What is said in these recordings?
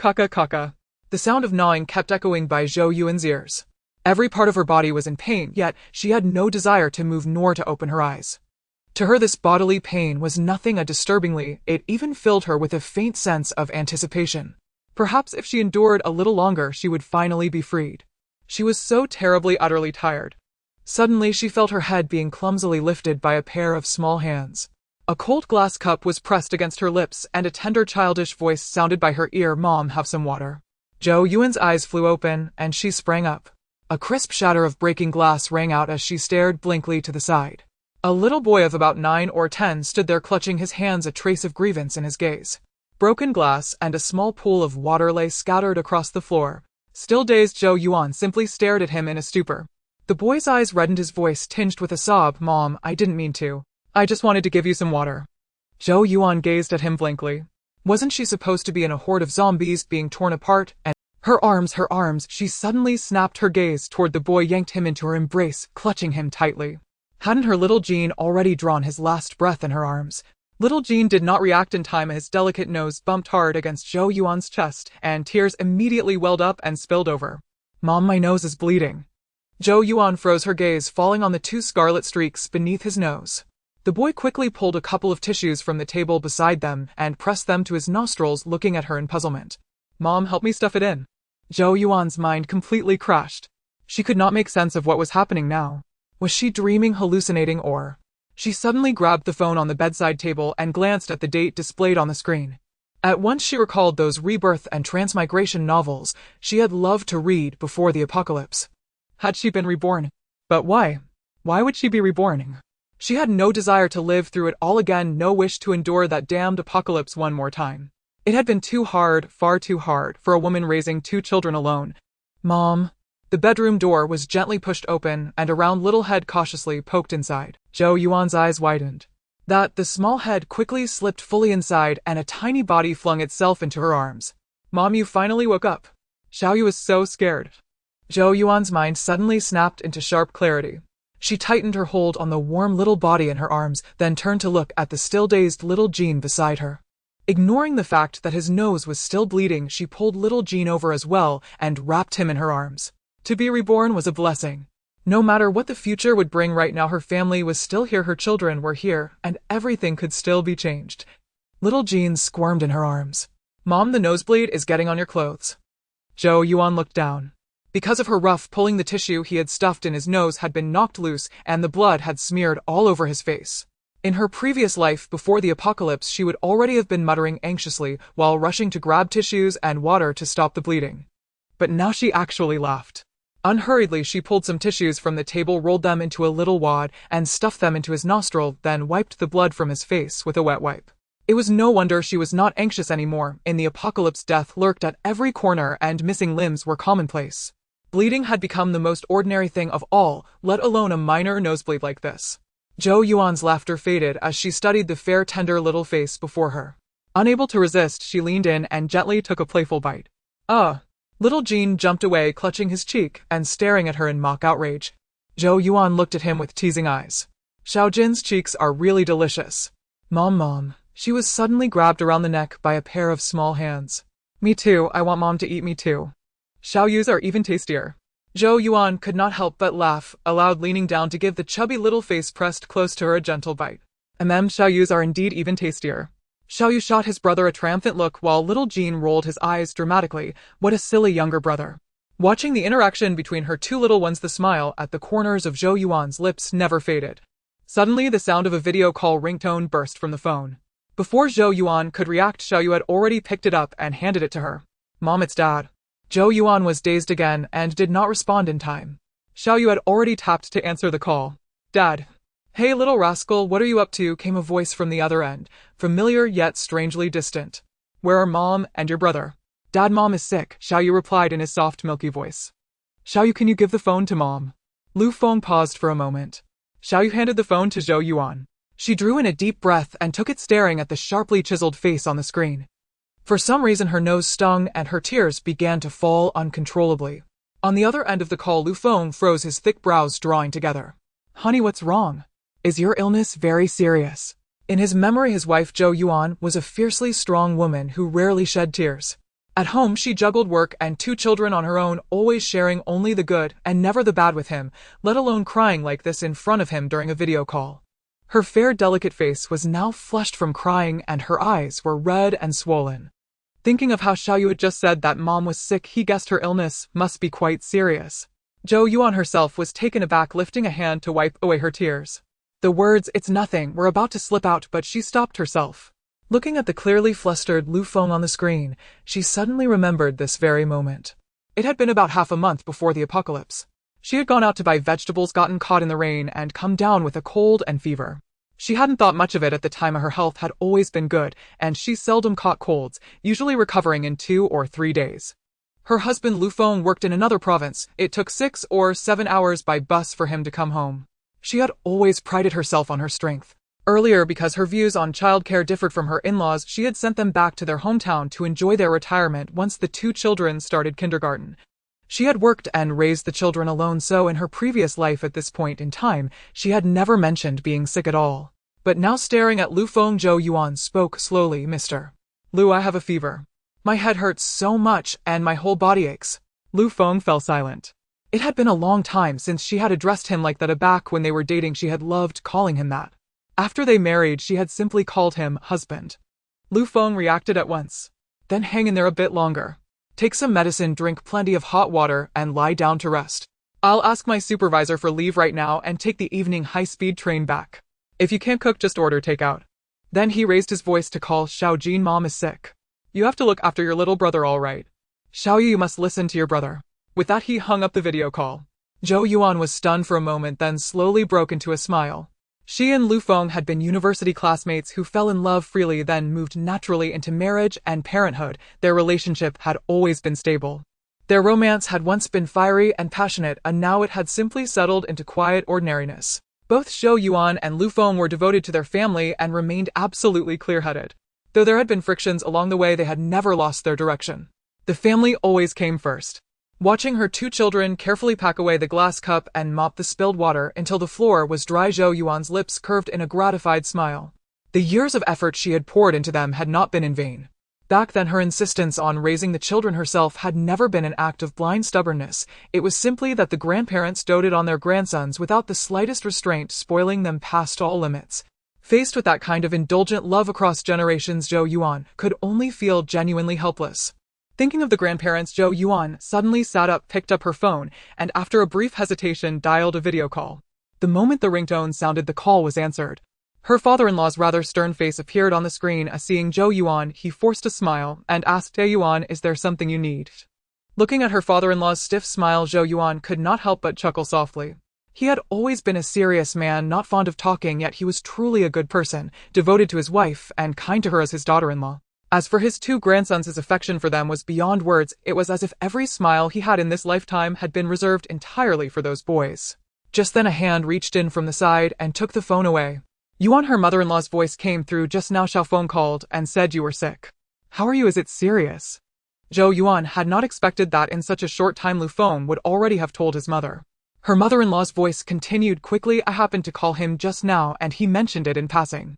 Kaka kaka. The sound of gnawing kept echoing by Zhou Yuan's ears. Every part of her body was in pain, yet she had no desire to move nor to open her eyes. To her this bodily pain was nothing disturbingly, it even filled her with a faint sense of anticipation. Perhaps if she endured a little longer she would finally be freed. She was so terribly utterly tired. Suddenly she felt her head being clumsily lifted by a pair of small hands. A cold glass cup was pressed against her lips and a tender childish voice sounded by her ear, "Mom, have some water." Zhou Yuan's eyes flew open and she sprang up. A crisp shatter of breaking glass rang out as she stared blankly to the side. A little boy of about 9 or 10 stood there clutching his hands, a trace of grievance in his gaze. Broken glass and a small pool of water lay scattered across the floor. Still dazed, Zhou Yuan simply stared at him in a stupor. The boy's eyes reddened, his voice tinged with a sob. "Mom, I didn't mean to. I just wanted to give you some water." Zhou Yuan gazed at him blankly. Wasn't she supposed to be in a horde of zombies being torn apart? And her arms, she suddenly snapped her gaze toward the boy, yanked him into her embrace, clutching him tightly. Hadn't her little Jean already drawn his last breath in her arms? Little Jean did not react in time. His delicate nose bumped hard against Zhou Yuan's chest, and tears immediately welled up and spilled over. "Mom, my nose is bleeding." Zhou Yuan froze, her gaze falling on the 2 scarlet streaks beneath his nose. The boy quickly pulled a couple of tissues from the table beside them and pressed them to his nostrils, looking at her in puzzlement. "Mom, help me stuff it in." Zhou Yuan's mind completely crashed. She could not make sense of what was happening now. Was she dreaming, hallucinating, or... She suddenly grabbed the phone on the bedside table and glanced at the date displayed on the screen. At once she recalled those rebirth and transmigration novels she had loved to read before the apocalypse. Had she been reborn? But why? Why would she be reborn? She had no desire to live through it all again, no wish to endure that damned apocalypse one more time. It had been too hard, far too hard, for a woman raising 2 children alone. "Mom." The bedroom door was gently pushed open and a round little head cautiously poked inside. Zhou Yuan's eyes widened. The small head quickly slipped fully inside and a tiny body flung itself into her arms. "Mom, you finally woke up." Xiao Yu was so scared. Zhou Yuan's mind suddenly snapped into sharp clarity. She tightened her hold on the warm little body in her arms, then turned to look at the still dazed little Jean beside her. Ignoring the fact that his nose was still bleeding, she pulled little Jean over as well and wrapped him in her arms. To be reborn was a blessing. No matter what the future would bring, right now her family was still here, her children were here, and everything could still be changed. Little Jean squirmed in her arms. "Mom, the nosebleed is getting on your clothes." Zhou Yuan looked down. Because of her rough pulling, the tissue he had stuffed in his nose had been knocked loose and the blood had smeared all over his face. In her previous life, before the apocalypse, she would already have been muttering anxiously while rushing to grab tissues and water to stop the bleeding. But now she actually laughed. Unhurriedly, she pulled some tissues from the table, rolled them into a little wad, and stuffed them into his nostril, then wiped the blood from his face with a wet wipe. It was no wonder she was not anxious anymore. In the apocalypse, death lurked at every corner and missing limbs were commonplace. Bleeding had become the most ordinary thing of all, let alone a minor nosebleed like this. Zhou Yuan's laughter faded as she studied the fair, tender little face before her. Unable to resist, she leaned in and gently took a playful bite. Little Jean jumped away, clutching his cheek and staring at her in mock outrage. Zhou Yuan looked at him with teasing eyes. "Xiao Jin's cheeks are really delicious." Mom. She was suddenly grabbed around the neck by a pair of small hands. "Me too, I want Mom to eat me too. Xiao Yu's are even tastier." Zhou Yuan could not help but laugh aloud, leaning down to give the chubby little face pressed close to her a gentle bite. Xiao Yu's are indeed even tastier." Xiao Yu shot his brother a triumphant look while little Jean rolled his eyes dramatically. What a silly younger brother. Watching the interaction between her 2 little ones, the smile at the corners of Zhou Yuan's lips never faded. Suddenly, the sound of a video call ringtone burst from the phone. Before Zhou Yuan could react, Xiao Yu had already picked it up and handed it to her. "Mom, it's Dad." Zhou Yuan was dazed again and did not respond in time. Xiao Yu had already tapped to answer the call. "Dad." "Hey, little rascal, what are you up to?" came a voice from the other end, familiar yet strangely distant. "Where are Mom and your brother?" "Dad, Mom is sick," Xiao Yu replied in his soft, milky voice. "Xiao Yu, can you give the phone to Mom?" Lu Feng paused for a moment. Xiao Yu handed the phone to Zhou Yuan. She drew in a deep breath and took it, staring at the sharply chiseled face on the screen. For some reason her nose stung and her tears began to fall uncontrollably. On the other end of the call, Lu Feng froze, his thick brows drawing together. "Honey, what's wrong? Is your illness very serious?" In his memory, his wife Zhou Yuan was a fiercely strong woman who rarely shed tears. At home, she juggled work and 2 children on her own, always sharing only the good and never the bad with him, let alone crying like this in front of him during a video call. Her fair, delicate face was now flushed from crying and her eyes were red and swollen. Thinking of how Zhou Yuan had just said that mom was sick, he guessed her illness must be quite serious. Zhou Yuan herself was taken aback, lifting a hand to wipe away her tears. The words, "It's nothing," were about to slip out, but she stopped herself. Looking at the clearly flustered Lu Feng on the screen, she suddenly remembered this very moment. It had been about half a month before the apocalypse. She had gone out to buy vegetables, gotten caught in the rain, and come down with a cold and fever. She hadn't thought much of it at the time. Her health had always been good, and she seldom caught colds, usually recovering in 2 or 3 days. Her husband Lu Feng worked in another province. It took 6 or 7 hours by bus for him to come home. She had always prided herself on her strength. Earlier, because her views on childcare differed from her in-laws, she had sent them back to their hometown to enjoy their retirement once the 2 children started kindergarten. She had worked and raised the children alone, so in her previous life at this point in time, she had never mentioned being sick at all. But now, staring at Lu Feng, Zhou Yuan spoke slowly. "Mr. Lu, I have a fever. My head hurts so much and my whole body aches." Lu Feng fell silent. It had been a long time since she had addressed him like that. Back when they were dating, she had loved calling him that. After they married, she had simply called him husband. Lu Feng reacted at once. "Then hang in there a bit longer. Take some medicine, drink plenty of hot water, and lie down to rest. I'll ask my supervisor for leave right now and take the evening high-speed train back. If you can't cook, just order takeout." Then he raised his voice to call Xiaojin. "Mom is sick. You have to look after your little brother, all right? Xiao Yu, you must listen to your brother." With that, he hung up the video call. Zhou Yuan was stunned for a moment, then slowly broke into a smile. She and Lu Feng had been university classmates who fell in love freely, then moved naturally into marriage and parenthood. Their relationship had always been stable. Their romance had once been fiery and passionate, and now it had simply settled into quiet ordinariness. Both Zhou Yuan and Lu Feng were devoted to their family and remained absolutely clear-headed. Though there had been frictions along the way, they had never lost their direction. The family always came first. Watching her 2 children carefully pack away the glass cup and mop the spilled water until the floor was dry, Zhou Yuan's lips curved in a gratified smile. The years of effort she had poured into them had not been in vain. Back then, her insistence on raising the children herself had never been an act of blind stubbornness. It was simply that the grandparents doted on their grandsons without the slightest restraint, spoiling them past all limits. Faced with that kind of indulgent love across generations, Zhou Yuan could only feel genuinely helpless. Thinking of the grandparents, Zhou Yuan suddenly sat up, picked up her phone, and after a brief hesitation dialed a video call. The moment the ringtone sounded, the call was answered. Her father-in-law's rather stern face appeared on the screen. Seeing Zhou Yuan, he forced a smile and asked, "Hey Yuan, is there something you need?" Looking at her father-in-law's stiff smile, Zhou Yuan could not help but chuckle softly. He had always been a serious man, not fond of talking, yet he was truly a good person, devoted to his wife and kind to her as his daughter-in-law. As for his 2 grandsons, his affection for them was beyond words. It was as if every smile he had in this lifetime had been reserved entirely for those boys. Just then a hand reached in from the side and took the phone away. "Yuan," her mother-in-law's voice came through. "Just now Xiao Feng called and said you were sick. How are you? Is it serious?" Zhou Yuan had not expected that in such a short time Lu Feng would already have told his mother. Her mother-in-law's voice continued quickly. "I happened to call him just now and he mentioned it in passing."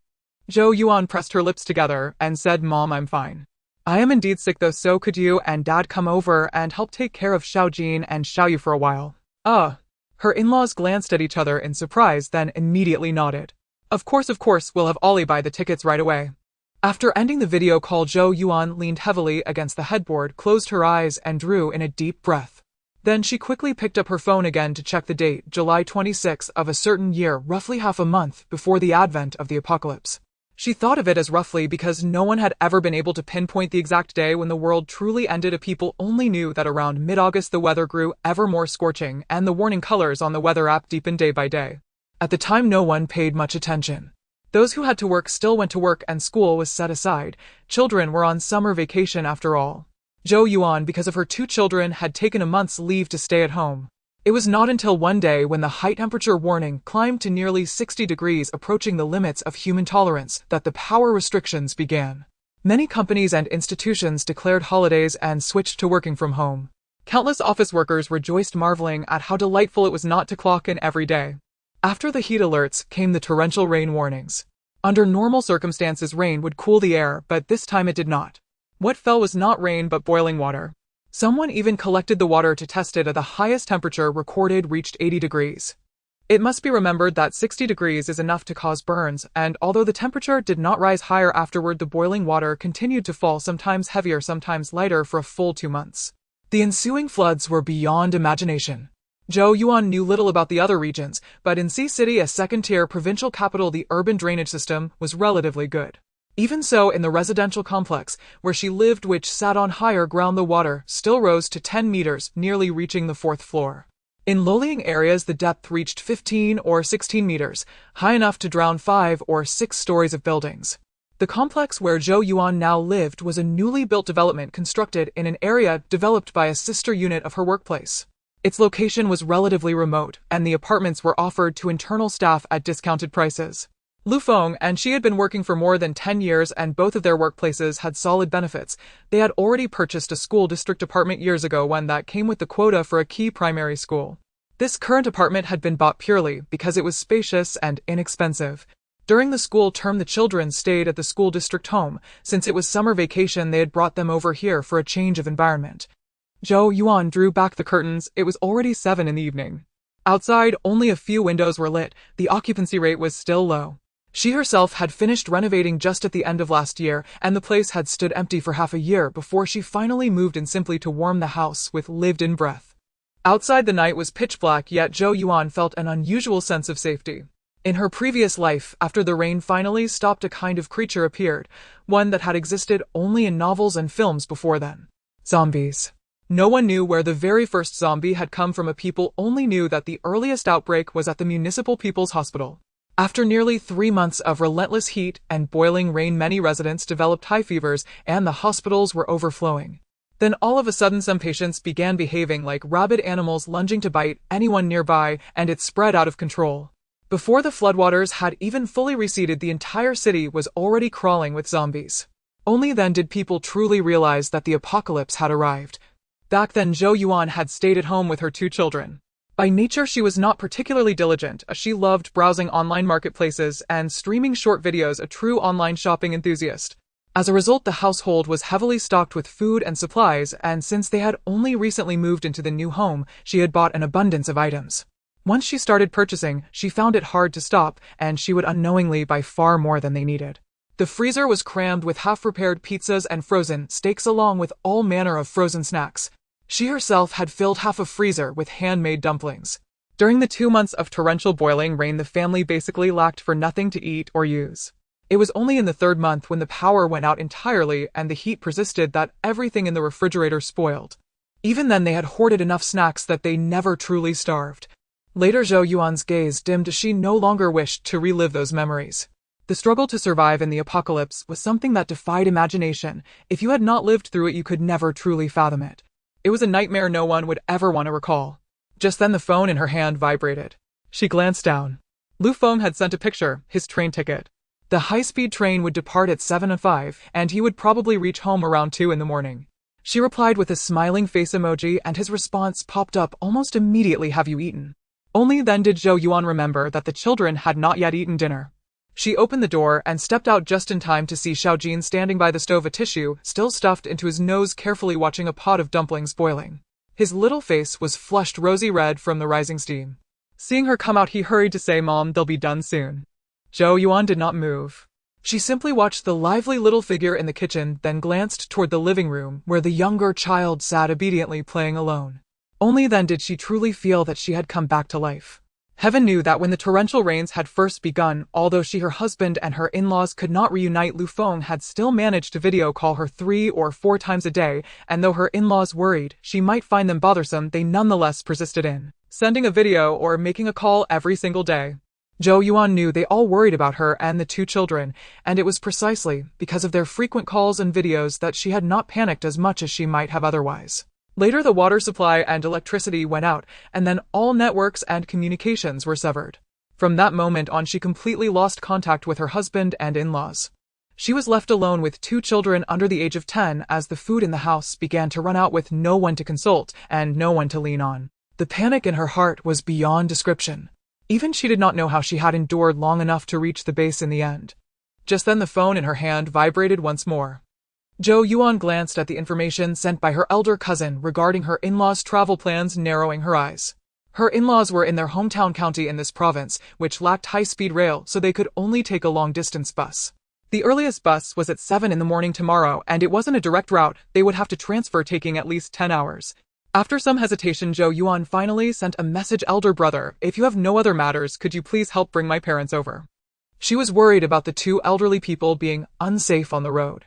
Zhou Yuan pressed her lips together and said, "Mom, I'm fine. I am indeed sick though, so could you and Dad come over and help take care of Xiaojin and Xiao Yu for a while?" Her in-laws glanced at each other in surprise, then immediately nodded. Of course, we'll have Ollie buy the tickets right away." After ending the video call, Zhou Yuan leaned heavily against the headboard, closed her eyes, and drew in a deep breath. Then she quickly picked up her phone again to check the date, July 26 of a certain year, roughly half a month before the advent of the apocalypse. She thought of it as roughly because no one had ever been able to pinpoint the exact day when the world truly ended. People only knew that around mid-August the weather grew ever more scorching and the warning colors on the weather app deepened day by day. At the time, no one paid much attention. Those who had to work still went to work and school was set aside. Children were on summer vacation after all. Zhou Yuan, because of her 2 children, had taken a month's leave to stay at home. It was not until one day when the high temperature warning climbed to nearly 60 degrees, approaching the limits of human tolerance, that the power restrictions began. Many companies and institutions declared holidays and switched to working from home. Countless office workers rejoiced, marveling at how delightful it was not to clock in every day. After the heat alerts came the torrential rain warnings. Under normal circumstances, rain would cool the air, but this time it did not. What fell was not rain but boiling water. Someone even collected the water to test it at the highest temperature recorded reached 80 degrees. It must be remembered that 60 degrees is enough to cause burns, and although the temperature did not rise higher afterward, the boiling water continued to fall, sometimes heavier, sometimes lighter, for a full 2 months. The ensuing floods were beyond imagination. Zhou Yuan knew little about the other regions, but in Sea City, a second-tier provincial capital, the urban drainage system was relatively good. Even so, in the residential complex where she lived, which sat on higher ground, the water still rose to 10 meters, nearly reaching the 4th floor. In low-lying areas, the depth reached 15 or 16 meters, high enough to drown 5 or 6 stories of buildings. The complex where Zhou Yuan now lived was a newly built development constructed in an area developed by a sister unit of her workplace. Its location was relatively remote, and the apartments were offered to internal staff at discounted prices. Lu Feng and she had been working for more than 10 years, and both of their workplaces had solid benefits. They had already purchased a school district apartment years ago, one that came with the quota for a key primary school. This current apartment had been bought purely because it was spacious and inexpensive. During the school term, the children stayed at the school district home. Since it was summer vacation, they had brought them over here for a change of environment. Zhou Yuan drew back the curtains. It was already 7 in the evening. Outside, only a few windows were lit. The occupancy rate was still low. She herself had finished renovating just at the end of last year, and the place had stood empty for half a year before she finally moved in, simply to warm the house with lived-in breath. Outside, the night was pitch black, yet Zhou Yuan felt an unusual sense of safety. In her previous life, after the rain finally stopped, a kind of creature appeared, one that had existed only in novels and films before then. Zombies. No one knew where the very first zombie had come from. People only knew that the earliest outbreak was at the Municipal People's Hospital. After nearly 3 months of relentless heat and boiling rain, many residents developed high fevers, and the hospitals were overflowing. Then all of a sudden, some patients began behaving like rabid animals, lunging to bite anyone nearby, and it spread out of control. Before the floodwaters had even fully receded, the entire city was already crawling with zombies. Only then did people truly realize that the apocalypse had arrived. Back then, Zhou Yuan had stayed at home with her 2 children. By nature, she was not particularly diligent. She loved browsing online marketplaces and streaming short videos, a true online shopping enthusiast. As a result, the household was heavily stocked with food and supplies, and since they had only recently moved into the new home, she had bought an abundance of items. Once she started purchasing, she found it hard to stop, and she would unknowingly buy far more than they needed. The freezer was crammed with half-prepared pizzas and frozen steaks, along with all manner of frozen snacks. She herself had filled half a freezer with handmade dumplings. During the 2 months of torrential boiling rain, the family basically lacked for nothing to eat or use. It was only in the 3rd month, when the power went out entirely and the heat persisted, that everything in the refrigerator spoiled. Even then, they had hoarded enough snacks that they never truly starved. Later, Zhou Yuan's gaze dimmed. She no longer wished to relive those memories. The struggle to survive in the apocalypse was something that defied imagination. If you had not lived through it, you could never truly fathom it. It was a nightmare no one would ever want to recall. Just then, the phone in her hand vibrated. She glanced down. Lu Feng had sent a picture, his train ticket. The high-speed train would depart at 7:05, and he would probably reach home around 2 in the morning. She replied with a smiling face emoji, and his response popped up almost immediately: "Have you eaten?" Only then did Zhou Yuan remember that the children had not yet eaten dinner. She opened the door and stepped out just in time to see Xiaojin standing by the stove, a tissue still stuffed into his nose, carefully watching a pot of dumplings boiling. His little face was flushed rosy red from the rising steam. Seeing her come out, he hurried to say, "Mom, they'll be done soon." Zhou Yuan did not move. She simply watched the lively little figure in the kitchen, then glanced toward the living room, where the younger child sat obediently playing alone. Only then did she truly feel that she had come back to life. Heaven knew that when the torrential rains had first begun, although her husband and her in-laws could not reunite, Lu Feng had still managed to video call her 3 or 4 times a day, and though her in-laws worried she might find them bothersome, they nonetheless persisted in sending a video or making a call every single day. Zhou Yuan knew they all worried about her and the 2 children, and it was precisely because of their frequent calls and videos that she had not panicked as much as she might have otherwise. Later, the water supply and electricity went out, and then all networks and communications were severed. From that moment on, she completely lost contact with her husband and in-laws. She was left alone with 2 children under the age of 10 as the food in the house began to run out, with no one to consult and no one to lean on. The panic in her heart was beyond description. Even she did not know how she had endured long enough to reach the base in the end. Just then, the phone in her hand vibrated once more. Zhou Yuan glanced at the information sent by her elder cousin regarding her in-laws' travel plans, narrowing her eyes. Her in-laws were in their hometown county in this province, which lacked high-speed rail, so they could only take a long-distance bus. The earliest bus was at 7 in the morning tomorrow, and it wasn't a direct route. They would have to transfer, taking at least 10 hours. After some hesitation, Zhou Yuan finally sent a message. Elder brother, if you have no other matters, could you please help bring my parents over? She was worried about the two elderly people being unsafe on the road.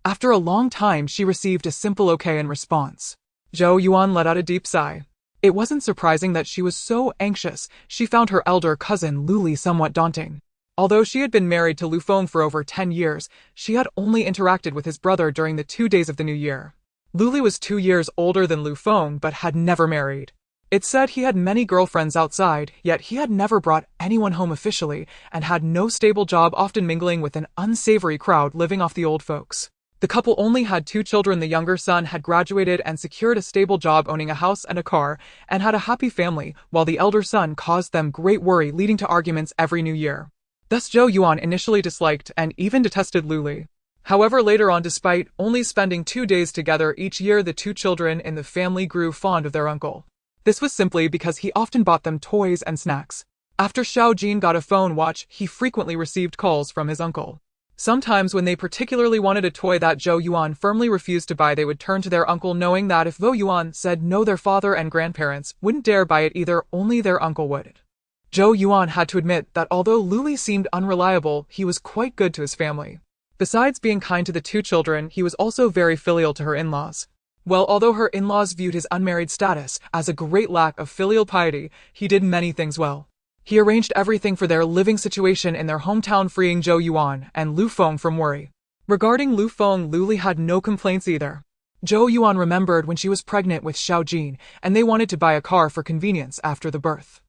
After a long time, she received a simple okay in response. Zhou Yuan let out a deep sigh. It wasn't surprising that she was so anxious. She found her elder cousin Luli somewhat daunting. Although she had been married to Lu Feng for over 10 years, she had only interacted with his brother during the 2 days of the new year. Luli was 2 years older than Lu Feng but had never married. It said he had many girlfriends outside, yet he had never brought anyone home officially and had no stable job, often mingling with an unsavory crowd living off the old folks. The couple only had 2 children. The younger son had graduated and secured a stable job, owning a house and a car, and had a happy family, while the elder son caused them great worry, leading to arguments every new year. Thus Zhou Yuan initially disliked and even detested Luli. However, later on, despite only spending 2 days together each year, the 2 children in the family grew fond of their uncle. This was simply because he often bought them toys and snacks. After Xiao Jin got a phone watch, he frequently received calls from his uncle. Sometimes when they particularly wanted a toy that Zhou Yuan firmly refused to buy, they would turn to their uncle, knowing that if Zhou Yuan said no, their father and grandparents wouldn't dare buy it either, only their uncle would. Zhou Yuan had to admit that although Luli seemed unreliable, he was quite good to his family. Besides being kind to the 2 children, he was also very filial to her in-laws. Well, although her in-laws viewed his unmarried status as a great lack of filial piety, he did many things well. He arranged everything for their living situation in their hometown, freeing Zhou Yuan and Lu Feng from worry. Regarding Lu Feng, Luli had no complaints either. Zhou Yuan remembered when she was pregnant with Xiao Jin, and they wanted to buy a car for convenience after the birth.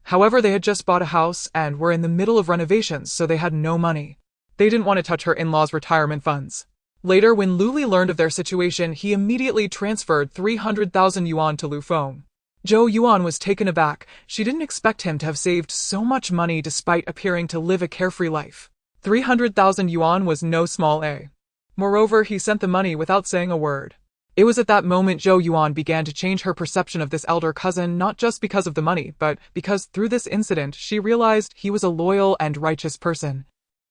However, they had just bought a house and were in the middle of renovations, so they had no money. They didn't want to touch her in-laws' retirement funds. Later, when Luli learned of their situation, he immediately transferred 300,000 yuan to Lu Feng. Zhou Yuan was taken aback. She didn't expect him to have saved so much money despite appearing to live a carefree life. 300,000 yuan was no small a. Moreover, he sent the money without saying a word. It was at that moment Zhou Yuan began to change her perception of this elder cousin, not just because of the money, but because through this incident she realized he was a loyal and righteous person.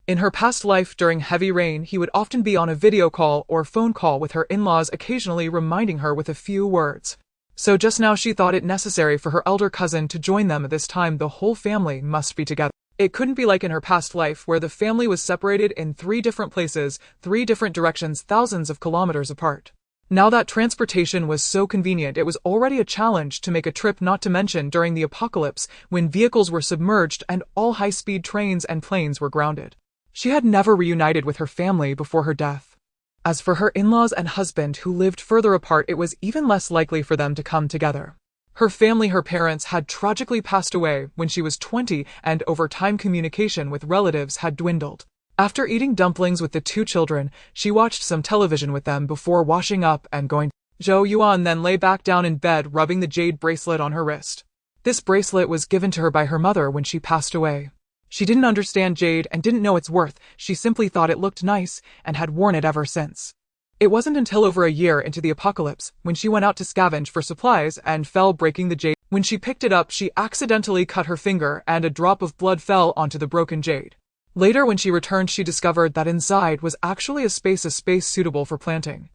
In her past life, during heavy rain, he would often be on a video call or phone call with her in-laws, occasionally reminding her with a few words. So just now she thought it necessary for her elder cousin to join them. At this time, the whole family must be together. It couldn't be like in her past life, where the family was separated in 3 different places, 3 different directions, thousands of kilometers apart. Now that transportation was so convenient, it was already a challenge to make a trip, not to mention during the apocalypse, when vehicles were submerged and all high-speed trains and planes were grounded. She had never reunited with her family before her death. As for her in-laws and husband, who lived further apart, it was even less likely for them to come together. Her family, her parents, had tragically passed away when she was 20, and over time communication with relatives had dwindled. After eating dumplings with the 2 children, she watched some television with them before washing up and going. Zhou Yuan then lay back down in bed, rubbing the jade bracelet on her wrist. This bracelet was given to her by her mother when she passed away. She didn't understand jade and didn't know its worth. She simply thought it looked nice and had worn it ever since. It wasn't until over a year into the apocalypse, when she went out to scavenge for supplies and fell, breaking the jade. When she picked it up, she accidentally cut her finger and a drop of blood fell onto the broken jade. Later, when she returned, she discovered that inside was actually a space suitable for planting.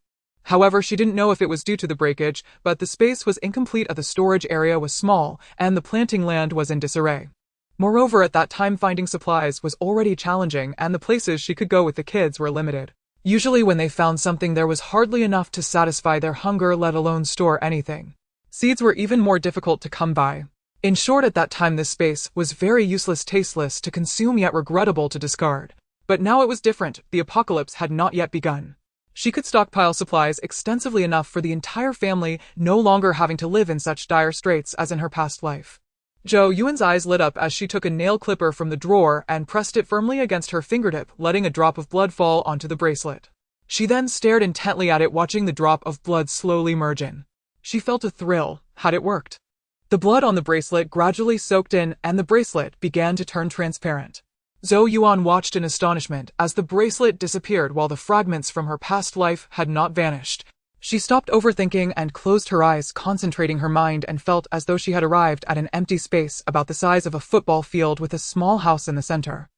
However, she didn't know if it was due to the breakage, but the space was incomplete. The storage area was small, and the planting land was in disarray. Moreover, at that time, finding supplies was already challenging, and the places she could go with the kids were limited. Usually when they found something, there was hardly enough to satisfy their hunger, let alone store anything. Seeds were even more difficult to come by. In short, at that time, this space was very useless, tasteless to consume, yet regrettable to discard. But now it was different. The apocalypse had not yet begun. She could stockpile supplies extensively enough for the entire family, no longer having to live in such dire straits as in her past life. Zhou Yuan's eyes lit up as she took a nail clipper from the drawer and pressed it firmly against her fingertip, letting a drop of blood fall onto the bracelet. She then stared intently at it, watching the drop of blood slowly merge in. She felt a thrill. Had it worked? The blood on the bracelet gradually soaked in, and the bracelet began to turn transparent. Zhou Yuan watched in astonishment as the bracelet disappeared while the fragments from her past life had not vanished. She stopped overthinking and closed her eyes, concentrating her mind, and felt as though she had arrived at an empty space about the size of a football field with a small house in the center.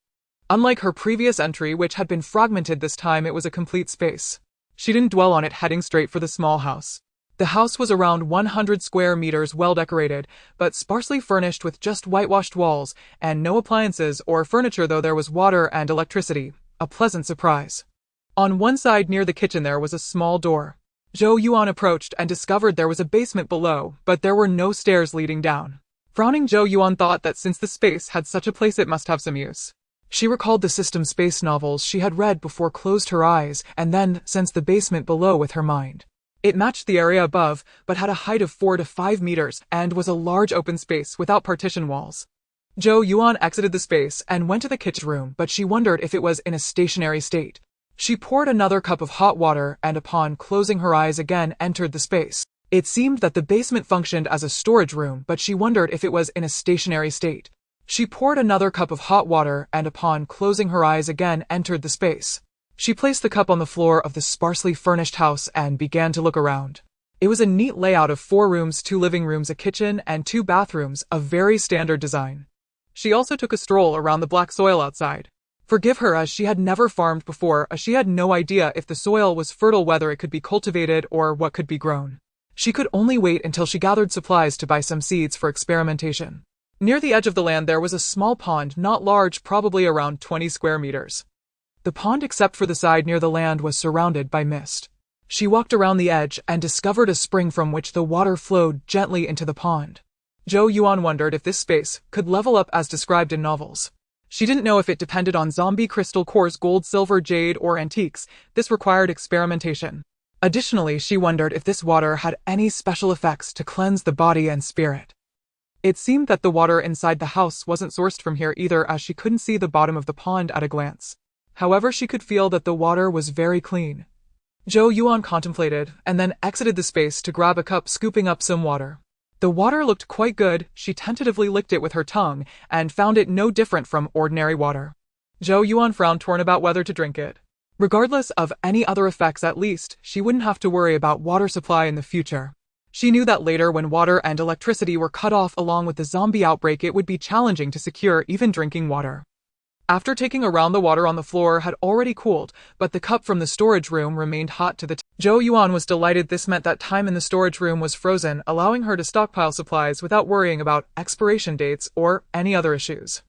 Unlike her previous entry, which had been fragmented, this time it was a complete space. She didn't dwell on it, heading straight for the small house. The house was around 100 square meters, well decorated, but sparsely furnished with just whitewashed walls and no appliances or furniture, though there was water and electricity. A pleasant surprise. On one side near the kitchen there was a small door. Zhou Yuan approached and discovered there was a basement below, but there were no stairs leading down. Frowning, Zhou Yuan thought that since the space had such a place, it must have some use. She recalled the system space novels she had read before, closed her eyes, and then sensed the basement below with her mind. It matched the area above, but had a height of 4 to 5 meters and was a large open space without partition walls. Zhou Yuan exited the space and went to the kitchen room, but she wondered if it was in a stationary state. She poured another cup of hot water and, upon closing her eyes again, entered the space. It seemed that the basement functioned as a storage room, but she wondered if it was in a stationary state. She poured another cup of hot water and, upon closing her eyes again, entered the space. She placed the cup on the floor of the sparsely furnished house and began to look around. It was a neat layout of 4 rooms, 2 living rooms, a kitchen, and 2 bathrooms, of very standard design. She also took a stroll around the black soil outside. Forgive her, as she had never farmed before, as she had no idea if the soil was fertile, whether it could be cultivated, or what could be grown. She could only wait until she gathered supplies to buy some seeds for experimentation. Near the edge of the land there was a small pond, not large, probably around 20 square meters. The pond, except for the side near the land, was surrounded by mist. She walked around the edge and discovered a spring from which the water flowed gently into the pond. Zhou Yuan wondered if this space could level up as described in novels. She didn't know if it depended on zombie crystal cores, gold, silver, jade, or antiques. This required experimentation. Additionally, she wondered if this water had any special effects to cleanse the body and spirit. It seemed that the water inside the house wasn't sourced from here either, as she couldn't see the bottom of the pond at a glance. However, she could feel that the water was very clean. Zhou Yuan contemplated and then exited the space to grab a cup, scooping up some water. The water looked quite good. She tentatively licked it with her tongue and found it no different from ordinary water. Zhou Yuan frowned, torn about whether to drink it. Regardless of any other effects, at least she wouldn't have to worry about water supply in the future. She knew that later, when water and electricity were cut off along with the zombie outbreak, it would be challenging to secure even drinking water. After taking a round, the water on the floor had already cooled, but the cup from the storage room remained hot to the touch. Zhou Yuan was delighted. This meant that time in the storage room was frozen, allowing her to stockpile supplies without worrying about expiration dates or any other issues.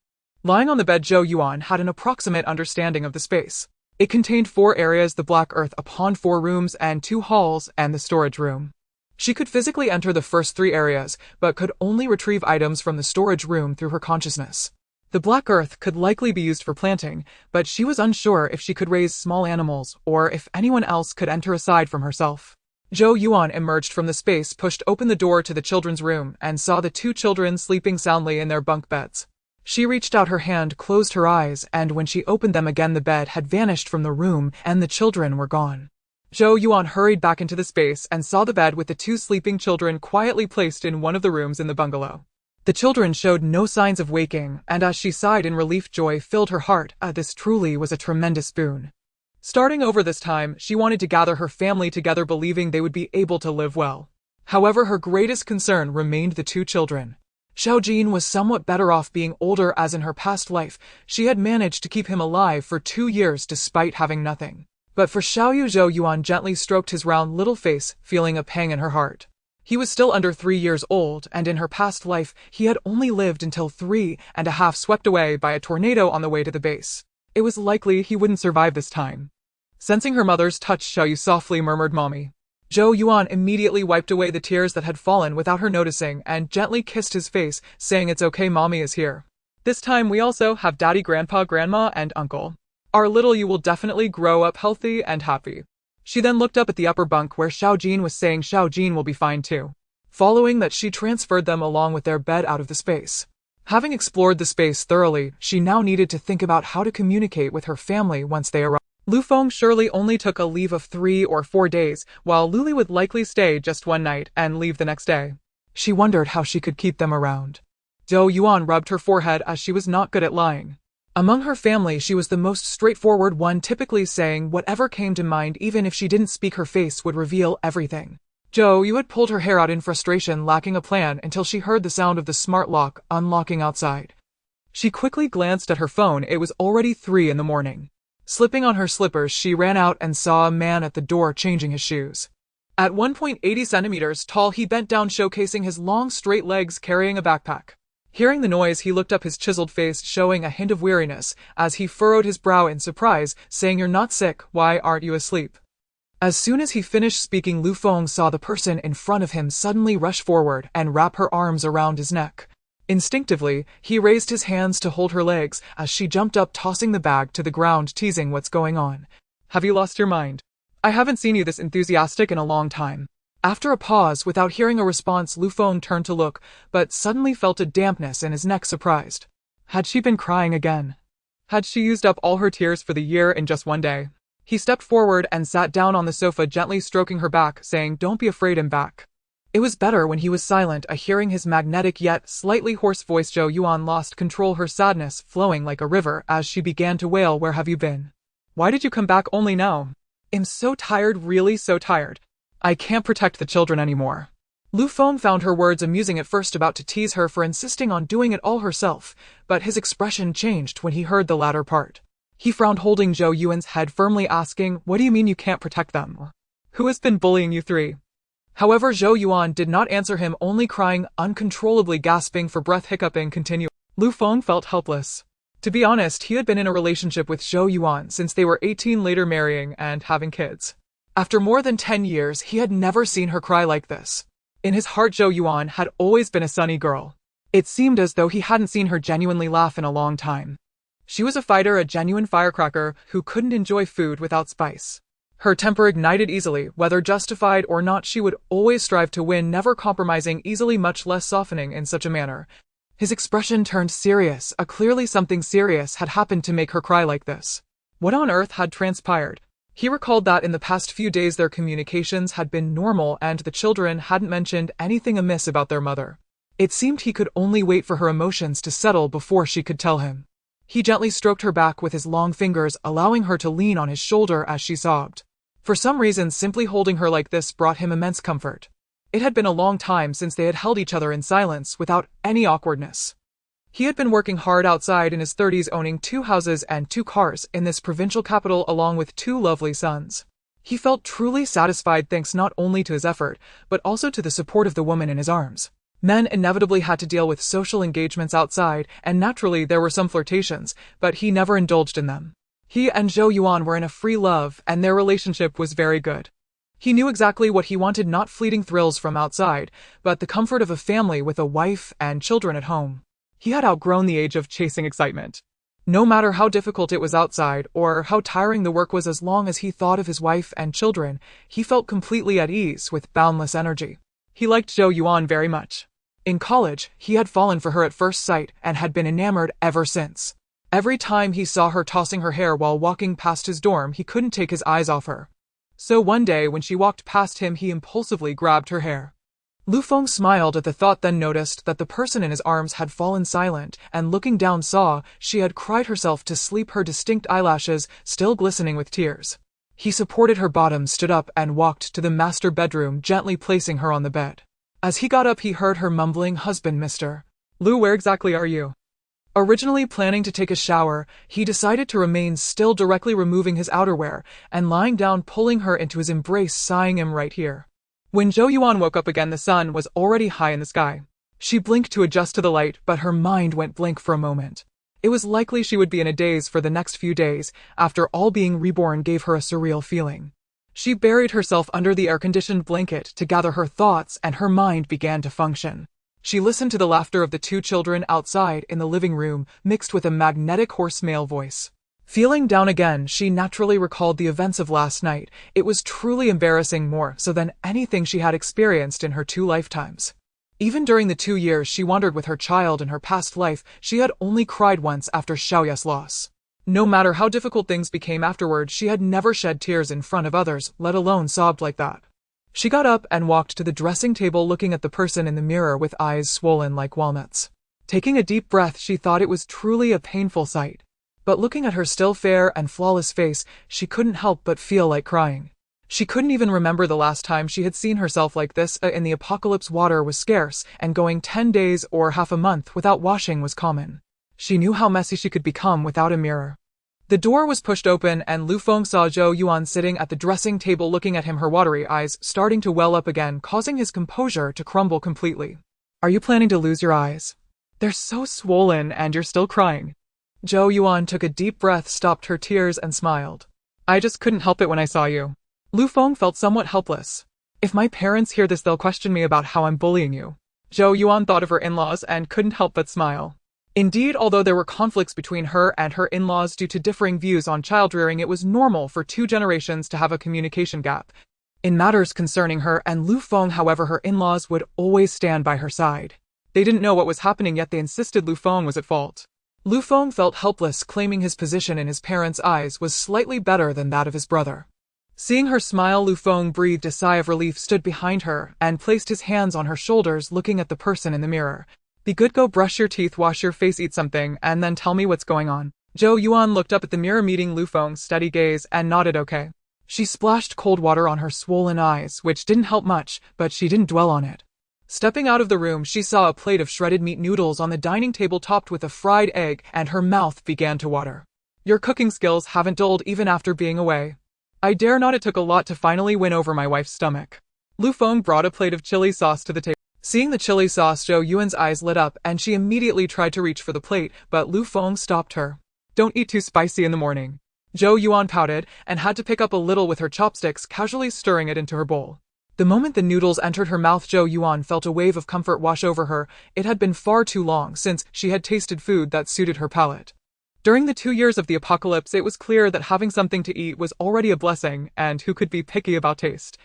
Lying on the bed, Zhou Yuan had an approximate understanding of the space. It contained 4 areas: the black earth, a pond, 4 rooms and 2 halls, and the storage room. She could physically enter the first 3 areas, but could only retrieve items from the storage room through her consciousness. The black earth could likely be used for planting, but she was unsure if she could raise small animals or if anyone else could enter aside from herself. Zhou Yuan emerged from the space, pushed open the door to the children's room, and saw the 2 children sleeping soundly in their bunk beds. She reached out her hand, closed her eyes, and when she opened them again, the bed had vanished from the room and the children were gone. Zhou Yuan hurried back into the space and saw the bed with the 2 sleeping children quietly placed in one of the rooms in the bungalow. The children showed no signs of waking, and as she sighed in relief, joy filled her heart. This truly was a tremendous boon. Starting over this time, she wanted to gather her family together, believing they would be able to live well. However, her greatest concern remained the 2 children. Xiaojin was somewhat better off being older, as in her past life, she had managed to keep him alive for 2 years despite having nothing. But for Xiaoyu, Zhou Yuan gently stroked his round little face, feeling a pang in her heart. He was still under 3 years old, and in her past life, he had only lived until 3.5, swept away by a tornado on the way to the base. It was likely he wouldn't survive this time. Sensing her mother's touch, Xiaoyu softly murmured, "Mommy." Zhou Yuan immediately wiped away the tears that had fallen without her noticing and gently kissed his face, saying, "It's okay, Mommy is here. This time we also have Daddy, Grandpa, Grandma, and Uncle. Our little you will definitely grow up healthy and happy." She then looked up at the upper bunk where Xiaojin was, saying Xiaojin will be fine too. Following that, she transferred them along with their bed out of the space. Having explored the space thoroughly, she now needed to think about how to communicate with her family once they arrived. Lu Feng surely only took a leave of 3 or 4 days, while Luli would likely stay just 1 night and leave the next day. She wondered how she could keep them around. Zhou Yuan rubbed her forehead, as she was not good at lying. Among her family, she was the most straightforward one, typically saying whatever came to mind, even if she didn't speak. Her face would reveal everything. Zhou Yuan had pulled her hair out in frustration, lacking a plan, until she heard the sound of the smart lock unlocking outside. She quickly glanced at her phone. It was already 3 in the morning. Slipping on her slippers, she ran out and saw a man at the door changing his shoes. At 1.80 centimeters tall, he bent down, showcasing his long, straight legs, carrying a backpack. Hearing the noise, he looked up, his chiseled face showing a hint of weariness, as he furrowed his brow in surprise, saying, "You're not sick, why aren't you asleep?" As soon as he finished speaking, Lu Feng saw the person in front of him suddenly rush forward and wrap her arms around his neck. Instinctively, he raised his hands to hold her legs as she jumped up, tossing the bag to the ground, teasing, "What's going on? Have you lost your mind? I haven't seen you this enthusiastic in a long time." After a pause, without hearing a response, Lu Feng turned to look, but suddenly felt a dampness in his neck, surprised. Had she been crying again? Had she used up all her tears for the year in just one day? He stepped forward and sat down on the sofa, gently stroking her back, saying, "Don't be afraid, I'm back." It was better when he was silent. Hearing his magnetic yet slightly hoarse voice, Zhou Yuan lost control, her sadness flowing like a river as she began to wail, "Where have you been? Why did you come back only now? I'm so tired, really so tired. I can't protect the children anymore." Lu Feng found her words amusing at first, about to tease her for insisting on doing it all herself, but his expression changed when he heard the latter part. He frowned, holding Zhou Yuan's head firmly, asking, "What do you mean you can't protect them? Who has been bullying you three?" However, Zhou Yuan did not answer him, only crying uncontrollably, gasping for breath, hiccuping. Continue. Lu Feng felt helpless. To be honest, he had been in a relationship with Zhou Yuan since they were 18, later marrying and having kids. After more than 10 years, he had never seen her cry like this. In his heart, Zhou Yuan had always been a sunny girl. It seemed as though he hadn't seen her genuinely laugh in a long time. She was a fighter, a genuine firecracker who couldn't enjoy food without spice. Her temper ignited easily, whether justified or not. She would always strive to win, never compromising easily, much less softening in such a manner. His expression turned serious. Clearly something serious had happened to make her cry like this. What on earth had transpired? He recalled that in the past few days their communications had been normal and the children hadn't mentioned anything amiss about their mother. It seemed he could only wait for her emotions to settle before she could tell him. He gently stroked her back with his long fingers, allowing her to lean on his shoulder as she sobbed. For some reason, simply holding her like this brought him immense comfort. It had been a long time since they had held each other in silence without any awkwardness. He had been working hard outside in his 30s, owning 2 houses and 2 cars in this provincial capital along with 2 lovely sons. He felt truly satisfied, thanks not only to his effort, but also to the support of the woman in his arms. Men inevitably had to deal with social engagements outside, and naturally there were some flirtations, but he never indulged in them. He and Zhou Yuan were in a free love, and their relationship was very good. He knew exactly what he wanted, not fleeting thrills from outside, but the comfort of a family with a wife and children at home. He had outgrown the age of chasing excitement. No matter how difficult it was outside or how tiring the work was, as long as he thought of his wife and children, he felt completely at ease with boundless energy. He liked Zhou Yuan very much. In college, he had fallen for her at first sight and had been enamored ever since. Every time he saw her tossing her hair while walking past his dorm, he couldn't take his eyes off her. So one day when she walked past him, he impulsively grabbed her hair. Lu Feng smiled at the thought, then noticed that the person in his arms had fallen silent, and looking down saw she had cried herself to sleep, her distinct eyelashes still glistening with tears. He supported her bottom, stood up, and walked to the master bedroom, gently placing her on the bed. As he got up, he heard her mumbling, "Husband, Mr. Lu, where exactly are you?" Originally planning to take a shower, he decided to remain still, directly removing his outerwear and lying down, pulling her into his embrace, sighing, "I'm right here." When Zhou Yuan woke up again, the sun was already high in the sky. She blinked to adjust to the light, but her mind went blank for a moment. It was likely she would be in a daze for the next few days. After all, being reborn gave her a surreal feeling. She buried herself under the air-conditioned blanket to gather her thoughts, and her mind began to function. She listened to the laughter of the 2 children outside in the living room, mixed with a magnetic hoarse male voice. Feeling down again, she naturally recalled the events of last night. It was truly embarrassing, more so than anything she had experienced in her 2 lifetimes. Even during the 2 years she wandered with her child in her past life, she had only cried once after Xiaoya's loss. No matter how difficult things became afterward, she had never shed tears in front of others, let alone sobbed like that. She got up and walked to the dressing table, looking at the person in the mirror with eyes swollen like walnuts. Taking a deep breath, she thought it was truly a painful sight. But looking at her still fair and flawless face, she couldn't help but feel like crying. She couldn't even remember the last time she had seen herself like this. In the apocalypse, water was scarce, and going 10 days or half a month without washing was common. She knew how messy she could become without a mirror. The door was pushed open and Lu Feng saw Zhou Yuan sitting at the dressing table looking at him, her watery eyes starting to well up again, causing his composure to crumble completely. Are you planning to lose your eyes? They're so swollen and you're still crying. Zhou Yuan took a deep breath, stopped her tears and smiled. I just couldn't help it when I saw you. Lu Feng felt somewhat helpless. If my parents hear this, they'll question me about how I'm bullying you. Zhou Yuan thought of her in-laws and couldn't help but smile. Indeed, although there were conflicts between her and her in-laws due to differing views on child-rearing, it was normal for 2 generations to have a communication gap in matters concerning her and Lu Feng. However, her in-laws would always stand by her side. They didn't know what was happening, yet they insisted Lu Feng was at fault. Lu Feng felt helpless, claiming his position in his parents' eyes was slightly better than that of his brother. Seeing her smile, Lu Feng breathed a sigh of relief, stood behind her, and placed his hands on her shoulders, looking at the person in the mirror. Be good, go brush your teeth, wash your face, eat something, and then tell me what's going on. Zhou Yuan looked up at the mirror, meeting Lu Feng's steady gaze, and nodded okay. She splashed cold water on her swollen eyes, which didn't help much, but she didn't dwell on it. Stepping out of the room, she saw a plate of shredded meat noodles on the dining table topped with a fried egg, and her mouth began to water. Your cooking skills haven't dulled even after being away. I dare not. It took a lot to finally win over my wife's stomach. Lu Feng brought a plate of chili sauce to the table. Seeing the chili sauce, Zhou Yuan's eyes lit up and she immediately tried to reach for the plate, but Lu Feng stopped her. Don't eat too spicy in the morning. Zhou Yuan pouted and had to pick up a little with her chopsticks, casually stirring it into her bowl. The moment the noodles entered her mouth, Zhou Yuan felt a wave of comfort wash over her. It had been far too long since she had tasted food that suited her palate. During the 2 years of the apocalypse, it was clear that having something to eat was already a blessing, and who could be picky about taste?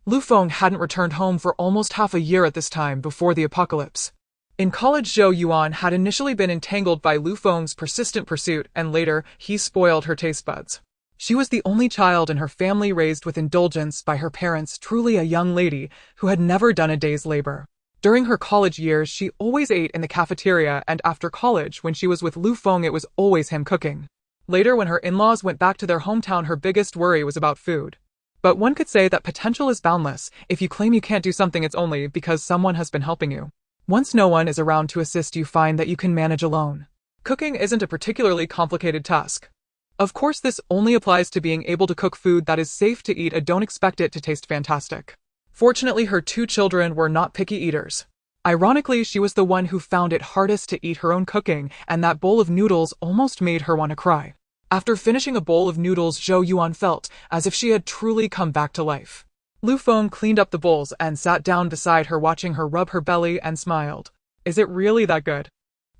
Lu Feng hadn't returned home for almost half a year at this time before the apocalypse. In college, Zhou Yuan had initially been entangled by Lu Feng's persistent pursuit, and later, he spoiled her taste buds. She was the only child in her family raised with indulgence by her parents, truly a young lady who had never done a day's labor. During her college years, she always ate in the cafeteria, and after college, when she was with Lu Feng, it was always him cooking. Later, when her in-laws went back to their hometown, her biggest worry was about food. But one could say that potential is boundless. If you claim you can't do something, it's only because someone has been helping you. Once no one is around to assist, you find that you can manage alone. Cooking isn't a particularly complicated task. Of course, this only applies to being able to cook food that is safe to eat, and don't expect it to taste fantastic. Fortunately, her 2 children were not picky eaters. Ironically, she was the one who found it hardest to eat her own cooking, and that bowl of noodles almost made her want to cry. After finishing a bowl of noodles, Zhou Yuan felt as if she had truly come back to life. Lu Feng cleaned up the bowls and sat down beside her, watching her rub her belly, and smiled. Is it really that good?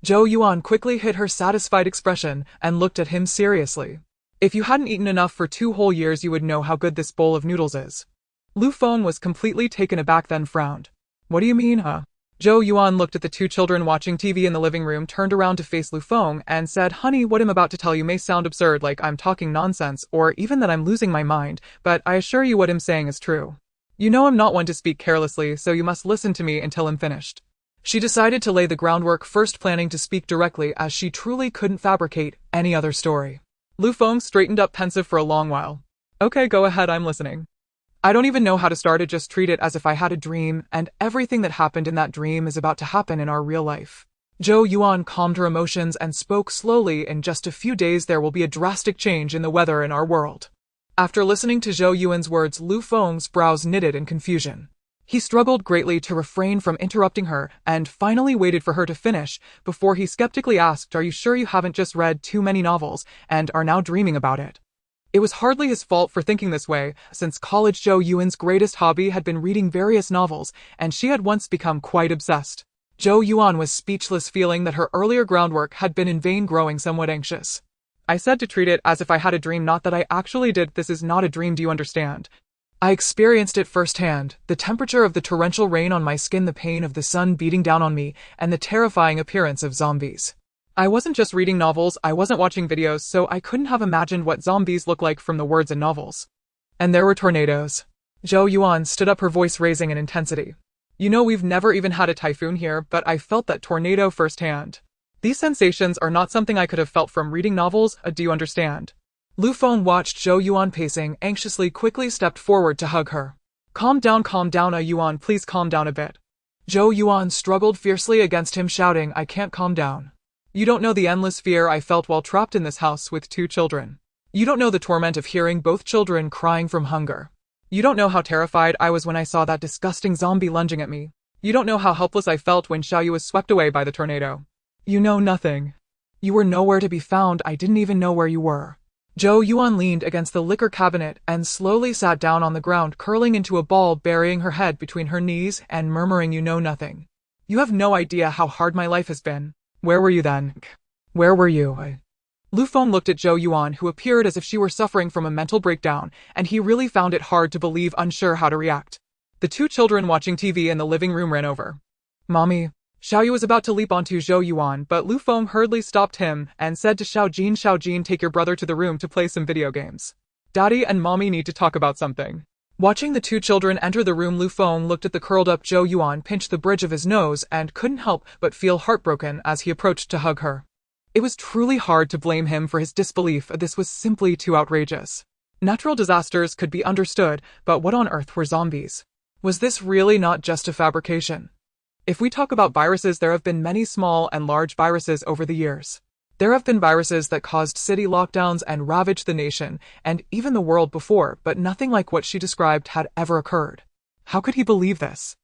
Zhou Yuan quickly hid her satisfied expression and looked at him seriously. If you hadn't eaten enough for 2 whole years, you would know how good this bowl of noodles is. Lu Feng was completely taken aback, then frowned. What do you mean, huh? Zhou Yuan looked at the 2 children watching TV in the living room, turned around to face Lu Feng, and said, Honey, what I'm about to tell you may sound absurd, like I'm talking nonsense, or even that I'm losing my mind, but I assure you what I'm saying is true. You know I'm not one to speak carelessly, so you must listen to me until I'm finished. She decided to lay the groundwork first, planning to speak directly, as she truly couldn't fabricate any other story. Lu Feng straightened up, pensive for a long while. Okay, go ahead, I'm listening. I don't even know how to start it, just treat it as if I had a dream, and everything that happened in that dream is about to happen in our real life. Zhou Yuan calmed her emotions and spoke slowly. In just a few days, there will be a drastic change in the weather in our world. After listening to Zhou Yuan's words, Lu Feng's brows knitted in confusion. He struggled greatly to refrain from interrupting her, and finally waited for her to finish, before he skeptically asked, Are you sure you haven't just read too many novels, and are now dreaming about it? It was hardly his fault for thinking this way. Since college, Zhou Yuan's greatest hobby had been reading various novels, and she had once become quite obsessed. Zhou Yuan was speechless, feeling that her earlier groundwork had been in vain, growing somewhat anxious. I said to treat it as if I had a dream, not that I actually did. This is not a dream, do you understand? I experienced it firsthand, the temperature of the torrential rain on my skin, the pain of the sun beating down on me, and the terrifying appearance of zombies. I wasn't just reading novels, I wasn't watching videos, so I couldn't have imagined what zombies look like from the words in novels. And there were tornadoes. Zhou Yuan stood up, her voice raising in intensity. You know, we've never even had a typhoon here, but I felt that tornado firsthand. These sensations are not something I could have felt from reading novels, do you understand? Lu Feng watched Zhou Yuan pacing anxiously, quickly stepped forward to hug her. Calm down, Yuan, please calm down a bit. Zhou Yuan struggled fiercely against him, shouting, I can't calm down. You don't know the endless fear I felt while trapped in this house with 2 children. You don't know the torment of hearing both children crying from hunger. You don't know how terrified I was when I saw that disgusting zombie lunging at me. You don't know how helpless I felt when Xiaoyu was swept away by the tornado. You know nothing. You were nowhere to be found, I didn't even know where you were. Zhou Yuan leaned against the liquor cabinet and slowly sat down on the ground, curling into a ball, burying her head between her knees and murmuring, you know nothing. You have no idea how hard my life has been. Where were you then? Where were you? Lu Feng looked at Zhou Yuan, who appeared as if she were suffering from a mental breakdown, and he really found it hard to believe, unsure how to react. The 2 children watching TV in the living room ran over. Mommy. Xiaoyu was about to leap onto Zhou Yuan, but Lu Feng hurriedly stopped him and said to Xiaojin, take your brother to the room to play some video games. Daddy and Mommy need to talk about something. Watching the 2 children enter the room, Lu Feng looked at the curled-up Zhou Yuan, pinched the bridge of his nose, and couldn't help but feel heartbroken as he approached to hug her. It was truly hard to blame him for his disbelief. This was simply too outrageous. Natural disasters could be understood, but what on earth were zombies? Was this really not just a fabrication? If we talk about viruses, there have been many small and large viruses over the years. There have been viruses that caused city lockdowns and ravaged the nation, and even the world before, but nothing like what she described had ever occurred. How could he believe this?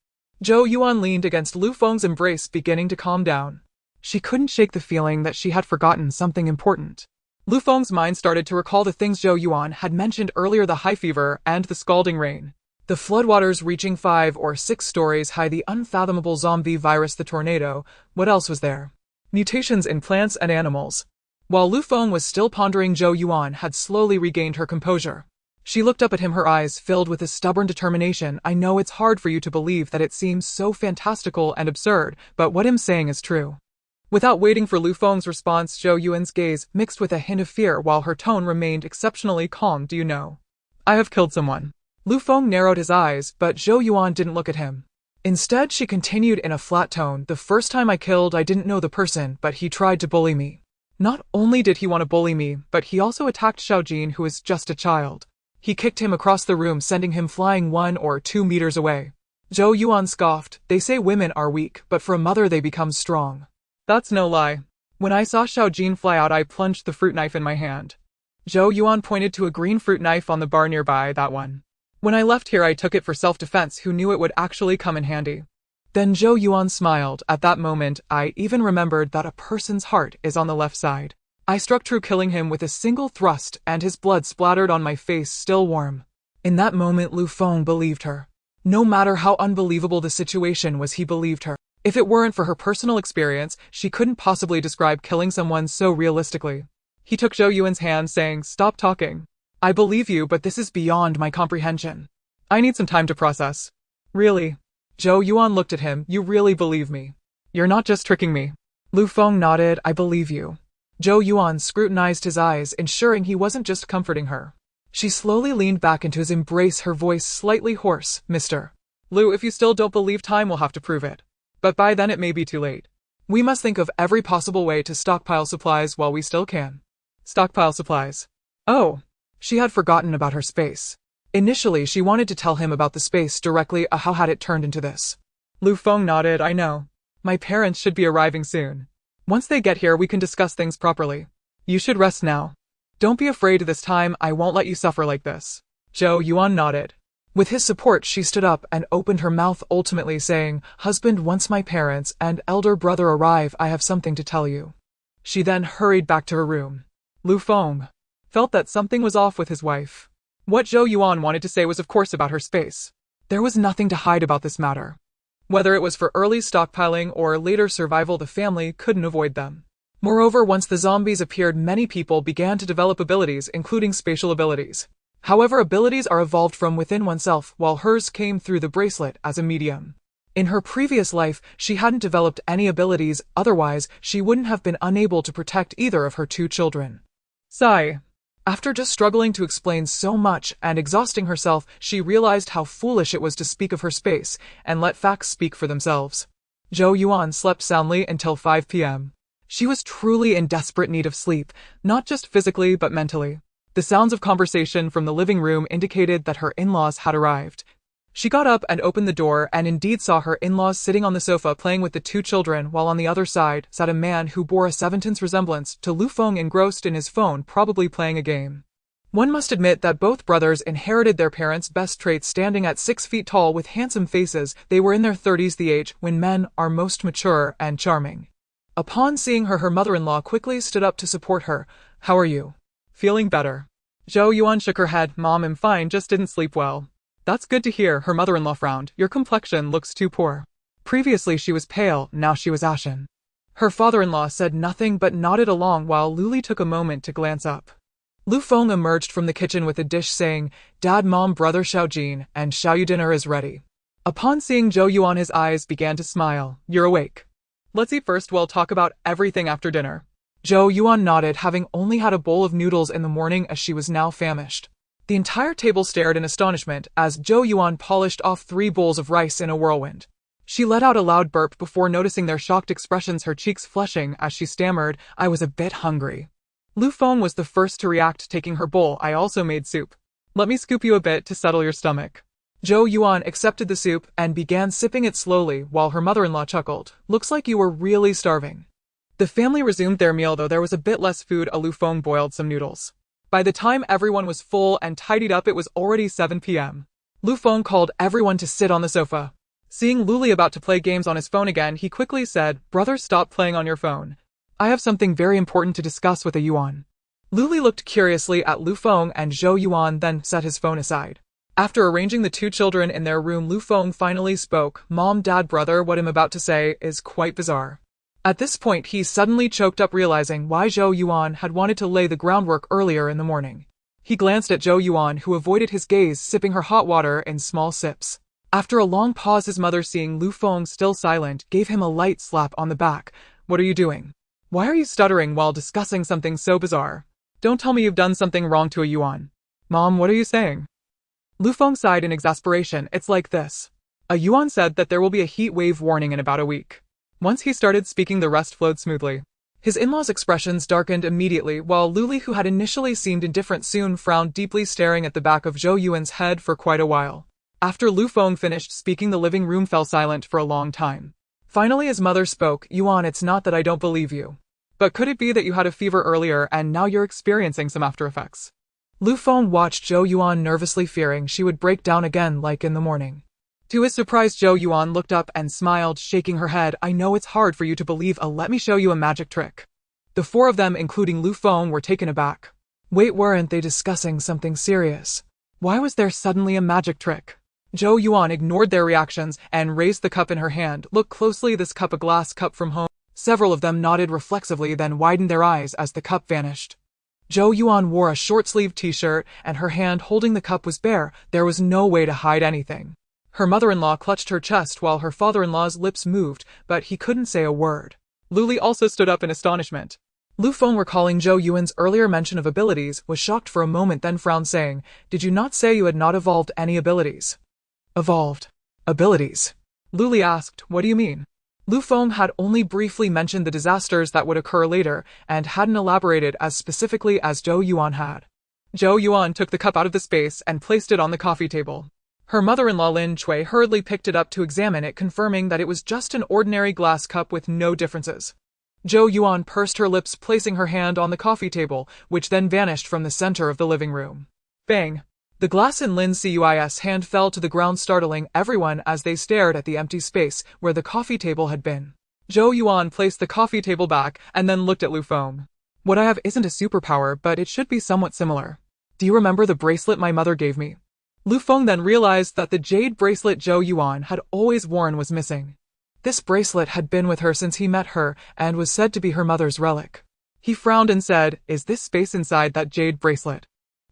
Zhou Yuan leaned against Lu Feng's embrace, beginning to calm down. She couldn't shake the feeling that she had forgotten something important. Lu Feng's mind started to recall the things Zhou Yuan had mentioned earlier, the high fever and the scalding rain. The floodwaters reaching 5 or 6 stories high, the unfathomable zombie virus, the tornado. What else was there? Mutations in plants and animals. While Lu Feng was still pondering, Zhou Yuan had slowly regained her composure. She looked up at him, her eyes filled with a stubborn determination. I know it's hard for you to believe that it seems so fantastical and absurd, but what I'm saying is true. Without waiting for Lu Feng's response, Zhou Yuan's gaze mixed with a hint of fear while her tone remained exceptionally calm. Do you know? I have killed someone. Lu Feng narrowed his eyes, but Zhou Yuan didn't look at him. Instead, she continued in a flat tone, the first time I killed, I didn't know the person, but he tried to bully me. Not only did he want to bully me, but he also attacked Xiaojin, who is just a child. He kicked him across the room, sending him flying 1 or 2 meters away. Zhou Yuan scoffed. They say women are weak, but for a mother they become strong. That's no lie. When I saw Xiaojin fly out, I plunged the fruit knife in my hand. Zhou Yuan pointed to a green fruit knife on the bar nearby, that one. When I left here, I took it for self-defense. Who knew it would actually come in handy? Then Zhou Yuan smiled. At that moment, I even remembered that a person's heart is on the left side. I struck true, killing him with a single thrust, and his blood splattered on my face, still warm. In that moment, Lu Feng believed her. No matter how unbelievable the situation was, he believed her. If it weren't for her personal experience, she couldn't possibly describe killing someone so realistically. He took Zhou Yuan's hand, saying, Stop talking. I believe you, but this is beyond my comprehension. I need some time to process. Really? Zhou Yuan looked at him. You really believe me? You're not just tricking me. Lu Feng nodded. I believe you. Zhou Yuan scrutinized his eyes, ensuring he wasn't just comforting her. She slowly leaned back into his embrace, her voice slightly hoarse. Mr. Lu, if you still don't believe, time will have to prove it. But by then it may be too late. We must think of every possible way to stockpile supplies while we still can. Stockpile supplies. Oh. She had forgotten about her space. Initially, she wanted to tell him about the space directly. How had it turned into this? Lu Feng nodded. I know. My parents should be arriving soon. Once they get here, we can discuss things properly. You should rest now. Don't be afraid this time. I won't let you suffer like this. Zhou Yuan nodded. With his support, she stood up and opened her mouth, ultimately saying, Husband, once my parents and elder brother arrive, I have something to tell you. She then hurried back to her room. Lu Feng felt that something was off with his wife. What Zhou Yuan wanted to say was of course about her space. There was nothing to hide about this matter. Whether it was for early stockpiling or later survival, the family couldn't avoid them. Moreover, once the zombies appeared, many people began to develop abilities, including spatial abilities. However, abilities are evolved from within oneself, while hers came through the bracelet as a medium. In her previous life, she hadn't developed any abilities, otherwise she wouldn't have been unable to protect either of her 2 children. Sigh. After just struggling to explain so much and exhausting herself, she realized how foolish it was to speak of her space and let facts speak for themselves. Zhou Yuan slept soundly until 5 p.m. She was truly in desperate need of sleep, not just physically but mentally. The sounds of conversation from the living room indicated that her in-laws had arrived. She got up and opened the door and indeed saw her in-laws sitting on the sofa playing with the two children, while on the other side sat a man who bore a seven-tenths resemblance to Lu Feng, engrossed in his phone, probably playing a game. One must admit that both brothers inherited their parents' best traits. Standing at 6 feet tall with handsome faces, they were in their 30s, the age when men are most mature and charming. Upon seeing her, her mother-in-law quickly stood up to support her. "How are you? Feeling better?" Zhou Yuan shook her head. "Mom, I'm fine, just didn't sleep well." "That's good to hear," her mother-in-law frowned. "Your complexion looks too poor." Previously she was pale, now she was ashen. Her father-in-law said nothing but nodded along while Luli took a moment to glance up. Lu Feng emerged from the kitchen with a dish saying, "Dad, Mom, Brother Xiaojin, and Xiaoyu, dinner is ready." Upon seeing Zhou Yuan, his eyes began to smile. "You're awake. Let's eat first, we'll talk about everything after dinner." Zhou Yuan nodded, having only had a bowl of noodles in the morning as she was now famished. The entire table stared in astonishment as Zhou Yuan polished off 3 bowls of rice in a whirlwind. She let out a loud burp before noticing their shocked expressions, her cheeks flushing as she stammered, "I was a bit hungry." Lu Feng was the first to react, taking her bowl. "I also made soup. Let me scoop you a bit to settle your stomach." Zhou Yuan accepted the soup and began sipping it slowly while her mother-in-law chuckled. "Looks like you were really starving." The family resumed their meal, though there was a bit less food. Lu Feng boiled some noodles. By the time everyone was full and tidied up, it was already 7 p.m. Lu Feng called everyone to sit on the sofa. Seeing Luli about to play games on his phone again, he quickly said, "Brother, stop playing on your phone. I have something very important to discuss with a Yuan." Luli looked curiously at Lu Feng and Zhou Yuan, then set his phone aside. After arranging the two children in their room, Lu Feng finally spoke. "Mom, Dad, Brother, what I'm about to say is quite bizarre." At this point, he suddenly choked up, realizing why Zhou Yuan had wanted to lay the groundwork earlier in the morning. He glanced at Zhou Yuan, who avoided his gaze, sipping her hot water in small sips. After a long pause, his mother, seeing Lu Feng still silent, gave him a light slap on the back. "What are you doing? Why are you stuttering while discussing something so bizarre? Don't tell me you've done something wrong to a Yuan." "Mom, what are you saying?" Lu Feng sighed in exasperation. "It's like this. A Yuan said that there will be a heat wave warning in about a week." Once he started speaking, the rest flowed smoothly. His in-laws' expressions darkened immediately, while Luli, who had initially seemed indifferent, soon frowned deeply, staring at the back of Zhou Yuan's head for quite a while. After Lu Feng finished speaking, the living room fell silent for a long time. Finally, his mother spoke. "Yuan, it's not that I don't believe you. But could it be that you had a fever earlier and now you're experiencing some after effects?" Lu Feng watched Zhou Yuan nervously, fearing she would break down again like in the morning. To his surprise, Zhou Yuan looked up and smiled, shaking her head. "I know it's hard for you to believe. Let me show you a magic trick." The 4 of them, including Lu Feng, were taken aback. Wait, weren't they discussing something serious? Why was there suddenly a magic trick? Zhou Yuan ignored their reactions and raised the cup in her hand. "Look closely, this cup, a glass cup from home." Several of them nodded reflexively, then widened their eyes as the cup vanished. Zhou Yuan wore a short-sleeved t-shirt, and her hand holding the cup was bare. There was no way to hide anything. Her mother-in-law clutched her chest while her father-in-law's lips moved, but he couldn't say a word. Luli also stood up in astonishment. Lu Feng, recalling Zhou Yuan's earlier mention of abilities, was shocked for a moment, then frowned, saying, "Did you not say you had not evolved any abilities?" "Evolved abilities?" Luli asked. "What do you mean?" Lu Feng had only briefly mentioned the disasters that would occur later, and hadn't elaborated as specifically as Zhou Yuan had. Zhou Yuan took the cup out of the space and placed it on the coffee table. Her mother-in-law Lin Cui hurriedly picked it up to examine it, confirming that it was just an ordinary glass cup with no differences. Zhou Yuan pursed her lips, placing her hand on the coffee table, which then vanished from the center of the living room. Bang! The glass in Lin Cui's hand fell to the ground, startling everyone as they stared at the empty space where the coffee table had been. Zhou Yuan placed the coffee table back and then looked at Lu Feng. "What I have isn't a superpower, but it should be somewhat similar. Do you remember the bracelet my mother gave me?" Lu Feng then realized that the jade bracelet Zhou Yuan had always worn was missing. This bracelet had been with her since he met her and was said to be her mother's relic. He frowned and said, "Is this space inside that jade bracelet?"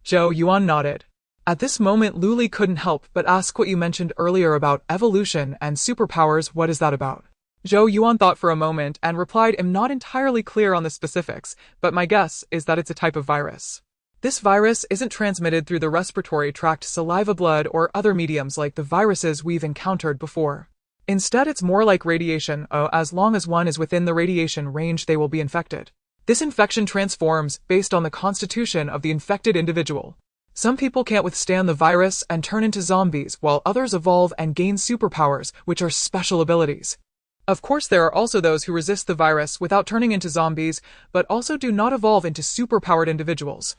Zhou Yuan nodded. At this moment, Luli couldn't help but ask, "What you mentioned earlier about evolution and superpowers, what is that about?" Zhou Yuan thought for a moment and replied, "I'm not entirely clear on the specifics, but my guess is that it's a type of virus. This virus isn't transmitted through the respiratory tract, saliva, blood, or other mediums like the viruses we've encountered before. Instead, it's more like radiation. As long as one is within the radiation range, they will be infected. This infection transforms based on the constitution of the infected individual. Some people can't withstand the virus and turn into zombies, while others evolve and gain superpowers, which are special abilities. Of course, there are also those who resist the virus without turning into zombies, but also do not evolve into superpowered individuals.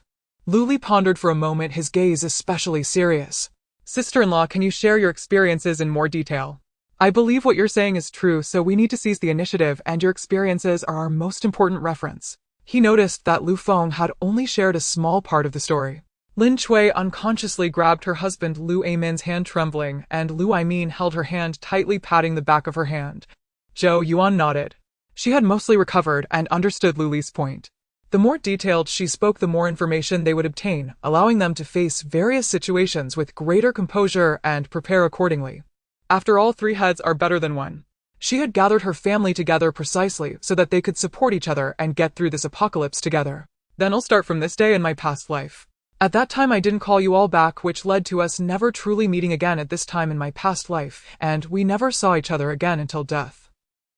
Luli pondered for a moment, his gaze especially serious. Sister-in-law, can you share your experiences in more detail? I believe what you're saying is true, so we need to seize the initiative, and your experiences are our most important reference. He noticed that Lu Feng had only shared a small part of the story. Lin Chui unconsciously grabbed her husband Lu Aimin's hand, trembling, and Lu Aimin held her hand tightly, patting the back of her hand. Zhou Yuan nodded. She had mostly recovered and understood Luli's point. The more detailed she spoke, the more information they would obtain, allowing them to face various situations with greater composure and prepare accordingly. After all, 3 heads are better than 1. She had gathered her family together precisely so that they could support each other and get through this apocalypse together. Then I'll start from this day in my past life. At that time I didn't call you all back, which led to us never truly meeting again at this time in my past life, and we never saw each other again until death.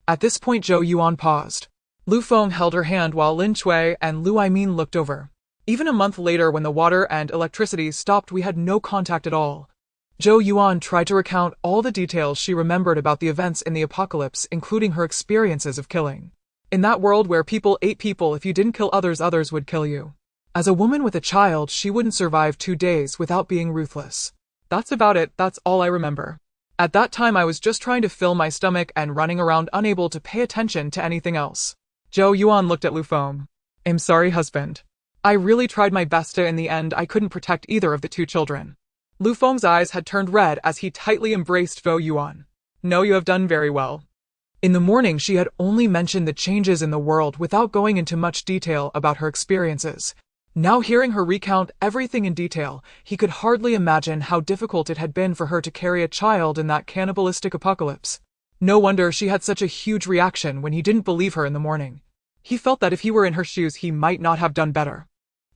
At this point Zhou Yuan paused. Lu Feng held her hand while Lin Chui and Lu Aimin looked over. Even a month later, when the water and electricity stopped, we had no contact at all. Zhou Yuan tried to recount all the details she remembered about the events in the apocalypse, including her experiences of killing. In that world where people ate people, if you didn't kill others, others would kill you. As a woman with a child, she wouldn't survive 2 days without being ruthless. That's about it, that's all I remember. At that time I was just trying to fill my stomach and running around, unable to pay attention to anything else. Zhou Yuan looked at Lu Feng. I'm sorry, husband. I really tried my best to. In the end, I couldn't protect either of the 2 children. Lu Feng's eyes had turned red as he tightly embraced Zhou Yuan. No, you have done very well. In the morning, she had only mentioned the changes in the world without going into much detail about her experiences. Now, hearing her recount everything in detail, he could hardly imagine how difficult it had been for her to carry a child in that cannibalistic apocalypse. No wonder she had such a huge reaction when he didn't believe her in the morning. He felt that if he were in her shoes, he might not have done better.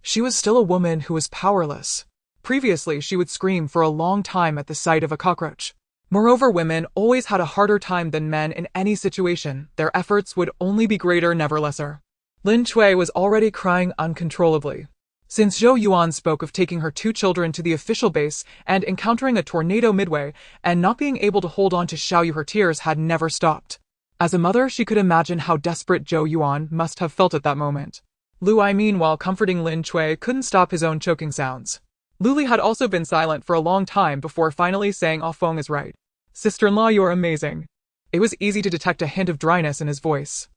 She was still a woman who was powerless. Previously, she would scream for a long time at the sight of a cockroach. Moreover, women always had a harder time than men in any situation. Their efforts would only be greater, never lesser. Lin Chui was already crying uncontrollably. Since Zhou Yuan spoke of taking her 2 children to the official base and encountering a tornado midway and not being able to hold on to Xiaoyu, her tears had never stopped. As a mother, she could imagine how desperate Zhou Yuan must have felt at that moment. Lu Ai, meanwhile, comforting Lin Chui, couldn't stop his own choking sounds. Luli had also been silent for a long time before finally saying, "Ah Feng is right. Sister-in-law, you are amazing." It was easy to detect a hint of dryness in his voice.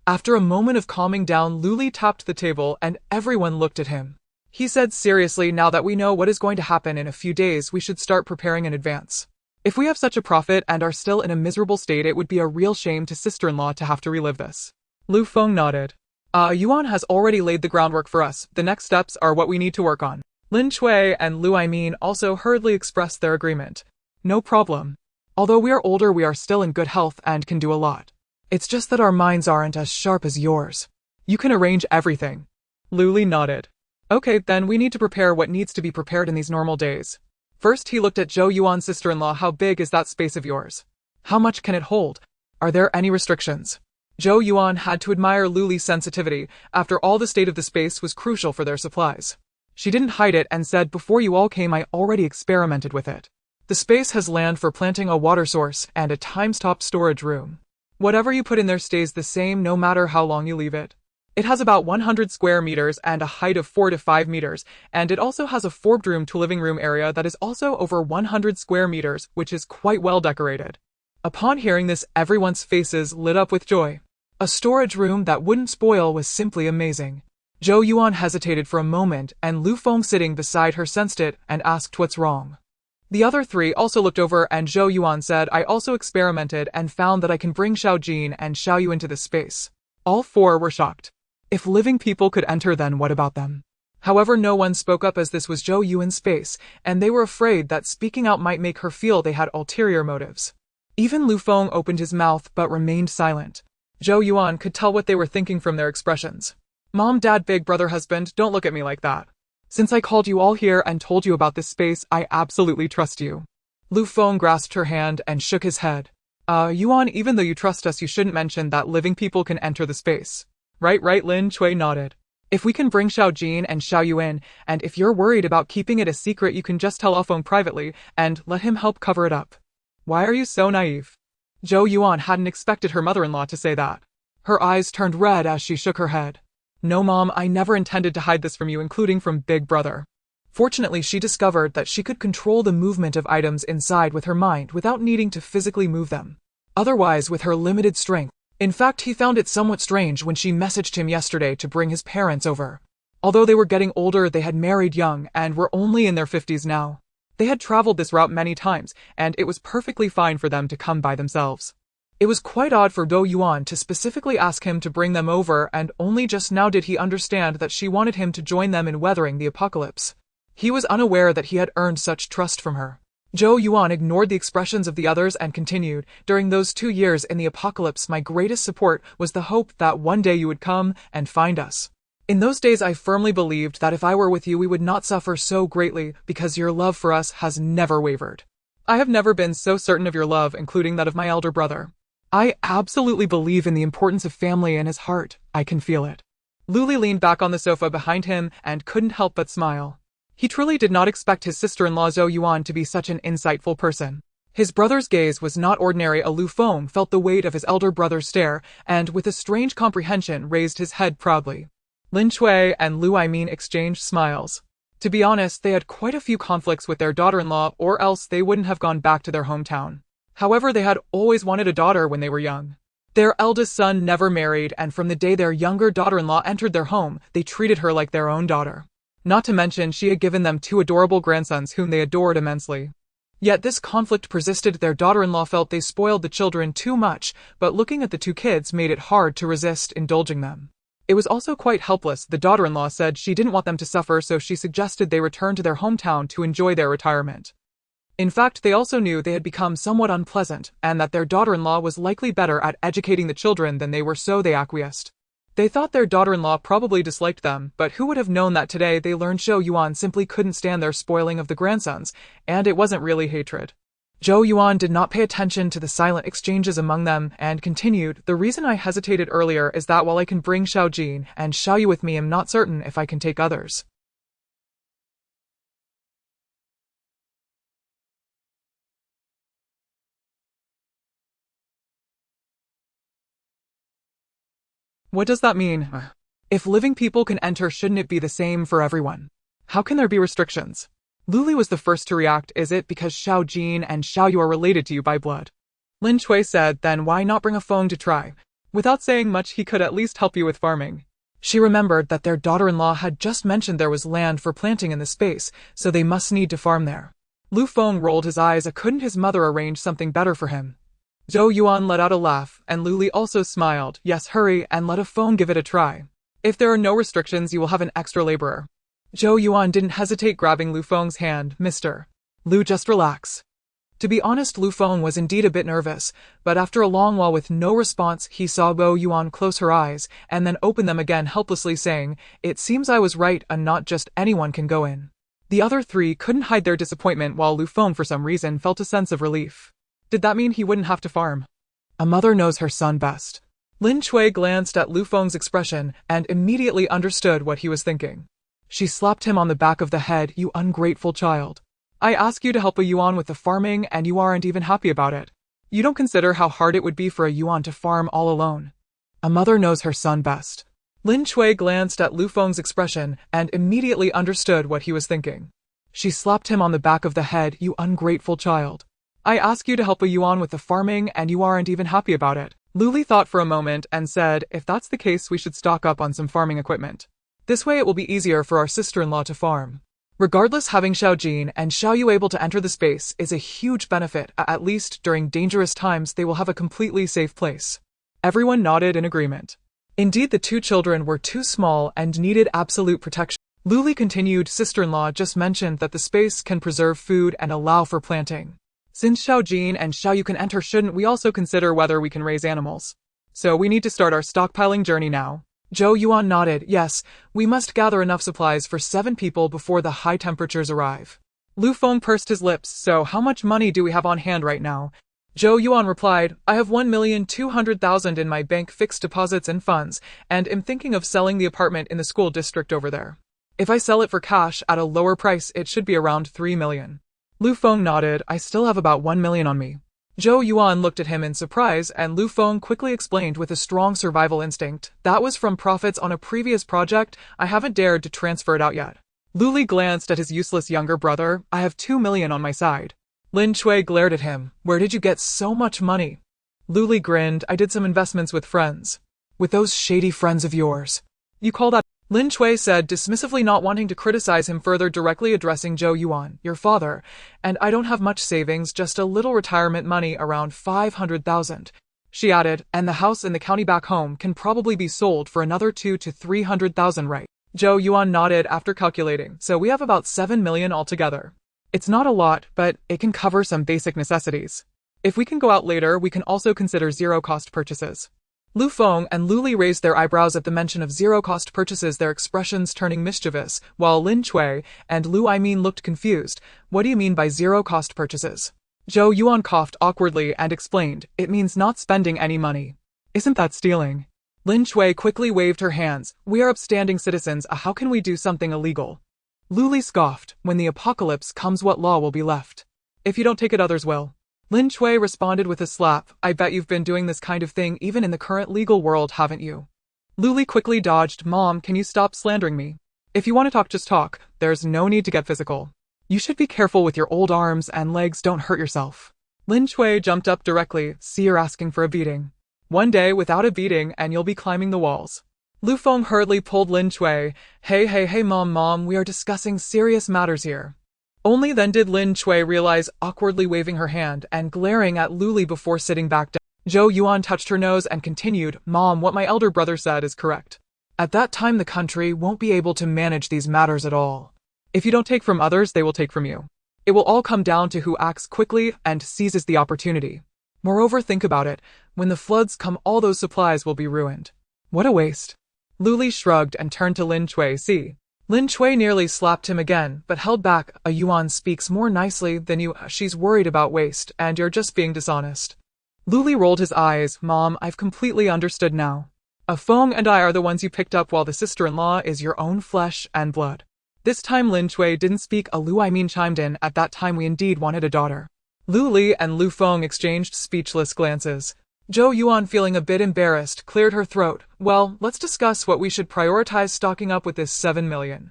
After a moment of calming down, Luli tapped the table and everyone looked at him. He said seriously, "Now that we know what is going to happen in a few days, we should start preparing in advance. If we have such a profit and are still in a miserable state, it would be a real shame to sister-in-law to have to relive this." Lu Feng nodded. Yuan has already laid the groundwork for us. The next steps are what we need to work on. Lin Chui and Lu Aimin also hurriedly expressed their agreement. No problem. Although we are older, we are still in good health and can do a lot. It's just that our minds aren't as sharp as yours. You can arrange everything. Luli nodded. Okay, then we need to prepare what needs to be prepared in these normal days. First, he looked at Zhou Yuan's sister-in-law. How big is that space of yours? How much can it hold? Are there any restrictions? Zhou Yuan had to admire Luli's sensitivity. After all, the state of the space was crucial for their supplies. She didn't hide it and said, "Before you all came, I already experimented with it. The space has land for planting, a water source, and a time-stopped storage room. Whatever you put in there stays the same no matter how long you leave it. It has about 100 square meters and a height of 4 to 5 meters, and it also has a forbed room to living room area that is also over 100 square meters, which is quite well decorated." Upon hearing this, everyone's faces lit up with joy. A storage room that wouldn't spoil was simply amazing. Zhou Yuan hesitated for a moment, and Lu Feng, sitting beside her, sensed it and asked what's wrong. The other 3 also looked over, and Zhou Yuan said, "I also experimented and found that I can bring Xiao Jin and Xiaoyu into this space." All 4 were shocked. If living people could enter, then what about them? However, no one spoke up as this was Zhou Yuan's space, and they were afraid that speaking out might make her feel they had ulterior motives. Even Lu Feng opened his mouth but remained silent. Zhou Yuan could tell what they were thinking from their expressions. "Mom, Dad, big brother, husband, don't look at me like that. Since I called you all here and told you about this space, I absolutely trust you." Lu Feng grasped her hand and shook his head. Yuan, even though you trust us, you shouldn't mention that living people can enter the space. Right, Lin Chui nodded. If we can bring Xiao Jin and Xiao Yuan, and if you're worried about keeping it a secret, you can just tell Afeng privately and let him help cover it up. Why are you so naive? Zhou Yuan hadn't expected her mother-in-law to say that. Her eyes turned red as she shook her head. No, Mom, I never intended to hide this from you, including from Big Brother. Fortunately, she discovered that she could control the movement of items inside with her mind without needing to physically move them. Otherwise, with her limited strength. In fact, he found it somewhat strange when she messaged him yesterday to bring his parents over. Although they were getting older, they had married young and were only in their 50s now. They had traveled this route many times, and it was perfectly fine for them to come by themselves. It was quite odd for Zhou Yuan to specifically ask him to bring them over, and only just now did he understand that she wanted him to join them in weathering the apocalypse. He was unaware that he had earned such trust from her. Zhou Yuan ignored the expressions of the others and continued, during those 2 years in the apocalypse, my greatest support was the hope that one day you would come and find us. In those days I firmly believed that if I were with you we would not suffer so greatly because your love for us has never wavered. I have never been so certain of your love, including that of my elder brother. I absolutely believe in the importance of family in his heart. I can feel it. Luli leaned back on the sofa behind him and couldn't help but smile. He truly did not expect his sister-in-law Zhou Yuan to be such an insightful person. His brother's gaze was not ordinary. Lu Feng felt the weight of his elder brother's stare and, with a strange comprehension, raised his head proudly. Lin Chui and Lu Aimin exchanged smiles. To be honest, they had quite a few conflicts with their daughter-in-law, or else they wouldn't have gone back to their hometown. However, they had always wanted a daughter when they were young. Their eldest son never married, and from the day their younger daughter-in-law entered their home, they treated her like their own daughter. Not to mention, she had given them 2 adorable grandsons whom they adored immensely. Yet this conflict persisted. Their daughter-in-law felt they spoiled the children too much, but looking at the 2 kids made it hard to resist indulging them. It was also quite helpless. The daughter-in-law said she didn't want them to suffer, so she suggested they return to their hometown to enjoy their retirement. In fact, they also knew they had become somewhat unpleasant, and that their daughter-in-law was likely better at educating the children than they were, so they acquiesced. They thought their daughter-in-law probably disliked them, but who would have known that today they learned Zhou Yuan simply couldn't stand their spoiling of the grandsons, and it wasn't really hatred. Zhou Yuan did not pay attention to the silent exchanges among them and continued, the reason I hesitated earlier is that while I can bring Xiao Jin and Xiao Yu with me, I'm not certain if I can take others. What does that mean? If living people can enter, shouldn't it be the same for everyone? How can there be restrictions? Luli was the first to react. Is it because Xiao Jin and Xiao Yu are related to you by blood? Lin Chui said, then why not bring a Feng to try? Without saying much, he could at least help you with farming. She remembered that their daughter-in-law had just mentioned there was land for planting in the space, so they must need to farm there. Lu Feng rolled his eyes. Couldn't his mother arrange something better for him? Zhou Yuan let out a laugh, and Luli also smiled. Yes, hurry and let a Feng give it a try. If there are no restrictions, you will have an extra laborer. Zhou Yuan didn't hesitate, grabbing Lu Feng's hand. Mr. Lu, just relax. To be honest, Lu Feng was indeed a bit nervous, but after a long while with no response, he saw Zhou Yuan close her eyes and then open them again helplessly, saying, it seems I was right and not just anyone can go in. The other 3 couldn't hide their disappointment, while Lu Feng for some reason felt a sense of relief. Did that mean he wouldn't have to farm? A mother knows her son best. Lin Chui glanced at Lu Feng's expression and immediately understood what he was thinking. She slapped him on the back of the head. You ungrateful child. I ask you to help a Yuan with the farming and you aren't even happy about it. You don't consider how hard it would be for a Yuan to farm all alone. A mother knows her son best. Lin Chui glanced at Lu Feng's expression and immediately understood what he was thinking. She slapped him on the back of the head. You ungrateful child. I ask you to help a Yuan with the farming and you aren't even happy about it. Luli thought for a moment and said, if that's the case, we should stock up on some farming equipment. This way it will be easier for our sister-in-law to farm. Regardless, having Xiao Jin and Xiao Yu able to enter the space is a huge benefit. At least during dangerous times they will have a completely safe place. Everyone nodded in agreement. Indeed, the 2 children were too small and needed absolute protection. Luli continued, sister-in-law just mentioned that the space can preserve food and allow for planting. Since Xiao Jin and Xiao Yu can enter, shouldn't we also consider whether we can raise animals? So we need to start our stockpiling journey now. Zhou Yuan nodded. Yes, we must gather enough supplies for 7 people before the high temperatures arrive. Lu Feng pursed his lips. So how much money do we have on hand right now? Zhou Yuan replied, I have 1,200,000 in my bank fixed deposits and funds, and am thinking of selling the apartment in the school district over there. If I sell it for cash at a lower price, it should be around 3 million. Lu Feng nodded, I still have about 1 million on me. Zhou Yuan looked at him in surprise, and Lu Feng quickly explained with a strong survival instinct, that was from profits on a previous project, I haven't dared to transfer it out yet. Lu Li glanced at his useless younger brother, I have 2 million on my side. Lin Chui glared at him, where did you get so much money? Lu Li grinned, I did some investments with friends. With those shady friends of yours. You call that? Lin Chui said, dismissively, not wanting to criticize him further, directly addressing Zhou Yuan, your father, and I don't have much savings, just a little retirement money, around 500,000. She added, and the house in the county back home can probably be sold for another 2 to 300,000, right? Zhou Yuan nodded after calculating, so we have about 7 million altogether. It's not a lot, but it can cover some basic necessities. If we can go out later, we can also consider zero-cost purchases. Lu Feng and Lu Li raised their eyebrows at the mention of zero-cost purchases, their expressions turning mischievous, while Lin Chui and Lu Aimin looked confused. What do you mean by zero-cost purchases? Zhou Yuan coughed awkwardly and explained, it means not spending any money. Isn't that stealing? Lin Chui quickly waved her hands, we are upstanding citizens, how can we do something illegal? Lu Li scoffed, when the apocalypse comes, what law will be left? If you don't take it, others will. Lin Chui responded with a slap, I bet you've been doing this kind of thing even in the current legal world, haven't you? Lu Li quickly dodged, Mom, can you stop slandering me? If you want to talk, just talk, there's no need to get physical. You should be careful with your old arms and legs, don't hurt yourself. Lin Chui jumped up directly, see, you're asking for a beating. One day without a beating and you'll be climbing the walls. Lu Feng hurriedly pulled Lin Chui, hey mom, we are discussing serious matters here. Only then did Lin Chui realize, awkwardly waving her hand and glaring at Lu Li before sitting back down. Zhou Yuan touched her nose and continued, Mom, what my elder brother said is correct. At that time the country won't be able to manage these matters at all. If you don't take from others, they will take from you. It will all come down to who acts quickly and seizes the opportunity. Moreover, think about it, when the floods come, all those supplies will be ruined. What a waste. Lu Li shrugged and turned to Lin Chui, see. Lin Chui nearly slapped him again, but held back, a Yuan speaks more nicely than you, she's worried about waste, and you're just being dishonest. Lu Li rolled his eyes, Mom, I've completely understood now. A Feng and I are the ones you picked up, while the sister-in-law is your own flesh and blood. This time Lin Chui didn't speak, a Lu Aimin chimed in, at that time we indeed wanted a daughter. Lu Li and Lu Feng exchanged speechless glances. Zhou Yuan, feeling a bit embarrassed, cleared her throat. Well, let's discuss what we should prioritize stocking up with this 7 million.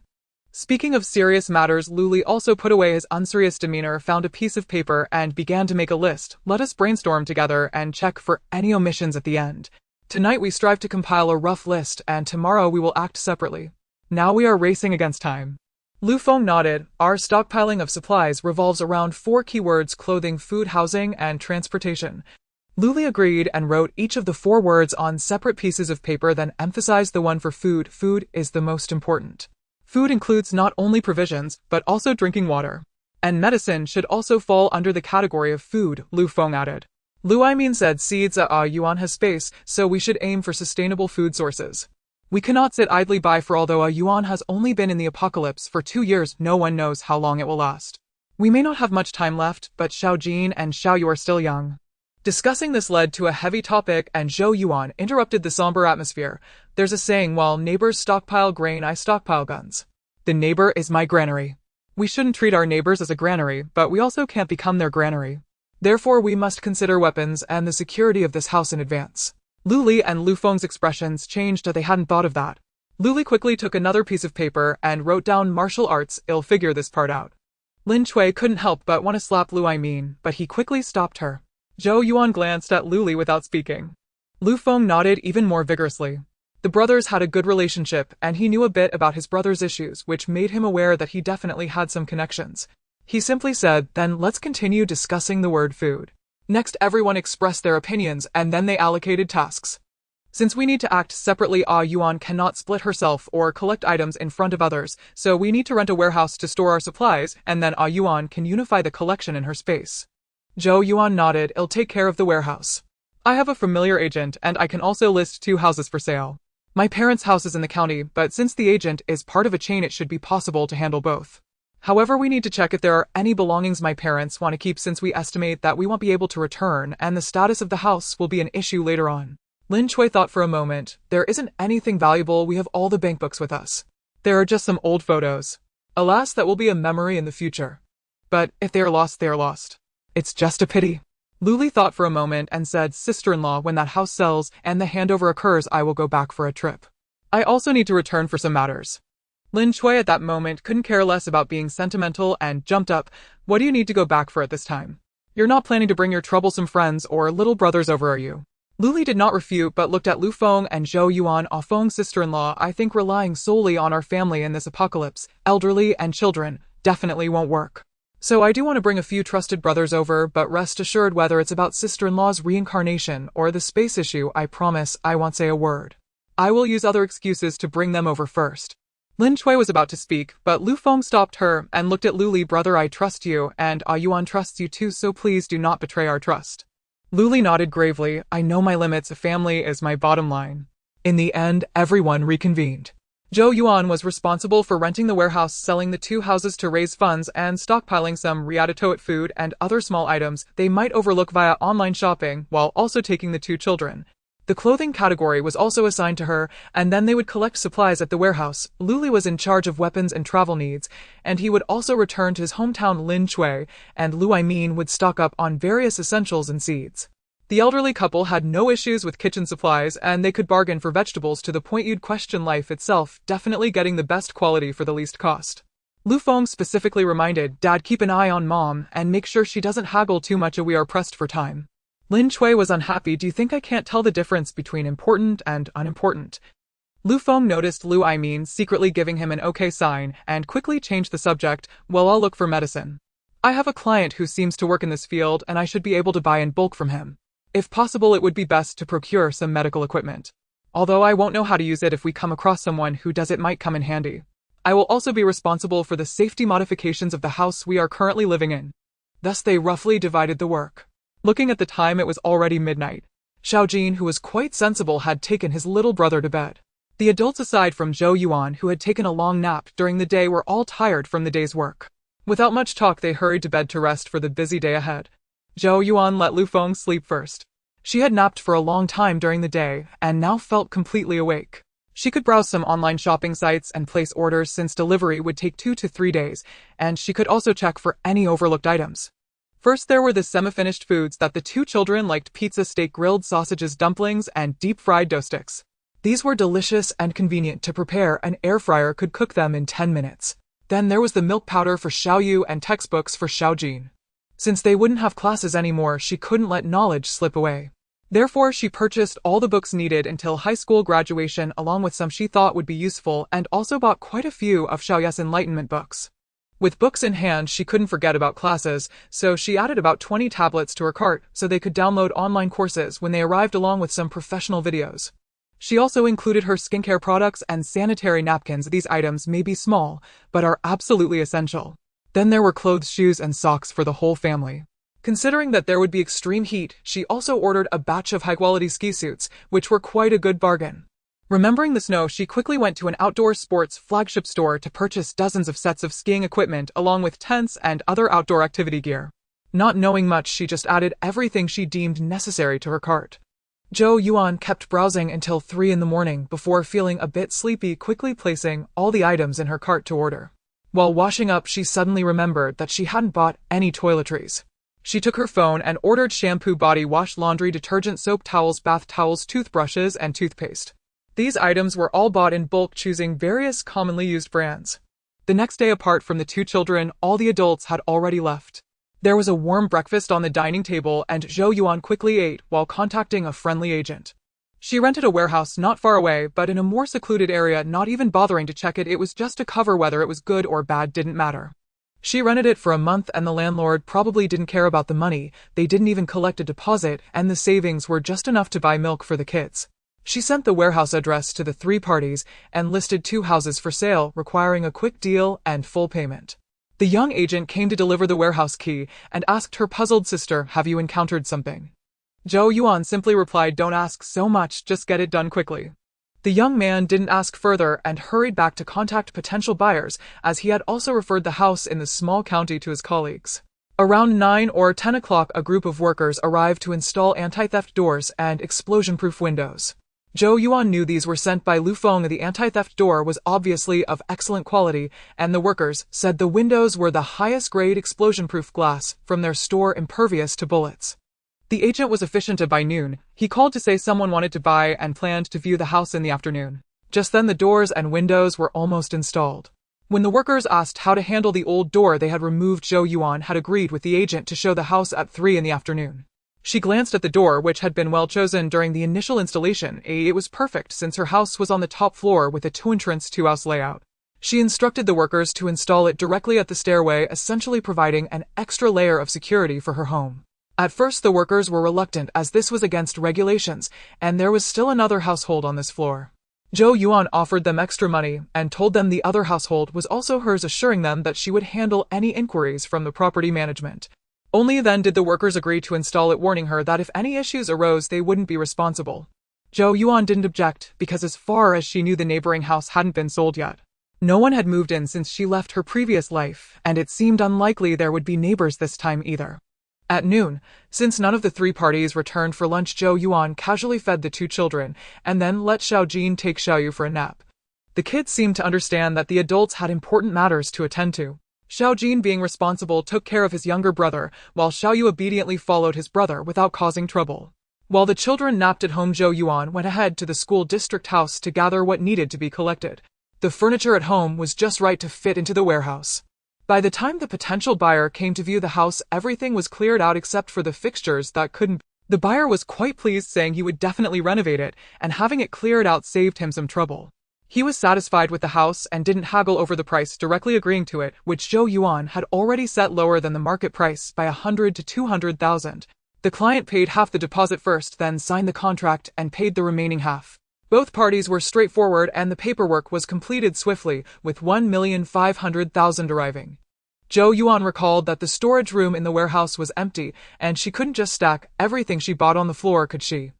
Speaking of serious matters, Lu Li also put away his unserious demeanor, found a piece of paper, and began to make a list. Let us brainstorm together and check for any omissions at the end. Tonight we strive to compile a rough list, and tomorrow we will act separately. Now we are racing against time. Lu Feng nodded. Our stockpiling of supplies revolves around 4 keywords: clothing, food, housing, and transportation. Lu Li agreed and wrote each of the 4 words on separate pieces of paper, then emphasized the one for food. Food is the most important. Food includes not only provisions, but also drinking water. And medicine should also fall under the category of food, Lu Feng added. Lu Aimin said, seeds, Yuan has space, so we should aim for sustainable food sources. We cannot sit idly by, for although Yuan has only been in the apocalypse for 2 years, no one knows how long it will last. We may not have much time left, but Xiao Jin and Xiao Yu are still young. Discussing this led to a heavy topic, and Zhou Yuan interrupted the somber atmosphere. There's a saying, while neighbors stockpile grain, I stockpile guns. The neighbor is my granary. We shouldn't treat our neighbors as a granary, but we also can't become their granary. Therefore, we must consider weapons and the security of this house in advance. Lu Li and Lu Feng's expressions changed, they hadn't thought of that. Lu Li quickly took another piece of paper and wrote down martial arts. I'll figure this part out. Lin Chui couldn't help but want to slap Lu Aimin, but he quickly stopped her. Zhou Yuan glanced at Lu Li without speaking. Lu Feng nodded even more vigorously. The brothers had a good relationship, and he knew a bit about his brother's issues, which made him aware that he definitely had some connections. He simply said, then let's continue discussing the word food. Next, everyone expressed their opinions, and then they allocated tasks. Since we need to act separately, Yuan cannot split herself or collect items in front of others, so we need to rent a warehouse to store our supplies, and then Yuan can unify the collection in her space. Zhou Yuan nodded, I'll take care of the warehouse. I have a familiar agent, and I can also list 2 houses for sale. My parents' house is in the county, but since the agent is part of a chain, it should be possible to handle both. However, we need to check if there are any belongings my parents want to keep since we estimate that we won't be able to return and the status of the house will be an issue later on. Lin Shui thought for a moment. There isn't anything valuable, we have all the bank books with us. There are just some old photos. Alas, that will be a memory in the future. But if they are lost, they are lost. It's just a pity. Luli thought for a moment and said, sister-in-law, when that house sells and the handover occurs, I will go back for a trip. I also need to return for some matters. Lin Shui at that moment couldn't care less about being sentimental and jumped up. What do you need to go back for at this time? You're not planning to bring your troublesome friends or little brothers over, are you? Luli did not refute but looked at Lu Feng and Zhou Yuan. Feng's sister-in-law, I think relying solely on our family in this apocalypse, elderly and children, definitely won't work. So I do want to bring a few trusted brothers over, but rest assured whether it's about sister-in-law's reincarnation or the space issue, I promise I won't say a word. I will use other excuses to bring them over first. Lin Shui was about to speak, but Lu Feng stopped her and looked at Luli. Brother, I trust you, and Yuan trusts you too, so please do not betray our trust. Luli nodded gravely. I know my limits, a family is my bottom line. In the end, everyone reconvened. Zhou Yuan was responsible for renting the warehouse, selling the 2 houses to raise funds, and stockpiling some ready-to-eat food and other small items they might overlook via online shopping, while also taking the 2 children. The clothing category was also assigned to her, and then they would collect supplies at the warehouse. Luli was in charge of weapons and travel needs, and he would also return to his hometown Lin Shui, and Lu Aimin would stock up on various essentials and seeds. The elderly couple had no issues with kitchen supplies, and they could bargain for vegetables to the point you'd question life itself, definitely getting the best quality for the least cost. Lu Feng specifically reminded, Dad, keep an eye on Mom, and make sure she doesn't haggle too much, we are pressed for time. Lin Shui was unhappy. Do you think I can't tell the difference between important and unimportant? Lu Feng noticed Lu Aimin secretly giving him an okay sign and quickly changed the subject. Well, I'll look for medicine. I have a client who seems to work in this field and I should be able to buy in bulk from him. If possible, it would be best to procure some medical equipment. Although I won't know how to use it, if we come across someone who does, it might come in handy. I will also be responsible for the safety modifications of the house we are currently living in. Thus they roughly divided the work. Looking at the time, it was already midnight. Xiaojin, who was quite sensible, had taken his little brother to bed. The adults, aside from Zhou Yuan, who had taken a long nap during the day, were all tired from the day's work. Without much talk, they hurried to bed to rest for the busy day ahead. Zhou Yuan let Lu Feng sleep first. She had napped for a long time during the day and now felt completely awake. She could browse some online shopping sites and place orders since delivery would take 2 to 3 days, and she could also check for any overlooked items. First, there were the semi-finished foods that the 2 children liked: pizza, steak, grilled sausages, dumplings, and deep-fried dough sticks. These were delicious and convenient to prepare. An air fryer could cook them in 10 minutes. Then there was the milk powder for Xiaoyu and textbooks for Xiaojin. Since they wouldn't have classes anymore, she couldn't let knowledge slip away. Therefore, she purchased all the books needed until high school graduation, along with some she thought would be useful, and also bought quite a few of Xiaoya's enlightenment books. With books in hand, she couldn't forget about classes, so she added about 20 tablets to her cart so they could download online courses when they arrived, along with some professional videos. She also included her skincare products and sanitary napkins. These items may be small, but are absolutely essential. Then there were clothes, shoes, and socks for the whole family. Considering that there would be extreme heat, she also ordered a batch of high-quality ski suits, which were quite a good bargain. Remembering the snow, she quickly went to an outdoor sports flagship store to purchase dozens of sets of skiing equipment along with tents and other outdoor activity gear. Not knowing much, she just added everything she deemed necessary to her cart. Zhou Yuan kept browsing until 3 in the morning before feeling a bit sleepy, quickly placing all the items in her cart to order. While washing up, she suddenly remembered that she hadn't bought any toiletries. She took her phone and ordered shampoo, body wash, laundry detergent, soap, towels, bath towels, toothbrushes, and toothpaste. These items were all bought in bulk, choosing various commonly used brands. The next day, apart from the 2 children, all the adults had already left. There was a warm breakfast on the dining table, and Zhou Yuan quickly ate while contacting a friendly agent. She rented a warehouse not far away, but in a more secluded area, not even bothering to check it. It was just to cover whether it was good or bad didn't matter. She rented it for a month, and the landlord probably didn't care about the money. They didn't even collect a deposit, and the savings were just enough to buy milk for the kids. She sent the warehouse address to the 3 parties and listed 2 houses for sale, requiring a quick deal and full payment. The young agent came to deliver the warehouse key and asked her puzzled sister, "Have you encountered something?" Zhou Yuan simply replied, "Don't ask so much, just get it done quickly." The young man didn't ask further and hurried back to contact potential buyers, as he had also referred the house in the small county to his colleagues. Around 9 or 10 o'clock, a group of workers arrived to install anti-theft doors and explosion-proof windows. Zhou Yuan knew these were sent by Lu Feng. The anti-theft door was obviously of excellent quality, and the workers said the windows were the highest-grade explosion-proof glass from their store, impervious to bullets. The agent was efficient by noon. He called to say someone wanted to buy and planned to view the house in the afternoon. Just then the doors and windows were almost installed. When the workers asked how to handle the old door they had removed, Zhou Yuan had agreed with the agent to show the house at 3 in the afternoon. She glanced at the door, which had been well chosen during the initial installation. It was perfect since her house was on the top floor with a two-entrance, two-house layout. She instructed the workers to install it directly at the stairway, essentially providing an extra layer of security for her home. At first the workers were reluctant, as this was against regulations, and there was still another household on this floor. Zhou Yuan offered them extra money and told them the other household was also hers, assuring them that she would handle any inquiries from the property management. Only then did the workers agree to install it, warning her that if any issues arose they wouldn't be responsible. Zhou Yuan didn't object, because as far as she knew the neighboring house hadn't been sold yet. No one had moved in since she left her previous life, and it seemed unlikely there would be neighbors this time either. At noon, since none of the three parties returned for lunch, Zhou Yuan casually fed the two children, and then let Xiao Jin take Xiaoyu for a nap. The kids seemed to understand that the adults had important matters to attend to. Xiao Jin, being responsible, took care of his younger brother, while Xiaoyu obediently followed his brother without causing trouble. While the children napped at home, Zhou Yuan went ahead to the school district house to gather what needed to be collected. The furniture at home was just right to fit into the warehouse. By the time the potential buyer came to view the house, everything was cleared out except for the fixtures that couldn't. The buyer was quite pleased, saying he would definitely renovate it, and having it cleared out saved him some trouble. He was satisfied with the house and didn't haggle over the price, directly agreeing to it, which Zhou Yuan had already set lower than the market price by 100 to 200,000. The client paid half the deposit first, then signed the contract and paid the remaining half. Both parties were straightforward, and the paperwork was completed swiftly, with 1,500,000 arriving. Zhou Yuan recalled that the storage room in the warehouse was empty, and she couldn't just stack everything she bought on the floor, could she?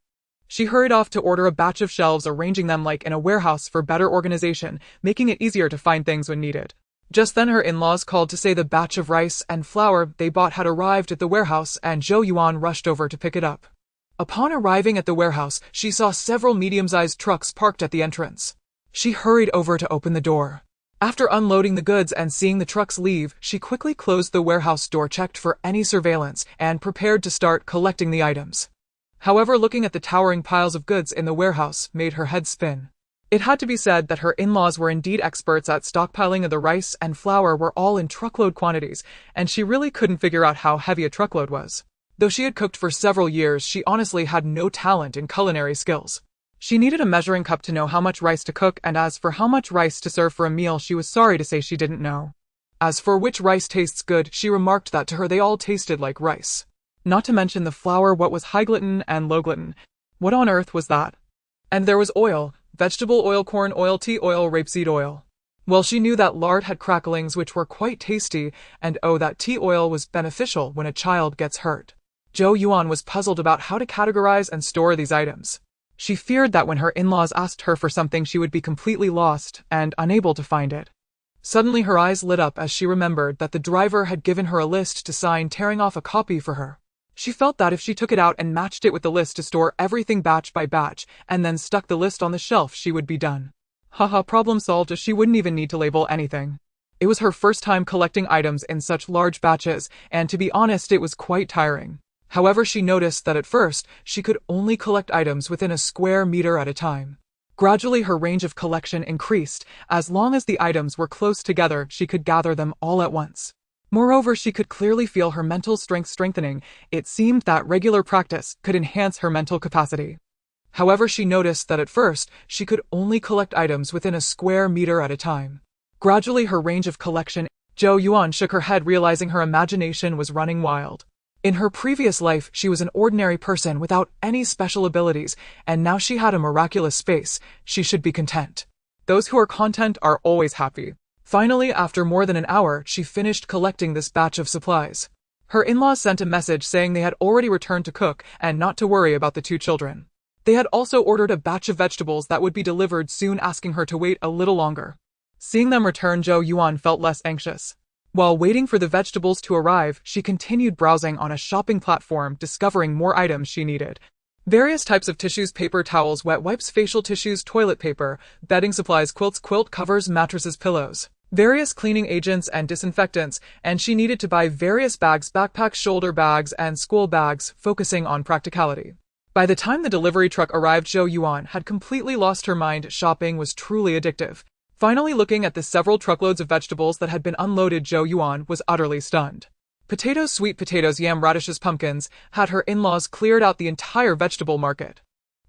She hurried off to order a batch of shelves, arranging them like in a warehouse for better organization, making it easier to find things when needed. Just then her in-laws called to say the batch of rice and flour they bought had arrived at the warehouse, and Zhou Yuan rushed over to pick it up. Upon arriving at the warehouse, she saw several medium-sized trucks parked at the entrance. She hurried over to open the door. After unloading the goods and seeing the trucks leave, she quickly closed the warehouse door, checked for any surveillance, and prepared to start collecting the items. However, looking at the towering piles of goods in the warehouse made her head spin. It had to be said that her in-laws were indeed experts at stockpiling, of the rice and flour were all in truckload quantities, and she really couldn't figure out how heavy a truckload was. Though she had cooked for several years, she honestly had no talent in culinary skills. She needed a measuring cup to know how much rice to cook, and as for how much rice to serve for a meal, she was sorry to say she didn't know. As for which rice tastes good, she remarked that to her they all tasted like rice. Not to mention the flour, what was high gluten and low gluten. What on earth was that? And there was oil, vegetable oil, corn oil, tea oil, rapeseed oil. Well, she knew that lard had cracklings which were quite tasty, and oh, that tea oil was beneficial when a child gets hurt. Zhou Yuan was puzzled about how to categorize and store these items. She feared that when her in-laws asked her for something she would be completely lost and unable to find it. Suddenly her eyes lit up as she remembered that the driver had given her a list to sign, tearing off a copy for her. She felt that if she took it out and matched it with the list to store everything batch by batch, and then stuck the list on the shelf, she would be done. Haha, problem solved, as she wouldn't even need to label anything. It was her first time collecting items in such large batches, and to be honest, it was quite tiring. However, she noticed that at first, she could only collect items within a square meter at a time. Gradually, her range of collection increased. As long as the items were close together, she could gather them all at once. Moreover, she could clearly feel her mental strength strengthening. It seemed that regular practice could enhance her mental capacity. However, she noticed that at first, she could only collect items within a square meter at a time. Gradually, her range of collection. Zhou Yuan shook her head, realizing her imagination was running wild. In her previous life, she was an ordinary person without any special abilities, and now she had a miraculous space. She should be content. Those who are content are always happy. Finally, after more than an hour, she finished collecting this batch of supplies. Her in-laws sent a message saying they had already returned to cook and not to worry about the two children. They had also ordered a batch of vegetables that would be delivered soon, asking her to wait a little longer. Seeing them return, Zhou Yuan felt less anxious. While waiting for the vegetables to arrive, she continued browsing on a shopping platform, discovering more items she needed. Various types of tissues, paper towels, wet wipes, facial tissues, toilet paper, bedding supplies, quilts, quilt covers, mattresses, pillows, various cleaning agents and disinfectants, and she needed to buy various bags, backpacks, shoulder bags, and school bags, focusing on practicality. By the time the delivery truck arrived, Zhou Yuan had completely lost her mind. Shopping was truly addictive. Finally, looking at the several truckloads of vegetables that had been unloaded, Zhou Yuan was utterly stunned. Potatoes, sweet potatoes, yam, radishes, pumpkins, had her in-laws cleared out the entire vegetable market.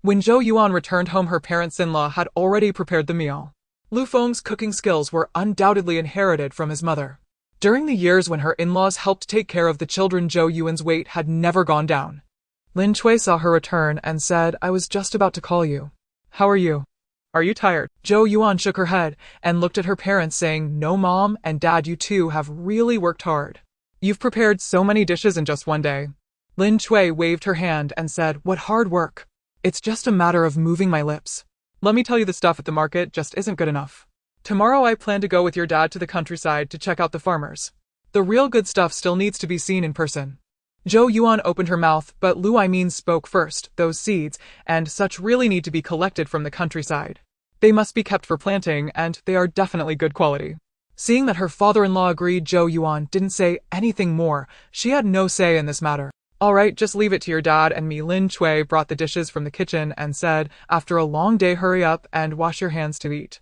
When Zhou Yuan returned home, her parents-in-law had already prepared the meal. Lu Feng's cooking skills were undoubtedly inherited from his mother. During the years when her in-laws helped take care of the children, Zhou Yuan's weight had never gone down. Lin Cui saw her return and said, "I was just about to call you. How are you? Are you tired?" Zhou Yuan shook her head and looked at her parents, saying, "No, Mom and Dad, you two have really worked hard. You've prepared so many dishes in just one day." Lin Cui waved her hand and said, "What hard work. It's just a matter of moving my lips. Let me tell you, the stuff at the market just isn't good enough. Tomorrow I plan to go with your dad to the countryside to check out the farmers. The real good stuff still needs to be seen in person." Zhou Yuan opened her mouth, but Lu Aimin spoke first. "Those seeds and such really need to be collected from the countryside. They must be kept for planting, and they are definitely good quality." Seeing that her father-in-law agreed, Zhou Yuan didn't say anything more. She had no say in this matter. "All right, just leave it to your dad and me." Lin Cui brought the dishes from the kitchen and said, "After a long day, hurry up and wash your hands to eat."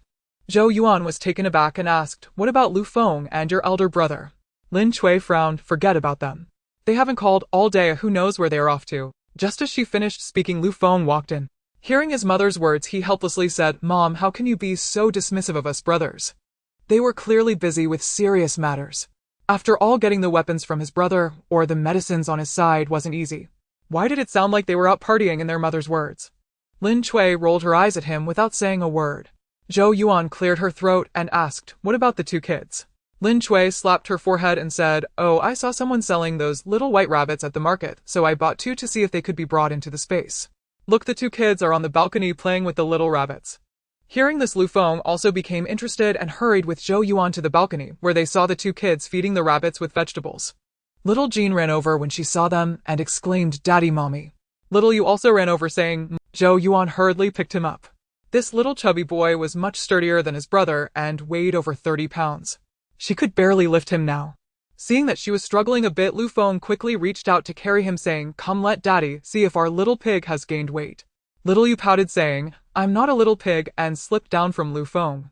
Zhou Yuan was taken aback and asked, "What about Lu Feng and your elder brother?" Lin Cui frowned. "Forget about them. They haven't called all day. Who knows where they are off to?" Just as she finished speaking, Lu Feng walked in. Hearing his mother's words, he helplessly said, "Mom, how can you be so dismissive of us brothers?" They were clearly busy with serious matters. After all, getting the weapons from his brother, or the medicines on his side, wasn't easy. Why did it sound like they were out partying in their mother's words? Lin Cui rolled her eyes at him without saying a word. Zhou Yuan cleared her throat and asked, "What about the two kids?" Lin Cui slapped her forehead and said, "Oh, I saw someone selling those little white rabbits at the market, so I bought two to see if they could be brought into the space. Look, the two kids are on the balcony playing with the little rabbits." Hearing this, Lu Feng also became interested and hurried with Zhou Yuan to the balcony, where they saw the two kids feeding the rabbits with vegetables. Little Jean ran over when she saw them and exclaimed, "Daddy, Mommy." Little Yu also ran over saying, Zhou Yuan hurriedly picked him up. This little chubby boy was much sturdier than his brother and weighed over 30 pounds. She could barely lift him now. Seeing that she was struggling a bit, Lu Feng quickly reached out to carry him, saying, "Come, let Daddy see if our little pig has gained weight." Little Yu pouted, saying, "I'm not a little pig," and slipped down from Lu Feng.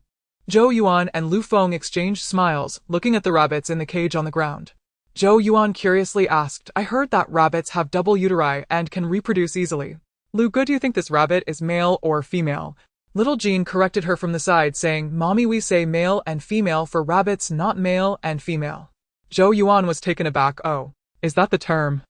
Zhou Yuan and Lu Feng exchanged smiles, looking at the rabbits in the cage on the ground. Zhou Yuan curiously asked, "I heard that rabbits have double uteri and can reproduce easily. Lu, good, do you think this rabbit is male or female?" Little Jean corrected her from the side, saying, "Mommy, we say male and female for rabbits, not male and female." Zhou Yuan was taken aback. "Oh, is that the term?"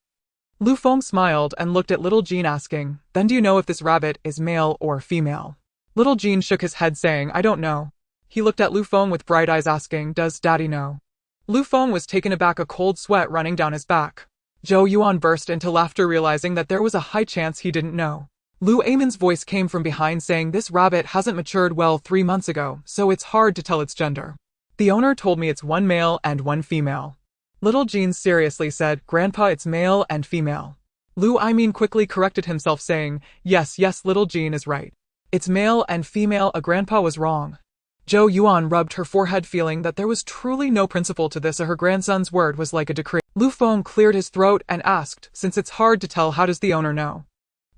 Lu Feng smiled and looked at Little Jean, asking, "Then do you know if this rabbit is male or female?" Little Jean shook his head, saying, "I don't know." He looked at Lu Feng with bright eyes, asking, "Does Daddy know?" Lu Feng was taken aback, a cold sweat running down his back. Zhou Yuan burst into laughter, realizing that there was a high chance he didn't know. Lu Aimin's voice came from behind, saying, "This rabbit hasn't matured well 3 months ago, so it's hard to tell its gender. The owner told me it's one male and one female." Little Jean seriously said, "Grandpa, it's male and female." Lu Aimin quickly corrected himself, saying, Yes, Little Jean is right. It's male and female. Grandpa was wrong." Zhou Yuan rubbed her forehead, feeling that there was truly no principle to this. Her grandson's word was like a decree. Lu Feng cleared his throat and asked, "Since it's hard to tell, how does the owner know?"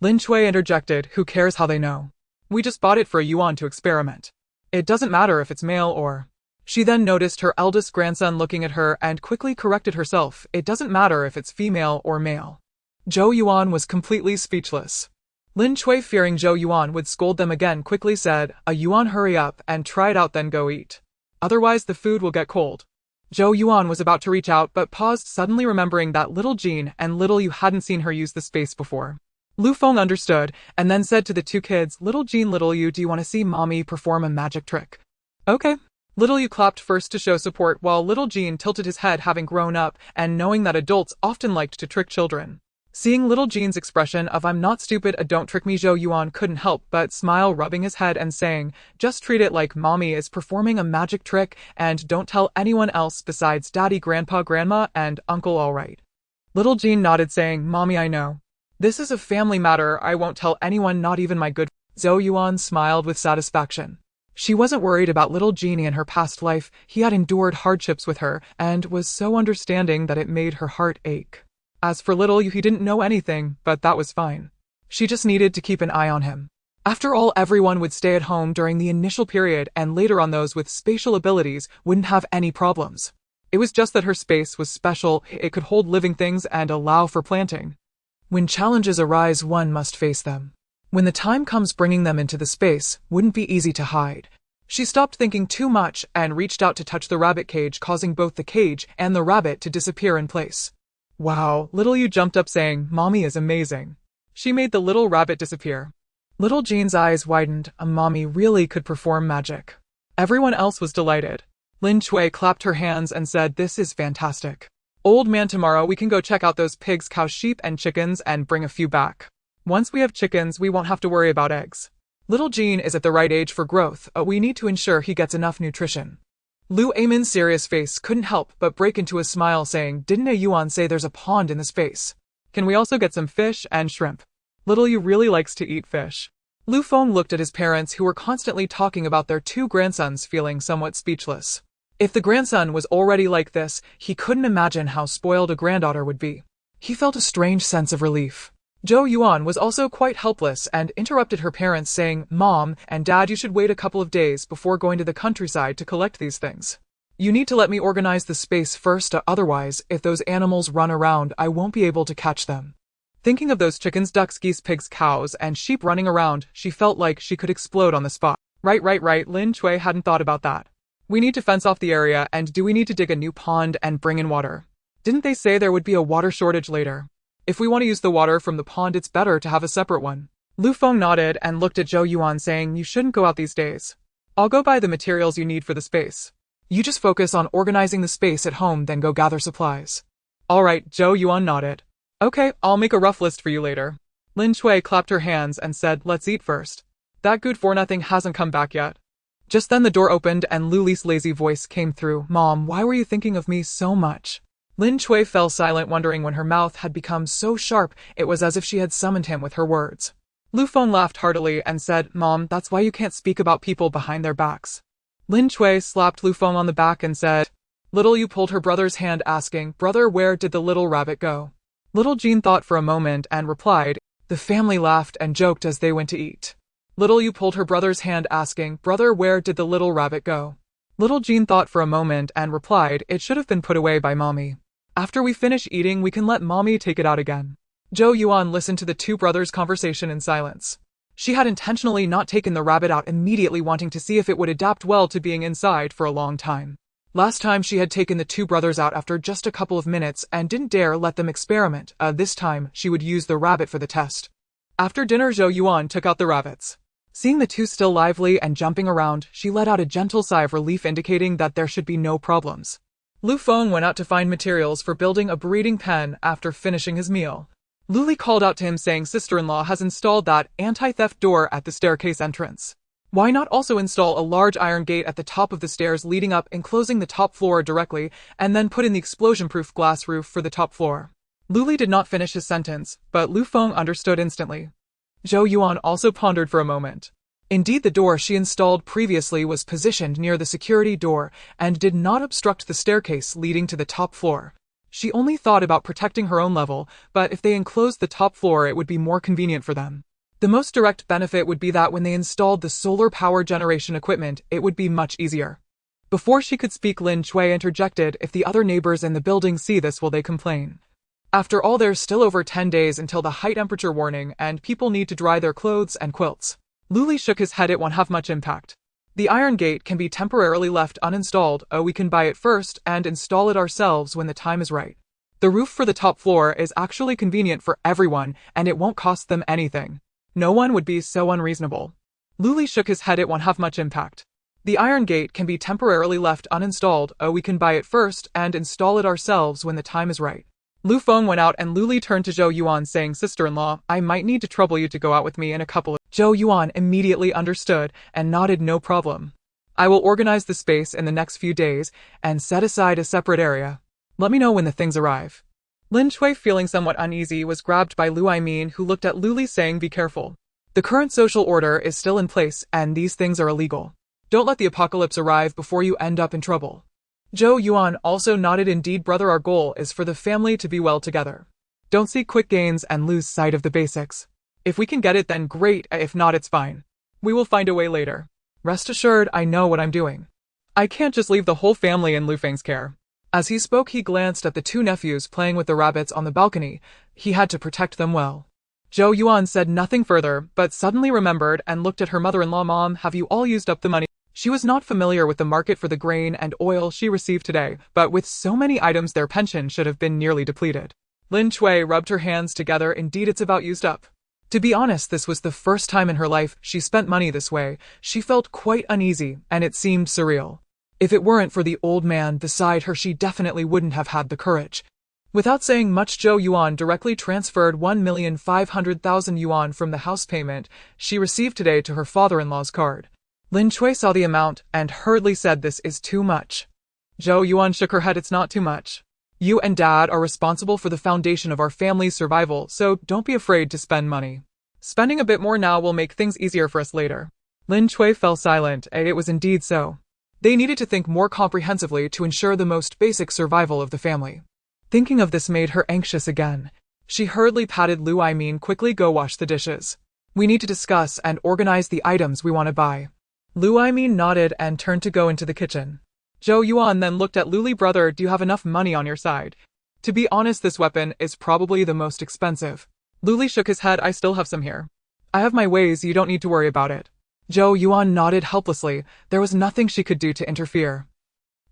Lin Cui interjected, "Who cares how they know? We just bought it for a yuan to experiment. It doesn't matter if it's male or..." She then noticed her eldest grandson looking at her and quickly corrected herself, "It doesn't matter if it's female or male." Zhou Yuan was completely speechless. Lin Cui, fearing Zhou Yuan would scold them again, quickly said, "A yuan, hurry up and try it out, then go eat. Otherwise the food will get cold." Zhou Yuan was about to reach out but paused, suddenly remembering that Little Jean and Little Yu hadn't seen her use the space before. Lu Feng understood, and then said to the two kids, "Little Jean, Little Yu, do you want to see Mommy perform a magic trick?" "Okay." Little Yu clapped first to show support, while Little Jean tilted his head, having grown up and knowing that adults often liked to trick children. Seeing little Jean's expression of "I'm not stupid, don't trick me," Zhou Yuan couldn't help but smile, rubbing his head and saying, "Just treat it like mommy is performing a magic trick, and don't tell anyone else besides daddy, grandpa, grandma, and uncle, all right?" Little Jean nodded, saying, "Mommy, I know. This is a family matter. I won't tell anyone, not even my good." Zhou Yuan smiled with satisfaction. She wasn't worried about little Jeannie in her past life. He had endured hardships with her and was so understanding that it made her heart ache. As for little Yu, he didn't know anything, but that was fine. She just needed to keep an eye on him. After all, everyone would stay at home during the initial period, and later on those with spatial abilities wouldn't have any problems. It was just that her space was special. It could hold living things and allow for planting. When challenges arise, one must face them. When the time comes, bringing them into the space wouldn't be easy to hide. She stopped thinking too much and reached out to touch the rabbit cage, causing both the cage and the rabbit to disappear in place. Wow, little Yu jumped up, saying, "Mommy is amazing." She made the little rabbit disappear. Little Jean's eyes widened. A mommy really could perform magic. Everyone else was delighted. Lin Chui clapped her hands and said, "This is fantastic. Old man, tomorrow we can go check out those pigs, cows, sheep, and chickens and bring a few back. Once we have chickens, we won't have to worry about eggs. Little Jean is at the right age for growth. We need to ensure he gets enough nutrition." Lu Aimin's serious face couldn't help but break into a smile, saying, "Didn't a Yuan say there's a pond in the space? Can we also get some fish and shrimp? Little Yu really likes to eat fish." Lu Feng looked at his parents, who were constantly talking about their two grandsons, feeling somewhat speechless. If the grandson was already like this, he couldn't imagine how spoiled a granddaughter would be. He felt a strange sense of relief. Zhou Yuan was also quite helpless and interrupted her parents, saying, "Mom and Dad, you should wait a couple of days before going to the countryside to collect these things. You need to let me organize the space first, otherwise, if those animals run around, I won't be able to catch them." Thinking of those chickens, ducks, geese, pigs, cows, and sheep running around, she felt like she could explode on the spot. Right, Lin Chui hadn't thought about that. We need to fence off the area, and do we need to dig a new pond and bring in water? Didn't they say there would be a water shortage later? If we want to use the water from the pond, it's better to have a separate one. Lu Feng nodded and looked at Zhou Yuan, saying, "You shouldn't go out these days. I'll go buy the materials you need for the space. You just focus on organizing the space at home, then go gather supplies." "All right," Zhou Yuan nodded. "Okay, I'll make a rough list for you later." Lin Chui clapped her hands and said, "Let's eat first. That good for nothing hasn't come back yet." Just then the door opened and Lu Li's lazy voice came through. "Mom, why were you thinking of me so much?" Lin Chui fell silent, wondering when her mouth had become so sharp. It was as if she had summoned him with her words. Lu Feng laughed heartily and said, "Mom, that's why you can't speak about people behind their backs." Lin Chui slapped Lu Feng on the back and said, "Little Yu," pulled her brother's hand, asking, "Brother, where did the little rabbit go?" Little Jean thought for a moment and replied. The family laughed and joked as they went to eat. Little Yu pulled her brother's hand, asking, "Brother, where did the little rabbit go?" Little Jean thought for a moment and replied, "It should have been put away by Mommy. After we finish eating, we can let Mommy take it out again." Zhou Yuan listened to the two brothers' conversation in silence. She had intentionally not taken the rabbit out immediately, wanting to see if it would adapt well to being inside for a long time. Last time she had taken the two brothers out after just a couple of minutes and didn't dare let them experiment. This time, she would use the rabbit for the test. After dinner, Zhou Yuan took out the rabbits. Seeing the two still lively and jumping around, she let out a gentle sigh of relief, indicating that there should be no problems. Lu Feng went out to find materials for building a breeding pen after finishing his meal. Lu Li called out to him, saying, "Sister-in-law has installed that anti-theft door at the staircase entrance. Why not also install a large iron gate at the top of the stairs leading up, enclosing the top floor directly, and then put in the explosion-proof glass roof for the top floor?" Lu Li did not finish his sentence, but Lu Feng understood instantly. Zhou Yuan also pondered for a moment. Indeed, the door she installed previously was positioned near the security door and did not obstruct the staircase leading to the top floor. She only thought about protecting her own level, but if they enclosed the top floor, it would be more convenient for them. The most direct benefit would be that when they installed the solar power generation equipment, it would be much easier. Before she could speak, Lin Chui interjected, "If the other neighbors in the building see this, will they complain? After all, there's still over 10 days until the high temperature warning, and people need to dry their clothes and quilts." Lu Li shook his head. "It won't have much impact. The iron gate can be temporarily left uninstalled. We can buy it first and install it ourselves when the time is right. The roof for the top floor is actually convenient for everyone, and it won't cost them anything. No one would be so unreasonable." Lu Li shook his head. "It won't have much impact. The iron gate can be temporarily left uninstalled. We can buy it first and install it ourselves when the time is right. Lu Feng went out and Luli turned to Zhou Yuan saying, "Sister-in-law, I might need to trouble you to go out with me in a couple of..." Zhou Yuan immediately understood and nodded no problem. "I will organize the space in the next few days and set aside a separate area. Let me know when the things arrive." Lin Chui, feeling somewhat uneasy, was grabbed by Lu Aimin, who looked at Luli saying, "Be careful. The current social order is still in place and these things are illegal. Don't let the apocalypse arrive before you end up in trouble." Zhou Yuan also nodded. "Indeed, brother, our goal is for the family to be well together. Don't seek quick gains and lose sight of the basics. If we can get it, then great, if not, it's fine. We will find a way later. Rest assured, I know what I'm doing. I can't just leave the whole family in Lu Feng's care." As he spoke, he glanced at the two nephews playing with the rabbits on the balcony. He had to protect them well. Zhou Yuan said nothing further, but suddenly remembered and looked at her mother-in-law. "Mom, have you all used up the money?" She was not familiar with the market for the grain and oil she received today, but with so many items their pension should have been nearly depleted. Lin Chui rubbed her hands together. "Indeed, it's about used up." To be honest, this was the first time in her life she spent money this way. She felt quite uneasy, and it seemed surreal. If it weren't for the old man beside her, she definitely wouldn't have had the courage. Without saying much, Zhou Yuan directly transferred 1,500,000 yuan from the house payment she received today to her father-in-law's card. Lin Chui saw the amount and hurriedly said, "This is too much." Zhou Yuan shook her head. "It's not too much. You and Dad are responsible for the foundation of our family's survival, so don't be afraid to spend money. Spending a bit more now will make things easier for us later." Lin Chui fell silent. It was indeed so. They needed to think more comprehensively to ensure the most basic survival of the family. Thinking of this made her anxious again. She hurriedly patted Lu Aimin. "Quickly go wash the dishes. We need to discuss and organize the items we want to buy." Lu Aimin nodded and turned to go into the kitchen. Zhou Yuan then looked at Luli. "Brother, do you have enough money on your side? To be honest, this weapon is probably the most expensive." Luli shook his head. "I still have some here. I have my ways, you don't need to worry about it." Zhou Yuan nodded helplessly. There was nothing she could do to interfere.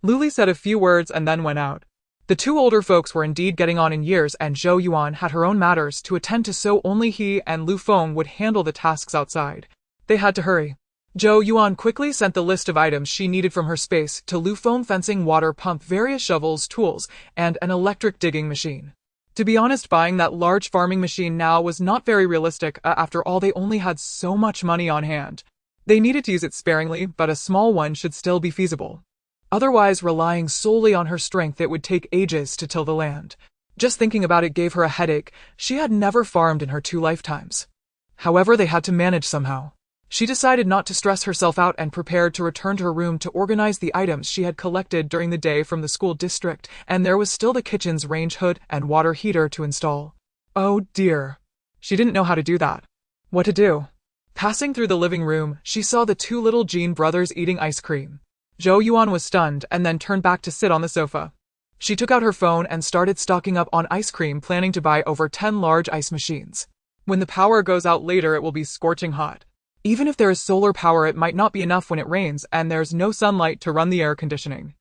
Luli said a few words and then went out. The two older folks were indeed getting on in years, and Zhou Yuan had her own matters to attend to, so only he and Lu Feng would handle the tasks outside. They had to hurry. Zhou Yuan quickly sent the list of items she needed from her space to Lu Feng: fencing, water pump, various shovels, tools, and an electric digging machine. To be honest, buying that large farming machine now was not very realistic. After all, they only had so much money on hand. They needed to use it sparingly, but a small one should still be feasible. Otherwise, relying solely on her strength, it would take ages to till the land. Just thinking about it gave her a headache. She had never farmed in her 2 lifetimes. However, they had to manage somehow. She decided not to stress herself out and prepared to return to her room to organize the items she had collected during the day from the school district, and there was still the kitchen's range hood and water heater to install. Oh dear. She didn't know how to do that. What to do? Passing through the living room, she saw the 2 little Jean brothers eating ice cream. Zhou Yuan was stunned and then turned back to sit on the sofa. She took out her phone and started stocking up on ice cream, planning to buy over 10 large ice machines. When the power goes out later, it will be scorching hot. Even if there is solar power, it might not be enough when it rains and there's no sunlight to run the air conditioning.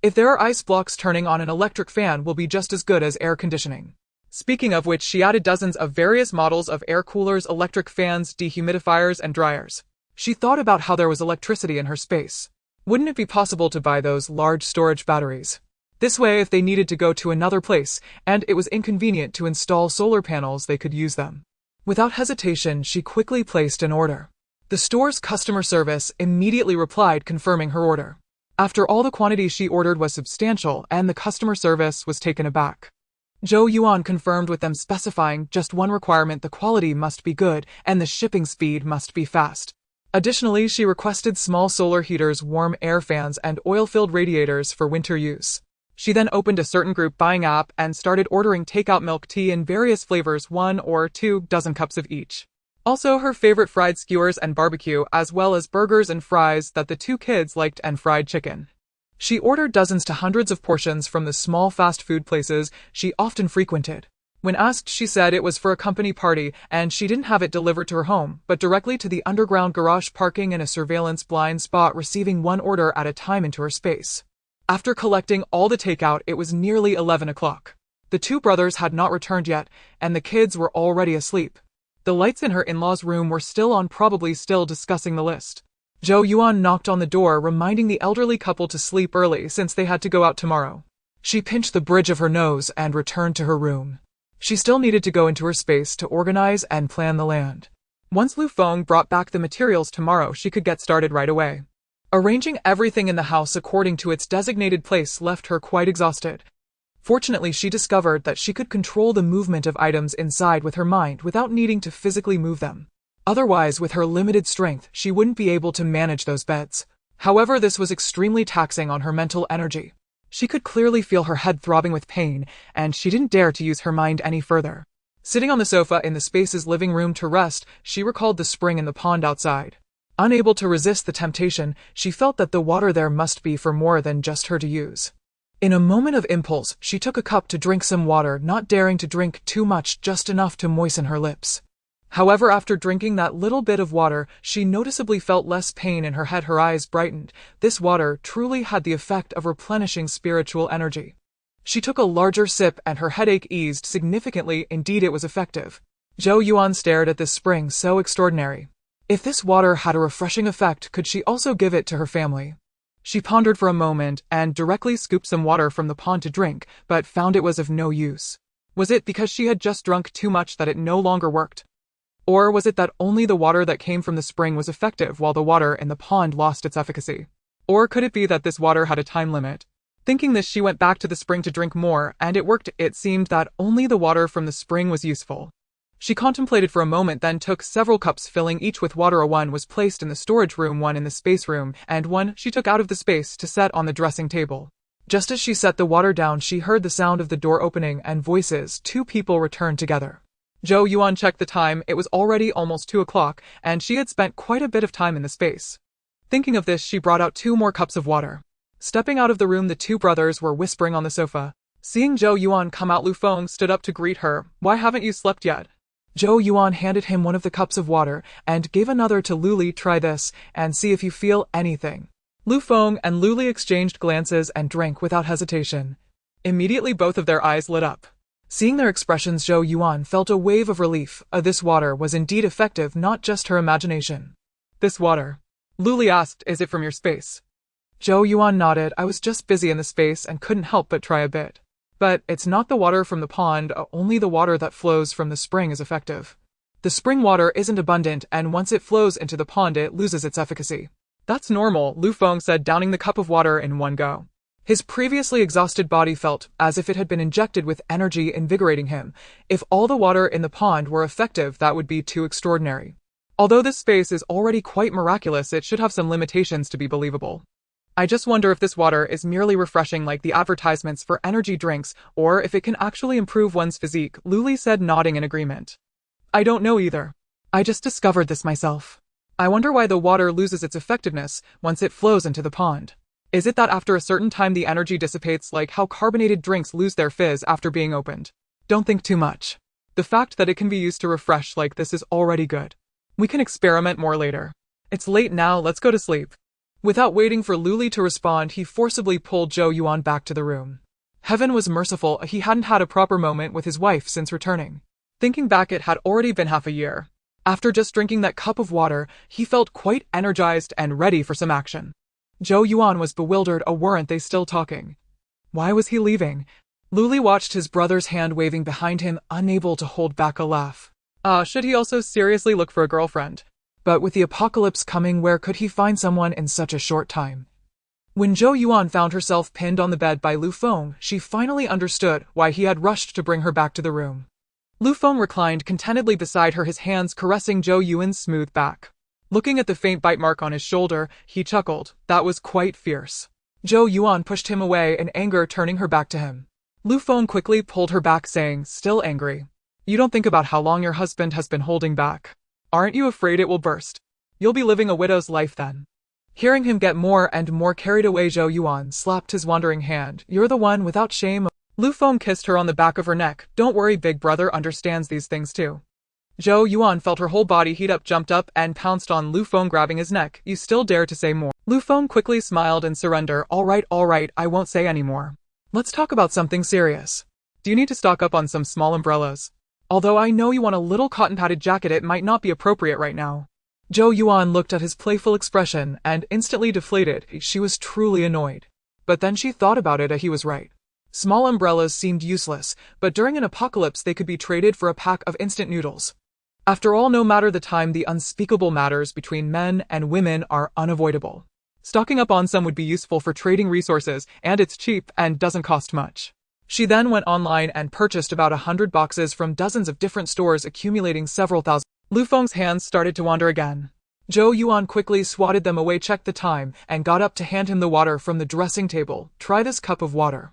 If there are ice blocks, turning on an electric fan will be just as good as air conditioning. Speaking of which, she added dozens of various models of air coolers, electric fans, dehumidifiers, and dryers. She thought about how there was electricity in her space. Wouldn't it be possible to buy those large storage batteries? This way, if they needed to go to another place and it was inconvenient to install solar panels, they could use them. Without hesitation, she quickly placed an order. The store's customer service immediately replied, confirming her order. After all, the quantity she ordered was substantial, and the customer service was taken aback. Zhou Yuan confirmed with them, specifying just one requirement: the quality must be good, and the shipping speed must be fast. Additionally, she requested small solar heaters, warm air fans, and oil-filled radiators for winter use. She then opened a certain group buying app and started ordering takeout milk tea in various flavors, 1 or 2 dozen cups of each. Also, her favorite fried skewers and barbecue, as well as burgers and fries that the 2 kids liked, and fried chicken. She ordered dozens to hundreds of portions from the small fast food places she often frequented. When asked, she said it was for a company party and she didn't have it delivered to her home, but directly to the underground garage parking in a surveillance blind spot, receiving 1 order at a time into her space. After collecting all the takeout, it was nearly 11 o'clock. The 2 brothers had not returned yet, and the kids were already asleep. The lights in her in-laws' room were still on, probably still discussing the list. Zhou Yuan knocked on the door, reminding the elderly couple to sleep early since they had to go out tomorrow. She pinched the bridge of her nose and returned to her room. She still needed to go into her space to organize and plan the land. Once Lu Feng brought back the materials tomorrow, she could get started right away. Arranging everything in the house according to its designated place left her quite exhausted. Fortunately, she discovered that she could control the movement of items inside with her mind without needing to physically move them. Otherwise, with her limited strength, she wouldn't be able to manage those beds. However, this was extremely taxing on her mental energy. She could clearly feel her head throbbing with pain, and she didn't dare to use her mind any further. Sitting on the sofa in the space's living room to rest, she recalled the spring in the pond outside. Unable to resist the temptation, she felt that the water there must be for more than just her to use. In a moment of impulse, she took a cup to drink some water, not daring to drink too much, just enough to moisten her lips. However, after drinking that little bit of water, she noticeably felt less pain in her head. Her eyes brightened. This water truly had the effect of replenishing spiritual energy. She took a larger sip and her headache eased significantly. Indeed, it was effective. Zhou Yuan stared at this spring so extraordinary. If this water had a refreshing effect, could she also give it to her family? She pondered for a moment and directly scooped some water from the pond to drink, but found it was of no use. Was it because she had just drunk too much that it no longer worked? Or was it that only the water that came from the spring was effective while the water in the pond lost its efficacy? Or could it be that this water had a time limit? Thinking this, she went back to the spring to drink more, and it worked. It seemed that only the water from the spring was useful. She contemplated for a moment, then took several cups, filling each with water. One was placed in the storage room, one in the space room, and one she took out of the space to set on the dressing table. Just as she set the water down, she heard the sound of the door opening and voices. Two people returned together. Zhou Yuan checked the time. It was already almost 2 o'clock, and she had spent quite a bit of time in the space. Thinking of this, she brought out 2 more cups of water. Stepping out of the room, the two brothers were whispering on the sofa. Seeing Zhou Yuan come out, Lu Feng stood up to greet her. "Why haven't you slept yet?" Zhou Yuan handed him one of the cups of water and gave another to Luli. "Try this and see if you feel anything." Lu Feng and Luli exchanged glances and drank without hesitation. Immediately, both of their eyes lit up. Seeing their expressions, Zhou Yuan felt a wave of relief. This water was indeed effective, not just her imagination. "This water?" Luli asked. "Is it from your space?" Zhou Yuan nodded. "I was just busy in the space and couldn't help but try a bit. But it's not the water from the pond, only the water that flows from the spring is effective. The spring water isn't abundant, and once it flows into the pond, it loses its efficacy." "That's normal," Lu Feng said, downing the cup of water in one go. His previously exhausted body felt as if it had been injected with energy, invigorating him. If all the water in the pond were effective, that would be too extraordinary. Although this space is already quite miraculous, it should have some limitations to be believable. "I just wonder if this water is merely refreshing like the advertisements for energy drinks, or if it can actually improve one's physique," Luli said, nodding in agreement. "I don't know either. I just discovered this myself. I wonder why the water loses its effectiveness once it flows into the pond. Is it that after a certain time the energy dissipates, like how carbonated drinks lose their fizz after being opened? Don't think too much. The fact that it can be used to refresh like this is already good. We can experiment more later. It's late now, let's go to sleep." Without waiting for Luli to respond, he forcibly pulled Zhou Yuan back to the room. Heaven was merciful, he hadn't had a proper moment with his wife since returning. Thinking back, it had already been half a year. After just drinking that cup of water, he felt quite energized and ready for some action. Zhou Yuan was bewildered. Weren't they still talking? Why was he leaving? Luli watched his brother's hand waving behind him, unable to hold back a laugh. Should he also seriously look for a girlfriend? But with the apocalypse coming, where could he find someone in such a short time? When Zhou Yuan found herself pinned on the bed by Lu Feng, she finally understood why he had rushed to bring her back to the room. Lu Feng reclined contentedly beside her, his hands caressing Zhou Yuan's smooth back. Looking at the faint bite mark on his shoulder, he chuckled. That was quite fierce. Zhou Yuan pushed him away in anger, turning her back to him. Lu Feng quickly pulled her back, saying, still angry, "You don't think about how long your husband has been holding back. Aren't you afraid it will burst? You'll be living a widow's life then." Hearing him get more and more carried away, Zhou Yuan slapped his wandering hand. "You're the one without shame." Lu Feng kissed her on the back of her neck. "Don't worry, big brother understands these things too." Zhou Yuan felt her whole body heat up, jumped up, and pounced on Lu Feng, grabbing his neck. "You still dare to say more?" Lu Feng quickly smiled in surrender. All right, I won't say any more. Let's talk about something serious. Do you need to stock up on some small umbrellas? Although I know you want a little cotton-padded jacket, it might not be appropriate right now." Zhou Yuan looked at his playful expression and instantly deflated. She was truly annoyed. But then she thought about it, he was right. Small umbrellas seemed useless, but during an apocalypse they could be traded for a pack of instant noodles. After all, no matter the time, the unspeakable matters between men and women are unavoidable. Stocking up on some would be useful for trading resources, and it's cheap and doesn't cost much. She then went online and purchased about 100 boxes from dozens of different stores, accumulating several thousand. Lu Feng's hands started to wander again. Zhou Yuan quickly swatted them away, checked the time, and got up to hand him the water from the dressing table. Try this cup of water.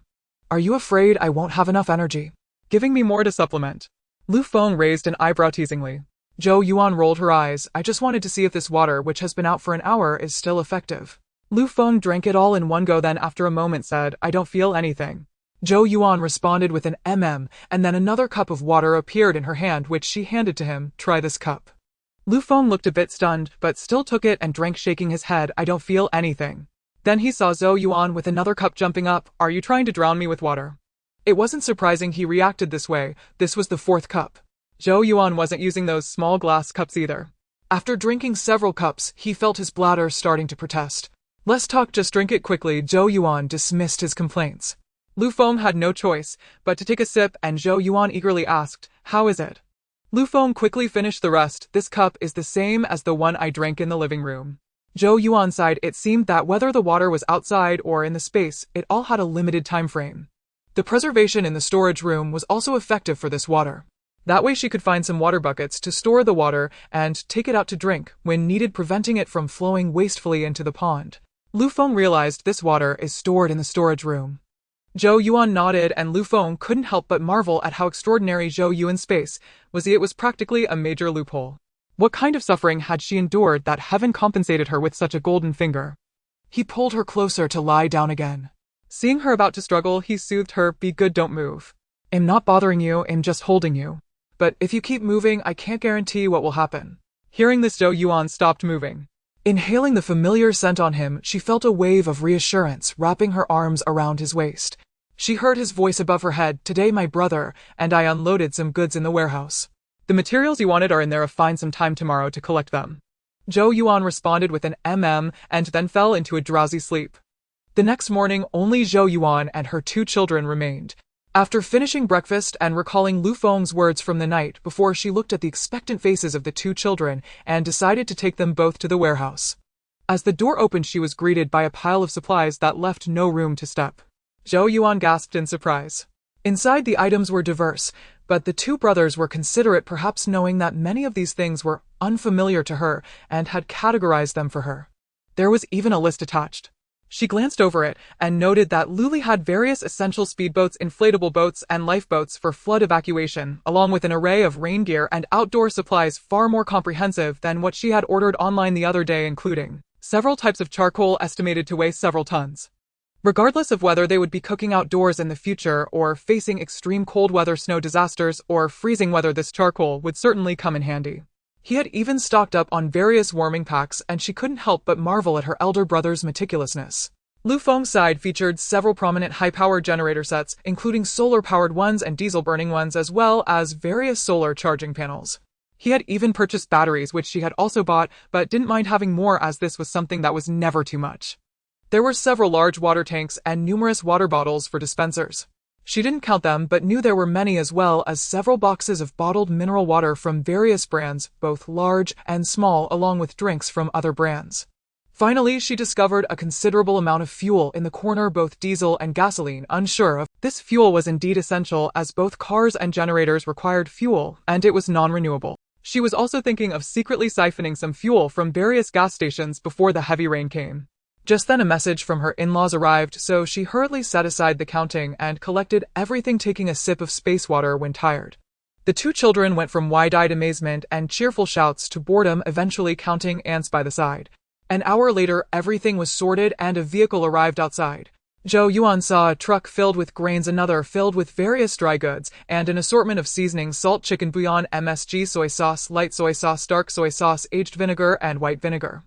Are you afraid I won't have enough energy? Giving me more to supplement? Lu Feng raised an eyebrow teasingly. Zhou Yuan rolled her eyes. I just wanted to see if this water, which has been out for an hour, is still effective. Lu Feng drank it all in one go, then after a moment said, I don't feel anything. Zhou Yuan responded with an and then another cup of water appeared in her hand, which she handed to him. Try this cup. Lu Feng looked a bit stunned, but still took it and drank, shaking his head. I don't feel anything. Then he saw Zhou Yuan with another cup jumping up. Are you trying to drown me with water? It wasn't surprising he reacted this way. This was the fourth cup. Zhou Yuan wasn't using those small glass cups either. After drinking several cups, he felt his bladder starting to protest. Less talk, just drink it quickly. Zhou Yuan dismissed his complaints. Lu Feng had no choice but to take a sip, and Zhou Yuan eagerly asked, How is it? Lu Feng quickly finished the rest. This cup is the same as the one I drank in the living room. Zhou Yuan sighed. It seemed that whether the water was outside or in the space, it all had a limited time frame. The preservation in the storage room was also effective for this water. That way she could find some water buckets to store the water and take it out to drink when needed, preventing it from flowing wastefully into the pond. Lu Feng realized this water is stored in the storage room. Zhou Yuan nodded, and Lu Feng couldn't help but marvel at how extraordinary Zhou Yuan's space was. It was practically a major loophole. What kind of suffering had she endured that heaven compensated her with such a golden finger? He pulled her closer to lie down again. Seeing her about to struggle, he soothed her. Be good, don't move. I'm not bothering you, I'm just holding you. But if you keep moving, I can't guarantee what will happen. Hearing this, Zhou Yuan stopped moving. Inhaling the familiar scent on him, she felt a wave of reassurance wrapping her arms around his waist. She heard his voice above her head. Today, my brother and I unloaded some goods in the warehouse. The materials you wanted are in there. Find some time tomorrow to collect them. Zhou Yuan responded with an and then fell into a drowsy sleep. The next morning, only Zhou Yuan and her two children remained. After finishing breakfast and recalling Lu Feng's words from the night before, she looked at the expectant faces of the two children and decided to take them both to the warehouse. As the door opened, she was greeted by a pile of supplies that left no room to step. Zhou Yuan gasped in surprise. Inside, the items were diverse, but the two brothers were considerate, perhaps knowing that many of these things were unfamiliar to her and had categorized them for her. There was even a list attached. She glanced over it and noted that Luli had various essential speedboats, inflatable boats, and lifeboats for flood evacuation, along with an array of rain gear and outdoor supplies far more comprehensive than what she had ordered online the other day, including several types of charcoal estimated to weigh several tons. Regardless of whether they would be cooking outdoors in the future or facing extreme cold weather, snow disasters, or freezing weather, this charcoal would certainly come in handy. He had even stocked up on various warming packs, and she couldn't help but marvel at her elder brother's meticulousness. Lu Feng's side featured several prominent high-power generator sets, including solar-powered ones and diesel-burning ones, as well as various solar charging panels. He had even purchased batteries, which she had also bought, but didn't mind having more, as this was something that was never too much. There were several large water tanks and numerous water bottles for dispensers. She didn't count them, but knew there were many, as well as several boxes of bottled mineral water from various brands, both large and small, along with drinks from other brands. Finally, she discovered a considerable amount of fuel in the corner, both diesel and gasoline. Unsure if this fuel was indeed essential, as both cars and generators required fuel, and it was non-renewable. She was also thinking of secretly siphoning some fuel from various gas stations before the heavy rain came. Just then a message from her in-laws arrived, so she hurriedly set aside the counting and collected everything, taking a sip of space water when tired. The two children went from wide-eyed amazement and cheerful shouts to boredom, eventually counting ants by the side. An hour later, everything was sorted and a vehicle arrived outside. Zhou Yuan saw a truck filled with grains, another filled with various dry goods, and an assortment of seasonings: salt, chicken bouillon, MSG, soy sauce, light soy sauce, dark soy sauce, aged vinegar, and white vinegar.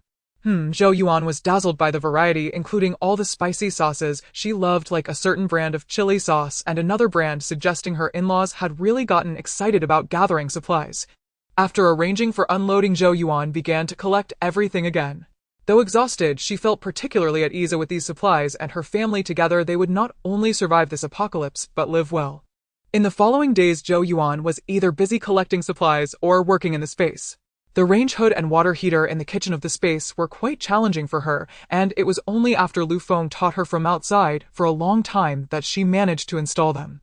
Zhou Yuan was dazzled by the variety, including all the spicy sauces she loved, like a certain brand of chili sauce and another brand, suggesting her in-laws had really gotten excited about gathering supplies. After arranging for unloading, Zhou Yuan began to collect everything again. Though exhausted, she felt particularly at ease with these supplies, and her family together they would not only survive this apocalypse, but live well. In the following days, Zhou Yuan was either busy collecting supplies or working in the space. The range hood and water heater in the kitchen of the space were quite challenging for her, and it was only after Lu Feng taught her from outside for a long time that she managed to install them.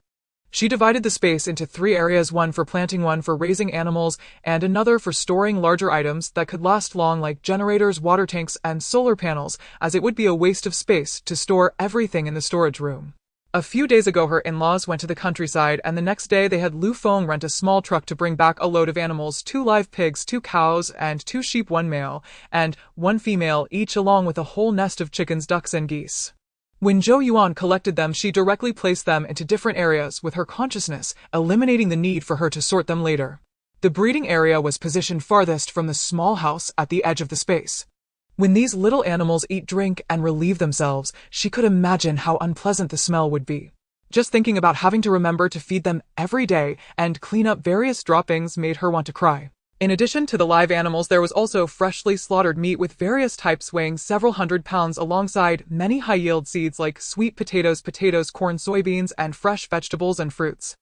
She divided the space into 3 areas, one for planting, one for raising animals, and another for storing larger items that could last long like generators, water tanks, and solar panels, as it would be a waste of space to store everything in the storage room. A few days ago her in-laws went to the countryside, and the next day they had Lu Feng rent a small truck to bring back a load of animals, 2 live pigs, 2 cows, and 2 sheep, 1 male, and 1 female each, along with a whole nest of chickens, ducks, and geese. When Zhou Yuan collected them, she directly placed them into different areas with her consciousness, eliminating the need for her to sort them later. The breeding area was positioned farthest from the small house at the edge of the space. When these little animals eat, drink, and relieve themselves, she could imagine how unpleasant the smell would be. Just thinking about having to remember to feed them every day and clean up various droppings made her want to cry. In addition to the live animals, there was also freshly slaughtered meat with various types weighing several hundred pounds, alongside many high-yield seeds like sweet potatoes, corn, soybeans, and fresh vegetables and fruits.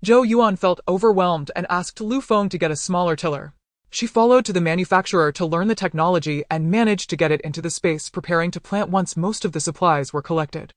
Zhou Yuan felt overwhelmed and asked Lu Feng to get a smaller tiller. She followed to the manufacturer to learn the technology and managed to get it into the space, preparing to plant once most of the supplies were collected.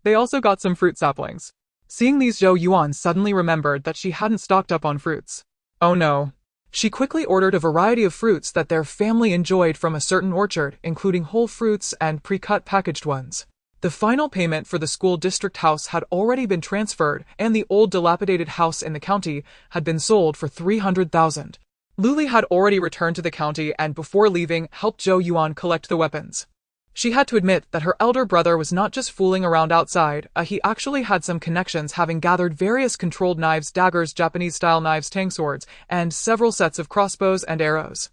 They also got some fruit saplings. Seeing these, Zhou Yuan suddenly remembered that she hadn't stocked up on fruits. Oh no. She quickly ordered a variety of fruits that their family enjoyed from a certain orchard, including whole fruits and pre-cut packaged ones. The final payment for the school district house had already been transferred, and the old dilapidated house in the county had been sold for 300,000. Luli had already returned to the county and before leaving helped Zhou Yuan collect the weapons. She had to admit that her elder brother was not just fooling around outside, he actually had some connections, having gathered various controlled knives, daggers, Japanese-style knives, tang swords, and several sets of crossbows and arrows.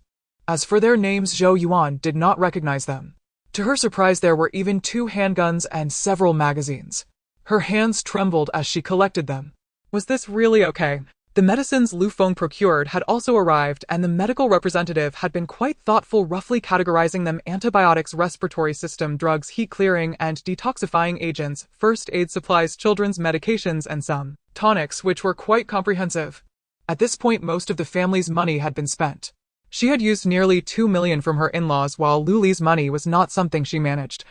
As for their names, Zhou Yuan did not recognize them. To her surprise, there were even 2 handguns and several magazines. Her hands trembled as she collected them. Was this really okay? The medicines Lu Feng procured had also arrived, and the medical representative had been quite thoughtful, roughly categorizing them: antibiotics, respiratory system drugs, heat-clearing and detoxifying agents, first aid supplies, children's medications, and some tonics, which were quite comprehensive. At this point, most of the family's money had been spent. She had used nearly 2 million from her in-laws, while Luli's money was not something she managed.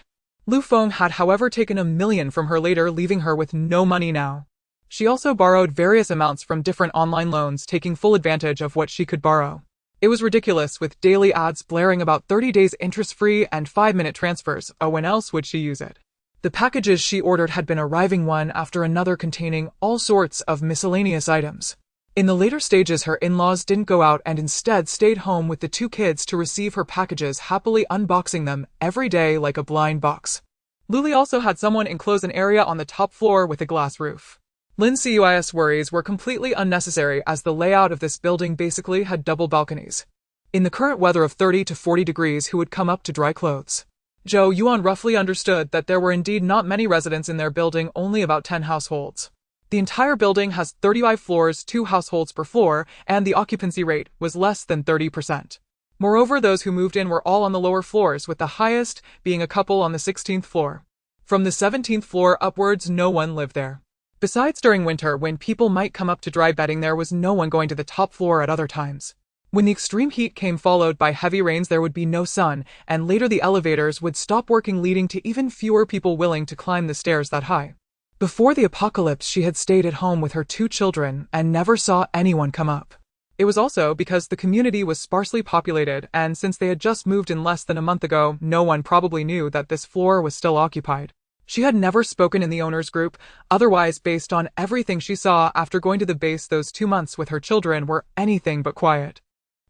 Lu Feng had, however, taken 1 million from her later, leaving her with no money now. She also borrowed various amounts from different online loans, taking full advantage of what she could borrow. It was ridiculous, with daily ads blaring about 30 days interest-free and 5-minute transfers. Oh, when else would she use it? The packages she ordered had been arriving one after another, containing all sorts of miscellaneous items. In the later stages, her in-laws didn't go out and instead stayed home with the 2 kids to receive her packages, happily unboxing them every day like a blind box. Luli also had someone enclose an area on the top floor with a glass roof. Lin Cui's worries were completely unnecessary, as the layout of this building basically had double balconies. In the current weather of 30 to 40 degrees, who would come up to dry clothes? Zhou Yuan roughly understood that there were indeed not many residents in their building, only about 10 households. The entire building has 35 floors, 2 households per floor, and the occupancy rate was less than 30%. Moreover, those who moved in were all on the lower floors, with the highest being a couple on the 16th floor. From the 17th floor upwards, no one lived there. Besides, during winter, when people might come up to dry bedding, there was no one going to the top floor at other times. When the extreme heat came, followed by heavy rains, there would be no sun, and later the elevators would stop working, leading to even fewer people willing to climb the stairs that high. Before the apocalypse, she had stayed at home with her 2 children and never saw anyone come up. It was also because the community was sparsely populated, and since they had just moved in less than a month ago, no one probably knew that this floor was still occupied. She had never spoken in the owner's group, otherwise, based on everything she saw after going to the base, those 2 months with her children were anything but quiet.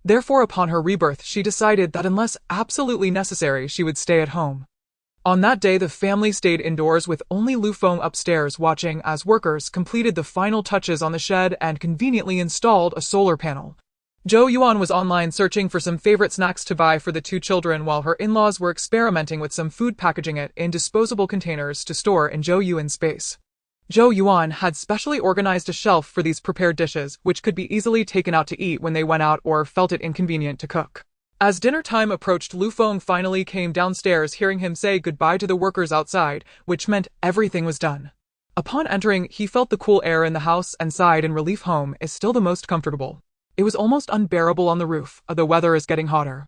Therefore, upon her rebirth, she decided that unless absolutely necessary, she would stay at home. On that day, the family stayed indoors, with only Lu Feng upstairs watching as workers completed the final touches on the shed and conveniently installed a solar panel. Zhou Yuan was online searching for some favorite snacks to buy for the 2 children, while her in-laws were experimenting with some food, packaging it in disposable containers to store in Zhou Yuan's space. Zhou Yuan had specially organized a shelf for these prepared dishes, which could be easily taken out to eat when they went out or felt it inconvenient to cook. As dinner time approached, Lu Feng finally came downstairs, hearing him say goodbye to the workers outside, which meant everything was done. Upon entering, he felt the cool air in the house and sighed in relief. Home is still the most comfortable. It was almost unbearable on the roof. The weather is getting hotter.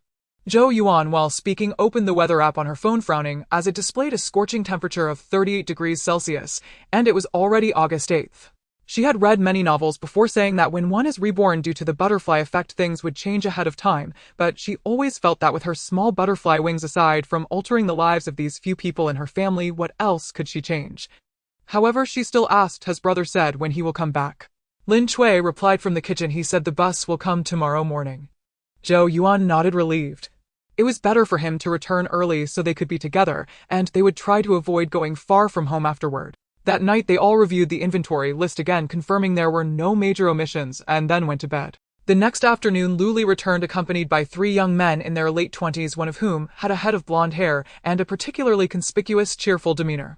Zhou Yuan, while speaking, opened the weather app on her phone, frowning as it displayed a scorching temperature of 38 degrees Celsius, and it was already August 8th. She had read many novels before saying that when one is reborn due to the butterfly effect, things would change ahead of time, but she always felt that with her small butterfly wings, aside from altering the lives of these few people in her family, what else could she change? However, she still asked, "Has brother said when he will come back?" Lin Chui replied from the kitchen, "He said the bus will come tomorrow morning." Zhou Yuan nodded, relieved. It was better for him to return early so they could be together, and they would try to avoid going far from home afterward. That night they all reviewed the inventory list again, confirming there were no major omissions, and then went to bed. The next afternoon, Luli returned accompanied by 3 young men in their late 20s, one of whom had a head of blonde hair and a particularly conspicuous, cheerful demeanor.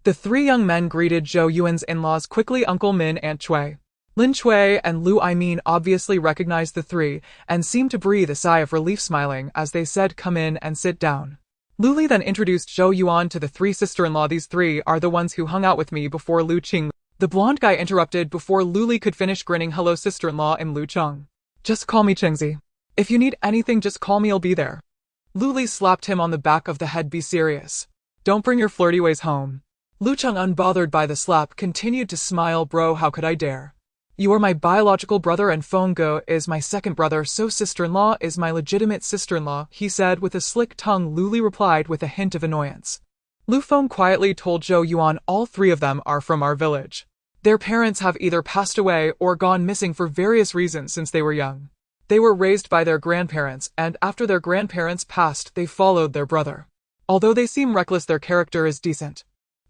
The 3 young men greeted Zhou Yuan's in-laws quickly: Uncle Min, Aunt Chui. Lin Chui and Lu Aimin obviously recognized the 3 and seemed to breathe a sigh of relief, smiling as they said, "Come in and sit down." Luli then introduced Zhou Yuan to the 3 sister-in-law. "These 3 are the ones who hung out with me before Lu Qing." The blonde guy interrupted before Luli could finish, grinning, "Hello, sister-in-law, I'm Lu Cheng. Just call me Chengzi. If you need anything, just call me, I'll be there." Luli slapped him on the back of the head. "Be serious. Don't bring your flirty ways home." Lu Cheng, unbothered by the slap, continued to smile. "Bro, how could I dare? You are my biological brother and Feng Ge is my second brother, so sister-in-law is my legitimate sister-in-law," he said with a slick tongue. Luli replied with a hint of annoyance. Lu Feng quietly told Zhou Yuan, "All 3 of them are from our village. Their parents have either passed away or gone missing for various reasons since they were young. They were raised by their grandparents, and after their grandparents passed, they followed their brother. Although they seem reckless, their character is decent."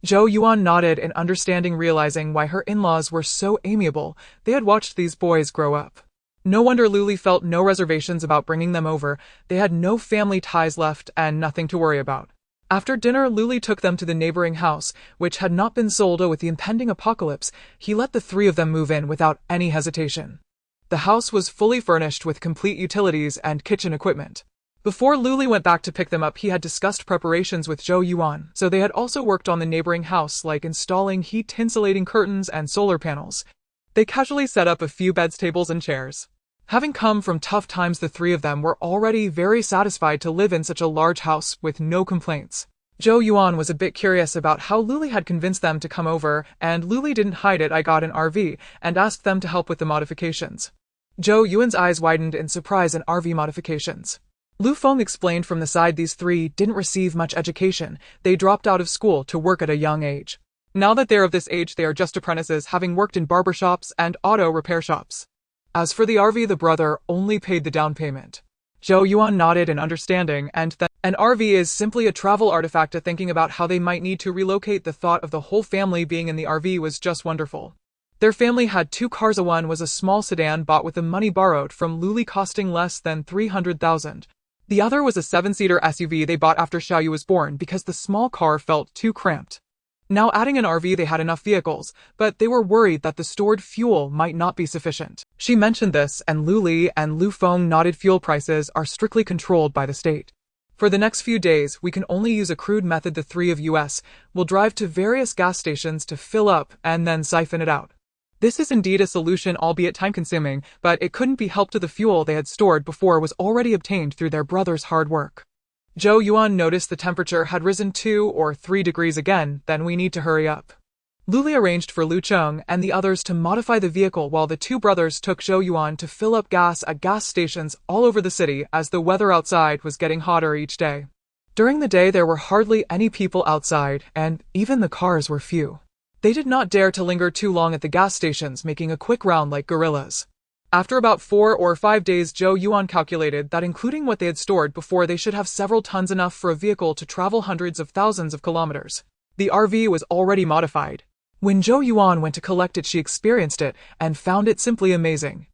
Zhou Yuan nodded in understanding, realizing why her in-laws were so amiable. They had watched these boys grow up. No wonder Luli felt no reservations about bringing them over. They had no family ties left and nothing to worry about. After dinner, Luli took them to the neighboring house, which had not been sold. With the impending apocalypse, he let the 3 of them move in without any hesitation. The house was fully furnished with complete utilities and kitchen equipment. Before Luli went back to pick them up, he had discussed preparations with Zhou Yuan, so they had also worked on the neighboring house, like installing heat-insulating curtains and solar panels. They casually set up a few beds, tables, and chairs. Having come from tough times, the 3 of them were already very satisfied to live in such a large house with no complaints. Zhou Yuan was a bit curious about how Luli had convinced them to come over, and Luli didn't hide it. "I got an RV and asked them to help with the modifications." Zhou Yuan's eyes widened in surprise. "And RV modifications?" Lu Feng explained from the side. "These 3 didn't receive much education. They dropped out of school to work at a young age. Now that they're of this age, they are just apprentices, having worked in barber shops and auto repair shops. As for the RV, the brother only paid the down payment." Zhou Yuan nodded in understanding, and then, "An RV is simply a travel artifact." Thinking about how they might need to relocate, the thought of the whole family being in the RV was just wonderful. Their family had 2 cars. One was a small sedan bought with the money borrowed from Luli, costing less than 300,000. The other was a 7-seater SUV they bought after Xiaoyu was born because the small car felt too cramped. Now adding an RV, they had enough vehicles, but they were worried that the stored fuel might not be sufficient. She mentioned this, and Luli and Lu Feng nodded. "Fuel prices are strictly controlled by the state. For the next few days, we can only use a crude method. The 3 of us will drive to various gas stations to fill up and then siphon it out. This is indeed a solution, albeit time-consuming, but it couldn't be helped. The fuel they had stored before was already obtained through their brother's hard work." Zhou Yuan noticed the temperature had risen 2 or 3 degrees again. "Then we need to hurry up." Luli arranged for Lu Cheng and the others to modify the vehicle while the 2 brothers took Zhou Yuan to fill up gas at gas stations all over the city, as the weather outside was getting hotter each day. During the day, there were hardly any people outside, and even the cars were few. They did not dare to linger too long at the gas stations, making a quick round like gorillas. After about 4 or 5 days, Zhou Yuan calculated that including what they had stored before, they should have several tons, enough for a vehicle to travel hundreds of thousands of kilometers. The RV was already modified. When Zhou Yuan went to collect it, she experienced it and found it simply amazing.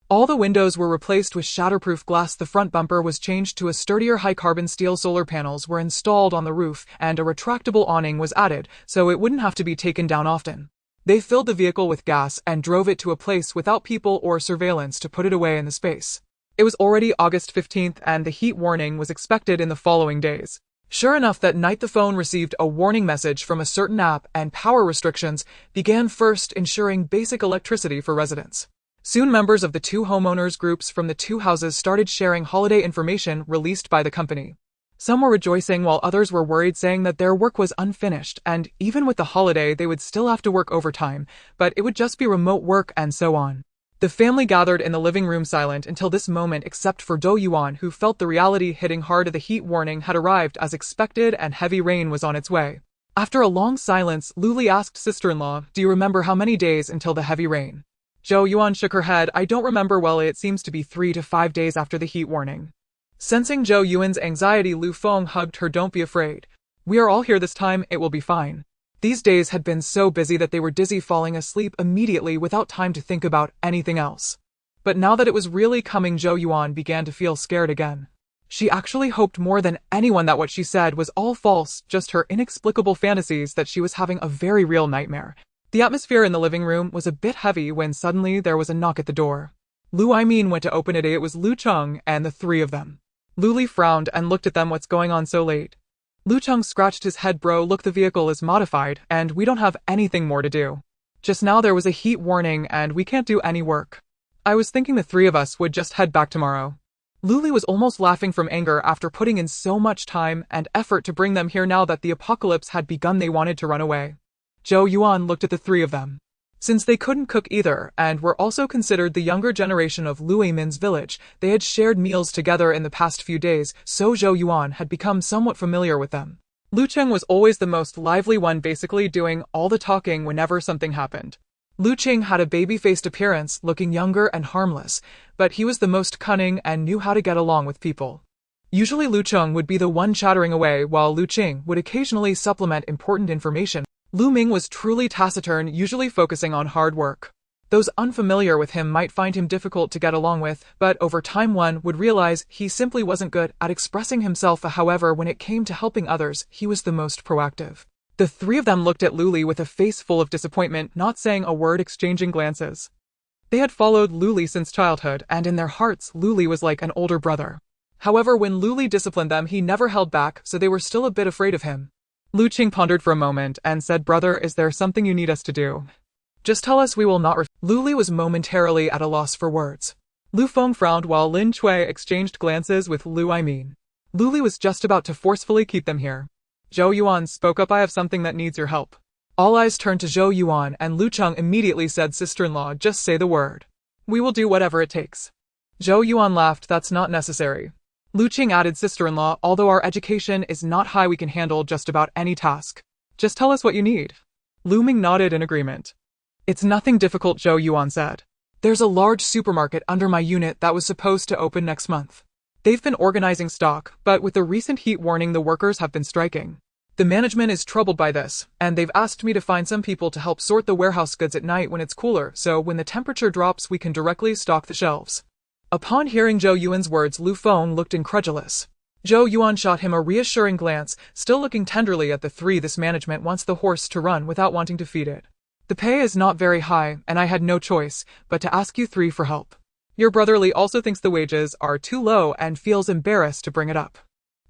All the windows were replaced with shatterproof glass, the front bumper was changed to a sturdier high-carbon steel, solar panels were installed on the roof, and a retractable awning was added, so it wouldn't have to be taken down often. They filled the vehicle with gas and drove it to a place without people or surveillance to put it away in the space. It was already August 15th and the heat warning was expected in the following days. Sure enough, that night the phone received a warning message from a certain app and power restrictions began first ensuring basic electricity for residents. Soon members of the two homeowners groups from the two houses started sharing holiday information released by the company. Some were rejoicing while others were worried, saying that their work was unfinished and even with the holiday they would still have to work overtime, but it would just be remote work and so on. The family gathered in the living room silent until this moment except for Zhou Yuan, who felt the reality hitting hard of the heat warning had arrived as expected and heavy rain was on its way. After a long silence, Luli asked sister-in-law, "Do you remember how many days until the heavy rain?" Zhou Yuan shook her head. "I don't remember well, it seems to be 3 to 5 days after the heat warning." Sensing Zhou Yuan's anxiety, Lu Feng hugged her. "Don't be afraid. We are all here this time, it will be fine." These days had been so busy that they were dizzy, falling asleep immediately without time to think about anything else. But now that it was really coming, Zhou Yuan began to feel scared again. She actually hoped more than anyone that what she said was all false, just her inexplicable fantasies, that she was having a very real nightmare. The atmosphere in the living room was a bit heavy when suddenly there was a knock at the door. Lu Aimin went to open it. It was Lu Cheng and the three of them. Luli frowned and looked at them. "What's going on so late?" Lu Cheng scratched his head. "Bro, look, the vehicle is modified, and we don't have anything more to do. Just now there was a heat warning, and we can't do any work. I was thinking the three of us would just head back tomorrow." Luli was almost laughing from anger after putting in so much time and effort to bring them here. Now that the apocalypse had begun, they wanted to run away. Zhou Yuan looked at the three of them. Since they couldn't cook either, and were also considered the younger generation of Lu Aimin's village, they had shared meals together in the past few days, so Zhou Yuan had become somewhat familiar with them. Lu Cheng was always the most lively one, basically doing all the talking whenever something happened. Lu Cheng had a baby-faced appearance, looking younger and harmless, but he was the most cunning and knew how to get along with people. Usually Lu Cheng would be the one chattering away, while Lu Cheng would occasionally supplement important information. Lu Ming was truly taciturn, usually focusing on hard work. Those unfamiliar with him might find him difficult to get along with, but over time one would realize he simply wasn't good at expressing himself. However, when it came to helping others, he was the most proactive. The three of them looked at Luli with a face full of disappointment, not saying a word, exchanging glances. They had followed Luli since childhood, and in their hearts, Luli was like an older brother. However, when Luli disciplined them, he never held back, so they were still a bit afraid of him. Lu Cheng pondered for a moment and said, "Brother, is there something you need us to do? Just tell us, we will not." Luli was momentarily at a loss for words. Lu Feng frowned while Lin Chui exchanged glances with Lu Aimin. Luli was just about to forcefully keep them here. Zhou Yuan spoke up. "I have something that needs your help." All eyes turned to Zhou Yuan, and Lu Cheng immediately said, "Sister-in-law, just say the word. We will do whatever it takes." Zhou Yuan laughed. "That's not necessary." Lu Cheng added, "Sister-in-law, although our education is not high, we can handle just about any task. Just tell us what you need." Lu Ming nodded in agreement. "It's nothing difficult," Zhou Yuan said. "There's a large supermarket under my unit that was supposed to open next month. They've been organizing stock, but with the recent heat warning, the workers have been striking. The management is troubled by this, and they've asked me to find some people to help sort the warehouse goods at night when it's cooler, so when the temperature drops we can directly stock the shelves." Upon hearing Zhou Yuan's words, Lu Feng looked incredulous. Zhou Yuan shot him a reassuring glance, still looking tenderly at the three. "This management wants the horse to run without wanting to feed it. The pay is not very high, and I had no choice but to ask you three for help. Your brother Li also thinks the wages are too low and feels embarrassed to bring it up."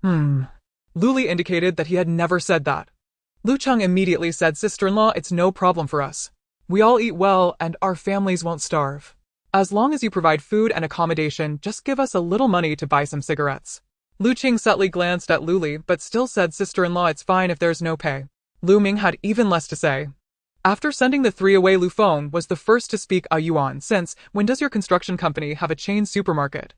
Luli indicated that he had never said that. Lu Cheng immediately said, "Sister-in-law, it's no problem for us. We all eat well, and our families won't starve. As long as you provide food and accommodation, just give us a little money to buy some cigarettes." Lu Cheng subtly glanced at Luli, but still said, "Sister-in-law, it's fine if there's no pay." Lu Ming had even less to say. After sending the three away, Lu Feng was the first to speak. Yuan, since when does your construction company have a chain supermarket?"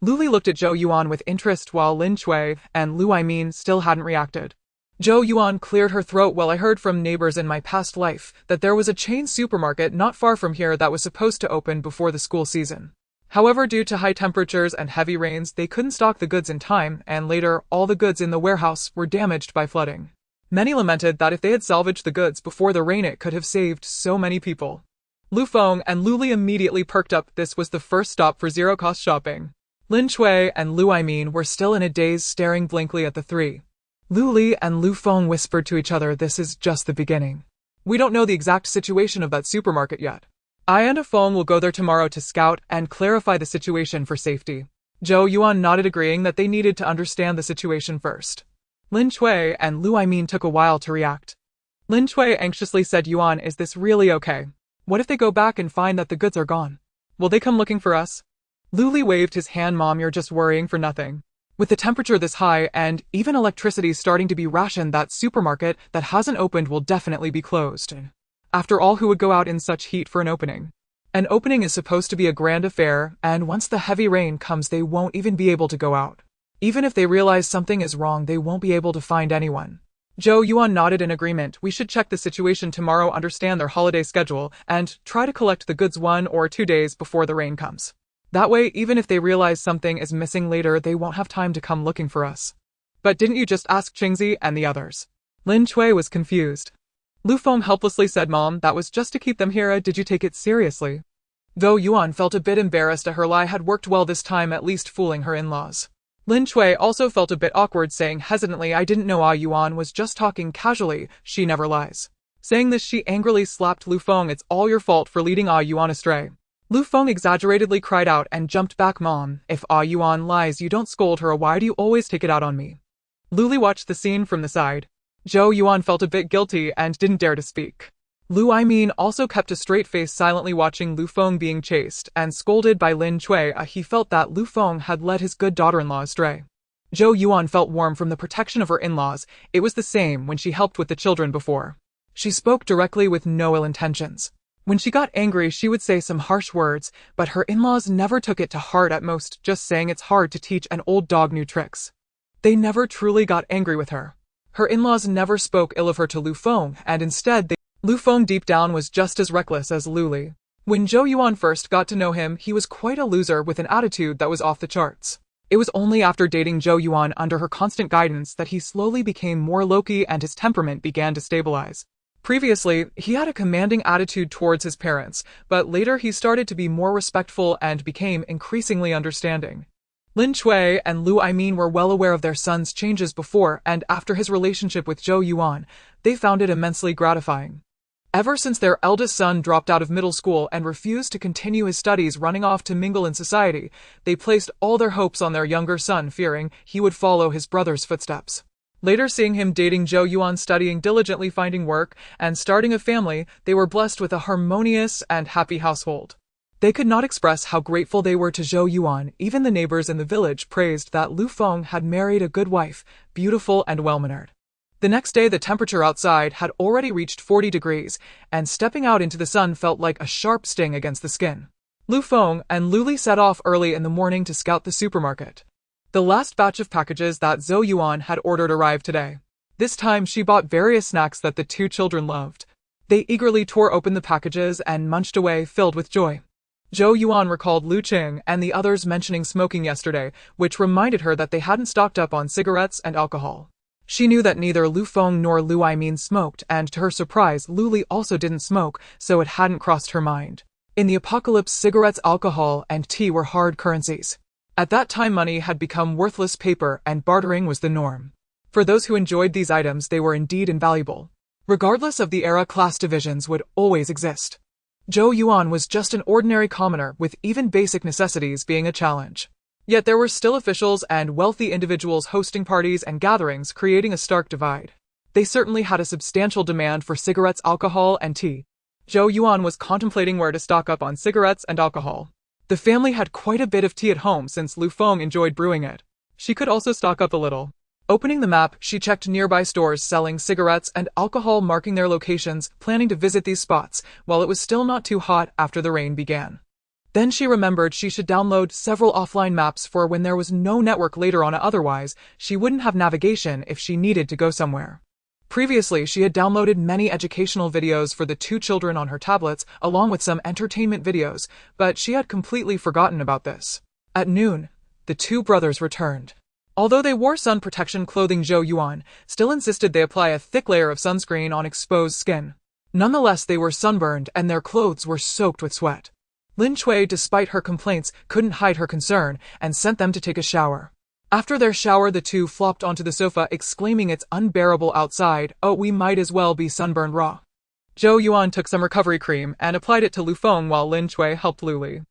Luli looked at Zhou Yuan with interest while Lin Chui and Lu Aimin still hadn't reacted. Zhou Yuan cleared her throat. "Well, I heard from neighbors in my past life that there was a chain supermarket not far from here that was supposed to open before the school season. However, due to high temperatures and heavy rains, they couldn't stock the goods in time, and later, all the goods in the warehouse were damaged by flooding. Many lamented that if they had salvaged the goods before the rain, it could have saved so many people." Lu Feng and Luli immediately perked up. This was the first stop for zero-cost shopping. Lin Chui and Lu Aimin were still in a daze, staring blankly at the three. Luli and Lu Feng whispered to each other, "This is just the beginning. We don't know the exact situation of that supermarket yet. I and Feng will go there tomorrow to scout and clarify the situation for safety. Zhou Yuan nodded, agreeing that they needed to understand the situation first. Lin Cui and Lu Aimin took a while to react. Lin Cui anxiously said, Yuan, is this really okay? What if they go back and find that the goods are gone? Will they come looking for us? Lu Li waved his hand. Mom, you're just worrying for nothing. With the temperature this high and even electricity starting to be rationed, that supermarket that hasn't opened will definitely be closed. After all, who would go out in such heat for an opening? An opening is supposed to be a grand affair, and once the heavy rain comes, they won't even be able to go out. Even if they realize something is wrong, they won't be able to find anyone. Zhou Yuan nodded in agreement. We should check the situation tomorrow, understand their holiday schedule, and try to collect the goods 1 or 2 days before the rain comes. That way, even if they realize something is missing later, they won't have time to come looking for us. But didn't you just ask Qingzi and the others? Lin Cui was confused. Lu Feng helplessly said, Mom, that was just to keep them here. Did you take it seriously? Zhou Yuan felt a bit embarrassed. Her lie had worked well this time, at least fooling her in-laws. Lin Cui also felt a bit awkward, saying hesitantly, I didn't know Yuan was just talking casually. She never lies. Saying this, she angrily slapped Lu Feng. It's all your fault for leading Yuan astray. Lu Feng exaggeratedly cried out and jumped back. Mom, if Yuan lies, you don't scold her. Why do you always take it out on me? Lu Li watched the scene from the side. Zhou Yuan felt a bit guilty and didn't dare to speak. Lu Aimin also kept a straight face, silently watching Lu Feng being chased and scolded by Lin Cui. He felt that Lu Feng had led his good daughter-in-law astray. Zhou Yuan felt warm from the protection of her in-laws. It was the same when she helped with the children before. She spoke directly with no ill intentions. When she got angry, she would say some harsh words, but her in-laws never took it to heart, at most just saying it's hard to teach an old dog new tricks. They never truly got angry with her. Her in-laws never spoke ill of her to Lu Feng, and instead Lu Feng deep down was just as reckless as Lu Li. When Zhou Yuan first got to know him, he was quite a loser with an attitude that was off the charts. It was only after dating Zhou Yuan under her constant guidance that he slowly became more low-key and his temperament began to stabilize. Previously, he had a commanding attitude towards his parents, but later he started to be more respectful and became increasingly understanding. Lin Cui and Lu Aimin were well aware of their son's changes before and after his relationship with Zhou Yuan. They found it immensely gratifying. Ever since their eldest son dropped out of middle school and refused to continue his studies, running off to mingle in society, they placed all their hopes on their younger son, fearing he would follow his brother's footsteps. Later, seeing him dating Zhou Yuan, studying diligently, finding work, and starting a family, they were blessed with a harmonious and happy household. They could not express how grateful they were to Zhou Yuan. Even the neighbors in the village praised that Lu Feng had married a good wife, beautiful and well-mannered. The next day, the temperature outside had already reached 40 degrees, and stepping out into the sun felt like a sharp sting against the skin. Lu Feng and Lu Li set off early in the morning to scout the supermarket. The last batch of packages that Zhou Yuan had ordered arrived today. This time, she bought various snacks that the two children loved. They eagerly tore open the packages and munched away, filled with joy. Zhou Yuan recalled Lu Qing and the others mentioning smoking yesterday, which reminded her that they hadn't stocked up on cigarettes and alcohol. She knew that neither Lu Feng nor Lu Aimin smoked, and to her surprise, Lu Li also didn't smoke, so it hadn't crossed her mind. In the apocalypse, cigarettes, alcohol, and tea were hard currencies. At that time, money had become worthless paper, and bartering was the norm. For those who enjoyed these items, they were indeed invaluable. Regardless of the era, class divisions would always exist. Zhou Yuan was just an ordinary commoner, with even basic necessities being a challenge. Yet there were still officials and wealthy individuals hosting parties and gatherings, creating a stark divide. They certainly had a substantial demand for cigarettes, alcohol, and tea. Zhou Yuan was contemplating where to stock up on cigarettes and alcohol. The family had quite a bit of tea at home since Lu Feng enjoyed brewing it. She could also stock up a little. Opening the map, she checked nearby stores selling cigarettes and alcohol, marking their locations, planning to visit these spots while it was still not too hot after the rain began. Then she remembered she should download several offline maps for when there was no network later on, otherwise she wouldn't have navigation if she needed to go somewhere. Previously, she had downloaded many educational videos for the two children on her tablets, along with some entertainment videos, but she had completely forgotten about this. At noon, the two brothers returned. Although they wore sun protection clothing, Zhou Yuan still insisted they apply a thick layer of sunscreen on exposed skin. Nonetheless, they were sunburned and their clothes were soaked with sweat. Lin Cui, despite her complaints, couldn't hide her concern and sent them to take a shower. After their shower, the two flopped onto the sofa, exclaiming, "It's unbearable outside. Oh, we might as well be sunburned raw." Zhou Yuan took some recovery cream and applied it to Lu Feng while Lin Cui helped Lu Li.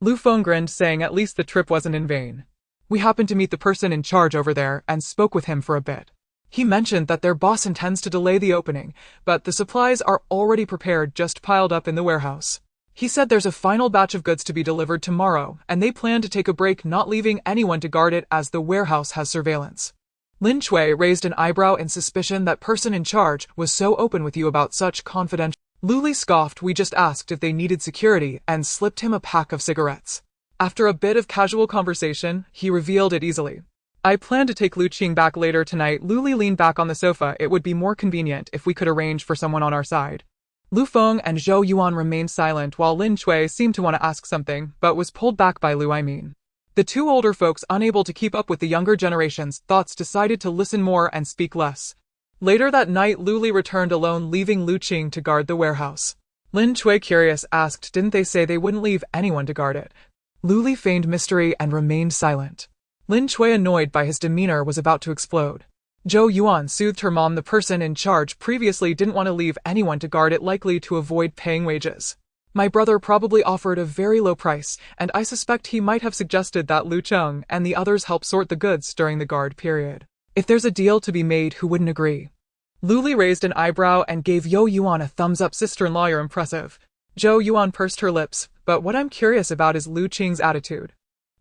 Lu Feng grinned, saying at least the trip wasn't in vain. We happened to meet the person in charge over there and spoke with him for a bit. He mentioned that their boss intends to delay the opening, but the supplies are already prepared, just piled up in the warehouse. He said there's a final batch of goods to be delivered tomorrow, and they plan to take a break, not leaving anyone to guard it as the warehouse has surveillance. Lin Chui raised an eyebrow in suspicion that person in charge was so open with you about such confidential. Luli scoffed. We just asked if they needed security and slipped him a pack of cigarettes. After a bit of casual conversation, he revealed it easily. I plan to take Lu Qing back later tonight. Luli leaned back on the sofa. It would be more convenient if we could arrange for someone on our side. Lu Feng and Zhou Yuan remained silent while Lin Chui seemed to want to ask something, but was pulled back by Lu Aimin. The two older folks, unable to keep up with the younger generation's thoughts, decided to listen more and speak less. Later that night, Luli returned alone, leaving Lu Qing to guard the warehouse. Lin Chui, curious, asked, didn't they say they wouldn't leave anyone to guard it? Luli feigned mystery and remained silent. Lin Chui, annoyed by his demeanor, was about to explode. Zhou Yuan soothed her mom. The person in charge previously didn't want to leave anyone to guard it, likely to avoid paying wages. My brother probably offered a very low price, and I suspect he might have suggested that Lu Cheng and the others help sort the goods during the guard period. If there's a deal to be made, who wouldn't agree? Luli raised an eyebrow and gave Zhou Yuan a thumbs up. Sister-in-law, you're impressive. Zhou Yuan pursed her lips, but what I'm curious about is Lu Qing's attitude.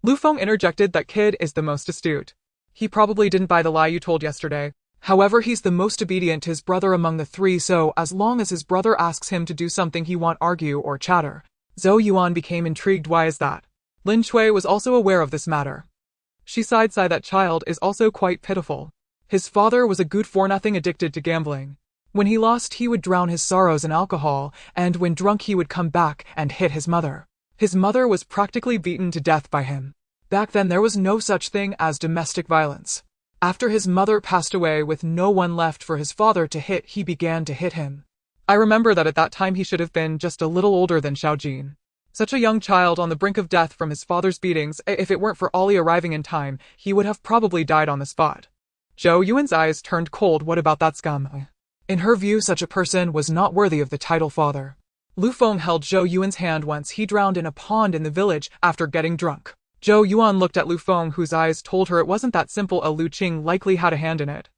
Lu Feng interjected, that kid is the most astute. He probably didn't buy the lie you told yesterday. However, he's the most obedient to his brother among the three, so as long as his brother asks him to do something, he won't argue or chatter. Zhou Yuan became intrigued. Why is that? Lin Chui was also aware of this matter. She sighed. That child is also quite pitiful. His father was a good-for-nothing addicted to gambling. When he lost, he would drown his sorrows in alcohol, and when drunk he would come back and hit his mother. His mother was practically beaten to death by him. Back then there was no such thing as domestic violence. After his mother passed away with no one left for his father to hit, he began to hit him. I remember that at that time he should have been just a little older than Xiaojin. Such a young child on the brink of death from his father's beatings. If it weren't for Ollie arriving in time, he would have probably died on the spot. Zhou Yuan's eyes turned cold. What about that scum? In her view, such a person was not worthy of the title father. Lu Feng held Zhou Yuan's hand once he drowned in a pond in the village after getting drunk. Zhou Yuan looked at Lu Feng, whose eyes told her it wasn't that simple. Lu Qing likely had a hand in it.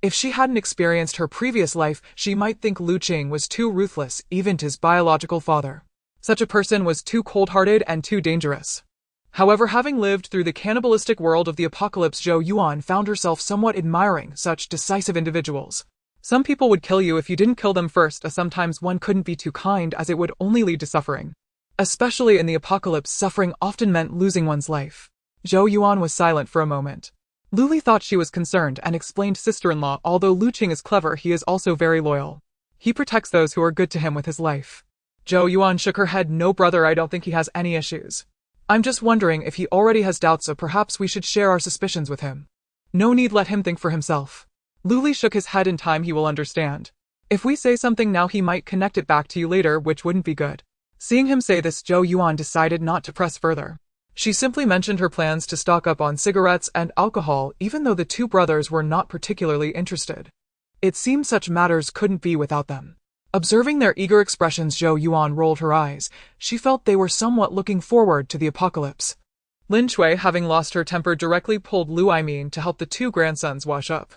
If she hadn't experienced her previous life, she might think Lu Qing was too ruthless, even to his biological father. Such a person was too cold-hearted and too dangerous. However, having lived through the cannibalistic world of the apocalypse, Zhou Yuan found herself somewhat admiring such decisive individuals. Some people would kill you if you didn't kill them first. Sometimes one couldn't be too kind, as it would only lead to suffering. Especially in the apocalypse, suffering often meant losing one's life. Zhou Yuan was silent for a moment. Luli thought she was concerned and explained, sister-in-law, although Lu Qing is clever, he is also very loyal. He protects those who are good to him with his life. Zhou Yuan shook her head. No, brother, I don't think he has any issues. I'm just wondering if he already has doubts, so perhaps we should share our suspicions with him. No need, let him think for himself. Luli shook his head. In time he will understand. If we say something now, he might connect it back to you later, which wouldn't be good. Seeing him say this, Zhou Yuan decided not to press further. She simply mentioned her plans to stock up on cigarettes and alcohol, even though the two brothers were not particularly interested. It seemed such matters couldn't be without them. Observing their eager expressions, Zhou Yuan rolled her eyes. She felt they were somewhat looking forward to the apocalypse. Lin Chui, having lost her temper, directly pulled Lu Aimin to help the two grandsons wash up.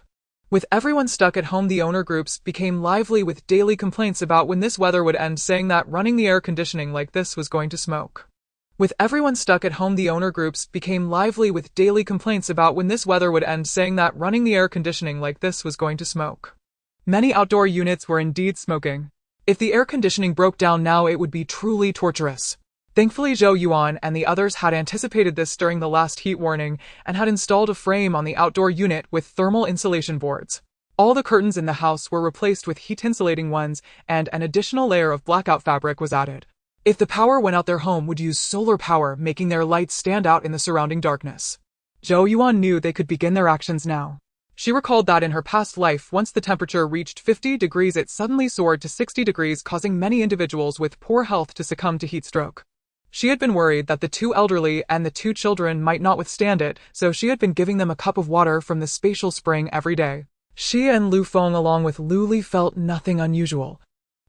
With everyone stuck at home, the owner groups became lively with daily complaints about when this weather would end, saying that running the air conditioning like this was going to smoke. With everyone stuck at home, the owner groups became lively with daily complaints about when this weather would end, saying that running the air conditioning like this was going to smoke. Many outdoor units were indeed smoking. If the air conditioning broke down now, it would be truly torturous. Thankfully, Zhou Yuan and the others had anticipated this during the last heat warning and had installed a frame on the outdoor unit with thermal insulation boards. All the curtains in the house were replaced with heat-insulating ones, and an additional layer of blackout fabric was added. If the power went out, their home would use solar power, making their lights stand out in the surrounding darkness. Zhou Yuan knew they could begin their actions now. She recalled that in her past life, once the temperature reached 50 degrees, it suddenly soared to 60 degrees, causing many individuals with poor health to succumb to heat stroke. She had been worried that the two elderly and the two children might not withstand it, so she had been giving them a cup of water from the spatial spring every day. She and Lu Feng, along with Luli, felt nothing unusual.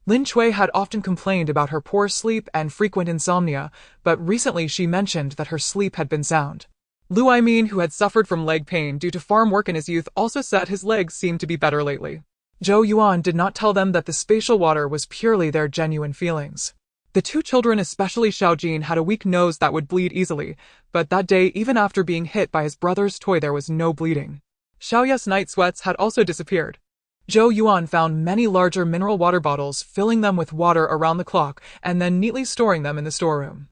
Lin Chui had often complained about her poor sleep and frequent insomnia, but recently she mentioned that her sleep had been sound. Lu Aimin, who had suffered from leg pain due to farm work in his youth, also said his legs seemed to be better lately. Zhou Yuan did not tell them that the spatial water was purely their genuine feelings. The two children, especially Xiaojin, had a weak nose that would bleed easily, but that day, even after being hit by his brother's toy, there was no bleeding. Xiaoya's night sweats had also disappeared. Zhou Yuan found many larger mineral water bottles, filling them with water around the clock and then neatly storing them in the storeroom.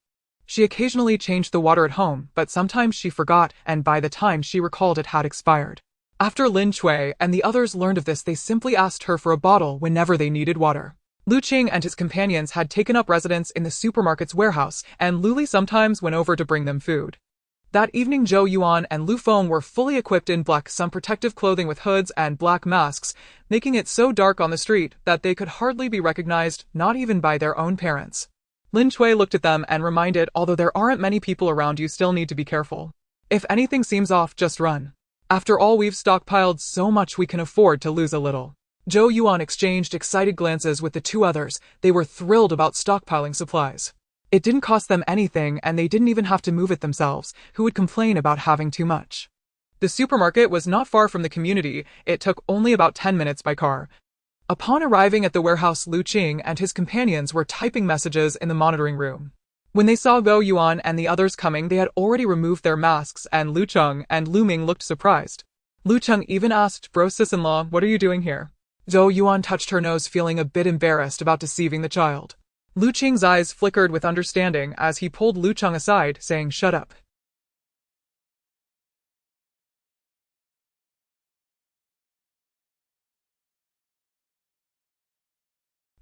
She occasionally changed the water at home, but sometimes she forgot, and by the time she recalled, it had expired. After Lin Chui and the others learned of this, they simply asked her for a bottle whenever they needed water. Lu Qing and his companions had taken up residence in the supermarket's warehouse, and Lu Li sometimes went over to bring them food. That evening, Zhou Yuan and Lu Feng were fully equipped in black, some protective clothing with hoods and black masks, making it so dark on the street that they could hardly be recognized, not even by their own parents. Lin Chui looked at them and reminded, although there aren't many people around, you still need to be careful. If anything seems off, just run. After all, we've stockpiled so much we can afford to lose a little. Zhou Yuan exchanged excited glances with the two others. They were thrilled about stockpiling supplies. It didn't cost them anything, and they didn't even have to move it themselves. Who would complain about having too much? The supermarket was not far from the community. It took only about 10 minutes by car. Upon arriving at the warehouse, Lu Qing and his companions were typing messages in the monitoring room. When they saw Zhou Yuan and the others coming, they had already removed their masks, and Lu Cheng and Lu Ming looked surprised. Lu Cheng even asked, "Bro, sis-in-law, what are you doing here?" Zhou Yuan touched her nose, feeling a bit embarrassed about deceiving the child. Lu Qing's eyes flickered with understanding as he pulled Lu Cheng aside, saying, "Shut up."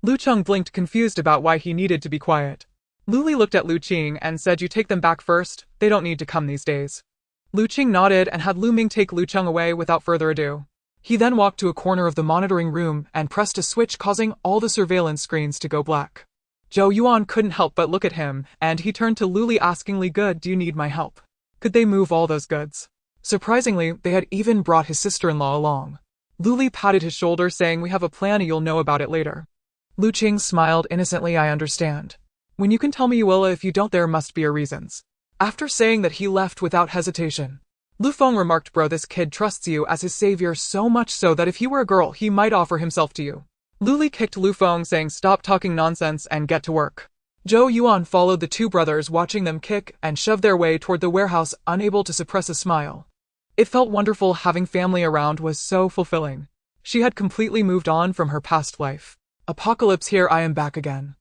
Lu Cheng blinked, confused about why he needed to be quiet. Lu Li looked at Lu Qing and said, "You take them back first. They don't need to come these days." Lu Qing nodded and had Lu Ming take Lu Cheng away without further ado. He then walked to a corner of the monitoring room and pressed a switch, causing all the surveillance screens to go black. Zhou Yuan couldn't help but look at him, and he turned to Lu Li askingly, "Good, do you need my help?" Could they move all those goods? Surprisingly, they had even brought his sister-in-law along. Lu Li patted his shoulder, saying, "We have a plan, you'll know about it later." Lu Qing smiled innocently, "I understand. When you can tell me you will, if you don't there must be your reasons." After saying that, he left without hesitation. Lu Feng remarked, "Bro, this kid trusts you as his savior, so much so that if he were a girl, he might offer himself to you." Lu Li kicked Lu Feng, saying, "Stop talking nonsense and get to work." Zhou Yuan followed the two brothers, watching them kick and shove their way toward the warehouse, unable to suppress a smile. It felt wonderful. Having family around was so fulfilling. She had completely moved on from her past life. Apocalypse, here I am back again.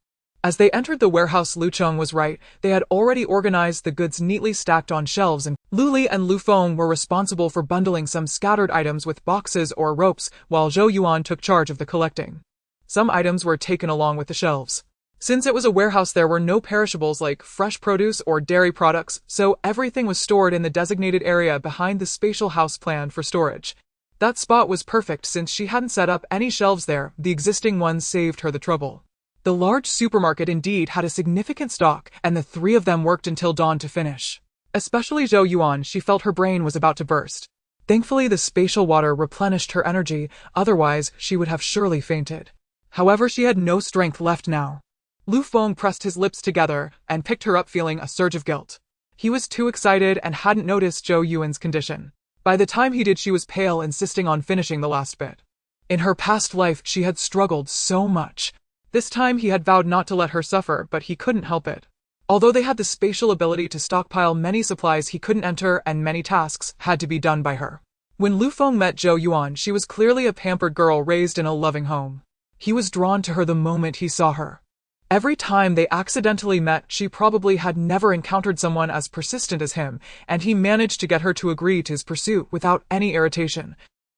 As they entered the warehouse, Lu Cheng was right. They had already organized the goods neatly stacked on shelves, and Lu Li and Lu Feng were responsible for bundling some scattered items with boxes or ropes, while Zhou Yuan took charge of the collecting. Some items were taken along with the shelves. Since it was a warehouse, there were no perishables like fresh produce or dairy products, so everything was stored in the designated area behind the spatial house planned for storage. That spot was perfect since she hadn't set up any shelves there. The existing ones saved her the trouble. The large supermarket indeed had a significant stock, and the three of them worked until dawn to finish. Especially Zhou Yuan, she felt her brain was about to burst. Thankfully, the spatial water replenished her energy, otherwise she would have surely fainted. However, she had no strength left now. Lu Feng pressed his lips together and picked her up, feeling a surge of guilt. He was too excited and hadn't noticed Zhou Yuan's condition. By the time he did, she was pale, insisting on finishing the last bit. In her past life, she had struggled so much. This time he had vowed not to let her suffer, but he couldn't help it. Although they had the spatial ability to stockpile many supplies he couldn't enter, and many tasks had to be done by her. When Lu Feng met Zhou Yuan, she was clearly a pampered girl raised in a loving home. He was drawn to her the moment he saw her. Every time they accidentally met, she probably had never encountered someone as persistent as him, and he managed to get her to agree to his pursuit without any irritation.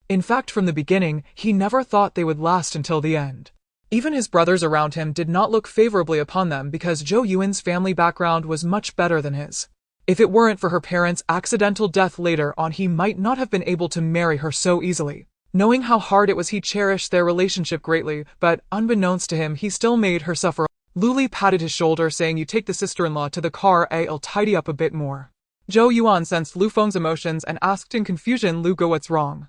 In fact, from the beginning, he never thought they would last until the end. Even his brothers around him did not look favorably upon them because Zhou Yuan's family background was much better than his. If it weren't for her parents' accidental death later on, he might not have been able to marry her so easily. Knowing how hard it was, he cherished their relationship greatly, but unbeknownst to him, he still made her suffer. Lu Li patted his shoulder, saying, "You take the sister-in-law to the car, I'll tidy up a bit more." Zhou Yuan sensed Lu Feng's emotions and asked in confusion, "Lu Ge, what's wrong?"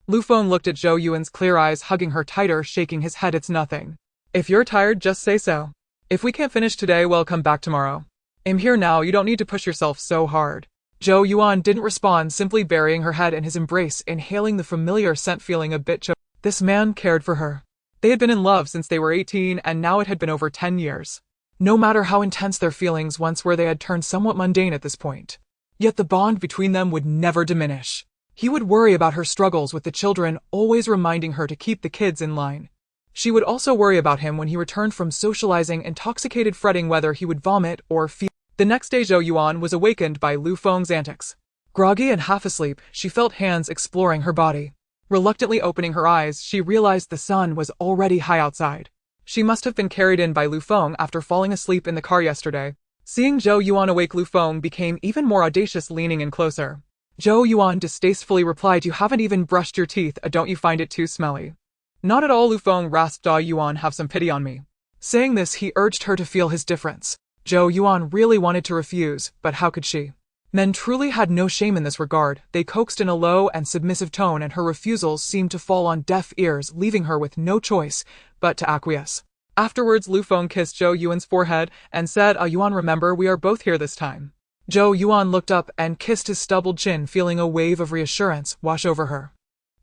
Lu Feng looked at Zhou Yuan's clear eyes, hugging her tighter, shaking his head, "It's nothing. If you're tired, just say so. If we can't finish today, we'll come back tomorrow. I'm here now, you don't need to push yourself so hard." Zhou Yuan didn't respond, simply burying her head in his embrace, inhaling the familiar scent, feeling a bit choked. This man cared for her. They had been in love since they were 18, and now it had been over 10 years. No matter how intense their feelings once were, they had turned somewhat mundane at this point. Yet the bond between them would never diminish. He would worry about her struggles with the children, always reminding her to keep the kids in line. She would also worry about him when he returned from socializing, intoxicated, fretting whether he would vomit or feel. The next day, Zhou Yuan was awakened by Lu Feng's antics. Groggy and half asleep, she felt hands exploring her body. Reluctantly opening her eyes, she realized the sun was already high outside. She must have been carried in by Lu Feng after falling asleep in the car yesterday. Seeing Zhou Yuan awake, Lu Feng became even more audacious, leaning in closer. Zhou Yuan distastefully replied, "You haven't even brushed your teeth, don't you find it too smelly?" "Not at all," Lu Feng rasped. "Zhou Yuan, have some pity on me." Saying this, he urged her to feel his difference. Zhou Yuan really wanted to refuse, but how could she? Men truly had no shame in this regard. They coaxed in a low and submissive tone, and her refusals seemed to fall on deaf ears, leaving her with no choice but to acquiesce. Afterwards, Lu Feng kissed Zhou Yuan's forehead and said, Yuan, remember, we are both here this time." Zhou Yuan looked up and kissed his stubbled chin, feeling a wave of reassurance wash over her.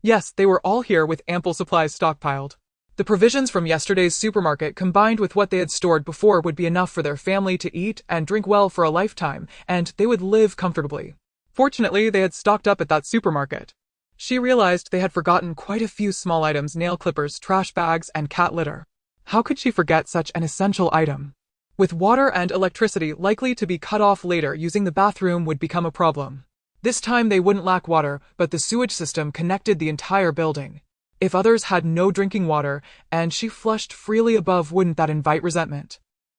Yes, they were all here with ample supplies stockpiled. The provisions from yesterday's supermarket, combined with what they had stored before, would be enough for their family to eat and drink well for a lifetime, and they would live comfortably. Fortunately, they had stocked up at that supermarket. She realized they had forgotten quite a few small items: nail clippers, trash bags, and cat litter. How could she forget such an essential item? With water and electricity likely to be cut off later, using the bathroom would become a problem. This time they wouldn't lack water, but the sewage system connected the entire building. If others had no drinking water, and she flushed freely above, wouldn't that invite resentment?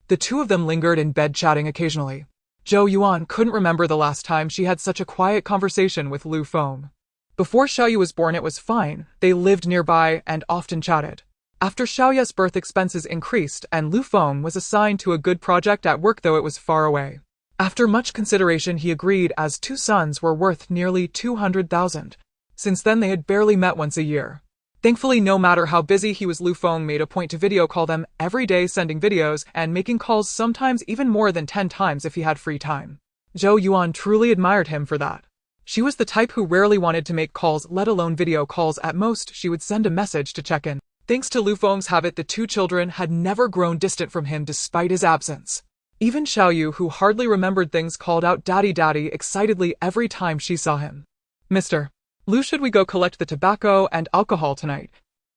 The two of them lingered in bed, chatting occasionally. Zhou Yuan couldn't remember the last time she had such a quiet conversation with Lu Feng. Before Xiaoyu was born, it was fine. They lived nearby and often chatted. After Xiaoya's birth, expenses increased, and Lu Feng was assigned to a good project at work, though it was far away. After much consideration, he agreed, as 2 sons were worth nearly 200,000. Since then, they had barely met once a year. Thankfully, no matter how busy he was, Lu Feng made a point to video call them every day, sending videos and making calls, sometimes even more than 10 times if he had free time. Zhou Yuan truly admired him for that. She was the type who rarely wanted to make calls, let alone video calls. At most, she would send a message to check in. Thanks to Lu Feng's habit, the 2 children had never grown distant from him despite his absence. Even Xiaoyu, who hardly remembered things, called out "Daddy, Daddy" excitedly every time she saw him. "Mr. Lu, should we go collect the tobacco and alcohol tonight?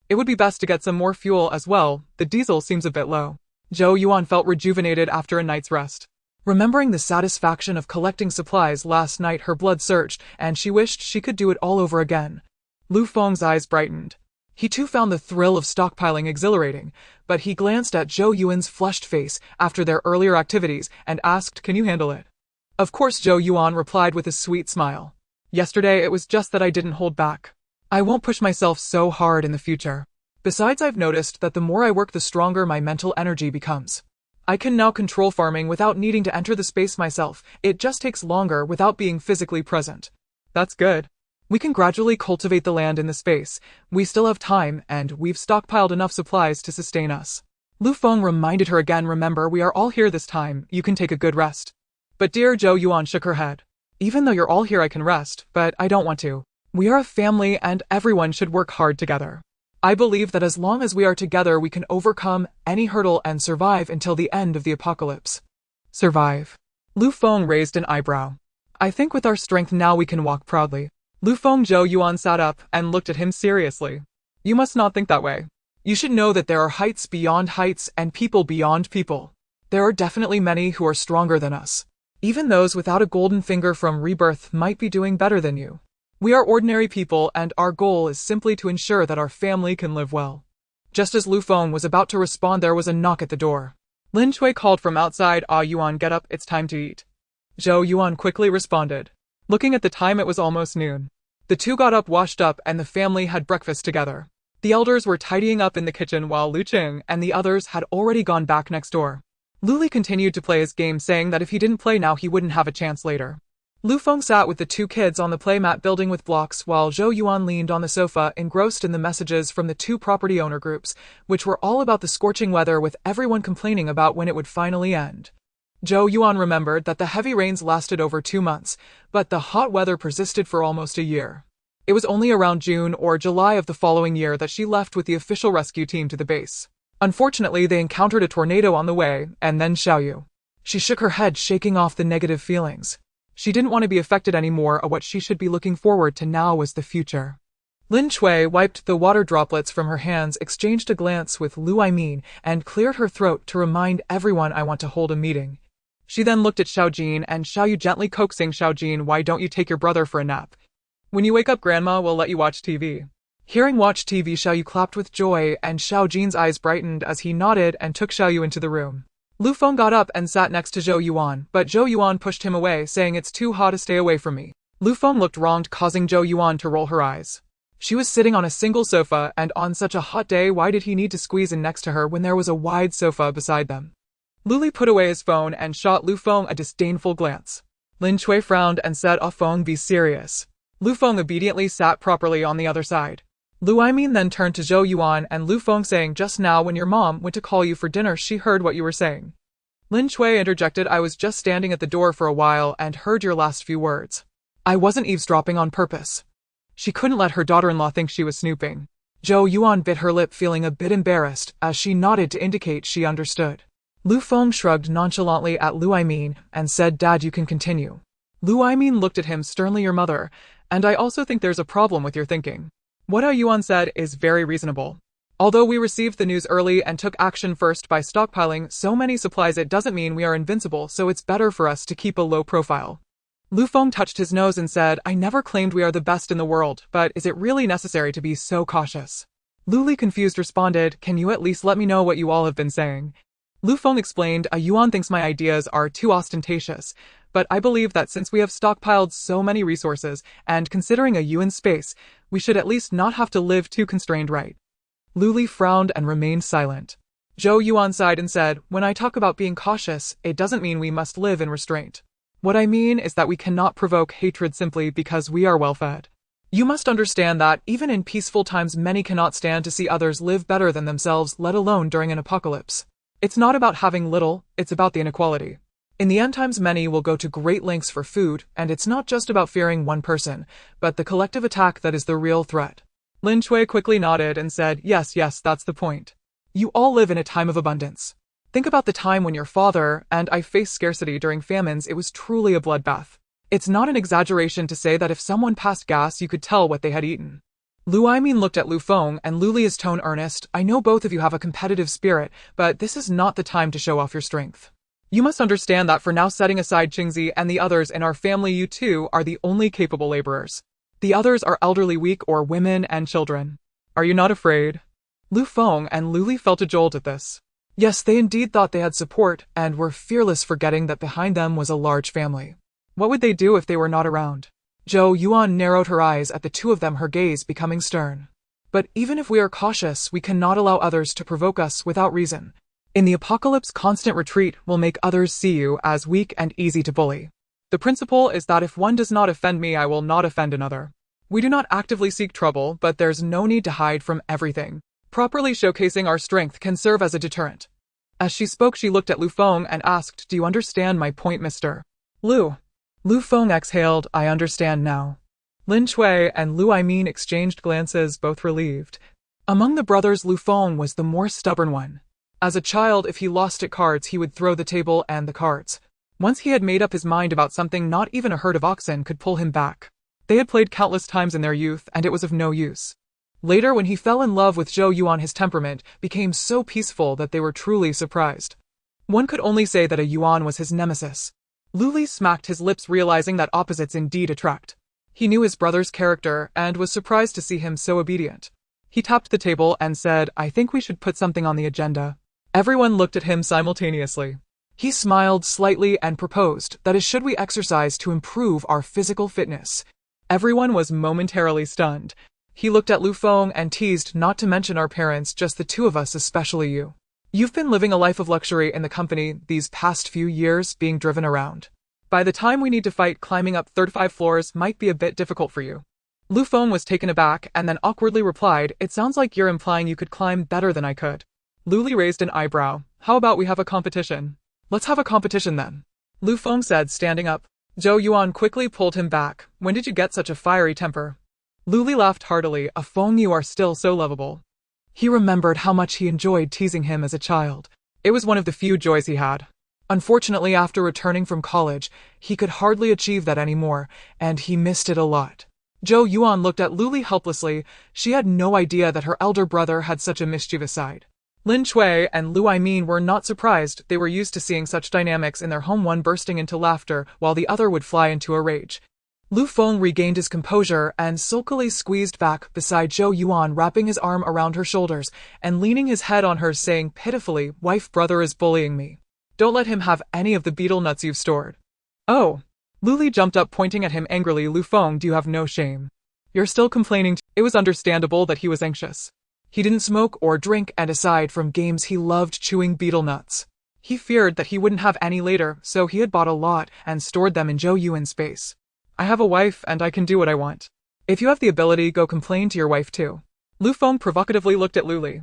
It would be best to get some more fuel as well. The diesel seems a bit low." Zhou Yuan felt rejuvenated after a night's rest. Remembering the satisfaction of collecting supplies last night, her blood surged, and she wished she could do it all over again. Lu Feng's eyes brightened. He too found the thrill of stockpiling exhilarating, but he glanced at Zhou Yuan's flushed face after their earlier activities and asked, "Can you handle it?" Of course, Zhou Yuan replied with a sweet smile. "Yesterday it was just that I didn't hold back. I won't push myself so hard in the future. Besides, I've noticed that the more I work, the stronger my mental energy becomes. I can now control farming without needing to enter the space myself. It just takes longer without being physically present." "That's good. We can gradually cultivate the land in the space. We still have time, and we've stockpiled enough supplies to sustain us." Lu Feng reminded her again, "Remember, we are all here this time. You can take a good rest." "But dear," Zhou Yuan shook her head. "Even though you're all here, I can rest, but I don't want to. We are a family, and everyone should work hard together. I believe that as long as we are together, we can overcome any hurdle and survive until the end of the apocalypse." "Survive?" Lu Feng raised an eyebrow. "I think with our strength now we can walk proudly." Lu Feng. Zhou Yuan sat up and looked at him seriously. "You must not think that way. You should know that there are heights beyond heights and people beyond people. There are definitely many who are stronger than us. Even those without a golden finger from rebirth might be doing better than you. We are ordinary people, and our goal is simply to ensure that our family can live well." Just as Lu Feng was about to respond, there was a knock at the door. Lin Chui called from outside, Yuan, get up, it's time to eat." Zhou Yuan quickly responded. Looking at the time, it was almost noon. The two got up, washed up, and the family had breakfast together. The elders were tidying up in the kitchen while Lu Qing and the others had already gone back next door. Lu Li continued to play his game, saying that if he didn't play now, he wouldn't have a chance later. Lu Feng sat with the 2 kids on the playmat building with blocks, while Zhou Yuan leaned on the sofa, engrossed in the messages from the 2 property owner groups, which were all about the scorching weather, with everyone complaining about when it would finally end. Zhou Yuan remembered that the heavy rains lasted over 2 months, but the hot weather persisted for almost a year. It was only around June or July of the following year that she left with the official rescue team to the base. Unfortunately, they encountered a tornado on the way, and then Xiaoyu. She shook her head, shaking off the negative feelings. She didn't want to be affected anymore. What she should be looking forward to now was the future. Lin Cui wiped the water droplets from her hands, exchanged a glance with Lu Aimin, and cleared her throat to remind everyone, I want to hold a meeting. She then looked at Xiaojin and Xiaoyu, gently coaxing Xiaojin, why don't you take your brother for a nap? When you wake up, Grandma will let you watch TV. Hearing watch TV, Xiaoyu clapped with joy, and Xiaojin's eyes brightened as he nodded and took Xiaoyu into the room. Lu Feng got up and sat next to Zhou Yuan, but Zhou Yuan pushed him away, saying it's too hot to stay away from me. Lu Feng looked wronged, causing Zhou Yuan to roll her eyes. She was sitting on a single sofa, and on such a hot day, why did he need to squeeze in next to her when there was a wide sofa beside them? Luli put away his phone and shot Lu Feng a disdainful glance. Lin Cui frowned and said, "Ah, Feng, be serious." Lu Feng obediently sat properly on the other side. Lu Aimin then turned to Zhou Yuan and Lu Feng, saying, just now when your mom went to call you for dinner, she heard what you were saying. Lin Cui interjected, I was just standing at the door for a while and heard your last few words. I wasn't eavesdropping on purpose. She couldn't let her daughter-in-law think she was snooping. Zhou Yuan bit her lip, feeling a bit embarrassed, as she nodded to indicate she understood. Lu Feng shrugged nonchalantly at Lu Aimin and said, Dad, you can continue. Lu Aimin looked at him sternly, your mother, and I also think there's a problem with your thinking. What Zhou Yuan said is very reasonable. Although we received the news early and took action first by stockpiling so many supplies, it doesn't mean we are invincible, so it's better for us to keep a low profile. Lu Feng touched his nose and said, I never claimed we are the best in the world, but is it really necessary to be so cautious? Lu Li, confused, responded, can you at least let me know what you all have been saying? Lu Feng explained, Yuan thinks my ideas are too ostentatious, but I believe that since we have stockpiled so many resources, and considering a Yuan space, we should at least not have to live too constrained, right? Lu Li frowned and remained silent. Zhou Yuan sighed and said, when I talk about being cautious, it doesn't mean we must live in restraint. What I mean is that we cannot provoke hatred simply because we are well-fed. You must understand that, even in peaceful times, many cannot stand to see others live better than themselves, let alone during an apocalypse. It's not about having little, it's about the inequality. In the end times, many will go to great lengths for food, and it's not just about fearing one person, but the collective attack that is the real threat. Lin Cui quickly nodded and said, yes, that's the point. You all live in a time of abundance. Think about the time when your father and I faced scarcity during famines. It was truly a bloodbath. It's not an exaggeration to say that if someone passed gas, you could tell what they had eaten. Lu Aimin looked at Lu Feng and Lu Li, his tone earnest. I know both of you have a competitive spirit, but this is not the time to show off your strength. You must understand that for now, setting aside Qingzi and the others in our family, you two are the only capable laborers. The others are elderly, weak, or women and children. Are you not afraid? Lu Feng and Lu Li felt a jolt at this. Yes, they indeed thought they had support and were fearless, forgetting that behind them was a large family. What would they do if they were not around? Zhou Yuan narrowed her eyes at the two of them, her gaze becoming stern. But even if we are cautious, we cannot allow others to provoke us without reason. In the apocalypse, constant retreat will make others see you as weak and easy to bully. The principle is that if one does not offend me, I will not offend another. We do not actively seek trouble, but there's no need to hide from everything. Properly showcasing our strength can serve as a deterrent. As she spoke, she looked at Lu Feng and asked, do you understand my point, Mr. Lu? Lu Feng exhaled, I understand now. Lin Cui and Lu Aimin exchanged glances, both relieved. Among the brothers, Lu Feng was the more stubborn one. As a child, if he lost at cards, he would throw the table and the cards. Once he had made up his mind about something, not even a herd of oxen could pull him back. They had played countless times in their youth, and it was of no use. Later, when he fell in love with Zhou Yuan, his temperament became so peaceful that they were truly surprised. One could only say that a Yuan was his nemesis. Lu Li smacked his lips, realizing that opposites indeed attract. He knew his brother's character and was surprised to see him so obedient. He tapped the table and said, I think we should put something on the agenda. Everyone looked at him simultaneously. He smiled slightly and proposed, that is, should we exercise to improve our physical fitness? Everyone was momentarily stunned. He looked at Lu Feng and teased, not to mention our parents, just the two of us, especially you. You've been living a life of luxury in the company these past few years, being driven around. By the time we need to fight, climbing up 35 floors might be a bit difficult for you. Lu Feng was taken aback and then awkwardly replied, it sounds like you're implying you could climb better than I could. Lu Li raised an eyebrow. How about we have a competition? Let's have a competition then. Lu Feng said, standing up. Zhou Yuan quickly pulled him back. When did you get such a fiery temper? Lu Li laughed heartily. Feng, you are still so lovable. He remembered how much he enjoyed teasing him as a child. It was one of the few joys he had. Unfortunately, after returning from college, he could hardly achieve that anymore, and he missed it a lot. Zhou Yuan looked at Lu Li helplessly. She had no idea that her elder brother had such a mischievous side. Lin Chui and Lu Aimin were not surprised. They were used to seeing such dynamics in their home, one bursting into laughter while the other would fly into a rage. Lu Feng regained his composure and sulkily squeezed back beside Zhou Yuan, wrapping his arm around her shoulders and leaning his head on hers, saying pitifully, "Wife, brother is bullying me. Don't let him have any of the beetle nuts you've stored." Oh. Lu Li jumped up, pointing at him angrily. Lu Feng, do you have no shame? You're still complaining. It was understandable that he was anxious. He didn't smoke or drink, and aside from games, he loved chewing beetle nuts. He feared that he wouldn't have any later, so he had bought a lot and stored them in Zhou Yuan's space. I have a wife and I can do what I want. If you have the ability, go complain to your wife too. Lu Feng provocatively looked at Lu Li.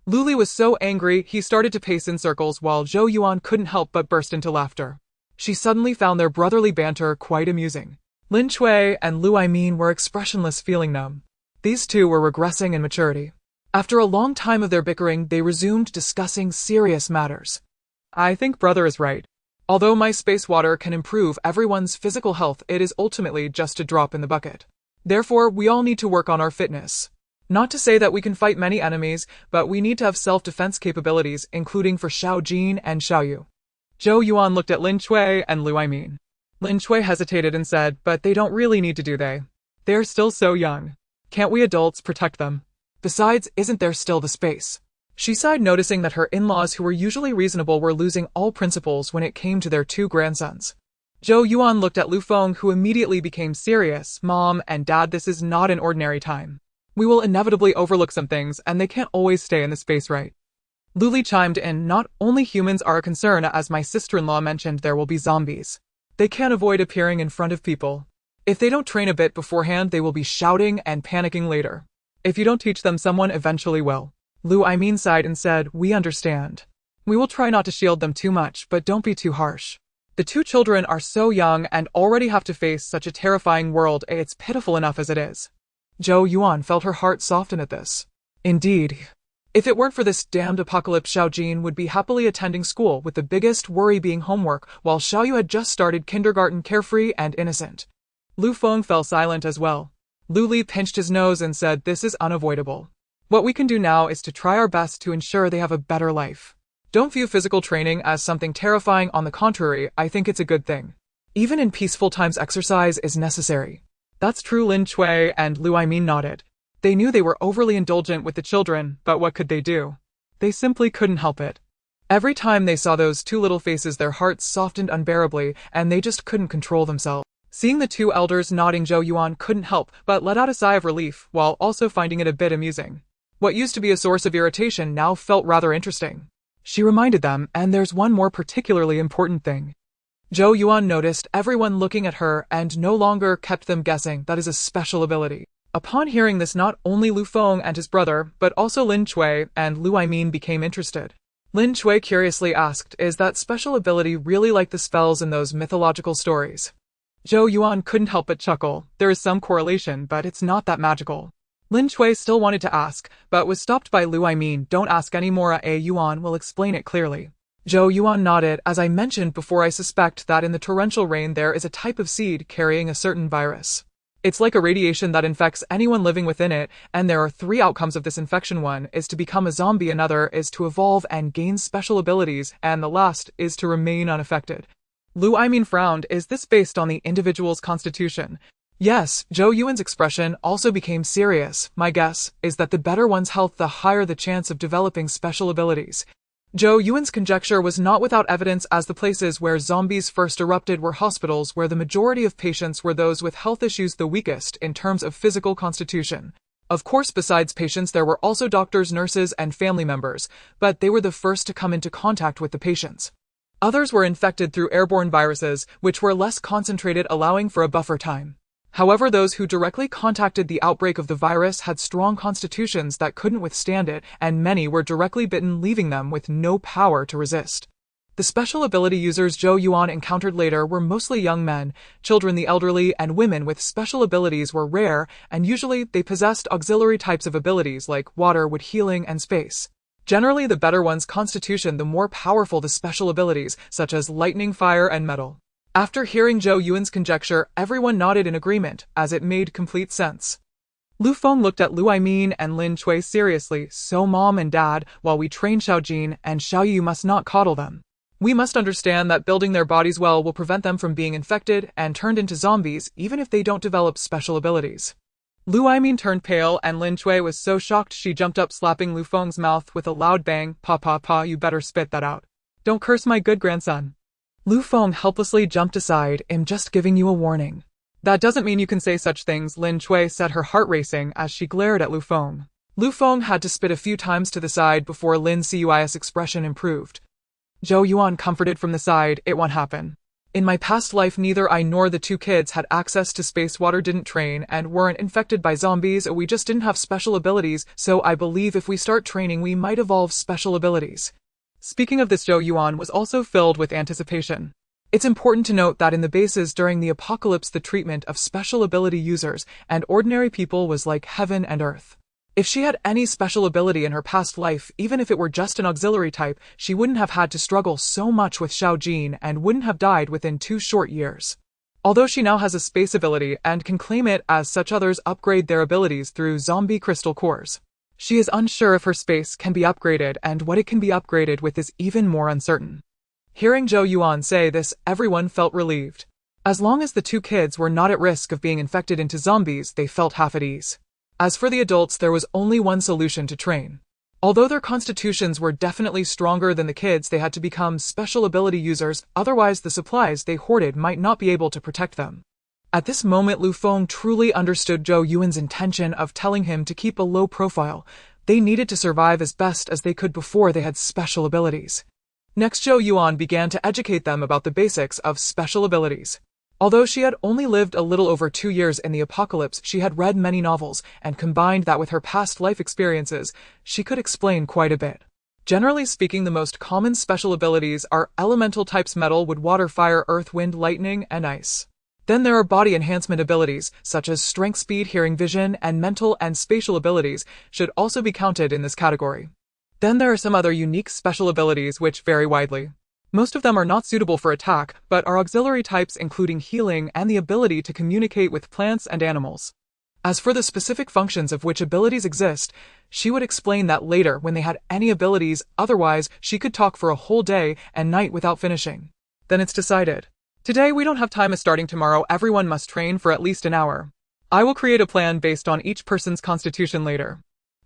Lu Li was so angry he started to pace in circles while Zhou Yuan couldn't help but burst into laughter. She suddenly found their brotherly banter quite amusing. Lin Chui and Lu Aimin were expressionless, feeling numb. These two were regressing in maturity. After a long time of their bickering, they resumed discussing serious matters. I think brother is right. Although my space water can improve everyone's physical health, it is ultimately just a drop in the bucket. Therefore, we all need to work on our fitness. Not to say that we can fight many enemies, but we need to have self-defense capabilities, including for Xiao Jin and Xiao Yu. Zhou Yuan looked at Lin Chui and Lu Aimin. Lin Chui hesitated and said, but they don't really need to, do they? They're still so young. Can't we adults protect them? Besides, isn't there still the space? She sighed, noticing that her in-laws, who were usually reasonable, were losing all principles when it came to their two grandsons. Zhou Yuan looked at Lu Feng, who immediately became serious. Mom and Dad, this is not an ordinary time. We will inevitably overlook some things, and they can't always stay in the space, right? Lu Li chimed in, not only humans are a concern, as my sister-in-law mentioned, there will be zombies. They can't avoid appearing in front of people. If they don't train a bit beforehand, they will be shouting and panicking later. If you don't teach them, someone eventually will. Lu Aimin sighed and said, we understand. We will try not to shield them too much, but don't be too harsh. The two children are so young and already have to face such a terrifying world. It's pitiful enough as it is. Zhou Yuan felt her heart soften at this. Indeed. If it weren't for this damned apocalypse, Xiao Jin would be happily attending school, with the biggest worry being homework, while Xiao Yu had just started kindergarten, carefree and innocent. Lu Feng fell silent as well. Lu Li pinched his nose and said, this is unavoidable. What we can do now is to try our best to ensure they have a better life. Don't view physical training as something terrifying. On the contrary, I think it's a good thing. Even in peaceful times, exercise is necessary. That's true. Lin Chui and Lu Aimin nodded. They knew they were overly indulgent with the children, but what could they do? They simply couldn't help it. Every time they saw those two little faces, their hearts softened unbearably, and they just couldn't control themselves. Seeing the two elders nodding, Zhou Yuan couldn't help but let out a sigh of relief, while also finding it a bit amusing. What used to be a source of irritation now felt rather interesting. She reminded them, and there's one more particularly important thing. Zhou Yuan noticed everyone looking at her and no longer kept them guessing. That is a special ability. Upon hearing this, not only Lu Feng and his brother, but also Lin Chui and Lu Aimin became interested. Lin Chui curiously asked, is that special ability really like the spells in those mythological stories? Zhou Yuan couldn't help but chuckle. There is some correlation, but it's not that magical. Lin Chui still wanted to ask, but was stopped by Lu Aimin. Don't ask anymore, Yuan will explain it clearly. Zhou Yuan nodded. As I mentioned before, I suspect that in the torrential rain there is a type of seed carrying a certain virus. It's like a radiation that infects anyone living within it, and there are 3 outcomes of this infection. 1 is to become a zombie, another is to evolve and gain special abilities, and the last is to remain unaffected. Lu Aimin frowned. Is this based on the individual's constitution? Yes. Zhou Yuan's expression also became serious. My guess is that the better one's health, the higher the chance of developing special abilities. Zhou Yuan's conjecture was not without evidence, as the places where zombies first erupted were hospitals where the majority of patients were those with health issues, the weakest in terms of physical constitution. Of course, besides patients, there were also doctors, nurses, and family members, but they were the first to come into contact with the patients. Others were infected through airborne viruses, which were less concentrated, allowing for a buffer time. However, those who directly contacted the outbreak of the virus had strong constitutions that couldn't withstand it, and many were directly bitten, leaving them with no power to resist. The special ability users Zhou Yuan encountered later were mostly young men, children, the elderly, and women with special abilities were rare, and usually they possessed auxiliary types of abilities like water, wood, healing, and space. Generally, the better one's constitution, the more powerful the special abilities, such as lightning, fire, and metal. After hearing Zhou Yuan's conjecture, everyone nodded in agreement, as it made complete sense. Lu Feng looked at Lu Aimin and Lin Chui seriously. So Mom and Dad, while we train Xiao Jin and Xiao Yu, must not coddle them. We must understand that building their bodies well will prevent them from being infected and turned into zombies, even if they don't develop special abilities. Lu Aimin turned pale, and Lin Chui was so shocked she jumped up, slapping Lu Feng's mouth with a loud bang. Pa, you better spit that out. Don't curse my good grandson. Lu Feng helplessly jumped aside. I'm just giving you a warning. That doesn't mean you can say such things, Lin Chui said, her heart racing as she glared at Lu Feng. Lu Feng had to spit a few times to the side before Lin Cui's expression improved. Zhou Yuan comforted from the side. It won't happen. In my past life, neither I nor the two kids had access to space water, didn't train, and weren't infected by zombies. We just didn't have special abilities, so I believe if we start training we might evolve special abilities. Speaking of this, Zhou Yuan was also filled with anticipation. It's important to note that in the bases during the apocalypse, the treatment of special ability users and ordinary people was like heaven and earth. If she had any special ability in her past life, even if it were just an auxiliary type, she wouldn't have had to struggle so much with Xiao Jin and wouldn't have died within 2 short years. Although she now has a space ability and can claim it as such, others upgrade their abilities through zombie crystal cores. She is unsure if her space can be upgraded, and what it can be upgraded with is even more uncertain. Hearing Zhou Yuan say this, everyone felt relieved. As long as the two kids were not at risk of being infected into zombies, they felt half at ease. As for the adults, there was only one solution: to train. Although their constitutions were definitely stronger than the kids, they had to become special ability users, otherwise the supplies they hoarded might not be able to protect them. At this moment, Lu Feng truly understood Zhou Yuan's intention of telling him to keep a low profile. They needed to survive as best as they could before they had special abilities. Next, Zhou Yuan began to educate them about the basics of special abilities. Although she had only lived a little over 2 years in the apocalypse, she had read many novels, and combined that with her past life experiences, she could explain quite a bit. Generally speaking, the most common special abilities are elemental types: metal, wood, water, fire, earth, wind, lightning, and ice. Then there are body enhancement abilities, such as strength, speed, hearing, vision, and mental and spatial abilities should also be counted in this category. Then there are some other unique special abilities which vary widely. Most of them are not suitable for attack, but are auxiliary types, including healing and the ability to communicate with plants and animals. As for the specific functions of which abilities exist, she would explain that later when they had any abilities, otherwise she could talk for a whole day and night without finishing. Then it's decided. Today we don't have time, as starting tomorrow everyone must train for at least an hour. I will create a plan based on each person's constitution later.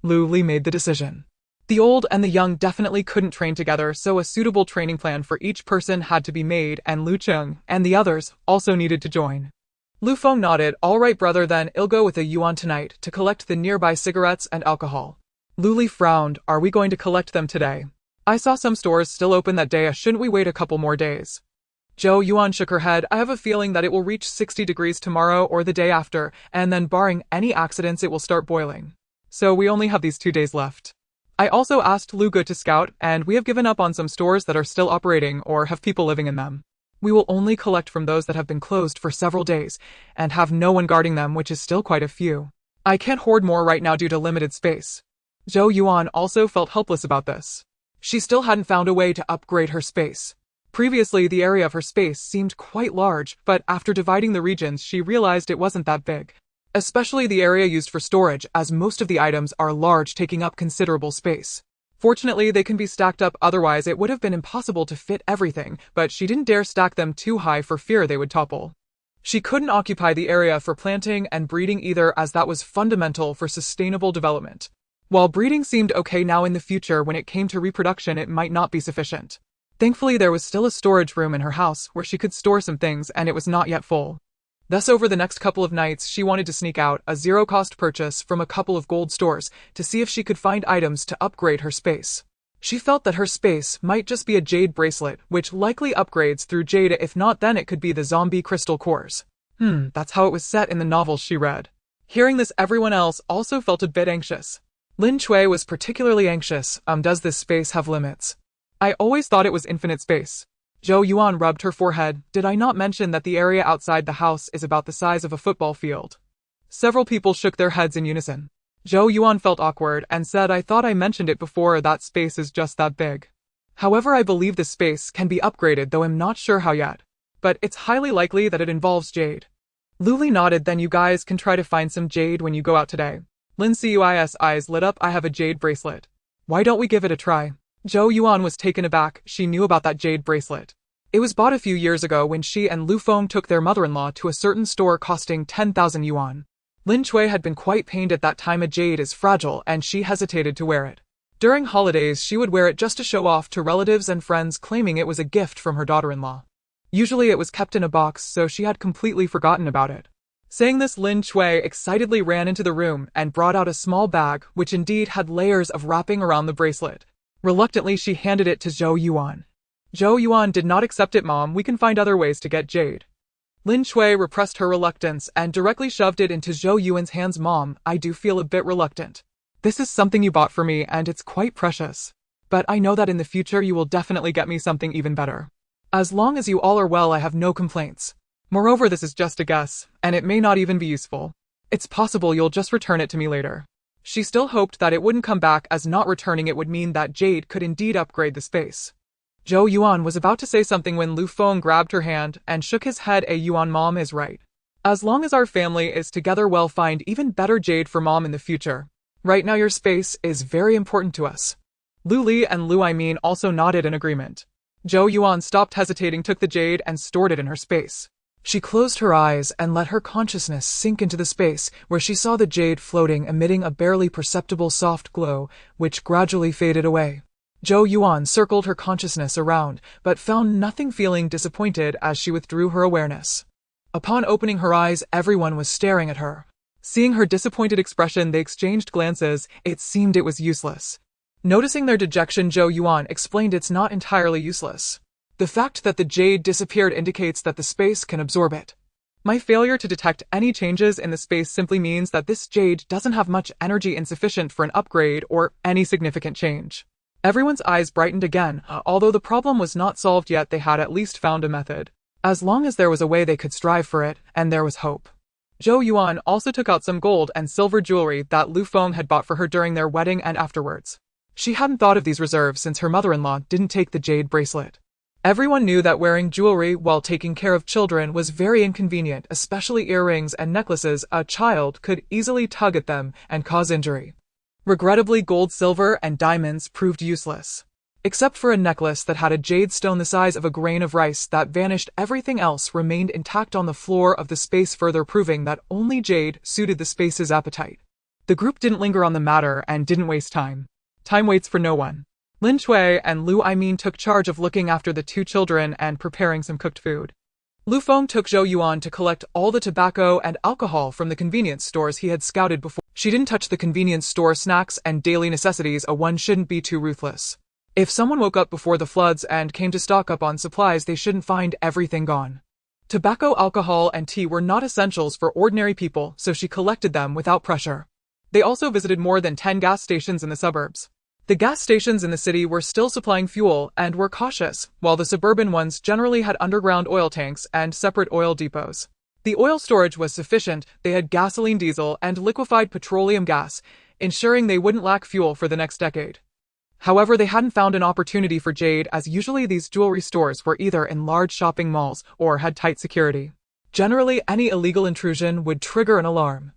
Lu Li made the decision. The old and the young definitely couldn't train together, so a suitable training plan for each person had to be made, and Lu Cheng and the others also needed to join. Lu Feng nodded. All right, brother, then I'll go with a yuan tonight to collect the nearby cigarettes and alcohol. Lu Li frowned. Are we going to collect them today? I saw some stores still open that day. Shouldn't we wait a couple more days? Zhou Yuan shook her head. I have a feeling that it will reach 60 degrees tomorrow or the day after, and then barring any accidents it will start boiling. So we only have these 2 days left. I also asked Lu Gu to scout, and we have given up on some stores that are still operating or have people living in them. We will only collect from those that have been closed for several days, and have no one guarding them, which is still quite a few. I can't hoard more right now due to limited space. Zhou Yuan also felt helpless about this. She still hadn't found a way to upgrade her space. Previously, the area of her space seemed quite large, but after dividing the regions, she realized it wasn't that big. Especially the area used for storage, as most of the items are large, taking up considerable space. Fortunately, they can be stacked up, otherwise it would have been impossible to fit everything, but she didn't dare stack them too high for fear they would topple. She couldn't occupy the area for planting and breeding either, as that was fundamental for sustainable development. While breeding seemed okay now, in the future when it came to reproduction it might not be sufficient. Thankfully, there was still a storage room in her house where she could store some things, and it was not yet full. Thus, over the next couple of nights, she wanted to sneak out a zero-cost purchase from a couple of gold stores to see if she could find items to upgrade her space. She felt that her space might just be a jade bracelet, which likely upgrades through jade. If not, then it could be the zombie crystal cores. That's how it was set in the novels she read. Hearing this, everyone else also felt a bit anxious. Lin Chui was particularly anxious. Does this space have limits? I always thought it was infinite space. Zhou Yuan rubbed her forehead. Did I not mention that the area outside the house is about the size of a football field? Several people shook their heads in unison. Zhou Yuan felt awkward and said, I thought I mentioned it before, that space is just that big. However, I believe this space can be upgraded, though I'm not sure how yet. But it's highly likely that it involves jade. Luli nodded. Then you guys can try to find some jade when you go out today. Lin Cui's eyes lit up. I have a jade bracelet. Why don't we give it a try? Zhou Yuan was taken aback. She knew about that jade bracelet. It was bought a few years ago when she and Lu Feng took their mother-in-law to a certain store costing 10,000 yuan. Lin Cui had been quite pained at that time. A jade is fragile and she hesitated to wear it. During holidays she would wear it just to show off to relatives and friends, claiming it was a gift from her daughter-in-law. Usually it was kept in a box, so she had completely forgotten about it. Saying this, Lin Cui excitedly ran into the room and brought out a small bag, which indeed had layers of wrapping around the bracelet. Reluctantly she handed it to Zhou Yuan. Zhou Yuan did not accept it. Mom, we can find other ways to get jade. Lin Cui repressed her reluctance and directly shoved it into Zhou Yuan's hands. Mom, I do feel a bit reluctant. This is something you bought for me and it's quite precious. But I know that in the future you will definitely get me something even better. As long as you all are well, I have no complaints. Moreover, this is just a guess, and it may not even be useful. It's possible you'll just return it to me later. She still hoped that it wouldn't come back, as not returning it would mean that jade could indeed upgrade the space. Zhou Yuan was about to say something when Lu Feng grabbed her hand and shook his head. Yuan, Mom is right. As long as our family is together, we'll find even better jade for Mom in the future. Right now your space is very important to us. Lu Li and Lu Aimin also nodded in agreement. Zhou Yuan stopped hesitating, took the jade and stored it in her space. She closed her eyes and let her consciousness sink into the space where she saw the jade floating, emitting a barely perceptible soft glow, which gradually faded away. Zhou Yuan circled her consciousness around, but found nothing, feeling disappointed as she withdrew her awareness. Upon opening her eyes, everyone was staring at her. Seeing her disappointed expression, they exchanged glances. It seemed it was useless. Noticing their dejection, Zhou Yuan explained, it's not entirely useless. The fact that the jade disappeared indicates that the space can absorb it. My failure to detect any changes in the space simply means that this jade doesn't have much energy insufficient for an upgrade or any significant change. Everyone's eyes brightened again. Although the problem was not solved yet, they had at least found a method. As long as there was a way, they could strive for it, and there was hope. Zhou Yuan also took out some gold and silver jewelry that Lu Feng had bought for her during their wedding and afterwards. She hadn't thought of these reserves since her mother-in-law didn't take the jade bracelet. Everyone knew that wearing jewelry while taking care of children was very inconvenient, especially earrings and necklaces. A child could easily tug at them and cause injury. Regrettably, gold, silver, and diamonds proved useless. Except for a necklace that had a jade stone the size of a grain of rice that vanished, everything else remained intact on the floor of the space, further proving that only jade suited the space's appetite. The group didn't linger on the matter and didn't waste time. Time waits for no one. Lin Cui and Lu Aimin took charge of looking after the two children and preparing some cooked food. Lu Feng took Zhou Yuan to collect all the tobacco and alcohol from the convenience stores he had scouted before. She didn't touch the convenience store snacks and daily necessities. One shouldn't be too ruthless. If someone woke up before the floods and came to stock up on supplies, they shouldn't find everything gone. Tobacco, alcohol, and tea were not essentials for ordinary people, so she collected them without pressure. They also visited more than 10 gas stations in the suburbs. The gas stations in the city were still supplying fuel and were cautious, while the suburban ones generally had underground oil tanks and separate oil depots. The oil storage was sufficient. They had gasoline, diesel, and liquefied petroleum gas, ensuring they wouldn't lack fuel for the next decade. However, they hadn't found an opportunity for jade, as usually these jewelry stores were either in large shopping malls or had tight security. Generally, any illegal intrusion would trigger an alarm.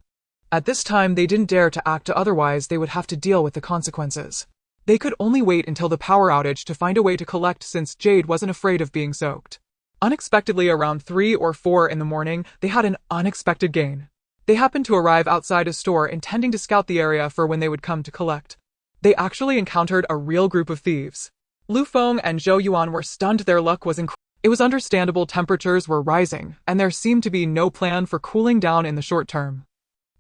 At this time, they didn't dare to act, otherwise they would have to deal with the consequences. They could only wait until the power outage to find a way to collect, since jade wasn't afraid of being soaked. Unexpectedly, around 3 or 4 in the morning, they had an unexpected gain. They happened to arrive outside a store intending to scout the area for when they would come to collect. They actually encountered a real group of thieves. Lu Feng and Zhou Yuan were stunned. Their luck was incredible. It was understandable. Temperatures were rising, and there seemed to be no plan for cooling down in the short term.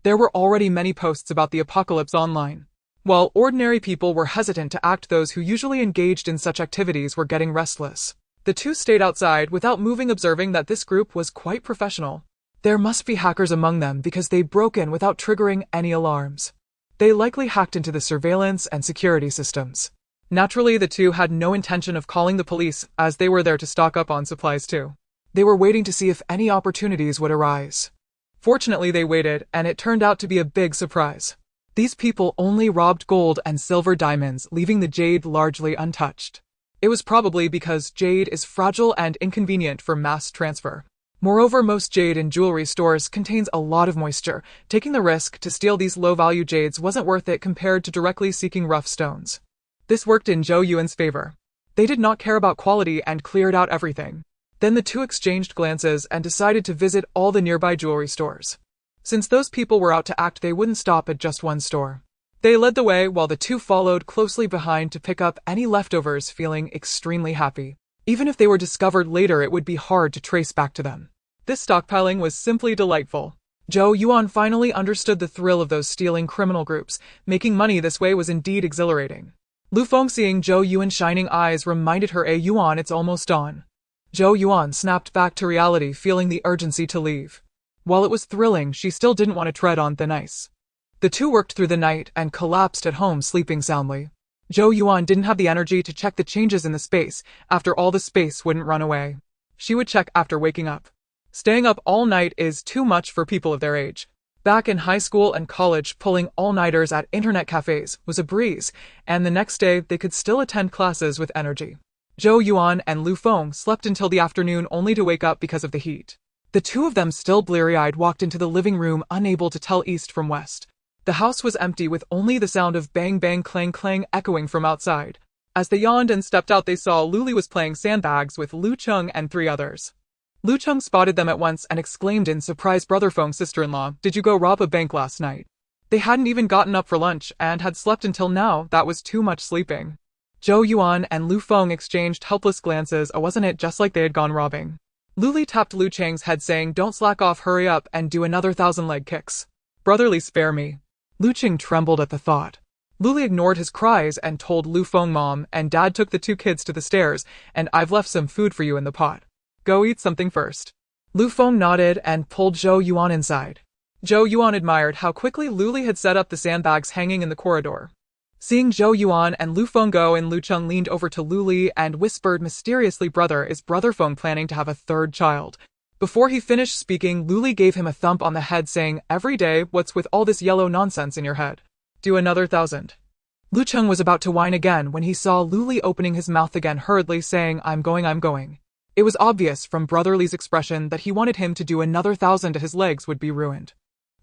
There were already many posts about the apocalypse online. While ordinary people were hesitant to act, those who usually engaged in such activities were getting restless. The two stayed outside without moving, observing that this group was quite professional. There must be hackers among them, because they broke in without triggering any alarms. They likely hacked into the surveillance and security systems. Naturally, the two had no intention of calling the police, as they were there to stock up on supplies too. They were waiting to see if any opportunities would arise. Fortunately, they waited, and it turned out to be a big surprise. These people only robbed gold and silver diamonds, leaving the jade largely untouched. It was probably because jade is fragile and inconvenient for mass transfer. Moreover, most jade in jewelry stores contains a lot of moisture. Taking the risk to steal these low-value jades wasn't worth it compared to directly seeking rough stones. This worked in Zhou Yuan's favor. They did not care about quality and cleared out everything. Then the two exchanged glances and decided to visit all the nearby jewelry stores. Since those people were out to act, they wouldn't stop at just one store. They led the way while the two followed closely behind to pick up any leftovers, feeling extremely happy. Even if they were discovered later, it would be hard to trace back to them. This stockpiling was simply delightful. Zhou Yuan finally understood the thrill of those stealing criminal groups. Making money this way was indeed exhilarating. Lu Feng, seeing Zhou Yuan's shining eyes, reminded her, Yuan, it's almost dawn. Zhou Yuan snapped back to reality, feeling the urgency to leave. While it was thrilling, she still didn't want to tread on thin ice. The two worked through the night and collapsed at home, sleeping soundly. Zhou Yuan didn't have the energy to check the changes in the space. After all, the space wouldn't run away. She would check after waking up. Staying up all night is too much for people of their age. Back in high school and college, pulling all-nighters at internet cafes was a breeze, and the next day they could still attend classes with energy. Zhou Yuan and Lu Feng slept until the afternoon, only to wake up because of the heat. The two of them, still bleary-eyed, walked into the living room, unable to tell east from west. The house was empty, with only the sound of bang bang clang clang echoing from outside. As they yawned and stepped out, they saw Luli was playing sandbags with Lu Cheng and 3 others. Lu Cheng spotted them at once and exclaimed in surprise, "Brother Feng, sister-in-law, did you go rob a bank last night?" They hadn't even gotten up for lunch and had slept until now. That was too much sleeping. Zhou Yuan and Lu Feng exchanged helpless glances. Wasn't it just like they had gone robbing? Luli tapped Lu Cheng's head, saying, "Don't slack off, hurry up and do another 1,000 leg kicks. Brotherly, spare me." Lu Cheng trembled at the thought. Luli ignored his cries and told Lu Feng, "Mom and Dad took the 2 kids to the stairs, and I've left some food for you in the pot. Go eat something first." Lu Feng nodded and pulled Zhou Yuan inside. Zhou Yuan admired how quickly Luli had set up the sandbags hanging in the corridor. Seeing Zhou Yuan and Lu Feng go in, Lu Cheng leaned over to Luli and whispered mysteriously, "Brother, is Brother Feng planning to have a 3rd child?" Before he finished speaking, Luli gave him a thump on the head, saying, "Every day, what's with all this yellow nonsense in your head? Do another 1,000. Lu Cheng was about to whine again when he saw Luli opening his mouth again hurriedly, saying, I'm going. It was obvious from Brotherly's expression that he wanted him to do another 1,000 or his legs would be ruined.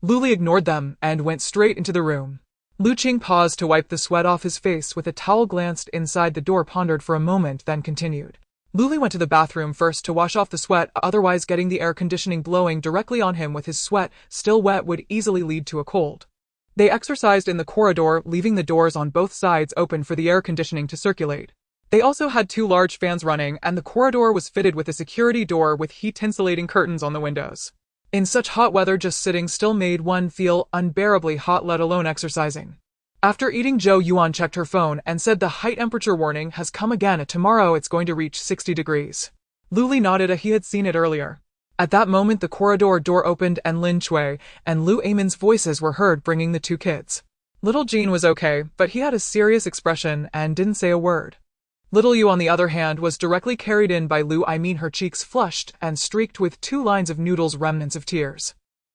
Luli ignored them and went straight into the room. Lu Cheng paused to wipe the sweat off his face with a towel, glanced inside the door, pondered for a moment, then continued. Luli went to the bathroom first to wash off the sweat, otherwise getting the air conditioning blowing directly on him with his sweat still wet would easily lead to a cold. They exercised in the corridor, leaving the doors on both sides open for the air conditioning to circulate. They also had 2 large fans running, and the corridor was fitted with a security door with heat-insulating curtains on the windows. In such hot weather, just sitting still made one feel unbearably hot, let alone exercising. After eating, Zhou Yuan checked her phone and said the high temperature warning has come again. Tomorrow it's going to reach 60 degrees. Luli nodded. He had seen it earlier. At that moment, the corridor door opened and Lin Chui and Lu Aiman's voices were heard, bringing the 2 kids. Little Jean was okay, but he had a serious expression and didn't say a word. Little Yu, on the other hand, was directly carried in by Lu Aiman, her cheeks flushed and streaked with 2 lines of noodles, remnants of tears.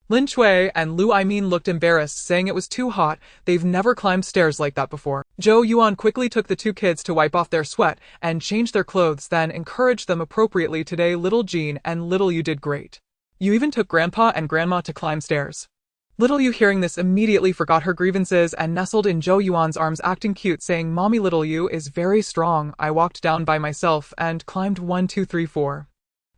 Lin Chui and Lu Aiman looked embarrassed, saying it was too hot. They've never climbed stairs like that before. Zhou Yuan quickly took the 2 kids to wipe off their sweat and change their clothes, then encouraged them appropriately. Today, Little Jean and Little Yu did great. You even took Grandpa and Grandma to climb stairs. Little Yu, hearing this, immediately forgot her grievances and nestled in Zhou Yuan's arms, acting cute, saying, Mommy, Little Yu is very strong. I walked down by myself and climbed 1, 2, 3, 4.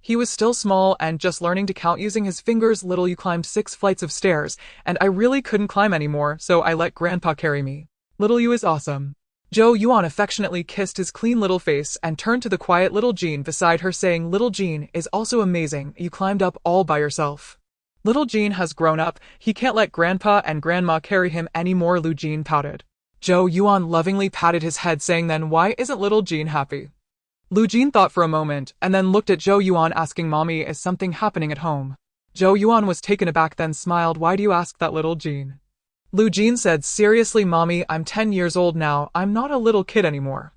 He was still small and just learning to count using his fingers. Little Yu climbed 6 flights of stairs, and I really couldn't climb anymore, so I let Grandpa carry me. Little Yu is awesome. Zhou Yuan affectionately kissed his clean little face and turned to the quiet Little Jean beside her, saying, Little Jean is also amazing. You climbed up all by yourself. Little Jean has grown up. He can't let Grandpa and Grandma carry him anymore. Lu Jean pouted. Zhou Yuan lovingly patted his head, saying, Then why isn't Little Jean happy? Lu Jean thought for a moment and then looked at Zhou Yuan, asking, Mommy, is something happening at home? Zhou Yuan was taken aback, then smiled. Why do you ask that, Little Jean? Lu Jean said seriously, Mommy, I'm 10 years old now. I'm not a little kid anymore.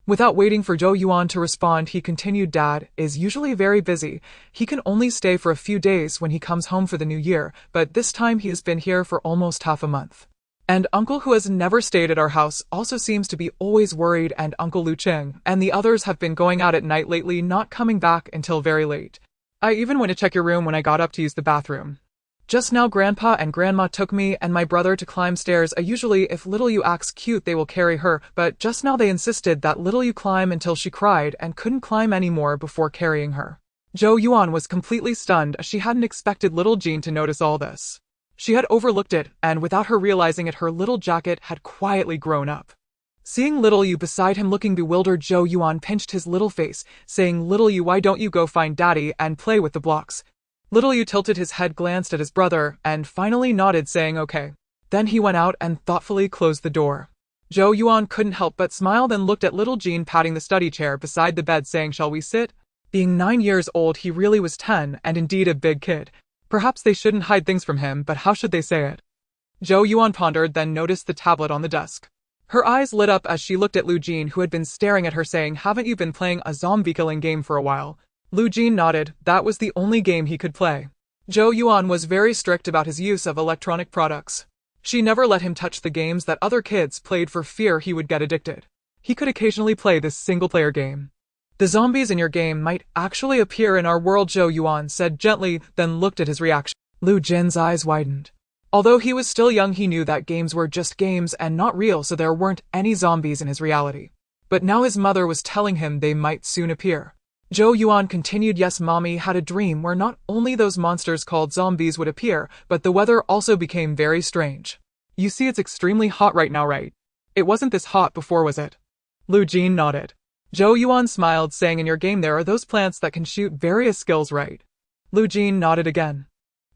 Without waiting for Zhou Yuan to respond, he continued, Dad is usually very busy. He can only stay for a few days when he comes home for the new year, but this time he has been here for almost half a month. And Uncle, who has never stayed at our house, also seems to be always worried, and Uncle Lu Cheng and the others have been going out at night lately, not coming back until very late. I even went to check your room when I got up to use the bathroom. Just now Grandpa and Grandma took me and my brother to climb stairs. Usually if little you acts cute they will carry her, but just now they insisted that little you climb until she cried and couldn't climb anymore before carrying her. Zhou Yuan was completely stunned as she hadn't expected little Jean to notice all this. She had overlooked it, and without her realizing it, her little jacket had quietly grown up. Seeing little you beside him looking bewildered, Zhou Yuan pinched his little face, saying, Little you, why don't you go find Daddy and play with the blocks? Little you tilted his head, glanced at his brother, and finally nodded, saying okay. Then he went out and thoughtfully closed the door. Zhou Yuan couldn't help but smile, then looked at little Jean patting the study chair beside the bed, saying, Shall we sit? Being 9 years old, he really was 10, and indeed a big kid. Perhaps they shouldn't hide things from him, but how should they say it? Zhou Yuan pondered, then noticed the tablet on the desk. Her eyes lit up as she looked at Lu Jin, who had been staring at her, saying, Haven't you been playing a zombie-killing game for a while? Lu Jin nodded. That was the only game he could play. Zhou Yuan was very strict about his use of electronic products. She never let him touch the games that other kids played for fear he would get addicted. He could occasionally play this single-player game. The zombies in your game might actually appear in our world, Zhou Yuan said gently, then looked at his reaction. Lu Jin's eyes widened. Although he was still young, he knew that games were just games and not real, so there weren't any zombies in his reality. But now his mother was telling him they might soon appear. Zhou Yuan continued, Yes, Mommy had a dream where not only those monsters called zombies would appear, but the weather also became very strange. You see, it's extremely hot right now, right? It wasn't this hot before, was it? Lu Jin nodded. Zhou Yuan smiled, saying, In your game there are those plants that can shoot various skills, right? Lu Jin nodded again.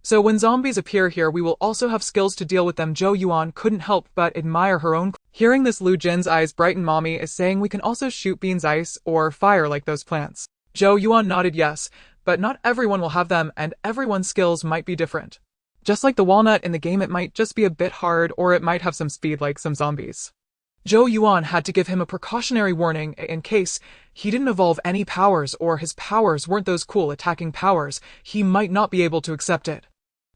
So when zombies appear here, we will also have skills to deal with them. Zhou Yuan couldn't help but admire her own. Hearing this, Lu Jin's eyes brightened. Mommy is saying we can also shoot beans, ice, or fire like those plants. Zhou Yuan nodded yes, but not everyone will have them, and everyone's skills might be different. Just like the walnut in the game, it might just be a bit hard, or it might have some speed like some zombies. Zhou Yuan had to give him a precautionary warning in case he didn't evolve any powers, or his powers weren't those cool attacking powers. He might not be able to accept it.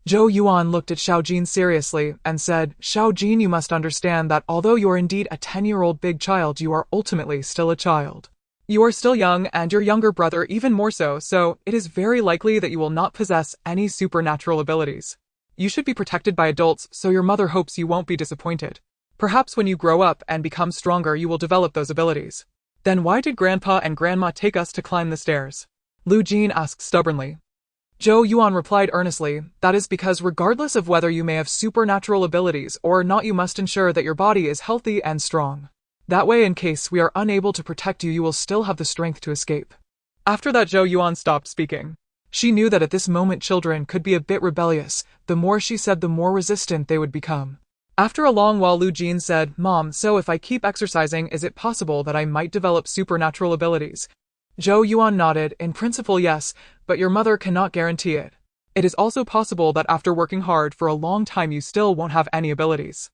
Zhou Yuan looked at Xiao Jin seriously and said, Xiao Jin, you must understand that although you are indeed a 10-year-old big child, you are ultimately still a child. You are still young, and your younger brother even more so it is very likely that you will not possess any supernatural abilities. You should be protected by adults, so your mother hopes you won't be disappointed. Perhaps when you grow up and become stronger, you will develop those abilities. Then why did Grandpa and Grandma take us to climb the stairs? Lu Jin asked stubbornly. Zhou Yuan replied earnestly, That is because regardless of whether you may have supernatural abilities or not, you must ensure that your body is healthy and strong. That way, in case we are unable to protect you, you will still have the strength to escape. After that, Zhou Yuan stopped speaking. She knew that at this moment children could be a bit rebellious. The more she said, the more resistant they would become. After a long while, Lu Jin said, Mom, so if I keep exercising, is it possible that I might develop supernatural abilities? Zhou Yuan nodded. In principle, yes, but your mother cannot guarantee it. It is also possible that after working hard for a long time, you still won't have any abilities.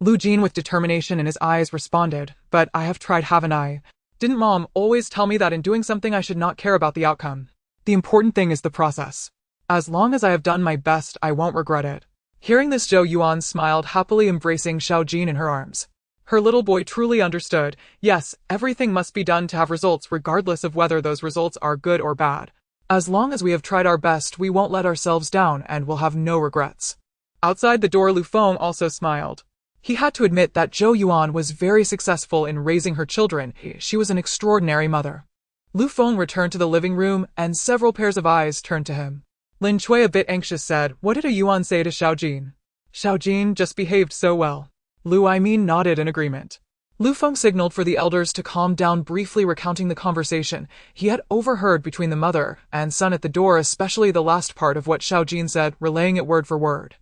Lu Jin, with determination in his eyes, responded, But I have tried, haven't I? Didn't Mom always tell me that in doing something I should not care about the outcome? The important thing is the process. As long as I have done my best, I won't regret it. Hearing this, Zhou Yuan smiled happily, embracing Xiao Jin in her arms. Her little boy truly understood. Yes, everything must be done to have results, regardless of whether those results are good or bad. As long as we have tried our best, we won't let ourselves down and will have no regrets. Outside the door, Lu Feng also smiled. He had to admit that Zhou Yuan was very successful in raising her children. She was an extraordinary mother. Lu Feng returned to the living room, and several pairs of eyes turned to him. Lin Cui, a bit anxious, said, What did a Yuan say to Xiao Jin? Xiao Jin just behaved so well. Lu Aimin nodded in agreement. Lu Feng signaled for the elders to calm down, briefly recounting the conversation he had overheard between the mother and son at the door, especially the last part of what Xiao Jin said, relaying it word for word.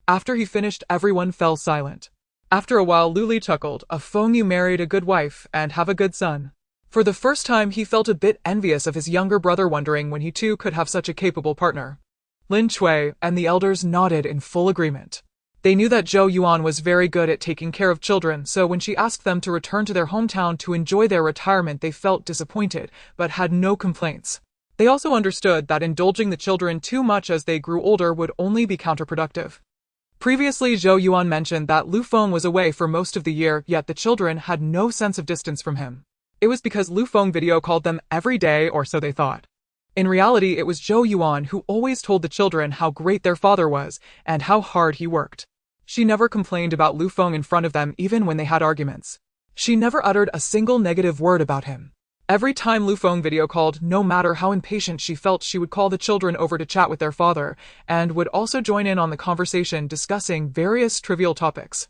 After he finished, everyone fell silent. After a while, Lu Li chuckled, Feng, you married a good wife and have a good son. For the first time, he felt a bit envious of his younger brother, wondering when he too could have such a capable partner. Lin Cui and the elders nodded in full agreement. They knew that Zhou Yuan was very good at taking care of children, so when she asked them to return to their hometown to enjoy their retirement, they felt disappointed, but had no complaints. They also understood that indulging the children too much as they grew older would only be counterproductive. Previously, Zhou Yuan mentioned that Lu Feng was away for most of the year, yet the children had no sense of distance from him. It was because Lu Feng video called them every day, or so they thought. In reality, it was Zhou Yuan who always told the children how great their father was and how hard he worked. She never complained about Lu Feng in front of them even when they had arguments. She never uttered a single negative word about him. Every time Lu Feng video called, no matter how impatient she felt, she would call the children over to chat with their father, and would also join in on the conversation discussing various trivial topics.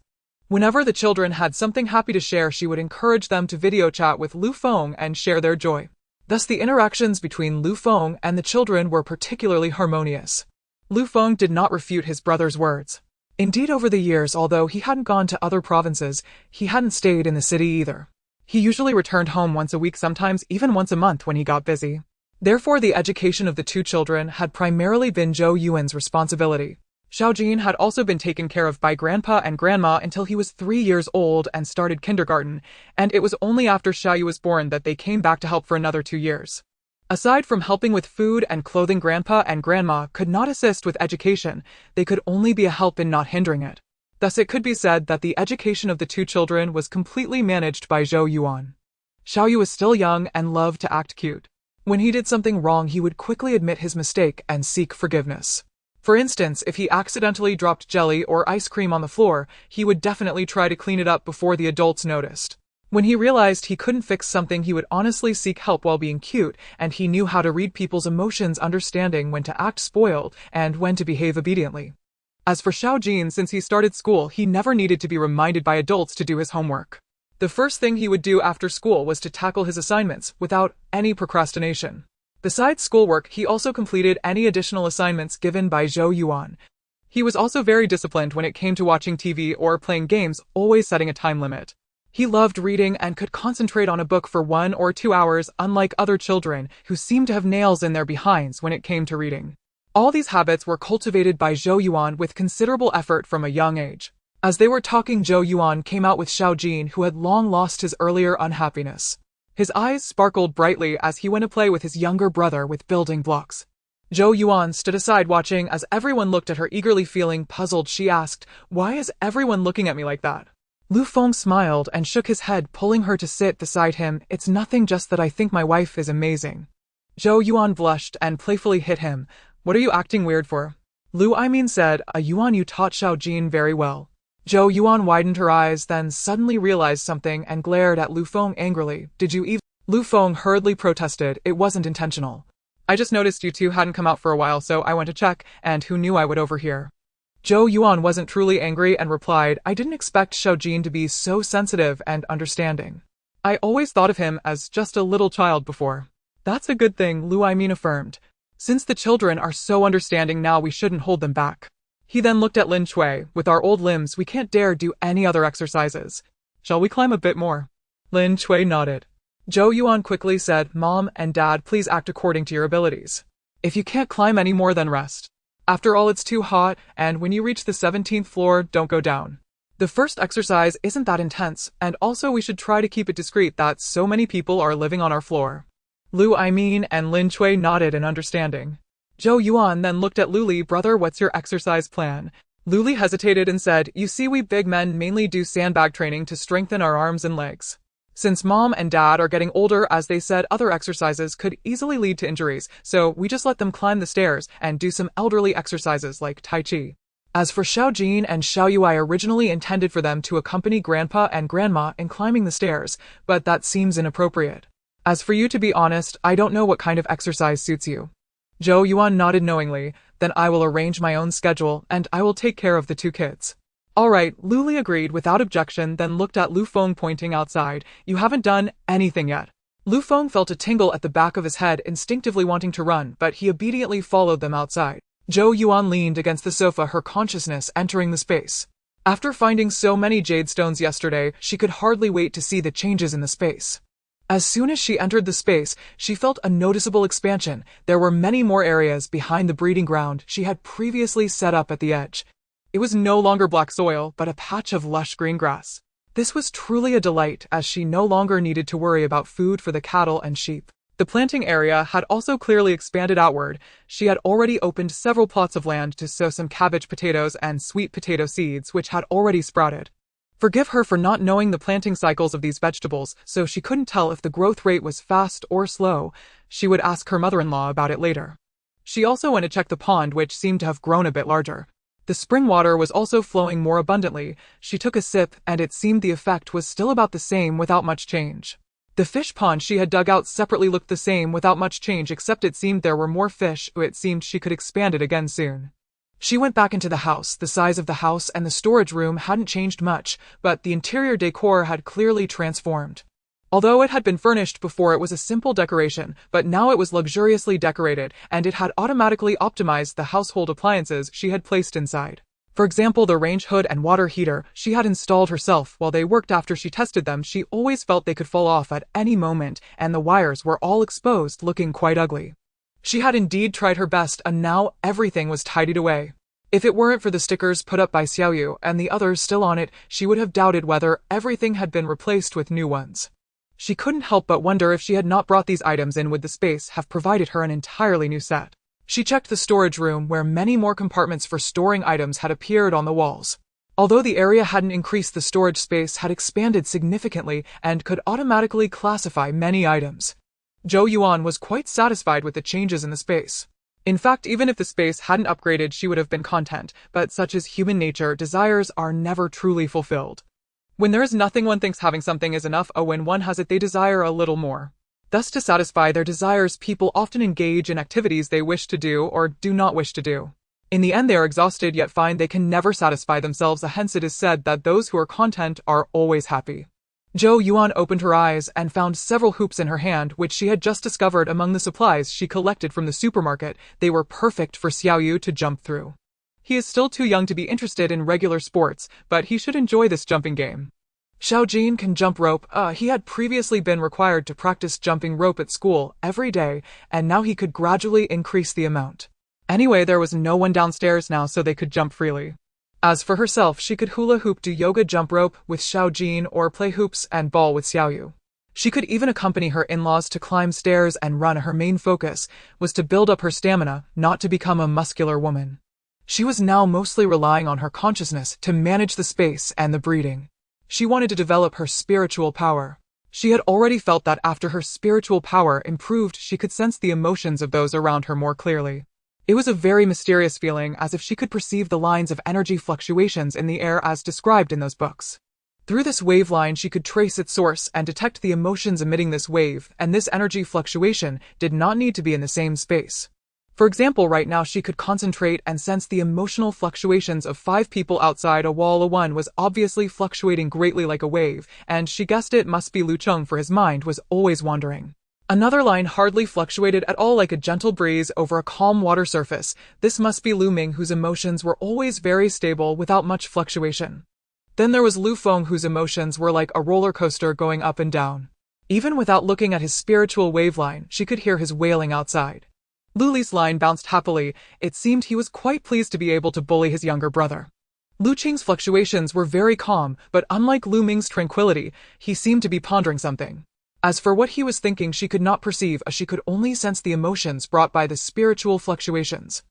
Whenever the children had something happy to share, she would encourage them to video chat with Lu Feng and share their joy. Thus the interactions between Lu Feng and the children were particularly harmonious. Lu Feng did not refute his brother's words. Indeed, over the years, although he hadn't gone to other provinces, he hadn't stayed in the city either. He usually returned home once a week, sometimes even once a month when he got busy. Therefore, the education of the two children had primarily been Zhou Yuan's responsibility. Xiaojin had also been taken care of by Grandpa and Grandma until he was 3 years old and started kindergarten, and it was only after Xiaoyu was born that they came back to help for another 2 years. Aside from helping with food and clothing, Grandpa and Grandma could not assist with education. They could only be a help in not hindering it. Thus it could be said that the education of the two children was completely managed by Zhou Yuan. Xiaoyu was still young and loved to act cute. When he did something wrong, he would quickly admit his mistake and seek forgiveness. For instance, if he accidentally dropped jelly or ice cream on the floor, he would definitely try to clean it up before the adults noticed. When he realized he couldn't fix something, he would honestly seek help while being cute, and he knew how to read people's emotions, understanding when to act spoiled and when to behave obediently. As for Xiaojin, since he started school, he never needed to be reminded by adults to do his homework. The first thing he would do after school was to tackle his assignments without any procrastination. Besides schoolwork, he also completed any additional assignments given by Zhou Yuan. He was also very disciplined when it came to watching TV or playing games, always setting a time limit. He loved reading and could concentrate on a book for 1 or 2 hours, unlike other children who seemed to have nails in their behinds when it came to reading. All these habits were cultivated by Zhou Yuan with considerable effort from a young age. As they were talking, Zhou Yuan came out with Xiaojin, who had long lost his earlier unhappiness. His eyes sparkled brightly as he went to play with his younger brother with building blocks. Zhou Yuan stood aside watching as everyone looked at her eagerly. Feeling puzzled, she asked, "Why is everyone looking at me like that?" Lu Feng smiled and shook his head, pulling her to sit beside him. "It's nothing, just that I think my wife is amazing." Zhou Yuan blushed and playfully hit him. "What are you acting weird for?" Lu Aimin said, Yuan, you taught Xiaojin very well." Zhou Yuan widened her eyes, then suddenly realized something and glared at Lu Feng angrily. "Did you even—" Lu Feng hurriedly protested, "It wasn't intentional. I just noticed you two hadn't come out for a while, so I went to check, and who knew I would overhear." Zhou Yuan wasn't truly angry and replied, "I didn't expect Xiaojin to be so sensitive and understanding. I always thought of him as just a little child before." "That's a good thing," Lu Aimin affirmed. "Since the children are so understanding now, we shouldn't hold them back." He then looked at Lin Chui. "With our old limbs, we can't dare do any other exercises. Shall we climb a bit more?" Lin Chui nodded. Zhou Yuan quickly said, "Mom and Dad, please act according to your abilities. If you can't climb any more, then rest. After all, it's too hot, and when you reach the 17th floor, don't go down. The first exercise isn't that intense, and also we should try to keep it discreet that so many people are living on our floor." Lu Aimin and Lin Chui nodded in understanding. Zhou Yuan then looked at Luli. "Brother, what's your exercise plan?" Luli hesitated and said, "You see, we big men mainly do sandbag training to strengthen our arms and legs. Since Mom and Dad are getting older, as they said, other exercises could easily lead to injuries, so we just let them climb the stairs and do some elderly exercises like Tai Chi." As for Xiaojin and Xiaoyu, I originally intended for them to accompany Grandpa and Grandma in climbing the stairs, but that seems inappropriate. As for you, to be honest, I don't know what kind of exercise suits you. Zhou Yuan nodded knowingly. "Then I will arrange my own schedule, and I will take care of the two kids." "All right," Luli agreed without objection, then looked at Lu Feng, pointing outside. "You haven't done anything yet." Lu Feng felt a tingle at the back of his head, instinctively wanting to run, but he obediently followed them outside. Zhou Yuan leaned against the sofa, her consciousness entering the space. After finding so many jade stones yesterday, she could hardly wait to see the changes in the space. As soon as she entered the space, she felt a noticeable expansion. There were many more areas behind the breeding ground she had previously set up at the edge. It was no longer black soil, but a patch of lush green grass. This was truly a delight, as she no longer needed to worry about food for the cattle and sheep. The planting area had also clearly expanded outward. She had already opened several plots of land to sow some cabbage potatoes and sweet potato seeds, which had already sprouted. Forgive her for not knowing the planting cycles of these vegetables, so she couldn't tell if the growth rate was fast or slow. She would ask her mother-in-law about it later. She also went to check the pond, which seemed to have grown a bit larger. The spring water was also flowing more abundantly. She took a sip, and it seemed the effect was still about the same without much change. The fish pond she had dug out separately looked the same without much change, except it seemed there were more fish. It seemed she could expand it again soon. She went back into the house. The size of the house and the storage room hadn't changed much, but the interior decor had clearly transformed. Although it had been furnished before, it was a simple decoration, but now it was luxuriously decorated, and it had automatically optimized the household appliances she had placed inside. For example, the range hood and water heater she had installed herself while they worked. After she tested them, she always felt they could fall off at any moment, and the wires were all exposed, looking quite ugly. She had indeed tried her best, and now everything was tidied away. If it weren't for the stickers put up by Zhou Yuan and the others still on it, she would have doubted whether everything had been replaced with new ones. She couldn't help but wonder if she had not brought these items in, would the space have provided her an entirely new set. She checked the storage room, where many more compartments for storing items had appeared on the walls. Although the area hadn't increased, the storage space had expanded significantly and could automatically classify many items. Zhou Yuan was quite satisfied with the changes in the space. In fact, even if the space hadn't upgraded, she would have been content, but such is human nature, desires are never truly fulfilled. When there is nothing, one thinks having something is enough. When one has it, they desire a little more. Thus, to satisfy their desires, people often engage in activities they wish to do or do not wish to do. In the end, they are exhausted, yet find they can never satisfy themselves. Hence it is said that those who are content are always happy. Zhou Yuan opened her eyes and found several hoops in her hand, which she had just discovered among the supplies she collected from the supermarket. They were perfect for Zhou Yuan to jump through. He is still too young to be interested in regular sports, but he should enjoy this jumping game. Xiao Jin can jump rope. He had previously been required to practice jumping rope at school every day, and now he could gradually increase the amount. Anyway, there was no one downstairs now, so they could jump freely. As for herself, she could hula hoop, do yoga, jump rope with Xiao Jin, or play hoops and ball with Zhou Yuan. She could even accompany her in-laws to climb stairs and run. Her main focus was to build up her stamina, not to become a muscular woman. She was now mostly relying on her consciousness to manage the space and the breeding. She wanted to develop her spiritual power. She had already felt that after her spiritual power improved, she could sense the emotions of those around her more clearly. It was a very mysterious feeling, as if she could perceive the lines of energy fluctuations in the air as described in those books. Through this wave line, she could trace its source and detect the emotions emitting this wave, and this energy fluctuation did not need to be in the same space. For example, right now she could concentrate and sense the emotional fluctuations of 5 people outside a wall. One was obviously fluctuating greatly like a wave, and she guessed it must be Lu Cheng, for his mind was always wandering. Another line hardly fluctuated at all, like a gentle breeze over a calm water surface. This must be Lu Ming, whose emotions were always very stable without much fluctuation. Then there was Lu Feng, whose emotions were like a roller coaster going up and down. Even without looking at his spiritual waveline, she could hear his wailing outside. Lu Li's line bounced happily. It seemed he was quite pleased to be able to bully his younger brother. Lu Qing's fluctuations were very calm, but unlike Lu Ming's tranquility, he seemed to be pondering something. As for what he was thinking, she could not perceive, as she could only sense the emotions brought by the spiritual fluctuations.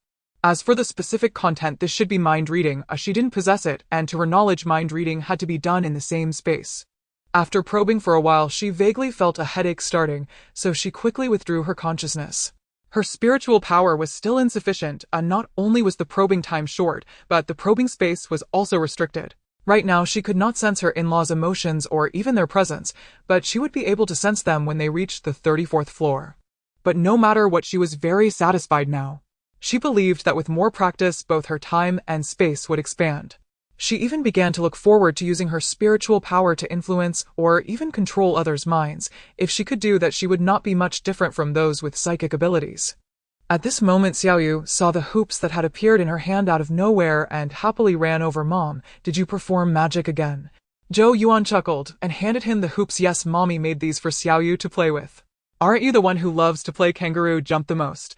As for the specific content, this should be mind reading, as she didn't possess it, and to her knowledge mind reading had to be done in the same space. After probing for a while, she vaguely felt a headache starting, so she quickly withdrew her consciousness. Her spiritual power was still insufficient, and not only was the probing time short, but the probing space was also restricted. Right now, she could not sense her in-laws' emotions or even their presence, but she would be able to sense them when they reached the 34th floor. But no matter what, she was very satisfied now. She believed that with more practice, both her time and space would expand. She even began to look forward to using her spiritual power to influence or even control others' minds. If she could do that, she would not be much different from those with psychic abilities. At this moment, Zhou Yuan saw the hoops that had appeared in her hand out of nowhere and happily ran over. "Mom, did you perform magic again?" Zhou Yuan chuckled and handed him the hoops. "Yes, Mommy made these for Zhou Yuan to play with. Aren't you the one who loves to play kangaroo jump the most?"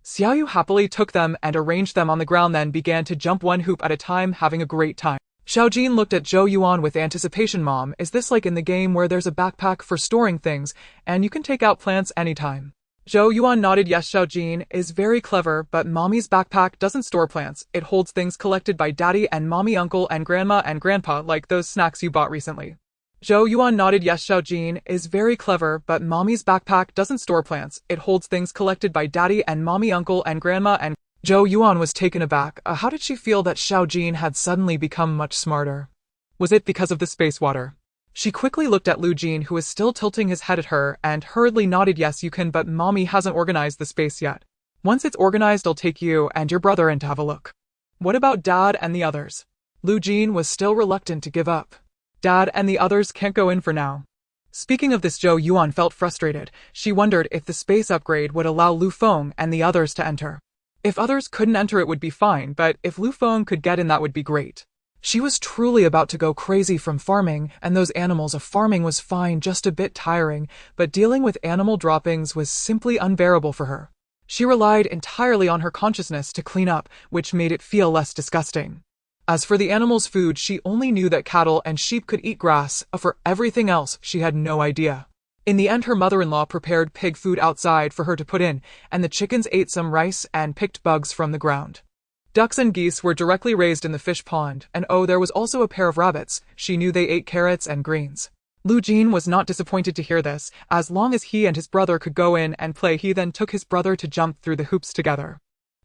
Xiaoyu happily took them and arranged them on the ground, then began to jump one hoop at a time, having a great time. Xiaojin looked at Zhou Yuan with anticipation. Mom, is this like in the game where there's a backpack for storing things, and you can take out plants anytime? Zhou Yuan nodded. Yes, Xiaojin is very clever, but Mommy's backpack doesn't store plants. It holds things collected by Daddy and Mommy, Uncle and Grandma and Grandpa, like those snacks you bought recently. Zhou Yuan nodded. Yes, Xiaojin is very clever, but Mommy's backpack doesn't store plants. It holds things collected by Daddy and Mommy, Uncle and Grandma and... Zhou Yuan was taken aback. How did she feel that Xiaojin had suddenly become much smarter? Was it because of the space water? She quickly looked at Lu Jin, who was still tilting his head at her, and hurriedly nodded. Yes, you can, but Mommy hasn't organized the space yet. Once it's organized, I'll take you and your brother in to have a look. What about Dad and the others? Lu Jin was still reluctant to give up. Dad and the others can't go in for now. Speaking of this, Zhou Yuan felt frustrated. She wondered if the space upgrade would allow Lu Feng and the others to enter. If others couldn't enter, it would be fine, but if Lu Feng could get in, that would be great. She was truly about to go crazy from farming, and those animals of farming was fine, just a bit tiring, but dealing with animal droppings was simply unbearable for her. She relied entirely on her consciousness to clean up, which made it feel less disgusting. As for the animals' food, she only knew that cattle and sheep could eat grass. For everything else, she had no idea. In the end, her mother-in-law prepared pig food outside for her to put in, and the chickens ate some rice and picked bugs from the ground. Ducks and geese were directly raised in the fish pond, and oh, there was also a pair of rabbits. She knew they ate carrots and greens. Lu Jin was not disappointed to hear this. As long as he and his brother could go in and play, he then took his brother to jump through the hoops together.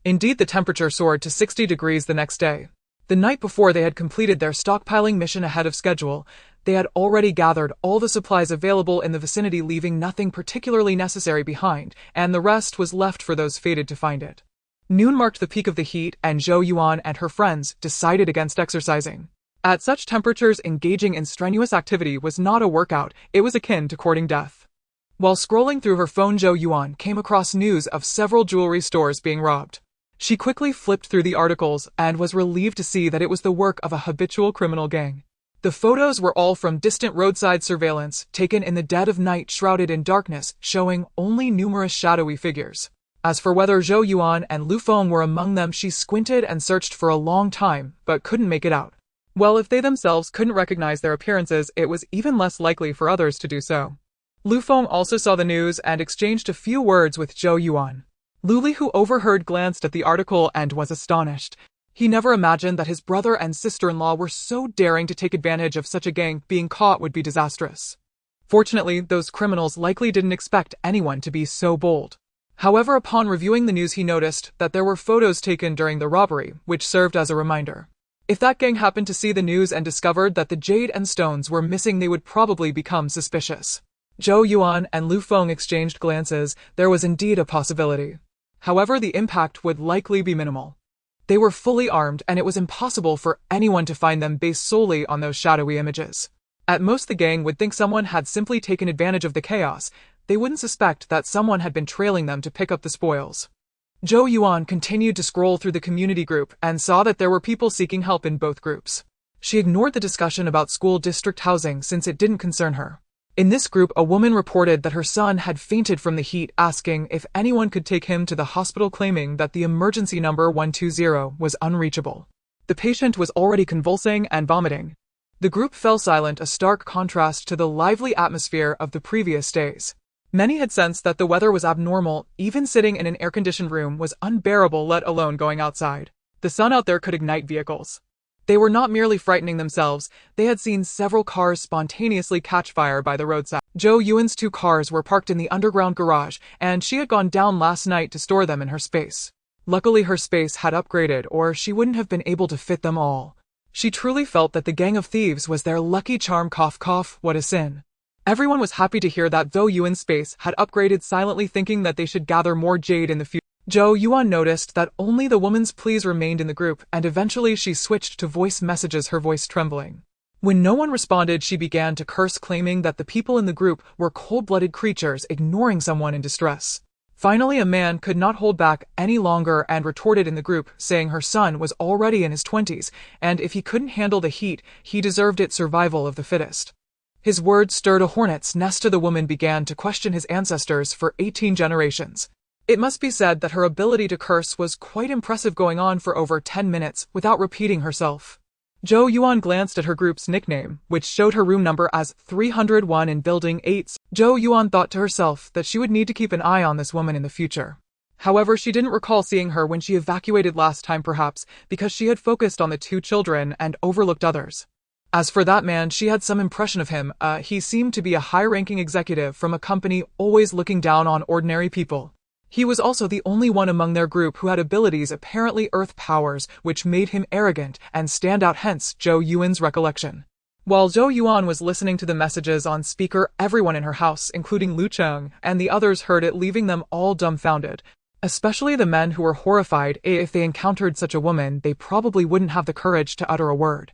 Indeed, the temperature soared to 60 degrees the next day. The night before they had completed their stockpiling mission ahead of schedule, they had already gathered all the supplies available in the vicinity, leaving nothing particularly necessary behind, and the rest was left for those fated to find it. Noon marked the peak of the heat, and Zhou Yuan and her friends decided against exercising. At such temperatures, engaging in strenuous activity was not a workout, it was akin to courting death. While scrolling through her phone, Zhou Yuan came across news of several jewelry stores being robbed. She quickly flipped through the articles and was relieved to see that it was the work of a habitual criminal gang. The photos were all from distant roadside surveillance, taken in the dead of night, shrouded in darkness, showing only numerous shadowy figures. As for whether Zhou Yuan and Lu Feng were among them, she squinted and searched for a long time, but couldn't make it out. Well, if they themselves couldn't recognize their appearances, it was even less likely for others to do so. Lu Feng also saw the news and exchanged a few words with Zhou Yuan. Luli, who overheard, glanced at the article and was astonished. He never imagined that his brother and sister-in-law were so daring to take advantage of such a gang. Being caught would be disastrous. Fortunately, those criminals likely didn't expect anyone to be so bold. However, upon reviewing the news, he noticed that there were photos taken during the robbery, which served as a reminder. If that gang happened to see the news and discovered that the jade and stones were missing, they would probably become suspicious. Zhou Yuan and Lu Feng exchanged glances. There was indeed a possibility. However, the impact would likely be minimal. They were fully armed, and it was impossible for anyone to find them based solely on those shadowy images. At most, the gang would think someone had simply taken advantage of the chaos. They wouldn't suspect that someone had been trailing them to pick up the spoils. Zhou Yuan continued to scroll through the community group and saw that there were people seeking help in both groups. She ignored the discussion about school district housing since it didn't concern her. In this group, a woman reported that her son had fainted from the heat, asking if anyone could take him to the hospital, claiming that the emergency number 120 was unreachable. The patient was already convulsing and vomiting. The group fell silent, a stark contrast to the lively atmosphere of the previous days. Many had sensed that the weather was abnormal. Even sitting in an air-conditioned room was unbearable, let alone going outside. The sun out there could ignite vehicles. They were not merely frightening themselves, they had seen several cars spontaneously catch fire by the roadside. Zhou Yuan's 2 cars were parked in the underground garage, and she had gone down last night to store them in her space. Luckily, her space had upgraded, or she wouldn't have been able to fit them all. She truly felt that the gang of thieves was their lucky charm. Cough cough, what a sin. Everyone was happy to hear that Zhou Yuan's space had upgraded, silently thinking that they should gather more jade in the future. Zhou Yuan noticed that only the woman's pleas remained in the group, and eventually she switched to voice messages, her voice trembling. When no one responded, she began to curse, claiming that the people in the group were cold-blooded creatures ignoring someone in distress. Finally, a man could not hold back any longer and retorted in the group, saying her son was already in his 20s, and if he couldn't handle the heat, he deserved it. Survival of the fittest. His words stirred a hornet's nest. The woman began to question his ancestors for 18 generations. It must be said that her ability to curse was quite impressive, going on for over 10 minutes without repeating herself. Zhou Yuan glanced at her group's nickname, which showed her room number as 301 in Building 8. Zhou Yuan thought to herself that she would need to keep an eye on this woman in the future. However, she didn't recall seeing her when she evacuated last time, perhaps because she had focused on the 2 children and overlooked others. As for that man, she had some impression of him. He seemed to be a high-ranking executive from a company always looking down on ordinary people. He was also the only one among their group who had abilities, apparently earth powers, which made him arrogant and stand out, hence Zhou Yuan's recollection. While Zhou Yuan was listening to the messages on speaker, everyone in her house, including Lu Cheng and the others, heard it, leaving them all dumbfounded. Especially the men, who were horrified. If they encountered such a woman, they probably wouldn't have the courage to utter a word.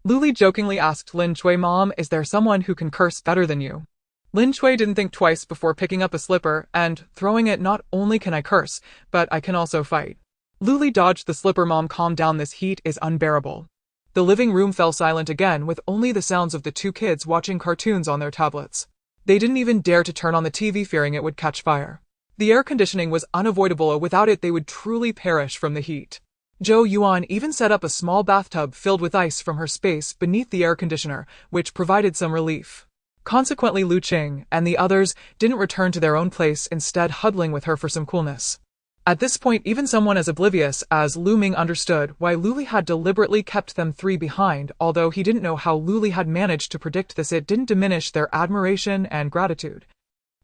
Luli jokingly asked Lin Chui, "Mom, is there someone who can curse better than you?" Lin Chui didn't think twice before picking up a slipper and throwing it. "Not only can I curse, but I can also fight." Luli dodged the slipper. "Mom, calm down, this heat is unbearable." The living room fell silent again, with only the sounds of the 2 kids watching cartoons on their tablets. They didn't even dare to turn on the TV, fearing it would catch fire. The air conditioning was unavoidable. Without it, they would truly perish from the heat. Zhou Yuan even set up a small bathtub filled with ice from her space beneath the air conditioner, which provided some relief. Consequently, Lu Qing and the others didn't return to their own place, instead huddling with her for some coolness. At this point, even someone as oblivious as Lu Ming understood why Luli had deliberately kept them 3 behind. Although he didn't know how Luli had managed to predict this, it didn't diminish their admiration and gratitude.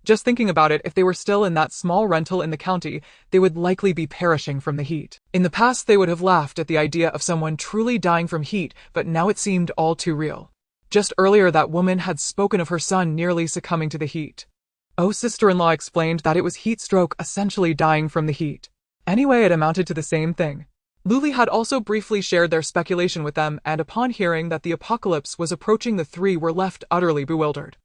Just thinking about it, if they were still in that small rental in the county, they would likely be perishing from the heat. In the past, they would have laughed at the idea of someone truly dying from heat, but now it seemed all too real. Just earlier, that woman had spoken of her son nearly succumbing to the heat. Oh, sister-in-law explained that it was heat stroke, essentially dying from the heat. Anyway, it amounted to the same thing. Luli had also briefly shared their speculation with them, and upon hearing that the apocalypse was approaching, the 3 were left utterly bewildered.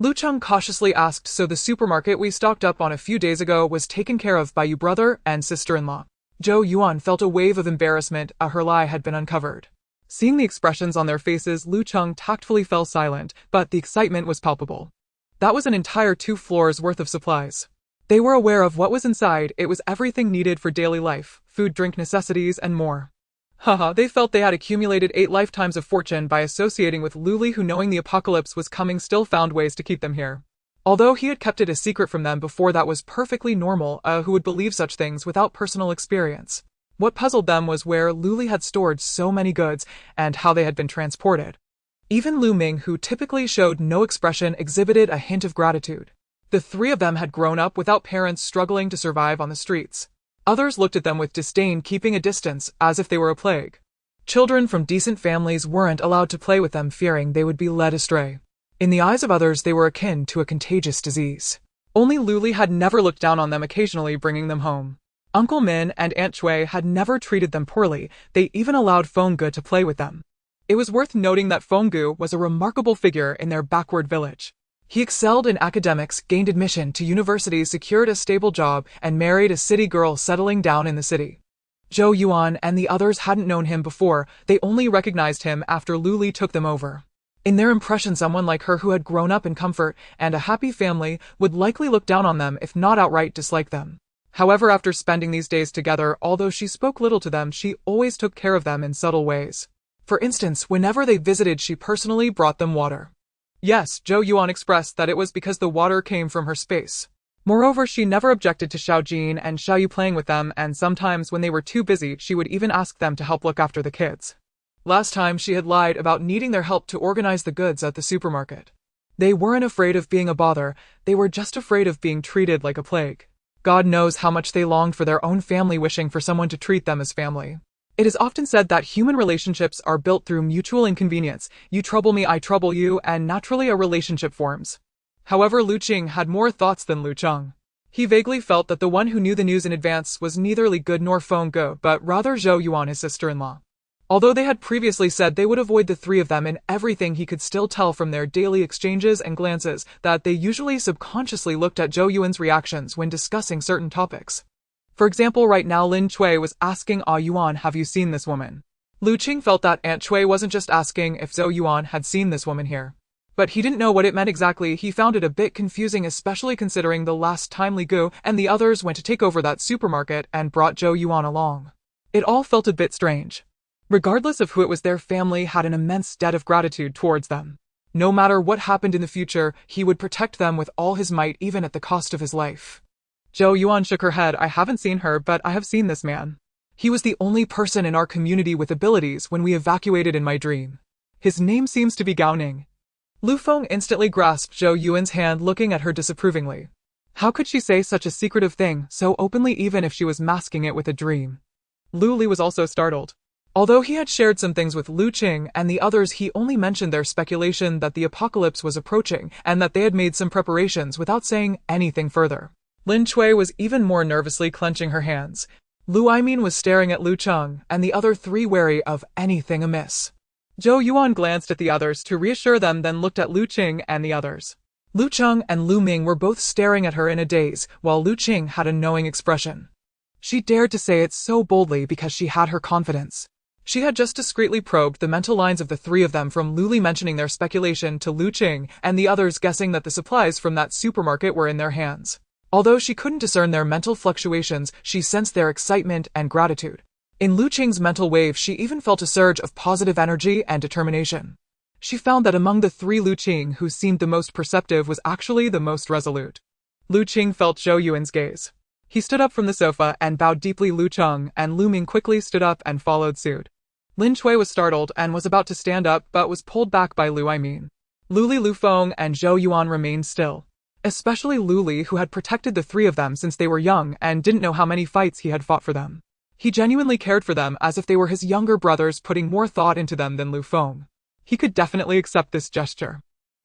Lu Cheng cautiously asked, "So the supermarket we stocked up on a few days ago was taken care of by you, brother and sister-in-law?" Zhou Yuan felt a wave of embarrassment. Her lie had been uncovered. Seeing the expressions on their faces, Lu Cheng tactfully fell silent, but the excitement was palpable. That was an entire 2 floors worth of supplies. They were aware of what was inside. It was everything needed for daily life, food, drink, necessities, and more. They felt they had accumulated 8 lifetimes of fortune by associating with Luli, who, knowing the apocalypse was coming, still found ways to keep them here. Although he had kept it a secret from them before, that was perfectly normal. Who would believe such things without personal experience? What puzzled them was where Luli had stored so many goods and how they had been transported. Even Lu Ming, who typically showed no expression, exhibited a hint of gratitude. The 3 of them had grown up without parents, struggling to survive on the streets. Others looked at them with disdain, keeping a distance, as if they were a plague. Children from decent families weren't allowed to play with them, fearing they would be led astray. In the eyes of others, they were akin to a contagious disease. Only Luli had never looked down on them, occasionally bringing them home. Uncle Min and Aunt Chui had never treated them poorly. They even allowed Fenggu to play with them. It was worth noting that Fenggu was a remarkable figure in their backward village. He excelled in academics, gained admission to universities, secured a stable job, and married a city girl, settling down in the city. Zhou Yuan and the others hadn't known him before. They only recognized him after Luli took them over. In their impression, someone like her, who had grown up in comfort and a happy family, would likely look down on them, if not outright dislike them. However, after spending these days together, although she spoke little to them, she always took care of them in subtle ways. For instance, whenever they visited, she personally brought them water. Yes, Zhou Yuan expressed that it was because the water came from her space. Moreover, she never objected to Xiao Jin and Xiao Yu playing with them, and sometimes when they were too busy, she would even ask them to help look after the kids. Last time, she had lied about needing their help to organize the goods at the supermarket. They weren't afraid of being a bother, they were just afraid of being treated like a plague. God knows how much they longed for their own family, wishing for someone to treat them as family. It is often said that human relationships are built through mutual inconvenience. You trouble me, I trouble you, and naturally a relationship forms. However, Lu Qing had more thoughts than Lu Cheng. He vaguely felt that the one who knew the news in advance was neither Li Good nor Fenggu, but rather Zhou Yuan, his sister-in-law. Although they had previously said they would avoid the 3 of them in everything, he could still tell from their daily exchanges and glances that they usually subconsciously looked at Zhou Yuan's reactions when discussing certain topics. For example, right now Lin Chui was asking Yuan, "Have you seen this woman?" Lu Qing felt that Aunt Chui wasn't just asking if Zhou Yuan had seen this woman here. but he didn't know what it meant exactly. He found it a bit confusing, especially considering the last time Li Gu and the others went to take over that supermarket and brought Zhou Yuan along. It all felt a bit strange. Regardless of who it was, their family had an immense debt of gratitude towards them. No matter what happened in the future, he would protect them with all his might, even at the cost of his life. Zhou Yuan shook her head. I haven't seen her, but I have seen this man. He was the only person in our community with abilities when we evacuated in my dream. His name seems to be Gao Ning. Lu Feng instantly grasped Zhou Yuan's hand, looking at her disapprovingly. How could she say such a secretive thing so openly, even if she was masking it with a dream? Lu Li was also startled. Although he had shared some things with Lu Qing and the others, he only mentioned their speculation that the apocalypse was approaching and that they had made some preparations without saying anything further. Lin Chui was even more nervously clenching her hands. Lu Aimin was staring at Lu Cheng and the other three, wary of anything amiss. Zhou Yuan glanced at the others to reassure them, then looked at Lu Qing and the others. Lu Cheng and Lu Ming were both staring at her in a daze, while Lu Qing had a knowing expression. She dared to say it so boldly because she had her confidence. She had just discreetly probed the mental lines of the three of them, from Lu Li mentioning their speculation to Lu Qing and the others guessing that the supplies from that supermarket were in their hands. Although she couldn't discern their mental fluctuations, she sensed their excitement and gratitude. In Lu Qing's mental wave, she even felt a surge of positive energy and determination. She found that among the three, Lu Qing, who seemed the most perceptive, was actually the most resolute. Lu Qing felt Zhou Yuan's gaze. He stood up from the sofa and bowed deeply. Lu Cheng and Lu Ming quickly stood up and followed suit. Lin Chui was startled and was about to stand up, but was pulled back by Lu Aimin. Lu Li, Lu Feng, and Zhou Yuan remained still. Especially Lu Li, who had protected the three of them since they were young and didn't know how many fights he had fought for them. He genuinely cared for them as if they were his younger brothers, putting more thought into them than Lu Feng. He could definitely accept this gesture.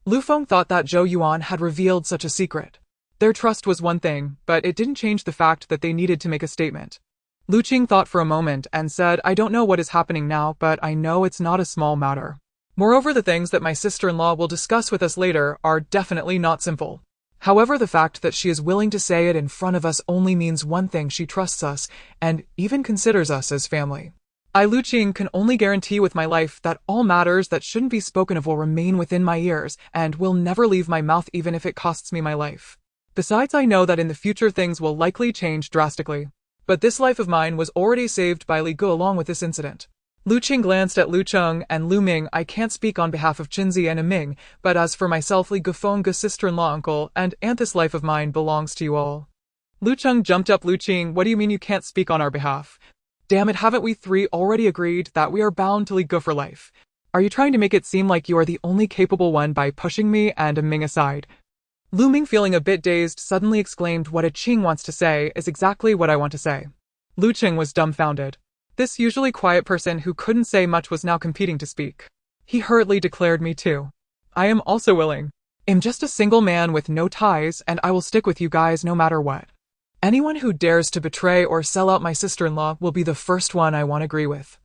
Lu Feng thought that Zhou Yuan had revealed such a secret. Their trust was one thing, but it didn't change the fact that they needed to make a statement. Lu Qing thought for a moment and said, I don't know what is happening now, but I know it's not a small matter. Moreover, the things that my sister-in-law will discuss with us later are definitely not simple. However, the fact that she is willing to say it in front of us only means one thing: she trusts us and even considers us as family. I, Lu Qing, can only guarantee with my life that all matters that shouldn't be spoken of will remain within my ears and will never leave my mouth, even if it costs me my life. Besides, I know that in the future things will likely change drastically. But this life of mine was already saved by Li Gu along with this incident. Lu Qing glanced at Lu Cheng and Lu Ming. I can't speak on behalf of Qinzi and Ming, but as for myself, Li Gufeng, sister-in-law, uncle, and aunt, this life of mine belongs to you all. Lu Cheng jumped up. Lu Qing, what do you mean you can't speak on our behalf? Damn it, haven't we three already agreed that we are bound to Li Gu for life? Are you trying to make it seem like you are the only capable one by pushing me and Ming aside? Lu Ming, feeling a bit dazed, suddenly exclaimed, what a Qing wants to say is exactly what I want to say. Lu Qing was dumbfounded. This usually quiet person who couldn't say much was now competing to speak. He hurriedly declared, me too. I am also willing. I'm just a single man with no ties, and I will stick with you guys no matter what. Anyone who dares to betray or sell out my sister-in-law will be the first one I won't agree with.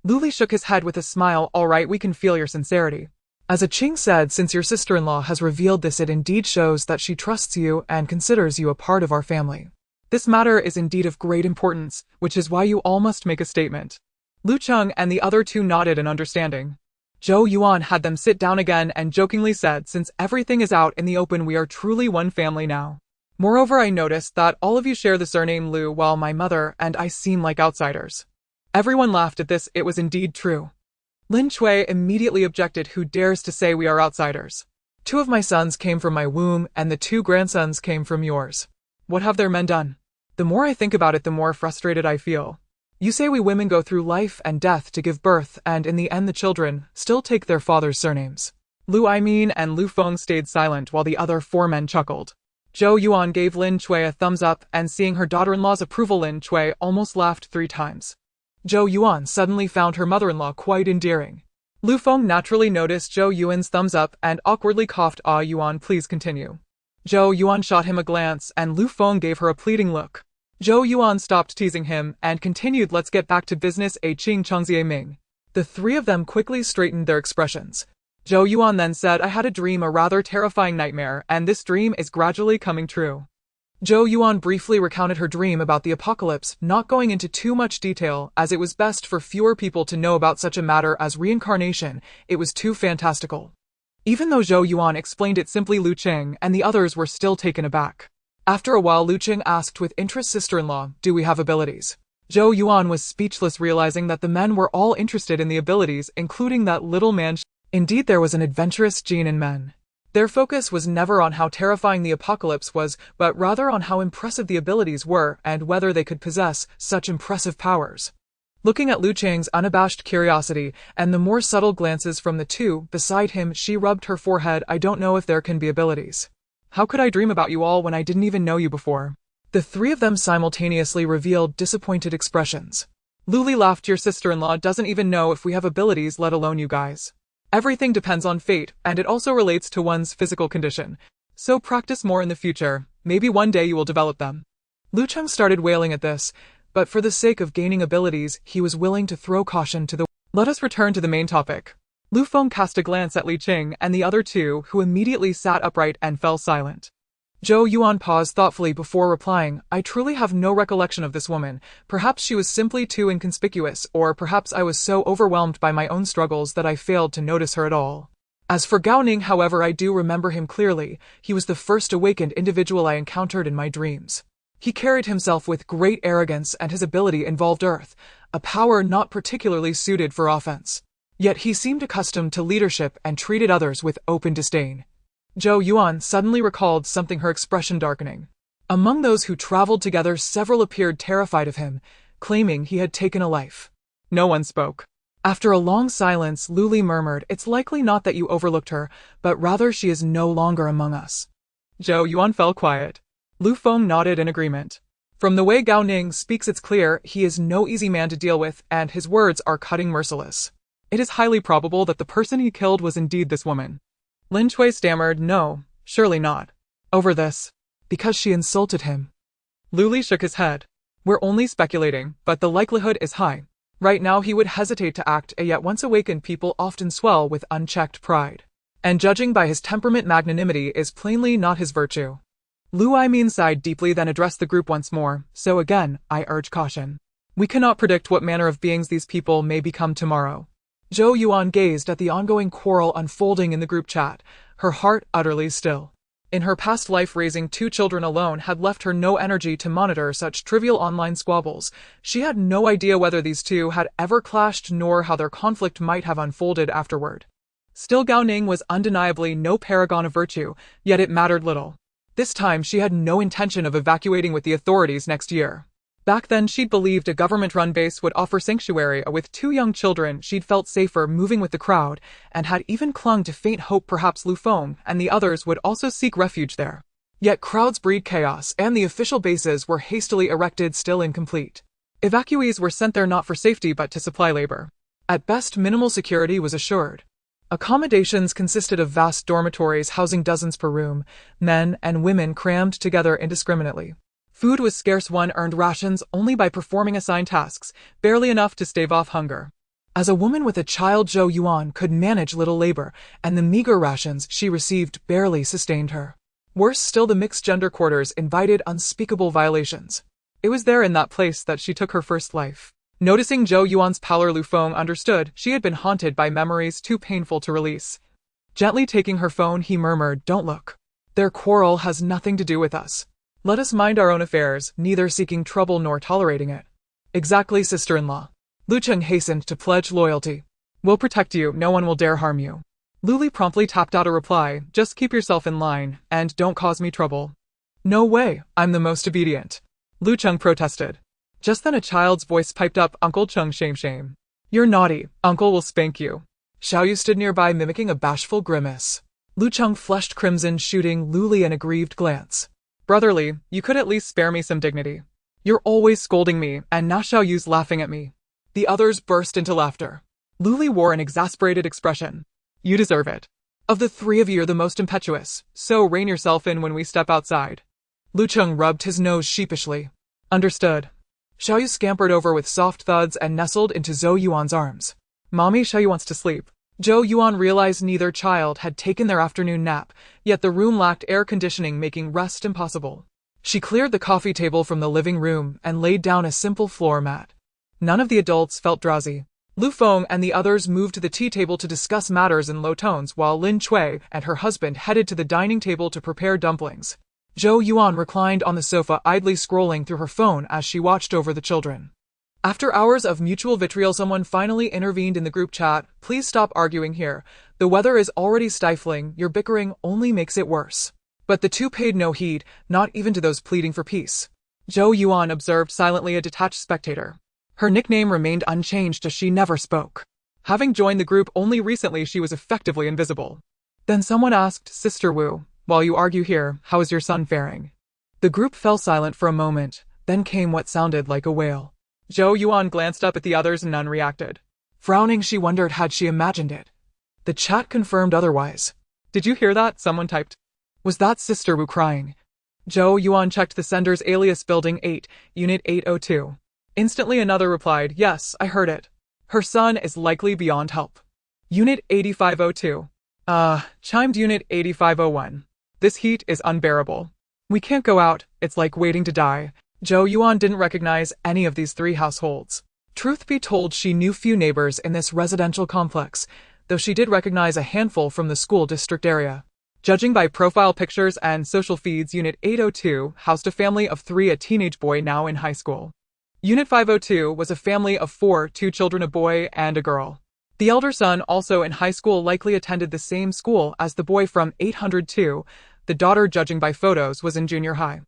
Lu Li shook his head with a smile. All right, we can feel your sincerity. As a Qing said, since your sister-in-law has revealed this, it indeed shows that she trusts you and considers you a part of our family. This matter is indeed of great importance, which is why you all must make a statement. Lu Cheng and the other two nodded in understanding. Zhou Yuan had them sit down again and jokingly said, since everything is out in the open, we are truly one family now. Moreover, I noticed that all of you share the surname Lu, while my mother and I seem like outsiders. Everyone laughed at this. It was indeed true. Lin Chui immediately objected. Who dares to say we are outsiders? 2 of my sons came from my womb and the 2 grandsons came from yours. What have their men done? The more I think about it, the more frustrated I feel. You say we women go through life and death to give birth, and in the end the children still take their father's surnames. Lu Aimin and Lu Feng stayed silent while the other 4 men chuckled. Zhou Yuan gave Lin Chui a thumbs up, and seeing her daughter-in-law's approval, Lin Chui almost laughed 3 times. Zhou Yuan suddenly found her mother-in-law quite endearing. Lu Feng naturally noticed Zhou Yuan's thumbs up and awkwardly coughed. Ah, Yuan, please continue. Zhou Yuan shot him a glance and Lu Feng gave her a pleading look. Zhou Yuan stopped teasing him and continued, let's get back to business. A Qing Changzie Ming. The 3 of them quickly straightened their expressions. Zhou Yuan then said, I had a dream, a rather terrifying nightmare, and this dream is gradually coming true. Zhou Yuan briefly recounted her dream about the apocalypse, not going into too much detail, as it was best for fewer people to know about such a matter as reincarnation. It was too fantastical. Even though Zhou Yuan explained it simply, Lu Qing and the others were still taken aback. After a while, Lu Qing asked with interest, "Sister-in-law, do we have abilities?" Zhou Yuan was speechless, realizing that the men were all interested in the abilities, including that little man. Indeed, there was an adventurous gene in men. Their focus was never on how terrifying the apocalypse was, but rather on how impressive the abilities were and whether they could possess such impressive powers. Looking at Lu Qing's unabashed curiosity and the more subtle glances from the two beside him, she rubbed her forehead. "I don't know if there can be abilities. How could I dream about you all when I didn't even know you before?" The three of them simultaneously revealed disappointed expressions. Luli laughed. "Your sister-in-law doesn't even know if we have abilities, let alone you guys. Everything depends on fate, and it also relates to one's physical condition. So practice more in the future. Maybe one day you will develop them." Lu Cheng started wailing at this, but for the sake of gaining abilities, he was willing to throw caution to the wind. Let us return to the main topic. Lu Feng cast a glance at Li Qing and the other two, who immediately sat upright and fell silent. Zhou Yuan paused thoughtfully before replying, "I truly have no recollection of this woman. Perhaps she was simply too inconspicuous, or perhaps I was so overwhelmed by my own struggles that I failed to notice her at all. As for Gao Ning, however, I do remember him clearly. He was the first awakened individual I encountered in my dreams. He carried himself with great arrogance, and his ability involved earth, a power not particularly suited for offense. Yet he seemed accustomed to leadership and treated others with open disdain." Zhou Yuan suddenly recalled something, her expression darkening. Among those who traveled together, several appeared terrified of him, claiming he had taken a life. No one spoke. After a long silence, Luli murmured, "It's likely not that you overlooked her, but rather she is no longer among us." Zhou Yuan fell quiet. Lu Feng nodded in agreement. "From the way Gao Ning speaks, it's clear he is no easy man to deal with, and his words are cutting, merciless. It is highly probable that the person he killed was indeed this woman." Lin Chui stammered, "No, surely not. Over this. Because she insulted him." Luli shook his head. "We're only speculating, but the likelihood is high. Right now he would hesitate to act, yet once awakened people often swell with unchecked pride. And judging by his temperament, magnanimity is plainly not his virtue." Lu Aimin sighed deeply, then addressed the group once more. "So again, I urge caution. We cannot predict what manner of beings these people may become tomorrow." Zhou Yuan gazed at the ongoing quarrel unfolding in the group chat, her heart utterly still. In her past life, raising 2 children alone had left her no energy to monitor such trivial online squabbles. She had no idea whether these two had ever clashed, nor how their conflict might have unfolded afterward. Still, Gao Ning was undeniably no paragon of virtue, yet it mattered little. This time she had no intention of evacuating with the authorities next year. Back then she'd believed a government-run base would offer sanctuary. With 2 young children, she'd felt safer moving with the crowd, and had even clung to faint hope perhaps Lu Feng and the others would also seek refuge there. Yet crowds breed chaos, and the official bases were hastily erected, still incomplete. Evacuees were sent there not for safety but to supply labor. At best, minimal security was assured. Accommodations consisted of vast dormitories housing dozens per room, men and women crammed together indiscriminately. Food was scarce. One earned rations only by performing assigned tasks, barely enough to stave off hunger. As a woman with a child, Zhou Yuan could manage little labor, and the meager rations she received barely sustained her. Worse still, the mixed-gender quarters invited unspeakable violations. It was there in that place that she took her first life. Noticing Zhou Yuan's pallor, Lu Feng understood she had been haunted by memories too painful to release. Gently taking her phone, he murmured, "Don't look. Their quarrel has nothing to do with us. Let us mind our own affairs, neither seeking trouble nor tolerating it." "Exactly, sister-in-law." Lu Cheng hastened to pledge loyalty. "We'll protect you, no one will dare harm you." Luli promptly tapped out a reply, "Just keep yourself in line, and don't cause me trouble." "No way, I'm the most obedient." Lu Cheng protested. Just then a child's voice piped up, "Uncle Cheng, shame. You're naughty, uncle will spank you." Xiao Yu stood nearby, mimicking a bashful grimace. Lu Cheng flushed crimson, shooting Luli an aggrieved glance. "Brotherly, you could at least spare me some dignity. You're always scolding me, and now Xiao Yu's laughing at me." The others burst into laughter. Luli wore an exasperated expression. "You deserve it. Of the 3 of you, you're the most impetuous, so rein yourself in when we step outside." Lu Cheng rubbed his nose sheepishly. "Understood." Xiao Yu scampered over with soft thuds and nestled into Zhou Yuan's arms. "Mommy, Xiao Yu wants to sleep." Zhou Yuan realized neither child had taken their afternoon nap, yet the room lacked air conditioning, making rest impossible. She cleared the coffee table from the living room and laid down a simple floor mat. None of the adults felt drowsy. Lu Feng and the others moved to the tea table to discuss matters in low tones while Lin Cui and her husband headed to the dining table to prepare dumplings. Zhou Yuan reclined on the sofa idly scrolling through her phone as she watched over the children. After hours of mutual vitriol, someone finally intervened in the group chat. Please stop arguing here. The weather is already stifling, your bickering only makes it worse. But the two paid no heed, not even to those pleading for peace. Zhou Yuan observed silently, a detached spectator. Her nickname remained unchanged as she never spoke. Having joined the group only recently, she was effectively invisible. Then someone asked, Sister Wu, while you argue here, how is your son faring? The group fell silent for a moment, then came what sounded like a wail. Zhou Yuan glanced up at the others and none reacted. Frowning, she wondered had she imagined it. The chat confirmed otherwise. Did you hear that? Someone typed. Was that Sister Wu crying? Zhou Yuan checked the sender's alias Building 8, Unit 802. Instantly another replied, yes, I heard it. Her son is likely beyond help. Unit 8502. Chimed Unit 8501. This heat is unbearable. We can't go out, it's like waiting to die. Zhou Yuan didn't recognize any of these three households. Truth be told, she knew few neighbors in this residential complex, though she did recognize a handful from the school district area. Judging by profile pictures and social feeds, Unit 802 housed a family of 3, a teenage boy now in high school. Unit 502 was a family of 4, 2 children, a boy and a girl. The elder son, also in high school, likely attended the same school as the boy from 802. The daughter, judging by photos, was in junior high.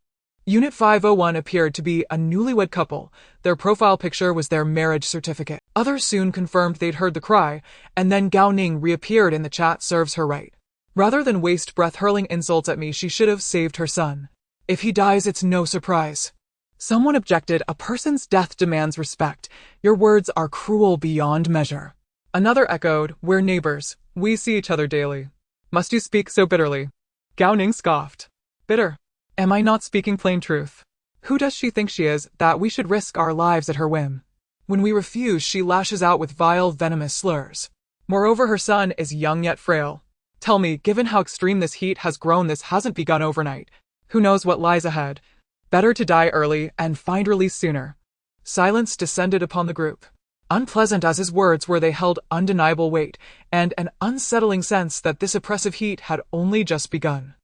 Unit 501 appeared to be a newlywed couple. Their profile picture was their marriage certificate. Others soon confirmed they'd heard the cry, and then Gao Ning reappeared in the chat. Serves her right. Rather than waste breath hurling insults at me, she should have saved her son. If he dies, it's no surprise. Someone objected, a person's death demands respect. Your words are cruel beyond measure. Another echoed, we're neighbors. We see each other daily. Must you speak so bitterly? Gao Ning scoffed. Bitter? Am I not speaking plain truth? Who does she think she is, that we should risk our lives at her whim? When we refuse, she lashes out with vile, venomous slurs. Moreover, her son is young yet frail. Tell me, given how extreme this heat has grown, this hasn't begun overnight. Who knows what lies ahead? Better to die early and find release sooner. Silence descended upon the group. Unpleasant as his words were, they held undeniable weight, and an unsettling sense that this oppressive heat had only just begun.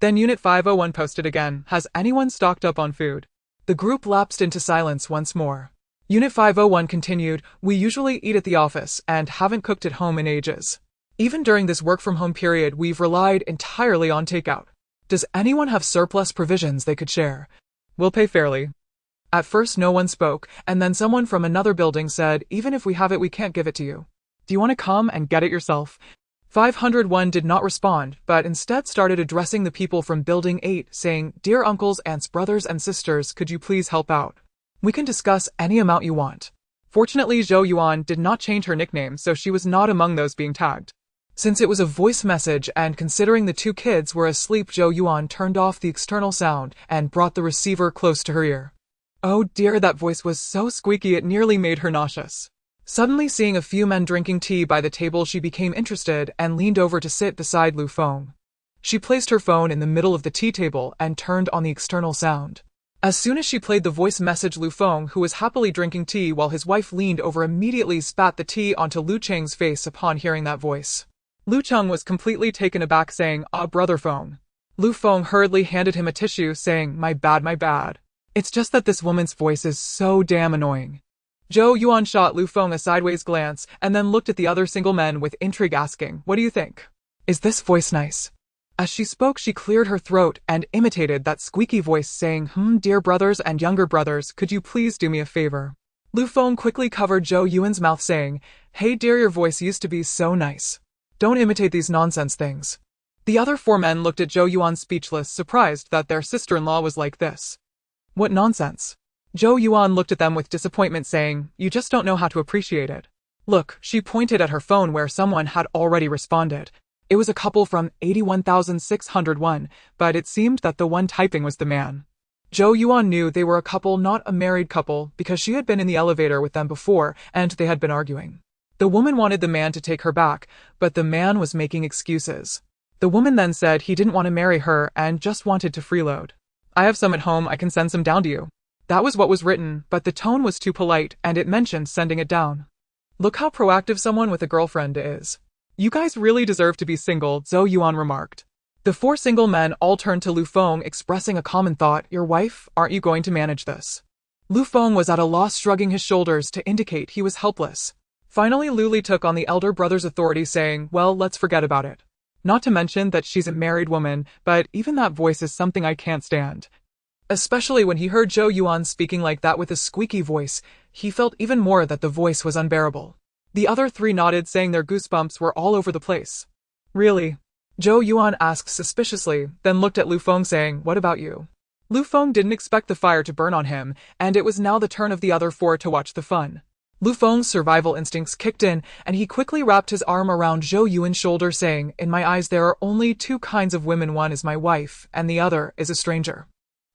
Then Unit 501 posted again, has anyone stocked up on food? The group lapsed into silence once more. Unit 501 continued, we usually eat at the office and haven't cooked at home in ages. Even during this work-from-home period, we've relied entirely on takeout. Does anyone have surplus provisions they could share? We'll pay fairly. At first no one spoke, and then someone from another building said, even if we have it, we can't give it to you. Do you want to come and get it yourself? 501 did not respond, but instead started addressing the people from Building 8, saying, dear uncles, aunts, brothers, and sisters, could you please help out? We can discuss any amount you want. Fortunately, Zhou Yuan did not change her nickname, so she was not among those being tagged. Since it was a voice message and considering the two kids were asleep, Zhou Yuan turned off the external sound and brought the receiver close to her ear. Oh dear, that voice was so squeaky it nearly made her nauseous. Suddenly seeing a few men drinking tea by the table, she became interested and leaned over to sit beside Lu Feng. She placed her phone in the middle of the tea table and turned on the external sound. As soon as she played the voice message, Lu Feng, who was happily drinking tea while his wife leaned over, immediately spat the tea onto Lu Cheng's face upon hearing that voice. Lu Cheng was completely taken aback, saying, ah, brother Feng. Lu Feng hurriedly handed him a tissue, saying, my bad, my bad. It's just that this woman's voice is so damn annoying. Zhou Yuan shot Lu Feng a sideways glance and then looked at the other single men with intrigue, asking, what do you think? Is this voice nice? As she spoke, she cleared her throat and imitated that squeaky voice, saying, dear brothers and younger brothers, could you please do me a favor? Lu Feng quickly covered Zhou Yuan's mouth, saying, hey dear, your voice used to be so nice. Don't imitate these nonsense things. The other four men looked at Zhou Yuan speechless, surprised that their sister-in-law was like this. What nonsense? Zhou Yuan looked at them with disappointment, saying, you just don't know how to appreciate it. Look, she pointed at her phone where someone had already responded. It was a couple from 81,601, but it seemed that the one typing was the man. Zhou Yuan knew they were a couple, not a married couple, because she had been in the elevator with them before, and they had been arguing. The woman wanted the man to take her back, but the man was making excuses. The woman then said he didn't want to marry her and just wanted to freeload. I have some at home, I can send some down to you. That was what was written, but the tone was too polite, and it mentioned sending it down. Look how proactive someone with a girlfriend is. You guys really deserve to be single, Zhou Yuan remarked. The four single men all turned to Lu Feng, expressing a common thought, your wife, aren't you going to manage this? Lu Feng was at a loss, shrugging his shoulders to indicate he was helpless. Finally, Lu Li took on the elder brother's authority, saying, well, let's forget about it. Not to mention that she's a married woman, but even that voice is something I can't stand. Especially when he heard Zhou Yuan speaking like that with a squeaky voice, he felt even more that the voice was unbearable. The other three nodded, saying their goosebumps were all over the place. Really? Zhou Yuan asked suspiciously, then looked at Lu Feng, saying, what about you? Lu Feng didn't expect the fire to burn on him, and it was now the turn of the other four to watch the fun. Lu Feng's survival instincts kicked in, and he quickly wrapped his arm around Zhou Yuan's shoulder, saying, in my eyes there are only two kinds of women, one is my wife, and the other is a stranger.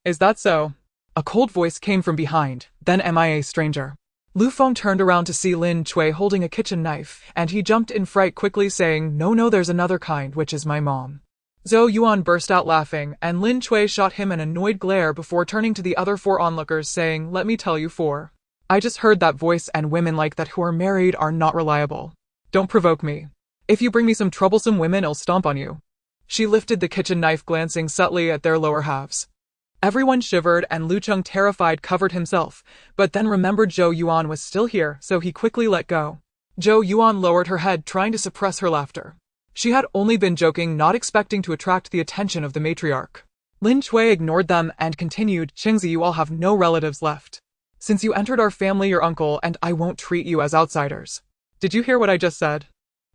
Is that so? A cold voice came from behind, then MIA stranger. Lu Feng turned around to see Lin Chui holding a kitchen knife, and he jumped in fright quickly, saying, no, there's another kind, which is my mom. Zhou Yuan burst out laughing, and Lin Chui shot him an annoyed glare before turning to the other four onlookers, saying, let me tell you four. I just heard that voice, and women like that who are married are not reliable. Don't provoke me. If you bring me some troublesome women, I'll stomp on you. She lifted the kitchen knife, glancing subtly at their lower halves. Everyone shivered, and Lu Cheng, terrified, covered himself, but then remembered Zhou Yuan was still here, so he quickly let go. Zhou Yuan lowered her head, trying to suppress her laughter. She had only been joking, not expecting to attract the attention of the matriarch. Lin Chui ignored them and continued, Qingzi, you all have no relatives left. Since you entered our family, your uncle and I won't treat you as outsiders. Did you hear what I just said?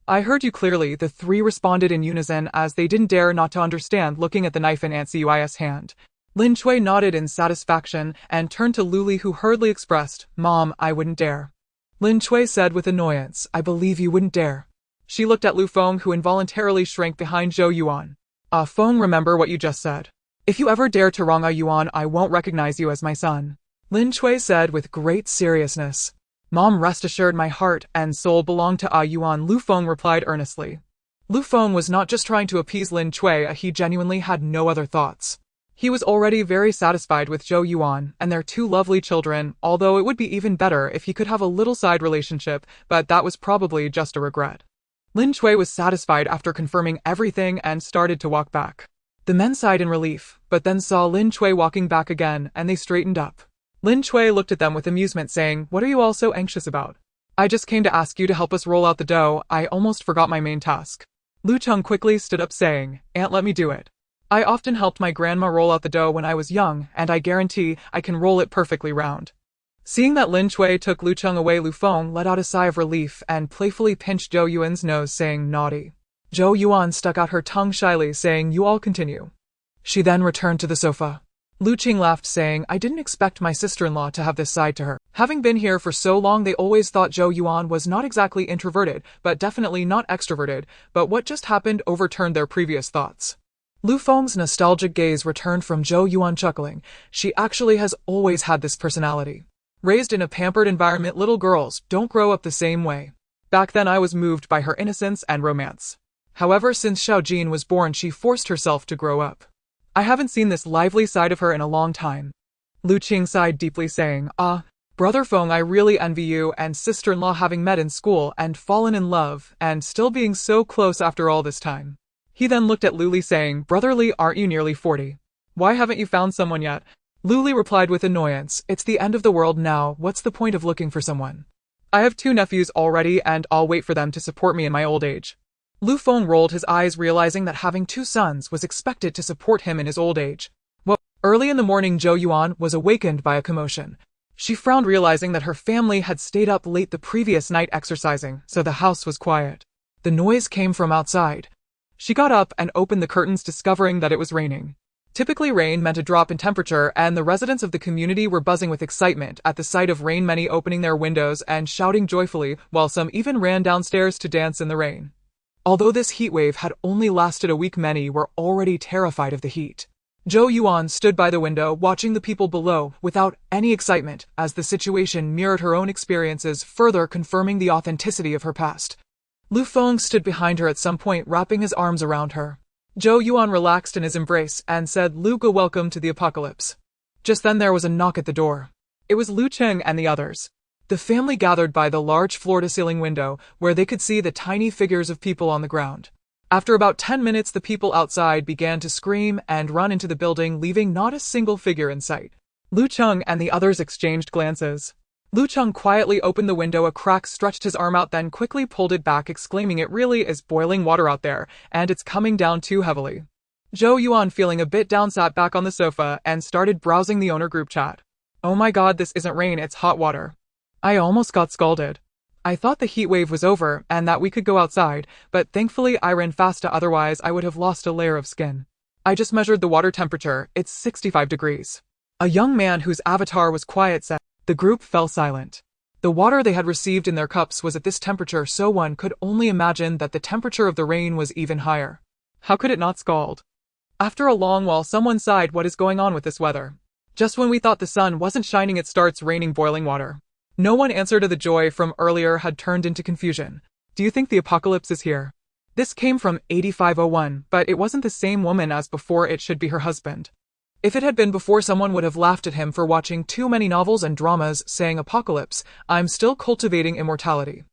I heard you clearly, the three responded in unison, as they didn't dare not to understand, looking at the knife in Aunt Cui's hand. Lin Chui nodded in satisfaction and turned to Lu Li, who hurriedly expressed, Mom, I wouldn't dare. Lin Chui said with annoyance, I believe you wouldn't dare. She looked at Lu Feng, who involuntarily shrank behind Zhou Yuan. Feng, remember what you just said. If you ever dare to wrong Yuan, I won't recognize you as my son. Lin Chui said with great seriousness. Mom, rest assured, my heart and soul belong to Yuan, Lu Feng replied earnestly. Lu Feng was not just trying to appease Lin Chui, he genuinely had no other thoughts. He was already very satisfied with Zhou Yuan and their two lovely children, although it would be even better if he could have a little side relationship, but that was probably just a regret. Lin Chui was satisfied after confirming everything and started to walk back. The men sighed in relief, but then saw Lin Chui walking back again, and they straightened up. Lin Chui looked at them with amusement, saying, what are you all so anxious about? I just came to ask you to help us roll out the dough. I almost forgot my main task. Lu Cheng quickly stood up, saying, Aunt, let me do it. I often helped my grandma roll out the dough when I was young, and I guarantee I can roll it perfectly round. Seeing that Lin Chui took Lu Cheng away, Lu Feng let out a sigh of relief and playfully pinched Zhou Yuan's nose, saying, naughty. Zhou Yuan stuck out her tongue shyly, saying, you all continue. She then returned to the sofa. Lu Qing laughed, saying, I didn't expect my sister-in-law to have this side to her. Having been here for so long, they always thought Zhou Yuan was not exactly introverted, but definitely not extroverted, but what just happened overturned their previous thoughts. Lu Feng's nostalgic gaze returned from Zhou Yuan, chuckling. She actually has always had this personality. Raised in a pampered environment, little girls don't grow up the same way. Back then I was moved by her innocence and romance. However, since Xiaojin was born, she forced herself to grow up. I haven't seen this lively side of her in a long time. Lu Qing sighed deeply, saying, Brother Feng, I really envy you and sister-in-law having met in school and fallen in love and still being so close after all this time. He then looked at Lu Li, saying, Brother Li, aren't you nearly 40? Why haven't you found someone yet? Lu Li replied with annoyance, it's the end of the world now, what's the point of looking for someone? I have 2 nephews already and I'll wait for them to support me in my old age. Lu Feng rolled his eyes, realizing that having 2 sons was expected to support him in his old age. Well, early in the morning, Zhou Yuan was awakened by a commotion. She frowned, realizing that her family had stayed up late the previous night exercising, so the house was quiet. The noise came from outside. She got up and opened the curtains, discovering that it was raining. Typically, rain meant a drop in temperature, and the residents of the community were buzzing with excitement at the sight of rain, many opening their windows and shouting joyfully, while some even ran downstairs to dance in the rain. Although this heat wave had only lasted a week, many were already terrified of the heat. Zhou Yuan stood by the window, watching the people below without any excitement, as the situation mirrored her own experiences, further confirming the authenticity of her past. Lu Feng stood behind her at some point, wrapping his arms around her. Zhou Yuan relaxed in his embrace and said, Lu Ge, welcome to the apocalypse. Just then there was a knock at the door. It was Lu Qing and the others. The family gathered by the large floor-to-ceiling window, where they could see the tiny figures of people on the ground. After about 10 minutes, the people outside began to scream and run into the building, leaving not a single figure in sight. Lu Cheng and the others exchanged glances. Lu Cheng quietly opened the window a crack, stretched his arm out, then quickly pulled it back, exclaiming, "It really is boiling water out there, and it's coming down too heavily." Zhou Yuan, feeling a bit down, sat back on the sofa and started browsing the owner group chat. "Oh my god, this isn't rain, it's hot water. I almost got scalded. I thought the heat wave was over and that we could go outside, but thankfully I ran fast, otherwise I would have lost a layer of skin. I just measured the water temperature, it's 65 degrees. A young man whose avatar was quiet said. The group fell silent. The water they had received in their cups was at this temperature, so one could only imagine that the temperature of the rain was even higher. How could it not scald? After a long while, someone sighed, "What is going on with this weather? Just when we thought the sun wasn't shining, it starts raining boiling water." No one answered. The joy from earlier had turned into confusion. "Do you think the apocalypse is here?" This came from 8501, but it wasn't the same woman as before. It should be her husband. If it had been before, someone would have laughed at him for watching too many novels and dramas saying, "Apocalypse, I'm still cultivating immortality."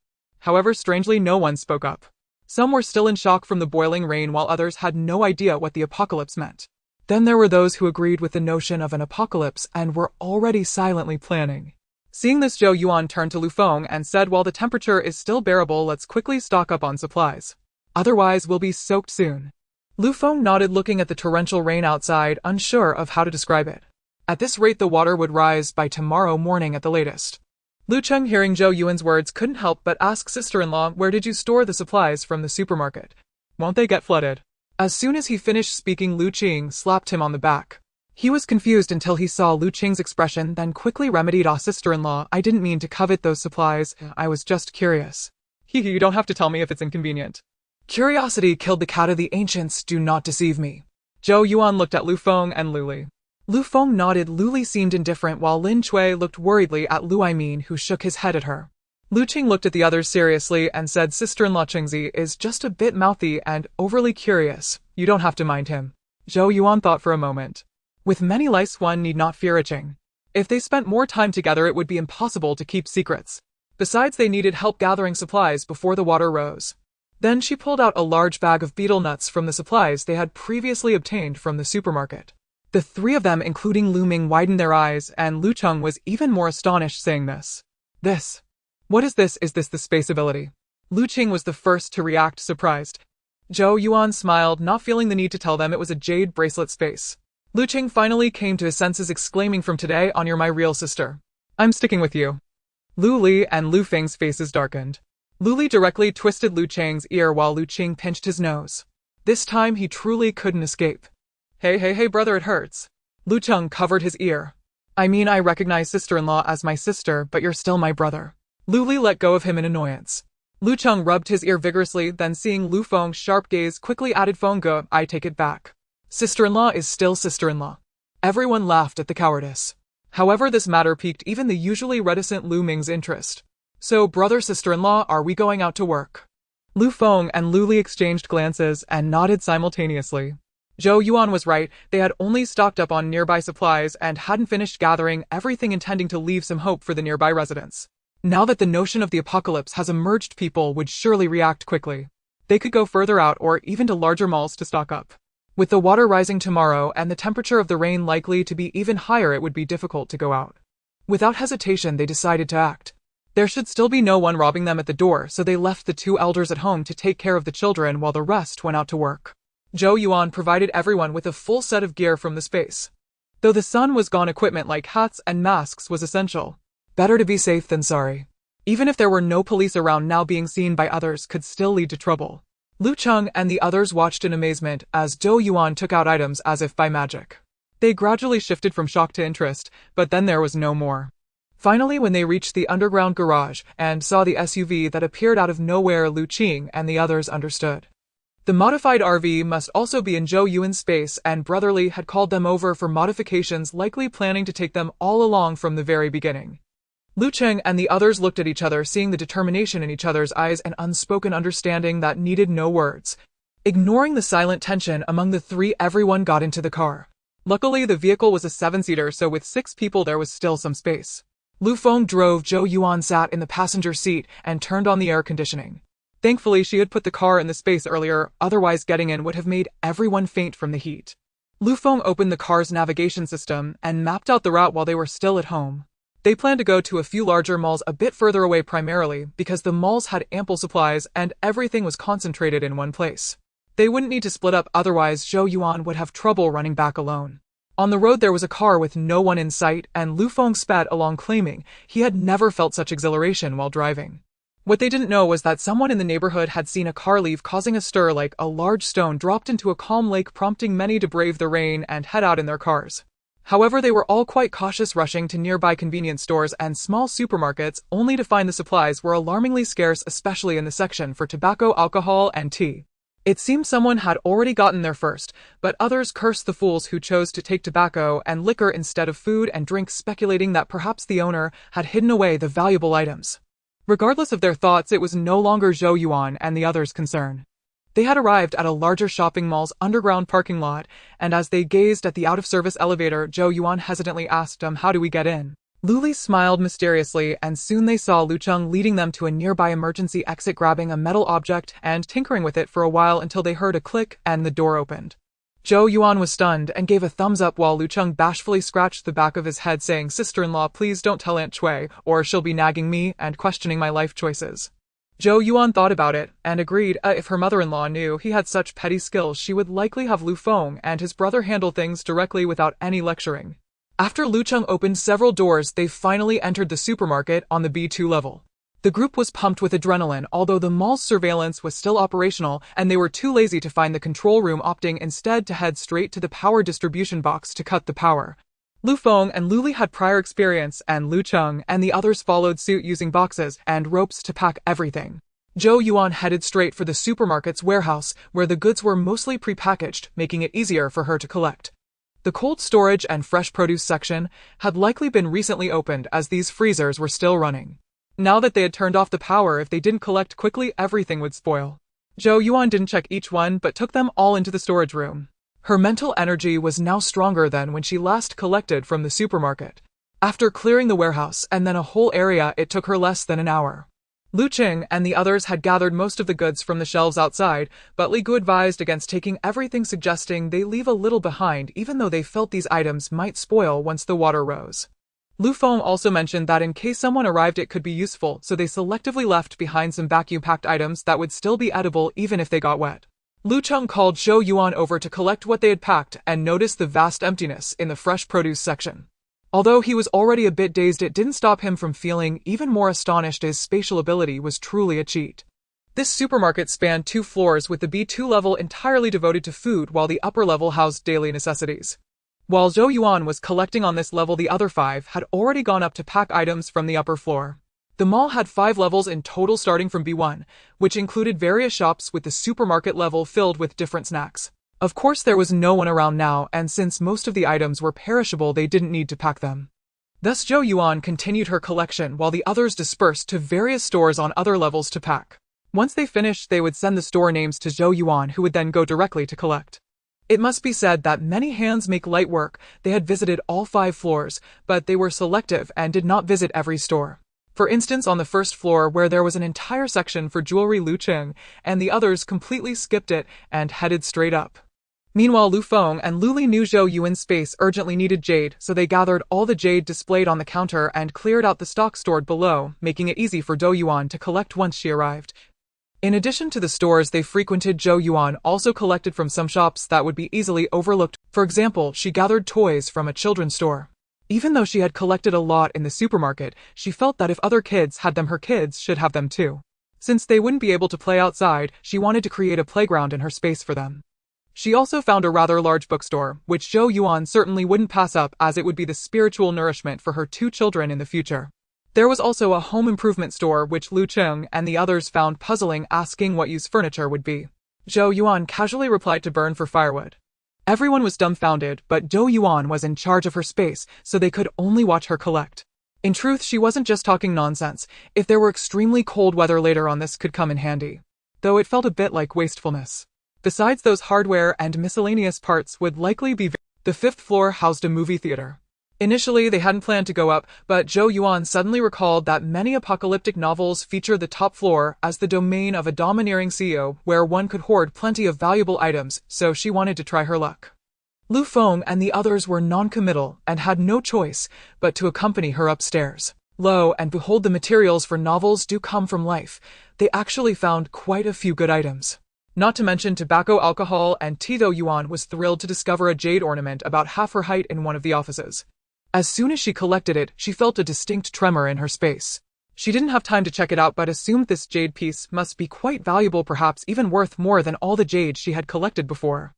However, strangely, no one spoke up. Some were still in shock from the boiling rain, while others had no idea what the apocalypse meant. Then there were those who agreed with the notion of an apocalypse and were already silently planning. Seeing this, Zhou Yuan turned to Lu Feng and said, "While the temperature is still bearable, let's quickly stock up on supplies. Otherwise, we'll be soaked soon." Lu Feng nodded, looking at the torrential rain outside, unsure of how to describe it. At this rate, the water would rise by tomorrow morning at the latest. Lu Cheng, hearing Zhou Yuan's words, couldn't help but ask sister-in-law, "Where did you store the supplies from the supermarket? Won't they get flooded?" As soon as he finished speaking, Lu Qing slapped him on the back. He was confused until he saw Lu Qing's expression, then quickly remedied, "Ah, sister-in-law, I didn't mean to covet those supplies, I was just curious." You don't have to tell me if it's inconvenient." Curiosity killed the cat of the ancients, do not deceive me. Zhou Yuan looked at Lu Feng and Lu Li. Lu Feng nodded. Lu Li seemed indifferent, while Lin Cui looked worriedly at Lu Aimin, who shook his head at her. Lu Qing looked at the others seriously and said, "Sister-in-law Qingzi is just a bit mouthy and overly curious. You don't have to mind him." Zhou Yuan thought for a moment. With many lice, one need not fear a Qing. If they spent more time together, it would be impossible to keep secrets. Besides, they needed help gathering supplies before the water rose. Then she pulled out a large bag of betel nuts from the supplies they had previously obtained from the supermarket. The three of them, including Lu Ming, widened their eyes, and Lu Cheng was even more astonished, saying, This. What is this? Is this the space ability?" Lu Qing was the first to react, surprised. Zhou Yuan smiled, not feeling the need to tell them it was a jade bracelet space. Lu Qing finally came to his senses, exclaiming, "From today on, you're my real sister. I'm sticking with you." Lu Li and Lu Feng's faces darkened. Lu Li directly twisted Lu Cheng's ear while Lu Qing pinched his nose. This time he truly couldn't escape. Hey, brother, it hurts." Lu Cheng covered his ear. "I mean, I recognize sister-in-law as my sister, but you're still my brother." Lu Li let go of him in annoyance. Lu Cheng rubbed his ear vigorously, then seeing Lu Feng's sharp gaze, quickly added, "Fengge, I take it back. Sister-in-law is still sister-in-law." Everyone laughed at the cowardice. However, this matter piqued even the usually reticent Lu Ming's interest. "So, brother, sister-in-law, are we going out to work?" Lu Feng and Lu Li exchanged glances and nodded simultaneously. Zhou Yuan was right, they had only stocked up on nearby supplies and hadn't finished gathering everything, intending to leave some hope for the nearby residents. Now that the notion of the apocalypse has emerged, people would surely react quickly. They could go further out or even to larger malls to stock up. With the water rising tomorrow and the temperature of the rain likely to be even higher, it would be difficult to go out. Without hesitation, they decided to act. There should still be no one robbing them at the door, so they left the two elders at home to take care of the children while the rest went out to work. Zhou Yuan provided everyone with a full set of gear from the space. Though the sun was gone, equipment like hats and masks was essential. Better to be safe than sorry. Even if there were no police around, now being seen by others could still lead to trouble. Lu Cheng and the others watched in amazement as Zhou Yuan took out items as if by magic. They gradually shifted from shock to interest, but then there was no more. Finally, when they reached the underground garage and saw the SUV that appeared out of nowhere, Lu Qing and the others understood. The modified RV must also be in Zhou Yuan's space, and Brotherly had called them over for modifications, likely planning to take them all along from the very beginning. Lu Cheng and the others looked at each other, seeing the determination in each other's eyes and unspoken understanding that needed no words. Ignoring the silent tension among the three, everyone got into the car. Luckily, the vehicle was a 7-seater, so with 6 people there was still some space. Lu Feng drove. Zhou Yuan sat in the passenger seat and turned on the air conditioning. Thankfully, she had put the car in the space earlier, otherwise getting in would have made everyone faint from the heat. Lu Feng opened the car's navigation system and mapped out the route while they were still at home. They planned to go to a few larger malls a bit further away primarily because the malls had ample supplies and everything was concentrated in one place. They wouldn't need to split up, otherwise Zhou Yuan would have trouble running back alone. On the road there was a car with no one in sight, and Lu Feng sped along claiming he had never felt such exhilaration while driving. What they didn't know was that someone in the neighborhood had seen a car leave, causing a stir like a large stone dropped into a calm lake, prompting many to brave the rain and head out in their cars. However, they were all quite cautious, rushing to nearby convenience stores and small supermarkets, only to find the supplies were alarmingly scarce, especially in the section for tobacco, alcohol, and tea. It seemed someone had already gotten there first, but others cursed the fools who chose to take tobacco and liquor instead of food and drink, speculating that perhaps the owner had hidden away the valuable items. Regardless of their thoughts, it was no longer Zhou Yuan and the others' concern. They had arrived at a larger shopping mall's underground parking lot, and as they gazed at the out-of-service elevator, Zhou Yuan hesitantly asked how do we get in? Luli smiled mysteriously, and soon they saw Lu Cheng leading them to a nearby emergency exit, grabbing a metal object and tinkering with it for a while until they heard a click and the door opened. Zhou Yuan was stunned and gave a thumbs up while Lu Cheng bashfully scratched the back of his head, saying, "Sister-in-law, please don't tell Aunt Cui, or she'll be nagging me and questioning my life choices." Zhou Yuan thought about it and agreed. If her mother-in-law knew he had such petty skills, she would likely have Lu Feng and his brother handle things directly without any lecturing. After Lu Cheng opened several doors, they finally entered the supermarket on the B2 level. The group was pumped with adrenaline, although the mall's surveillance was still operational and they were too lazy to find the control room, opting instead to head straight to the power distribution box to cut the power. Lu Feng and Luli had prior experience, and Lu Cheng and the others followed suit, using boxes and ropes to pack everything. Zhou Yuan headed straight for the supermarket's warehouse, where the goods were mostly prepackaged, making it easier for her to collect. The cold storage and fresh produce section had likely been recently opened, as these freezers were still running. Now that they had turned off the power, if they didn't collect quickly, everything would spoil. Zhou Yuan didn't check each one, but took them all into the storage room. Her mental energy was now stronger than when she last collected from the supermarket. After clearing the warehouse and then a whole area, it took her less than an hour. Lu Cheng and the others had gathered most of the goods from the shelves outside, but Li Gu advised against taking everything, suggesting they leave a little behind, even though they felt these items might spoil once the water rose. Lu Feng also mentioned that in case someone arrived it could be useful, so they selectively left behind some vacuum-packed items that would still be edible even if they got wet. Lu Cheng called Zhou Yuan over to collect what they had packed and noticed the vast emptiness in the fresh produce section. Although he was already a bit dazed, it didn't stop him from feeling even more astonished. His spatial ability was truly a cheat. This supermarket spanned 2 floors, with the B2 level entirely devoted to food while the upper level housed daily necessities. While Zhou Yuan was collecting on this level, the other 5 had already gone up to pack items from the upper floor. The mall had 5 levels in total, starting from B1, which included various shops, with the supermarket level filled with different snacks. Of course, there was no one around now, and since most of the items were perishable, they didn't need to pack them. Thus, Zhou Yuan continued her collection while the others dispersed to various stores on other levels to pack. Once they finished, they would send the store names to Zhou Yuan, who would then go directly to collect. It must be said that many hands make light work. They had visited all 5 floors, but they were selective and did not visit every store. For instance, on the first floor, where there was an entire section for jewelry, Lu Cheng and the others completely skipped it and headed straight up. Meanwhile, Lu Feng and Luli knew Zhou Yuan's space urgently needed jade, so they gathered all the jade displayed on the counter and cleared out the stock stored below, making it easy for Zhou Yuan to collect once she arrived. In addition to the stores they frequented, Zhou Yuan also collected from some shops that would be easily overlooked. For example, she gathered toys from a children's store. Even though she had collected a lot in the supermarket, she felt that if other kids had them, her kids should have them too. Since they wouldn't be able to play outside, she wanted to create a playground in her space for them. She also found a rather large bookstore, which Zhou Yuan certainly wouldn't pass up, as it would be the spiritual nourishment for her 2 children in the future. There was also a home improvement store, which Lu Cheng and the others found puzzling, asking what use furniture would be. Zhou Yuan casually replied to burn for firewood. Everyone was dumbfounded, but Zhou Yuan was in charge of her space, so they could only watch her collect. In truth, she wasn't just talking nonsense. If there were extremely cold weather later on, this could come in handy. Though it felt a bit like wastefulness. Besides, those hardware and miscellaneous parts would likely be. The 5th floor housed a movie theater. Initially, they hadn't planned to go up, but Zhou Yuan suddenly recalled that many apocalyptic novels feature the top floor as the domain of a domineering CEO where one could hoard plenty of valuable items, so she wanted to try her luck. Lu Feng and the others were non-committal and had no choice but to accompany her upstairs. Lo and behold, the materials for novels do come from life. They actually found quite a few good items. Not to mention tobacco, alcohol, and tea. Zhou Yuan was thrilled to discover a jade ornament about half her height in one of the offices. As soon as she collected it, she felt a distinct tremor in her space. She didn't have time to check it out but assumed this jade piece must be quite valuable, perhaps even worth more than all the jade she had collected before.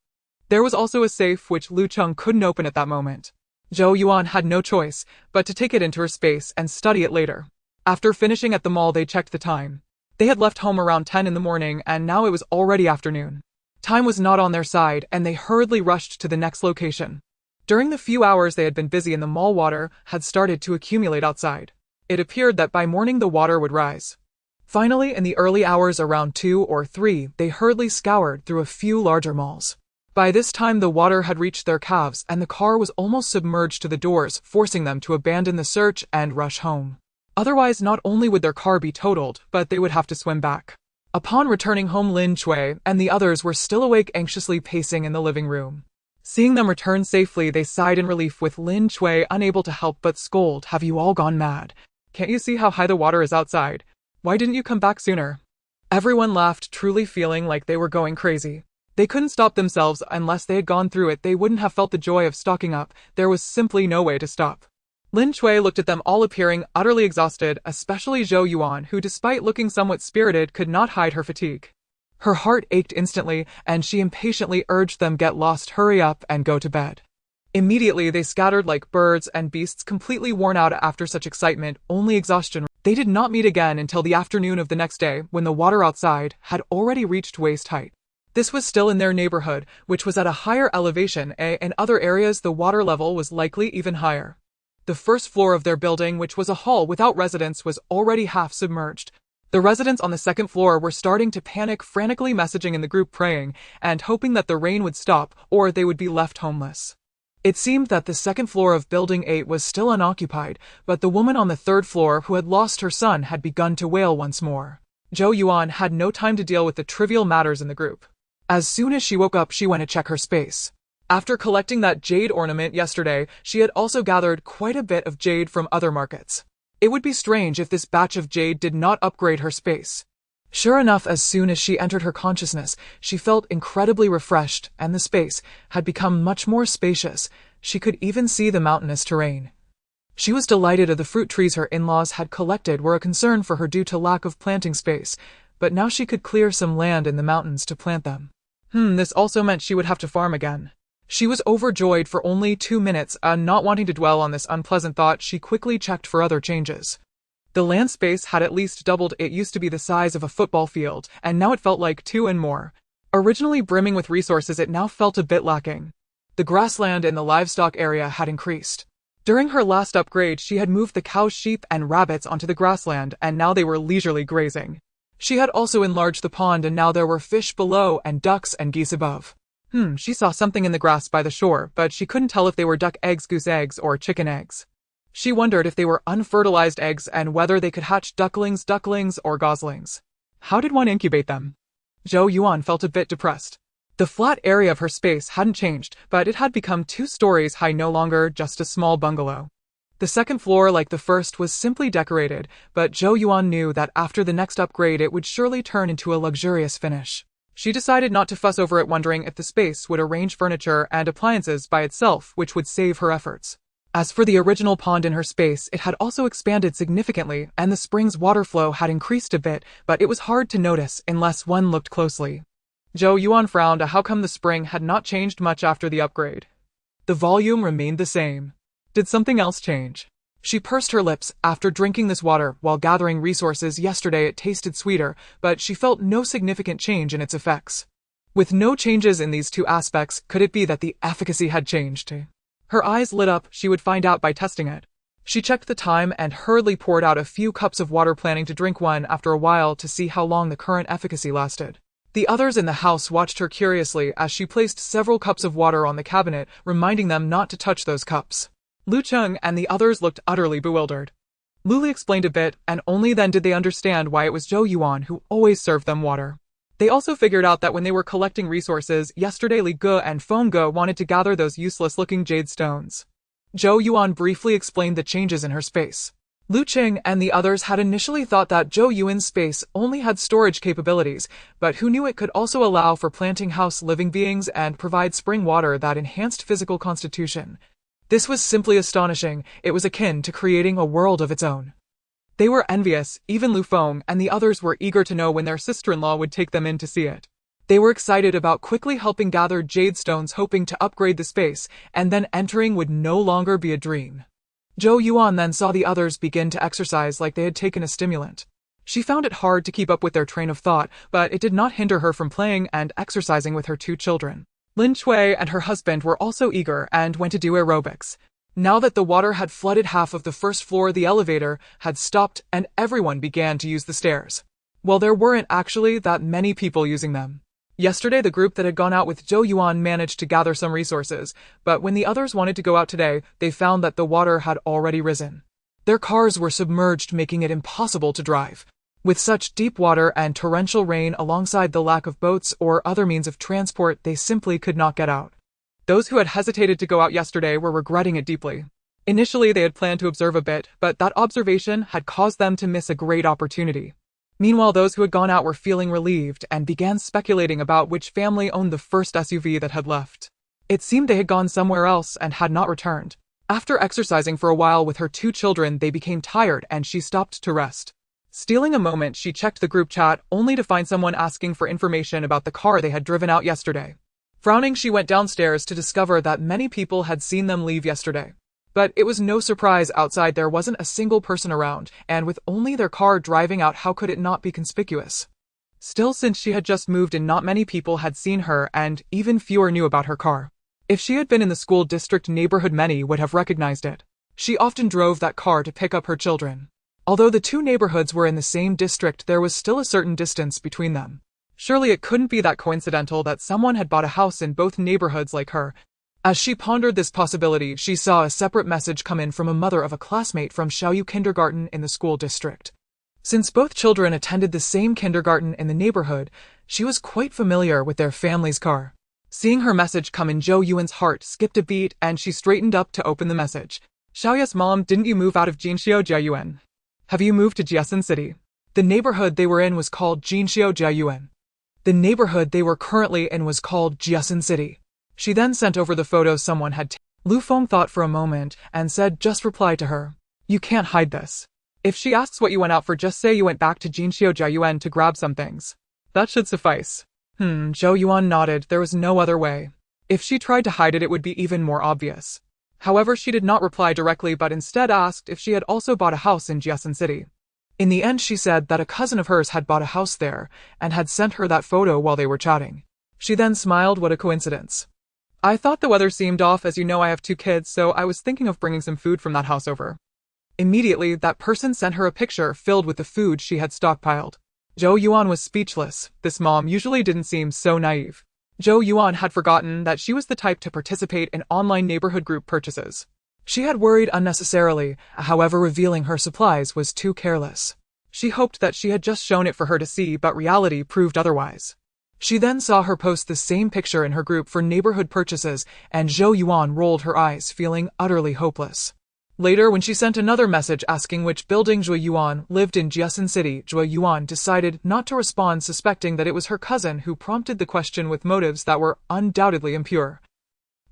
There was also a safe which Lu Cheng couldn't open at that moment. Zhou Yuan had no choice but to take it into her space and study it later. After finishing at the mall, they checked the time. They had left home around 10 in the morning and now it was already afternoon. Time was not on their side and they hurriedly rushed to the next location. During the few hours they had been busy in the mall, water had started to accumulate outside. It appeared that by morning the water would rise. Finally, in the early hours around 2 or 3, they hurriedly scoured through a few larger malls. By this time the water had reached their calves and the car was almost submerged to the doors, forcing them to abandon the search and rush home. Otherwise, not only would their car be totaled, but they would have to swim back. Upon returning home, Lin Cui and the others were still awake, anxiously pacing in the living room. Seeing them return safely, they sighed in relief, with Lin Cui unable to help but scold, "Have you all gone mad? Can't you see how high the water is outside? Why didn't you come back sooner?" Everyone laughed, truly feeling like they were going crazy. They couldn't stop themselves. Unless they had gone through it, they wouldn't have felt the joy of stocking up. There was simply no way to stop. Lin Cui looked at them all, appearing utterly exhausted, especially Zhou Yuan, who despite looking somewhat spirited could not hide her fatigue. Her heart ached instantly, and she impatiently urged them, "Get lost, hurry up, and go to bed." Immediately they scattered like birds and beasts, completely worn out after such excitement, only exhaustion. They did not meet again until the afternoon of the next day, when the water outside had already reached waist height. This was still in their neighborhood, which was at a higher elevation. In other areas the water level was likely even higher. The first floor of their building, which was a hall without residents, was already half submerged. The residents on the second floor were starting to panic, frantically messaging in the group, praying and hoping that the rain would stop or they would be left homeless. It seemed that the second floor of Building 8 was still unoccupied, but the woman on the third floor who had lost her son had begun to wail once more. Zhou Yuan had no time to deal with the trivial matters in the group. As soon as she woke up, she went to check her space. After collecting that jade ornament yesterday, she had also gathered quite a bit of jade from other markets. It would be strange if this batch of jade did not upgrade her space. Sure enough, as soon as she entered her consciousness, she felt incredibly refreshed, and the space had become much more spacious. She could even see the mountainous terrain. She was delighted of the fruit trees her in-laws had collected were a concern for her due to lack of planting space, but now she could clear some land in the mountains to plant them. This also meant she would have to farm again. She was overjoyed for only 2 minutes, and not wanting to dwell on this unpleasant thought, she quickly checked for other changes. The land space had at least doubled. It used to be the size of a football field, and now it felt like 2 and more. Originally brimming with resources, it now felt a bit lacking. The grassland in the livestock area had increased. During her last upgrade, she had moved the cows, sheep, and rabbits onto the grassland, and now they were leisurely grazing. She had also enlarged the pond, and now there were fish below and ducks and geese above. She saw something in the grass by the shore, but she couldn't tell if they were duck eggs, goose eggs, or chicken eggs. She wondered if they were unfertilized eggs and whether they could hatch ducklings, or goslings. How did one incubate them? Zhou Yuan felt a bit depressed. The flat area of her space hadn't changed, but it had become 2 stories high, no longer just a small bungalow. The second floor, like the first, was simply decorated, but Zhou Yuan knew that after the next upgrade it would surely turn into a luxurious finish. She decided not to fuss over it, wondering if the space would arrange furniture and appliances by itself, which would save her efforts. As for the original pond in her space, it had also expanded significantly, and the spring's water flow had increased a bit, but it was hard to notice unless one looked closely. Zhou Yuan frowned. How come the spring had not changed much after the upgrade? The volume remained the same. Did something else change? She pursed her lips. After drinking this water while gathering resources yesterday, it tasted sweeter, but she felt no significant change in its effects. With no changes in these 2 aspects, could it be that the efficacy had changed? Her eyes lit up. She would find out by testing it. She checked the time and hurriedly poured out a few cups of water, planning to drink one after a while to see how long the current efficacy lasted. The others in the house watched her curiously as she placed several cups of water on the cabinet, reminding them not to touch those cups. Lu Cheng and the others looked utterly bewildered. Luli explained a bit, and only then did they understand why it was Zhou Yuan who always served them water. They also figured out that when they were collecting resources, yesterday Li Ge and Feng Ge wanted to gather those useless-looking jade stones. Zhou Yuan briefly explained the changes in her space. Lu Qing and the others had initially thought that Zhou Yuan's space only had storage capabilities, but who knew it could also allow for planting house living beings and provide spring water that enhanced physical constitution. This was simply astonishing. It was akin to creating a world of its own. They were envious, even Lu Feng and the others were eager to know when their sister-in-law would take them in to see it. They were excited about quickly helping gather jade stones, hoping to upgrade the space, and then entering would no longer be a dream. Zhou Yuan then saw the others begin to exercise like they had taken a stimulant. She found it hard to keep up with their train of thought, but it did not hinder her from playing and exercising with her two children. Lin Chui and her husband were also eager and went to do aerobics. Now that the water had flooded half of the first floor, the elevator had stopped and everyone began to use the stairs. Well, there weren't actually that many people using them. Yesterday, the group that had gone out with Zhou Yuan managed to gather some resources, but when the others wanted to go out today, they found that the water had already risen. Their cars were submerged, making it impossible to drive. With such deep water and torrential rain alongside the lack of boats or other means of transport, they simply could not get out. Those who had hesitated to go out yesterday were regretting it deeply. Initially, they had planned to observe a bit, but that observation had caused them to miss a great opportunity. Meanwhile, those who had gone out were feeling relieved and began speculating about which family owned the first SUV that had left. It seemed they had gone somewhere else and had not returned. After exercising for a while with her two children, they became tired and she stopped to rest. Stealing a moment, she checked the group chat, only to find someone asking for information about the car they had driven out yesterday. Frowning, she went downstairs to discover that many people had seen them leave yesterday. But it was no surprise outside there wasn't a single person around, and with only their car driving out, how could it not be conspicuous? Still, since she had just moved in, not many people had seen her, and even fewer knew about her car. If she had been in the school district neighborhood, many would have recognized it. She often drove that car to pick up her children. Although the two neighborhoods were in the same district, there was still a certain distance between them. Surely it couldn't be that coincidental that someone had bought a house in both neighborhoods like her. As she pondered this possibility, she saw a separate message come in from a mother of a classmate from Xiaoyu Kindergarten in the school district. Since both children attended the same kindergarten in the neighborhood, she was quite familiar with their family's car. Seeing her message come in, Zhou Yuan's heart skipped a beat and she straightened up to open the message. Xiaoyu's mom, didn't you move out of Jinxiu Jiayuan? Have you moved to Jiasun City? The neighborhood they were in was called Jinxiu Jiayuan. The neighborhood they were currently in was called Jiasun City. She then sent over the photos someone had taken. Lu Feng thought for a moment and said, just reply to her. You can't hide this. If she asks what you went out for, just say you went back to Jinxiu Jiayuan to grab some things. That should suffice. Zhou Yuan nodded. There was no other way. If she tried to hide it, it would be even more obvious. However, she did not reply directly but instead asked if she had also bought a house in Jiasun City. In the end, she said that a cousin of hers had bought a house there and had sent her that photo while they were chatting. She then smiled. What a coincidence. I thought the weather seemed off. As you know, I have two kids, so I was thinking of bringing some food from that house over. Immediately, that person sent her a picture filled with the food she had stockpiled. Zhou Yuan was speechless. This mom usually didn't seem so naive. Zhou Yuan had forgotten that she was the type to participate in online neighborhood group purchases. She had worried unnecessarily, however, revealing her supplies was too careless. She hoped that she had just shown it for her to see, but reality proved otherwise. She then saw her post the same picture in her group for neighborhood purchases, and Zhou Yuan rolled her eyes, feeling utterly hopeless. Later, when she sent another message asking which building Zhou Yuan lived in Jiasun City, Zhou Yuan decided not to respond, suspecting that it was her cousin who prompted the question with motives that were undoubtedly impure.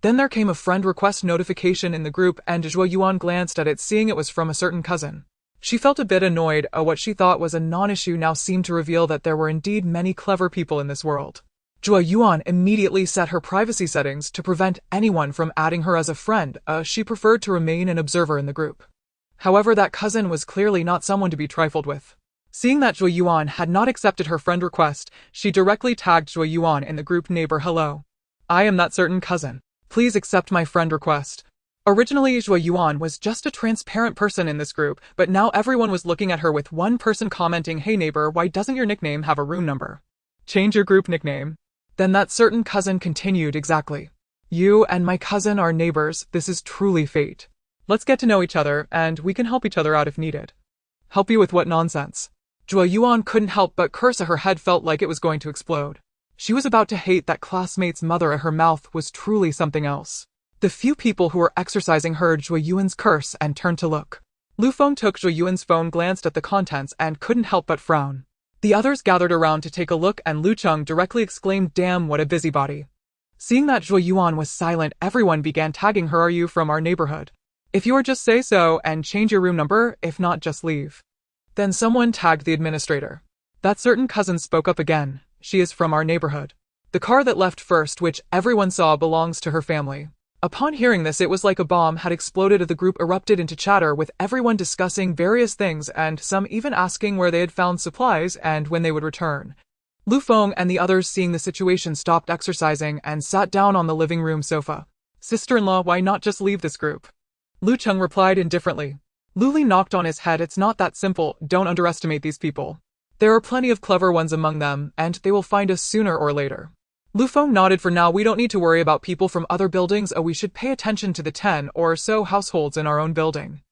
Then there came a friend request notification in the group, and Zhou Yuan glanced at it, seeing it was from a certain cousin. She felt a bit annoyed. What she thought was a non-issue now seemed to reveal that there were indeed many clever people in this world. Zhou Yuan immediately set her privacy settings to prevent anyone from adding her as a friend. She preferred to remain an observer in the group. However, that cousin was clearly not someone to be trifled with. Seeing that Zhou Yuan had not accepted her friend request, she directly tagged Zhou Yuan in the group neighbor. Hello. I am that certain cousin. Please accept my friend request. Originally, Zhou Yuan was just a transparent person in this group, but now everyone was looking at her, with one person commenting, hey neighbor, why doesn't your nickname have a room number? Change your group nickname. Then that certain cousin continued, exactly. You and my cousin are neighbors. This is truly fate. Let's get to know each other, and we can help each other out if needed. Help you with what nonsense? Zhou Yuan couldn't help but curse. Her head felt like it was going to explode. She was about to hate that classmate's mother, and her mouth was truly something else. The few people who were exercising heard Zhou Yuan's curse and turned to look. Lu Feng took Zhou Yuan's phone, glanced at the contents, and couldn't help but frown. The others gathered around to take a look, and Lu Cheng directly exclaimed, "Damn, what a busybody." Seeing that Zhou Yuan was silent, everyone began tagging her. "Are you from our neighborhood? If you are, just say so and change your room number, if not, just leave." Then someone tagged the administrator. That certain cousin spoke up again. "She is from our neighborhood. The car that left first, which everyone saw, belongs to her family." Upon hearing this, it was like a bomb had exploded. The group erupted into chatter, with everyone discussing various things and some even asking where they had found supplies and when they would return. Lu Feng and the others, seeing the situation, stopped exercising and sat down on the living room sofa. "Sister-in-law, why not just leave this group?" Lu Cheng replied indifferently. Luli knocked on his head. "It's not that simple. Don't underestimate these people. There are plenty of clever ones among them, and they will find us sooner or later." Lu Feng nodded. "For now, we don't need to worry about people from other buildings. We should pay attention to the 10 or so households in our own building."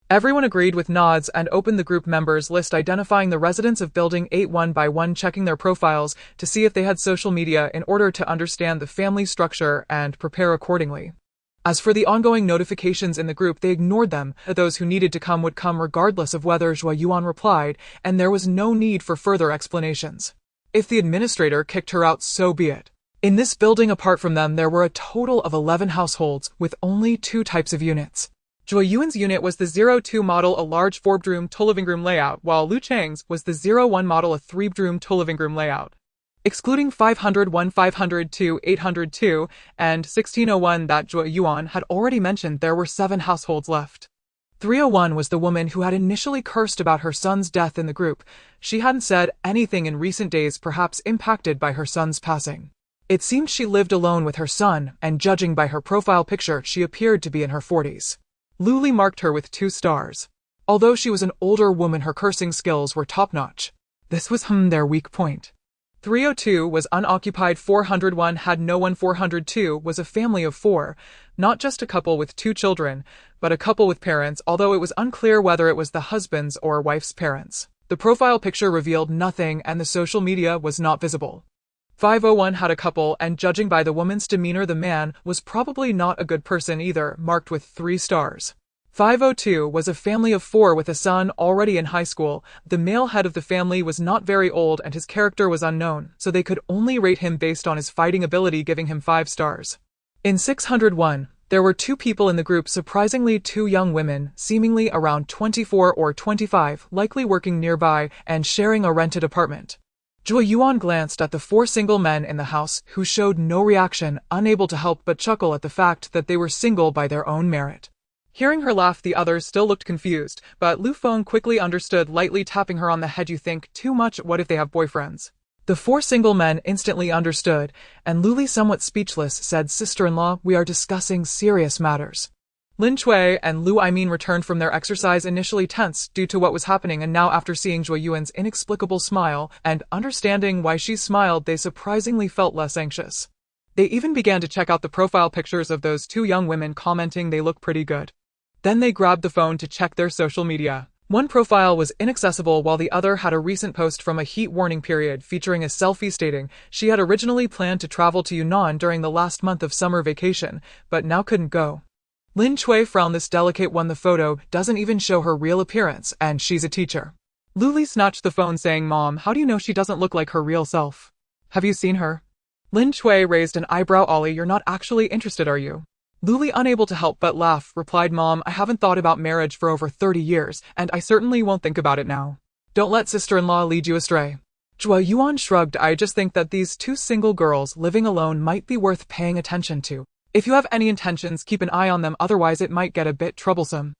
Everyone agreed with nods and opened the group members list, identifying the residents of Building 8 one by one, checking their profiles to see if they had social media in order to understand the family structure and prepare accordingly. As for the ongoing notifications in the group, they ignored them. Those who needed to come would come regardless of whether Zhou Yuan replied, and there was no need for further explanations. If the administrator kicked her out, so be it. In this building, apart from them, there were a total of 11 households, with only 2 types of units. Zhou Yuan's unit was the 02 model, a large 4-bedroom living room layout, while Lu Cheng's was the 01 model, a 3-bedroom living room layout. Excluding 501, 502, 802, and 1601 that Zhou Yuan had already mentioned, there were 7 households left. 301 was the woman who had initially cursed about her son's death in the group. She hadn't said anything in recent days, perhaps impacted by her son's passing. It seemed she lived alone with her son, and judging by her profile picture, she appeared to be in her 40s. Luli marked her with 2 stars. Although she was an older woman, her cursing skills were top-notch. This was their weak point. 302 was unoccupied. 401 had no one. 402 was a family of 4, not just a couple with 2 children, but a couple with parents, although it was unclear whether it was the husband's or wife's parents. The profile picture revealed nothing, and the social media was not visible. 501 had a couple, and judging by the woman's demeanor, the man was probably not a good person either, marked with 3 stars. 502 was a family of 4 with a son already in high school. The male head of the family was not very old, and his character was unknown, so they could only rate him based on his fighting ability, giving him 5 stars. In 601, there were 2 people in the group, surprisingly 2 young women, seemingly around 24 or 25, likely working nearby and sharing a rented apartment. Zhou Yuan glanced at the 4 single men in the house, who showed no reaction, unable to help but chuckle at the fact that they were single by their own merit. Hearing her laugh, the others still looked confused, but Lu Feng quickly understood, lightly tapping her on the head. "You think too much. What if they have boyfriends?" The 4 single men instantly understood, and Luli, somewhat speechless, said, "Sister-in-law, we are discussing serious matters." Lin Cui and Lu Aimin returned from their exercise, initially tense due to what was happening, and now, after seeing Zhou Yuan's inexplicable smile and understanding why she smiled, they surprisingly felt less anxious. They even began to check out the profile pictures of those 2 young women, commenting they look pretty good. Then they grabbed the phone to check their social media. One profile was inaccessible, while the other had a recent post from a heat warning period featuring a selfie stating she had originally planned to travel to Yunnan during the last month of summer vacation, but now couldn't go. Lin Cui frowned. This delicate one, the photo doesn't even show her real appearance, and she's a teacher. Luli snatched the phone, saying, "Mom, how do you know she doesn't look like her real self? Have you seen her?" Lin Cui raised an eyebrow. "Ollie, you're not actually interested, are you?" Luli, unable to help but laugh, replied, "Mom, I haven't thought about marriage for over 30 years, and I certainly won't think about it now. Don't let sister-in-law lead you astray." Zhou Yuan shrugged. "I just think that these 2 single girls living alone might be worth paying attention to. If you have any intentions, keep an eye on them, otherwise it might get a bit troublesome."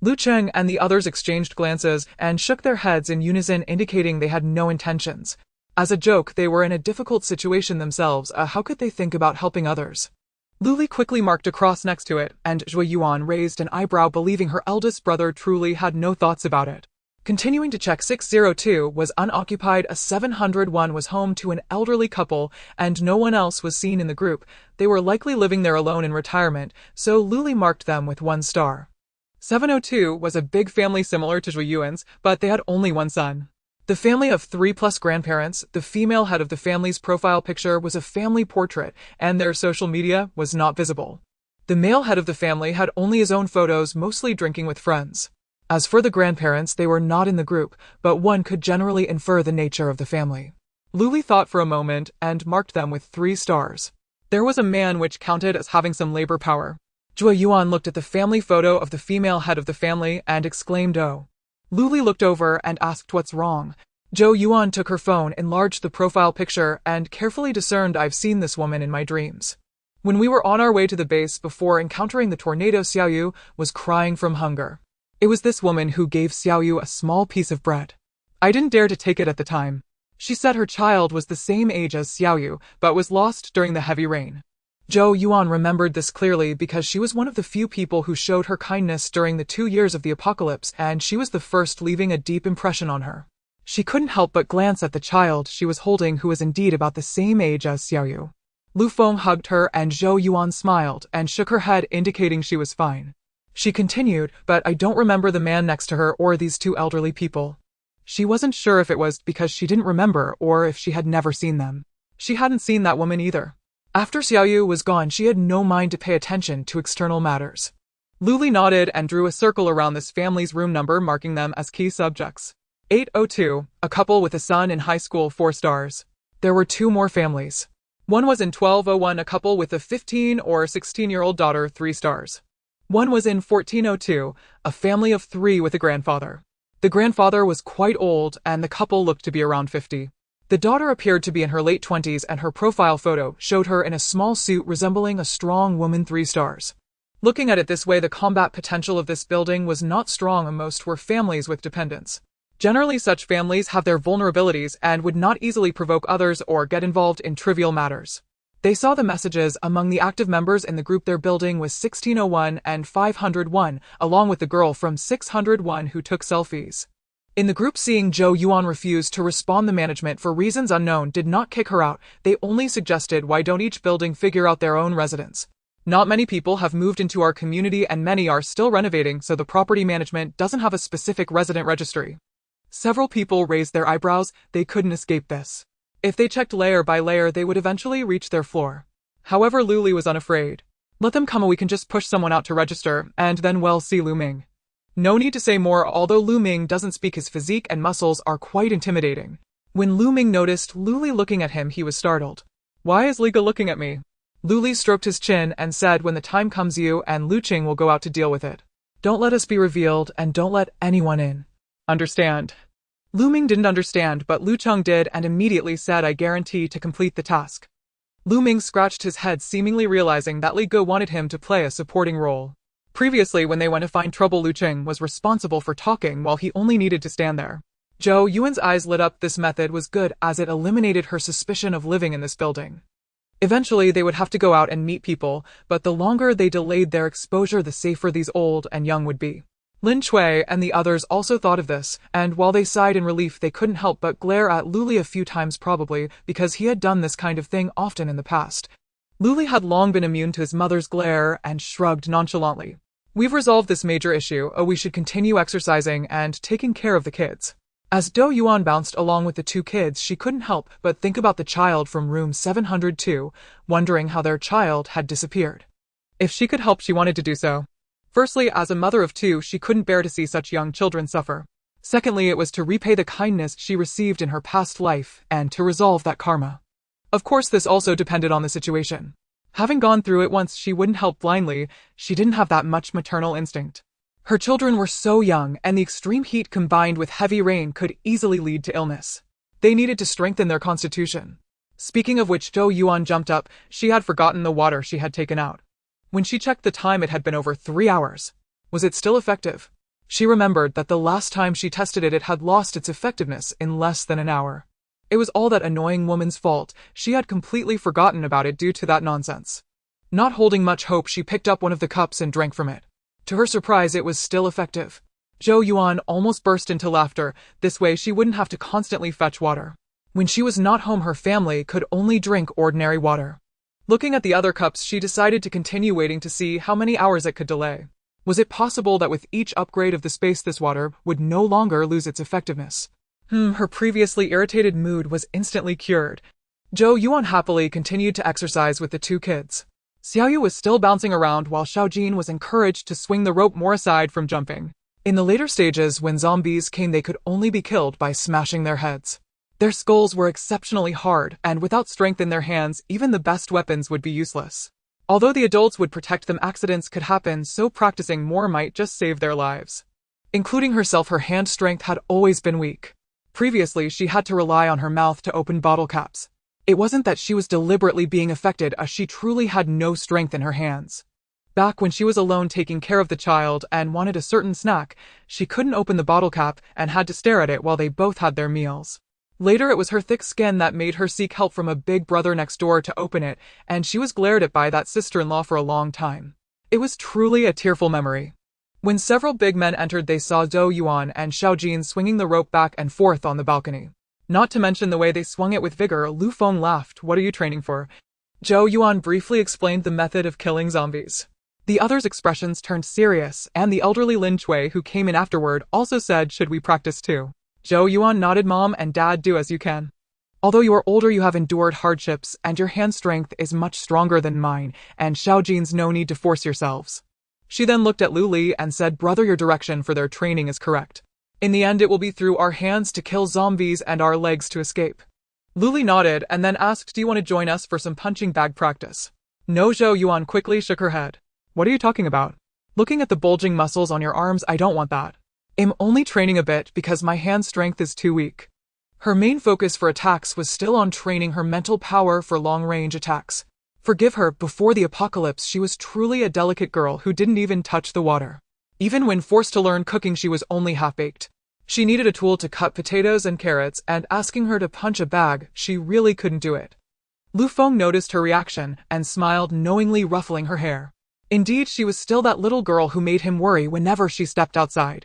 Lu Cheng and the others exchanged glances and shook their heads in unison, indicating they had no intentions. As a joke, they were in a difficult situation themselves. How could they think about helping others? Luli quickly marked a cross next to it, and Zhou Yuan raised an eyebrow, believing her eldest brother truly had no thoughts about it. Continuing to check, 602 was unoccupied. A 701 was home to an elderly couple, and no one else was seen in the group. They were likely living there alone in retirement, so Luli marked them with 1 star. 702 was a big family similar to Zhou Yuan's, but they had only one son. The family of 3+ grandparents, the female head of the family's profile picture was a family portrait, and their social media was not visible. The male head of the family had only his own photos, mostly drinking with friends. As for the grandparents, they were not in the group, but one could generally infer the nature of the family. Luli thought for a moment and marked them with 3 stars. There was a man which counted as having some labor power. Zhou Yuan looked at the family photo of the female head of the family and exclaimed, "Oh." Luli looked over and asked what's wrong. Zhou Yuan took her phone, enlarged the profile picture, and carefully discerned, "I've seen this woman in my dreams. When we were on our way to the base before encountering the tornado, Xiaoyu was crying from hunger. It was this woman who gave Xiaoyu a small piece of bread. I didn't dare to take it at the time. She said her child was the same age as Xiaoyu, but was lost during the heavy rain." Zhou Yuan remembered this clearly because she was one of the few people who showed her kindness during the 2 years of the apocalypse, and she was the first, leaving a deep impression on her. She couldn't help but glance at the child she was holding, who was indeed about the same age as Xiaoyu. Lu Feng hugged her and Zhou Yuan smiled and shook her head, indicating she was fine. She continued, "But I don't remember the man next to her or these 2 elderly people." She wasn't sure if it was because she didn't remember or if she had never seen them. She hadn't seen that woman either. After Xiaoyu was gone, she had no mind to pay attention to external matters. Luli nodded and drew a circle around this family's room number, marking them as key subjects. 802, a couple with a son in high school, 4 stars. There were 2 more families. One was in 1201, a couple with a 15 or 16-year-old daughter, 3 stars. One was in 1402, a family of 3 with a grandfather. The grandfather was quite old, and the couple looked to be around 50. The daughter appeared to be in her late 20s, and her profile photo showed her in a small suit resembling a strong woman, 3 stars. Looking at it this way, the combat potential of this building was not strong, and most were families with dependents. Generally, such families have their vulnerabilities and would not easily provoke others or get involved in trivial matters. They saw the messages among the active members in the group. Their building was 1601 and 501, along with the girl from 601 who took selfies. In the group, seeing Zhou Yuan refuse to respond, the management, for reasons unknown, did not kick her out. They only suggested, "Why don't each building figure out their own residents? Not many people have moved into our community and many are still renovating, so the property management doesn't have a specific resident registry." Several people raised their eyebrows. They couldn't escape this. If they checked layer by layer, they would eventually reach their floor. However, Luli was unafraid. "Let them come, we can just push someone out to register, and then we'll see Lu Ming." No need to say more. Although Lu Ming doesn't speak, his physique and muscles are quite intimidating. When Lu Ming noticed Luli looking at him, he was startled. "Why is Liga looking at me?" Luli stroked his chin and said, "When the time comes, you and Lu Qing will go out to deal with it. Don't let us be revealed, and don't let anyone in. Understand?" Lu Ming didn't understand, but Lu Cheng did and immediately said, "I guarantee to complete the task." Lu Ming scratched his head, seemingly realizing that Li Ge wanted him to play a supporting role. Previously, when they went to find trouble, Lu Qing was responsible for talking while he only needed to stand there. Zhou Yuan's eyes lit up. This method was good, as it eliminated her suspicion of living in this building. Eventually, they would have to go out and meet people, but the longer they delayed their exposure, the safer these old and young would be. Lin Chui and the others also thought of this, and while they sighed in relief, they couldn't help but glare at Luli a few times, probably because he had done this kind of thing often in the past. Luli had long been immune to his mother's glare and shrugged nonchalantly. "We've resolved this major issue. We should continue exercising and taking care of the kids." As Zhou Yuan bounced along with the 2 kids, she couldn't help but think about the child from room 702, wondering how their child had disappeared. If she could help, she wanted to do so. Firstly, as a mother of 2, she couldn't bear to see such young children suffer. Secondly, it was to repay the kindness she received in her past life and to resolve that karma. Of course, this also depended on the situation. Having gone through it once, she wouldn't help blindly. She didn't have that much maternal instinct. Her children were so young, and the extreme heat combined with heavy rain could easily lead to illness. They needed to strengthen their constitution. Speaking of which, Zhou Yuan jumped up. She had forgotten the water she had taken out. When she checked the time, it had been over 3 hours. Was it still effective? She remembered that the last time she tested it, it had lost its effectiveness in less than an hour. It was all that annoying woman's fault. She had completely forgotten about it due to that nonsense. Not holding much hope, she picked up one of the cups and drank from it. To her surprise, it was still effective. Zhou Yuan almost burst into laughter. This way, she wouldn't have to constantly fetch water. When she was not home, her family could only drink ordinary water. Looking at the other cups, she decided to continue waiting to see how many hours it could delay. Was it possible that with each upgrade of the space this water would no longer lose its effectiveness? Her previously irritated mood was instantly cured. Zhou Yuan happily continued to exercise with the two kids. Xiaoyu was still bouncing around while Xiaojin was encouraged to swing the rope more aside from jumping. In the later stages, when zombies came, they could only be killed by smashing their heads. Their skulls were exceptionally hard, and without strength in their hands, even the best weapons would be useless. Although the adults would protect them, accidents could happen, so practicing more might just save their lives. Including herself, her hand strength had always been weak. Previously, she had to rely on her mouth to open bottle caps. It wasn't that she was deliberately being affected, as she truly had no strength in her hands. Back when she was alone taking care of the child and wanted a certain snack, she couldn't open the bottle cap and had to stare at it while they both had their meals. Later, it was her thick skin that made her seek help from a big brother next door to open it, and she was glared at by that sister-in-law for a long time. It was truly a tearful memory. When several big men entered, they saw Zhou Yuan and Xiaojin swinging the rope back and forth on the balcony. Not to mention the way they swung it with vigor. Lu Feng laughed. "What are you training for?" Zhou Yuan briefly explained the method of killing zombies. The others' expressions turned serious, and the elderly Lin Chui, who came in afterward, also said, "Should we practice too?" Zhou Yuan nodded. "Mom and Dad, do as you can. Although you are older, you have endured hardships, and your hand strength is much stronger than mine, and Xiaojin's. No need to force yourselves." She then looked at Lu Li and said, "Brother, your direction for their training is correct. In the end, it will be through our hands to kill zombies and our legs to escape." Lu Li nodded and then asked, "Do you want to join us for some punching bag practice?" No. Zhou Yuan quickly shook her head. "What are you talking about? Looking at the bulging muscles on your arms, I don't want that. I'm only training a bit because my hand strength is too weak." Her main focus for attacks was still on training her mental power for long-range attacks. Forgive her, before the apocalypse she was truly a delicate girl who didn't even touch the water. Even when forced to learn cooking, she was only half-baked. She needed a tool to cut potatoes and carrots, and asking her to punch a bag, she really couldn't do it. Lu Feng noticed her reaction and smiled, knowingly ruffling her hair. Indeed, she was still that little girl who made him worry whenever she stepped outside.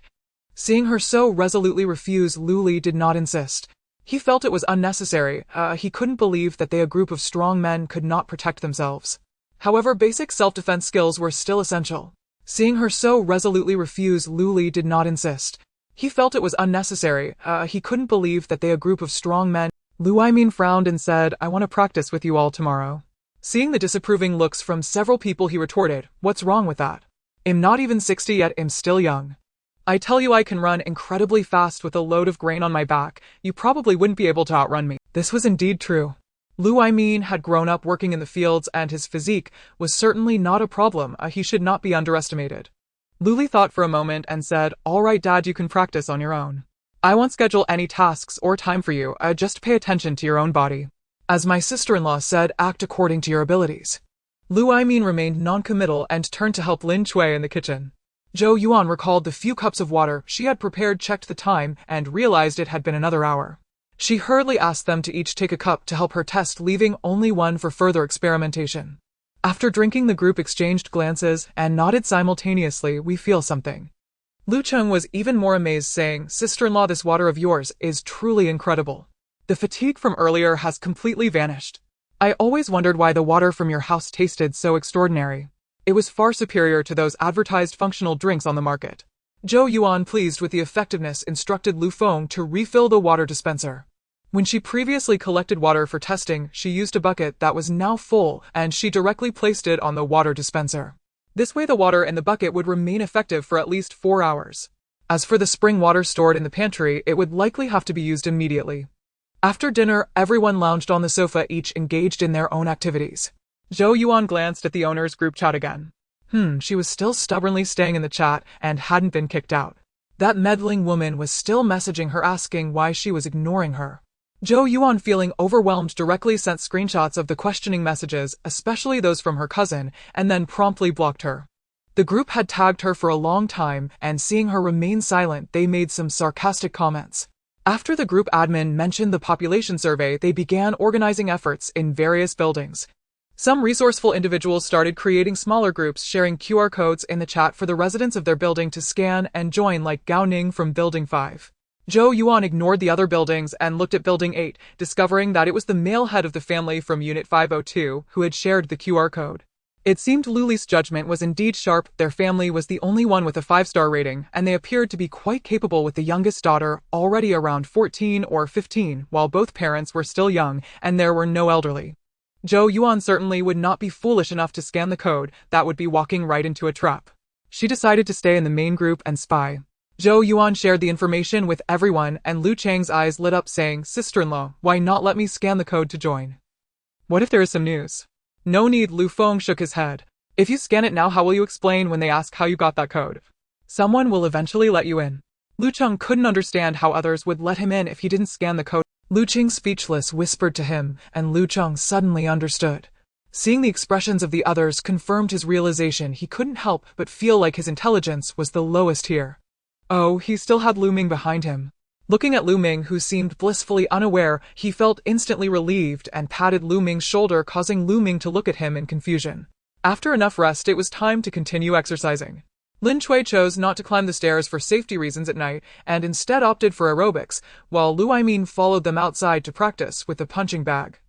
Seeing her so resolutely refuse, Lu Li did not insist. He felt it was unnecessary. He couldn't believe that a group of strong men could not protect themselves. However, basic self-defense skills were still essential. Seeing her so resolutely refuse, Lu Li did not insist. He felt it was unnecessary. He couldn't believe that a group of strong men. Lu Aimin frowned and said, "I want to practice with you all tomorrow." Seeing the disapproving looks from several people, he retorted, "What's wrong with that? I'm not even 60 yet, I'm still young. I tell you, I can run incredibly fast with a load of grain on my back. You probably wouldn't be able to outrun me." This was indeed true. Lu Aimin had grown up working in the fields, and his physique was certainly not a problem. He should not be underestimated. Lu Li thought for a moment and said, "All right, Dad, you can practice on your own. I won't schedule any tasks or time for you. Just pay attention to your own body. As my sister-in-law said, act according to your abilities." Lu Aimin remained non-committal and turned to help Lin Chui in the kitchen. Zhou Yuan recalled the few cups of water she had prepared, checked the time, and realized it had been another hour. She hurriedly asked them to each take a cup to help her test, leaving only one for further experimentation. After drinking, the group exchanged glances and nodded simultaneously. "We feel something." Lu Cheng was even more amazed, saying, "Sister-in-law, this water of yours is truly incredible. The fatigue from earlier has completely vanished. I always wondered why the water from your house tasted so extraordinary. It was far superior to those advertised functional drinks on the market." Zhou Yuan, pleased with the effectiveness, instructed Lu Feng to refill the water dispenser. When she previously collected water for testing, she used a bucket that was now full, and she directly placed it on the water dispenser. This way the water in the bucket would remain effective for at least 4 hours. As for the spring water stored in the pantry, it would likely have to be used immediately. After dinner, everyone lounged on the sofa, each engaged in their own activities. Zhou Yuan glanced at the owner's group chat again. She was still stubbornly staying in the chat and hadn't been kicked out. That meddling woman was still messaging her, asking why she was ignoring her. Zhou Yuan, feeling overwhelmed, directly sent screenshots of the questioning messages, especially those from her cousin, and then promptly blocked her. The group had tagged her for a long time, and seeing her remain silent, they made some sarcastic comments. After the group admin mentioned the population survey, they began organizing efforts in various buildings. Some resourceful individuals started creating smaller groups, sharing QR codes in the chat for the residents of their building to scan and join, like Gao Ning from Building 5. Zhou Yuan ignored the other buildings and looked at Building 8, discovering that it was the male head of the family from Unit 502 who had shared the QR code. It seemed Luli's judgment was indeed sharp. Their family was the only one with a 5-star rating, and they appeared to be quite capable with the youngest daughter already around 14 or 15, while both parents were still young, and there were no elderly. Zhou Yuan certainly would not be foolish enough to scan the code. That would be walking right into a trap. She decided to stay in the main group and spy. Zhou Yuan shared the information with everyone, and Lu Chang's eyes lit up saying, "Sister-in-law, why not let me scan the code to join? What if there is some news?" "No need," Lu Feng shook his head. "If you scan it now, how will you explain when they ask how you got that code? Someone will eventually let you in." Lu Cheng couldn't understand how others would let him in if he didn't scan the code. Lu Cheng, speechless, whispered to him, and Lu Cheng suddenly understood. Seeing the expressions of the others confirmed his realization. He couldn't help but feel like his intelligence was the lowest here. Oh, he still had Lu Ming behind him. Looking at Lu Ming, who seemed blissfully unaware, he felt instantly relieved and patted Lu Ming's shoulder, causing Lu Ming to look at him in confusion. After enough rest, it was time to continue exercising. Lin Cui chose not to climb the stairs for safety reasons at night, and instead opted for aerobics, while Lu Aimin followed them outside to practice with the punching bag.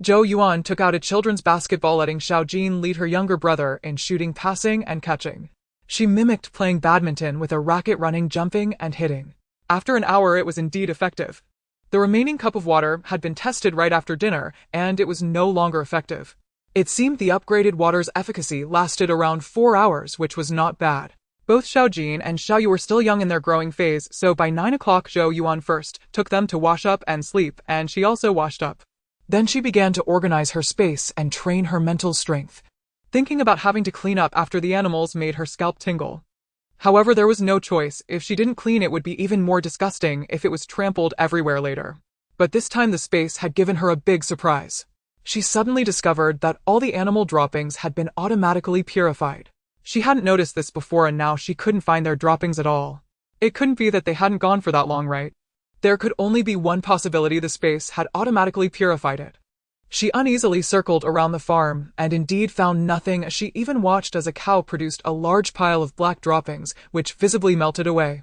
Zhou Yuan took out a children's basketball, letting Xiao Jin lead her younger brother in shooting, passing, and catching. She mimicked playing badminton with a racket, running, jumping, and hitting. After an hour, it was indeed effective. The remaining cup of water had been tested right after dinner, and it was no longer effective. It seemed the upgraded water's efficacy lasted around 4 hours, which was not bad. Both Xiao Jin and Xiao Yu were still young in their growing phase, so by 9 o'clock Zhou Yuan first took them to wash up and sleep, and she also washed up. Then she began to organize her space and train her mental strength. Thinking about having to clean up after the animals made her scalp tingle. However, there was no choice. If she didn't clean, it would be even more disgusting if it was trampled everywhere later. But this time the space had given her a big surprise. She suddenly discovered that all the animal droppings had been automatically purified. She hadn't noticed this before, and now she couldn't find their droppings at all. It couldn't be that they hadn't gone for that long, right? There could only be one possibility: the space had automatically purified it. She uneasily circled around the farm, and indeed found nothing. She even watched as a cow produced a large pile of black droppings, which visibly melted away.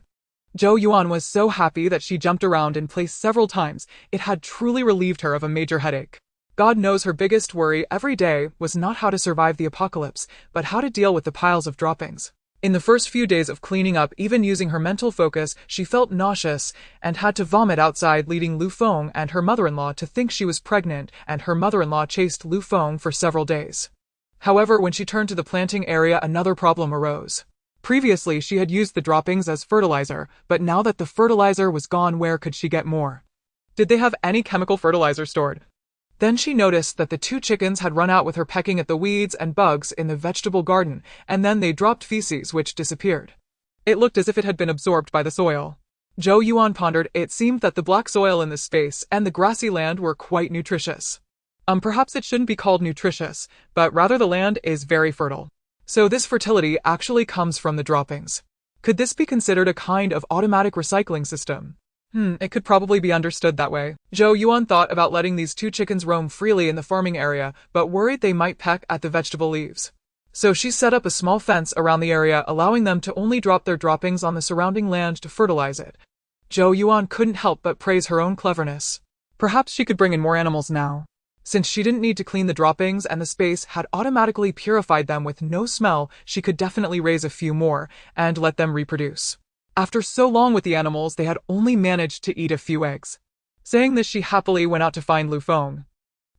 Zhou Yuan was so happy that she jumped around in place several times. It had truly relieved her of a major headache. God knows her biggest worry every day was not how to survive the apocalypse, but how to deal with the piles of droppings. In the first few days of cleaning up, even using her mental focus, she felt nauseous and had to vomit outside, leading Lu Feng and her mother-in-law to think she was pregnant, and her mother-in-law chased Lu Feng for several days. However, when she turned to the planting area, another problem arose. Previously, she had used the droppings as fertilizer, but now that the fertilizer was gone, where could she get more? Did they have any chemical fertilizer stored? Then she noticed that the 2 chickens had run out with her, pecking at the weeds and bugs in the vegetable garden, and then they dropped feces which disappeared. It looked as if it had been absorbed by the soil. Zhou Yuan pondered. It seemed that the black soil in this space and the grassy land were quite nutritious. Perhaps it shouldn't be called nutritious, but rather the land is very fertile. So this fertility actually comes from the droppings. Could this be considered a kind of automatic recycling system? It could probably be understood that way. Zhou Yuan thought about letting these 2 chickens roam freely in the farming area, but worried they might peck at the vegetable leaves. So she set up a small fence around the area, allowing them to only drop their droppings on the surrounding land to fertilize it. Zhou Yuan couldn't help but praise her own cleverness. Perhaps she could bring in more animals now. Since she didn't need to clean the droppings and the space had automatically purified them with no smell, she could definitely raise a few more and let them reproduce. After so long with the animals, they had only managed to eat a few eggs. Saying this, she happily went out to find Lu Feng.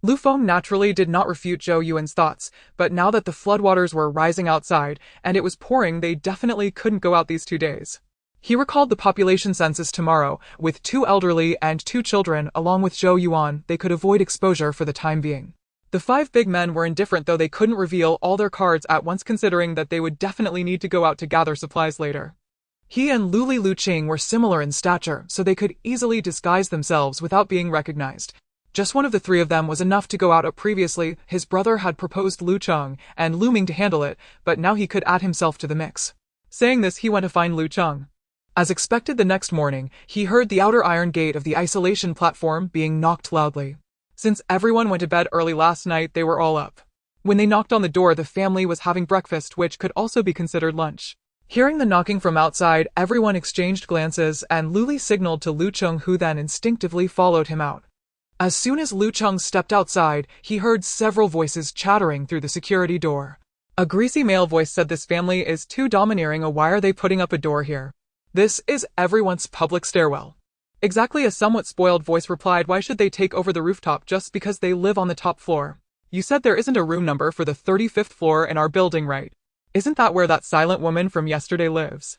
Lu Feng naturally did not refute Zhou Yuan's thoughts, but now that the floodwaters were rising outside and it was pouring, they definitely couldn't go out these 2 days. He recalled the population census tomorrow. With 2 elderly and 2 children, along with Zhou Yuan, they could avoid exposure for the time being. The 5 big men were indifferent, though they couldn't reveal all their cards at once, considering that they would definitely need to go out to gather supplies later. He and Lu Qing were similar in stature, so they could easily disguise themselves without being recognized. Just one of the 3 of them was enough to go out. Previously, his brother had proposed Lu Cheng and Lu Ming to handle it, but now he could add himself to the mix. Saying this, he went to find Lu Cheng. As expected, the next morning, he heard the outer iron gate of the isolation platform being knocked loudly. Since everyone went to bed early last night, they were all up. When they knocked on the door, the family was having breakfast, which could also be considered lunch. Hearing the knocking from outside, everyone exchanged glances, and Luli signaled to Lu Cheng, who then instinctively followed him out. As soon as Lu Cheng stepped outside, he heard several voices chattering through the security door. A greasy male voice said this family is too domineering. Why are they putting up a door here? This is everyone's public stairwell. Exactly, a somewhat spoiled voice replied. Why should they take over the rooftop just because they live on the top floor? You said there isn't a room number for the 35th floor in our building, right? Isn't that where that silent woman from yesterday lives?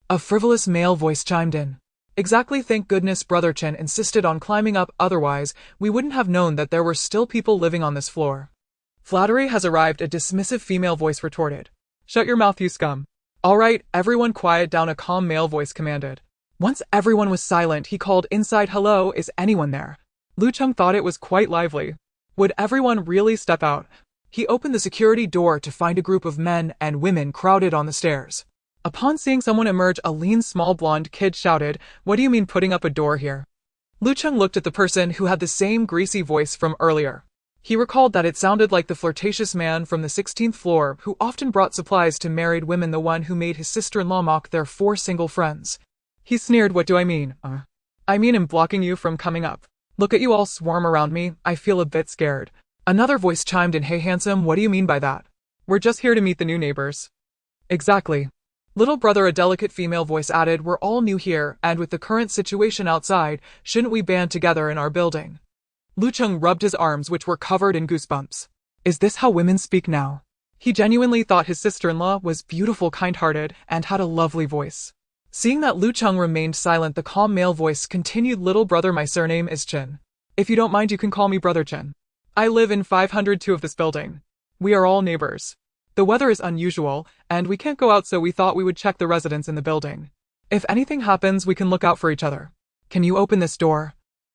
A frivolous male voice chimed in. Exactly, thank goodness Brother Chen insisted on climbing up, otherwise we wouldn't have known that there were still people living on this floor. Flattery has arrived, a dismissive female voice retorted. Shut your mouth, you scum. All right, everyone quiet down, a calm male voice commanded. Once everyone was silent, he called inside, hello, is anyone there? Lu Cheng thought it was quite lively. Would everyone really step out? He opened the security door to find a group of men and women crowded on the stairs. Upon seeing someone emerge, a lean, small blonde kid shouted, what do you mean putting up a door here? Lu Cheng looked at the person who had the same greasy voice from earlier. He recalled that it sounded like the flirtatious man from the 16th floor who often brought supplies to married women, the one who made his sister-in-law mock their 4 single friends. He sneered, what do I mean? I mean I'm blocking you from coming up. Look at you all swarm around me, I feel a bit scared. Another voice chimed in, hey handsome, what do you mean by that? We're just here to meet the new neighbors. Exactly. Little brother, a delicate female voice added, we're all new here, and with the current situation outside, shouldn't we band together in our building? Lu Cheng rubbed his arms, which were covered in goosebumps. Is this how women speak now? He genuinely thought his sister-in-law was beautiful, kind-hearted, and had a lovely voice. Seeing that Lu Cheng remained silent, the calm male voice continued, little brother, my surname is Chen. If you don't mind, you can call me Brother Chen. I live in 502 of this building. We are all neighbors. The weather is unusual, and we can't go out, so we thought we would check the residents in the building. If anything happens, we can look out for each other. Can you open this door?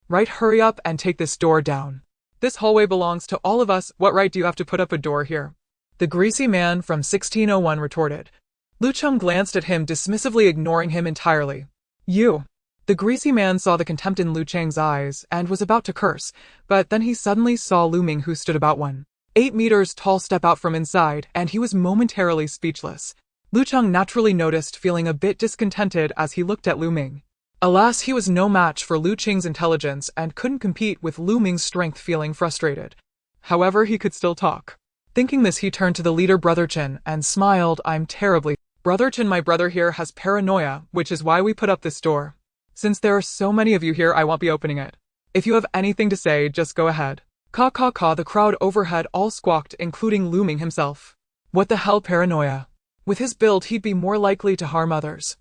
Right, hurry up and take this door down. This hallway belongs to all of us. What right do you have to put up a door here? The greasy man from 1601 retorted. Lu Cheng glanced at him dismissively, ignoring him entirely. You. The greasy man saw the contempt in Lu Cheng's eyes and was about to curse, but then he suddenly saw Lu Ming, who stood about 1.8 meters tall, step out from inside, and he was momentarily speechless. Lu Cheng naturally noticed, feeling a bit discontented as he looked at Lu Ming. Alas, he was no match for Lu Cheng's intelligence and couldn't compete with Lu Ming's strength. Feeling frustrated, however, he could still talk. Thinking this, he turned to the leader, Brother Chen, and smiled, I'm terribly. Brother Chen, my brother here has paranoia, which is why we put up this door. Since there are so many of you here, I won't be opening it. If you have anything to say, just go ahead. Caw caw caw, the crowd overhead all squawked, including Lu Ming himself. What the hell, paranoia? With his build, he'd be more likely to harm others.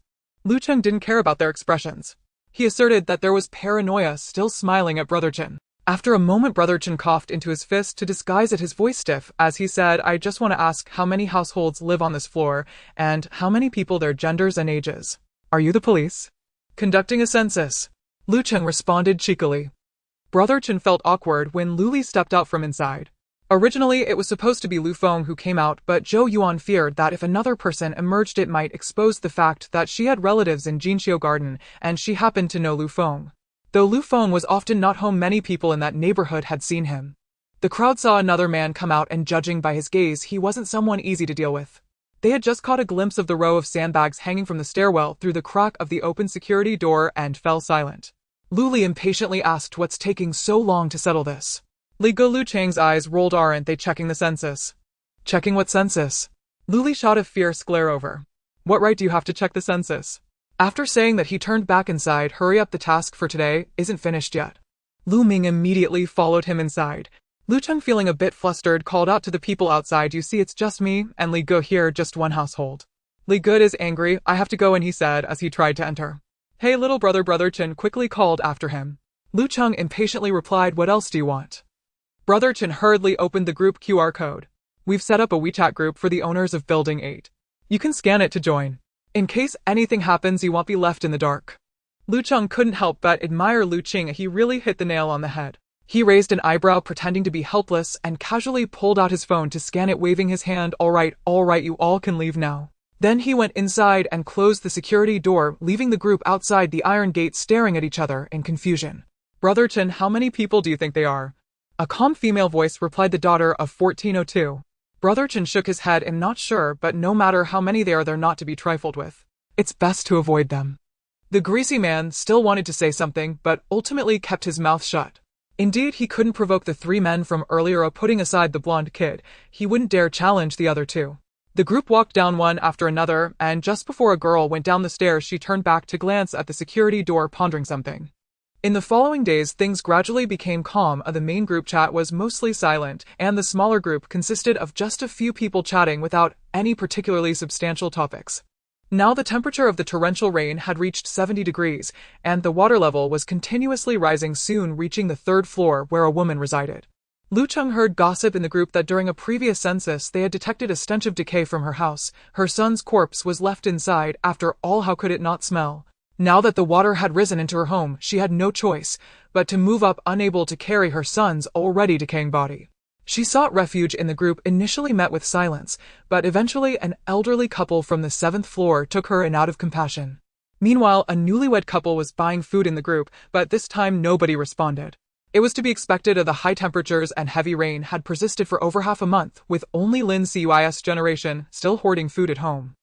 Lu Cheng didn't care about their expressions. He asserted that there was paranoia, still smiling at Brother Chen. After a moment, Brother Chen coughed into his fist to disguise it, his voice stiff, as he said, I just want to ask how many households live on this floor, and how many people, their genders and ages. Are you the police? Conducting a census. Lu Cheng responded cheekily. Brother Chen felt awkward when Lu Li stepped out from inside. Originally, it was supposed to be Lu Feng who came out, but Zhou Yuan feared that if another person emerged, it might expose the fact that she had relatives in Jinxiu Garden, and she happened to know Lu Feng. Though Lu Feng was often not home, many people in that neighborhood had seen him. The crowd saw another man come out, and judging by his gaze, he wasn't someone easy to deal with. They had just caught a glimpse of the row of sandbags hanging from the stairwell through the crack of the open security door and fell silent. Lu Li impatiently asked, what's taking so long to settle this? Li Go. Lu Cheng's eyes rolled. Aren't they checking the census? Checking what census? Lu Li shot a fierce glare over. What right do you have to check the census? After saying that, he turned back inside. Hurry up, the task for today isn't finished yet. Lu Ming immediately followed him inside. Lu Cheng, feeling a bit flustered, called out to the people outside, you see, it's just me and Li Go here, just one household. Li Good is angry. I have to go in, he said as he tried to enter. Hey little brother, Brother Chen quickly called after him. Lu Cheng impatiently replied, what else do you want? Brother Chen hurriedly opened the group QR code. We've set up a WeChat group for the owners of Building 8. You can scan it to join. In case anything happens, you won't be left in the dark. Lu Cheng couldn't help but admire Lu Qing. He really hit the nail on the head. He raised an eyebrow, pretending to be helpless, and casually pulled out his phone to scan it, waving his hand. All right, you all can leave now. Then he went inside and closed the security door, leaving the group outside the iron gate staring at each other in confusion. Brother Chen, how many people do you think they are? A calm female voice replied, the daughter of 1402. Brother Chen shook his head and not sure, but no matter how many they are, they're not to be trifled with. It's best to avoid them. The greasy man still wanted to say something, but ultimately kept his mouth shut. Indeed, he couldn't provoke the 3 men from earlier. Putting aside the blonde kid, he wouldn't dare challenge the other 2. The group walked down one after another, and just before a girl went down the stairs she turned back to glance at the security door, pondering something. In the following days, things gradually became calm. The main group chat was mostly silent, and the smaller group consisted of just a few people chatting without any particularly substantial topics. Now the temperature of the torrential rain had reached 70 degrees, and the water level was continuously rising, soon reaching the third floor where a woman resided. Lu Cheng heard gossip in the group that during a previous census they had detected a stench of decay from her house. Her son's corpse was left inside. After all, how could it not smell? Now that the water had risen into her home, she had no choice but to move up, unable to carry her son's already decaying body. She sought refuge in the group, initially met with silence, but eventually an elderly couple from the 7th floor took her in out of compassion. Meanwhile, a newlywed couple was buying food in the group, but this time nobody responded. It was to be expected. The high temperatures and heavy rain had persisted for over half a month, with only Lin Cui's generation still hoarding food at home.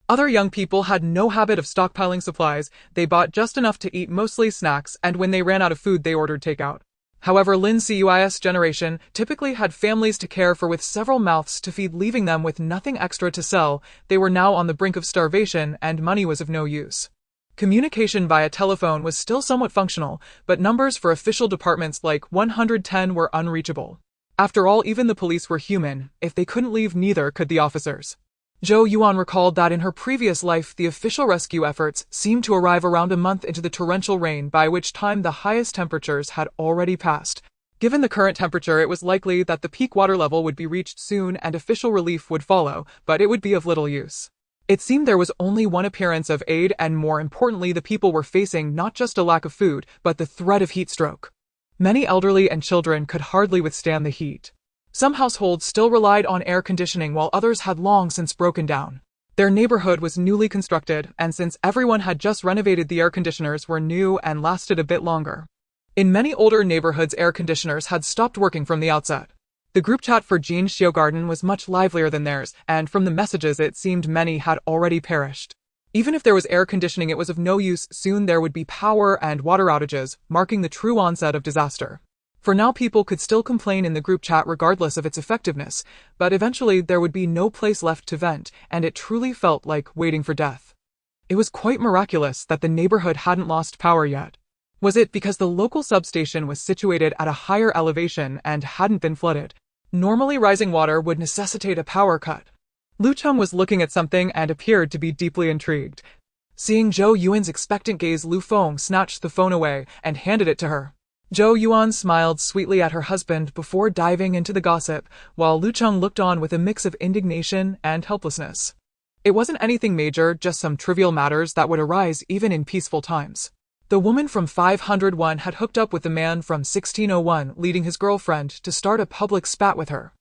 Other young people had no habit of stockpiling supplies. They bought just enough to eat, mostly snacks, and when they ran out of food they ordered takeout. However, Lin Cui's generation typically had families to care for with several mouths to feed, leaving them with nothing extra to sell. They were now on the brink of starvation, and money was of no use. Communication via telephone was still somewhat functional, but numbers for official departments like 110 were unreachable. After all, even the police were human. If they couldn't leave, neither could the officers. Zhou Yuan recalled that in her previous life the official rescue efforts seemed to arrive around a month into the torrential rain, by which time the highest temperatures had already passed. Given the current temperature, it was likely that the peak water level would be reached soon and official relief would follow, but it would be of little use. It seemed there was only one appearance of aid, and more importantly, the people were facing not just a lack of food, but the threat of heat stroke. Many elderly and children could hardly withstand the heat. Some households still relied on air conditioning, while others had long since broken down. Their neighborhood was newly constructed, and since everyone had just renovated, the air conditioners were new and lasted a bit longer. In many older neighborhoods, air conditioners had stopped working from the outset. The group chat for Jinxiu Garden was much livelier than theirs, and from the messages it seemed many had already perished. Even if there was air conditioning, it was of no use. Soon there would be power and water outages, marking the true onset of disaster. For now, people could still complain in the group chat regardless of its effectiveness, but eventually there would be no place left to vent, and it truly felt like waiting for death. It was quite miraculous that the neighborhood hadn't lost power yet. Was it because the local substation was situated at a higher elevation and hadn't been flooded? Normally, rising water would necessitate a power cut. Lu Cheng was looking at something and appeared to be deeply intrigued. Seeing Zhou Yuan's expectant gaze, Lu Feng snatched the phone away and handed it to her. Zhou Yuan smiled sweetly at her husband before diving into the gossip, while Lu Cheng looked on with a mix of indignation and helplessness. It wasn't anything major, just some trivial matters that would arise even in peaceful times. The woman from 501 had hooked up with the man from 1601, leading his girlfriend to start a public spat with her.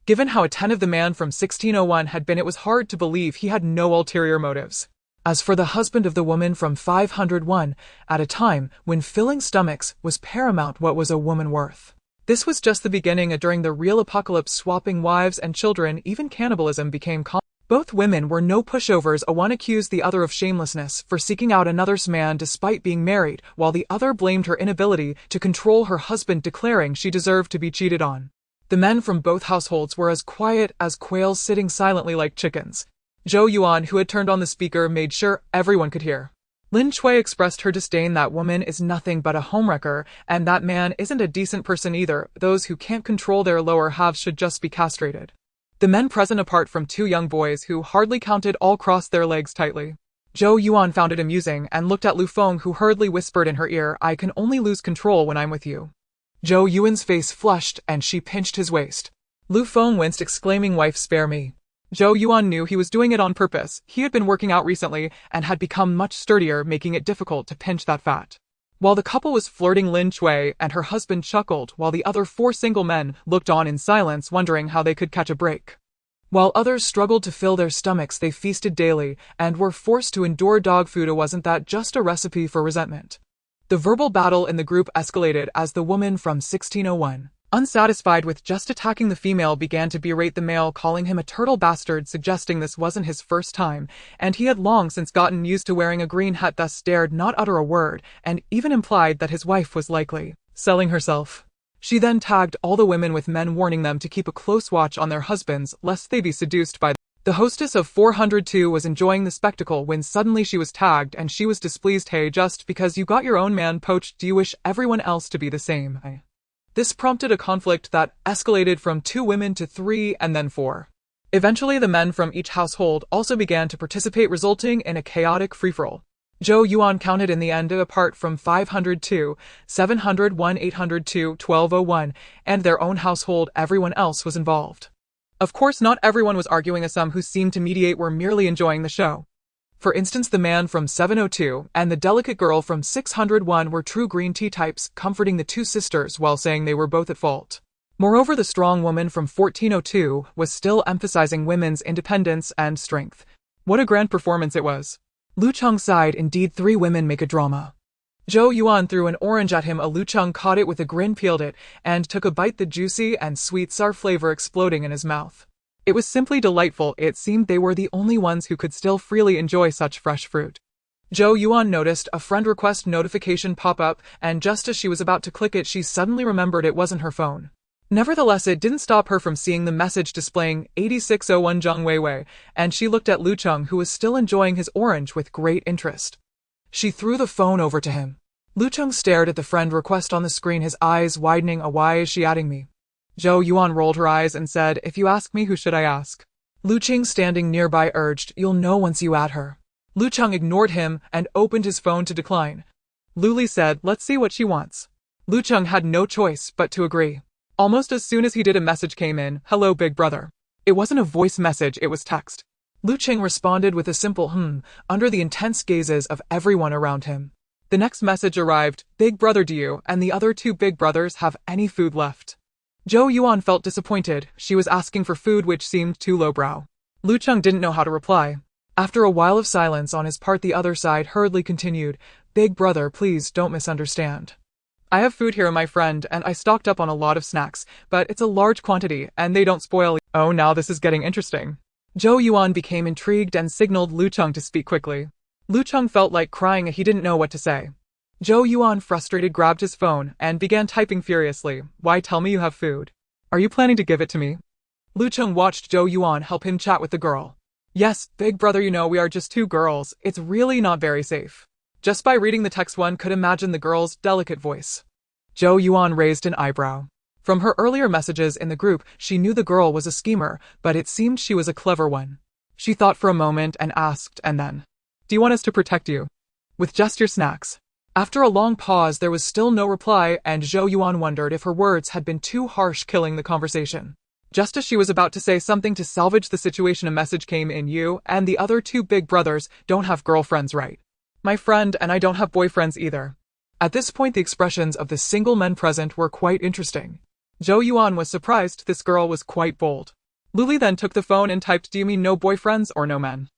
Given how attentive the man from 1601 had been, it was hard to believe he had no ulterior motives. As for the husband of the woman from 501, at a time when filling stomachs was paramount, what was a woman worth? This was just the beginning. During the real apocalypse, swapping wives and children, even cannibalism, became common. Both women were no pushovers. One accused the other of shamelessness for seeking out another's man despite being married, while the other blamed her inability to control her husband, declaring she deserved to be cheated on. The men from both households were as quiet as quails, sitting silently like chickens. Zhou Yuan, who had turned on the speaker, made sure everyone could hear. Lin Cui expressed her disdain. That woman is nothing but a homewrecker, and that man isn't a decent person either. Those who can't control their lower halves should just be castrated. The men present, apart from two young boys who hardly counted, all crossed their legs tightly. Zhou Yuan found it amusing and looked at Lu Feng, who hurriedly whispered in her ear, "I can only lose control when I'm with you." Zhou Yuan's face flushed and she pinched his waist. Lu Feng winced, exclaiming, "Wife, spare me." Zhou Yuan knew he was doing it on purpose. He had been working out recently and had become much sturdier, making it difficult to pinch that fat. While the couple was flirting, Lin Cui and her husband chuckled, while the other 4 single men looked on in silence, wondering how they could catch a break. While others struggled to fill their stomachs, they feasted daily and were forced to endure dog food. Wasn't that just a recipe for resentment? The verbal battle in the group escalated as the woman from 1601, unsatisfied with just attacking the female, began to berate the male, calling him a turtle bastard, suggesting this wasn't his first time, and he had long since gotten used to wearing a green hat, thus dared not utter a word, and even implied that his wife was likely selling herself. She then tagged all the women with men, warning them to keep a close watch on their husbands, lest they be seduced by The hostess of 402 was enjoying the spectacle when suddenly she was tagged and she was displeased. Hey, just because you got your own man poached, do you wish everyone else to be the same? This prompted a conflict that escalated from 2 women to 3 and then 4. Eventually, the men from each household also began to participate, resulting in a chaotic free-for-all. Zhou Yuan counted in the end apart from 502, 701, 802, 1201, and their own household. Everyone else was involved. Of course, not everyone was arguing, as some who seemed to mediate were merely enjoying the show. For instance, the man from 702 and the delicate girl from 601 were true green tea types, comforting the 2 sisters while saying they were both at fault. Moreover, the strong woman from 1402 was still emphasizing women's independence and strength. What a grand performance it was. Lu Cheng sighed. Indeed, 3 women make a drama. Zhou Yuan threw an orange at him. Lu Cheng caught it with a grin, peeled it, and took a bite, the juicy and sweet sour flavor exploding in his mouth. It was simply delightful. It seemed they were the only ones who could still freely enjoy such fresh fruit. Zhou Yuan noticed a friend request notification pop up, and just as she was about to click it, she suddenly remembered it wasn't her phone. Nevertheless, it didn't stop her from seeing the message displaying 8601 Zhang Weiwei, and she looked at Lu Cheng, who was still enjoying his orange, with great interest. She threw the phone over to him. Lu Cheng stared at the friend request on the screen, his eyes widening. Why is she adding me? Zhou Yuan rolled her eyes and said, if you ask me, who should I ask? Lu Cheng, standing nearby, urged, you'll know once you add her. Lu Cheng ignored him and opened his phone to decline. Luli said, let's see what she wants. Lu Cheng had no choice but to agree. Almost as soon as he did, a message came in, hello big brother. It wasn't a voice message, it was text. Lu Cheng responded with a simple under the intense gazes of everyone around him. The next message arrived, big brother, do you and the other 2 big brothers have any food left? Zhou Yuan felt disappointed. She was asking for food, which seemed too lowbrow. Lu Cheng didn't know how to reply. After a while of silence on his part, the other side hurriedly continued, big brother, please don't misunderstand. I have food here, my friend, and I stocked up on a lot of snacks, but it's a large quantity, and they don't spoil. Oh, now this is getting interesting. Zhou Yuan became intrigued and signaled Lu Cheng to speak quickly. Lu Cheng felt like crying. He didn't know what to say. Zhou Yuan, frustrated, grabbed his phone and began typing furiously. Why, tell me you have food. Are you planning to give it to me? Lu Cheng watched Zhou Yuan help him chat with the girl. Yes, big brother, you know we are just 2 girls. It's really not very safe. Just by reading the text, one could imagine the girl's delicate voice. Zhou Yuan raised an eyebrow. From her earlier messages in the group, she knew the girl was a schemer, but it seemed she was a clever one. She thought for a moment and asked, and then, do you want us to protect you? With just your snacks? After a long pause, there was still no reply, and Zhou Yuan wondered if her words had been too harsh, killing the conversation. Just as she was about to say something to salvage the situation, a message came in. You and the other 2 big brothers don't have girlfriends, right? My friend and I don't have boyfriends either. At this point, the expressions of the single men present were quite interesting. Zhou Yuan was surprised. This girl was quite bold. Luli then took the phone and typed, do you mean no boyfriends or no men?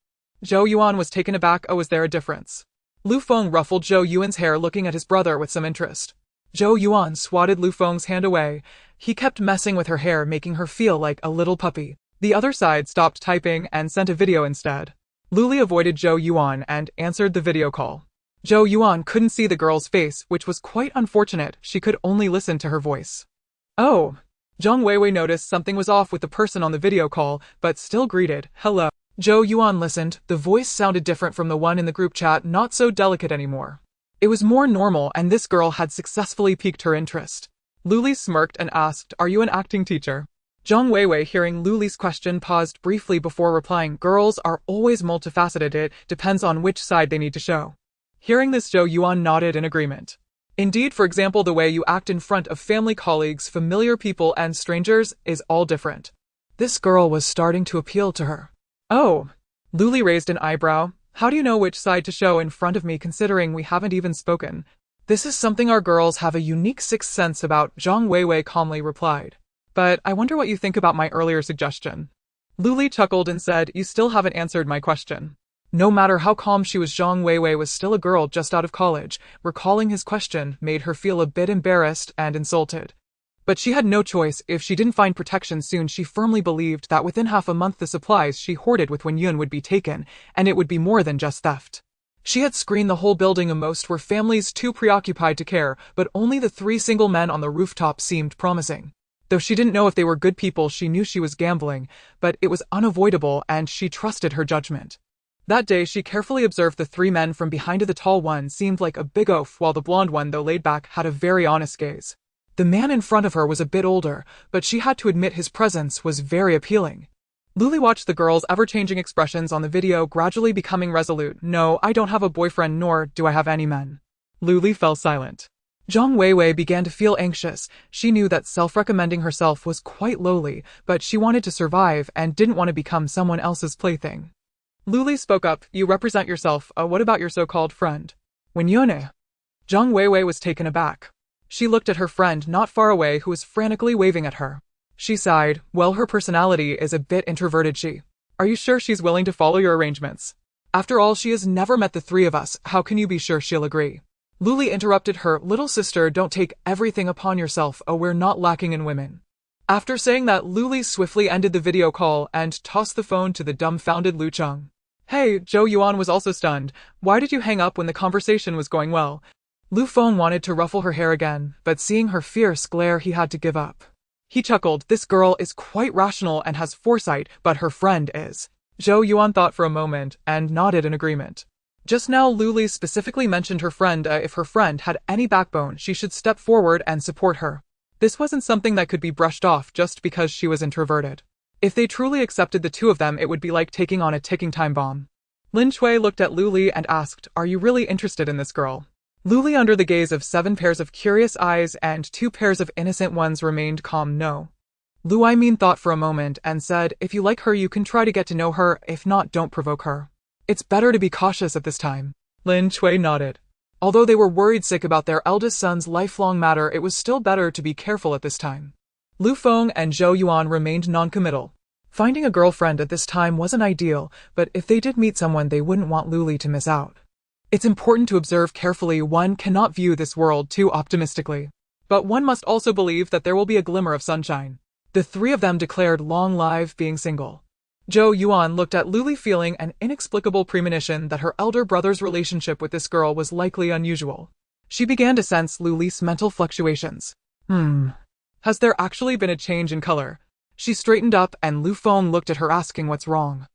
Zhou Yuan was taken aback. Oh, is there a difference? Lu Feng ruffled Zhou Yuan's hair, looking at his brother with some interest. Zhou Yuan swatted Lu Feng's hand away. He kept messing with her hair, making her feel like a little puppy. The other side stopped typing and sent a video instead. Luli avoided Zhou Yuan and answered the video call. Zhou Yuan couldn't see the girl's face, which was quite unfortunate. She could only listen to her voice. Oh. Zhang Weiwei noticed something was off with the person on the video call, but still greeted, hello. Zhou Yuan listened. The voice sounded different from the one in the group chat, not so delicate anymore. It was more normal, and this girl had successfully piqued her interest. Luli smirked and asked, are you an acting teacher? Zhang Weiwei, hearing Luli's question, paused briefly before replying, girls are always multifaceted. It depends on which side they need to show. Hearing this, Zhou Yuan nodded in agreement. Indeed, for example, the way you act in front of family, colleagues, familiar people, and strangers is all different. This girl was starting to appeal to her. Oh. Luli raised an eyebrow. How do you know which side to show in front of me, considering we haven't even spoken? This is something our girls have a unique sixth sense about, Zhang Weiwei calmly replied. But I wonder what you think about my earlier suggestion. Luli chuckled and said, you still haven't answered my question. No matter how calm she was, Zhang Weiwei was still a girl just out of college. Recalling his question made her feel a bit embarrassed and insulted. But she had no choice. If she didn't find protection soon, she firmly believed that within half a month the supplies she hoarded with Wenyun would be taken, and it would be more than just theft. She had screened the whole building. Most were families too preoccupied to care, but only the 3 single men on the rooftop seemed promising. Though she didn't know if they were good people, she knew she was gambling, but it was unavoidable and she trusted her judgment. That day, she carefully observed the three men from behind. The tall one seemed like a big oaf, while the blonde one, though laid back, had a very honest gaze. The man in front of her was a bit older, but she had to admit his presence was very appealing. Luli watched the girl's ever-changing expressions on the video, gradually becoming resolute. No, I don't have a boyfriend, nor do I have any men. Luli fell silent. Zhang Weiwei began to feel anxious. She knew that self-recommending herself was quite lowly, but she wanted to survive and didn't want to become someone else's plaything. Luli spoke up. You represent yourself. What about your so-called friend? Wenyone? Zhang Weiwei was taken aback. She looked at her friend not far away who was frantically waving at her. She sighed. Well, her personality is a bit introverted. Are you sure she's willing to follow your arrangements? After all, she has never met the three of us. How can you be sure she'll agree? Luli interrupted her. Little sister, don't take everything upon yourself. We're not lacking in women. After saying that, Luli swiftly ended the video call and tossed the phone to the dumbfounded Lu Cheng. Hey, Zhou Yuan was also stunned. Why did you hang up when the conversation was going well? Lu Feng wanted to ruffle her hair again, but seeing her fierce glare, he had to give up. He chuckled. This girl is quite rational and has foresight, but her friend is. Zhou Yuan thought for a moment and nodded in agreement. Just now, Luli specifically mentioned her friend. If her friend had any backbone, she should step forward and support her. This wasn't something that could be brushed off just because she was introverted. If they truly accepted the two of them, it would be like taking on a ticking time bomb. Lin Chui looked at Luli and asked, Are you really interested in this girl? Luli, under the gaze of 7 pairs of curious eyes and 2 pairs of innocent ones, remained calm. No. Lu Aimin thought for a moment and said, If you like her, you can try to get to know her. If not, don't provoke her. It's better to be cautious at this time. Lin Chui nodded. Although they were worried sick about their eldest son's lifelong matter, it was still better to be careful at this time. Lu Feng and Zhou Yuan remained non-committal. Finding a girlfriend at this time wasn't ideal, but if they did meet someone, they wouldn't want Luli to miss out. It's important to observe carefully. One cannot view this world too optimistically. But one must also believe that there will be a glimmer of sunshine. The three of them declared long live being single. Zhou Yuan looked at Luli, feeling an inexplicable premonition that her elder brother's relationship with this girl was likely unusual. She began to sense Luli's mental fluctuations. Has there actually been a change in color? She straightened up and Lu Feng looked at her, asking what's wrong.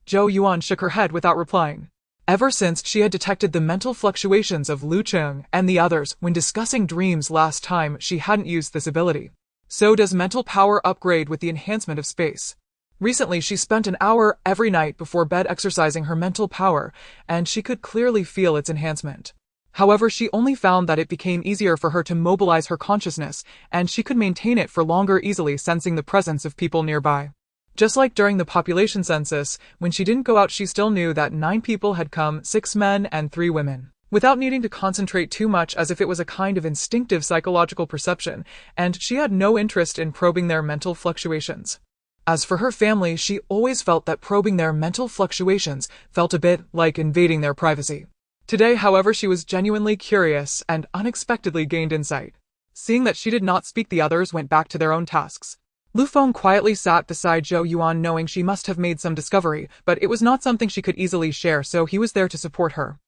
Zhou Yuan shook her head without replying. Ever since she had detected the mental fluctuations of Lu Cheng and the others when discussing dreams last time, she hadn't used this ability. So does mental power upgrade with the enhancement of space. Recently, she spent an hour every night before bed exercising her mental power, and she could clearly feel its enhancement. However, she only found that it became easier for her to mobilize her consciousness, and she could maintain it for longer, easily sensing the presence of people nearby. Just like during the population census, when she didn't go out, she still knew that 9 people had come, 6 men and 3 women. Without needing to concentrate too much, as if it was a kind of instinctive psychological perception, and she had no interest in probing their mental fluctuations. As for her family, she always felt that probing their mental fluctuations felt a bit like invading their privacy. Today, however, she was genuinely curious and unexpectedly gained insight. Seeing that she did not speak, the others went back to their own tasks. Lu Feng quietly sat beside Zhou Yuan, knowing she must have made some discovery, but it was not something she could easily share, so he was there to support her.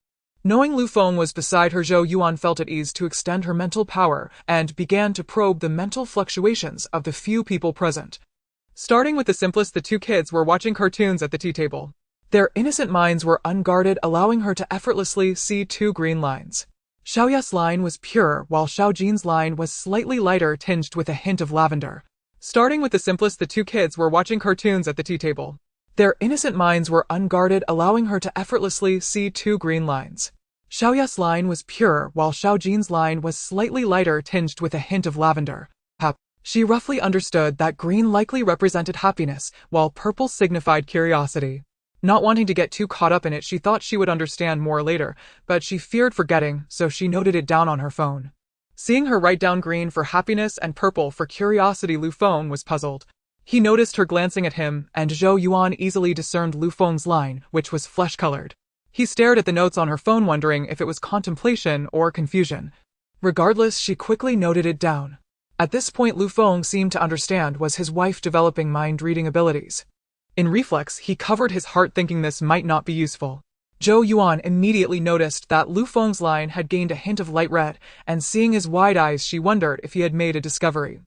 Knowing Lu Feng was beside her, Zhou Yuan felt at ease to extend her mental power and began to probe the mental fluctuations of the few people present. Starting with the simplest, the 2 kids were watching cartoons at the tea table. Their innocent minds were unguarded, allowing her to effortlessly see 2 green lines. Xiaoya's line was pure, while Xiaojin's line was slightly lighter, tinged with a hint of lavender. Starting with the simplest, the 2 kids were watching cartoons at the tea table. Their innocent minds were unguarded, allowing her to effortlessly see 2 green lines. Xiaoya's line was pure, while Xiaojin's line was slightly lighter, tinged with a hint of lavender. She roughly understood that green likely represented happiness, while purple signified curiosity. Not wanting to get too caught up in it, she thought she would understand more later, but she feared forgetting, so she noted it down on her phone. Seeing her write down green for happiness and purple for curiosity, Lu Feng was puzzled. He noticed her glancing at him, and Zhou Yuan easily discerned Lu Feng's line, which was flesh-colored. He stared at the notes on her phone, wondering if it was contemplation or confusion. Regardless, she quickly noted it down. At this point, Lu Feng seemed to understand was his wife developing mind-reading abilities. In reflex, he covered his heart, thinking this might not be useful. Zhou Yuan immediately noticed that Lu Feng's line had gained a hint of light red, and seeing his wide eyes, she wondered if he had made a discovery.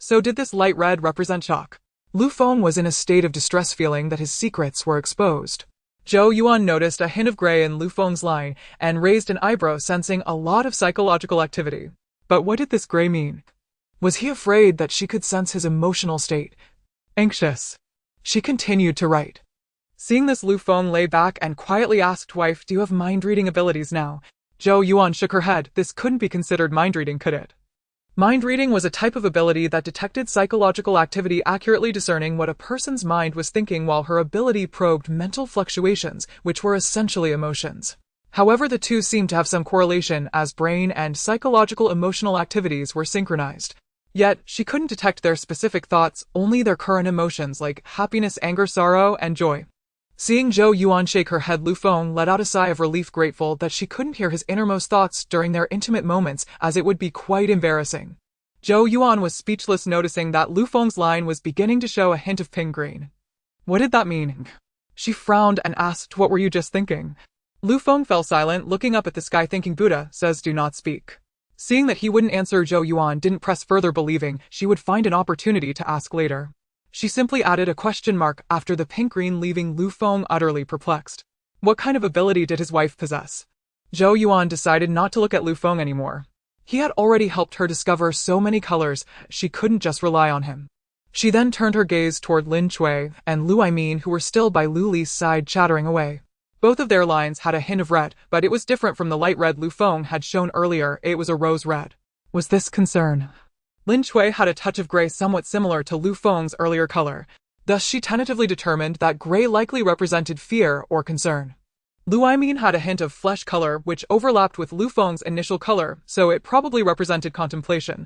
So did this light red represent shock? Lu Feng was in a state of distress, feeling that his secrets were exposed. Zhou Yuan noticed a hint of gray in Lu Feng's line and raised an eyebrow, sensing a lot of psychological activity. But what did this gray mean? Was he afraid that she could sense his emotional state? Anxious. She continued to write. Seeing this, Lu Feng lay back and quietly asked, "Wife, do you have mind-reading abilities now?" Zhou Yuan shook her head. This couldn't be considered mind-reading, could it? Mind-reading was a type of ability that detected psychological activity, accurately discerning what a person's mind was thinking, while her ability probed mental fluctuations, which were essentially emotions. However, the two seemed to have some correlation, as brain and psychological emotional activities were synchronized. Yet, she couldn't detect their specific thoughts, only their current emotions like happiness, anger, sorrow, and joy. Seeing Zhou Yuan shake her head, Lu Feng let out a sigh of relief, grateful that she couldn't hear his innermost thoughts during their intimate moments, as it would be quite embarrassing. Zhou Yuan was speechless, noticing that Lu Feng's line was beginning to show a hint of pink-green. What did that mean? She frowned and asked, "What were you just thinking?" Lu Feng fell silent, looking up at the sky, thinking Buddha says do not speak. Seeing that he wouldn't answer, Zhou Yuan didn't press further, believing she would find an opportunity to ask later. She simply added a question mark after the pink-green, leaving Lu Feng utterly perplexed. What kind of ability did his wife possess? Zhou Yuan decided not to look at Lu Feng anymore. He had already helped her discover so many colors, she couldn't just rely on him. She then turned her gaze toward Lin Chui and Lu Aimin, who were still by Lu Li's side, chattering away. Both of their lines had a hint of red, but it was different from the light red Lu Feng had shown earlier. It was a rose red. Was this concern? Lin Chui had a touch of gray, somewhat similar to Lu Feng's earlier color. Thus, she tentatively determined that gray likely represented fear or concern. Lu Aimin had a hint of flesh color, which overlapped with Lu Feng's initial color, so it probably represented contemplation.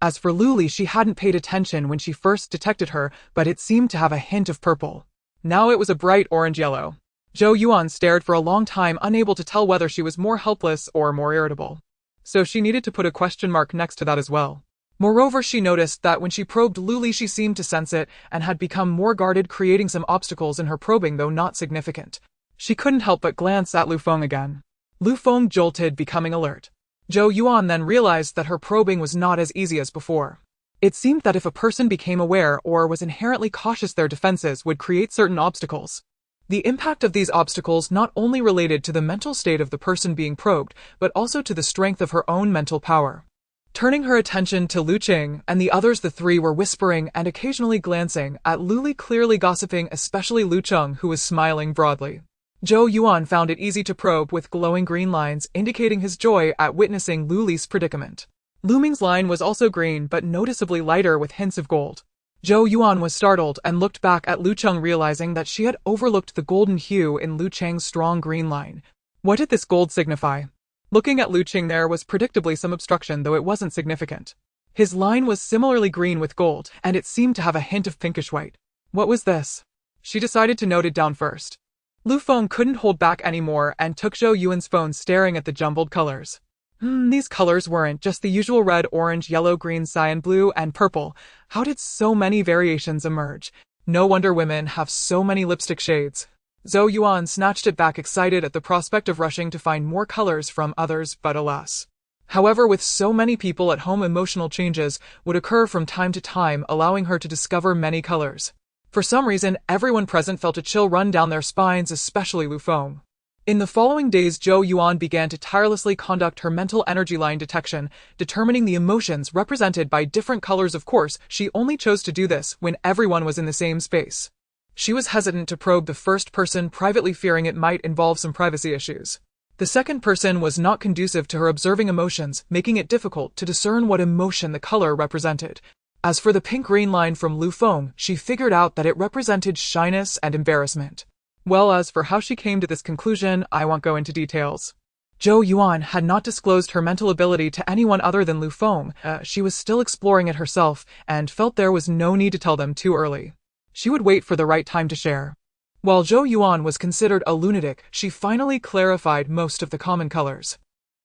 As for Lu Li, she hadn't paid attention when she first detected her, but it seemed to have a hint of purple. Now it was a bright orange-yellow. Zhou Yuan stared for a long time, unable to tell whether she was more helpless or more irritable. So she needed to put a question mark next to that as well. Moreover, she noticed that when she probed Lu Li, she seemed to sense it and had become more guarded, creating some obstacles in her probing, though not significant. She couldn't help but glance at Lu Feng again. Lu Feng jolted, becoming alert. Zhou Yuan then realized that her probing was not as easy as before. It seemed that if a person became aware or was inherently cautious, their defenses would create certain obstacles. The impact of these obstacles not only related to the mental state of the person being probed, but also to the strength of her own mental power. Turning her attention to Lu Qing and the others, the three were whispering and occasionally glancing at Lu Li, clearly gossiping, especially Lu Cheng, who was smiling broadly. Zhou Yuan found it easy to probe, with glowing green lines indicating his joy at witnessing Lu Li's predicament. Lu Ming's line was also green, but noticeably lighter, with hints of gold. Zhou Yuan was startled and looked back at Lu Cheng, realizing that she had overlooked the golden hue in Lu Cheng's strong green line. What did this gold signify? Looking at Lu Qing, there was predictably some obstruction, though it wasn't significant. His line was similarly green with gold, and it seemed to have a hint of pinkish white. What was this? She decided to note it down first. Lu Feng couldn't hold back anymore and took Zhou Yuan's phone, staring at the jumbled colors. These colors weren't just the usual red, orange, yellow, green, cyan, blue, and purple. How did so many variations emerge? No wonder women have so many lipstick shades. Zhou Yuan snatched it back, excited at the prospect of rushing to find more colors from others, but alas. However, with so many people at home, emotional changes would occur from time to time, allowing her to discover many colors. For some reason, everyone present felt a chill run down their spines, especially Lu Feng. In the following days, Zhou Yuan began to tirelessly conduct her mental energy line detection, determining the emotions represented by different colors. Of course, she only chose to do this when everyone was in the same space. She was hesitant to probe the first person privately, fearing it might involve some privacy issues. The second person was not conducive to her observing emotions, making it difficult to discern what emotion the color represented. As for the pink-green line from Lu Feng, she figured out that it represented shyness and embarrassment. Well, as for how she came to this conclusion, I won't go into details. Zhou Yuan had not disclosed her mental ability to anyone other than Lu Feng. She was still exploring it herself, and felt there was no need to tell them too early. She would wait for the right time to share. While Zhou Yuan was considered a lunatic, she finally clarified most of the common colors.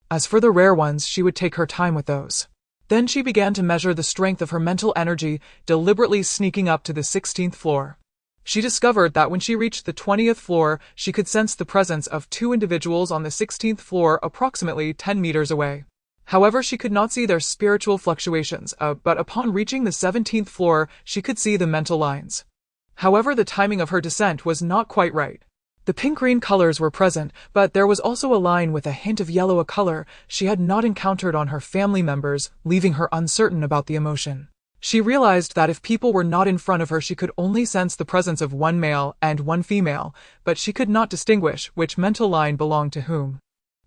As for the rare ones, she would take her time with those. Then she began to measure the strength of her mental energy, deliberately sneaking up to the 16th floor. She discovered that when she reached the 20th floor, she could sense the presence of two individuals on the 16th floor, approximately 10 meters away. However, she could not see their spiritual fluctuations, but upon reaching the 17th floor, she could see the mental lines. However, the timing of her descent was not quite right. The pink-green colors were present, but there was also a line with a hint of yellow, a color she had not encountered on her family members, leaving her uncertain about the emotion. She realized that if people were not in front of her, she could only sense the presence of one male and one female, but she could not distinguish which mental line belonged to whom.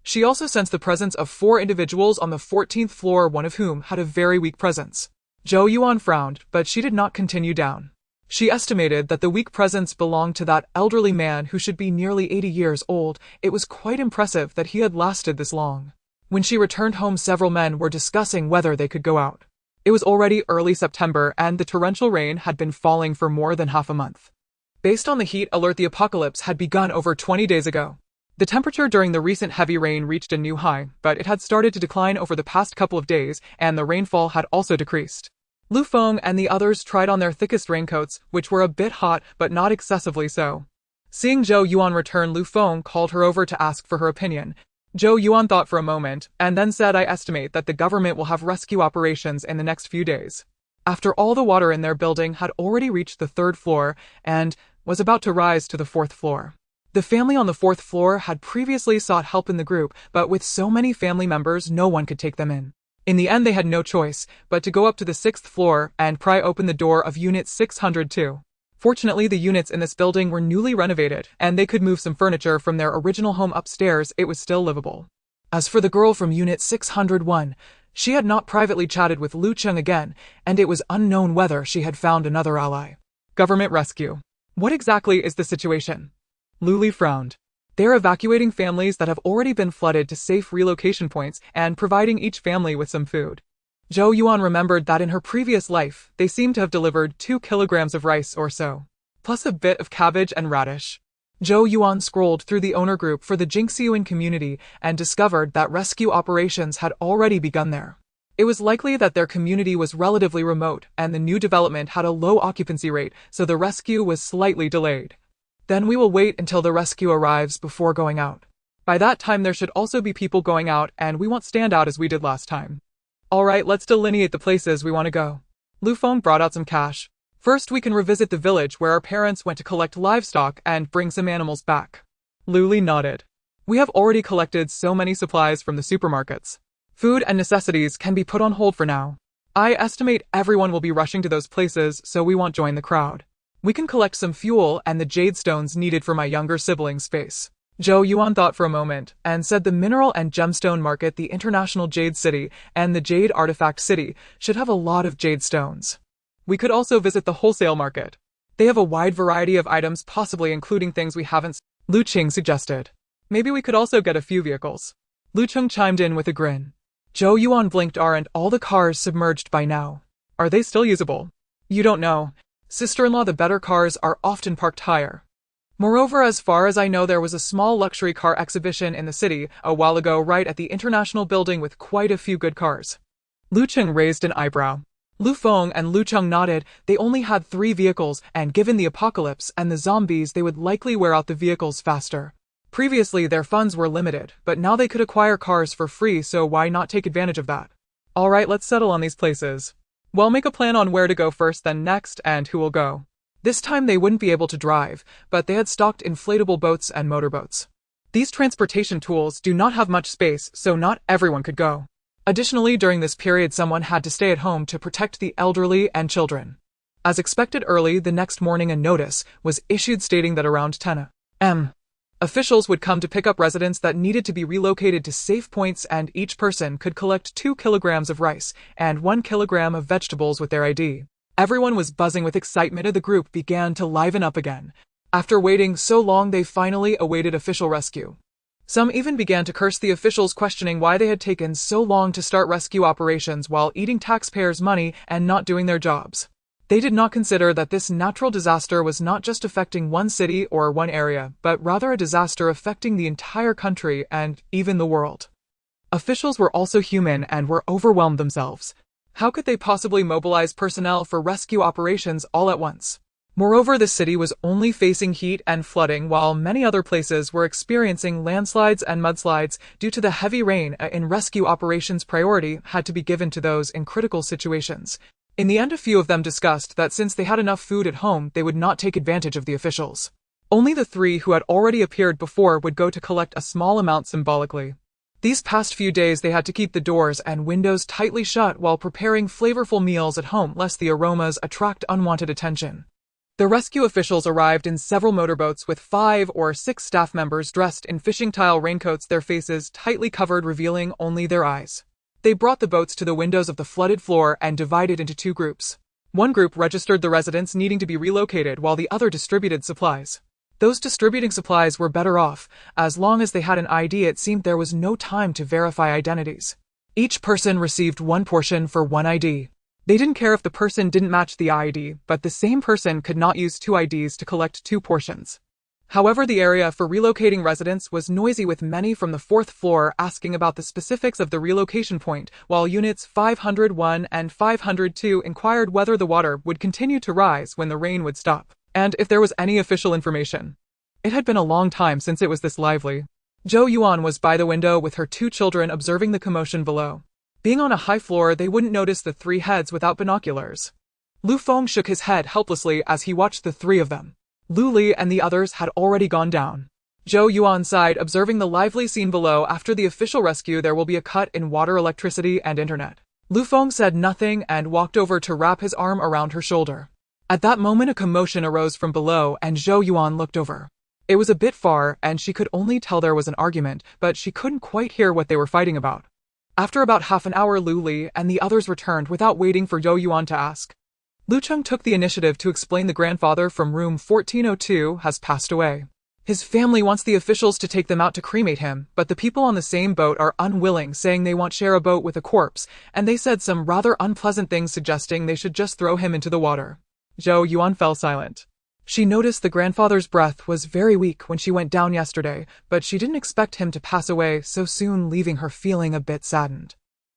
She also sensed the presence of 4 individuals on the 14th floor, one of whom had a very weak presence. Zhou Yuan frowned, but she did not continue down. She estimated that the weak presence belonged to that elderly man who should be nearly 80 years old. It was quite impressive that he had lasted this long. When she returned home, several men were discussing whether they could go out. It was already early September, and the torrential rain had been falling for more than half a month. Based on the heat alert, the apocalypse had begun over 20 days ago. The temperature during the recent heavy rain reached a new high, but it had started to decline over the past couple of days, and the rainfall had also decreased. Lu Feng and the others tried on their thickest raincoats, which were a bit hot, but not excessively so. Seeing Zhou Yuan return, Lu Feng called her over to ask for her opinion. Zhou Yuan thought for a moment, and then said, "I estimate that the government will have rescue operations in the next few days." After all, the water in their building had already reached the 3rd floor, and was about to rise to the 4th floor. The family on the 4th floor had previously sought help in the group, but with so many family members, no one could take them in. In the end, they had no choice but to go up to the 6th floor and pry open the door of Unit 602. Fortunately, the units in this building were newly renovated, and they could move some furniture from their original home upstairs. It was still livable. As for the girl from Unit 601, she had not privately chatted with Lu Cheng again, and it was unknown whether she had found another ally. Government rescue. What exactly is the situation? Lu Li frowned. They're evacuating families that have already been flooded to safe relocation points and providing each family with some food. Zhou Yuan remembered that in her previous life, they seemed to have delivered 2 kilograms of rice or so, plus a bit of cabbage and radish. Zhou Yuan scrolled through the owner group for the Jingxiuan community and discovered that rescue operations had already begun there. It was likely that their community was relatively remote and the new development had a low occupancy rate, so the rescue was slightly delayed. Then we will wait until the rescue arrives before going out. By that time, there should also be people going out, and we won't stand out as we did last time. Alright, let's delineate the places we want to go. Lu Feng brought out some cash. First, we can revisit the village where our parents went to collect livestock and bring some animals back. Lu Li nodded. We have already collected so many supplies from the supermarkets. Food and necessities can be put on hold for now. I estimate everyone will be rushing to those places, so we won't join the crowd. We can collect some fuel and the jade stones needed for my younger sibling's space. Zhou Yuan thought for a moment and said the Mineral and Gemstone Market, the International Jade City, and the Jade Artifact City should have a lot of jade stones. We could also visit the wholesale market. They have a wide variety of items, possibly including things we haven't. Lu Qing suggested. Maybe we could also get a few vehicles. Lu Cheng chimed in with a grin. Zhou Yuan blinked. Aren't all the cars submerged by now? Are they still usable? You don't know. Sister-in-law, the better cars are often parked higher. Moreover, as far as I know, there was a small luxury car exhibition in the city a while ago right at the International Building with quite a few good cars. Lu Cheng raised an eyebrow. Lu Feng and Lu Cheng nodded. They only had 3 vehicles, and given the apocalypse and the zombies, they would likely wear out the vehicles faster. Previously, their funds were limited, but now they could acquire cars for free, so why not take advantage of that? Alright, let's settle on these places. We'll make a plan on where to go first, then next, and who will go. This time they wouldn't be able to drive, but they had stocked inflatable boats and motorboats. These transportation tools do not have much space, so not everyone could go. Additionally, during this period, someone had to stay at home to protect the elderly and children. As expected, early the next morning, a notice was issued stating that around 10 a.m. officials would come to pick up residents that needed to be relocated to safe points, and each person could collect 2 kilograms of rice and 1 kilogram of vegetables with their ID. Everyone was buzzing with excitement as the group began to liven up again. After waiting so long, they finally awaited official rescue. Some even began to curse the officials, questioning why they had taken so long to start rescue operations while eating taxpayers' money and not doing their jobs. They did not consider that this natural disaster was not just affecting one city or one area, but rather a disaster affecting the entire country and even the world. Officials were also human and were overwhelmed themselves. How could they possibly mobilize personnel for rescue operations all at once? Moreover, the city was only facing heat and flooding, while many other places were experiencing landslides and mudslides due to the heavy rain. In rescue operations, priority had to be given to those in critical situations. In the end, a few of them discussed that since they had enough food at home, they would not take advantage of the officials. Only the 3 who had already appeared before would go to collect a small amount symbolically. These past few days they had to keep the doors and windows tightly shut while preparing flavorful meals at home lest the aromas attract unwanted attention. The rescue officials arrived in several motorboats with 5 or 6 staff members dressed in fishing tile raincoats, their faces tightly covered, revealing only their eyes. They brought the boats to the windows of the flooded floor and divided into 2 groups. One group registered the residents needing to be relocated while the other distributed supplies. Those distributing supplies were better off. As long as they had an ID, it seemed there was no time to verify identities. Each person received 1 portion for 1 ID. They didn't care if the person didn't match the ID, but the same person could not use 2 IDs to collect 2 portions. However, the area for relocating residents was noisy, with many from the 4th floor asking about the specifics of the relocation point, while units 501 and 502 inquired whether the water would continue to rise when the rain would stop, and if there was any official information. It had been a long time since it was this lively. Zhou Yuan was by the window with her 2 children, observing the commotion below. Being on a high floor, they wouldn't notice the 3 heads without binoculars. Lu Feng shook his head helplessly as he watched the 3 of them. Lu Li and the others had already gone down. Zhou Yuan sighed, observing the lively scene below. After the official rescue, there will be a cut in water, electricity, and internet. Lu Feng said nothing and walked over to wrap his arm around her shoulder. At that moment, a commotion arose from below, and Zhou Yuan looked over. It was a bit far, and she could only tell there was an argument, but she couldn't quite hear what they were fighting about. After about half an hour, Lu Li and the others returned without waiting for Zhou Yuan to ask. Lu Cheng took the initiative to explain the grandfather from room 1402 has passed away. His family wants the officials to take them out to cremate him, but the people on the same boat are unwilling, saying they won't share a boat with a corpse, and they said some rather unpleasant things, suggesting they should just throw him into the water. Zhou Yuan fell silent. She noticed the grandfather's breath was very weak when she went down yesterday, but she didn't expect him to pass away so soon, leaving her feeling a bit saddened.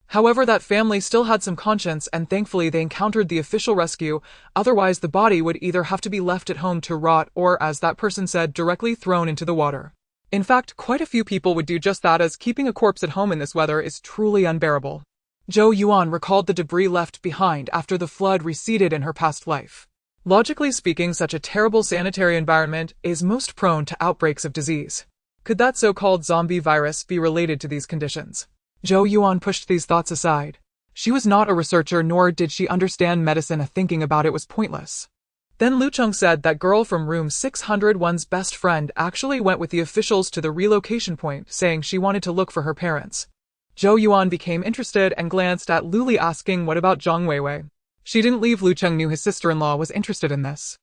However, that family still had some conscience, and thankfully they encountered the official rescue. Otherwise, the body would either have to be left at home to rot or, as that person said, directly thrown into the water. In fact, quite a few people would do just that, as keeping a corpse at home in this weather is truly unbearable. Zhou Yuan recalled the debris left behind after the flood receded in her past life. Logically speaking, such a terrible sanitary environment is most prone to outbreaks of disease. Could that so-called zombie virus be related to these conditions? Zhou Yuan pushed these thoughts aside. She was not a researcher, nor did she understand medicine. Thinking about it was pointless. Then Lu Cheng said that girl from room 601's best friend actually went with the officials to the relocation point, saying she wanted to look for her parents. Zhou Yuan became interested and glanced at Lu Li, asking what about Zhang Weiwei. She didn't leave. Lu Cheng knew his sister-in-law was interested in this.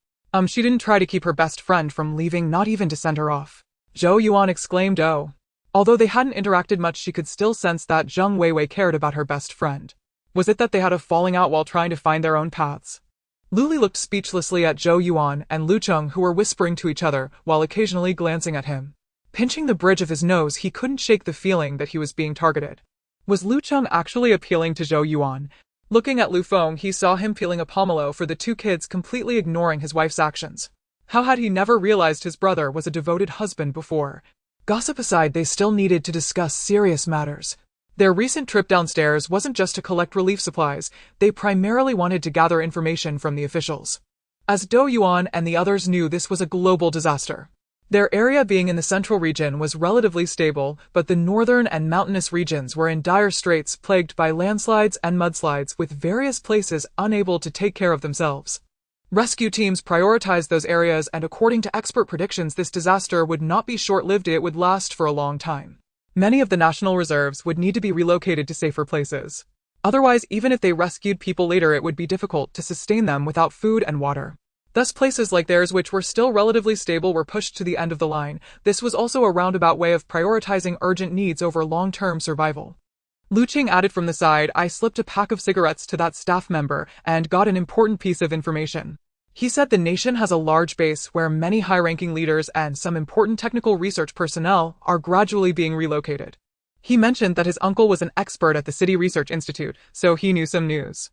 She didn't try to keep her best friend from leaving, not even to send her off. Zhou Yuan exclaimed, oh. Although they hadn't interacted much, she could still sense that Zhang Weiwei cared about her best friend. Was it that they had a falling out while trying to find their own paths? Lu Li looked speechlessly at Zhou Yuan and Lu Cheng, who were whispering to each other while occasionally glancing at him. Pinching the bridge of his nose, he couldn't shake the feeling that he was being targeted. Was Lu Cheng actually appealing to Zhou Yuan? Looking at Lu Feng, he saw him peeling a pomelo for the 2 kids, completely ignoring his wife's actions. How had he never realized his brother was a devoted husband before? Gossip aside, they still needed to discuss serious matters. Their recent trip downstairs wasn't just to collect relief supplies, they primarily wanted to gather information from the officials. As Zhou Yuan and the others knew, this was a global disaster. Their area, being in the central region, was relatively stable, but the northern and mountainous regions were in dire straits, plagued by landslides and mudslides, with various places unable to take care of themselves. Rescue teams prioritized those areas, and according to expert predictions, this disaster would not be short-lived. It would last for a long time. Many of the national reserves would need to be relocated to safer places. Otherwise, even if they rescued people later, it would be difficult to sustain them without food and water. Thus, places like theirs, which were still relatively stable, were pushed to the end of the line. This was also a roundabout way of prioritizing urgent needs over long-term survival. Lu Qing added from the side, I slipped a pack of cigarettes to that staff member and got an important piece of information. He said the nation has a large base where many high-ranking leaders and some important technical research personnel are gradually being relocated. He mentioned that his uncle was an expert at the City Research Institute, so he knew some news.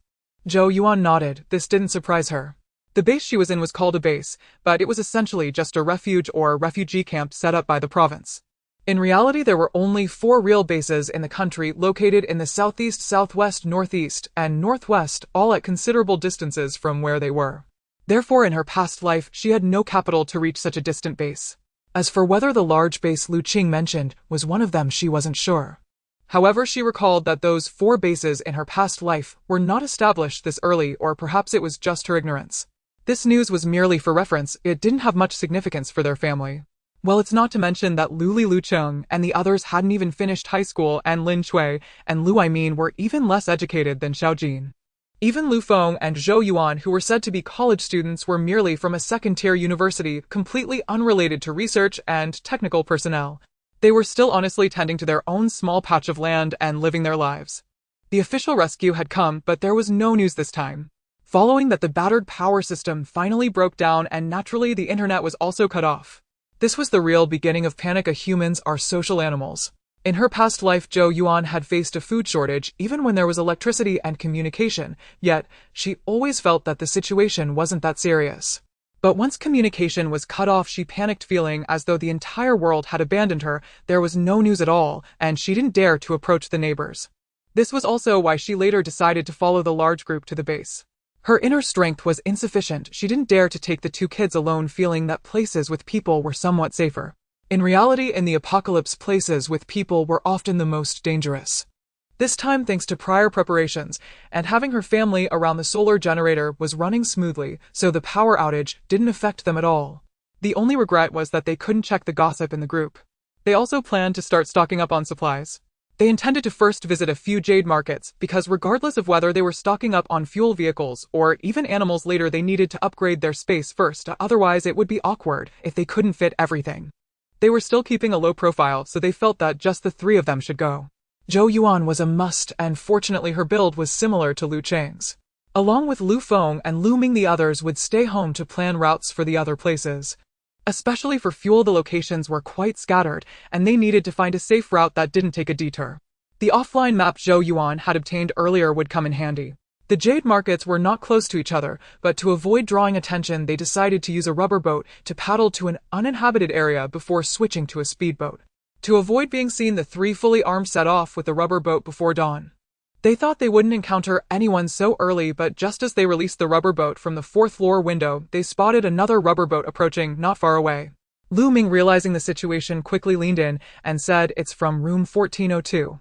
Zhou Yuan nodded. This didn't surprise her. The base she was in was called a base, but it was essentially just a refuge or refugee camp set up by the province. In reality, there were only 4 real bases in the country located in the southeast, southwest, northeast, and northwest, all at considerable distances from where they were. Therefore, in her past life, she had no capital to reach such a distant base. As for whether the large base Lu Qing mentioned was one of them, she wasn't sure. However, she recalled that those 4 bases in her past life were not established this early, or perhaps it was just her ignorance. This news was merely for reference, it didn't have much significance for their family. Well, it's not to mention that Lu Cheng and the others hadn't even finished high school, and Lin Chui and Lu Aimin were even less educated than Xiao Jin. Even Lu Feng and Zhou Yuan, who were said to be college students, were merely from a second-tier university, completely unrelated to research and technical personnel. They were still honestly tending to their own small patch of land and living their lives. The official rescue had come, but there was no news this time. Following that, the battered power system finally broke down, and naturally the internet was also cut off. This was the real beginning of panic. Humans are social animals. In her past life, Zhou Yuan had faced a food shortage even when there was electricity and communication, yet she always felt that the situation wasn't that serious. But once communication was cut off, she panicked, feeling as though the entire world had abandoned her. There was no news at all, and she didn't dare to approach the neighbors. This was also why she later decided to follow the large group to the base. Her inner strength was insufficient. She didn't dare to take the 2 kids alone, feeling that places with people were somewhat safer. In reality, in the apocalypse, places with people were often the most dangerous. This time, thanks to prior preparations and having her family around, the solar generator was running smoothly, so the power outage didn't affect them at all. The only regret was that they couldn't check the gossip in the group. They also planned to start stocking up on supplies. They intended to first visit a few jade markets, because regardless of whether they were stocking up on fuel vehicles or even animals later, they needed to upgrade their space first, otherwise it would be awkward if they couldn't fit everything. They were still keeping a low profile, so they felt that just the 3 of them should go. Zhou Yuan was a must, and fortunately her build was similar to Lu Cheng's. Along with Lu Feng and Lu Ming, the others would stay home to plan routes for the other places. Especially for fuel, the locations were quite scattered, and they needed to find a safe route that didn't take a detour. The offline map Zhou Yuan had obtained earlier would come in handy. The jade markets were not close to each other, but to avoid drawing attention, they decided to use a rubber boat to paddle to an uninhabited area before switching to a speedboat. To avoid being seen, the 3 fully armed set off with the rubber boat before dawn. They thought they wouldn't encounter anyone so early, but just as they released the rubber boat from the 4th floor window, they spotted another rubber boat approaching not far away. Lu Ming, realizing the situation, quickly leaned in and said, "It's from room 1402.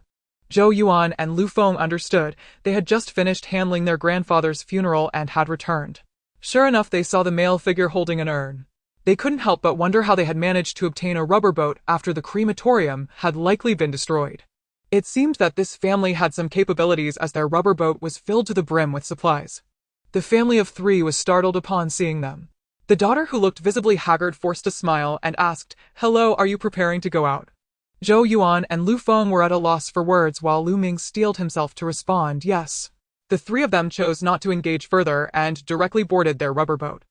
Zhou Yuan and Lu Feng understood. They had just finished handling their grandfather's funeral and had returned. Sure enough, they saw the male figure holding an urn. They couldn't help but wonder how they had managed to obtain a rubber boat after the crematorium had likely been destroyed. It seemed that this family had some capabilities, as their rubber boat was filled to the brim with supplies. The family of 3 was startled upon seeing them. The daughter, who looked visibly haggard, forced a smile and asked, "Hello, are you preparing to go out?" Zhou Yuan and Lu Feng were at a loss for words, while Lu Ming steeled himself to respond yes. The 3 of them chose not to engage further and directly boarded their rubber boat.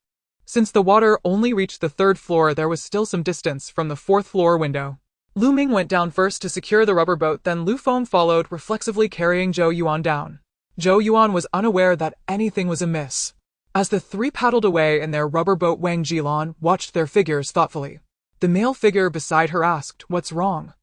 Since the water only reached the 3rd floor, there was still some distance from the 4th floor window. Lu Ming went down first to secure the rubber boat, then Lu Feng followed, reflexively carrying Zhou Yuan down. Zhou Yuan was unaware that anything was amiss. As the 3 paddled away in their rubber boat, Wang Jilan watched their figures thoughtfully. The male figure beside her asked, "What's wrong?"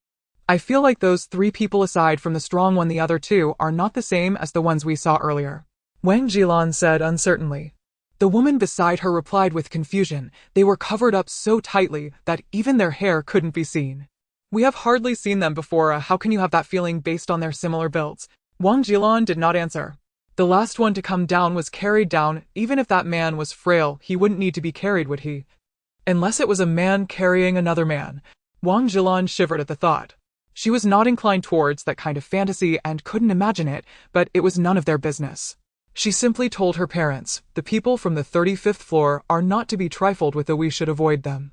"I feel like those 3 people, aside from the strong one, the other 2 are not the same as the ones we saw earlier," Wang Jilan said uncertainly. The woman beside her replied with confusion. They were covered up so tightly that even their hair couldn't be seen. "We have hardly seen them before. How can you have that feeling based on their similar builds?" Wang Jilan did not answer. The last one to come down was carried down. Even if that man was frail, he wouldn't need to be carried, would he? Unless it was a man carrying another man. Wang Jilan shivered at the thought. She was not inclined towards that kind of fantasy and couldn't imagine it, but it was none of their business. She simply told her parents, "The people from the 35th floor are not to be trifled with, though we should avoid them."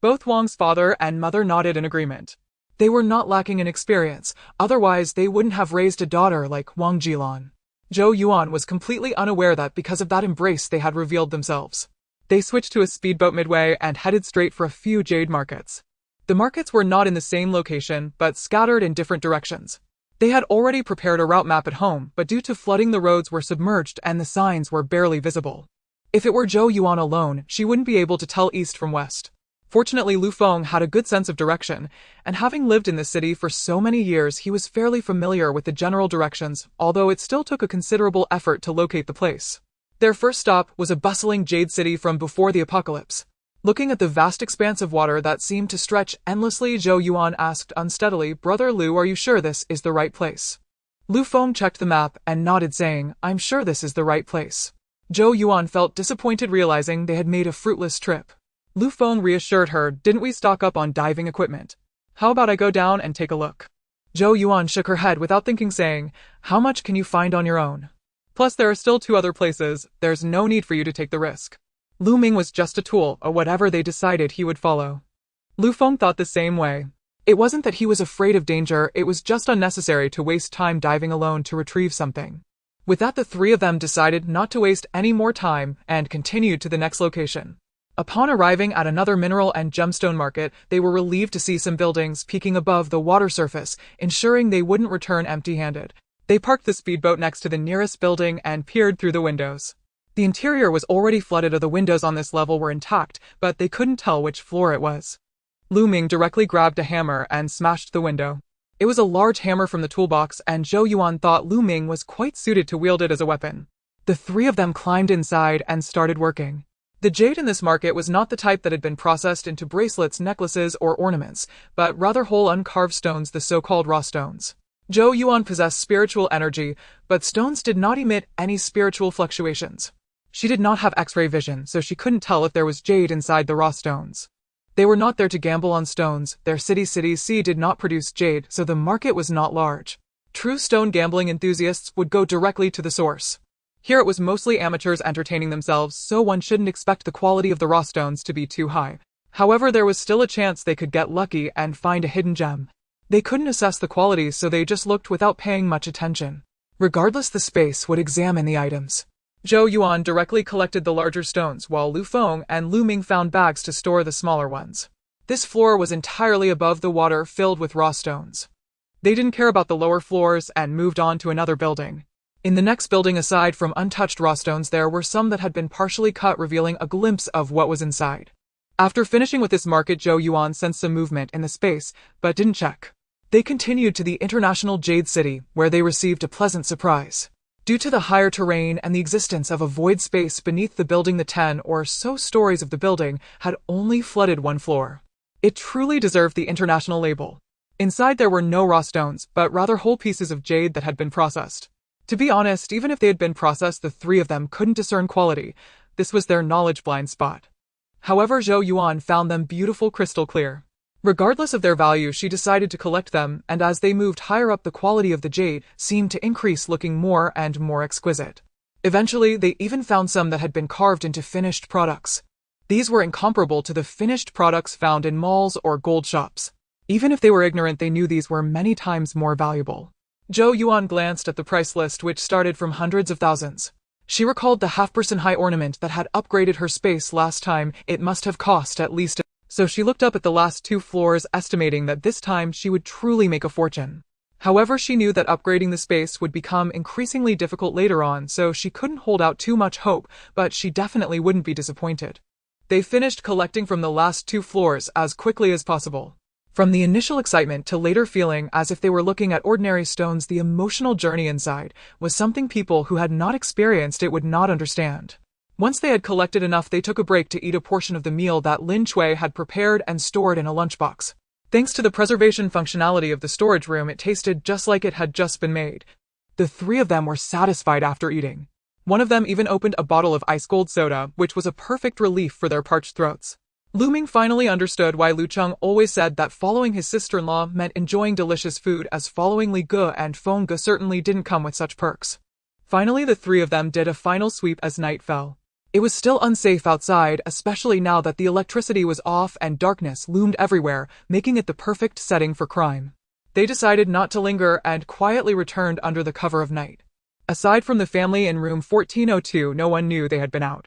Both Wang's father and mother nodded in agreement. They were not lacking in experience, otherwise they wouldn't have raised a daughter like Wang Jilan. Zhou Yuan was completely unaware that because of that embrace they had revealed themselves. They switched to a speedboat midway and headed straight for a few jade markets. The markets were not in the same location, but scattered in different directions. They had already prepared a route map at home, but due to flooding the roads were submerged and the signs were barely visible. If it were Zhou Yuan alone, she wouldn't be able to tell east from west. Fortunately, Lu Feng had a good sense of direction, and having lived in the city for so many years, he was fairly familiar with the general directions, although it still took a considerable effort to locate the place. Their first stop was a bustling jade city from before the apocalypse. Looking at the vast expanse of water that seemed to stretch endlessly, Zhou Yuan asked unsteadily, "Brother Lu, are you sure this is the right place?" Lu Feng checked the map and nodded, saying, "I'm sure this is the right place." Zhou Yuan felt disappointed realizing they had made a fruitless trip. Lu Feng reassured her, "Didn't we stock up on diving equipment? How about I go down and take a look?" Zhou Yuan shook her head without thinking, saying, "How much can you find on your own? Plus there are still 2 other places, there's no need for you to take the risk." Lu Ming was just a tool, or whatever they decided he would follow. Lu Feng thought the same way. It wasn't that he was afraid of danger, it was just unnecessary to waste time diving alone to retrieve something. With that, the 3 of them decided not to waste any more time and continued to the next location. Upon arriving at another mineral and gemstone market, they were relieved to see some buildings peeking above the water surface, ensuring they wouldn't return empty-handed. They parked the speedboat next to the nearest building and peered through the windows. The interior was already flooded, or the windows on this level were intact, but they couldn't tell which floor it was. Lu Ming directly grabbed a hammer and smashed the window. It was a large hammer from the toolbox, and Zhou Yuan thought Lu Ming was quite suited to wield it as a weapon. The 3 of them climbed inside and started working. The jade in this market was not the type that had been processed into bracelets, necklaces, or ornaments, but rather whole uncarved stones, the so-called raw stones. Zhou Yuan possessed spiritual energy, but stones did not emit any spiritual fluctuations. She did not have X-ray vision, so she couldn't tell if there was jade inside the raw stones. They were not there to gamble on stones, their city C did not produce jade, so the market was not large. True stone gambling enthusiasts would go directly to the source. Here it was mostly amateurs entertaining themselves, so one shouldn't expect the quality of the raw stones to be too high. However, there was still a chance they could get lucky and find a hidden gem. They couldn't assess the quality, so they just looked without paying much attention. Regardless, the space would examine the items. Zhou Yuan directly collected the larger stones, while Lu Feng and Lu Ming found bags to store the smaller ones. This floor was entirely above the water, filled with raw stones. They didn't care about the lower floors and moved on to another building. In the next building, aside from untouched raw stones, there were some that had been partially cut, revealing a glimpse of what was inside. After finishing with this market, Zhou Yuan sensed some movement in the space, but didn't check. They continued to the international Jade City, where they received a pleasant surprise. Due to the higher terrain and the existence of a void space beneath the building, the 10 or so stories of the building had only flooded 1 floor. It truly deserved the international label. Inside there were no raw stones, but rather whole pieces of jade that had been processed. To be honest, even if they had been processed, the 3 of them couldn't discern quality. This was their knowledge blind spot. However, Zhou Yuan found them beautiful, crystal clear. Regardless of their value, she decided to collect them, and as they moved higher up, the quality of the jade seemed to increase, looking more and more exquisite. Eventually, they even found some that had been carved into finished products. These were incomparable to the finished products found in malls or gold shops. Even if they were ignorant, they knew these were many times more valuable. Zhou Yuan glanced at the price list, which started from hundreds of thousands. She recalled the half-person high ornament that had upgraded her space last time. It must have cost at least so she looked up at the last 2 floors, estimating that this time she would truly make a fortune. However, she knew that upgrading the space would become increasingly difficult later on, so she couldn't hold out too much hope, but she definitely wouldn't be disappointed. They finished collecting from the last 2 floors as quickly as possible. From the initial excitement to later feeling as if they were looking at ordinary stones, the emotional journey inside was something people who had not experienced it would not understand. Once they had collected enough, they took a break to eat a portion of the meal that Lin Chui had prepared and stored in a lunchbox. Thanks to the preservation functionality of the storage room, it tasted just like it had just been made. The 3 of them were satisfied after eating. One of them even opened a bottle of ice-cold soda, which was a perfect relief for their parched throats. Lu Ming finally understood why Lu Cheng always said that following his sister-in-law meant enjoying delicious food, as following Li Ge and Feng Ge certainly didn't come with such perks. Finally, the 3 of them did a final sweep as night fell. It was still unsafe outside, especially now that the electricity was off and darkness loomed everywhere, making it the perfect setting for crime. They decided not to linger and quietly returned under the cover of night. Aside from the family in room 1402, no one knew they had been out.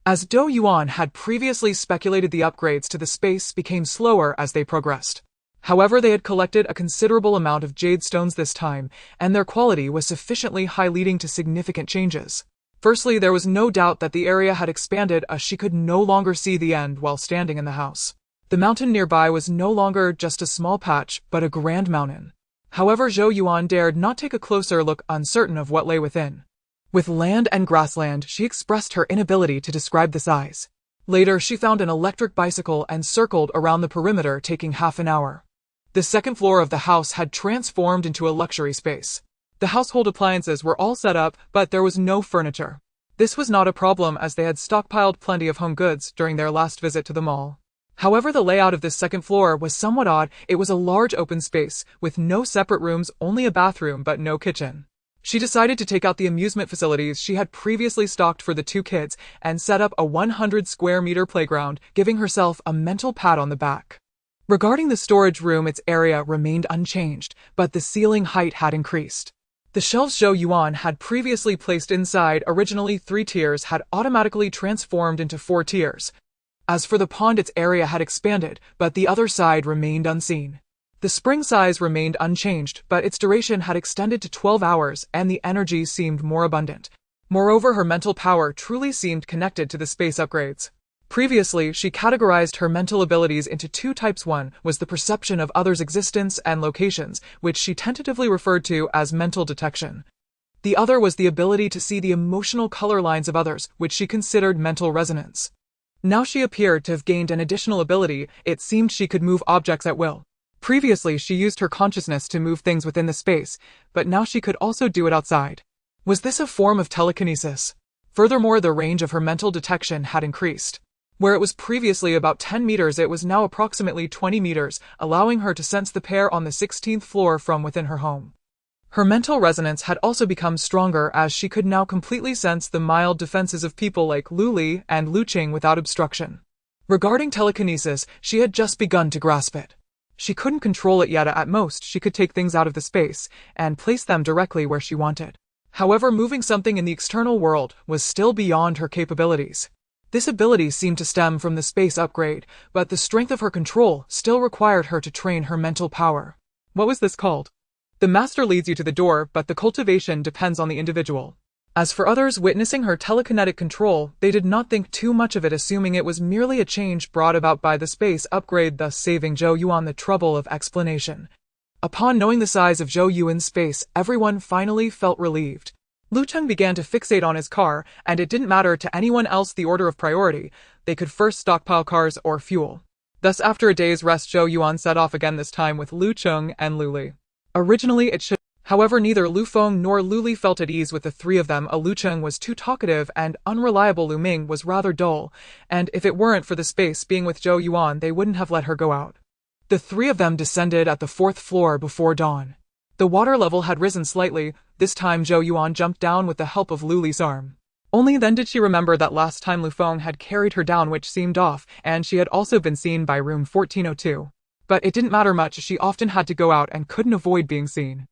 As Zhou Yuan had previously speculated, the upgrades to the space became slower as they progressed. However, they had collected a considerable amount of jade stones this time, and their quality was sufficiently high, leading to significant changes. Firstly, there was no doubt that the area had expanded as she could no longer see the end while standing in the house. The mountain nearby was no longer just a small patch, but a grand mountain. However, Zhou Yuan dared not take a closer look, uncertain of what lay within. With land and grassland, she expressed her inability to describe the size. Later, she found an electric bicycle and circled around the perimeter, taking half an hour. The second floor of the house had transformed into a luxury space. The household appliances were all set up, but there was no furniture. This was not a problem as they had stockpiled plenty of home goods during their last visit to the mall. However, the layout of this second floor was somewhat odd. It was a large open space, with no separate rooms, only a bathroom but no kitchen. She decided to take out the amusement facilities she had previously stocked for the two kids and set up a 100-square-meter playground, giving herself a mental pat on the back. Regarding the storage room, its area remained unchanged, but the ceiling height had increased. The shelves Zhou Yuan had previously placed inside, originally 3 tiers, had automatically transformed into 4 tiers. As for the pond, its area had expanded, but the other side remained unseen. The spring size remained unchanged, but its duration had extended to 12 hours, and the energy seemed more abundant. Moreover, her mental power truly seemed connected to the space upgrades. Previously, she categorized her mental abilities into 2 types. One was the perception of others' existence and locations, which she tentatively referred to as mental detection. The other was the ability to see the emotional color lines of others, which she considered mental resonance. Now she appeared to have gained an additional ability. It seemed she could move objects at will. Previously, she used her consciousness to move things within the space, but now she could also do it outside. Was this a form of telekinesis? Furthermore, the range of her mental detection had increased. Where it was previously about 10 meters, it was now approximately 20 meters, allowing her to sense the pair on the 16th floor from within her home. Her mental resonance had also become stronger as she could now completely sense the mild defenses of people like Lu Li and Lu Qing without obstruction. Regarding telekinesis, she had just begun to grasp it. She couldn't control it yet. At most, she could take things out of the space and place them directly where she wanted. However, moving something in the external world was still beyond her capabilities. This ability seemed to stem from the space upgrade, but the strength of her control still required her to train her mental power. What was this called? The master leads you to the door, but the cultivation depends on the individual. As for others witnessing her telekinetic control, they did not think too much of it, assuming it was merely a change brought about by the space upgrade, thus saving Zhou Yuan the trouble of explanation. Upon knowing the size of Zhou Yuan's space, everyone finally felt relieved. Lu Cheng began to fixate on his car, and it didn't matter to anyone else the order of priority. They could first stockpile cars or fuel. Thus, after a day's rest, Zhou Yuan set off again, this time with Lu Cheng and Lu Li. Originally, it should. However, neither Lu Feng nor Lu Li felt at ease with the 3 of them. Lu Cheng was too talkative and unreliable. Lu Ming was rather dull, and if it weren't for the space being with Zhou Yuan, they wouldn't have let her go out. The 3 of them descended at the 4th floor before dawn. The water level had risen slightly. This time Zhou Yuan jumped down with the help of Lu Li's arm. Only then did she remember that last time Lu Feng had carried her down, which seemed off, and she had also been seen by room 1402. But it didn't matter much, she often had to go out and couldn't avoid being seen.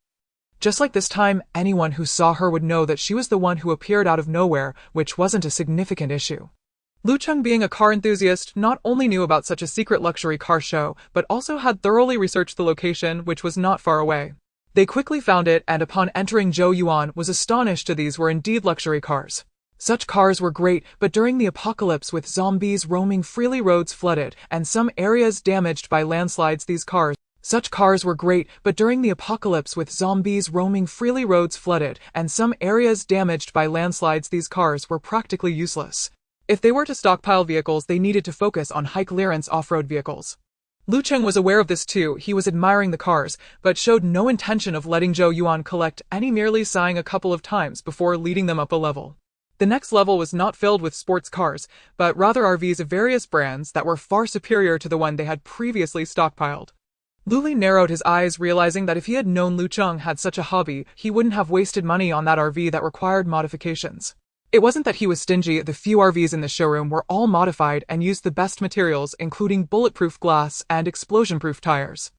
Just like this time, anyone who saw her would know that she was the one who appeared out of nowhere, which wasn't a significant issue. Lu Cheng, being a car enthusiast, not only knew about such a secret luxury car show, but also had thoroughly researched the location, which was not far away. They quickly found it, and upon entering, Zhou Yuan was astonished that these were indeed luxury cars. Such cars were great, but during the apocalypse with zombies roaming freely, roads flooded, and some areas damaged by landslides, Such cars were great, but during the apocalypse with zombies roaming freely, roads flooded, and some areas damaged by landslides, these cars were practically useless. If they were to stockpile vehicles, they needed to focus on high-clearance off-road vehicles. Lu Cheng was aware of this too. He was admiring the cars, but showed no intention of letting Zhou Yuan collect any, merely sighing a couple of times before leading them up a level. The next level was not filled with sports cars, but rather RVs of various brands that were far superior to the one they had previously stockpiled. Lu Li narrowed his eyes, realizing that if he had known Lu Cheng had such a hobby, he wouldn't have wasted money on that RV that required modifications. It wasn't that he was stingy. The few RVs in the showroom were all modified and used the best materials, including bulletproof glass and explosion-proof tires.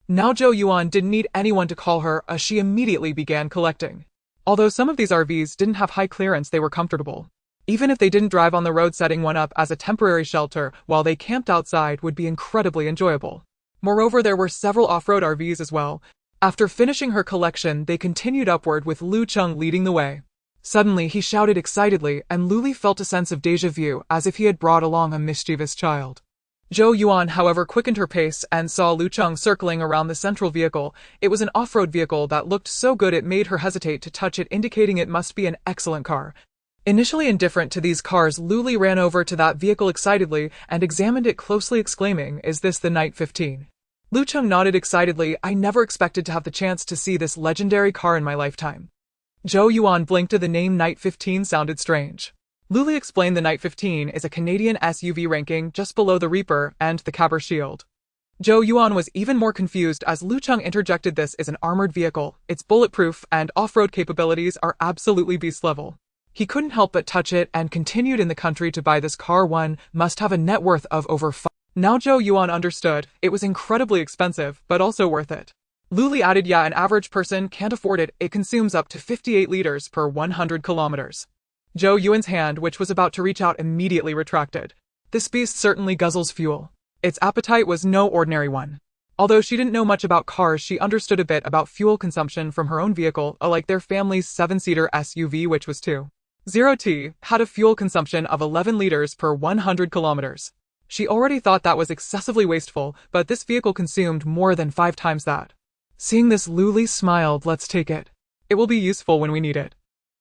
Now Zhou Yuan didn't need anyone to call her, as she immediately began collecting. Although some of these RVs didn't have high clearance, they were comfortable. Even if they didn't drive on the road, setting one up as a temporary shelter while they camped outside would be incredibly enjoyable. Moreover, there were several off-road RVs as well. After finishing her collection, they continued upward with Lu Cheng leading the way. Suddenly, he shouted excitedly, and Luli felt a sense of déjà vu, as if he had brought along a mischievous child. Zhou Yuan, however, quickened her pace and saw Lu Cheng circling around the central vehicle. It was an off-road vehicle that looked so good it made her hesitate to touch it, indicating it must be an excellent car. Initially indifferent to these cars, Luli ran over to that vehicle excitedly and examined it closely, exclaiming, "Is this the Knight 15? Lu Cheng nodded excitedly. "I never expected to have the chance to see this legendary car in my lifetime." Zhou Yuan blinked. The name Knight 15 sounded strange. Luli explained the Knight 15 is a Canadian SUV ranking just below the Reaper and the Caber Shield. Zhou Yuan was even more confused as Lu Cheng interjected, "This is an armored vehicle. Its bulletproof and off-road capabilities are absolutely beast level." He couldn't help but touch it and continued, "In the country to buy this car, one must have a net worth of over 5. Now Zhou Yuan understood. It was incredibly expensive, but also worth it. Luli added, "Yeah, an average person can't afford it. It consumes up to 58 liters per 100 kilometers. Zhou Yuan's hand, which was about to reach out, immediately retracted. This beast certainly guzzles fuel. Its appetite was no ordinary one. Although she didn't know much about cars, she understood a bit about fuel consumption from her own vehicle, like their family's 7-seater SUV, which was 2.0T, had a fuel consumption of 11 liters per 100 kilometers. She already thought that was excessively wasteful, but this vehicle consumed more than 5 times that. Seeing this, Luli smiled. "Let's take it. It will be useful when we need it."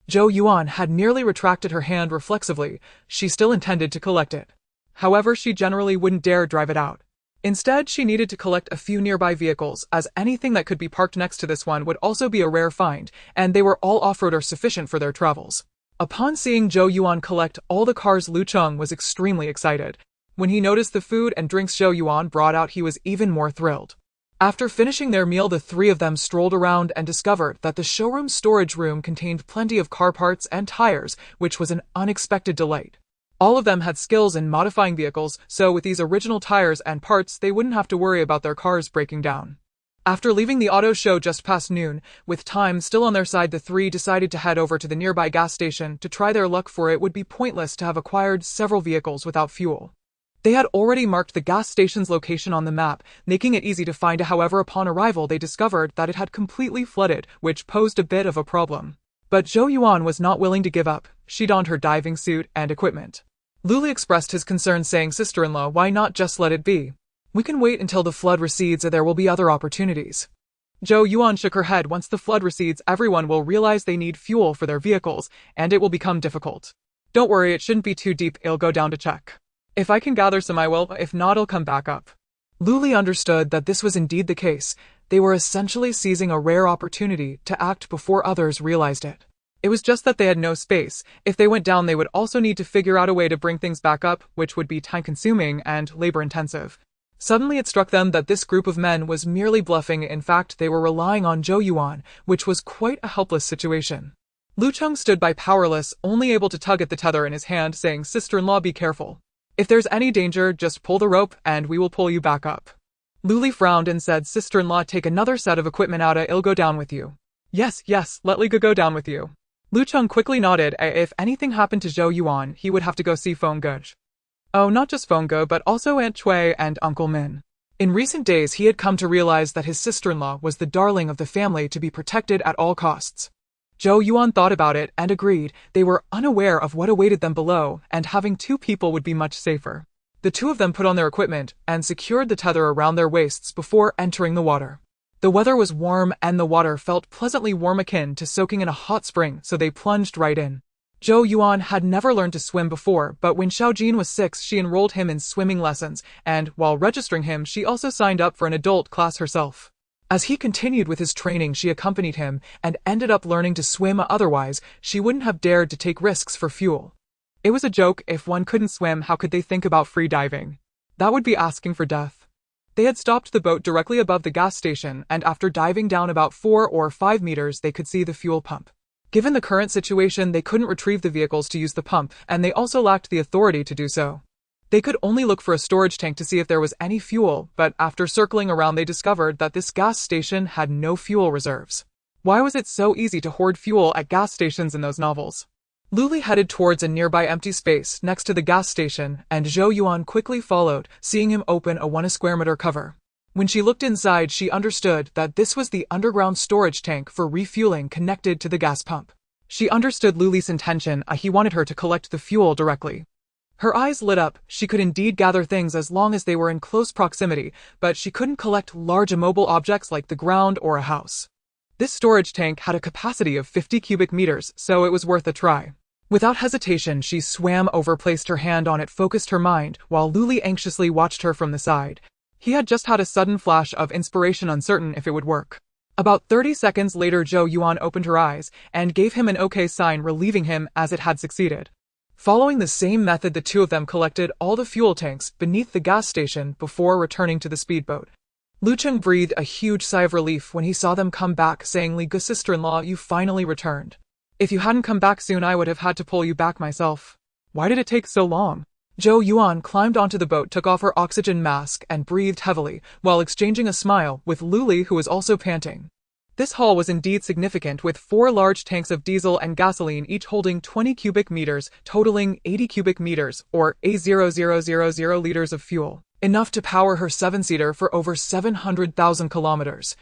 Zhou Yuan had merely retracted her hand reflexively. She still intended to collect it. However, she generally wouldn't dare drive it out. Instead, she needed to collect a few nearby vehicles, as anything that could be parked next to this one would also be a rare find, and they were all off-roaders sufficient for their travels. Upon seeing Zhou Yuan collect all the cars, Lu Cheng was extremely excited. When he noticed the food and drinks Zhou Yuan brought out, he was even more thrilled. After finishing their meal, the three of them strolled around and discovered that the showroom storage room contained plenty of car parts and tires, which was an unexpected delight. All of them had skills in modifying vehicles, so with these original tires and parts, they wouldn't have to worry about their cars breaking down. After leaving the auto show just past noon, with time still on their side, the three decided to head over to the nearby gas station to try their luck, for it would be pointless to have acquired several vehicles without fuel. They had already marked the gas station's location on the map, making it easy to find. However, upon arrival, they discovered that it had completely flooded, which posed a bit of a problem. But Zhou Yuan was not willing to give up. She donned her diving suit and equipment. Luli expressed his concern, saying, "Sister-in-law, why not just let it be? We can wait until the flood recedes, there will be other opportunities." Zhou Yuan shook her head. "Once the flood recedes, everyone will realize they need fuel for their vehicles, and it will become difficult. Don't worry, it shouldn't be too deep. I'll go down to check. If I can gather some, I will. If not, I'll come back up." Luli understood that this was indeed the case. They were essentially seizing a rare opportunity to act before others realized it. It was just that they had no space. If they went down, they would also need to figure out a way to bring things back up, which would be time-consuming and labor-intensive. Suddenly it struck them that this group of men was merely bluffing. In fact, they were relying on Zhou Yuan, which was quite a helpless situation. Lu Cheng stood by powerless, only able to tug at the tether in his hand, saying, "Sister-in-law, be careful. If there's any danger, just pull the rope and we will pull you back up." Luli frowned and said, "Sister-in-law, take another set of equipment out. I'll go down with you." Yes, let Liga go down with you." Lu Cheng quickly nodded. If anything happened to Zhou Yuan, he would have to go see Feng Ge. Oh, not just Feng Ge, but also Aunt Cui and Uncle Min. In recent days, he had come to realize that his sister-in-law was the darling of the family to be protected at all costs. Zhou Yuan thought about it and agreed. They were unaware of what awaited them below, and having 2 people would be much safer. The 2 of them put on their equipment and secured the tether around their waists before entering the water. The weather was warm and the water felt pleasantly warm, akin to soaking in a hot spring, so they plunged right in. Zhou Yuan had never learned to swim before, but when Xiaojin was 6, she enrolled him in swimming lessons, and while registering him, she also signed up for an adult class herself. As he continued with his training, she accompanied him and ended up learning to swim. Otherwise, she wouldn't have dared to take risks for fuel. It was a joke. If one couldn't swim, how could they think about free diving? That would be asking for death. They had stopped the boat directly above the gas station, and after diving down about 4 or 5 meters, they could see the fuel pump. Given the current situation, they couldn't retrieve the vehicles to use the pump, and they also lacked the authority to do so. They could only look for a storage tank to see if there was any fuel, but after circling around, they discovered that this gas station had no fuel reserves. Why was it so easy to hoard fuel at gas stations in those novels? Luli headed towards a nearby empty space next to the gas station, and Zhou Yuan quickly followed, seeing him open a 1 square meter cover. When she looked inside, she understood that this was the underground storage tank for refueling connected to the gas pump. She understood Luli's intention, he wanted her to collect the fuel directly. Her eyes lit up. She could indeed gather things as long as they were in close proximity, but she couldn't collect large immobile objects like the ground or a house. This storage tank had a capacity of 50 cubic meters, so it was worth a try. Without hesitation, she swam over, placed her hand on it, focused her mind, while Luli anxiously watched her from the side. He had just had a sudden flash of inspiration, uncertain if it would work. About 30 seconds later, Zhou Yuan opened her eyes and gave him an okay sign, relieving him as it had succeeded. Following the same method, the two of them collected all the fuel tanks beneath the gas station before returning to the speedboat. Lu Cheng breathed a huge sigh of relief when he saw them come back, saying, "Li, good sister-in-law, you finally returned. If you hadn't come back soon, I would have had to pull you back myself. Why did it take so long?" Zhou Yuan climbed onto the boat, took off her oxygen mask, and breathed heavily, while exchanging a smile with Luli, who was also panting. This haul was indeed significant, with 4 large tanks of diesel and gasoline, each holding 20 cubic meters, totaling 80 cubic meters, or 80,000 liters of fuel, enough to power her 7-seater for over 700,000 kilometers.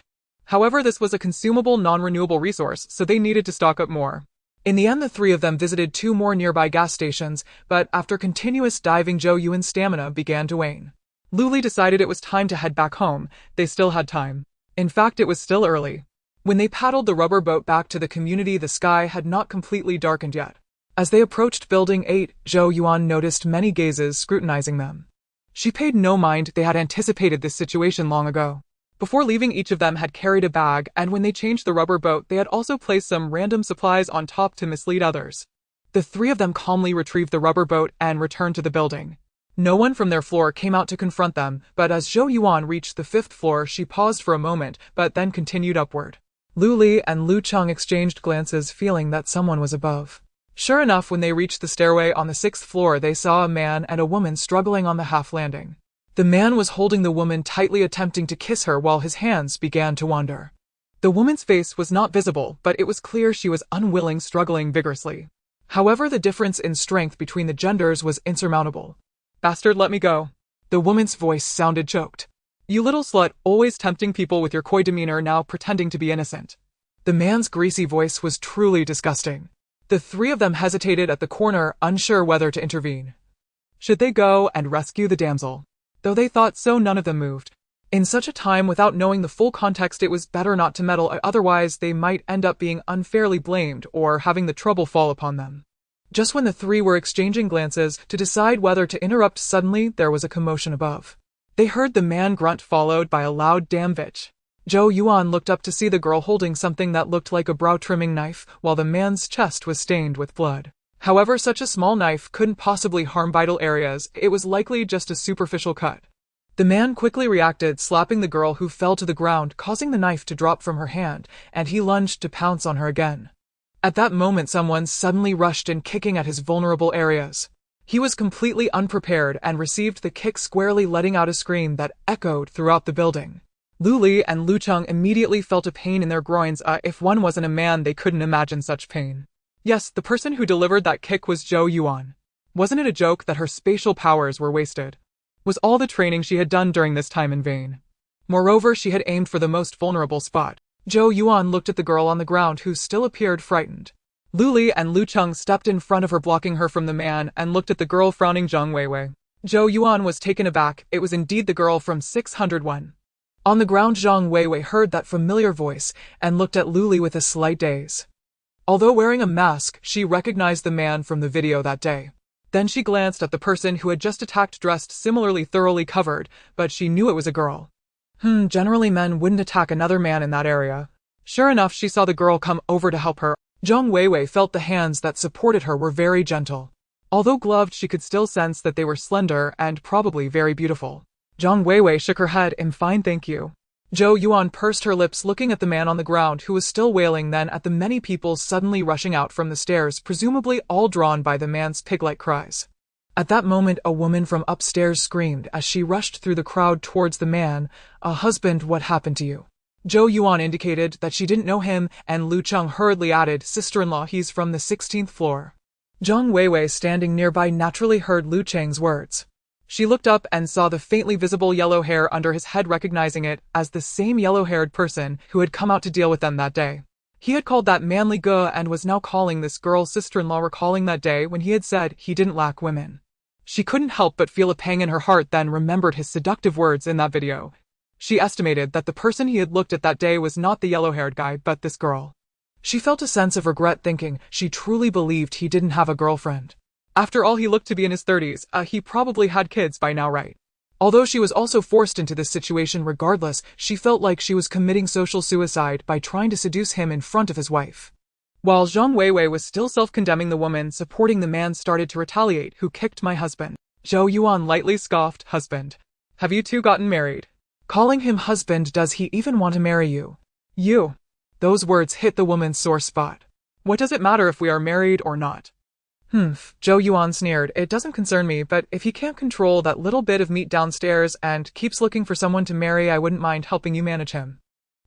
However, this was a consumable, non-renewable resource, so they needed to stock up more. In the end, the three of them visited 2 more nearby gas stations, but after continuous diving, Zhou Yuan's stamina began to wane. Luli decided it was time to head back home. They still had time. In fact, it was still early. When they paddled the rubber boat back to the community, the sky had not completely darkened yet. As they approached Building 8, Zhou Yuan noticed many gazes scrutinizing them. She paid no mind, they had anticipated this situation long ago. Before leaving, each of them had carried a bag, and when they changed the rubber boat, they had also placed some random supplies on top to mislead others. The 3 of them calmly retrieved the rubber boat and returned to the building. No one from their floor came out to confront them, but as Zhou Yuan reached the 5th floor, she paused for a moment, but then continued upward. Luli and Lu Cheng exchanged glances, feeling that someone was above. Sure enough, when they reached the stairway on the 6th floor, they saw a man and a woman struggling on the half landing. The man was holding the woman tightly, attempting to kiss her while his hands began to wander. The woman's face was not visible, but it was clear she was unwilling, struggling vigorously. However, the difference in strength between the genders was insurmountable. "Bastard, let me go." The woman's voice sounded choked. "You little slut, always tempting people with your coy demeanor, now pretending to be innocent." The man's greasy voice was truly disgusting. The 3 of them hesitated at the corner, unsure whether to intervene. Should they go and rescue the damsel? Though they thought so, none of them moved. In such a time, without knowing the full context, it was better not to meddle, otherwise they might end up being unfairly blamed or having the trouble fall upon them. Just when the 3 were exchanging glances to decide whether to interrupt, suddenly there was a commotion above. They heard the man grunt, followed by a loud "damn bitch." Zhou Yuan looked up to see the girl holding something that looked like a brow-trimming knife, while the man's chest was stained with blood. However, such a small knife couldn't possibly harm vital areas, it was likely just a superficial cut. The man quickly reacted, slapping the girl, who fell to the ground, causing the knife to drop from her hand, and he lunged to pounce on her again. At that moment, someone suddenly rushed in, kicking at his vulnerable areas. He was completely unprepared and received the kick squarely, letting out a scream that echoed throughout the building. Luli and Lu Cheng immediately felt a pain in their groins. If one wasn't a man, they couldn't imagine such pain. Yes, the person who delivered that kick was Zhou Yuan. Wasn't it a joke that her spatial powers were wasted? Was all the training she had done during this time in vain? Moreover, she had aimed for the most vulnerable spot. Zhou Yuan looked at the girl on the ground, who still appeared frightened. Luli and Lu Cheng stepped in front of her, blocking her from the man, and looked at the girl, frowning. Zhang Weiwei. Zhou Yuan was taken aback. It was indeed the girl from 601. On the ground, Zhang Weiwei heard that familiar voice and looked at Luli with a slight daze. Although wearing a mask, she recognized the man from the video that day. Then she glanced at the person who had just attacked, dressed similarly, thoroughly covered, but she knew it was a girl. Generally men wouldn't attack another man in that area. Sure enough, she saw the girl come over to help her. Zhang Weiwei felt the hands that supported her were very gentle. Although gloved, she could still sense that they were slender and probably very beautiful. Zhang Weiwei shook her head. "I'm fine, thank you." Zhou Yuan pursed her lips, looking at the man on the ground, who was still wailing, then at the many people suddenly rushing out from the stairs, presumably all drawn by the man's pig-like cries. At that moment, a woman from upstairs screamed as she rushed through the crowd towards the man. "Husband, what happened to you?" Zhou Yuan indicated that she didn't know him, and Lu Cheng hurriedly added, "Sister-in-law, he's from the 16th floor." Zhang Weiwei, standing nearby, naturally heard Lu Cheng's words. She looked up and saw the faintly visible yellow hair under his head, recognizing it as the same yellow-haired person who had come out to deal with them that day. He had called that manly guh and was now calling this girl's sister-in-law, recalling that day when he had said he didn't lack women. She couldn't help but feel a pang in her heart, then remembered his seductive words in that video. She estimated that the person he had looked at that day was not the yellow-haired guy, but this girl. She felt a sense of regret, thinking she truly believed he didn't have a girlfriend. After all, he looked to be in his 30s, he probably had kids by now, right? Although she was also forced into this situation regardless, she felt like she was committing social suicide by trying to seduce him in front of his wife. While Zhang Weiwei was still self-condemning, the woman supporting the man started to retaliate. Who kicked my husband? Zhou Yuan lightly scoffed. Husband? Have you two gotten married? Calling him husband, does he even want to marry you? You. Those words hit the woman's sore spot. What does it matter if we are married or not? Zhou Yuan sneered. It doesn't concern me, but if he can't control that little bit of meat downstairs and keeps looking for someone to marry, I wouldn't mind helping you manage him.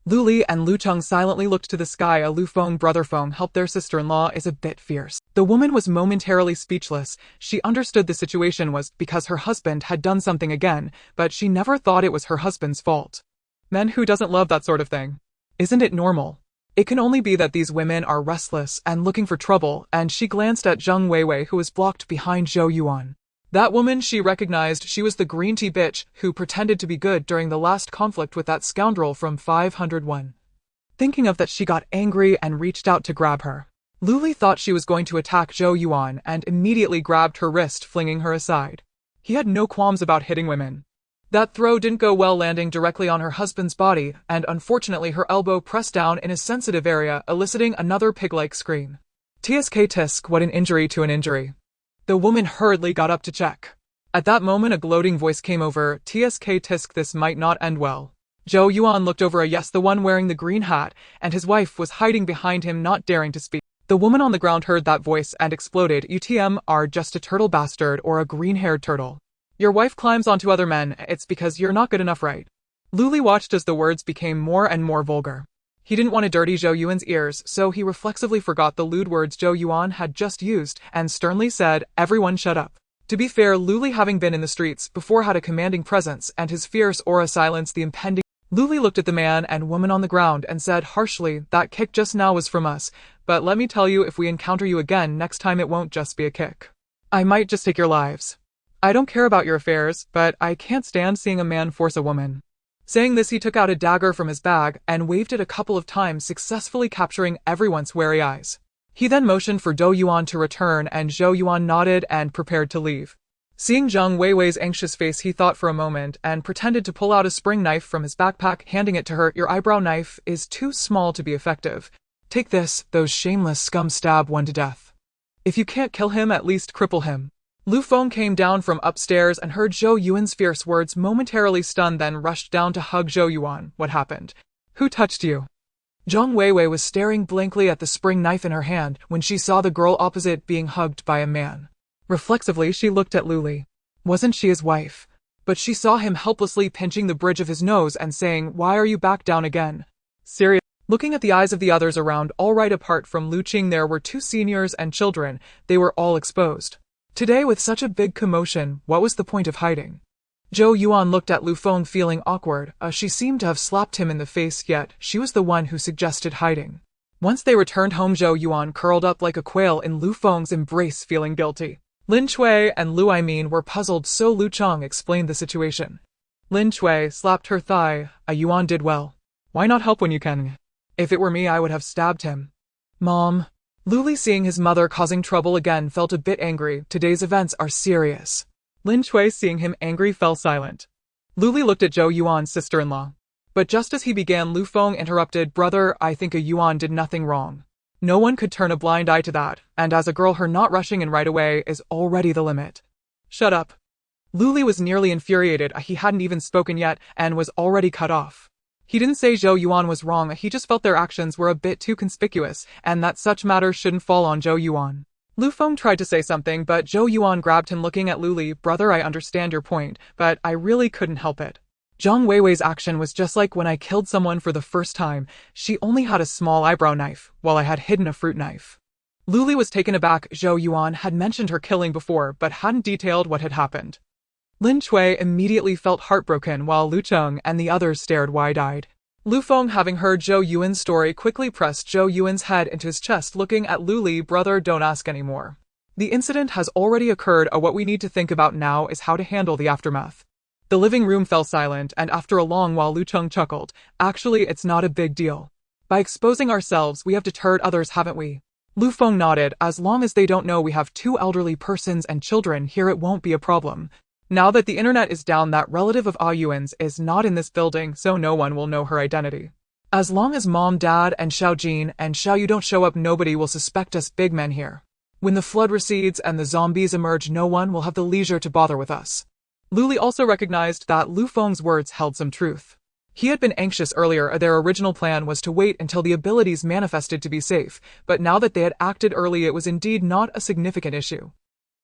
Lu Li and Lu Cheng silently looked to the sky. A Lu Feng brother Feng help their sister-in-law is a bit fierce. The woman was momentarily speechless. She understood the situation was because her husband had done something again, but she never thought it was her husband's fault. Men, who doesn't love that sort of thing? Isn't it normal? It can only be that these women are restless and looking for trouble, and she glanced at Zhang Weiwei, who was blocked behind Zhou Yuan. That woman she recognized. She was the green tea bitch who pretended to be good during the last conflict with that scoundrel from 501. Thinking of that, she got angry and reached out to grab her. Lu Li thought she was going to attack Zhou Yuan and immediately grabbed her wrist, flinging her aside. He had no qualms about hitting women. That throw didn't go well, landing directly on her husband's body, and unfortunately her elbow pressed down in a sensitive area, eliciting another pig-like scream. Tsk tisk, what an injury to an injury. The woman hurriedly got up to check. At that moment a gloating voice came over. Tsk tisk, this might not end well. Zhou Yuan looked over. Yes, the one wearing the green hat, and his wife was hiding behind him, not daring to speak. The woman on the ground heard that voice and exploded. UTM are just a turtle bastard or a green-haired turtle. Your wife climbs onto other men, it's because you're not good enough, right? Lu Li watched as the words became more and more vulgar. He didn't want to dirty Zhou Yuan's ears, so he reflexively forgot the lewd words Zhou Yuan had just used and sternly said, everyone shut up. To be fair, Lu Li, having been in the streets before, had a commanding presence, and his fierce aura silenced the impending. Lu Li looked at the man and woman on the ground and said harshly, that kick just now was from us, but let me tell you, if we encounter you again next time, it won't just be a kick. I might just take your lives. I don't care about your affairs, but I can't stand seeing a man force a woman. Saying this, he took out a dagger from his bag and waved it a couple of times, successfully capturing everyone's wary eyes. He then motioned for Zhou Yuan to return, and Zhou Yuan nodded and prepared to leave. Seeing Zhang Weiwei's anxious face, he thought for a moment and pretended to pull out a spring knife from his backpack, handing it to her. Your eyebrow knife is too small to be effective. Take this, those shameless scum stab one to death. If you can't kill him, at least cripple him. Lu Feng came down from upstairs and heard Zhou Yuan's fierce words, momentarily stunned, then rushed down to hug Zhou Yuan. What happened? Who touched you? Zhang Weiwei was staring blankly at the spring knife in her hand when she saw the girl opposite being hugged by a man. Reflexively, she looked at Lu Li. Wasn't she his wife? But she saw him helplessly pinching the bridge of his nose and saying, why are you back down again? Serious. Looking at the eyes of the others around, all right, apart from Lu Qing, there were two seniors and children. They were all exposed. Today, with such a big commotion, what was the point of hiding? Zhou Yuan looked at Lu Feng, feeling awkward. She seemed to have slapped him in the face, yet she was the one who suggested hiding. Once they returned home, Zhou Yuan curled up like a quail in Lu Feng's embrace, feeling guilty. Lin Chui and Lu Aimin were puzzled, so Lu Cheng explained the situation. Lin Chui slapped her thigh. Yuan did well. Why not help when you can? If it were me, I would have stabbed him. Mom. Lu Li, seeing his mother causing trouble again, felt a bit angry. Today's events are serious. Lin Chui, seeing him angry, fell silent. Lu Li looked at Zhou Yuan's sister-in-law. But just as he began, Lu Feng interrupted. Brother, I think Yuan did nothing wrong. No one could turn a blind eye to that, and as a girl, her not rushing in right away is already the limit. Shut up. Lu Li was nearly infuriated. He hadn't even spoken yet and was already cut off. He didn't say Zhou Yuan was wrong, he just felt their actions were a bit too conspicuous, and that such matters shouldn't fall on Zhou Yuan. Lu Feng tried to say something, but Zhou Yuan grabbed him, looking at Lu Li. Brother, I understand your point, but I really couldn't help it. Zhang Weiwei's action was just like when I killed someone for the first time. She only had a small eyebrow knife, while I had hidden a fruit knife. Lu Li was taken aback. Zhou Yuan had mentioned her killing before, but hadn't detailed what had happened. Lin Chui immediately felt heartbroken, while Lu Cheng and the others stared wide-eyed. Lu Feng, having heard Zhou Yuan's story, quickly pressed Zhou Yuan's head into his chest, looking at Lu Li. Brother, don't ask anymore. The incident has already occurred. What we need to think about now is how to handle the aftermath. The living room fell silent, and after a long while Lu Cheng chuckled. Actually, it's not a big deal. By exposing ourselves, we have deterred others, haven't we? Lu Feng nodded. As long as they don't know we have two elderly persons and children here, it won't be a problem. Now that the internet is down, that relative of Ah Yuan's is not in this building, so no one will know her identity. As long as Mom, Dad, and Xiao Jin and Xiao Yu don't show up, nobody will suspect us big men here. When the flood recedes and the zombies emerge, no one will have the leisure to bother with us. Lu Li also recognized that Lu Feng's words held some truth. He had been anxious earlier. Their original plan was to wait until the abilities manifested to be safe, but now that they had acted early, it was indeed not a significant issue.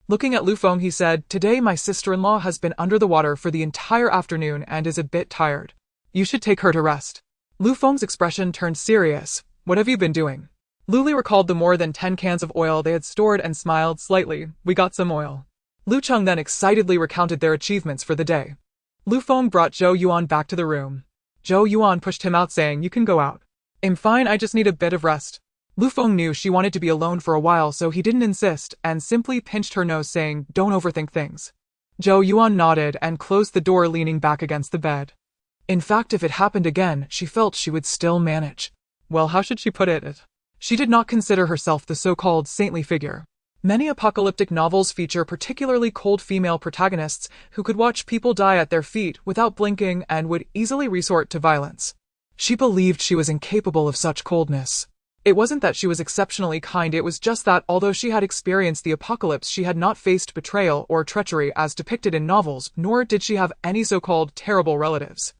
Looking at Lu Feng, he said, "Today my sister-in-law has been under the water for the entire afternoon and is a bit tired. You should take her to rest." Lu Feng's expression turned serious. "What have you been doing?" Lu Li recalled the more than 10 cans of oil they had stored and smiled slightly. "We got some oil." Lu Cheng then excitedly recounted their achievements for the day. Lu Feng brought Zhou Yuan back to the room. Zhou Yuan pushed him out, saying, "You can go out." "I'm fine, I just need a bit of rest." Lu Feng knew she wanted to be alone for a while, so he didn't insist and simply pinched her nose, saying, "Don't overthink things." Zhou Yuan nodded and closed the door, leaning back against the bed. In fact, if it happened again, she felt she would still manage. Well, how should she put it? She did not consider herself the so-called saintly figure. Many apocalyptic novels feature particularly cold female protagonists who could watch people die at their feet without blinking and would easily resort to violence. She believed she was incapable of such coldness. It wasn't that she was exceptionally kind, it was just that although she had experienced the apocalypse, she had not faced betrayal or treachery as depicted in novels, nor did she have any so-called terrible relatives.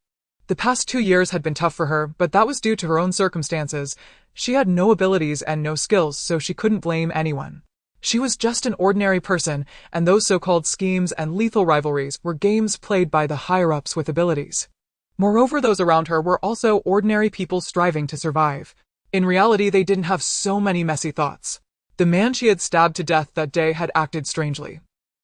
The past 2 years had been tough for her, but that was due to her own circumstances. She had no abilities and no skills, so she couldn't blame anyone. She was just an ordinary person, and those so-called schemes and lethal rivalries were games played by the higher-ups with abilities. Moreover, those around her were also ordinary people striving to survive. In reality, they didn't have so many messy thoughts. The man she had stabbed to death that day had acted strangely.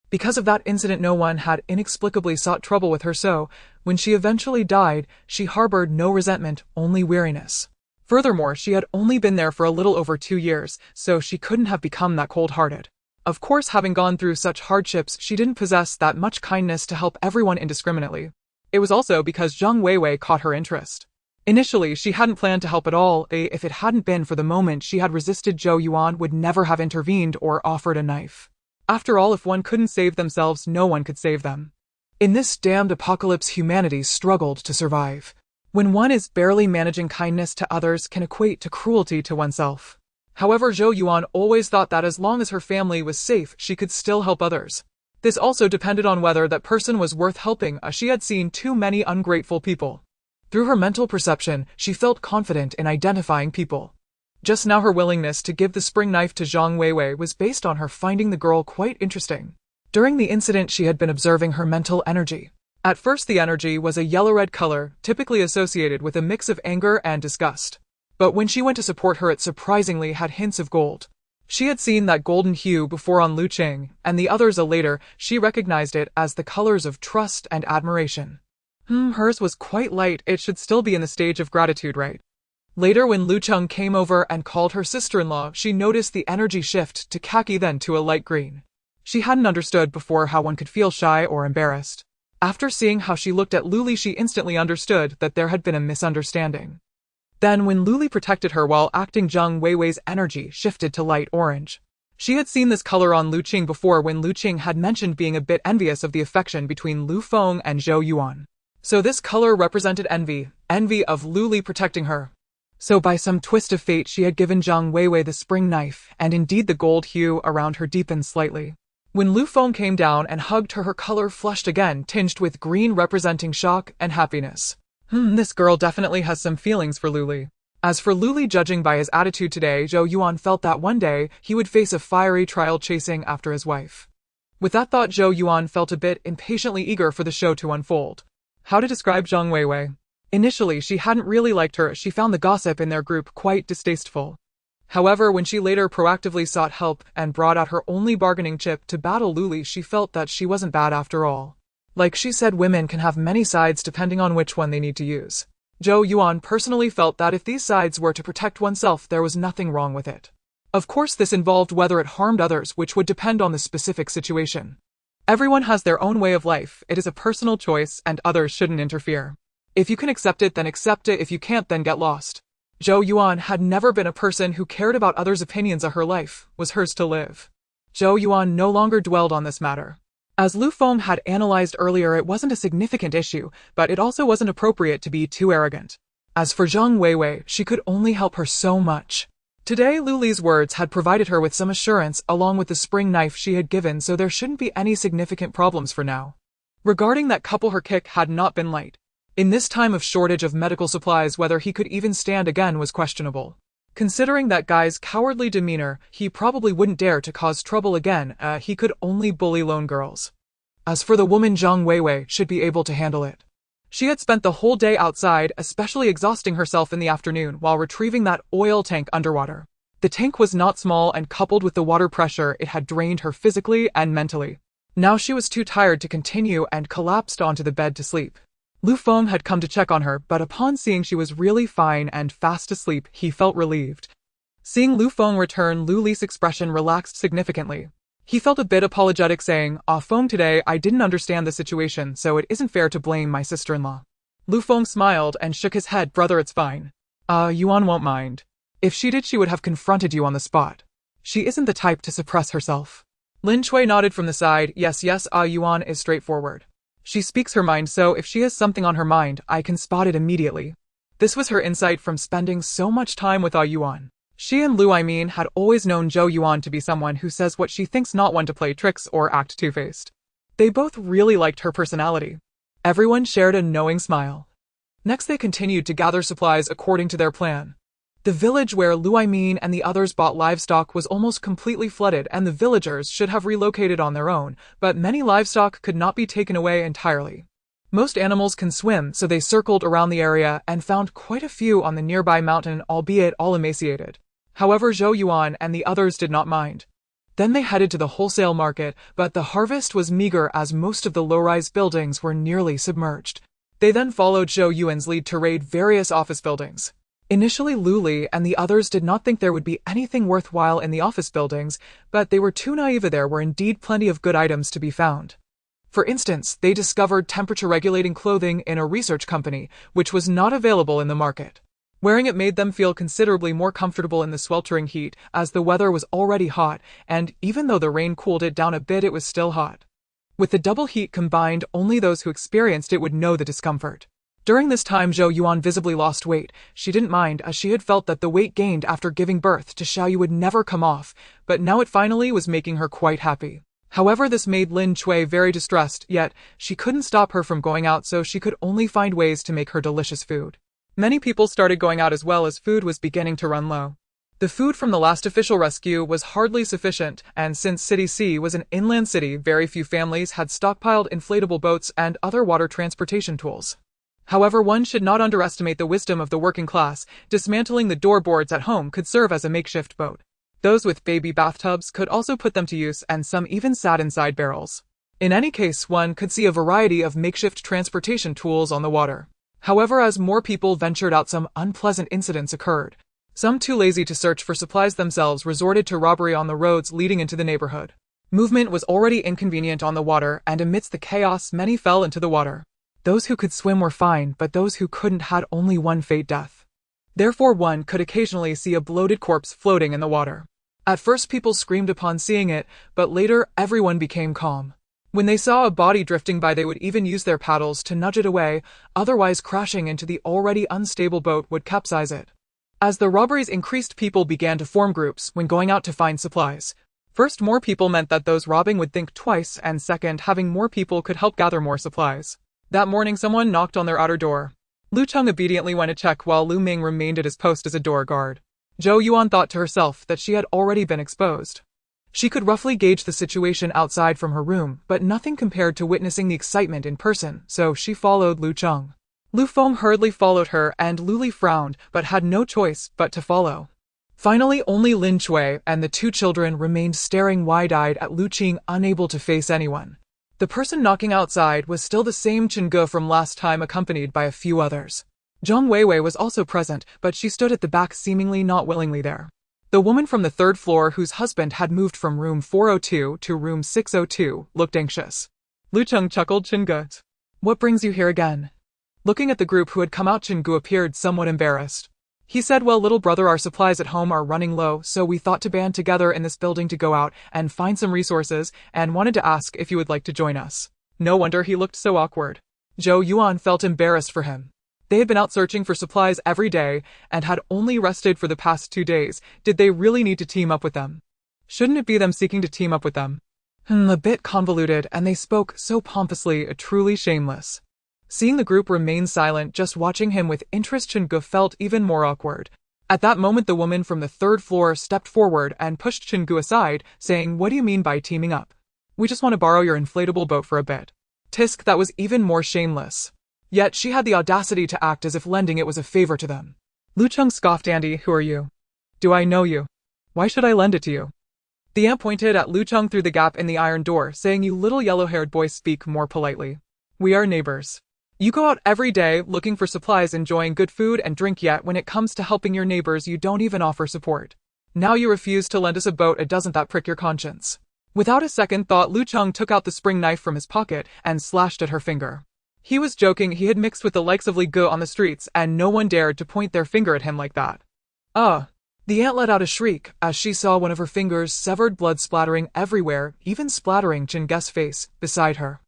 Because of that incident, no one had inexplicably sought trouble with her, so when she eventually died, she harbored no resentment, only weariness. Furthermore, she had only been there for a little over 2 years, so she couldn't have become that cold-hearted. Of course, having gone through such hardships, she didn't possess that much kindness to help everyone indiscriminately. It was also because Zhang Weiwei caught her interest. Initially, she hadn't planned to help at all. If it hadn't been for the moment she had resisted, Zhou Yuan would never have intervened or offered a knife. After all, if one couldn't save themselves, no one could save them. In this damned apocalypse, humanity struggled to survive. When one is barely managing, kindness to others can equate to cruelty to oneself. However, Zhou Yuan always thought that as long as her family was safe, she could still help others. This also depended on whether that person was worth helping, as she had seen too many ungrateful people. Through her mental perception, she felt confident in identifying people. Just now, her willingness to give the spring knife to Zhang Weiwei was based on her finding the girl quite interesting. During the incident, she had been observing her mental energy. At first, the energy was a yellow-red color, typically associated with a mix of anger and disgust. But when she went to support her, it surprisingly had hints of gold. She had seen that golden hue before on Lu Cheng and the others. Later, she recognized it as the colors of trust and admiration. Hers was quite light. It should still be in the stage of gratitude, right? Later, when Lu Cheng came over and called her sister-in-law, she noticed the energy shift to khaki, then to a light green. She hadn't understood before how one could feel shy or embarrassed. After seeing how she looked at Lu Li, she instantly understood that there had been a misunderstanding. Then, when Lu Li protected her while acting, Zhang Weiwei's energy shifted to light orange. She had seen this color on Lu Qing before, when Lu Qing had mentioned being a bit envious of the affection between Lu Feng and Zhou Yuan. So this color represented envy of Lu Li protecting her. So by some twist of fate, she had given Zhang Weiwei the spring knife, and indeed the gold hue around her deepened slightly. When Lu Feng came down and hugged her, her color flushed again, tinged with green, representing shock and happiness. This girl definitely has some feelings for Lu Li. As for Lu Li, judging by his attitude today, Zhou Yuan felt that one day he would face a fiery trial chasing after his wife. With that thought, Zhou Yuan felt a bit impatiently eager for the show to unfold. How to describe Zhang Weiwei? Initially, she hadn't really liked her. She found the gossip in their group quite distasteful. However, when she later proactively sought help and brought out her only bargaining chip to battle Lu Li, she felt that she wasn't bad after all. Like she said, women can have many sides depending on which one they need to use. Zhou Yuan personally felt that if these sides were to protect oneself, there was nothing wrong with it. Of course, this involved whether it harmed others, which would depend on the specific situation. Everyone has their own way of life, it is a personal choice, and others shouldn't interfere. If you can accept it, then accept it, if you can't, then get lost. Zhou Yuan had never been a person who cared about others' opinions of her life, was hers to live. Zhou Yuan no longer dwelled on this matter. As Lu Feng had analyzed earlier, it wasn't a significant issue, but it also wasn't appropriate to be too arrogant. As for Zhang Weiwei, she could only help her so much. Today, Lu Li's words had provided her with some assurance, along with the spring knife she had given, so there shouldn't be any significant problems for now. Regarding that couple, her kick had not been light. In this time of shortage of medical supplies, whether he could even stand again was questionable. Considering that guy's cowardly demeanor, he probably wouldn't dare to cause trouble again, he could only bully lone girls. As for the woman, Zhang Weiwei should be able to handle it. She had spent the whole day outside, especially exhausting herself in the afternoon while retrieving that oil tank underwater. The tank was not small, and coupled with the water pressure, it had drained her physically and mentally. Now she was too tired to continue and collapsed onto the bed to sleep. Lu Feng had come to check on her, but upon seeing she was really fine and fast asleep, he felt relieved. Seeing Lu Feng return, Lu Li's expression relaxed significantly. He felt a bit apologetic, saying, Feng, today I didn't understand the situation, so it isn't fair to blame my sister-in-law. Lu Feng smiled and shook his head. Brother, it's fine. Yuan won't mind. If she did, she would have confronted you on the spot. She isn't the type to suppress herself. Lin Chui nodded from the side. Yes, Yuan is straightforward. She speaks her mind, so if she has something on her mind, I can spot it immediately. This was her insight from spending so much time with Yuan. She and Lu had always known Zhou Yuan to be someone who says what she thinks, not one to play tricks or act two-faced. They both really liked her personality. Everyone shared a knowing smile. Next, they continued to gather supplies according to their plan. The village where Lu and the others bought livestock was almost completely flooded, and the villagers should have relocated on their own, but many livestock could not be taken away entirely. Most animals can swim, so they circled around the area and found quite a few on the nearby mountain, albeit all emaciated. However, Zhou Yuan and the others did not mind. Then they headed to the wholesale market, but the harvest was meager as most of the low-rise buildings were nearly submerged. They then followed Zhou Yuan's lead to raid various office buildings. Initially, Lu Li and the others did not think there would be anything worthwhile in the office buildings, but they were too naive. There were indeed plenty of good items to be found. For instance, they discovered temperature-regulating clothing in a research company, which was not available in the market. Wearing it made them feel considerably more comfortable in the sweltering heat, as the weather was already hot, and even though the rain cooled it down a bit, it was still hot. With the double heat combined, only those who experienced it would know the discomfort. During this time, Zhou Yuan visibly lost weight. She didn't mind, as she had felt that the weight gained after giving birth to Xiaoyu would never come off, but now it finally was making her quite happy. However, this made Lin Chui very distressed, yet she couldn't stop her from going out, so she could only find ways to make her delicious food. Many people started going out as well, as food was beginning to run low. The food from the last official rescue was hardly sufficient, and since City C was an inland city, very few families had stockpiled inflatable boats and other water transportation tools. However, one should not underestimate the wisdom of the working class. Dismantling the door boards at home could serve as a makeshift boat. Those with baby bathtubs could also put them to use, and some even sat inside barrels. In any case, one could see a variety of makeshift transportation tools on the water. However, as more people ventured out, some unpleasant incidents occurred. Some, too lazy to search for supplies themselves, resorted to robbery on the roads leading into the neighborhood. Movement was already inconvenient on the water, and amidst the chaos, many fell into the water. Those who could swim were fine, but those who couldn't had only one fate: death. Therefore, one could occasionally see a bloated corpse floating in the water. At first, people screamed upon seeing it, but later everyone became calm. When they saw a body drifting by, they would even use their paddles to nudge it away, otherwise crashing into the already unstable boat would capsize it. As the robberies increased, people began to form groups when going out to find supplies. First, more people meant that those robbing would think twice, and second, having more people could help gather more supplies. That morning, someone knocked on their outer door. Lu Cheng obediently went to check, while Lu Ming remained at his post as a door guard. Zhou Yuan thought to herself that she had already been exposed. She could roughly gauge the situation outside from her room, but nothing compared to witnessing the excitement in person, so she followed Lu Cheng. Lu Feng hurriedly followed her, and Lu Li frowned, but had no choice but to follow. Finally, only Lin Chui and the two children remained staring wide-eyed at Lu Qing, unable to face anyone. The person knocking outside was still the same Chen Ge from last time, accompanied by a few others. Zhang Weiwei was also present, but she stood at the back seemingly not willingly there. The woman from the third floor whose husband had moved from room 402 to room 602 looked anxious. Lu Cheng chuckled. Chengu, what brings you here again? Looking at the group who had come out, Chengu appeared somewhat embarrassed. He said, well, little brother, our supplies at home are running low, so we thought to band together in this building to go out and find some resources, and wanted to ask if you would like to join us. No wonder he looked so awkward. Zhou Yuan felt embarrassed for him. They had been out searching for supplies every day and had only rested for the past 2 days. Did they really need to team up with them? Shouldn't it be them seeking to team up with them? A bit convoluted, and they spoke so pompously, truly shameless. Seeing the group remain silent, just watching him with interest, Chengu felt even more awkward. At that moment, the woman from the third floor stepped forward and pushed Chengu aside, saying, what do you mean by teaming up? We just want to borrow your inflatable boat for a bit. Tisk, that was even more shameless. Yet she had the audacity to act as if lending it was a favor to them. Lu Cheng scoffed. Andy, who are you? Do I know you? Why should I lend it to you? The ant pointed at Lu Cheng through the gap in the iron door, saying, you little yellow-haired boy, speak more politely. We are neighbors. You go out every day looking for supplies, enjoying good food and drink, yet when it comes to helping your neighbors you don't even offer support. Now you refuse to lend us a boat. Doesn't that prick your conscience? Without a second thought, Lu Cheng took out the spring knife from his pocket and slashed at her finger. He was joking. He had mixed with the likes of Li Gu on the streets, and no one dared to point their finger at him like that. The ant let out a shriek as she saw one of her fingers severed, blood splattering everywhere, even splattering Chengu's face beside her.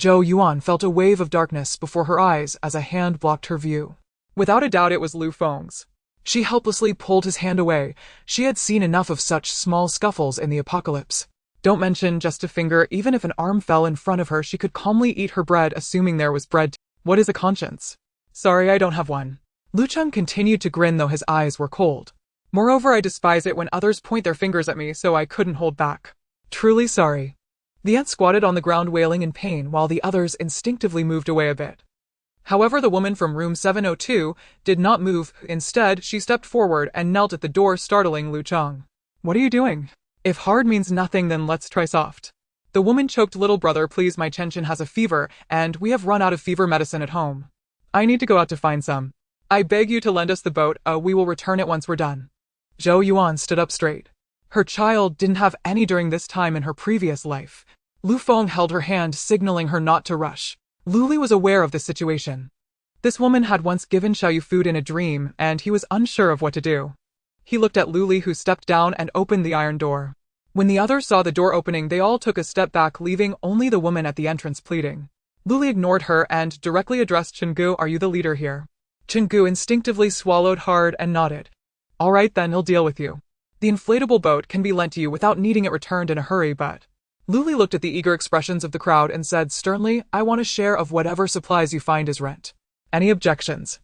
Zhou Yuan felt a wave of darkness before her eyes as a hand blocked her view. Without a doubt it was Lu Feng's. She helplessly pulled his hand away. She had seen enough of such small scuffles in the apocalypse. Don't mention just a finger, even if an arm fell in front of her she could calmly eat her bread, assuming there was bread. What is a conscience? Sorry, I don't have one. Lu Cheng continued to grin though his eyes were cold. Moreover, I despise it when others point their fingers at me, so I couldn't hold back. Truly sorry. The ant squatted on the ground wailing in pain while the others instinctively moved away a bit. However, the woman from room 702 did not move. Instead, she stepped forward and knelt at the door, startling Lu Cheng. What are you doing? If hard means nothing, then let's try soft. The woman choked. Little brother, please, my Chen has a fever, and we have run out of fever medicine at home. I need to go out to find some. I beg you to lend us the boat. We will return it once we're done. Zhou Yuan stood up straight. Her child didn't have any during this time in her previous life. Lu Feng held her hand, signaling her not to rush. Luli was aware of the situation. This woman had once given Xiaoyu food in a dream, and he was unsure of what to do. He looked at Luli, who stepped down and opened the iron door. When the others saw the door opening, they all took a step back, leaving only the woman at the entrance pleading. Luli ignored her and directly addressed Chengu. Are you the leader here? Chengu instinctively swallowed hard and nodded. All right then, he'll deal with you. The inflatable boat can be lent to you without needing it returned in a hurry, but... Luli looked at the eager expressions of the crowd and said sternly, I want a share of whatever supplies you find as rent. Any objections?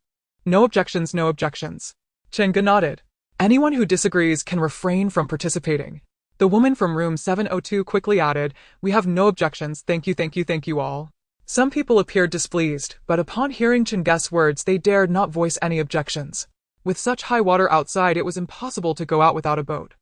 No objections, no objections. Chengu nodded. Anyone who disagrees can refrain from participating. The woman from room 702 quickly added, we have no objections, thank you all. Some people appeared displeased, but upon hearing Chengu's words they dared not voice any objections. With such high water outside, it was impossible to go out without a boat.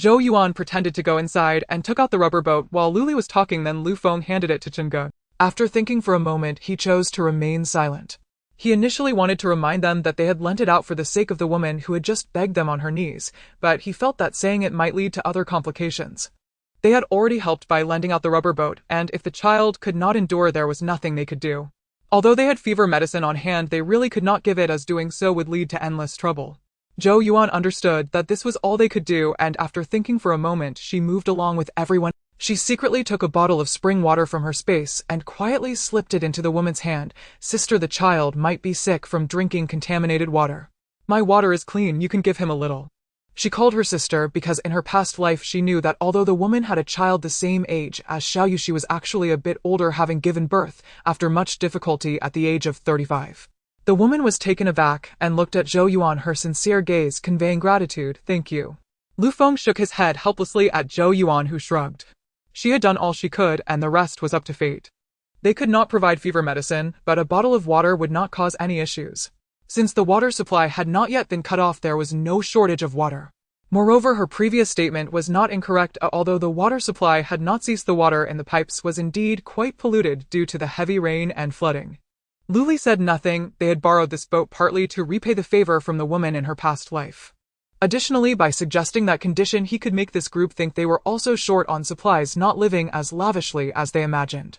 Zhou Yuan pretended to go inside and took out the rubber boat while Luli was talking, then Lu Feng handed it to Chengu. After thinking for a moment, he chose to remain silent. He initially wanted to remind them that they had lent it out for the sake of the woman who had just begged them on her knees, but he felt that saying it might lead to other complications. They had already helped by lending out the rubber boat, and if the child could not endure, there was nothing they could do. Although they had fever medicine on hand, they really could not give it, as doing so would lead to endless trouble. Zhou Yuan understood that this was all they could do, and after thinking for a moment, she moved along with everyone. She secretly took a bottle of spring water from her space and quietly slipped it into the woman's hand. Sister, the child might be sick from drinking contaminated water. My water is clean, you can give him a little. She called her sister because in her past life she knew that although the woman had a child the same age as Xiaoyu, she was actually a bit older, having given birth after much difficulty at the age of 35. The woman was taken aback and looked at Zhou Yuan, her sincere gaze conveying gratitude. Thank you. Lu Feng shook his head helplessly at Zhou Yuan, who shrugged. She had done all she could, and the rest was up to fate. They could not provide fever medicine, but a bottle of water would not cause any issues. Since the water supply had not yet been cut off, there was no shortage of water. Moreover, her previous statement was not incorrect. Although the water supply had not ceased, the water in the pipes was indeed quite polluted due to the heavy rain and flooding. Luli said nothing. They had borrowed this boat partly to repay the favor from the woman in her past life. Additionally, by suggesting that condition, he could make this group think they were also short on supplies, not living as lavishly as they imagined.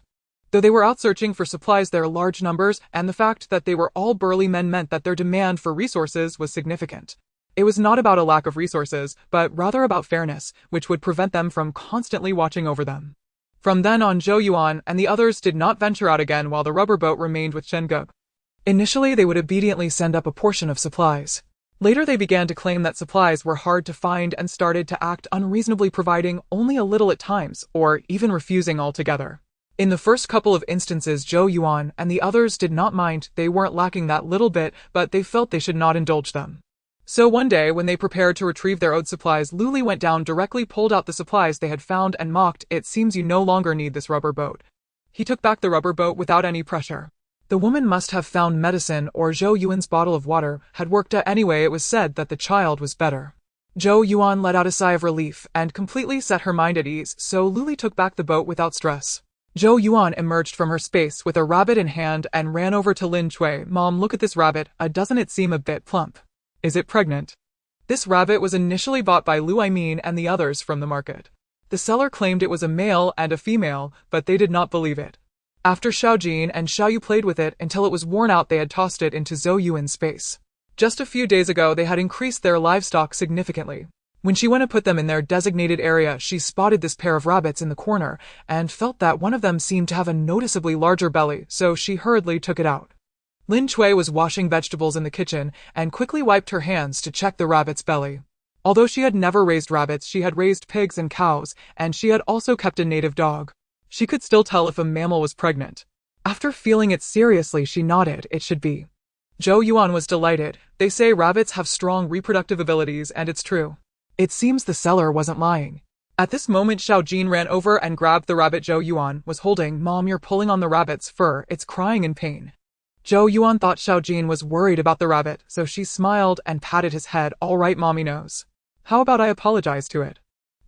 Though they were out searching for supplies, their large numbers and the fact that they were all burly men meant that their demand for resources was significant. It was not about a lack of resources, but rather about fairness, which would prevent them from constantly watching over them. From then on, Zhou Yuan and the others did not venture out again while the rubber boat remained with Shengge. Initially, they would obediently send up a portion of supplies. Later, they began to claim that supplies were hard to find and started to act unreasonably, providing only a little at times, or even refusing altogether. In the first couple of instances, Zhou Yuan and the others did not mind. They weren't lacking that little bit, but they felt they should not indulge them. So one day, when they prepared to retrieve their owed supplies, Luli went down directly, pulled out the supplies they had found, and mocked, "It seems you no longer need this rubber boat." He took back the rubber boat without any pressure. The woman must have found medicine, or Zhou Yuan's bottle of water had worked out anyway. It was said that the child was better. Zhou Yuan let out a sigh of relief and completely set her mind at ease, so Luli took back the boat without stress. Zhou Yuan emerged from her space with a rabbit in hand and ran over to Lin Cui. "Mom, look at this rabbit. Doesn't it seem a bit plump? Is it pregnant?" This rabbit was initially bought by Lu Aimin and the others from the market. The seller claimed it was a male and a female, but they did not believe it. After Xiaojin and Xiaoyu played with it until it was worn out, they had tossed it into Zhou Yuan's space. Just a few days ago, they had increased their livestock significantly. When she went to put them in their designated area, she spotted this pair of rabbits in the corner and felt that one of them seemed to have a noticeably larger belly, so she hurriedly took it out. Lin Cui was washing vegetables in the kitchen and quickly wiped her hands to check the rabbit's belly. Although she had never raised rabbits, she had raised pigs and cows, and she had also kept a native dog. She could still tell if a mammal was pregnant. After feeling it seriously, she nodded. It should be. Zhou Yuan was delighted. They say rabbits have strong reproductive abilities, and it's true. It seems the seller wasn't lying. At this moment, Xiaojin ran over and grabbed the rabbit Zhou Yuan was holding. "Mom, you're pulling on the rabbit's fur. It's crying in pain." Zhou Yuan thought Xiaojin was worried about the rabbit, so she smiled and patted his head. "All right, Mommy knows. How about I apologize to it?"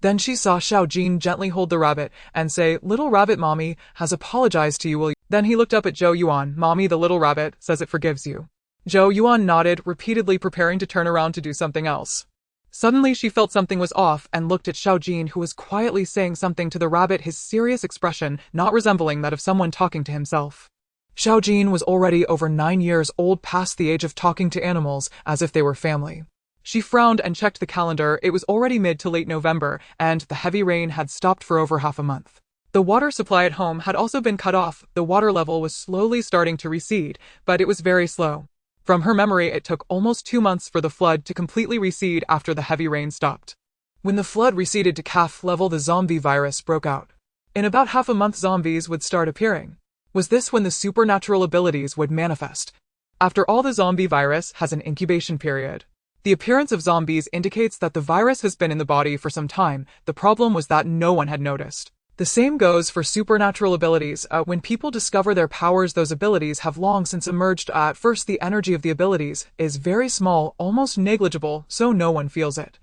Then she saw Xiaojin gently hold the rabbit and say, "Little rabbit, Mommy has apologized to you, will you?" Then he looked up at Zhou Yuan. "Mommy, the little rabbit, says it forgives you." Zhou Yuan nodded, repeatedly preparing to turn around to do something else. Suddenly she felt something was off and looked at Xiaojin, who was quietly saying something to the rabbit, his serious expression not resembling that of someone talking to himself. Xiaojin was already over 9 years old, past the age of talking to animals as if they were family. She frowned and checked the calendar. It was already mid to late November, and the heavy rain had stopped for over half a month. The water supply at home had also been cut off. The water level was slowly starting to recede, but it was very slow. From her memory, it took almost 2 months for the flood to completely recede after the heavy rain stopped. When the flood receded to calf level, the zombie virus broke out. In about half a month, zombies would start appearing. Was this when the supernatural abilities would manifest? After all, the zombie virus has an incubation period. The appearance of zombies indicates that the virus has been in the body for some time. The problem was that no one had noticed. The same goes for supernatural abilities. When people discover their powers, those abilities have long since emerged. At first, the energy of the abilities is very small, almost negligible, so no one feels it.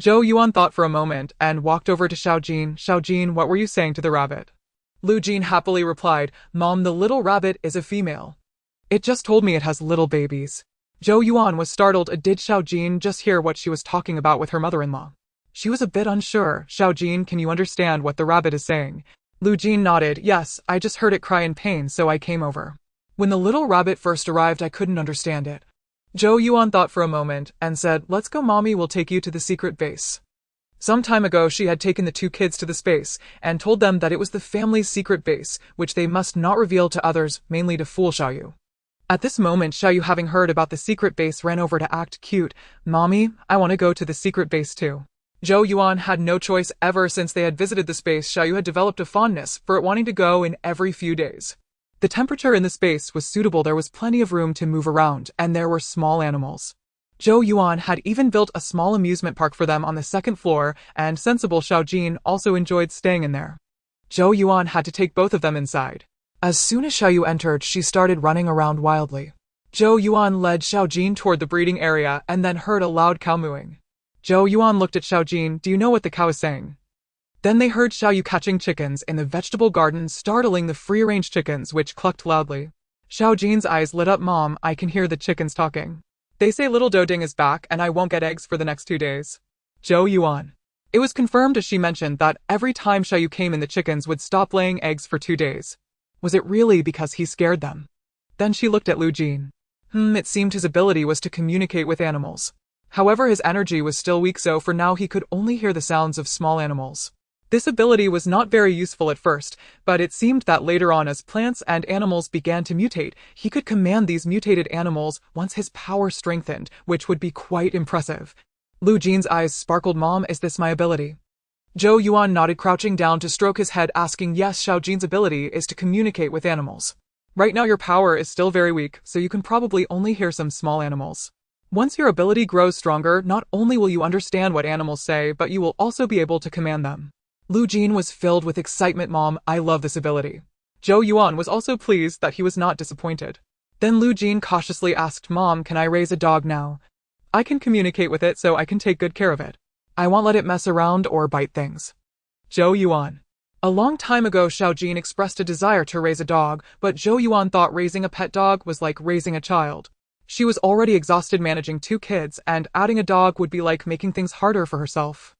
Zhou Yuan thought for a moment and walked over to Xiaojin. "Xiaojin, what were you saying to the rabbit?" Lu Jin happily replied, "Mom, the little rabbit is a female. It just told me it has little babies." Zhou Yuan was startled. Did Xiaojin just hear what she was talking about with her mother-in-law? She was a bit unsure. "Xiaojin, can you understand what the rabbit is saying?" Lu Jin nodded. "Yes, I just heard it cry in pain, so I came over. When the little rabbit first arrived, I couldn't understand it." Zhou Yuan thought for a moment and said, "Let's go, Mommy will take you to the secret base." Some time ago, she had taken the 2 kids to the space and told them that it was the family's secret base, which they must not reveal to others, mainly to fool Xiaoyu. At this moment, Xiaoyu, having heard about the secret base, ran over to act cute. "Mommy, I want to go to the secret base too." Zhou Yuan had no choice. Ever since they had visited the space, Xiaoyu had developed a fondness for it, wanting to go in every few days. The temperature in the space was suitable, there was plenty of room to move around, and there were small animals. Zhou Yuan had even built a small amusement park for them on the 2nd floor, and sensible Xiaojin also enjoyed staying in there. Zhou Yuan had to take both of them inside. As soon as Xiaoyu entered, she started running around wildly. Zhou Yuan led Xiaojin toward the breeding area and then heard a loud cow mooing. Zhou Yuan looked at Xiaojin. "Do you know what the cow is saying?" Then they heard Xiaoyu catching chickens in the vegetable garden, startling the free-range chickens, which clucked loudly. Xiao Jin's eyes lit up. Mom, I can hear the chickens talking. They say little Doding is back and I won't get eggs for the next 2 days. Zhou Yuan. It was confirmed as she mentioned that every time Xiaoyu came in the chickens would stop laying eggs for 2 days. Was it really because he scared them? Then she looked at Lu Jin. It seemed his ability was to communicate with animals. However, his energy was still weak, so for now he could only hear the sounds of small animals. This ability was not very useful at first, but it seemed that later on as plants and animals began to mutate, he could command these mutated animals once his power strengthened, which would be quite impressive. Lu Jin's eyes sparkled. Mom, is this my ability? Zhou Yuan nodded, crouching down to stroke his head, asking, yes, Xiao Jin's ability is to communicate with animals. Right now your power is still very weak, so you can probably only hear some small animals. Once your ability grows stronger, not only will you understand what animals say, but you will also be able to command them. Lu Jin was filled with excitement. Mom, I love this ability. Zhou Yuan was also pleased that he was not disappointed. Then Lu Jin cautiously asked, Mom, can I raise a dog now? I can communicate with it so I can take good care of it. I won't let it mess around or bite things. Zhou Yuan. A long time ago Xiao Jin expressed a desire to raise a dog, but Zhou Yuan thought raising a pet dog was like raising a child. She was already exhausted managing 2 kids, and adding a dog would be like making things harder for herself.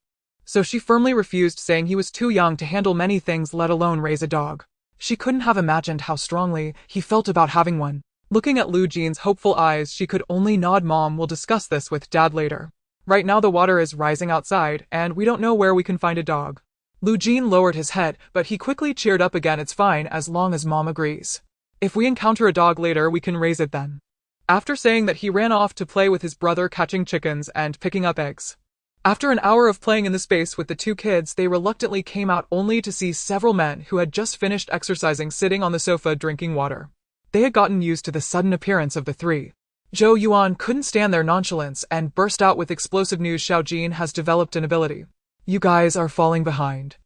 So she firmly refused, saying he was too young to handle many things, let alone raise a dog. She couldn't have imagined how strongly he felt about having one. Looking at Lu Jin's hopeful eyes, she could only nod. Mom, we'll discuss this with Dad later. Right now the water is rising outside, and we don't know where we can find a dog. Lu Jin lowered his head, but he quickly cheered up again. It's fine as long as Mom agrees. If we encounter a dog later, we can raise it then. After saying that, he ran off to play with his brother, catching chickens and picking up eggs. After an hour of playing in the space with the 2 kids, they reluctantly came out only to see several men who had just finished exercising sitting on the sofa drinking water. They had gotten used to the sudden appearance of the 3. Zhou Yuan couldn't stand their nonchalance and burst out with explosive news. Xiao Jin has developed an ability. You guys are falling behind.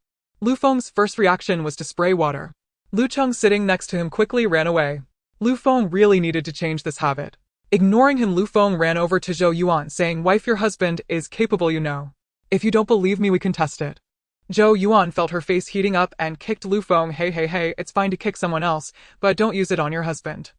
Lu Feng's first reaction was to spray water. Lu Cheng, sitting next to him, quickly ran away. Lu Feng really needed to change this habit. Ignoring him, Lu Feng ran over to Zhou Yuan, saying, wife, your husband is capable, you know. If you don't believe me, we can test it. Zhou Yuan felt her face heating up and kicked Lu Feng. Hey, it's fine to kick someone else, but don't use it on your husband.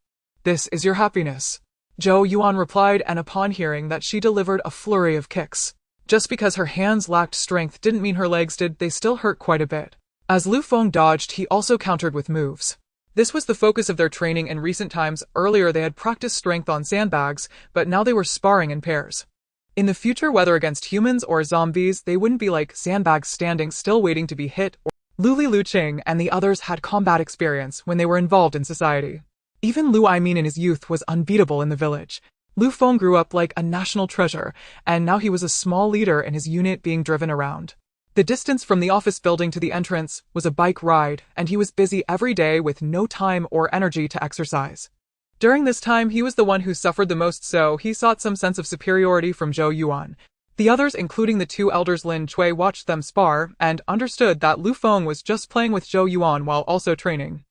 This is your happiness. Zhou Yuan replied, and upon hearing that, she delivered a flurry of kicks. Just because her hands lacked strength didn't mean her legs did, they still hurt quite a bit. As Lu Feng dodged, he also countered with moves. This was the focus of their training in recent times. Earlier they had practiced strength on sandbags, but now they were sparring in pairs. In the future, whether against humans or zombies, they wouldn't be like sandbags standing still waiting to be hit. Lu Ching and the others had combat experience when they were involved in society. Even Lu Aimin in his youth was unbeatable in the village. Lu Feng grew up like a national treasure, and now he was a small leader in his unit being driven around. The distance from the office building to the entrance was a bike ride, and he was busy every day with no time or energy to exercise. During this time, he was the one who suffered the most, so he sought some sense of superiority from Zhou Yuan. The others, including the 2 elders Lin Cui, watched them spar and understood that Lu Feng was just playing with Zhou Yuan while also training.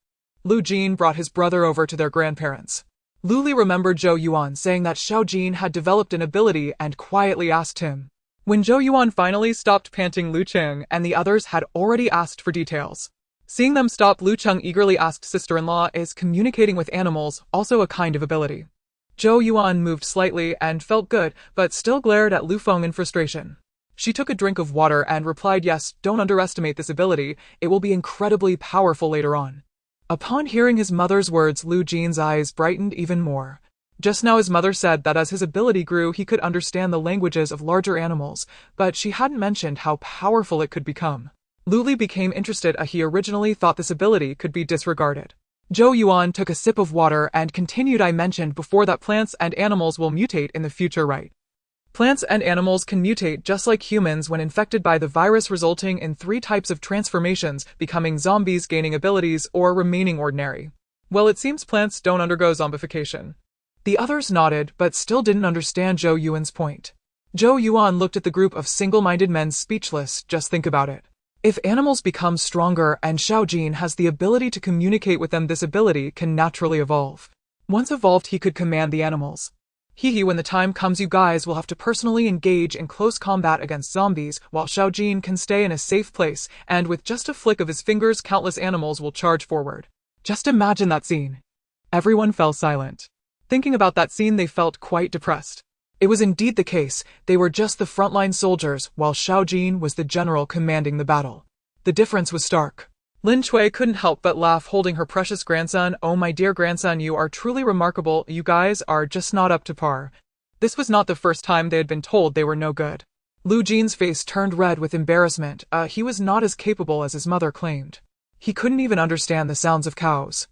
Lu Jin brought his brother over to their grandparents. Lu Li remembered Zhou Yuan saying that Xiao Jin had developed an ability and quietly asked him. When Zhou Yuan finally stopped panting, Lu Cheng and the others had already asked for details. Seeing them stop, Lu Cheng eagerly asked, sister-in-law, is communicating with animals also a kind of ability? Zhou Yuan moved slightly and felt good, but still glared at Lu Feng in frustration. She took a drink of water and replied, yes, don't underestimate this ability, it will be incredibly powerful later on. Upon hearing his mother's words, Lu Jin's eyes brightened even more. Just now his mother said that as his ability grew he could understand the languages of larger animals, but she hadn't mentioned how powerful it could become. Lu Li became interested as he originally thought this ability could be disregarded. Zhou Yuan took a sip of water and continued, I mentioned before that plants and animals will mutate in the future, right? Plants and animals can mutate just like humans when infected by the virus, resulting in 3 types of transformations, becoming zombies, gaining abilities, or remaining ordinary. Well, it seems plants don't undergo zombification. The others nodded, but still didn't understand Zhou Yuan's point. Zhou Yuan looked at the group of single-minded men, speechless. Just think about it. If animals become stronger and Xiao Jin has the ability to communicate with them, this ability can naturally evolve. Once evolved, he could command the animals. When the time comes, you guys will have to personally engage in close combat against zombies, while Xiao Jin can stay in a safe place, and with just a flick of his fingers, countless animals will charge forward. Just imagine that scene. Everyone fell silent. Thinking about that scene, they felt quite depressed. It was indeed the case, they were just the frontline soldiers, while Xiao Jin was the general commanding the battle. The difference was stark. Lin Cui couldn't help but laugh, holding her precious grandson. "Oh, my dear grandson, you are truly remarkable. You guys are just not up to par." This was not the first time they had been told they were no good. Lu Jin's face turned red with embarrassment. He was not as capable as his mother claimed. He couldn't even understand the sounds of cows.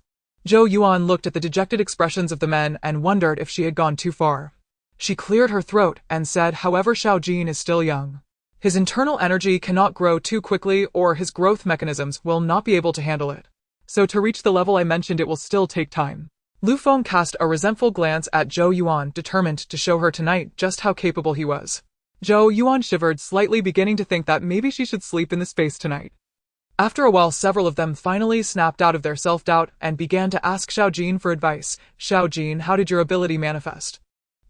Zhou Yuan looked at the dejected expressions of the men and wondered if she had gone too far. She cleared her throat and said, "However, Xiao Jin is still young. His internal energy cannot grow too quickly, or his growth mechanisms will not be able to handle it. So to reach the level I mentioned, it will still take time." Lu Feng cast a resentful glance at Zhou Yuan, determined to show her tonight just how capable he was. Zhou Yuan shivered slightly, beginning to think that maybe she should sleep in the space tonight. After a while, several of them finally snapped out of their self-doubt and began to ask Xiao Jin for advice. "Xiao Jin, how did your ability manifest?"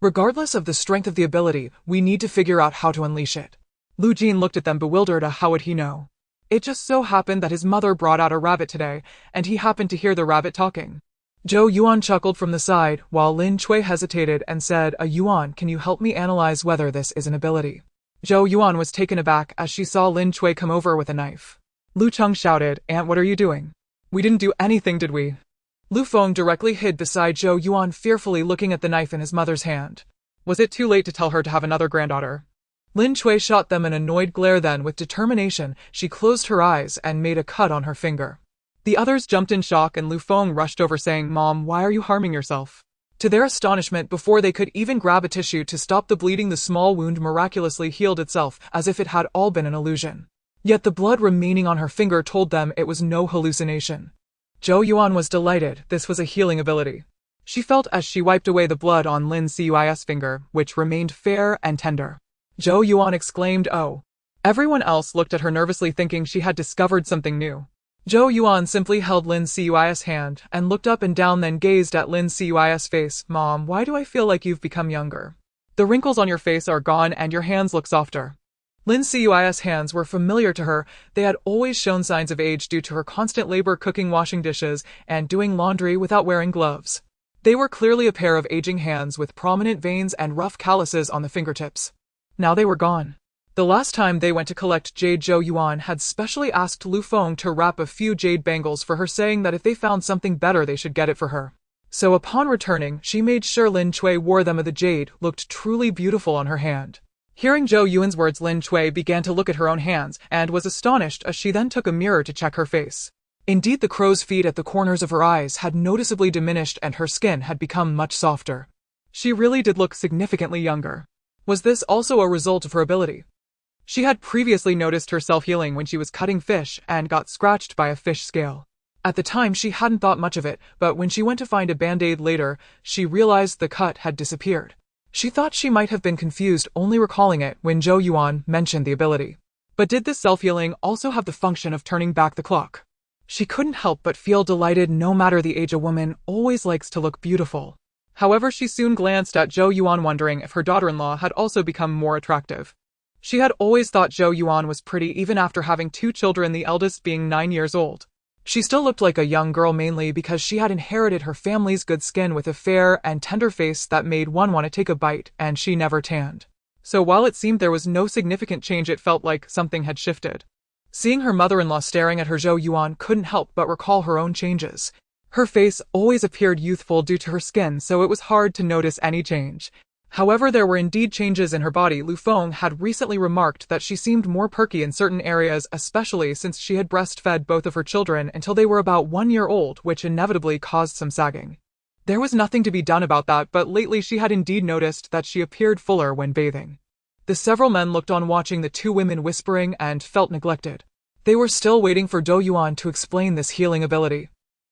"Regardless of the strength of the ability, we need to figure out how to unleash it." Lu Jin looked at them bewildered. How would he know? It just so happened that his mother brought out a rabbit today, and he happened to hear the rabbit talking. Zhou Yuan chuckled from the side, while Lin Cui hesitated and said, "Yuan, can you help me analyze whether this is an ability?" Zhou Yuan was taken aback as she saw Lin Cui come over with a knife. Lu Cheng shouted, "Aunt, what are you doing? We didn't do anything, did we?" Lu Feng directly hid beside Zhou Yuan, fearfully looking at the knife in his mother's hand. Was it too late to tell her to have another granddaughter? Lin Cui shot them an annoyed glare, then with determination, she closed her eyes and made a cut on her finger. The others jumped in shock and Lu Feng rushed over saying, "Mom, why are you harming yourself?" To their astonishment, before they could even grab a tissue to stop the bleeding, the small wound miraculously healed itself, as if it had all been an illusion. Yet the blood remaining on her finger told them it was no hallucination. Zhou Yuan was delighted. This was a healing ability. She felt as she wiped away the blood on Lin Cui's finger, which remained fair and tender. Zhou Yuan exclaimed, "Oh." Everyone else looked at her nervously, thinking she had discovered something new. Zhou Yuan simply held Lin Cui's hand and looked up and down, then gazed at Lin Cui's face. "Mom, why do I feel like you've become younger? The wrinkles on your face are gone and your hands look softer." Lin Cui's hands were familiar to her. They had always shown signs of age due to her constant labor cooking, washing dishes, and doing laundry without wearing gloves. They were clearly a pair of aging hands with prominent veins and rough calluses on the fingertips. Now they were gone. The last time they went to collect jade, Zhou Yuan had specially asked Lu Feng to wrap a few jade bangles for her, saying that if they found something better they should get it for her. So upon returning, she made sure Lin Cui wore them. The jade looked truly beautiful on her hand. Hearing Zhou Yuan's words, Lin Cui began to look at her own hands and was astonished as she then took a mirror to check her face. Indeed, the crow's feet at the corners of her eyes had noticeably diminished and her skin had become much softer. She really did look significantly younger. Was this also a result of her ability? She had previously noticed herself healing when she was cutting fish and got scratched by a fish scale. At the time, she hadn't thought much of it, but when she went to find a band-aid later, she realized the cut had disappeared. She thought she might have been confused, only recalling it when Zhou Yuan mentioned the ability. But did this self-healing also have the function of turning back the clock? She couldn't help but feel delighted. No matter the age, a woman always likes to look beautiful. However, she soon glanced at Zhou Yuan, wondering if her daughter-in-law had also become more attractive. She had always thought Zhou Yuan was pretty, even after having 2 children, the eldest being 9 years old. She still looked like a young girl, mainly because she had inherited her family's good skin with a fair and tender face that made one want to take a bite, and she never tanned. So while it seemed there was no significant change, it felt like something had shifted. Seeing her mother-in-law staring at her, Zhou Yuan couldn't help but recall her own changes. Her face always appeared youthful due to her skin, so it was hard to notice any change. However, there were indeed changes in her body. Lu Feng had recently remarked that she seemed more perky in certain areas, especially since she had breastfed both of her children until they were about 1 year old, which inevitably caused some sagging. There was nothing to be done about that, but lately she had indeed noticed that she appeared fuller when bathing. The several men looked on, watching the 2 women whispering, and felt neglected. They were still waiting for Zhou Yuan to explain this healing ability.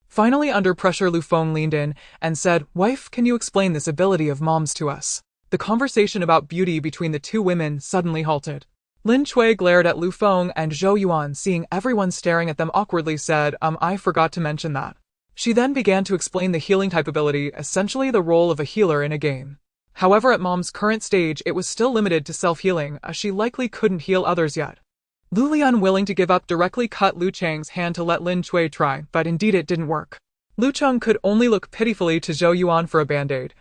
Finally, under pressure, Lu Feng leaned in and said, "Wife, can you explain this ability of Mom's to us?" The conversation about beauty between the 2 women suddenly halted. Lin Cui glared at Lu Feng, and Zhou Yuan, seeing everyone staring at them, awkwardly said, I forgot to mention that." She then began to explain the healing type ability, essentially the role of a healer in a game. However, at Mom's current stage, it was still limited to self-healing, as she likely couldn't heal others yet. Lu Li, unwilling to give up, directly cut Lu Chang's hand to let Lin Cui try, but indeed it didn't work. Lu Cheng could only look pitifully to Zhou Yuan for a band-aid.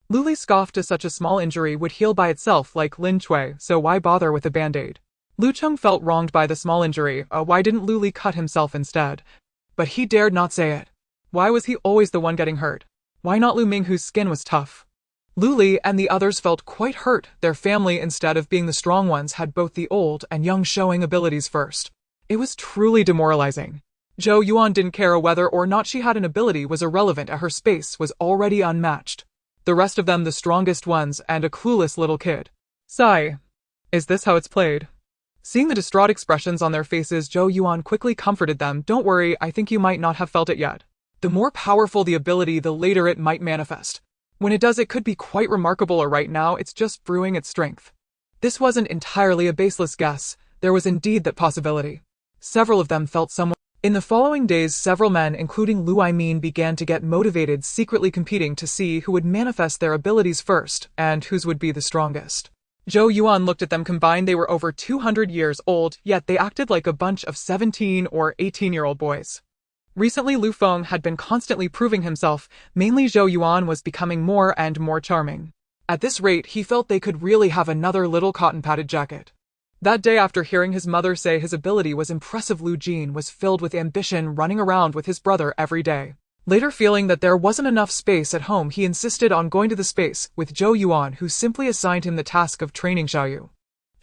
Lu Li scoffed as such a small injury would heal by itself like Lin Chui, so why bother with a band-aid? Lu Cheng felt wronged by the small injury, why didn't Lu Li cut himself instead? But he dared not say it. Why was he always the one getting hurt? Why not Lu Ming, whose skin was tough? Lu Li and the others felt quite hurt. Their family, instead of being the strong ones, had both the old and young showing abilities first. It was truly demoralizing. Zhou Yuan didn't care whether or not she had an ability was irrelevant, as her space was already unmatched. The rest of them the strongest ones and a clueless little kid. Sigh. Is this how it's played? Seeing the distraught expressions on their faces, Zhou Yuan quickly comforted them. Don't worry, I think you might not have felt it yet. The more powerful the ability, the later it might manifest. When it does, it could be quite remarkable, or right now it's just brewing its strength. This wasn't entirely a baseless guess. There was indeed that possibility. Several of them felt somewhat. In the following days, several men, including Lu Aimin, began to get motivated, secretly competing to see who would manifest their abilities first, and whose would be the strongest. Zhou Yuan looked at them combined. They were over 200 years old, yet they acted like a bunch of 17 or 18-year-old boys. Recently, Lu Feng had been constantly proving himself. Mainly Zhou Yuan was becoming more and more charming. At this rate, he felt they could really have another little cotton-padded jacket. That day, after hearing his mother say his ability was impressive, Lu Jin was filled with ambition, running around with his brother every day. Later, feeling that there wasn't enough space at home, he insisted on going to the space with Zhou Yuan, who simply assigned him the task of training Xiaoyu.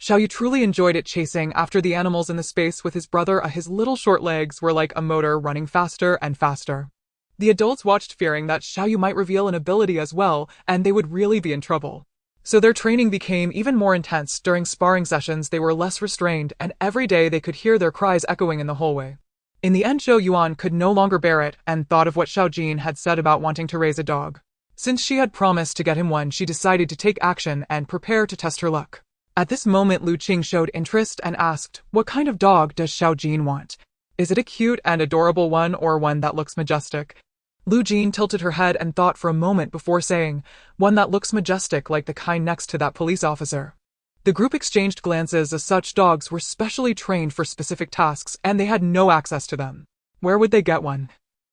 Xiaoyu truly enjoyed it, chasing after the animals in the space with his brother. His little short legs were like a motor, running faster and faster. The adults watched, fearing that Xiaoyu might reveal an ability as well, and they would really be in trouble. So their training became even more intense. During sparring sessions, they were less restrained, and every day they could hear their cries echoing in the hallway. In the end, Zhou Yuan could no longer bear it and thought of what Xiao Jin had said about wanting to raise a dog. Since she had promised to get him one, she decided to take action and prepare to test her luck. At this moment, Lu Qing showed interest and asked, "What kind of dog does Xiao Jin want? Is it a cute and adorable one, or one that looks majestic?" Lu Jin tilted her head and thought for a moment before saying, "One that looks majestic, like the kind next to that police officer." The group exchanged glances, as such dogs were specially trained for specific tasks and they had no access to them. Where would they get one?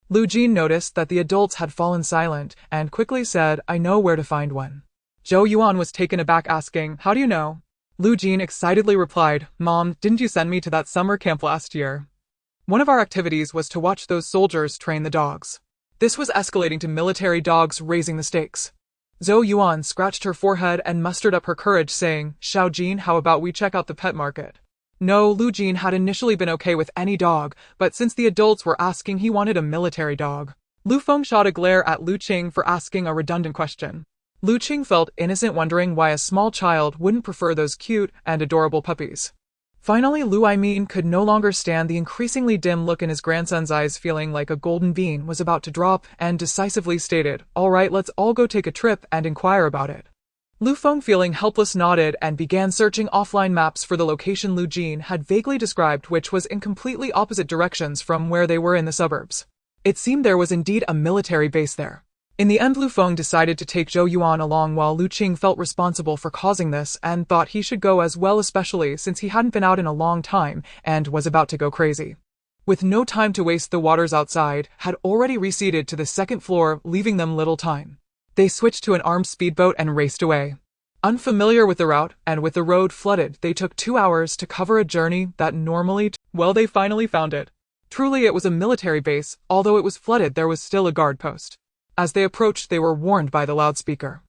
Lu Jin noticed that the adults had fallen silent and quickly said, "I know where to find one." Zhou Yuan was taken aback, asking, "How do you know?" Lu Jin excitedly replied, "Mom, didn't you send me to that summer camp last year? One of our activities was to watch those soldiers train the dogs. This was escalating to military dogs, raising the stakes." Zhou Yuan scratched her forehead and mustered up her courage, saying, "Xiao Jin, how about we check out the pet market?" No, Lu Jin had initially been okay with any dog, but since the adults were asking, he wanted a military dog. Lu Feng shot a glare at Lu Qing for asking a redundant question. Lu Qing felt innocent, wondering why a small child wouldn't prefer those cute and adorable puppies. Finally, Lu Aimin could no longer stand the increasingly dim look in his grandson's eyes, feeling like a golden bean was about to drop, and decisively stated, "All right, let's all go take a trip and inquire about it." Lu Feng, feeling helpless, nodded and began searching offline maps for the location Lu Jin had vaguely described, which was in completely opposite directions from where they were in the suburbs. It seemed there was indeed a military base there. In the end, Lu Feng decided to take Zhou Yuan along, while Lu Qing felt responsible for causing this and thought he should go as well, especially since he hadn't been out in a long time and was about to go crazy. With no time to waste, the waters outside had already receded to the second floor, leaving them little time. They switched to an armed speedboat and raced away. Unfamiliar with the route and with the road flooded, they took 2 hours to cover a journey that normally they finally found it. Truly, it was a military base. Although it was flooded, there was still a guard post. As they approached, they were warned by the loudspeaker.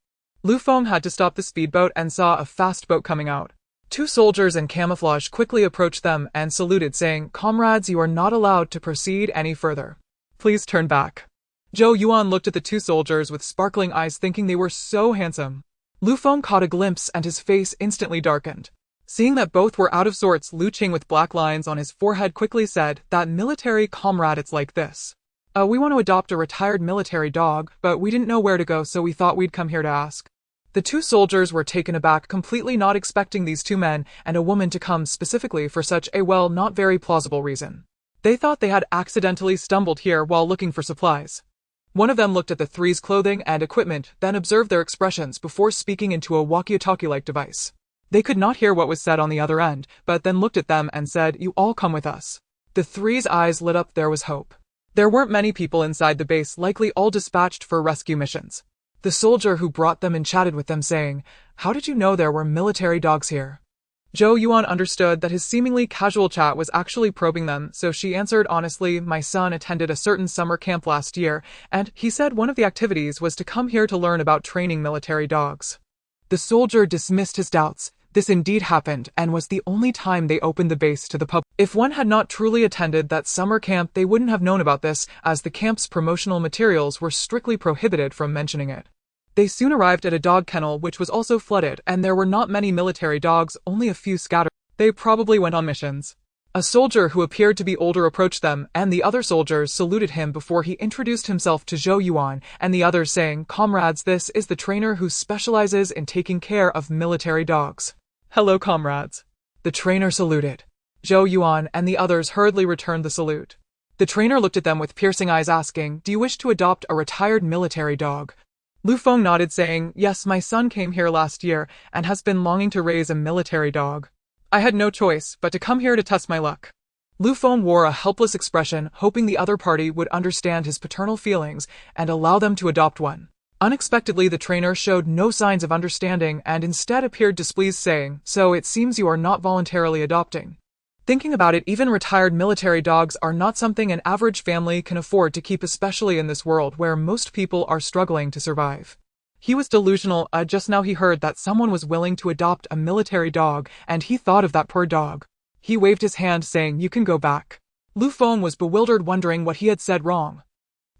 Lu Feng had to stop the speedboat and saw a fast boat coming out. 2 soldiers in camouflage quickly approached them and saluted, saying, "Comrades, you are not allowed to proceed any further. Please turn back." Zhou Yuan looked at the 2 soldiers with sparkling eyes, thinking they were so handsome. Lu Feng caught a glimpse and his face instantly darkened. Seeing that both were out of sorts, Lu Qing, with black lines on his forehead, quickly said, "That military comrade, it's like this. We want to adopt a retired military dog, but we didn't know where to go, so we thought we'd come here to ask." The 2 soldiers were taken aback, completely not expecting these 2 men and a woman to come specifically for such a, well, not very plausible reason. They thought they had accidentally stumbled here while looking for supplies. One of them looked at the 3's clothing and equipment, then observed their expressions before speaking into a walkie-talkie-like device. They could not hear what was said on the other end, but then looked at them and said, "You all come with us." The 3's eyes lit up. There was hope. There weren't many people inside the base, likely all dispatched for rescue missions. The soldier who brought them in chatted with them saying, "How did you know there were military dogs here?" Zhou Yuan understood that his seemingly casual chat was actually probing them, so she answered honestly, "My son attended a certain summer camp last year, and he said one of the activities was to come here to learn about training military dogs." The soldier dismissed his doubts. This indeed happened, and was the only time they opened the base to the public. If one had not truly attended that summer camp, they wouldn't have known about this, as the camp's promotional materials were strictly prohibited from mentioning it. They soon arrived at a dog kennel which was also flooded, and there were not many military dogs, only a few scattered. They probably went on missions. A soldier who appeared to be older approached them, and the other soldiers saluted him before he introduced himself to Zhou Yuan and the others, saying, "Comrades, this is the trainer who specializes in taking care of military dogs." "Hello, comrades." The trainer saluted. Zhou Yuan and the others hurriedly returned the salute. The trainer looked at them with piercing eyes, asking, "Do you wish to adopt a retired military dog?" Lu Feng nodded, saying, "Yes, my son came here last year and has been longing to raise a military dog. I had no choice but to come here to test my luck." Lu Feng wore a helpless expression, hoping the other party would understand his paternal feelings and allow them to adopt one. Unexpectedly, the trainer showed no signs of understanding and instead appeared displeased, saying, "So it seems you are not voluntarily adopting." Thinking about it, even retired military dogs are not something an average family can afford to keep, especially in this world where most people are struggling to survive. He was delusional. Just now he heard that someone was willing to adopt a military dog, and he thought of that poor dog. He waved his hand, saying, "You can go back." Lu Feng was bewildered, wondering what he had said wrong.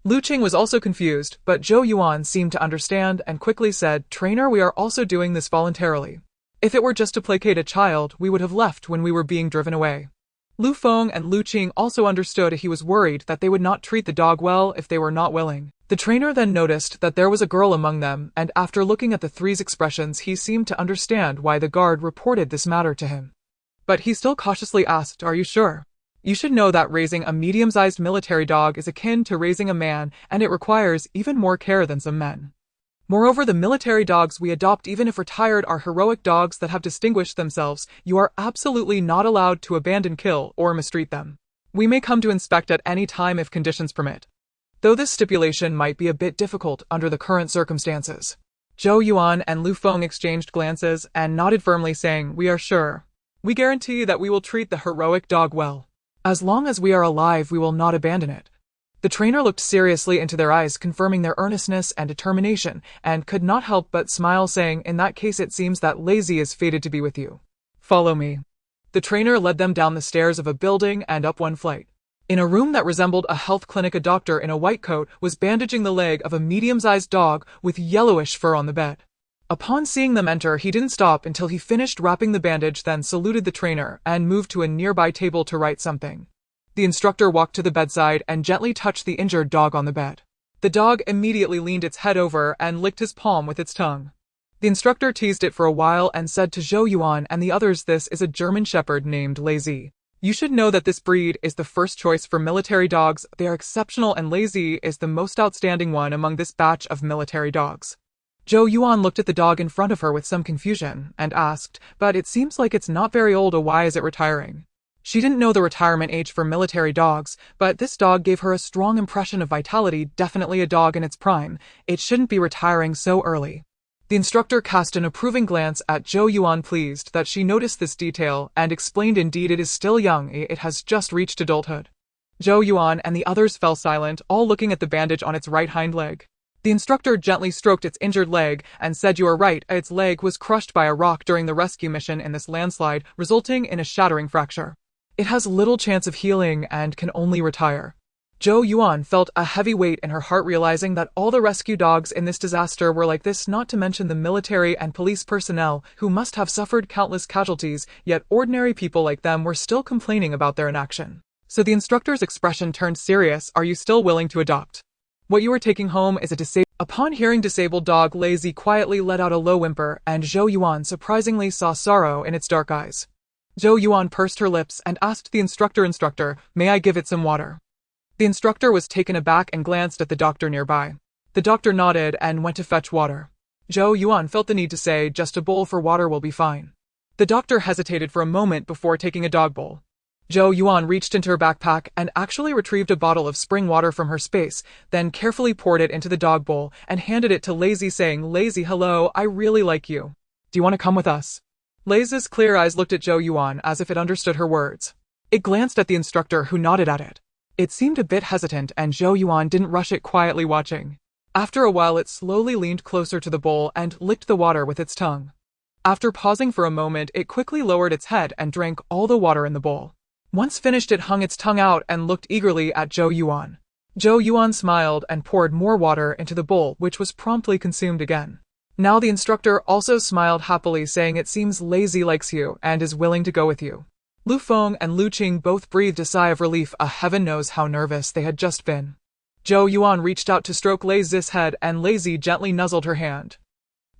Lu Qing was also confused, but Zhou Yuan seemed to understand and quickly said, "Trainer, we are also doing this voluntarily. If it were just to placate a child, we would have left when we were being driven away." Lu Feng and Lu Qing also understood he was worried that they would not treat the dog well if they were not willing. The trainer then noticed that there was a girl among them, and after looking at the three's expressions, he seemed to understand why the guard reported this matter to him. But he still cautiously asked, "Are you sure? You should know that raising a medium-sized military dog is akin to raising a man, and it requires even more care than some men. Moreover, the military dogs we adopt, even if retired, are heroic dogs that have distinguished themselves. You are absolutely not allowed to abandon, kill, or mistreat them. We may come to inspect at any time if conditions permit." Though this stipulation might be a bit difficult under the current circumstances. Zhou Yuan and Lu Feng exchanged glances and nodded firmly, saying, "We are sure. We guarantee that we will treat the heroic dog well. As long as we are alive, we will not abandon it." The trainer looked seriously into their eyes, confirming their earnestness and determination, and could not help but smile, saying, "In that case, it seems that Lazy is fated to be with you. Follow me." The trainer led them down the stairs of a building and up one flight. In a room that resembled a health clinic, a doctor in a white coat was bandaging the leg of a medium-sized dog with yellowish fur on the bed. Upon seeing them enter, he didn't stop until he finished wrapping the bandage, then saluted the trainer and moved to a nearby table to write something. The instructor walked to the bedside and gently touched the injured dog on the bed. The dog immediately leaned its head over and licked his palm with its tongue. The instructor teased it for a while and said to Zhou Yuan and the others, "This is a German shepherd named Lazy. You should know that this breed is the first choice for military dogs. They are exceptional, and Lazy is the most outstanding one among this batch of military dogs." Zhou Yuan looked at the dog in front of her with some confusion and asked, "But it seems like it's not very old. Why is it retiring?" She didn't know the retirement age for military dogs, but this dog gave her a strong impression of vitality, definitely a dog in its prime. It shouldn't be retiring so early. The instructor cast an approving glance at Zhou Yuan, pleased that she noticed this detail, and explained, "Indeed, it is still young. It has just reached adulthood." Zhou Yuan and the others fell silent, all looking at the bandage on its right hind leg. The instructor gently stroked its injured leg and said, "You are right. Its leg was crushed by a rock during the rescue mission in this landslide, resulting in a shattering fracture. It has little chance of healing and can only retire." Zhou Yuan felt a heavy weight in her heart, realizing that all the rescue dogs in this disaster were like this, not to mention the military and police personnel who must have suffered countless casualties, yet ordinary people like them were still complaining about their inaction. So the instructor's expression turned serious. "Are you still willing to adopt? What you are taking home is a disabled..." Upon hearing disabled dog, Lazy quietly let out a low whimper, and Zhou Yuan surprisingly saw sorrow in its dark eyes. Zhou Yuan pursed her lips and asked the instructor, "May I give it some water?" The instructor was taken aback and glanced at the doctor nearby. The doctor nodded and went to fetch water. Zhou Yuan felt the need to say, "Just a bowl for water will be fine." The doctor hesitated for a moment before taking a dog bowl. Zhou Yuan reached into her backpack and actually retrieved a bottle of spring water from her space, then carefully poured it into the dog bowl and handed it to Lazy, saying, "Lazy, hello, I really like you. Do you want to come with us?" Lazy's clear eyes looked at Zhou Yuan as if it understood her words. It glanced at the instructor, who nodded at it. It seemed a bit hesitant, and Zhou Yuan didn't rush it, quietly watching. After a while, it slowly leaned closer to the bowl and licked the water with its tongue. After pausing for a moment, it quickly lowered its head and drank all the water in the bowl. Once finished, it hung its tongue out and looked eagerly at Zhou Yuan. Zhou Yuan smiled and poured more water into the bowl, which was promptly consumed again. Now the instructor also smiled happily, saying, "It seems Lazy likes you and is willing to go with you." Lu Feng and Lu Qing both breathed a sigh of relief. Heaven knows how nervous they had just been. Zhou Yuan reached out to stroke Lazy's head, and Lazy gently nuzzled her hand.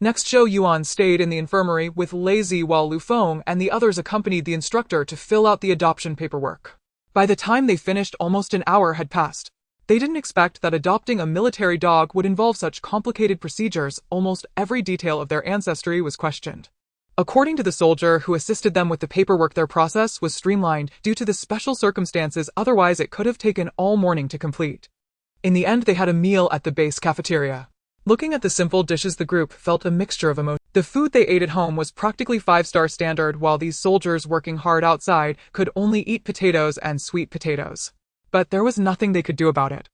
Next, Zhou Yuan stayed in the infirmary with Lazy while Lu Feng and the others accompanied the instructor to fill out the adoption paperwork. By the time they finished, almost an hour had passed. They didn't expect that adopting a military dog would involve such complicated procedures. Almost every detail of their ancestry was questioned. According to the soldier who assisted them with the paperwork, their process was streamlined due to the special circumstances, otherwise it could have taken all morning to complete. In the end, they had a meal at the base cafeteria. Looking at the simple dishes, the group felt a mixture of emotions. The food they ate at home was practically 5-star standard, while these soldiers working hard outside could only eat potatoes and sweet potatoes. But there was nothing they could do about it.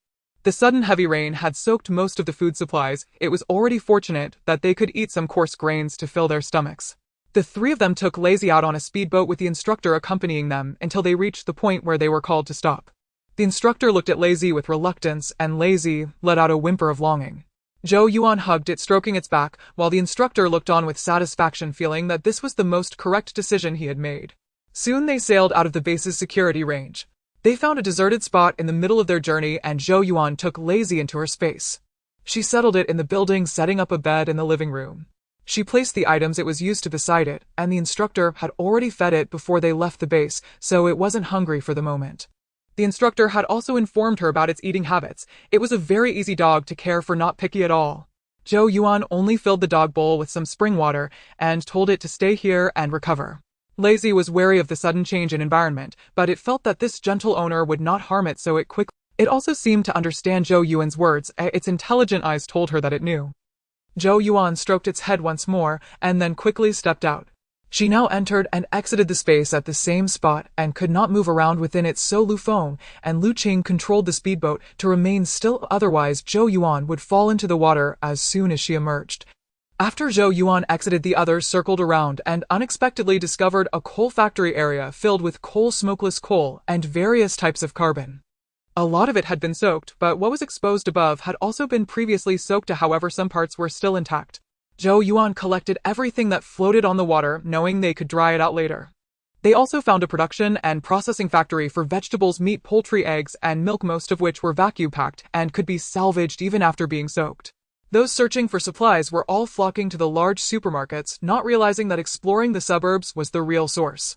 The sudden heavy rain had soaked most of the food supplies. It was already fortunate that they could eat some coarse grains to fill their stomachs. The three of them took Lazy out on a speedboat with the instructor accompanying them until they reached the point where they were called to stop. The instructor looked at Lazy with reluctance, and Lazy let out a whimper of longing. Zhou Yuan hugged it, stroking its back, while the instructor looked on with satisfaction, feeling that this was the most correct decision he had made. Soon they sailed out of the base's security range. They found a deserted spot in the middle of their journey, and Zhou Yuan took Lazy into her space. She settled it in the building, setting up a bed in the living room. She placed the items it was used to beside it, and the instructor had already fed it before they left the base, so it wasn't hungry for the moment. The instructor had also informed her about its eating habits. It was a very easy dog to care for, not picky at all. Zhou Yuan only filled the dog bowl with some spring water and told it to stay here and recover. Lazy was wary of the sudden change in environment, but it felt that this gentle owner would not harm it, so it also seemed to understand Zhou Yuan's words. Its intelligent eyes told her that it knew. Zhou Yuan stroked its head once more and then quickly stepped out. She now entered and exited the space at the same spot and could not move around within it, so Lu Feng and Lu Qing controlled the speedboat to remain still, otherwise Zhou Yuan would fall into the water as soon as she emerged. After Zhou Yuan exited, the others circled around and unexpectedly discovered a coal factory area filled with smokeless coal and various types of carbon. A lot of it had been soaked, but what was exposed above had also been previously soaked. However, some parts were still intact. Zhou Yuan collected everything that floated on the water, knowing they could dry it out later. They also found a production and processing factory for vegetables, meat, poultry, eggs, and milk, most of which were vacuum-packed and could be salvaged even after being soaked. Those searching for supplies were all flocking to the large supermarkets, not realizing that exploring the suburbs was the real source.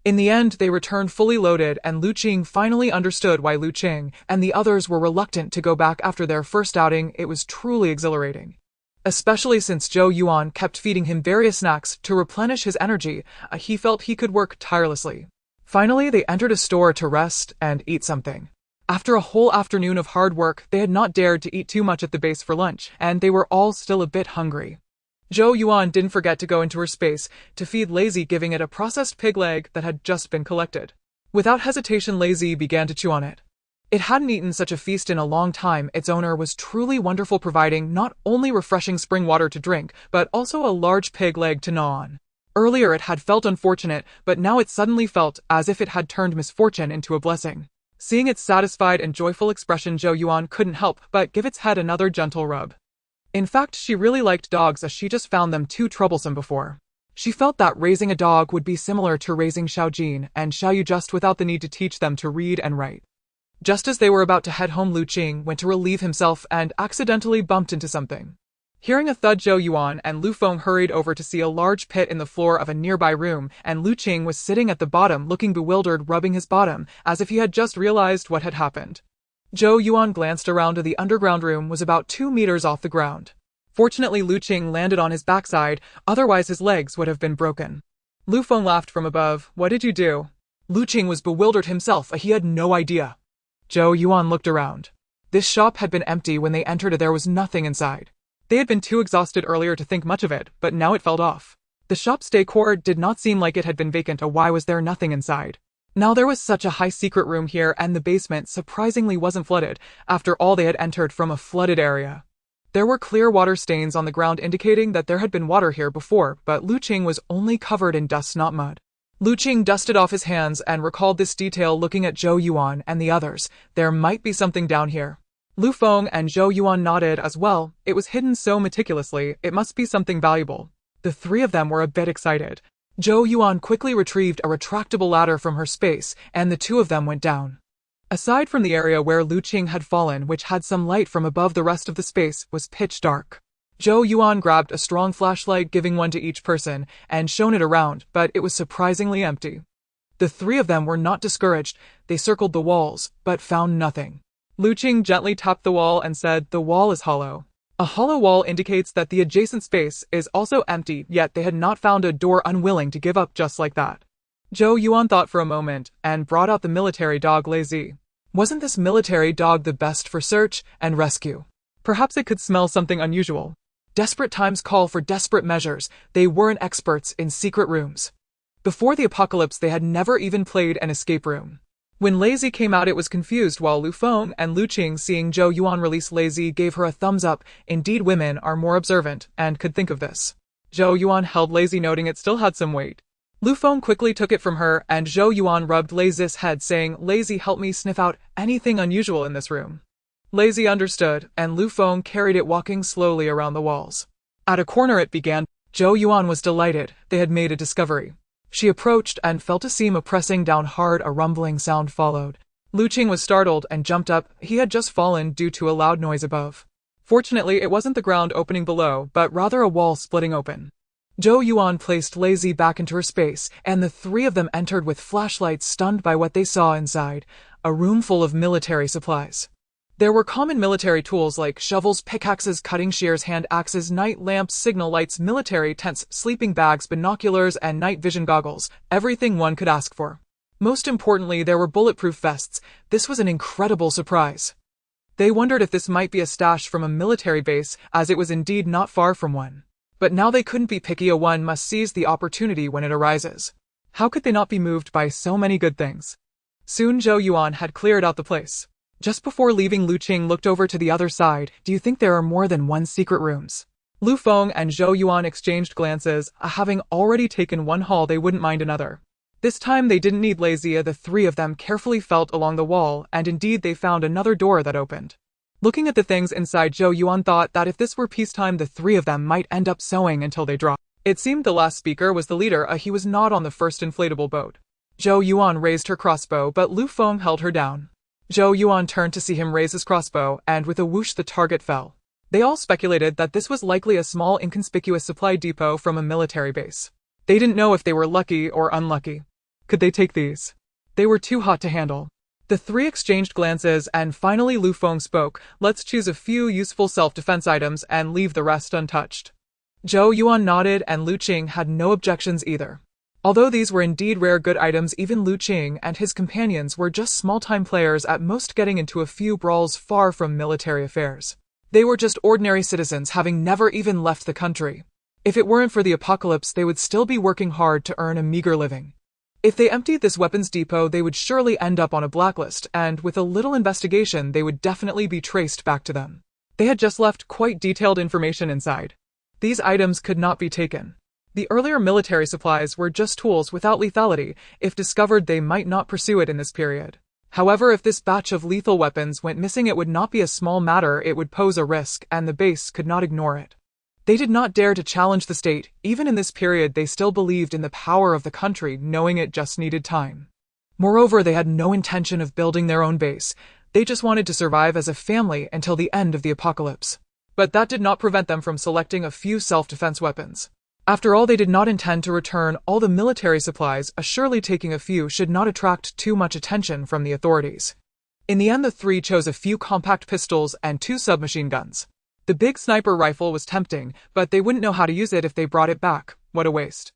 In the end, they returned fully loaded, and Lu Qing finally understood why Lu Qing and the others were reluctant to go back after their first outing. It was truly exhilarating. Especially since Zhou Yuan kept feeding him various snacks to replenish his energy, he felt he could work tirelessly. Finally, they entered a store to rest and eat something. After a whole afternoon of hard work, they had not dared to eat too much at the base for lunch, and they were all still a bit hungry. Zhou Yuan didn't forget to go into her space to feed Lazy, giving it a processed pig leg that had just been collected. Without hesitation, Lazy began to chew on it. It hadn't eaten such a feast in a long time. Its owner was truly wonderful, providing not only refreshing spring water to drink, but also a large pig leg to gnaw on. Earlier it had felt unfortunate, but now it suddenly felt as if it had turned misfortune into a blessing. Seeing its satisfied and joyful expression, Zhou Yuan couldn't help but give its head another gentle rub. In fact, she really liked dogs, as she just found them too troublesome before. She felt that raising a dog would be similar to raising Xiaojin and Xiaoyu, just without the need to teach them to read and write. Just as they were about to head home, Lu Qing went to relieve himself and accidentally bumped into something. Hearing a thud, Zhou Yuan and Lu Feng hurried over to see a large pit in the floor of a nearby room, and Lu Qing was sitting at the bottom, looking bewildered, rubbing his bottom, as if he had just realized what had happened. Zhou Yuan glanced around. The underground room was about 2 meters off the ground. Fortunately, Lu Qing landed on his backside, otherwise his legs would have been broken. Lu Feng laughed from above. "What did you do?" Lu Qing was bewildered himself, he had no idea. Zhou Yuan looked around. This shop had been empty when they entered, there was nothing inside. They had been too exhausted earlier to think much of it, but now it felt off. The shop's decor did not seem like it had been vacant, why was there nothing inside? Now there was such a high secret room here, and the basement surprisingly wasn't flooded, after all they had entered from a flooded area. There were clear water stains on the ground indicating that there had been water here before, but Lu Qing was only covered in dust, not mud. Lu Qing dusted off his hands and recalled this detail, looking at Zhou Yuan and the others. There might be something down here. Lu Feng and Zhou Yuan nodded as well. It was hidden so meticulously, it must be something valuable. The three of them were a bit excited. Zhou Yuan quickly retrieved a retractable ladder from her space, and the two of them went down. Aside from the area where Lu Qing had fallen, which had some light from above, the rest of the space was pitch dark. Zhou Yuan grabbed a strong flashlight, giving one to each person, and shone it around, but it was surprisingly empty. The three of them were not discouraged. They circled the walls, but found nothing. Lu Qing gently tapped the wall and said, "The wall is hollow." A hollow wall indicates that the adjacent space is also empty, yet they had not found a door, unwilling to give up just like that. Zhou Yuan thought for a moment and brought out the military dog Lazy. Wasn't this military dog the best for search and rescue? Perhaps it could smell something unusual. Desperate times call for desperate measures. They weren't experts in secret rooms. Before the apocalypse, they had never even played an escape room. When Lazy came out, it was confused, while Lu Feng and Lu Qing, seeing Zhou Yuan release Lazy, gave her a thumbs up. Indeed, women are more observant and could think of this. Zhou Yuan held Lazy, noting it still had some weight. Lu Feng quickly took it from her, and Zhou Yuan rubbed Lazy's head, saying, "Lazy, help me sniff out anything unusual in this room." Lazy understood, and Lu Feng carried it, walking slowly around the walls. At a corner it began. Zhou Yuan was delighted. They had made a discovery. She approached and felt a seam pressing down hard. A rumbling sound followed. Lu Qing was startled and jumped up. He had just fallen due to a loud noise above. Fortunately, it wasn't the ground opening below, but rather a wall splitting open. Zhou Yuan placed Lazy back into her space, and the three of them entered with flashlights, stunned by what they saw inside. A room full of military supplies. There were common military tools like shovels, pickaxes, cutting shears, hand axes, night lamps, signal lights, military tents, sleeping bags, binoculars, and night vision goggles. Everything one could ask for. Most importantly, there were bulletproof vests. This was an incredible surprise. They wondered if this might be a stash from a military base, as it was indeed not far from one. But now they couldn't be picky. One must seize the opportunity when it arises. How could they not be moved by so many good things? Soon Zhou Yuan had cleared out the place. Just before leaving, Lu Qing looked over to the other side. "Do you think there are more than one secret rooms?" Lu Feng and Zhou Yuan exchanged glances. Having already taken one hall, they wouldn't mind another. This time they didn't need Lazy. The three of them carefully felt along the wall, and indeed they found another door that opened. Looking at the things inside, Zhou Yuan thought that if this were peacetime, the three of them might end up sewing until they dropped. It seemed the last speaker was the leader. He was not on the first inflatable boat. Zhou Yuan raised her crossbow, but Lu Feng held her down. Zhou Yuan turned to see him raise his crossbow, and with a whoosh the target fell. They all speculated that this was likely a small inconspicuous supply depot from a military base. They didn't know if they were lucky or unlucky. Could they take these? They were too hot to handle. The three exchanged glances, and finally Lu Feng spoke. "Let's choose a few useful self-defense items and leave the rest untouched." Zhou Yuan nodded, and Lu Qing had no objections either. Although these were indeed rare good items, even Lu Qing and his companions were just small-time players, at most getting into a few brawls, far from military affairs. They were just ordinary citizens, having never even left the country. If it weren't for the apocalypse, they would still be working hard to earn a meager living. If they emptied this weapons depot, they would surely end up on a blacklist, and with a little investigation, they would definitely be traced back to them. They had just left quite detailed information inside. These items could not be taken. The earlier military supplies were just tools without lethality. If discovered, they might not pursue it in this period. However, if this batch of lethal weapons went missing, it would not be a small matter. It would pose a risk, and the base could not ignore it. They did not dare to challenge the state. Even in this period, they still believed in the power of the country, knowing it just needed time. Moreover, they had no intention of building their own base. They just wanted to survive as a family until the end of the apocalypse. But that did not prevent them from selecting a few self-defense weapons. After all, they did not intend to return all the military supplies. Surely taking a few should not attract too much attention from the authorities. In the end, the three chose a few compact pistols and 2 submachine guns. The big sniper rifle was tempting, but they wouldn't know how to use it if they brought it back. What a waste.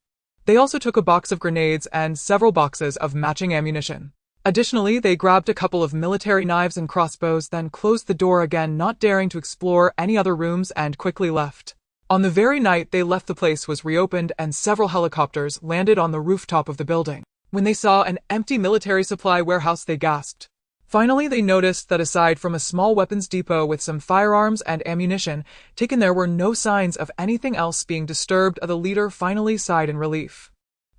They also took a box of grenades and several boxes of matching ammunition. Additionally, they grabbed a couple of military knives and crossbows, then closed the door again, not daring to explore any other rooms, and quickly left. On the very night they left, the place was reopened and several helicopters landed on the rooftop of the building. When they saw an empty military supply warehouse, they gasped. Finally, they noticed that aside from a small weapons depot with some firearms and ammunition taken, there were no signs of anything else being disturbed. The leader finally sighed in relief.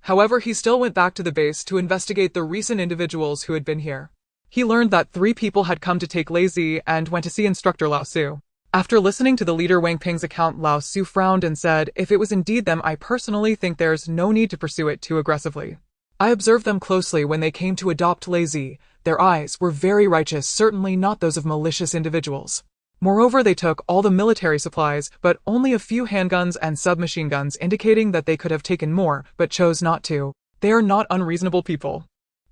However, he still went back to the base to investigate the recent individuals who had been here. He learned that 3 people had come to take Lazy and went to see instructor Lao Su. After listening to the leader Wang Ping's account, Lao Su frowned and said, "If it was indeed them, I personally think there's no need to pursue it too aggressively. I observed them closely when they came to adopt Lazy. Their eyes were very righteous, certainly not those of malicious individuals. Moreover, they took all the military supplies, but only a few handguns and submachine guns, indicating that they could have taken more, but chose not to. They are not unreasonable people."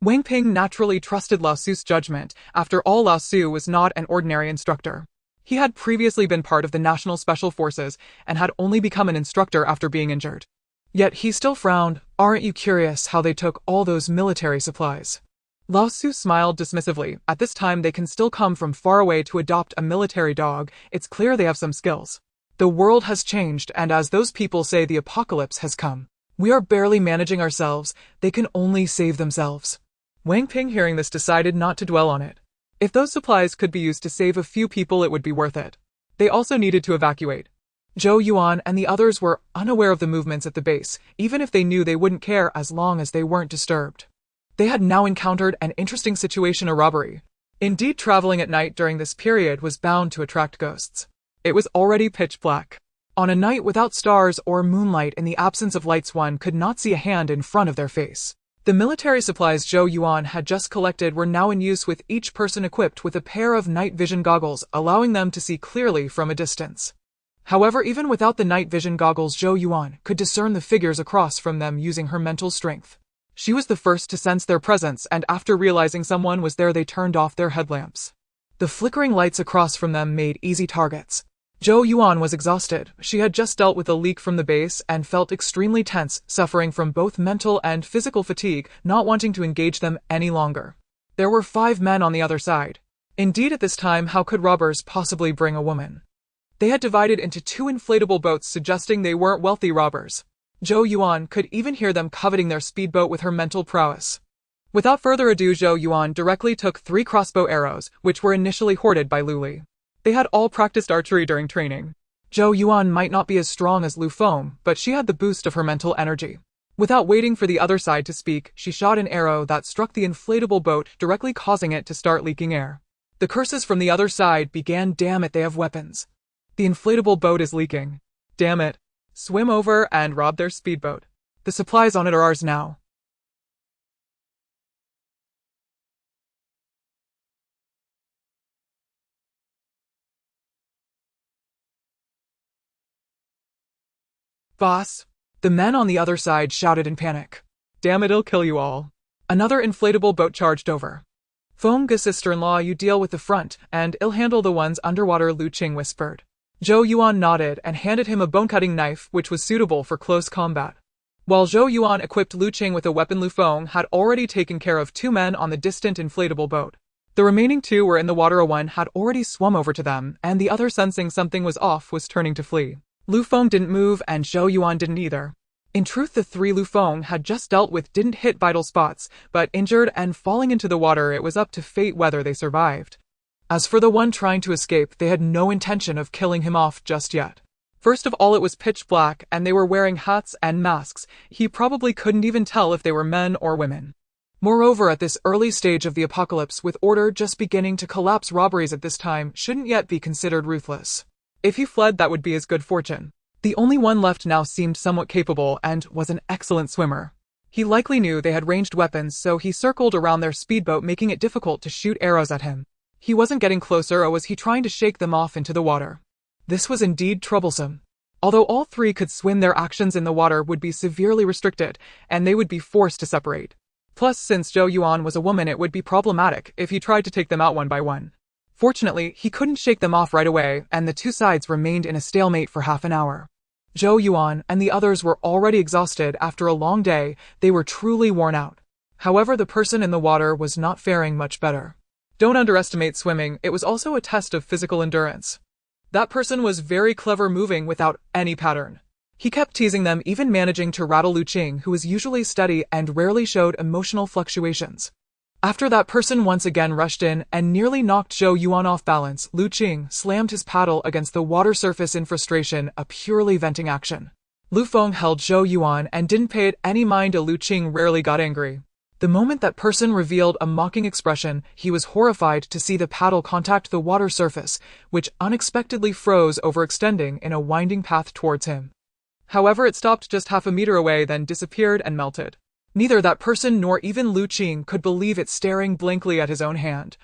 Wang Ping naturally trusted Lao Su's judgment. After all, Lao Su was not an ordinary instructor. He had previously been part of the National Special Forces and had only become an instructor after being injured. Yet he still frowned. "Aren't you curious how they took all those military supplies?" Lao Su smiled dismissively. "At this time they can still come from far away to adopt a military dog. It's clear they have some skills. The world has changed, and as those people say, the apocalypse has come. We are barely managing ourselves. They can only save themselves." Wang Ping, hearing this, decided not to dwell on it. If those supplies could be used to save a few people, it would be worth it. They also needed to evacuate. Zhou Yuan and the others were unaware of the movements at the base. Even if they knew, they wouldn't care as long as they weren't disturbed. They had now encountered an interesting situation, a robbery. Indeed, traveling at night during this period was bound to attract ghosts. It was already pitch black. On a night without stars or moonlight, in the absence of lights, one could not see a hand in front of their face. The military supplies Zhou Yuan had just collected were now in use, with each person equipped with a pair of night vision goggles, allowing them to see clearly from a distance. However, even without the night vision goggles, Zhou Yuan could discern the figures across from them using her mental strength. She was the first to sense their presence, and after realizing someone was there, they turned off their headlamps. The flickering lights across from them made easy targets. Zhou Yuan was exhausted. She had just dealt with a leak from the base and felt extremely tense, suffering from both mental and physical fatigue, not wanting to engage them any longer. There were 5 men on the other side. Indeed, at this time, how could robbers possibly bring a woman? They had divided into 2 inflatable boats, suggesting they weren't wealthy robbers. Zhou Yuan could even hear them coveting their speedboat with her mental prowess. Without further ado, Zhou Yuan directly took 3 crossbow arrows, which were initially hoarded by Luli. They had all practiced archery during training. Zhou Yuan might not be as strong as Lu Feng, but she had the boost of her mental energy. Without waiting for the other side to speak, she shot an arrow that struck the inflatable boat, directly causing it to start leaking air. The curses from the other side began. "Damn it, they have weapons. The inflatable boat is leaking. Damn it. Swim over and rob their speedboat. The supplies on it are ours now." "Boss!" The men on the other side shouted in panic. "Damn it, it'll kill you all." Another inflatable boat charged over. "Feng's sister-in-law, you deal with the front, and I'll handle the ones underwater," Lu Qing whispered. Zhou Yuan nodded and handed him a bone-cutting knife, which was suitable for close combat. While Zhou Yuan equipped Lu Qing with a weapon, Lu Feng had already taken care of 2 men on the distant inflatable boat. The remaining 2 were in the water. One had already swum over to them, and the other, sensing something was off, was turning to flee. Lu Feng didn't move, and Zhou Yuan didn't either. In truth, the 3 Lu Feng had just dealt with didn't hit vital spots, but injured and falling into the water. It was up to fate whether they survived. As for the one trying to escape, they had no intention of killing him off just yet. First of all, it was pitch black, and they were wearing hats and masks. He probably couldn't even tell if they were men or women. Moreover, at this early stage of the apocalypse, with order just beginning to collapse, robberies at this time shouldn't yet be considered ruthless. If he fled, that would be his good fortune. The only one left now seemed somewhat capable and was an excellent swimmer. He likely knew they had ranged weapons, so he circled around their speedboat, making it difficult to shoot arrows at him. He wasn't getting closer, or was he trying to shake them off into the water? This was indeed troublesome. Although all 3 could swim, their actions in the water would be severely restricted, and they would be forced to separate. Plus, since Zhou Yuan was a woman, it would be problematic if he tried to take them out one by one. Fortunately, he couldn't shake them off right away, and the 2 sides remained in a stalemate for half an hour. Zhou Yuan and the others were already exhausted after a long day. They were truly worn out. However, the person in the water was not faring much better. Don't underestimate swimming, it was also a test of physical endurance. That person was very clever, moving without any pattern. He kept teasing them, even managing to rattle Lu Qing, who was usually steady and rarely showed emotional fluctuations. After that person once again rushed in and nearly knocked Zhou Yuan off balance, Lu Qing slammed his paddle against the water surface in frustration, a purely venting action. Lu Feng held Zhou Yuan and didn't pay it any mind. Lu Qing rarely got angry. The moment that person revealed a mocking expression, he was horrified to see the paddle contact the water surface, which unexpectedly froze, overextending in a winding path towards him. However, it stopped just half a meter away, then disappeared and melted. Neither that person nor even Lu Qing could believe it, staring blankly at his own hand.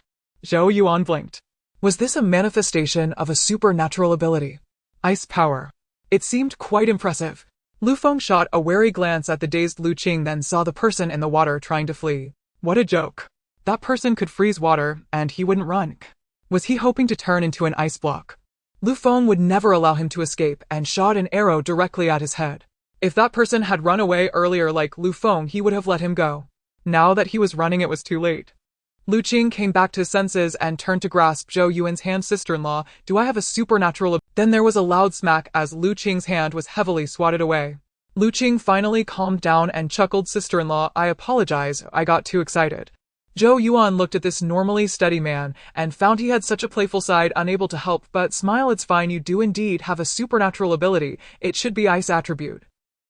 Zhou Yuan blinked. Was this a manifestation of a supernatural ability? Ice power. It seemed quite impressive. Lu Feng shot a wary glance at the dazed Lu Qing, then saw the person in the water trying to flee. What a joke. That person could freeze water, and he wouldn't run. Was he hoping to turn into an ice block? Lu Feng would never allow him to escape and shot an arrow directly at his head. If that person had run away earlier like Lu Feng, he would have let him go. Now that he was running, it was too late. Lu Qing came back to his senses and turned to grasp Zhou Yuan's hand. Sister-in-law, do I have a supernatural Then there was a loud smack as Lu Qing's hand was heavily swatted away. Lu Qing finally calmed down and chuckled. Sister-in-law, I apologize, I got too excited. Zhou Yuan looked at this normally steady man and found he had such a playful side, unable to help but smile. It's fine, you do indeed have a supernatural ability, it should be ice attribute.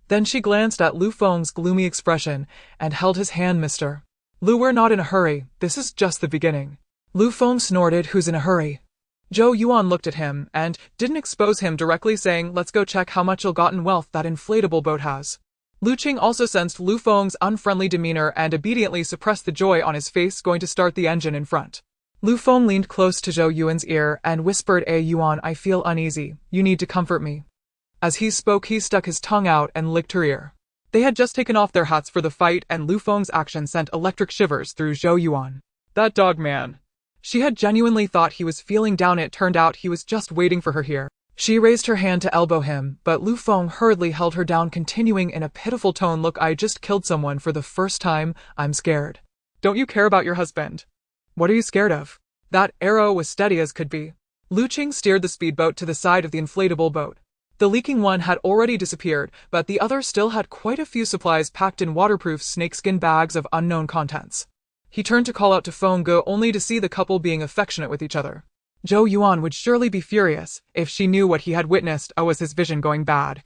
Then she glanced at Lu Feng's gloomy expression and held his hand. Mister Lu, we're not in a hurry, this is just the beginning. Lu Feng snorted, who's in a hurry? Zhou Yuan looked at him and didn't expose him directly, saying, let's go check how much ill-gotten wealth that inflatable boat has. Lu Qing also sensed Lu Feng's unfriendly demeanor and obediently suppressed the joy on his face, going to start the engine in front. Lu Feng leaned close to Zhou Yuan's ear and whispered, Yuan, I feel uneasy, you need to comfort me. As he spoke, he stuck his tongue out and licked her ear. They had just taken off their hats for the fight, and Lu Feng's action sent electric shivers through Zhou Yuan. That dog man. She had genuinely thought he was feeling down. It turned out he was just waiting for her here. She raised her hand to elbow him, but Lu Feng hurriedly held her down, continuing in a pitiful tone, look, I just killed someone for the first time, I'm scared. Don't you care about your husband? What are you scared of? That arrow was steady as could be. Lu Qing steered the speedboat to the side of the inflatable boat. The leaking one had already disappeared, but the other still had quite a few supplies packed in waterproof snakeskin bags of unknown contents. He turned to call out to Feng Ge, only to see the couple being affectionate with each other. Zhou Yuan would surely be furious if she knew what he had witnessed. Oh, was his vision going bad?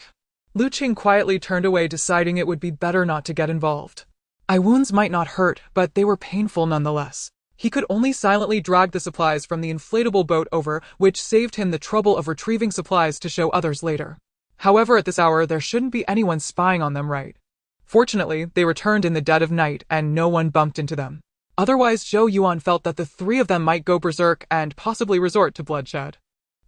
Lu Qing quietly turned away, deciding it would be better not to get involved. Wounds might not hurt, but they were painful nonetheless. He could only silently drag the supplies from the inflatable boat over, which saved him the trouble of retrieving supplies to show others later. However, at this hour there shouldn't be anyone spying on them, right? Fortunately, they returned in the dead of night and no one bumped into them. Otherwise, Zhou Yuan felt that the three of them might go berserk and possibly resort to bloodshed.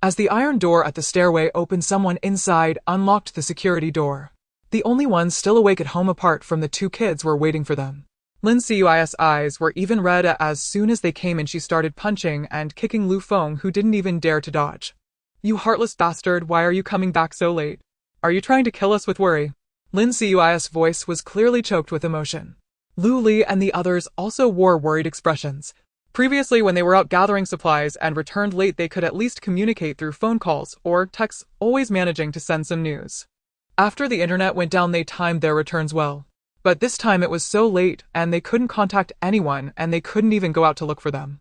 As the iron door at the stairway opened, someone inside unlocked the security door. The only ones still awake at home apart from the two kids were waiting for them. Lin Cui's eyes were even red as soon as they came in. She started punching and kicking Lu Feng, who didn't even dare to dodge. You heartless bastard, why are you coming back so late? Are you trying to kill us with worry? Lin Cui's voice was clearly choked with emotion. Lu Li and the others also wore worried expressions. Previously, when they were out gathering supplies and returned late, they could at least communicate through phone calls or texts, always managing to send some news. After the internet went down, they timed their returns well. But this time it was so late, and they couldn't contact anyone, and they couldn't even go out to look for them.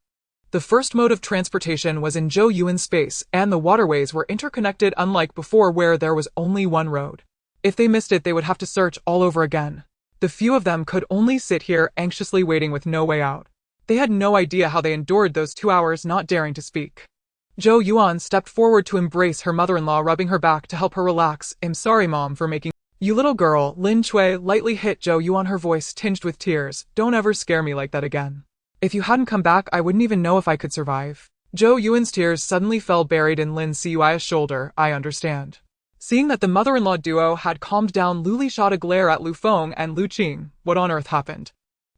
The first mode of transportation was in Zhou Yuan space, and the waterways were interconnected, unlike before where there was only one road. If they missed it, they would have to search all over again. The few of them could only sit here anxiously waiting with no way out. They had no idea how they endured those 2 hours, not daring to speak. Zhou Yuan stepped forward to embrace her mother-in-law, rubbing her back to help her relax. I'm sorry, Mom, for making you little girl. Lin Cui lightly hit Zhou Yuan, her voice tinged with tears. Don't ever scare me like that again. If you hadn't come back, I wouldn't even know if I could survive. Zhou Yuan's tears suddenly fell, buried in Lin Cui's shoulder. I understand. Seeing that the mother-in-law duo had calmed down, Lu Li shot a glare at Lu Feng and Lu Qing. What on earth happened?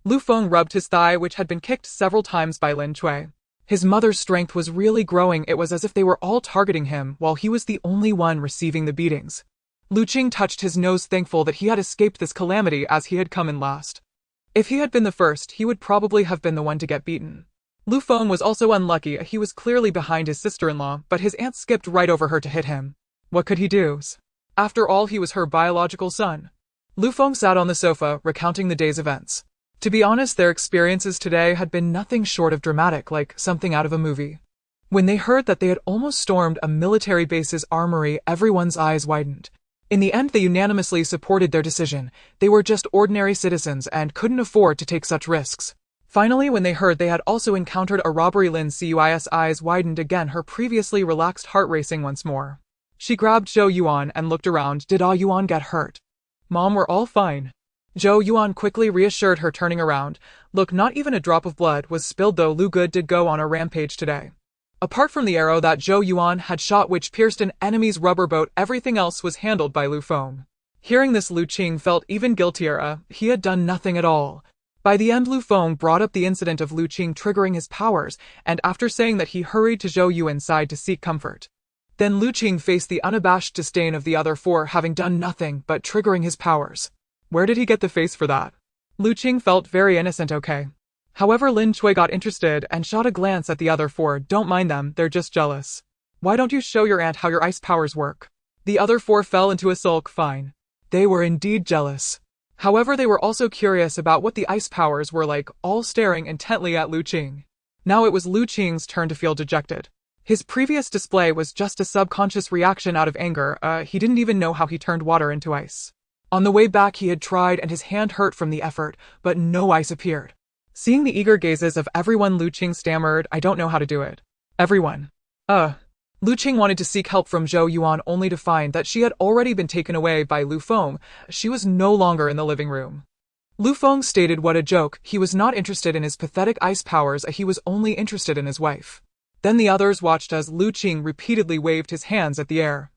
Lu Feng rubbed his thigh, which had been kicked several times by Lin Cui. His mother's strength was really growing. It was as if they were all targeting him, while he was the only one receiving the beatings. Lu Qing touched his nose, thankful that he had escaped this calamity as he had come in last. If he had been the first, he would probably have been the one to get beaten. Lu Feng was also unlucky. He was clearly behind his sister-in-law, but his aunt skipped right over her to hit him. What could he do? After all, he was her biological son. Lu Feng sat on the sofa, recounting the day's events. To be honest, their experiences today had been nothing short of dramatic, like something out of a movie. When they heard that they had almost stormed a military base's armory, everyone's eyes widened. In the end, they unanimously supported their decision. They were just ordinary citizens and couldn't afford to take such risks. Finally, when they heard they had also encountered a robbery, Lin Cui's eyes widened again, her previously relaxed heart racing once more. She grabbed Zhou Yuan and looked around. Did Yuan get hurt? Mom, we're all fine. Zhou Yuan quickly reassured her, turning around. Look, not even a drop of blood was spilled, though Lu Good did go on a rampage today. Apart from the arrow that Zhou Yuan had shot, which pierced an enemy's rubber boat, everything else was handled by Lu Feng. Hearing this, Lu Qing felt even guiltier. He had done nothing at all. By the end, Lu Feng brought up the incident of Lu Qing triggering his powers, and after saying that, he hurried to Zhou Yuan's side to seek comfort. Then Lu Qing faced the unabashed disdain of the other for having done nothing but triggering his powers. Where did he get the face for that? Lu Qing felt very innocent, okay. However, Lin Cui got interested and shot a glance at the other four. Don't mind them, they're just jealous. Why don't you show your aunt how your ice powers work? The other four fell into a sulk. Fine. They were indeed jealous. However, they were also curious about what the ice powers were like, all staring intently at Lu Qing. Now it was Lu Qing's turn to feel dejected. His previous display was just a subconscious reaction out of anger. He didn't even know how he turned water into ice. On the way back, he had tried and his hand hurt from the effort, but no ice appeared. Seeing the eager gazes of everyone, Lu Qing stammered, I don't know how to do it. Everyone. Lu Qing wanted to seek help from Zhou Yuan, only to find that she had already been taken away by Lu Feng. She was no longer in the living room. Lu Feng stated what a joke. He was not interested in his pathetic ice powers. He was only interested in his wife. Then the others watched as Lu Qing repeatedly waved his hands at the air.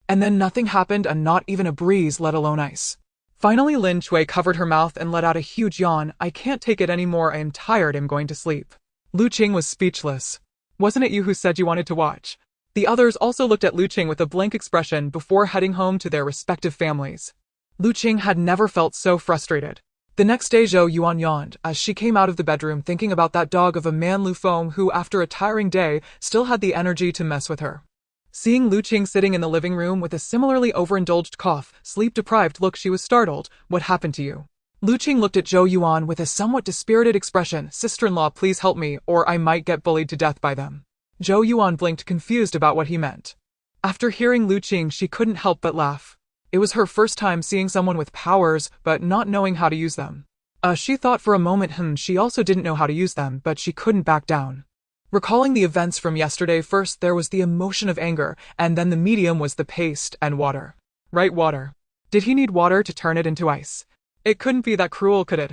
And then nothing happened, and not even a breeze, let alone ice. Finally, Lin Cui covered her mouth and let out a huge yawn. I can't take it anymore. I am tired. I'm going to sleep. Lu Qing was speechless. Wasn't it you who said you wanted to watch? The others also looked at Lu Qing with a blank expression before heading home to their respective families. Lu Qing had never felt so frustrated. The next day, Zhou Yuan yawned as she came out of the bedroom, thinking about that dog of a man Lu Feng, who, after a tiring day, still had the energy to mess with her. Seeing Lu Qing sitting in the living room with a similarly overindulged cough, sleep-deprived look, she was startled. What happened to you? Lu Qing looked at Zhou Yuan with a somewhat dispirited expression. Sister-in-law, please help me, or I might get bullied to death by them. Zhou Yuan blinked, confused about what he meant. After hearing Lu Qing, she couldn't help but laugh. It was her first time seeing someone with powers, but not knowing how to use them. She thought for a moment, she also didn't know how to use them, but she couldn't back down. Recalling the events from yesterday, first there was the emotion of anger, and then the medium was the paste and water. Right, water. Did he need water to turn it into ice? It couldn't be that cruel, could it?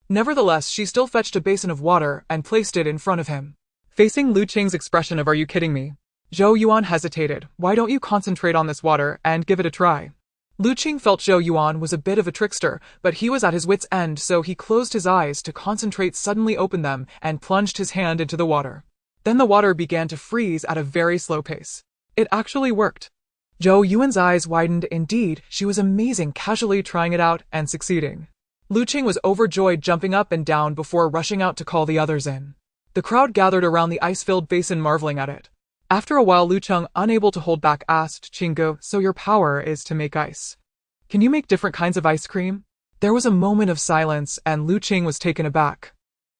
Nevertheless, she still fetched a basin of water and placed it in front of him. Facing Lu Qing's expression of "Are you kidding me?" Zhou Yuan hesitated. Why don't you concentrate on this water and give it a try? Lu Qing felt Zhou Yuan was a bit of a trickster, but he was at his wit's end, so he closed his eyes to concentrate, suddenly opened them, and plunged his hand into the water. Then the water began to freeze at a very slow pace. It actually worked. Zhou Yuan's eyes widened. Indeed, she was amazing, casually trying it out and succeeding. Lu Qing was overjoyed, jumping up and down before rushing out to call the others in. The crowd gathered around the ice-filled basin, marveling at it. After a while, Lu Qing, unable to hold back, asked Qinggu, so your power is to make ice. Can you make different kinds of ice cream? There was a moment of silence, and Lu Qing was taken aback.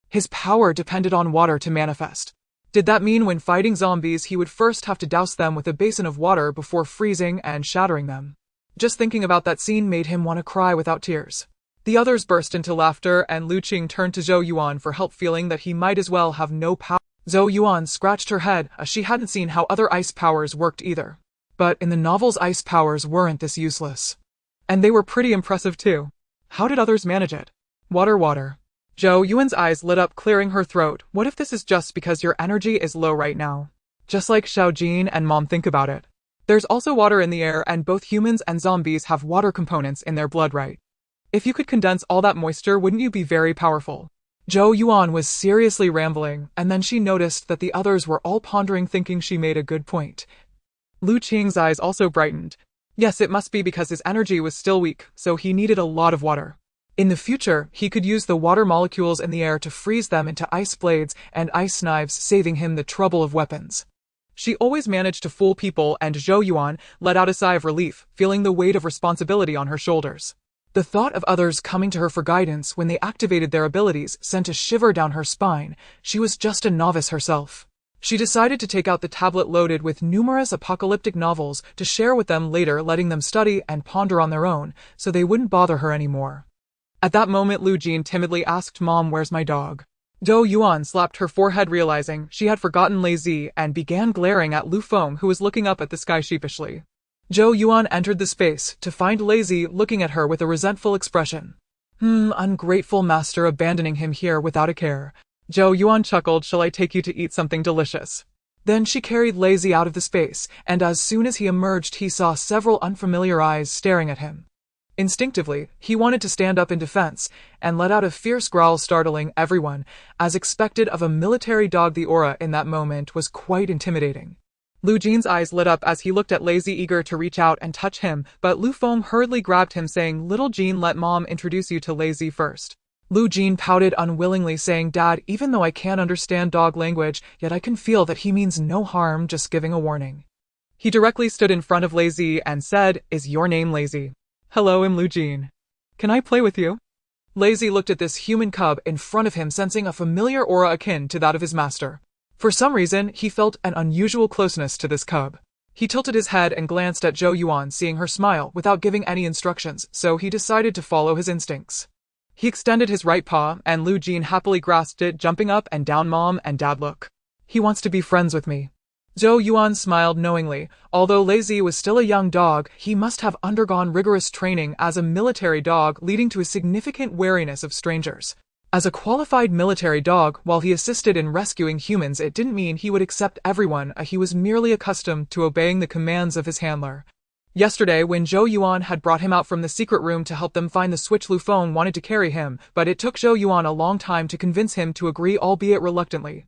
His power depended on water to manifest. Did that mean when fighting zombies he would first have to douse them with a basin of water before freezing and shattering them? Just thinking about that scene made him want to cry without tears. The others burst into laughter, and Lu Qing turned to Zhou Yuan for help, feeling that he might as well have no power. Zhou Yuan scratched her head, as she hadn't seen how other ice powers worked either. But in the novels, ice powers weren't this useless. And they were pretty impressive too. How did others manage it? Water. Zhou Yuan's eyes lit up, clearing her throat. What if this is just because your energy is low right now? Just like Xiaojin and Mom, think about it. There's also water in the air, and both humans and zombies have water components in their blood, right? If you could condense all that moisture, wouldn't you be very powerful? Zhou Yuan was seriously rambling, and then she noticed that the others were all pondering, thinking she made a good point. Lu Qing's eyes also brightened. Yes, it must be because his energy was still weak, so he needed a lot of water. In the future, he could use the water molecules in the air to freeze them into ice blades and ice knives, saving him the trouble of weapons. She always managed to fool people, and Zhou Yuan let out a sigh of relief, feeling the weight of responsibility on her shoulders. The thought of others coming to her for guidance when they activated their abilities sent a shiver down her spine. She was just a novice herself. She decided to take out the tablet loaded with numerous apocalyptic novels to share with them later, letting them study and ponder on their own, so they wouldn't bother her anymore. At that moment, Lu Jin timidly asked, "Mom, where's my dog?" Zhou Yuan slapped her forehead, realizing she had forgotten Lei Zi, and began glaring at Lu Feng, who was looking up at the sky sheepishly. Zhou Yuan entered the space to find Lei Zi looking at her with a resentful expression. Ungrateful master abandoning him here without a care. Zhou Yuan chuckled, "Shall I take you to eat something delicious?" Then she carried Lei Zi out of the space, and as soon as he emerged, he saw several unfamiliar eyes staring at him. Instinctively, he wanted to stand up in defense and let out a fierce growl, startling everyone. As expected of a military dog, the aura in that moment was quite intimidating. Lu Jin's eyes lit up as he looked at Lei Zi, eager to reach out and touch him, but Lu Feng hurriedly grabbed him, saying, "Little Jin, let Mom introduce you to Lei Zi first." Lu Jin pouted unwillingly, saying, "Dad, even though I can't understand dog language, yet I can feel that he means no harm, just giving a warning." He directly stood in front of Lei Zi and said, "Is your name Lei Zi?" "Hello, I'm Lu Jin. Can I play with you?" Lei Zi looked at this human cub in front of him, sensing a familiar aura akin to that of his master. For some reason, he felt an unusual closeness to this cub. He tilted his head and glanced at Zhou Yuan, seeing her smile without giving any instructions, so he decided to follow his instincts. He extended his right paw, and Lu Jin happily grasped it, jumping up and down. "Mom and Dad, look. He wants to be friends with me." Zhou Yuan smiled knowingly. Although Lei Zi was still a young dog, he must have undergone rigorous training as a military dog, leading to a significant wariness of strangers. As a qualified military dog, while he assisted in rescuing humans, it didn't mean he would accept everyone. He was merely accustomed to obeying the commands of his handler. Yesterday, when Zhou Yuan had brought him out from the secret room to help them find the switch, Lu Feng wanted to carry him, but it took Zhou Yuan a long time to convince him to agree, albeit reluctantly.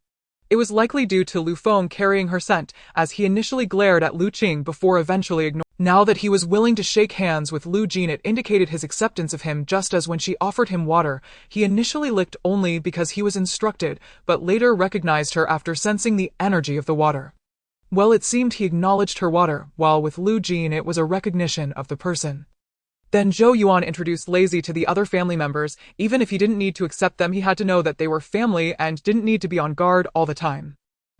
It was likely due to Lu Feng carrying her scent, as he initially glared at Lu Qing before eventually ignoring. Now that he was willing to shake hands with Lu Jin, it indicated his acceptance of him, just as when she offered him water, he initially licked only because he was instructed, but later recognized her after sensing the energy of the water. Well, it seemed he acknowledged her water, while with Lu Jin it was a recognition of the person. Then Zhou Yuan introduced Lei Zi to the other family members. Even if he didn't need to accept them, he had to know that they were family and didn't need to be on guard all the time.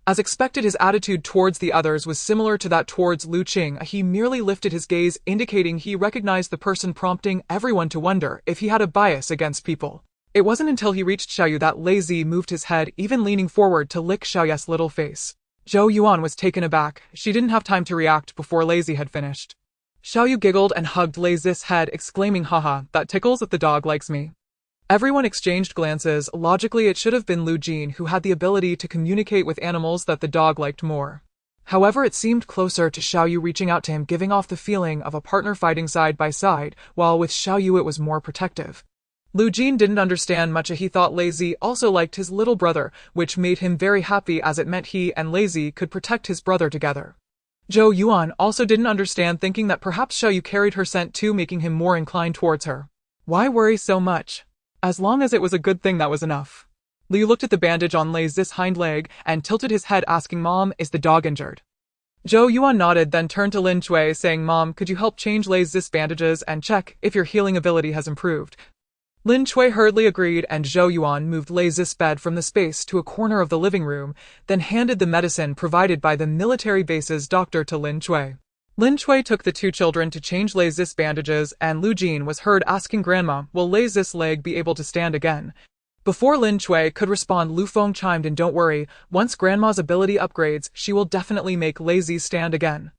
As expected, his attitude towards the others was similar to that towards Lu Qing. He merely lifted his gaze, indicating he recognized the person, prompting everyone to wonder if he had a bias against people. It wasn't until he reached Xiaoyu that Lei Zi moved his head, even leaning forward to lick Xiaoyu's little face. Zhou Yuan was taken aback. She didn't have time to react before Lei Zi had finished. Xiaoyu giggled and hugged Lei Zi's head, exclaiming, "Haha, that tickles if the dog likes me." Everyone exchanged glances. Logically, it should have been Lu Jin who had the ability to communicate with animals that the dog liked more. However, it seemed closer to Xiaoyu reaching out to him, giving off the feeling of a partner fighting side by side, while with Xiaoyu it was more protective. Lu Jin didn't understand much. He thought Lei Zi also liked his little brother, which made him very happy as it meant he and Lei Zi could protect his brother together. Zhou Yuan also didn't understand, thinking that perhaps Xiaoyu carried her scent too, making him more inclined towards her. Why worry so much? As long as it was a good thing, that was enough. Liu looked at the bandage on Lei Zi's hind leg and tilted his head, asking, "Mom, is the dog injured?" Zhou Yuan nodded, then turned to Lin Chui, saying, "Mom, could you help change Lei Zi's bandages and check if your healing ability has improved?" Lin Chui hurriedly agreed, and Zhou Yuan moved Lei Zi's bed from the space to a corner of the living room, then handed the medicine provided by the military base's doctor to Lin Chui. Lin Chui took the two children to change Lei Zi's bandages, and Lu Jin was heard asking, "Grandma, will Lei Zi's leg be able to stand again?" Before Lin Chui could respond, Lu Feng chimed in, "Don't worry, once Grandma's ability upgrades, she will definitely make Lei Zi stand again."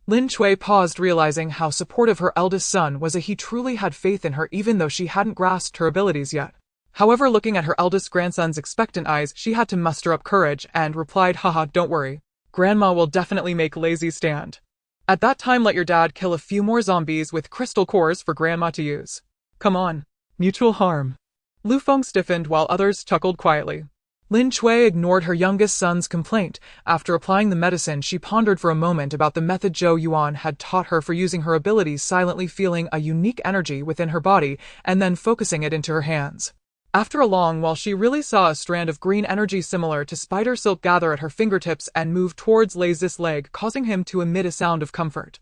Lin Chui paused, realizing how supportive her eldest son was. He truly had faith in her, even though she hadn't grasped her abilities yet. However, looking at her eldest grandson's expectant eyes, she had to muster up courage and replied, "Haha, don't worry. Grandma will definitely make Lei Zi stand. At that time, let your dad kill a few more zombies with crystal cores for Grandma to use. Come on. Mutual harm." Lu Feng stiffened while others chuckled quietly. Lin Chui ignored her youngest son's complaint. After applying the medicine, she pondered for a moment about the method Zhou Yuan had taught her for using her abilities, silently feeling a unique energy within her body and then focusing it into her hands. After a long while, she really saw a strand of green energy similar to spider silk gather at her fingertips and move towards Lei Zis' leg, causing him to emit a sound of comfort.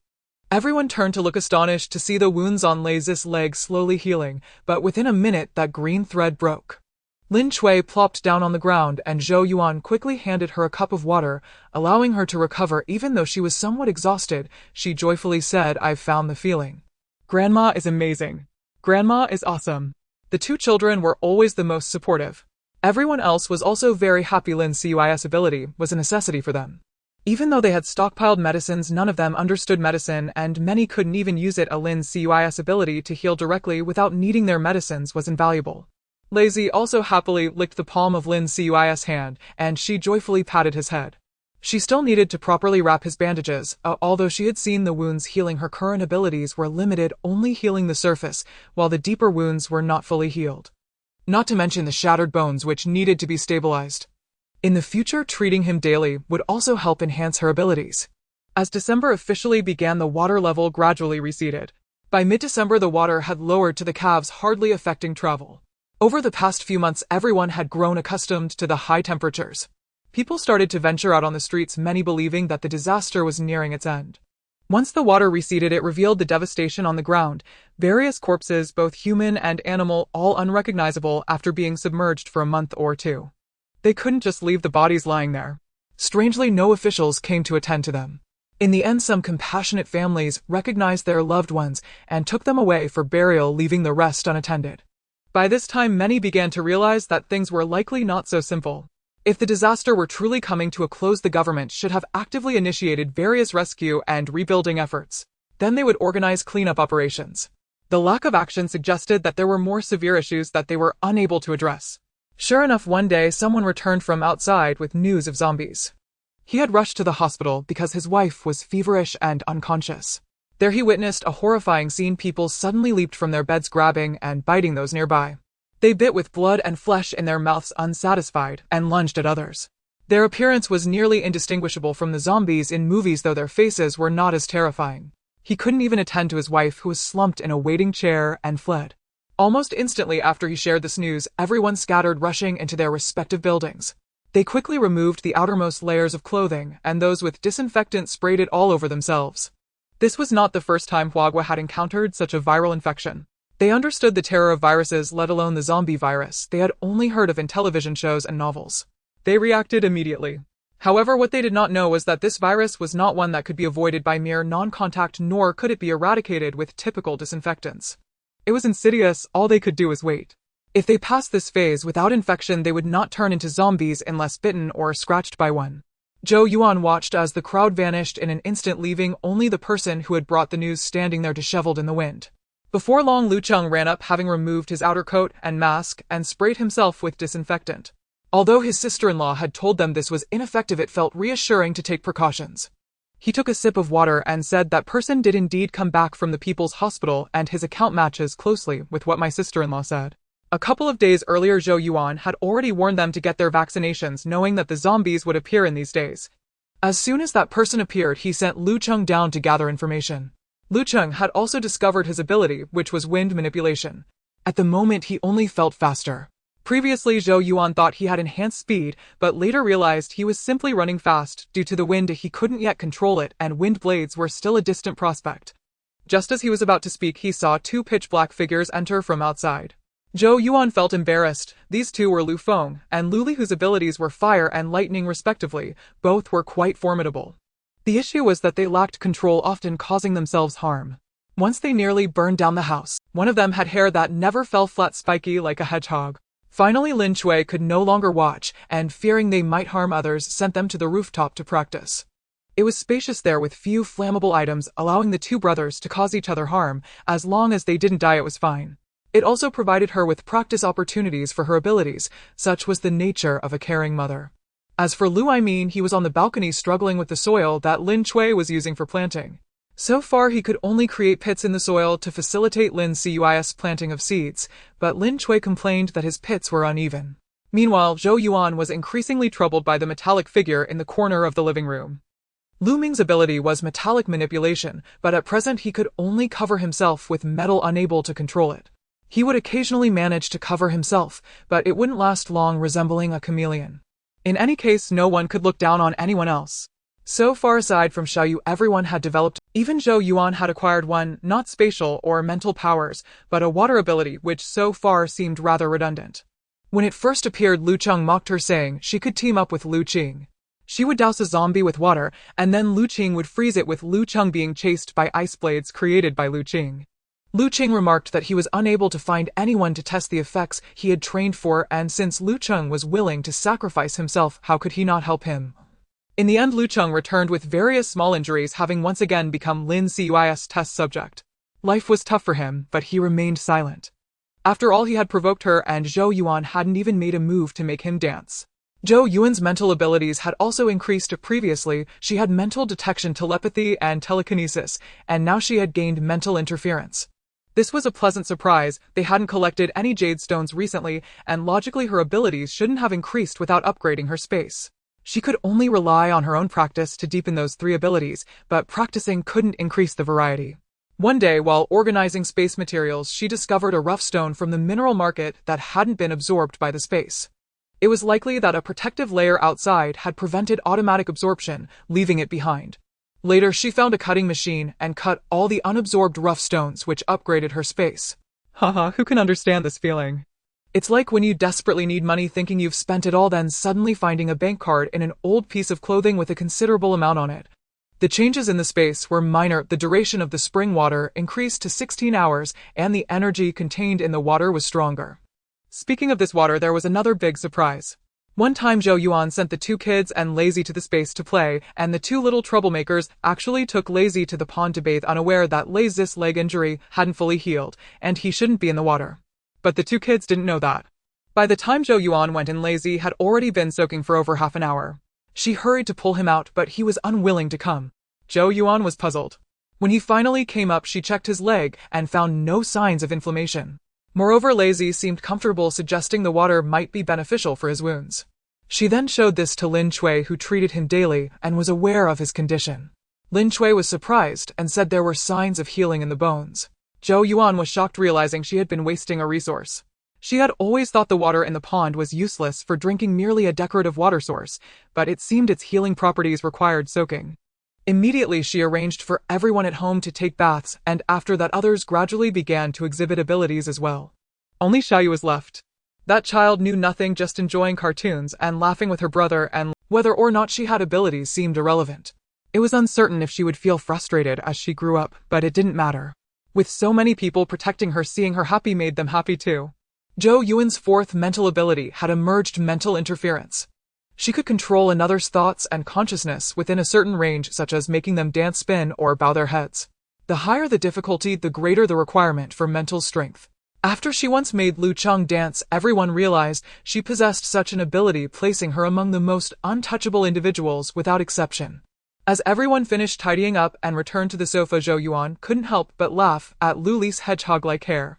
Everyone turned to look astonished to see the wounds on Lei Zis' leg slowly healing, but within a minute that green thread broke. Lin Chui plopped down on the ground and Zhou Yuan quickly handed her a cup of water, allowing her to recover. Even though she was somewhat exhausted, she joyfully said, "I've found the feeling. Grandma is amazing. Grandma is awesome." The two children were always the most supportive. Everyone else was also very happy. Lin Cui's ability was a necessity for them. Even though they had stockpiled medicines, none of them understood medicine, and many couldn't even use it. A Lin Cui's ability to heal directly without needing their medicines was invaluable. Lazy also happily licked the palm of Lin Cui's hand, and she joyfully patted his head. She still needed to properly wrap his bandages. Although she had seen the wounds healing, her current abilities were limited, only healing the surface, while the deeper wounds were not fully healed. Not to mention the shattered bones, which needed to be stabilized. In the future, treating him daily would also help enhance her abilities. As December officially began, the water level gradually receded. By mid-December, the water had lowered to the calves, hardly affecting travel. Over the past few months, everyone had grown accustomed to the high temperatures. People started to venture out on the streets, many believing that the disaster was nearing its end. Once the water receded, it revealed the devastation on the ground. Various corpses, both human and animal, all unrecognizable after being submerged for a month or two. They couldn't just leave the bodies lying there. Strangely, no officials came to attend to them. In the end, some compassionate families recognized their loved ones and took them away for burial, leaving the rest unattended. By this time, many began to realize that things were likely not so simple. If the disaster were truly coming to a close, the government should have actively initiated various rescue and rebuilding efforts. Then they would organize cleanup operations. The lack of action suggested that there were more severe issues that they were unable to address. Sure enough, one day someone returned from outside with news of zombies. He had rushed to the hospital because his wife was feverish and unconscious. There he witnessed a horrifying scene. People suddenly leaped from their beds, grabbing and biting those nearby. They bit with blood and flesh in their mouths, unsatisfied, and lunged at others. Their appearance was nearly indistinguishable from the zombies in movies, though their faces were not as terrifying. He couldn't even attend to his wife, who was slumped in a waiting chair, and fled. Almost instantly after he shared this news, everyone scattered, rushing into their respective buildings. They quickly removed the outermost layers of clothing, and those with disinfectant sprayed it all over themselves. This was not the first time Huagua had encountered such a viral infection. They understood the terror of viruses, let alone the zombie virus. They had only heard of in television shows and novels. They reacted immediately. However, what they did not know was that this virus was not one that could be avoided by mere non-contact, nor could it be eradicated with typical disinfectants. It was insidious. All they could do was wait. If they passed this phase without infection, they would not turn into zombies unless bitten or scratched by one. Zhou Yuan watched as the crowd vanished in an instant, leaving only the person who had brought the news standing there disheveled in the wind. Before long, Lu Cheng ran up, having removed his outer coat and mask, and sprayed himself with disinfectant. Although his sister-in-law had told them this was ineffective, it felt reassuring to take precautions. He took a sip of water and said, "That person did indeed come back from the People's Hospital, and his account matches closely with what my sister-in-law said." A couple of days earlier, Zhou Yuan had already warned them to get their vaccinations, knowing that the zombies would appear in these days. As soon as that person appeared, he sent Lu Cheng down to gather information. Lu Cheng had also discovered his ability, which was wind manipulation. At the moment, he only felt faster. Previously, Zhou Yuan thought he had enhanced speed, but later realized he was simply running fast. Due to the wind, he couldn't yet control it, and wind blades were still a distant prospect. Just as he was about to speak, he saw two pitch-black figures enter from outside. Zhou Yuan felt embarrassed. These two were Lu Feng and Lu Li, whose abilities were fire and lightning respectively. Both were quite formidable. The issue was that they lacked control, often causing themselves harm. Once they nearly burned down the house. One of them had hair that never fell flat, spiky like a hedgehog. Finally, Lin Chui could no longer watch, and fearing they might harm others, sent them to the rooftop to practice. It was spacious there with few flammable items, allowing the two brothers to cause each other harm. As long as they didn't die, it was fine. It also provided her with practice opportunities for her abilities. Such was the nature of a caring mother. As for Lu Aimin, he was on the balcony struggling with the soil that Lin Chui was using for planting. So far, he could only create pits in the soil to facilitate Lin Cui's planting of seeds, but Lin Chui complained that his pits were uneven. Meanwhile, Zhou Yuan was increasingly troubled by the metallic figure in the corner of the living room. Lu Ming's ability was metallic manipulation, but at present he could only cover himself with metal, unable to control it. He would occasionally manage to cover himself, but it wouldn't last long, resembling a chameleon. In any case, no one could look down on anyone else. So far aside from Xiaoyu, everyone had developed. Even Zhou Yuan had acquired one, not spatial or mental powers, but a water ability which so far seemed rather redundant. When it first appeared, Lu Cheng mocked her, saying she could team up with Lu Qing. She would douse a zombie with water, and then Lu Qing would freeze it, with Lu Cheng being chased by ice blades created by Lu Qing. Lu Qing remarked that he was unable to find anyone to test the effects he had trained for, and since Lu Cheng was willing to sacrifice himself, how could he not help him? In the end, Lu Cheng returned with various small injuries, having once again become Lin Cui's test subject. Life was tough for him, but he remained silent. After all, he had provoked her, and Zhou Yuan hadn't even made a move to make him dance. Zhou Yuan's mental abilities had also increased. Previously, she had mental detection, telepathy, and telekinesis, and now she had gained mental interference. This was a pleasant surprise. They hadn't collected any jade stones recently, and logically her abilities shouldn't have increased without upgrading her space. She could only rely on her own practice to deepen those three abilities, but practicing couldn't increase the variety. One day, while organizing space materials, she discovered a rough stone from the mineral market that hadn't been absorbed by the space. It was likely that a protective layer outside had prevented automatic absorption, leaving it behind. Later, she found a cutting machine and cut all the unabsorbed rough stones, which upgraded her space. Haha, who can understand this feeling? It's like when you desperately need money, thinking you've spent it all, then suddenly finding a bank card in an old piece of clothing with a considerable amount on it. The changes in the space were minor. The duration of the spring water increased to 16 hours, and the energy contained in the water was stronger. Speaking of this water, there was another big surprise. One time, Zhou Yuan sent the two kids and Lazy to the space to play, and the two little troublemakers actually took Lazy to the pond to bathe, unaware that Lazy's leg injury hadn't fully healed, and he shouldn't be in the water. But the two kids didn't know that. By the time Zhou Yuan went in, Lazy had already been soaking for over half an hour. She hurried to pull him out, but he was unwilling to come. Zhou Yuan was puzzled. When he finally came up, she checked his leg and found no signs of inflammation. Moreover, Lazy seemed comfortable, suggesting the water might be beneficial for his wounds. She then showed this to Lin Cui, who treated him daily and was aware of his condition. Lin Cui was surprised and said there were signs of healing in the bones. Zhou Yuan was shocked, realizing she had been wasting a resource. She had always thought the water in the pond was useless for drinking, merely a decorative water source, but it seemed its healing properties required soaking. Immediately, she arranged for everyone at home to take baths, and after that others gradually began to exhibit abilities as well. Only Xiaoyu was left. That child knew nothing, just enjoying cartoons and laughing with her brother, and whether or not she had abilities seemed irrelevant. It was uncertain if she would feel frustrated as she grew up, but it didn't matter. With so many people protecting her, seeing her happy made them happy too. Zhou Yuan's fourth mental ability had emerged: mental interference. She could control another's thoughts and consciousness within a certain range, such as making them dance, spin, or bow their heads. The higher the difficulty, the greater the requirement for mental strength. After she once made Lu Cheng dance, everyone realized she possessed such an ability, placing her among the most untouchable individuals without exception. As everyone finished tidying up and returned to the sofa, Zhou Yuan couldn't help but laugh at Lu Li's hedgehog-like hair.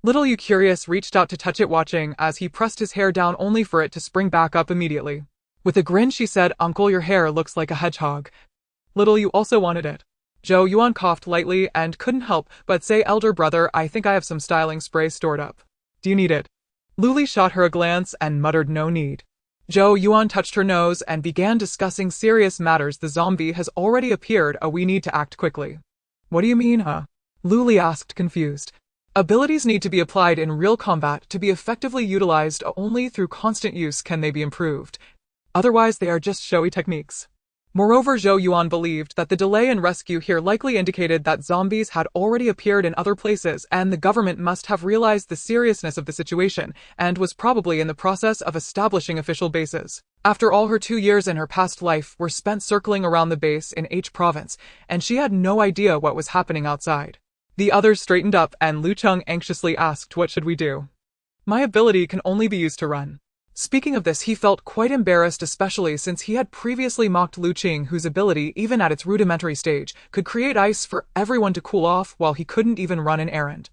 Little Yu, curious, reached out to touch it, watching as he pressed his hair down only for it to spring back up immediately. With a grin, she said, "Uncle, your hair looks like a hedgehog." Little Yu also wanted it. Zhou Yuan coughed lightly and couldn't help but say, "Elder brother, I think I have some styling spray stored up. Do you need it?" Lu Li shot her a glance and muttered, "No need." Zhou Yuan touched her nose and began discussing serious matters. "The zombie has already appeared. We need to act quickly." "What do you mean, huh?" Lu Li asked, confused. Abilities need to be applied in real combat to be effectively utilized. Only through constant use can they be improved. Otherwise, they are just showy techniques. Moreover, Zhou Yuan believed that the delay in rescue here likely indicated that zombies had already appeared in other places, and the government must have realized the seriousness of the situation and was probably in the process of establishing official bases. After all, her 2 years in her past life were spent circling around the base in H province, and she had no idea what was happening outside. The others straightened up, and Lu Cheng anxiously asked, "What should we do?" "My ability can only be used to run." Speaking of this, he felt quite embarrassed, especially since he had previously mocked Lu Qing, whose ability, even at its rudimentary stage, could create ice for everyone to cool off, while he couldn't even run an errand.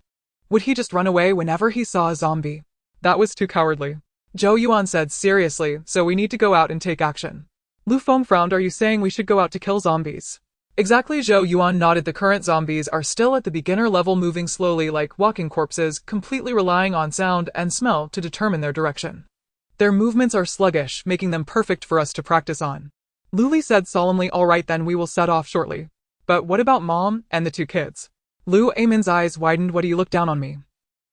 Would he just run away whenever he saw a zombie? That was too cowardly. Zhou Yuan said seriously, so we need to go out and take action. Lu Feng frowned. Are you saying we should go out to kill zombies? Exactly, Zhou Yuan nodded. The current zombies are still at the beginner level, moving slowly like walking corpses, completely relying on sound and smell to determine their direction. Their movements are sluggish, making them perfect for us to practice on. Luli said solemnly. All right then, we will set off shortly. But what about Mom and the two kids? Lu Amin's eyes widened. What do you look down on me?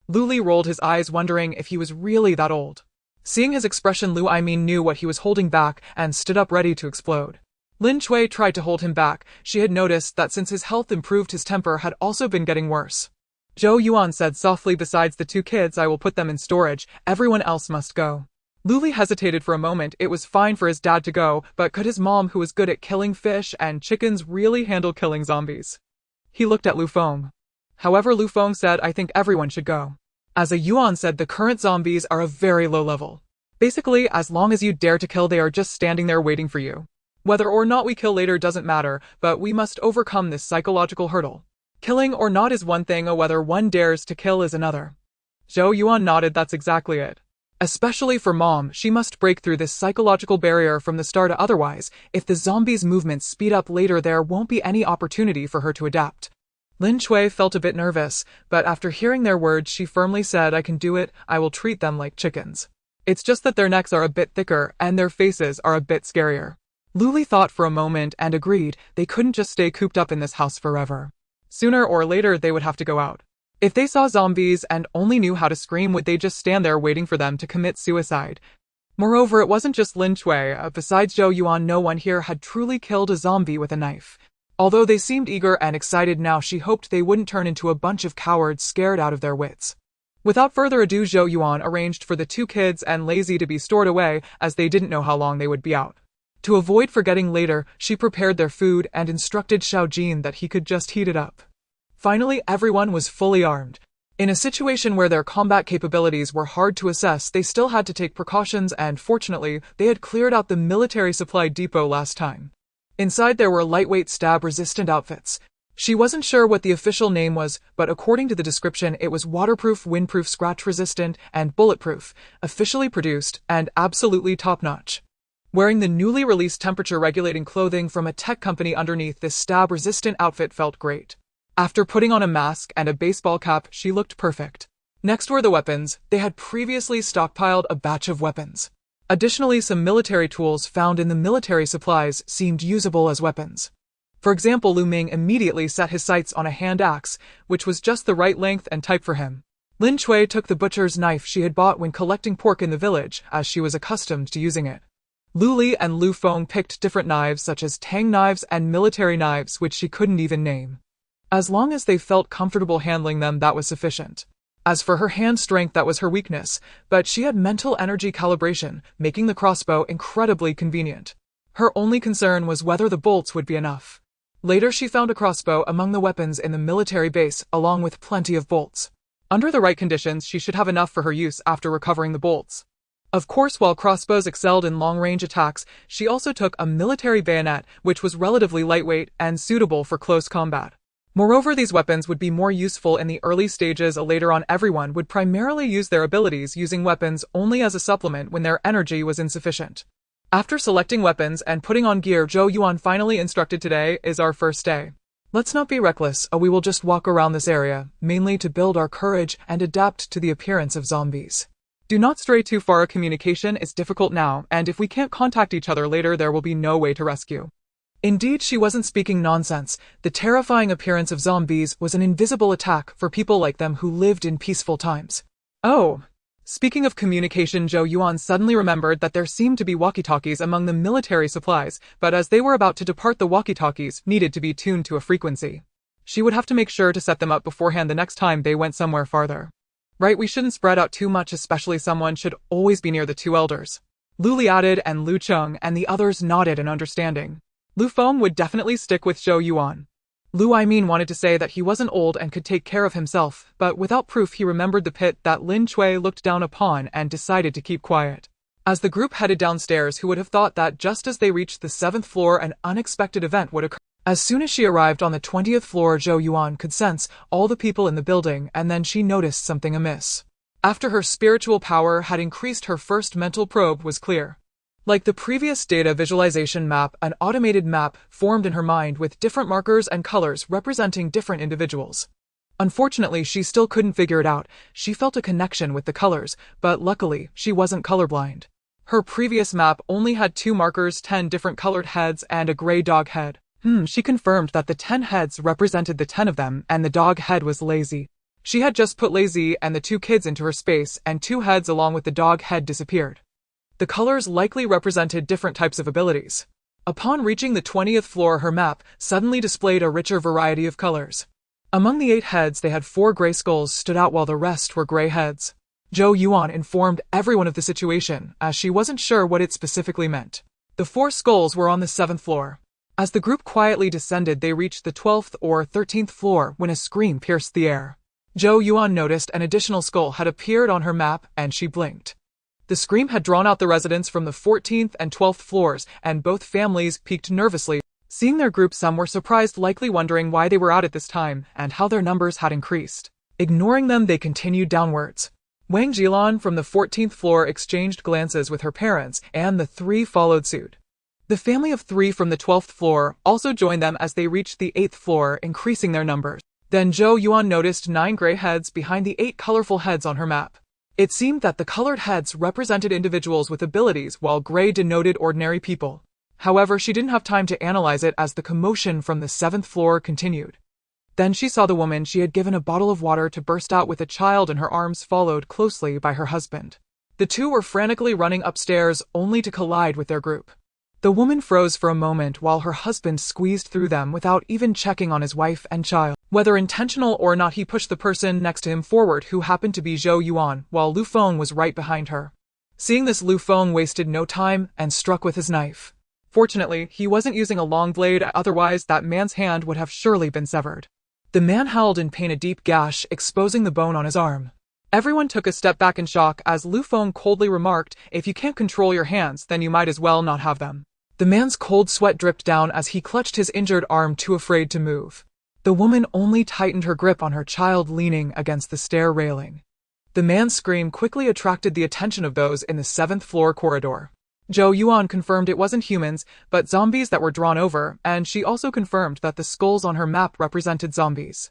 Luli rolled his eyes, wondering if he was really that old. Seeing his expression, Lu Aimin knew what he was holding back and stood up ready to explode. Lin Chui tried to hold him back. She had noticed that since his health improved, his temper had also been getting worse. Zhou Yuan said softly, besides the two kids, I will put them in storage. Everyone else must go. Luli hesitated for a moment. It was fine for his dad to go, but could his mom, who was good at killing fish and chickens, really handle killing zombies? He looked at Lu Feng. However, Lu Feng said, I think everyone should go. As a Yuan said, the current zombies are a very low level. Basically, as long as you dare to kill, they are just standing there waiting for you. Whether or not we kill later doesn't matter, but we must overcome this psychological hurdle. Killing or not is one thing, whether one dares to kill is another. Zhou Yuan nodded. That's exactly it. Especially for Mom, she must break through this psychological barrier from the start, otherwise, if the zombies' movements speed up later, there won't be any opportunity for her to adapt. Lin Chui felt a bit nervous, but after hearing their words, she firmly said, I can do it. I will treat them like chickens. It's just that their necks are a bit thicker and their faces are a bit scarier. Luli thought for a moment and agreed. They couldn't just stay cooped up in this house forever. Sooner or later, they would have to go out. If they saw zombies and only knew how to scream, would they just stand there waiting for them to commit suicide? Moreover, it wasn't just Lin Chui. Besides Zhou Yuan, no one here had truly killed a zombie with a knife. Although they seemed eager and excited now, she hoped they wouldn't turn into a bunch of cowards scared out of their wits. Without further ado, Zhou Yuan arranged for the two kids and Lazy to be stored away, as they didn't know how long they would be out. To avoid forgetting later, she prepared their food and instructed Xiao Jin that he could just heat it up. Finally, everyone was fully armed. In a situation where their combat capabilities were hard to assess, they still had to take precautions, and fortunately, they had cleared out the military supply depot last time. Inside there were lightweight stab-resistant outfits. She wasn't sure what the official name was, but according to the description, it was waterproof, windproof, scratch-resistant, and bulletproof, officially produced, and absolutely top-notch. Wearing the newly released temperature-regulating clothing from a tech company underneath, this stab-resistant outfit felt great. After putting on a mask and a baseball cap, she looked perfect. Next were the weapons. They had previously stockpiled a batch of weapons. Additionally, some military tools found in the military supplies seemed usable as weapons. For example, Lu Ming immediately set his sights on a hand axe, which was just the right length and type for him. Lin Chui took the butcher's knife she had bought when collecting pork in the village, as she was accustomed to using it. Lu Li and Lu Feng picked different knives, such as tang knives and military knives, which she couldn't even name. As long as they felt comfortable handling them, that was sufficient. As for her hand strength, that was her weakness, but she had mental energy calibration, making the crossbow incredibly convenient. Her only concern was whether the bolts would be enough. Later, she found a crossbow among the weapons in the military base, along with plenty of bolts. Under the right conditions, she should have enough for her use after recovering the bolts. Of course, while crossbows excelled in long-range attacks, she also took a military bayonet, which was relatively lightweight and suitable for close combat. Moreover, these weapons would be more useful in the early stages. Later on, everyone would primarily use their abilities, using weapons only as a supplement when their energy was insufficient. After selecting weapons and putting on gear, Zhou Yuan finally instructed, today is our first day. Let's not be reckless, we will just walk around this area, mainly to build our courage and adapt to the appearance of zombies. Do not stray too far. Communication is difficult now, and if we can't contact each other later, there will be no way to rescue. Indeed, she wasn't speaking nonsense. The terrifying appearance of zombies was an invisible attack for people like them who lived in peaceful times. Oh. Speaking of communication, Zhou Yuan suddenly remembered that there seemed to be walkie-talkies among the military supplies, but as they were about to depart, the walkie-talkies needed to be tuned to a frequency. She would have to make sure to set them up beforehand the next time they went somewhere farther. Right, we shouldn't spread out too much, especially someone should always be near the two elders. Lu Li added, and Lu Cheng and the others nodded in understanding. Lu Feng would definitely stick with Zhou Yuan. Lu Aimin wanted to say that he wasn't old and could take care of himself, but without proof he remembered the pit that Lin Chui looked down upon and decided to keep quiet. As the group headed downstairs, who would have thought that just as they reached the 7th floor an unexpected event would occur. As soon as she arrived on the 20th floor, Zhou Yuan could sense all the people in the building, and then she noticed something amiss. After her spiritual power had increased, her first mental probe was clear. Like the previous data visualization map, an automated map formed in her mind with different markers and colors representing different individuals. Unfortunately, she still couldn't figure it out. She felt a connection with the colors, but luckily, she wasn't colorblind. Her previous map only had 2 markers, 10 different colored heads, and a gray dog head. She confirmed that the 10 heads represented the 10 of them, and the dog head was lazy. She had just put lazy and the 2 kids into her space, and 2 heads along with the dog head disappeared. The colors likely represented different types of abilities. Upon reaching the 20th floor, her map suddenly displayed a richer variety of colors. Among the 8 heads, they had 4 gray skulls stood out while the rest were gray heads. Zhou Yuan informed everyone of the situation, as she wasn't sure what it specifically meant. The 4 skulls were on the 7th floor. As the group quietly descended, they reached the 12th or 13th floor when a scream pierced the air. Zhou Yuan noticed an additional skull had appeared on her map, and she blinked. The scream had drawn out the residents from the 14th and 12th floors, and both families peeked nervously. Seeing their group, some were surprised, likely wondering why they were out at this time and how their numbers had increased. Ignoring them, they continued downwards. Wang Jilan from the 14th floor exchanged glances with her parents, and the 3 followed suit. The family of 3 from the 12th floor also joined them as they reached the 8th floor, increasing their numbers. Then Zhou Yuan noticed 9 gray heads behind the 8 colorful heads on her map. It seemed that the colored heads represented individuals with abilities, while gray denoted ordinary people. However, she didn't have time to analyze it as the commotion from the 7th floor continued. Then she saw the woman she had given a bottle of water to burst out with a child in her arms, followed closely by her husband. The 2 were frantically running upstairs, only to collide with their group. The woman froze for a moment while her husband squeezed through them without even checking on his wife and child. Whether intentional or not, he pushed the person next to him forward, who happened to be Zhou Yuan, while Lu Feng was right behind her. Seeing this, Lu Feng wasted no time and struck with his knife. Fortunately, he wasn't using a long blade, otherwise that man's hand would have surely been severed. The man howled in pain, a deep gash exposing the bone on his arm. Everyone took a step back in shock as Lu Feng coldly remarked, "If you can't control your hands, then you might as well not have them." The man's cold sweat dripped down as he clutched his injured arm, too afraid to move. The woman only tightened her grip on her child, leaning against the stair railing. The man's scream quickly attracted the attention of those in the 7th floor corridor. Zhou Yuan confirmed it wasn't humans, but zombies that were drawn over, and she also confirmed that the skulls on her map represented zombies.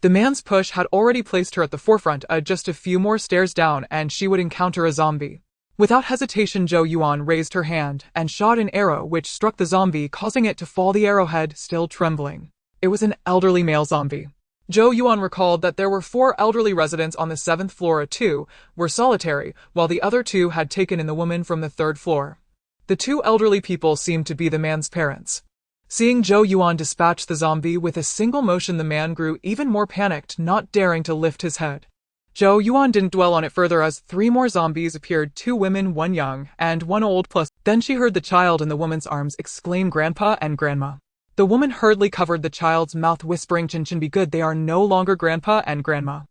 The man's push had already placed her at the forefront, just a few more stairs down and she would encounter a zombie. Without hesitation, Zhou Yuan raised her hand and shot an arrow which struck the zombie, causing it to fall, the arrowhead still trembling. It was an elderly male zombie. Zhou Yuan recalled that there were 4 elderly residents on the 7th floor. 2 were solitary, while the other 2 had taken in the woman from the 3rd floor. The 2 elderly people seemed to be the man's parents. Seeing Zhou Yuan dispatch the zombie with a single motion, the man grew even more panicked, not daring to lift his head. Zhou Yuan didn't dwell on it further as 3 more zombies appeared, 2 women, 1 young, and 1 old plus. Then she heard the child in the woman's arms exclaim, "Grandpa and Grandma." The woman hurriedly covered the child's mouth, whispering, "Chin Chin, be good, they are no longer Grandpa and Grandma."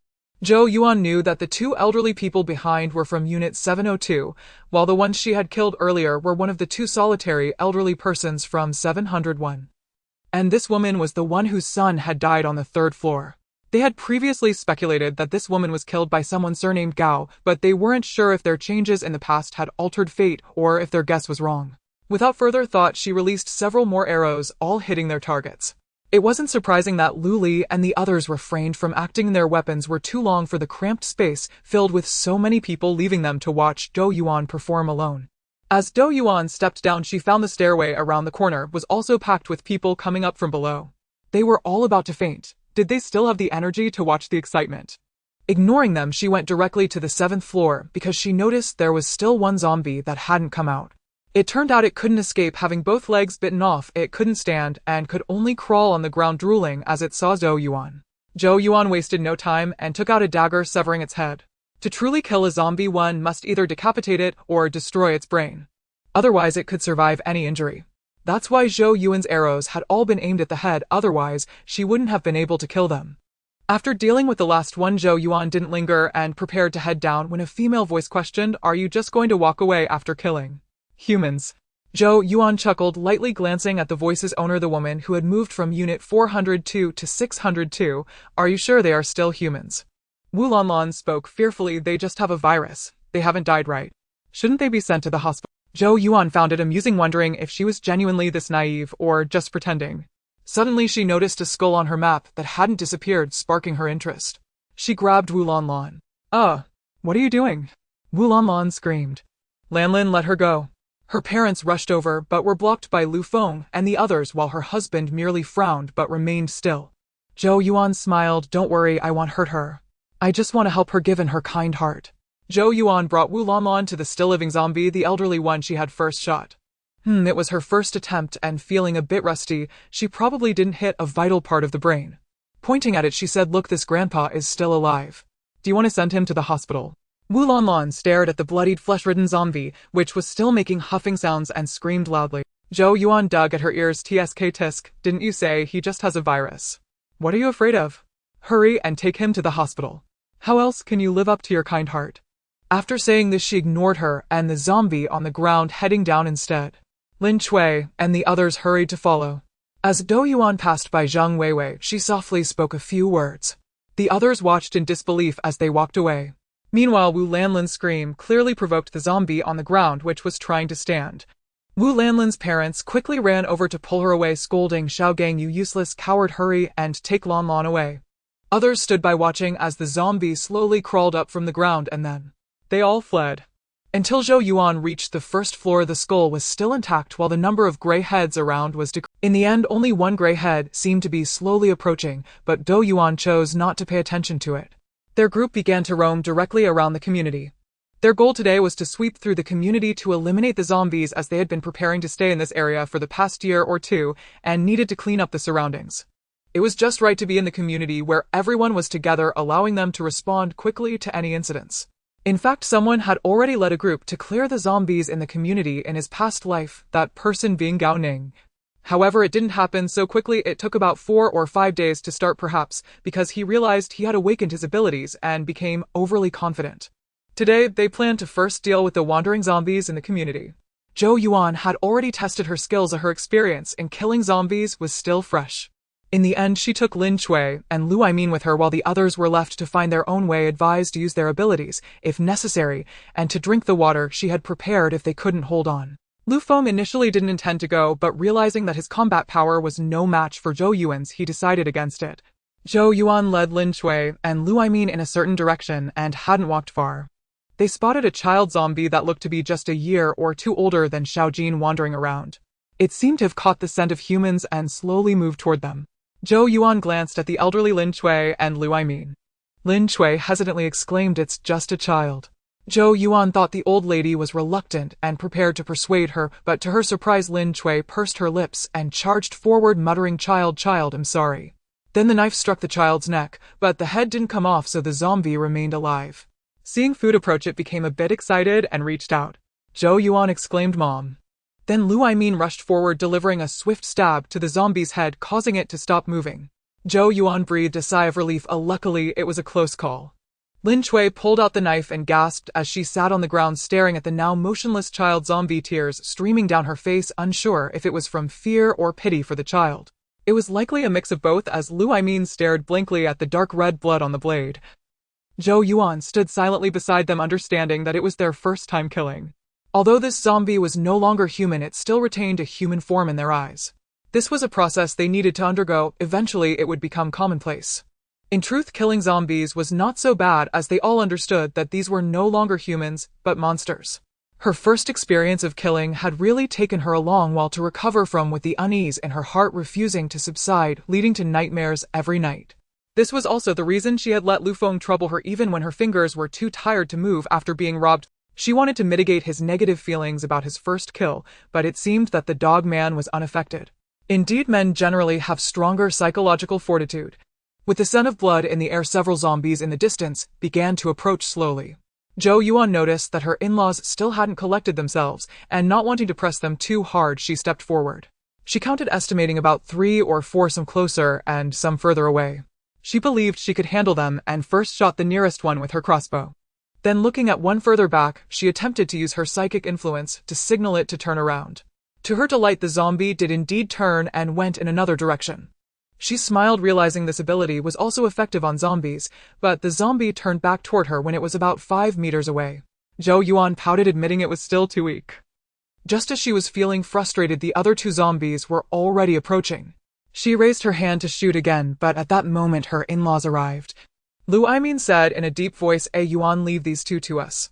Zhou Yuan knew that the 2 elderly people behind were from Unit 702, while the ones she had killed earlier were one of the 2 solitary elderly persons from 701. And this woman was the one whose son had died on the 3rd floor. They had previously speculated that this woman was killed by someone surnamed Gao, but they weren't sure if their changes in the past had altered fate or if their guess was wrong. Without further thought, she released several more arrows, all hitting their targets. It wasn't surprising that Lu Li and the others refrained from acting. Their weapons were too long for the cramped space filled with so many people, leaving them to watch Zhou Yuan perform alone. As Zhou Yuan stepped down, she found the stairway around the corner was also packed with people coming up from below. They were all about to faint. Did they still have the energy to watch the excitement? Ignoring them, she went directly to the 7th floor because she noticed there was still 1 zombie that hadn't come out. It turned out it couldn't escape, having both legs bitten off. It couldn't stand and could only crawl on the ground, drooling as it saw Zhou Yuan. Zhou Yuan wasted no time and took out a dagger, severing its head. To truly kill a zombie, one must either decapitate it or destroy its brain. Otherwise, it could survive any injury. That's why Zhou Yuan's arrows had all been aimed at the head, otherwise she wouldn't have been able to kill them. After dealing with the last one, Zhou Yuan didn't linger and prepared to head down when a female voice questioned, "Are you just going to walk away after killing humans?" Zhou Yuan chuckled, lightly glancing at the voice's owner, the woman who had moved from Unit 402 to 602. "Are you sure they are still humans?" Wu Lanlan spoke fearfully. They just have a virus. They haven't died, right? Shouldn't they be sent to the hospital? Zhou Yuan found it amusing, wondering if she was genuinely this naive or just pretending. Suddenly she noticed a skull on her map that hadn't disappeared, sparking her interest. She grabbed Wu Lanlan. What are you doing? Wu Lanlan screamed. Lanlin let her go. Her parents rushed over but were blocked by Lu Feng and the others, while her husband merely frowned but remained still. Zhou Yuan smiled. Don't worry, I won't hurt her. I just want to help her given her kind heart. Zhou Yuan brought Wu Lanlan to the still-living zombie, the elderly one she had first shot. It was her first attempt, and feeling a bit rusty, she probably didn't hit a vital part of the brain. Pointing at it, she said, "Look, this grandpa is still alive. Do you want to send him to the hospital?" Wu Lanlan stared at the bloodied, flesh-ridden zombie, which was still making huffing sounds, and screamed loudly. Zhou Yuan dug at her ears. Tisk, didn't you say he just has a virus? What are you afraid of? Hurry and take him to the hospital. How else can you live up to your kind heart? After saying this, she ignored her and the zombie on the ground, heading down instead. Lin Chui and the others hurried to follow. As Zhou Yuan passed by Zhang Weiwei, she softly spoke a few words. The others watched in disbelief as they walked away. Meanwhile, Wu Lanlin's scream clearly provoked the zombie on the ground, which was trying to stand. Wu Lanlin's parents quickly ran over to pull her away, scolding, "Xiaogang, you useless coward, hurry and take Lanlan away." Others stood by watching as the zombie slowly crawled up from the ground, and then they all fled. Until Zhou Yuan reached the first floor, the skull was still intact while the number of gray heads around was decreasing. In the end, only one gray head seemed to be slowly approaching, but Zhou Yuan chose not to pay attention to it. Their group began to roam directly around the community. Their goal today was to sweep through the community to eliminate the zombies, as they had been preparing to stay in this area for the past year or two and needed to clean up the surroundings. It was just right to be in the community where everyone was together, allowing them to respond quickly to any incidents. In fact, someone had already led a group to clear the zombies in the community in his past life, that person being Gao Ning. However, it didn't happen so quickly. It took about 4 or 5 days to start, perhaps because he realized he had awakened his abilities and became overly confident. Today, they planned to first deal with the wandering zombies in the community. Zhou Yuan had already tested her skills, and her experience in killing zombies was still fresh. In the end, she took Lin Chui and Lu Aimin with her, while the others were left to find their own way, advised to use their abilities, if necessary, and to drink the water she had prepared if they couldn't hold on. Lu Feng initially didn't intend to go, but realizing that his combat power was no match for Zhou Yuan's, he decided against it. Zhou Yuan led Lin Chui and Lu Aimin in a certain direction and hadn't walked far. They spotted a child zombie that looked to be just a year or two older than Xiaojin wandering around. It seemed to have caught the scent of humans and slowly moved toward them. Zhou Yuan glanced at the elderly Lin Chui and Lu Aimin. Lin Chui hesitantly exclaimed, "It's just a child." Zhou Yuan thought the old lady was reluctant and prepared to persuade her, but to her surprise, Lin Chui pursed her lips and charged forward, muttering, Child, I'm sorry." Then the knife struck the child's neck, but the head didn't come off, so the zombie remained alive. Seeing food approach, it became a bit excited and reached out. Zhou Yuan exclaimed, "Mom." Then Lu Aimin rushed forward, delivering a swift stab to the zombie's head, causing it to stop moving. Zhou Yuan breathed a sigh of relief. Luckily, it was a close call. Lin Chui pulled out the knife and gasped as she sat on the ground staring at the now motionless child zombie, tears streaming down her face, unsure if it was from fear or pity for the child. It was likely a mix of both, as Lu Aimin stared blankly at the dark red blood on the blade. Zhou Yuan stood silently beside them, understanding that it was their first time killing. Although this zombie was no longer human, it still retained a human form in their eyes. This was a process they needed to undergo. Eventually, it would become commonplace. In truth, killing zombies was not so bad, as they all understood that these were no longer humans, but monsters. Her first experience of killing had really taken her a long while to recover from, with the unease in her heart refusing to subside, leading to nightmares every night. This was also the reason she had let Lu Feng trouble her even when her fingers were too tired to move after being robbed. She wanted to mitigate his negative feelings about his first kill, but it seemed that the dog man was unaffected. Indeed, men generally have stronger psychological fortitude. With the scent of blood in the air, several zombies in the distance began to approach slowly. Zhou Yuan noticed that her in-laws still hadn't collected themselves, and not wanting to press them too hard, she stepped forward. She counted, estimating about 3 or 4, some closer and some further away. She believed she could handle them and first shot the nearest one with her crossbow. Then, looking at one further back, she attempted to use her psychic influence to signal it to turn around. To her delight, the zombie did indeed turn and went in another direction. She smiled, realizing this ability was also effective on zombies, but the zombie turned back toward her when it was about 5 meters away. Zhou Yuan pouted, admitting it was still too weak. Just as she was feeling frustrated, the other 2 zombies were already approaching. She raised her hand to shoot again, but at that moment her in-laws arrived. Lu Aimin said in a deep voice, Yuan, leave these 2 to us.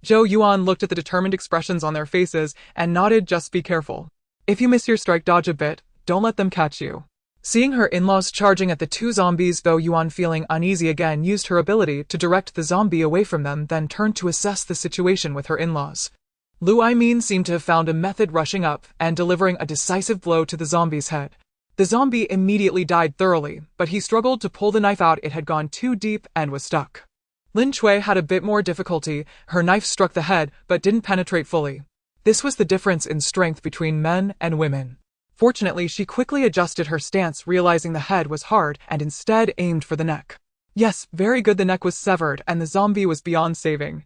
Zhou Yuan looked at the determined expressions on their faces and nodded, just be careful. If you miss your strike, dodge a bit, don't let them catch you. Seeing her in-laws charging at the 2 zombies, Zhou Yuan, feeling uneasy again, used her ability to direct the zombie away from them, then turned to assess the situation with her in-laws. Lu Aimin seemed to have found a method, rushing up and delivering a decisive blow to the zombie's head. The zombie immediately died thoroughly, but he struggled to pull the knife out. It had gone too deep and was stuck. Lin Chui had a bit more difficulty. Her knife struck the head, but didn't penetrate fully. This was the difference in strength between men and women. Fortunately, she quickly adjusted her stance, realizing the head was hard, and instead aimed for the neck. Yes, very good. The neck was severed, and the zombie was beyond saving.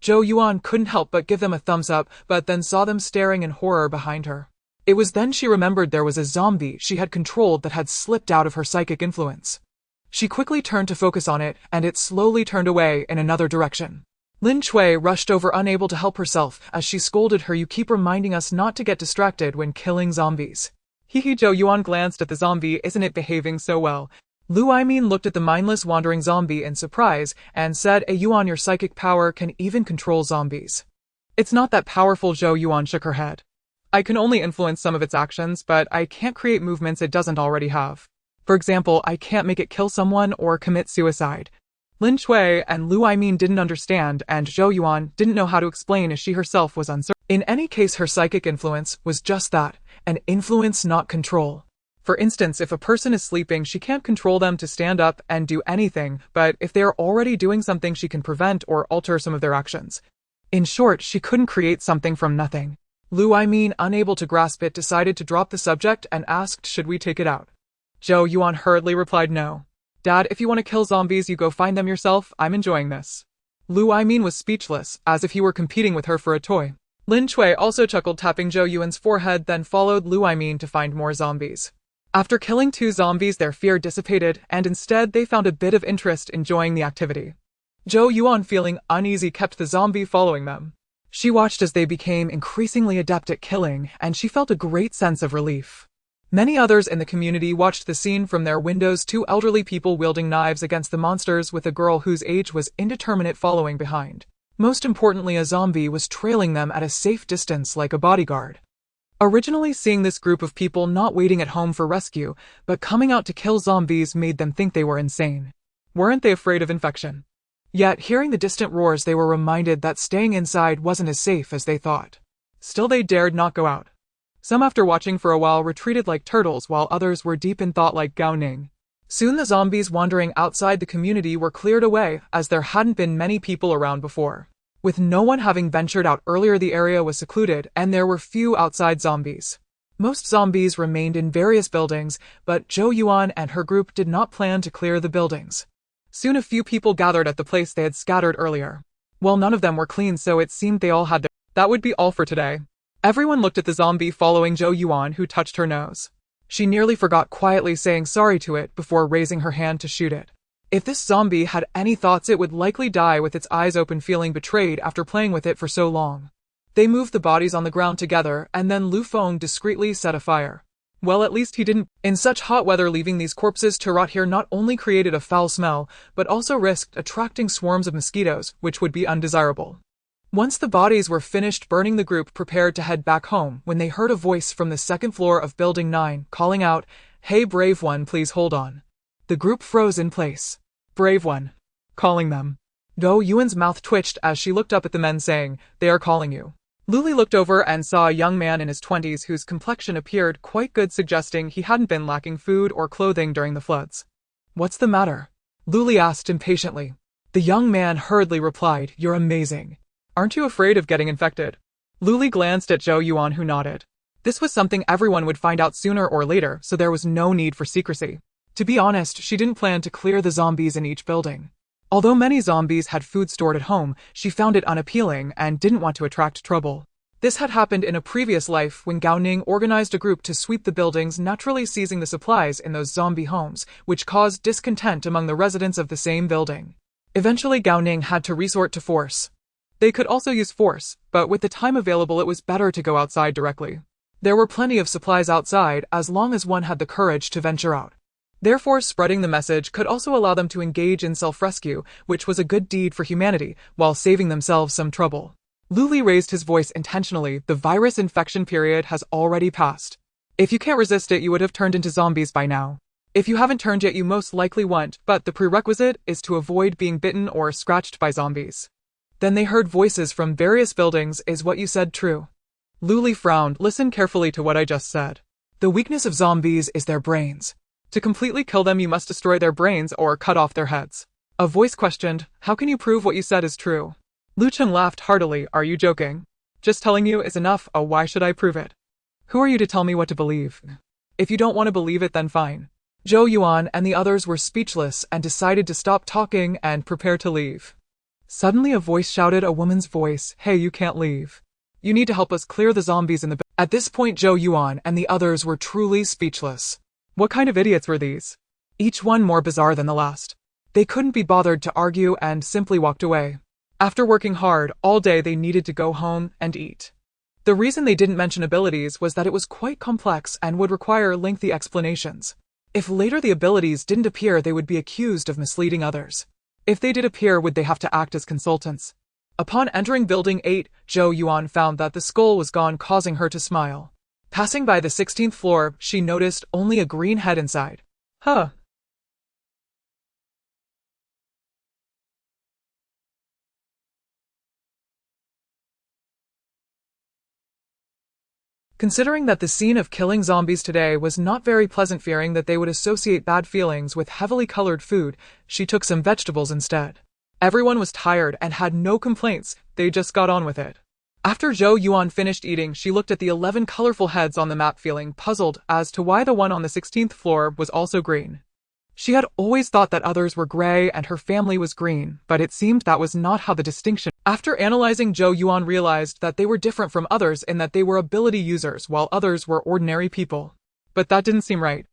Zhou Yuan couldn't help but give them a thumbs up, but then saw them staring in horror behind her. It was then she remembered there was a zombie she had controlled that had slipped out of her psychic influence. She quickly turned to focus on it, and it slowly turned away in another direction. Lin Chui rushed over, unable to help herself, as she scolded her, you keep reminding us not to get distracted when killing zombies. Hehe. Zhou Yuan glanced at the zombie, isn't it behaving so well? Lu Aimin looked at the mindless wandering zombie in surprise and said, Yuan, your psychic power can even control zombies. It's not that powerful. Zhou Yuan shook her head. I can only influence some of its actions, but I can't create movements it doesn't already have. For example, I can't make it kill someone or commit suicide. Lin Chui and Lu Aimin didn't understand, and Zhou Yuan didn't know how to explain, as she herself was uncertain. In any case, her psychic influence was just that, an influence, not control. For instance, if a person is sleeping, she can't control them to stand up and do anything, but if they are already doing something, she can prevent or alter some of their actions. In short, she couldn't create something from nothing. Lu Aimin, unable to grasp it, decided to drop the subject and asked, should we take it out? Zhou Yuan hurriedly replied, no. Dad, if you want to kill zombies, you go find them yourself. I'm enjoying this. Lu Aimin was speechless, as if he were competing with her for a toy. Lin Chui also chuckled, tapping Zhou Yuan's forehead, then followed Lu Aimin to find more zombies. After killing 2 zombies, their fear dissipated, and instead they found a bit of interest enjoying the activity. Zhou Yuan, feeling uneasy, kept the zombie following them. She watched as they became increasingly adept at killing, and she felt a great sense of relief. Many others in the community watched the scene from their windows, 2 elderly people wielding knives against the monsters, with a girl whose age was indeterminate following behind. Most importantly, a zombie was trailing them at a safe distance like a bodyguard. Originally, seeing this group of people not waiting at home for rescue, but coming out to kill zombies, made them think they were insane. Weren't they afraid of infection? Yet, hearing the distant roars, they were reminded that staying inside wasn't as safe as they thought. Still, they dared not go out. Some, after watching for a while, retreated like turtles, while others were deep in thought like Gao Ning. Soon the zombies wandering outside the community were cleared away, as there hadn't been many people around before. With no one having ventured out earlier, the area was secluded, and there were few outside zombies. Most zombies remained in various buildings, but Zhou Yuan and her group did not plan to clear the buildings. Soon a few people gathered at the place they had scattered earlier. Well, none of them were clean, so it seemed they all had their... That would be all for today. Everyone looked at the zombie following Zhou Yuan, who touched her nose. She nearly forgot quietly saying sorry to it before raising her hand to shoot it. If this zombie had any thoughts, it would likely die with its eyes open, feeling betrayed after playing with it for so long. They moved the bodies on the ground together, and then Lu Feng discreetly set a fire. Well, at least he didn't. In such hot weather, leaving these corpses to rot here not only created a foul smell, but also risked attracting swarms of mosquitoes, which would be undesirable. Once the bodies were finished burning, the group prepared to head back home when they heard a voice from the second floor of Building 9, calling out, "Hey, brave one, please hold on." The group froze in place. Brave one. Calling them. Zhou Yuan's mouth twitched as she looked up at the men, saying, "They are calling you." Luli looked over and saw a young man in his 20s whose complexion appeared quite good, suggesting he hadn't been lacking food or clothing during the floods. "What's the matter?" Luli asked impatiently. The young man hurriedly replied, "You're amazing. Aren't you afraid of getting infected?" Luli glanced at Zhou Yuan, who nodded. This was something everyone would find out sooner or later, so there was no need for secrecy. To be honest, she didn't plan to clear the zombies in each building. Although many zombies had food stored at home, she found it unappealing and didn't want to attract trouble. This had happened in a previous life when Gao Ning organized a group to sweep the buildings, naturally seizing the supplies in those zombie homes, which caused discontent among the residents of the same building. Eventually Gao Ning had to resort to force. They could also use force, but with the time available it was better to go outside directly. There were plenty of supplies outside as long as one had the courage to venture out. Therefore, spreading the message could also allow them to engage in self-rescue, which was a good deed for humanity, while saving themselves some trouble. Luli raised his voice intentionally. The virus infection period has already passed. If you can't resist it, you would have turned into zombies by now. If you haven't turned yet, you most likely won't, but the prerequisite is to avoid being bitten or scratched by zombies. Then they heard voices from various buildings. Is what you said true? Luli frowned. Listen carefully to what I just said. The weakness of zombies is their brains. To completely kill them, you must destroy their brains or cut off their heads. A voice questioned, how can you prove what you said is true? Lu Cheng laughed heartily. Are you joking? Just telling you is enough. Oh, why should I prove it? Who are you to tell me what to believe? If you don't want to believe it, then fine. Zhou Yuan and the others were speechless and decided to stop talking and prepare to leave. Suddenly a voice shouted, a woman's voice, hey, you can't leave. You need to help us clear the zombies in the At this point Zhou Yuan and the others were truly speechless. What kind of idiots were these? Each one more bizarre than the last. They couldn't be bothered to argue and simply walked away. After working hard all day, they needed to go home and eat. The reason they didn't mention abilities was that it was quite complex and would require lengthy explanations. If later the abilities didn't appear, they would be accused of misleading others. If they did appear, would they have to act as consultants? Upon entering Building 8, Zhou Yuan found that the skull was gone, causing her to smile. Passing by the 16th floor, she noticed only a green head inside. Huh. Considering that the scene of killing zombies today was not very pleasant, fearing that they would associate bad feelings with heavily colored food, she took some vegetables instead. Everyone was tired and had no complaints, they just got on with it. After Zhou Yuan finished eating, she looked at the 11 colorful heads on the map, feeling puzzled as to why the one on the 16th floor was also green. She had always thought that others were gray and her family was green, but it seemed that was not how the distinction. After analyzing, Zhou Yuan realized that they were different from others in that they were ability users while others were ordinary people. But that didn't seem right.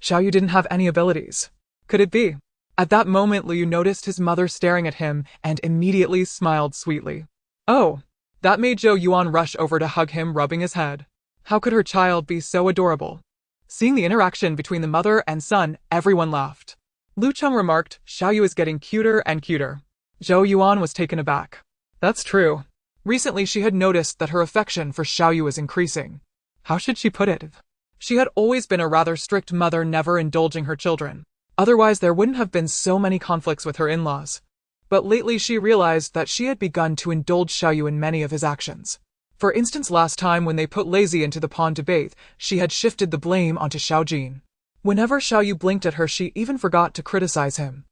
Xiao Yu didn't have any abilities. Could it be? At that moment, Liu noticed his mother staring at him and immediately smiled sweetly. Oh, that made Zhou Yuan rush over to hug him, rubbing his head. How could her child be so adorable? Seeing the interaction between the mother and son, everyone laughed. Lu Cheng remarked, Xiao Yu is getting cuter and cuter. Zhou Yuan was taken aback. That's true. Recently she had noticed that her affection for Xiao Yu was increasing. How should she put it? She had always been a rather strict mother, never indulging her children. Otherwise there wouldn't have been so many conflicts with her in-laws. But lately she realized that she had begun to indulge Xiao Yu in many of his actions. For instance, last time when they put Lazy into the pond to bathe, she had shifted the blame onto Xiao Jin. Whenever Xiao Yu blinked at her, she even forgot to criticize him.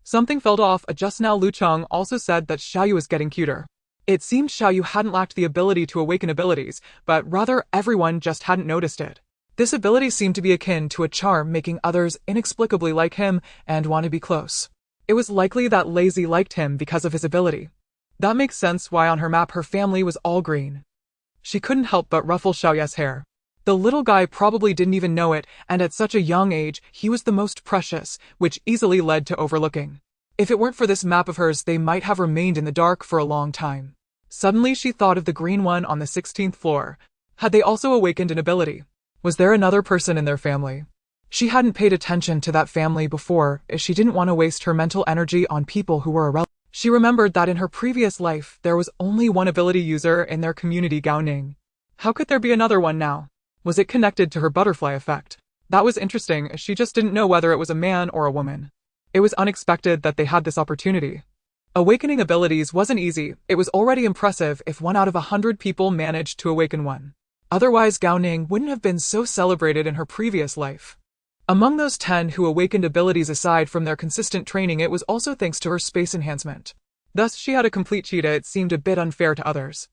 Something felt off. Just now Lu Cheng also said that Xiao Yu was getting cuter. It seemed Xiao Yu hadn't lacked the ability to awaken abilities, but rather everyone just hadn't noticed it. This ability seemed to be akin to a charm, making others inexplicably like him and want to be close. It was likely that Lazy liked him because of his ability. That makes sense why on her map her family was all green. She couldn't help but ruffle Xiao Ya's hair. The little guy probably didn't even know it, and at such a young age, he was the most precious, which easily led to overlooking. If it weren't for this map of hers, they might have remained in the dark for a long time. Suddenly she thought of the green one on the 16th floor. Had they also awakened an ability? Was there another person in their family? She hadn't paid attention to that family before, as she didn't want to waste her mental energy on people who were irrelevant. She remembered that in her previous life, there was only one ability user in their community, Gao Ning. How could there be another one now? Was it connected to her butterfly effect? That was interesting, she just didn't know whether it was a man or a woman. It was unexpected that they had this opportunity. Awakening abilities wasn't easy. It was already impressive if 1 out of 100 people managed to awaken one. Otherwise, Gao Ning wouldn't have been so celebrated in her previous life. Among those 10 who awakened abilities, aside from their consistent training, it was also thanks to her space enhancement. Thus, she had a complete cheetah. It seemed a bit unfair to others.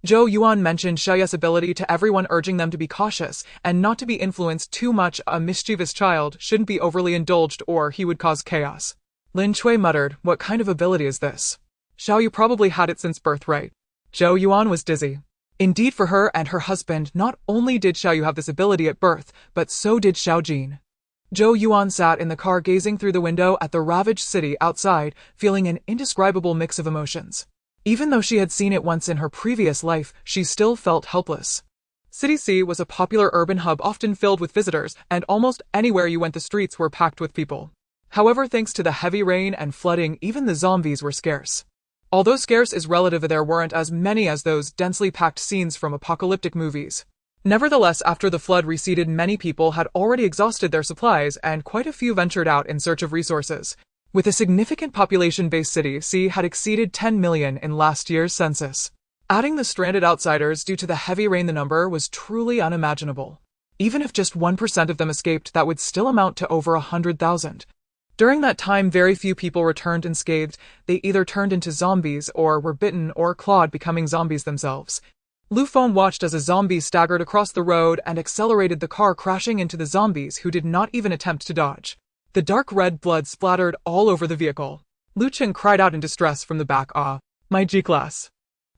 Zhou Yuan mentioned Xiao Ya's ability to everyone, urging them to be cautious and not to be influenced too much. A mischievous child shouldn't be overly indulged or he would cause chaos. Lin Chui muttered, what kind of ability is this? Xiao Yu probably had it since birth, right? Zhou Yuan was dizzy. Indeed, for her and her husband, not only did Xiao Yu have this ability at birth, but so did Xiao Jin. Zhou Yuan sat in the car gazing through the window at the ravaged city outside, feeling an indescribable mix of emotions. Even though she had seen it once in her previous life, she still felt helpless. City C was a popular urban hub often filled with visitors, and almost anywhere you went the streets were packed with people. However, thanks to the heavy rain and flooding, even the zombies were scarce. Although scarce is relative, there weren't as many as those densely packed scenes from apocalyptic movies. Nevertheless, after the flood receded, many people had already exhausted their supplies, and quite a few ventured out in search of resources. With a significant population-based city, C had exceeded 10 million in last year's census. Adding the stranded outsiders due to the heavy rain, the number was truly unimaginable. Even if just 1% of them escaped, that would still amount to over 100,000. During that time, very few people returned unscathed. They either turned into zombies or were bitten or clawed, becoming zombies themselves. Lu Feng watched as a zombie staggered across the road and accelerated the car, crashing into the zombies, who did not even attempt to dodge. The dark red blood splattered all over the vehicle. Lu Chen cried out in distress from the back. "Ah, my G-Class."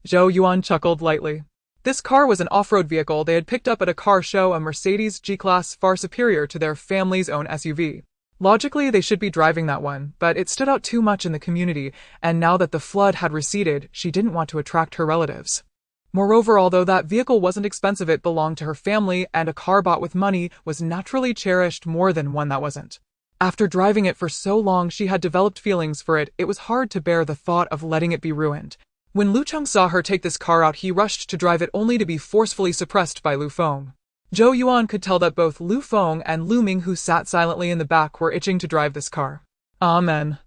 Zhou Yuan chuckled lightly. This car was an off-road vehicle they had picked up at a car show, a Mercedes G-Class far superior to their family's own SUV. Logically, they should be driving that one, but it stood out too much in the community, and now that the flood had receded, she didn't want to attract her relatives. Moreover, although that vehicle wasn't expensive, it belonged to her family, and a car bought with money was naturally cherished more than one that wasn't. After driving it for so long, she had developed feelings for it. It was hard to bear the thought of letting it be ruined. When Lu Cheng saw her take this car out, he rushed to drive it, only to be forcefully suppressed by Lu Feng. Zhou Yuan could tell that both Lu Feng and Lu Ming, who sat silently in the back, were itching to drive this car. Amen.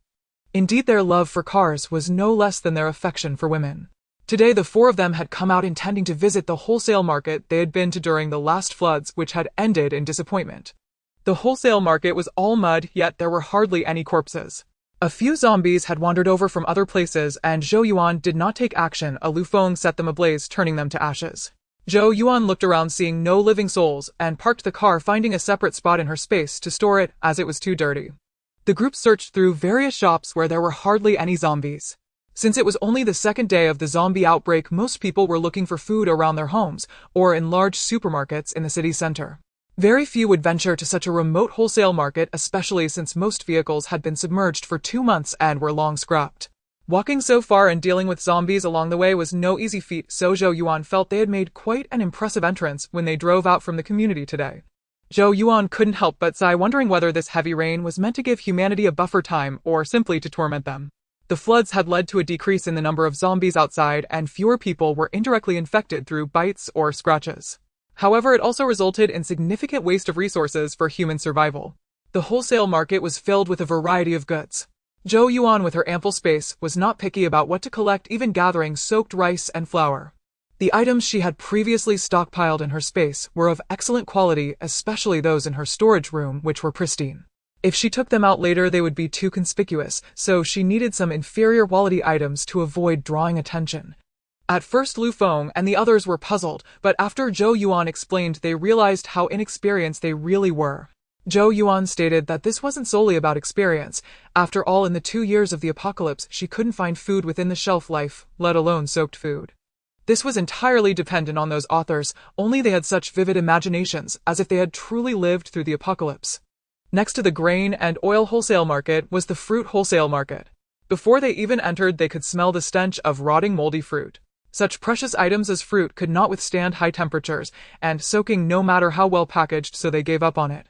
Indeed, their love for cars was no less than their affection for women. Today, the four of them had come out intending to visit the wholesale market they had been to during the last floods, which had ended in disappointment. The wholesale market was all mud, yet there were hardly any corpses. A few zombies had wandered over from other places, and Zhou Yuan did not take action. Lu Feng set them ablaze, turning them to ashes. Zhou Yuan looked around, seeing no living souls, and parked the car, finding a separate spot in her space to store it, as it was too dirty. The group searched through various shops where there were hardly any zombies. Since it was only the second day of the zombie outbreak, most people were looking for food around their homes, or in large supermarkets in the city center. Very few would venture to such a remote wholesale market, especially since most vehicles had been submerged for 2 months and were long scrapped. Walking so far and dealing with zombies along the way was no easy feat, so Zhou Yuan felt they had made quite an impressive entrance when they drove out from the community today. Zhou Yuan couldn't help but sigh, wondering whether this heavy rain was meant to give humanity a buffer time or simply to torment them. The floods had led to a decrease in the number of zombies outside, and fewer people were indirectly infected through bites or scratches. However, it also resulted in significant waste of resources for human survival. The wholesale market was filled with a variety of goods. Zhou Yuan, with her ample space, was not picky about what to collect, even gathering soaked rice and flour. The items she had previously stockpiled in her space were of excellent quality, especially those in her storage room, which were pristine. If she took them out later, they would be too conspicuous, so she needed some inferior quality items to avoid drawing attention. At first, Lu Feng and the others were puzzled, but after Zhou Yuan explained, they realized how inexperienced they really were. Zhou Yuan stated that this wasn't solely about experience. After all, in the 2 years of the apocalypse, she couldn't find food within the shelf life, let alone soaked food. This was entirely dependent on those authors, only they had such vivid imaginations, as if they had truly lived through the apocalypse. Next to the grain and oil wholesale market was the fruit wholesale market. Before they even entered, they could smell the stench of rotting, moldy fruit. Such precious items as fruit could not withstand high temperatures and soaking, no matter how well packaged, so they gave up on it.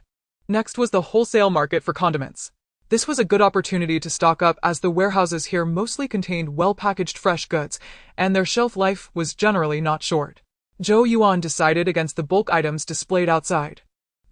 Next was the wholesale market for condiments. This was a good opportunity to stock up, as the warehouses here mostly contained well-packaged fresh goods, and their shelf life was generally not short. Zhou Yuan decided against the bulk items displayed outside.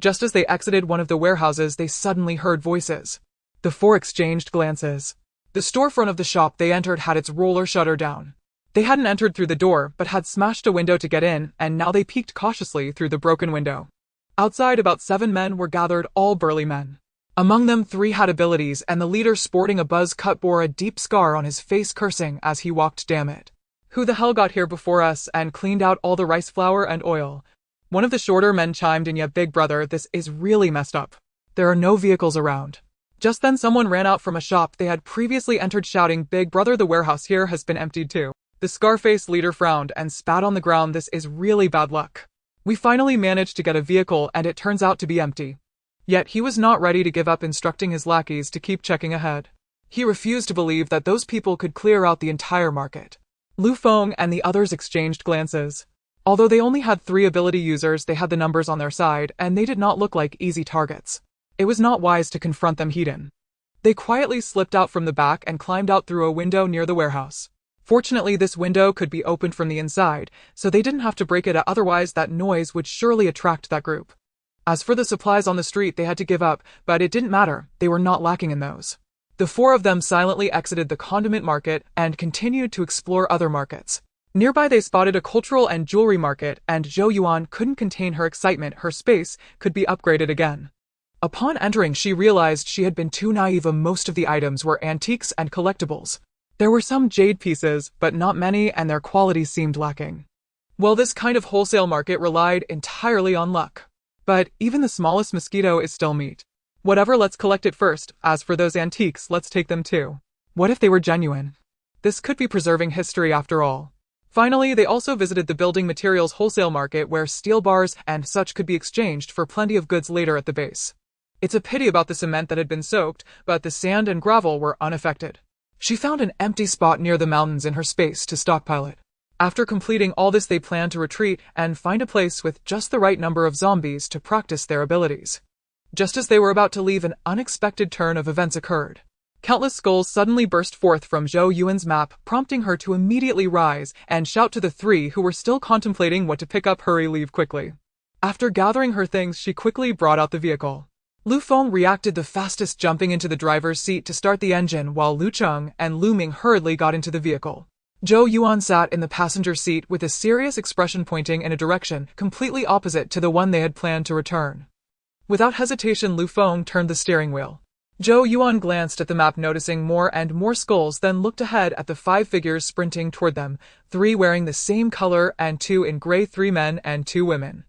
Just as they exited one of the warehouses, they suddenly heard voices. The four exchanged glances. The storefront of the shop they entered had its roller shutter down. They hadn't entered through the door, but had smashed a window to get in, and now they peeked cautiously through the broken window. Outside, about 7 men were gathered, all burly men. Among them, 3 had abilities, and the leader, sporting a buzz cut, bore a deep scar on his face, cursing as he walked. "Damn it. Who the hell got here before us and cleaned out all the rice flour and oil?" One of the shorter men chimed in, "Yeah, big brother, this is really messed up. There are no vehicles around." Just then someone ran out from a shop they had previously entered, shouting, "Big brother, the warehouse here has been emptied too." The Scarface leader frowned and spat on the ground. This is really bad luck. We finally managed to get a vehicle and it turns out to be empty. Yet he was not ready to give up, instructing his lackeys to keep checking ahead. He refused to believe that those people could clear out the entire market. Lu Feng and the others exchanged glances. Although they only had 3 ability users, they had the numbers on their side, and they did not look like easy targets. It was not wise to confront them head-on. They quietly slipped out from the back and climbed out through a window near the warehouse. Fortunately, this window could be opened from the inside, so they didn't have to break it, otherwise that noise would surely attract that group. As for the supplies on the street, they had to give up, but it didn't matter, they were not lacking in those. The 4 of them silently exited the condiment market and continued to explore other markets. Nearby they spotted a cultural and jewelry market, and Zhou Yuan couldn't contain her excitement. Her space could be upgraded again. Upon entering, she realized she had been too naive. Most of the items were antiques and collectibles. There were some jade pieces, but not many, and their quality seemed lacking. Well, this kind of wholesale market relied entirely on luck. But even the smallest mosquito is still meat. Whatever, let's collect it first. As for those antiques, let's take them too. What if they were genuine? This could be preserving history after all. Finally, they also visited the building materials wholesale market where steel bars and such could be exchanged for plenty of goods later at the base. It's a pity about the cement that had been soaked, but the sand and gravel were unaffected. She found an empty spot near the mountains in her space to stockpile it. After completing all this, they planned to retreat and find a place with just the right number of zombies to practice their abilities. Just as they were about to leave, an unexpected turn of events occurred. Countless skulls suddenly burst forth from Zhou Yuan's map, prompting her to immediately rise and shout to the 3 who were still contemplating what to pick up. Hurry, leave quickly. After gathering her things, she quickly brought out the vehicle. Lu Feng reacted the fastest, jumping into the driver's seat to start the engine, while Lu Cheng and Lu Ming hurriedly got into the vehicle. Zhou Yuan sat in the passenger seat with a serious expression, pointing in a direction completely opposite to the one they had planned to return. Without hesitation, Lu Feng turned the steering wheel. Zhou Yuan glanced at the map, noticing more and more skulls, then looked ahead at the 5 figures sprinting toward them, 3 wearing the same color and 2 in gray, 3 men and 2 women.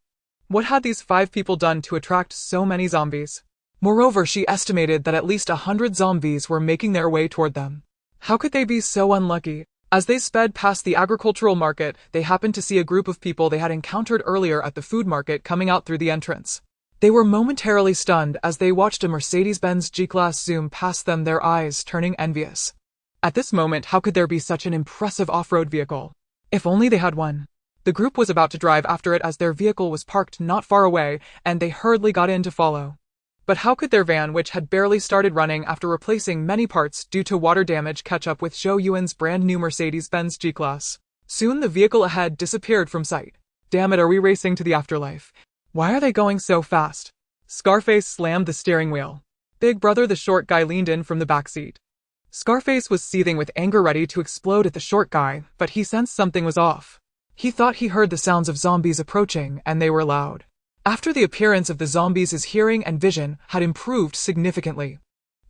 What had these 5 people done to attract so many zombies? Moreover, she estimated that at least 100 zombies were making their way toward them. How could they be so unlucky? As they sped past the agricultural market, they happened to see a group of people they had encountered earlier at the food market coming out through the entrance. They were momentarily stunned as they watched a Mercedes-Benz G-Class zoom past them, their eyes turning envious. At this moment, how could there be such an impressive off-road vehicle? If only they had one. The group was about to drive after it as their vehicle was parked not far away, and they hurriedly got in to follow. But how could their van, which had barely started running after replacing many parts due to water damage, catch up with Zhou Yuan's brand new Mercedes-Benz G-Class? Soon the vehicle ahead disappeared from sight. Damn it, are we racing to the afterlife? Why are they going so fast? Scarface slammed the steering wheel. Big Brother, the short guy, leaned in from the back seat. Scarface was seething with anger, ready to explode at the short guy, but he sensed something was off. He thought he heard the sounds of zombies approaching, and they were loud. After the appearance of the zombies, his hearing and vision had improved significantly.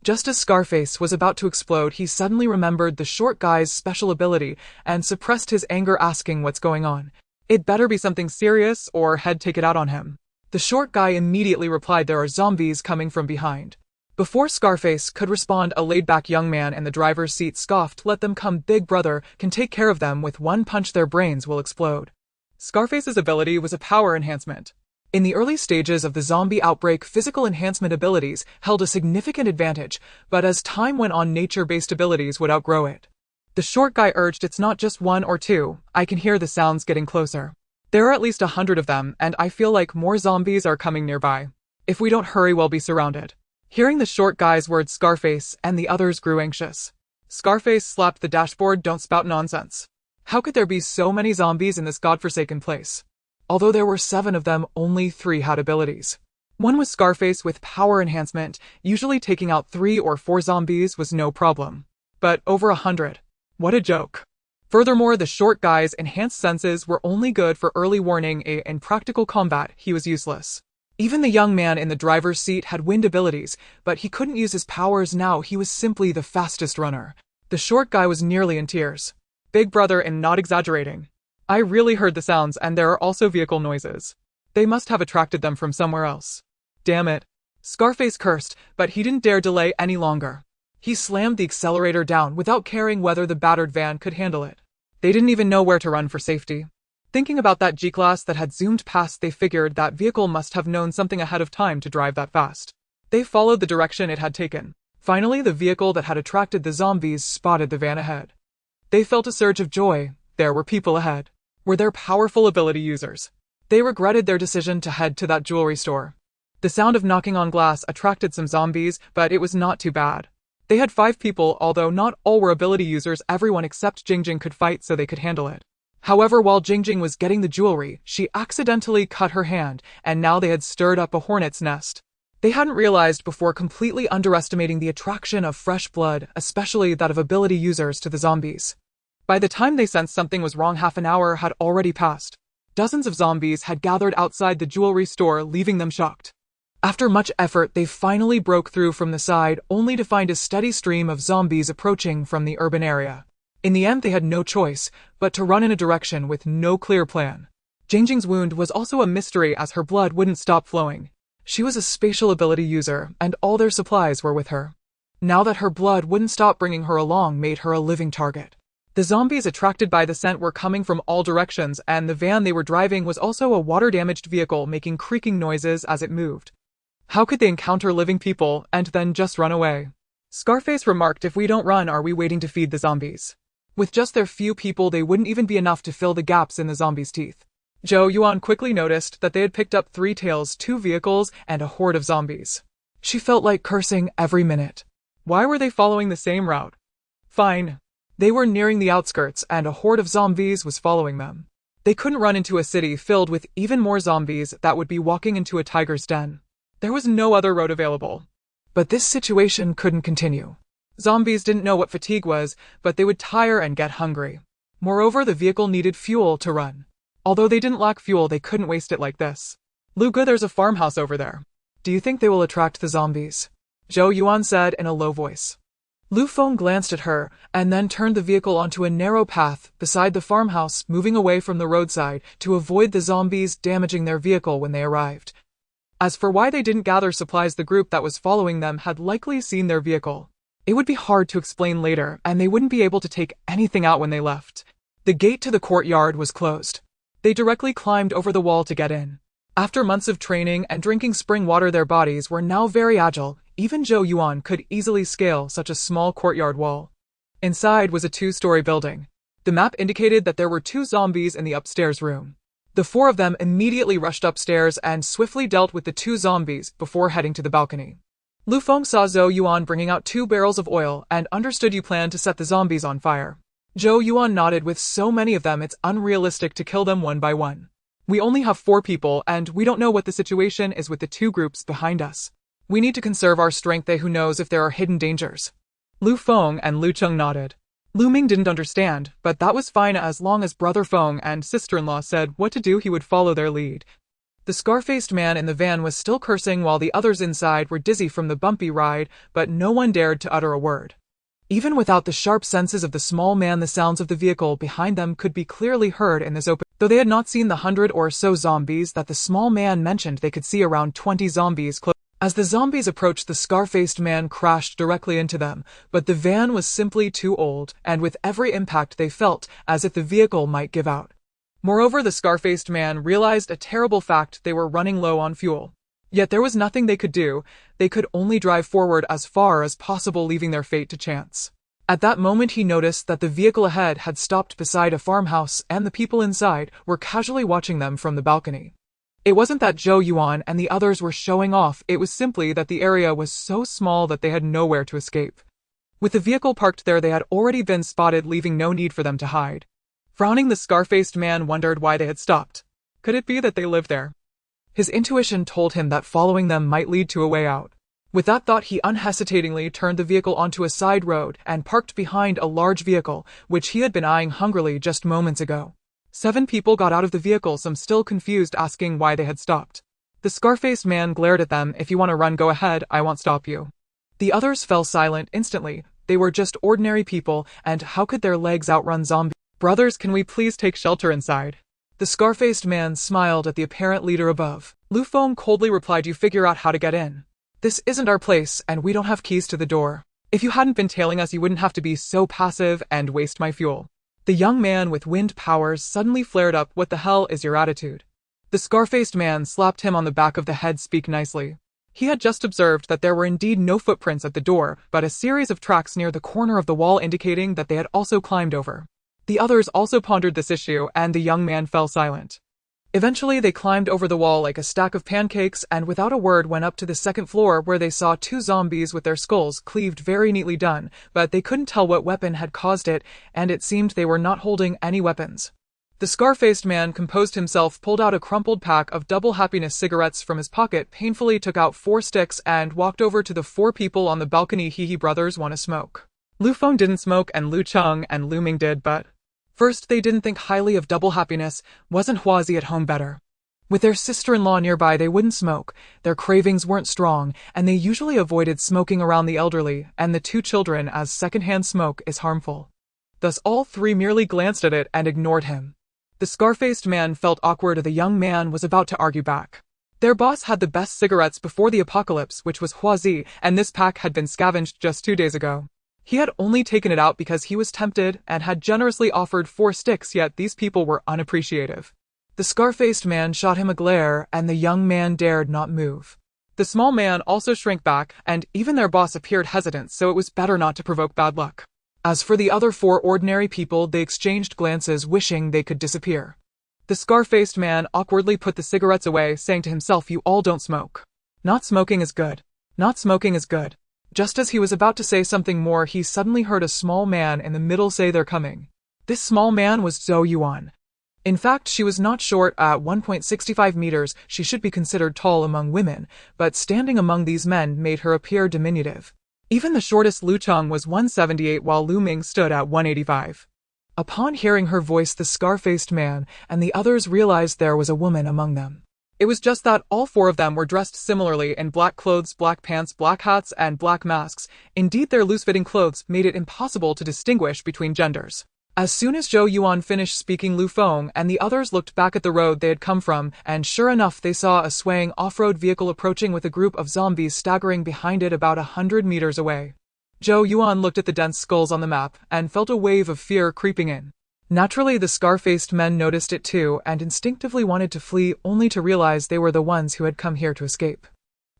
Just as Scarface was about to explode, he suddenly remembered the short guy's special ability and suppressed his anger, asking what's going on. It better be something serious or he'd take it out on him. The short guy immediately replied, there are zombies coming from behind. Before Scarface could respond, a laid-back young man in the driver's seat scoffed, let them come, Big Brother can take care of them. With one punch their brains will explode. Scarface's ability was a power enhancement. In the early stages of the zombie outbreak, physical enhancement abilities held a significant advantage, but as time went on, nature-based abilities would outgrow it. The short guy urged, it's not just 1 or 2, I can hear the sounds getting closer. There are at least 100 of them, and I feel like more zombies are coming nearby. If we don't hurry, we'll be surrounded. Hearing the short guy's words, Scarface and the others grew anxious. Scarface slapped the dashboard, don't spout nonsense. How could there be so many zombies in this godforsaken place? Although there were 7 of them, only 3 had abilities. One was Scarface with power enhancement, usually taking out 3 or 4 zombies was no problem. But over 100. What a joke. Furthermore, the short guy's enhanced senses were only good for early warning. In practical combat, he was useless. Even the young man in the driver's seat had wind abilities, but he couldn't use his powers now. He was simply the fastest runner. The short guy was nearly in tears. Big Brother, and not exaggerating. I really heard the sounds, and there are also vehicle noises. They must have attracted them from somewhere else. Damn it. Scarface cursed, but he didn't dare delay any longer. He slammed the accelerator down without caring whether the battered van could handle it. They didn't even know where to run for safety. Thinking about that G-Class that had zoomed past, they figured that vehicle must have known something ahead of time to drive that fast. They followed the direction it had taken. Finally, the vehicle that had attracted the zombies spotted the van ahead. They felt a surge of joy. There were people ahead. Were there powerful ability users? They regretted their decision to head to that jewelry store. The sound of knocking on glass attracted some zombies, but it was not too bad. They had 5 people, although not all were ability users. Everyone except Jingjing could fight, so they could handle it. However, while Jingjing was getting the jewelry, she accidentally cut her hand, and now they had stirred up a hornet's nest. They hadn't realized before, completely underestimating the attraction of fresh blood, especially that of ability users, to the zombies. By the time they sensed something was wrong, half an hour had already passed. Dozens of zombies had gathered outside the jewelry store, leaving them shocked. After much effort, they finally broke through from the side, only to find a steady stream of zombies approaching from the urban area. In the end, they had no choice but to run in a direction with no clear plan. Jingjing's wound was also a mystery, as her blood wouldn't stop flowing. She was a spatial ability user, and all their supplies were with her. Now that her blood wouldn't stop bringing her along made her a living target. The zombies, attracted by the scent, were coming from all directions, and the van they were driving was also a water-damaged vehicle, making creaking noises as it moved. How could they encounter living people and then just run away? Scarface remarked, "If we don't run, are we waiting to feed the zombies?" With just their few people, they wouldn't even be enough to fill the gaps in the zombies' teeth. Zhou Yuan quickly noticed that they had picked up 3 tails, 2 vehicles, and a horde of zombies. She felt like cursing every minute. Why were they following the same route? Fine. They were nearing the outskirts, and a horde of zombies was following them. They couldn't run into a city filled with even more zombies. That would be walking into a tiger's den. There was no other road available. But this situation couldn't continue. Zombies didn't know what fatigue was, but they would tire and get hungry. Moreover, the vehicle needed fuel to run. Although they didn't lack fuel, they couldn't waste it like this. "Luga, there's a farmhouse over there. Do you think they will attract the zombies?" Zhou Yuan said in a low voice. Lu Feng glanced at her, and then turned the vehicle onto a narrow path beside the farmhouse, moving away from the roadside to avoid the zombies damaging their vehicle when they arrived. As for why they didn't gather supplies, the group that was following them had likely seen their vehicle. It would be hard to explain later, and they wouldn't be able to take anything out when they left. The gate to the courtyard was closed. They directly climbed over the wall to get in. After months of training and drinking spring water, their bodies were now very agile. Even Zhou Yuan could easily scale such a small courtyard wall. Inside was a 2-story building. The map indicated that there were 2 zombies in the upstairs room. The 4 of them immediately rushed upstairs and swiftly dealt with the 2 zombies before heading to the balcony. Lu Feng saw Zhou Yuan bringing out 2 barrels of oil and understood you planned to set the zombies on fire. Zhou Yuan nodded. "With so many of them, it's unrealistic to kill them one by one. We only have 4 people, and we don't know what the situation is with the 2 groups behind us. We need to conserve our strength. Who knows if there are hidden dangers?" Lu Feng and Lu Cheng nodded. Lu Ming didn't understand, but that was fine as long as Brother Feng and sister-in-law said what to do, he would follow their lead. The scar-faced man in the van was still cursing while the others inside were dizzy from the bumpy ride, but no one dared to utter a word. Even without the sharp senses of the small man, the sounds of the vehicle behind them could be clearly heard in this open. Though they had not seen the 100 or so zombies that the small man mentioned, they could see around 20 zombies close. As the zombies approached, the scar-faced man crashed directly into them, but the van was simply too old, and with every impact they felt as if the vehicle might give out. Moreover, the scar-faced man realized a terrible fact: they were running low on fuel. Yet there was nothing they could do. They could only drive forward as far as possible, leaving their fate to chance. At that moment, he noticed that the vehicle ahead had stopped beside a farmhouse, and the people inside were casually watching them from the balcony. It wasn't that Zhou Yuan and the others were showing off, it was simply that the area was so small that they had nowhere to escape. With the vehicle parked there, they had already been spotted, leaving no need for them to hide. Frowning, the scar-faced man wondered why they had stopped. Could it be that they lived there? His intuition told him that following them might lead to a way out. With that thought, he unhesitatingly turned the vehicle onto a side road and parked behind a large vehicle, which he had been eyeing hungrily just moments ago. 7 people got out of the vehicle, some still confused, asking why they had stopped. The scar-faced man glared at them. "If you want to run, go ahead, I won't stop you." The others fell silent instantly. They were just ordinary people, and how could their legs outrun zombies? "Brothers, can we please take shelter inside?" The scar-faced man smiled at the apparent leader above. Lu Feng coldly replied, "You figure out how to get in. This isn't our place, and we don't have keys to the door. If you hadn't been tailing us, you wouldn't have to be so passive and waste my fuel." The young man with wind powers suddenly flared up. What the hell is your attitude? The scar-faced man slapped him on the back of the head. Speak nicely. He had just observed that there were indeed no footprints at the door, but a series of tracks near the corner of the wall indicating that they had also climbed over. The others also pondered this issue, and the young man fell silent. Eventually they climbed over the wall like a stack of pancakes and without a word went up to the second floor where they saw two zombies with their skulls cleaved, very neatly done, but they couldn't tell what weapon had caused it, and it seemed they were not holding any weapons. The scar-faced man composed himself, pulled out a crumpled pack of double happiness cigarettes from his pocket, painfully took out 4 sticks and walked over to the 4 people on the balcony. Hee brothers wanna smoke. Lu Feng didn't smoke and Lu Cheng and Lu Ming did, but first, they didn't think highly of double happiness. Wasn't Huazi at home better? With their sister-in-law nearby, they wouldn't smoke. Their cravings weren't strong, and they usually avoided smoking around the elderly and the 2 children, as secondhand smoke is harmful. Thus all 3 merely glanced at it and ignored him. The scar-faced man felt awkward. The young man was about to argue back. Their boss had the best cigarettes before the apocalypse, which was Huazi, and this pack had been scavenged just 2 days ago. He had only taken it out because he was tempted and had generously offered 4 sticks, yet these people were unappreciative. The scar-faced man shot him a glare, and the young man dared not move. The small man also shrank back, and even their boss appeared hesitant, so it was better not to provoke bad luck. As for the other 4 ordinary people, they exchanged glances, wishing they could disappear. The scar-faced man awkwardly put the cigarettes away, saying to himself, "You all don't smoke. Not smoking is good. Not smoking is good." Just as he was about to say something more, he suddenly heard a small man in the middle say, "They're coming." This small man was Zhou Yuan. In fact, she was not short. At 1.65 meters, she should be considered tall among women, but standing among these men made her appear diminutive. Even the shortest Lu Cheng was 178, while Lu Ming stood at 185. Upon hearing her voice, the scar-faced man and the others realized there was a woman among them. It was just that all 4 of them were dressed similarly in black clothes, black pants, black hats, and black masks. Indeed, their loose-fitting clothes made it impossible to distinguish between genders. As soon as Zhou Yuan finished speaking, Lu Feng and the others looked back at the road they had come from, and sure enough, they saw a swaying off-road vehicle approaching with a group of zombies staggering behind it about 100 meters away. Zhou Yuan looked at the dense skulls on the map and felt a wave of fear creeping in. Naturally, the scar-faced men noticed it too and instinctively wanted to flee, only to realize they were the ones who had come here to escape.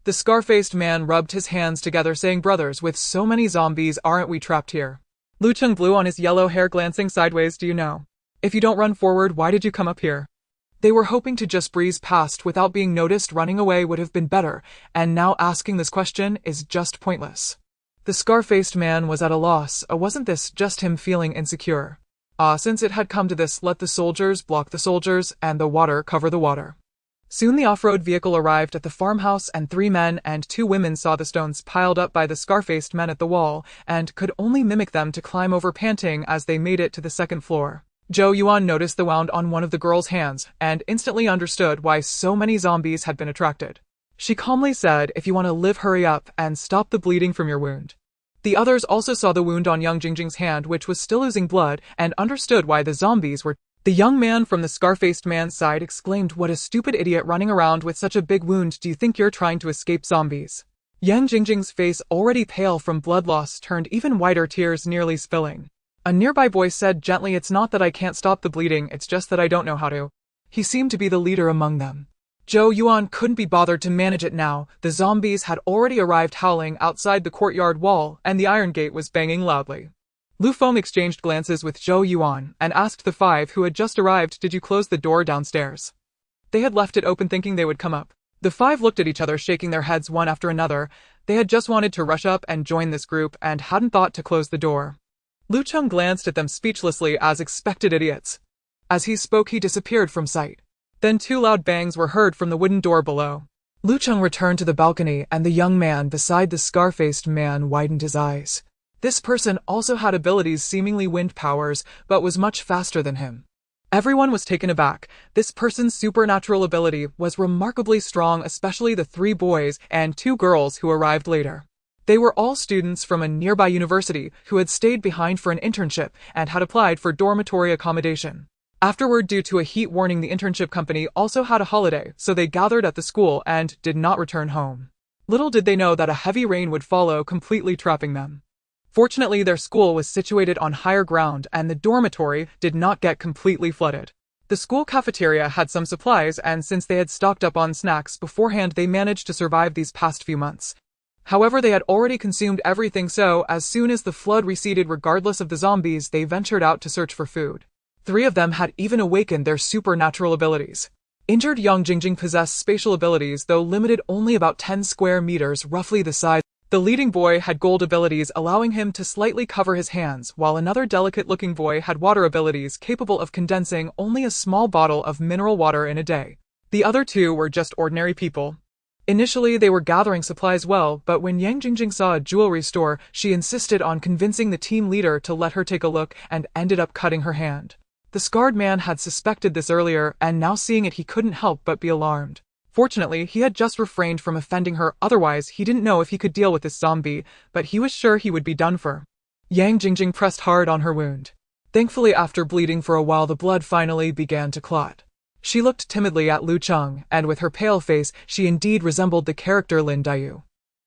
The scar-faced man rubbed his hands together, saying, "Brothers, with so many zombies, aren't we trapped here?" Lu Cheng blew on his yellow hair, glancing sideways. "Do you know? If you don't run forward, why did you come up here?" They were hoping to just breeze past without being noticed. Running away would have been better, and now asking this question is just pointless. The scar-faced man was at a loss. Wasn't this just him feeling insecure? Since it had come to this, let the soldiers block the soldiers and the water cover the water. Soon the off-road vehicle arrived at the farmhouse, and 3 men and 2 women saw the stones piled up by the scar-faced men at the wall and could only mimic them to climb over, panting as they made it to the second floor. Zhou Yuan noticed the wound on one of the girl's hands and instantly understood why so many zombies had been attracted. She calmly said, "If you want to live, hurry up and stop the bleeding from your wound." The others also saw the wound on young Jingjing's hand, which was still oozing blood, and understood why the zombies were. The young man from the scar-faced man's side exclaimed, "What a stupid idiot running around with such a big wound. Do you think you're trying to escape zombies?" Yang Jingjing's face, already pale from blood loss, turned even whiter, tears nearly spilling. A nearby voice said gently, "It's not that I can't stop the bleeding, it's just that I don't know how to." He seemed to be the leader among them. Zhou Yuan couldn't be bothered to manage it now. The zombies had already arrived, howling outside the courtyard wall, and the iron gate was banging loudly. Lu Feng exchanged glances with Zhou Yuan and asked the 5 who had just arrived, "Did you close the door downstairs?" They had left it open thinking they would come up. The 5 looked at each other, shaking their heads one after another. They had just wanted to rush up and join this group and hadn't thought to close the door. Lu Cheng glanced at them speechlessly, as expected, idiots. As he spoke, he disappeared from sight. Then 2 loud bangs were heard from the wooden door below. Lu Cheng returned to the balcony, and the young man beside the scar-faced man widened his eyes. This person also had abilities, seemingly wind powers, but was much faster than him. Everyone was taken aback. This person's supernatural ability was remarkably strong, especially the 3 boys and 2 girls who arrived later. They were all students from a nearby university who had stayed behind for an internship and had applied for dormitory accommodation. Afterward, due to a heat warning, the internship company also had a holiday, so they gathered at the school and did not return home. Little did they know that a heavy rain would follow, completely trapping them. Fortunately, their school was situated on higher ground and the dormitory did not get completely flooded. The school cafeteria had some supplies, and since they had stocked up on snacks beforehand, they managed to survive these past few months. However, they had already consumed everything, so as soon as the flood receded, regardless of the zombies, they ventured out to search for food. 3 of them had even awakened their supernatural abilities. Injured young Jingjing possessed spatial abilities, though limited only about 10 square meters, roughly the size. The leading boy had gold abilities, allowing him to slightly cover his hands, while another delicate-looking boy had water abilities capable of condensing only a small bottle of mineral water in a day. The other 2 were just ordinary people. Initially, they were gathering supplies well, but when Yang Jingjing saw a jewelry store, she insisted on convincing the team leader to let her take a look and ended up cutting her hand. The scarred man had suspected this earlier, and now seeing it, he couldn't help but be alarmed. Fortunately, he had just refrained from offending her, otherwise he didn't know if he could deal with this zombie, but he was sure he would be done for. Yang Jingjing pressed hard on her wound. Thankfully, after bleeding for a while, the blood finally began to clot. She looked timidly at Lu Cheng, and with her pale face, she indeed resembled the character Lin Dayu.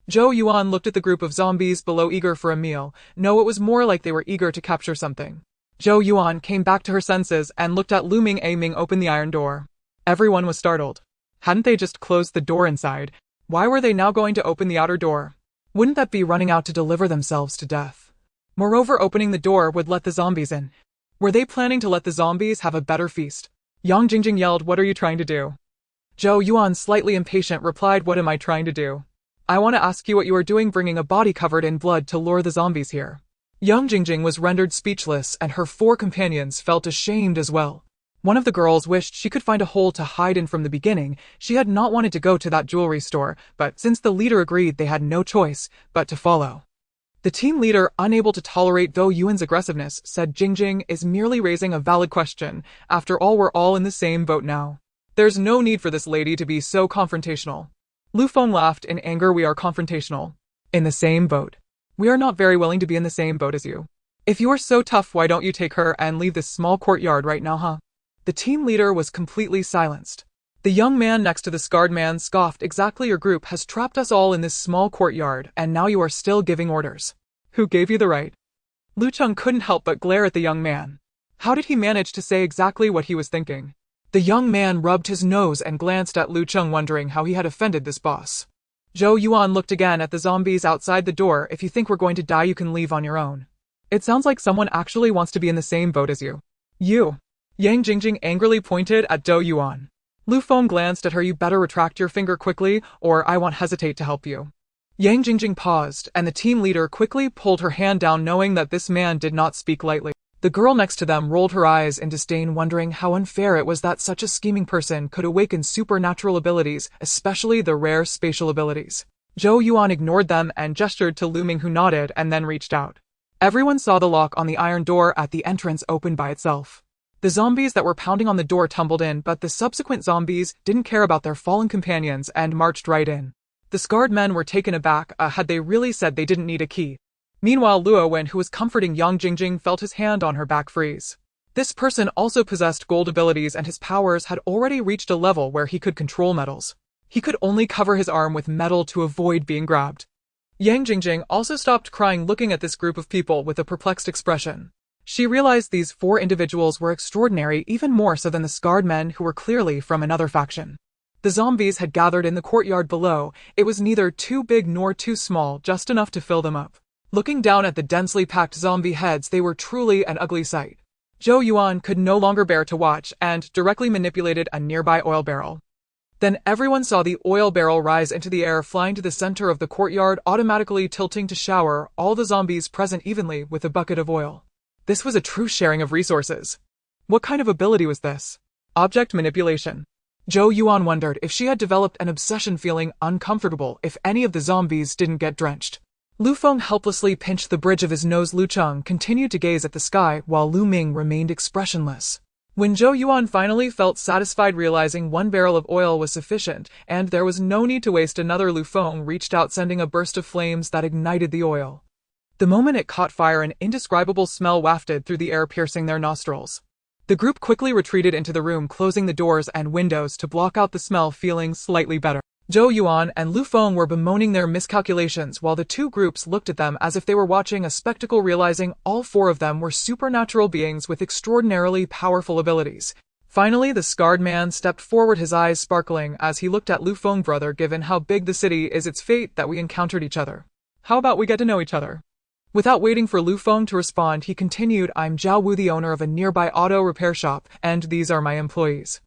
Zhou Yuan looked at the group of zombies below, eager for a meal. No, it was more like they were eager to capture something. Zhou Yuan came back to her senses and looked at Lu Ming aiming open the iron door. Everyone was startled. Hadn't they just closed the door inside? Why were they now going to open the outer door? Wouldn't that be running out to deliver themselves to death? Moreover, opening the door would let the zombies in. Were they planning to let the zombies have a better feast? Yang Jingjing yelled, "What are you trying to do?" Zhou Yuan, slightly impatient, replied, "What am I trying to do? I want to ask you what you are doing bringing a body covered in blood to lure the zombies here." Yang Jingjing was rendered speechless, and her 4 companions felt ashamed as well. One of the girls wished she could find a hole to hide in from the beginning. She had not wanted to go to that jewelry store, but since the leader agreed, they had no choice but to follow. The team leader, unable to tolerate Zhou Yuan's aggressiveness, said, "Jingjing is merely raising a valid question. After all, we're all in the same boat now. There's no need for this lady to be so confrontational." Lu Feng laughed in anger. "We are confrontational. In the same boat. We are not very willing to be in the same boat as you. If you are so tough, why don't you take her and leave this small courtyard right now, huh?" The team leader was completely silenced. The young man next to the scarred man scoffed, "Exactly, your group has trapped us all in this small courtyard, and now you are still giving orders. Who gave you the right?" Lu Cheng couldn't help but glare at the young man. How did he manage to say exactly what he was thinking? The young man rubbed his nose and glanced at Lu Cheng, wondering how he had offended this boss. Zhou Yuan looked again at the zombies outside the door. "If you think we're going to die, you can leave on your own. It sounds like someone actually wants to be in the same boat as you." "You." Yang Jingjing angrily pointed at Zhou Yuan. Lu Feng glanced at her. "You better retract your finger quickly, or I won't hesitate to help you." Yang Jingjing paused, and the team leader quickly pulled her hand down, knowing that this man did not speak lightly. The girl next to them rolled her eyes in disdain, wondering how unfair it was that such a scheming person could awaken supernatural abilities, especially the rare spatial abilities. Zhou Yuan ignored them and gestured to Lu Ming, who nodded and then reached out. Everyone saw the lock on the iron door at the entrance open by itself. The zombies that were pounding on the door tumbled in, but the subsequent zombies didn't care about their fallen companions and marched right in. The scarred men were taken aback. Had they really said they didn't need a key? Meanwhile, Luo Wen, who was comforting Yang Jingjing, felt his hand on her back freeze. This person also possessed gold abilities, and his powers had already reached a level where he could control metals. He could only cover his arm with metal to avoid being grabbed. Yang Jingjing also stopped crying, looking at this group of people with a perplexed expression. She realized these 4 individuals were extraordinary, even more so than the scarred men who were clearly from another faction. The zombies had gathered in the courtyard below. It was neither too big nor too small, just enough to fill them up. Looking down at the densely packed zombie heads, they were truly an ugly sight. Zhou Yuan could no longer bear to watch and directly manipulated a nearby oil barrel. Then everyone saw the oil barrel rise into the air, flying to the center of the courtyard, automatically tilting to shower all the zombies present evenly with a bucket of oil. This was a true sharing of resources. What kind of ability was this? Object manipulation. Zhou Yuan wondered if she had developed an obsession, feeling uncomfortable if any of the zombies didn't get drenched. Lu Feng helplessly pinched the bridge of his nose. Lu Cheng continued to gaze at the sky, while Lu Ming remained expressionless. When Zhou Yuan finally felt satisfied, realizing 1 barrel of oil was sufficient, and there was no need to waste another, Lu Feng reached out, sending a burst of flames that ignited the oil. The moment it caught fire, an indescribable smell wafted through the air, piercing their nostrils. The group quickly retreated into the room, closing the doors and windows to block out the smell, feeling slightly better. Zhou Yuan and Lu Feng were bemoaning their miscalculations while the two groups looked at them as if they were watching a spectacle, realizing all four of them were supernatural beings with extraordinarily powerful abilities. Finally, the scarred man stepped forward, his eyes sparkling as he looked at Lu Feng. Brother, given how big the city is, it's fate that we encountered each other. How about we get to know each other? Without waiting for Lu Feng to respond, he continued, I'm Zhao Wu, the owner of a nearby auto repair shop, and these are my employees.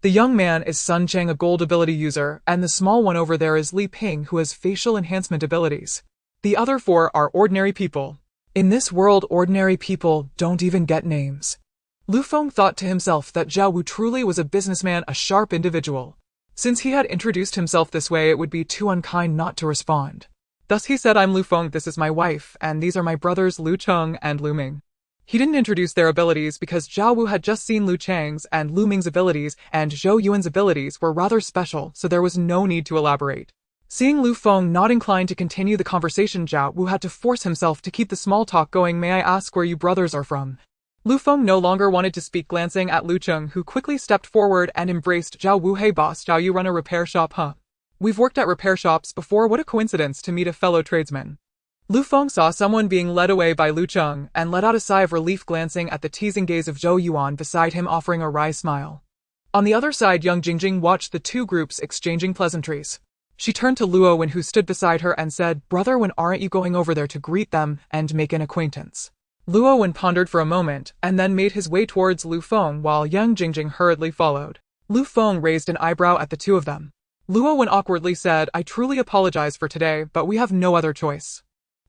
The young man is Sun Chang, a gold ability user, and the small one over there is Li Ping, who has facial enhancement abilities. The other four are ordinary people. In this world, ordinary people don't even get names. Lu Feng thought to himself that Zhao Wu truly was a businessman, a sharp individual. Since he had introduced himself this way, it would be too unkind not to respond. Thus he said, I'm Lu Feng, this is my wife, and these are my brothers Lu Cheng and Lu Ming. He didn't introduce their abilities because Zhao Wu had just seen Lu Chang's and Lu Ming's abilities, and Zhou Yuan's abilities were rather special, so there was no need to elaborate. Seeing Lu Feng not inclined to continue the conversation, Zhao Wu had to force himself to keep the small talk going. May I ask where you brothers are from? Lu Feng no longer wanted to speak, glancing at Lu Cheng, who quickly stepped forward and embraced Zhao Wu. Hey boss, Zhao, you run a repair shop, huh? We've worked at repair shops before, what a coincidence to meet a fellow tradesman. Lu Feng saw someone being led away by Lu Cheng and let out a sigh of relief, glancing at the teasing gaze of Zhou Yuan beside him, offering a wry smile. On the other side, young Jingjing watched the two groups exchanging pleasantries. She turned to Luo Wen, who stood beside her, and said, Brother Wen, aren't you going over there to greet them and make an acquaintance? Luo Wen pondered for a moment and then made his way towards Lu Feng while young Jingjing hurriedly followed. Lu Feng raised an eyebrow at the two of them. Luo Wen awkwardly said, I truly apologize for today, but we have no other choice.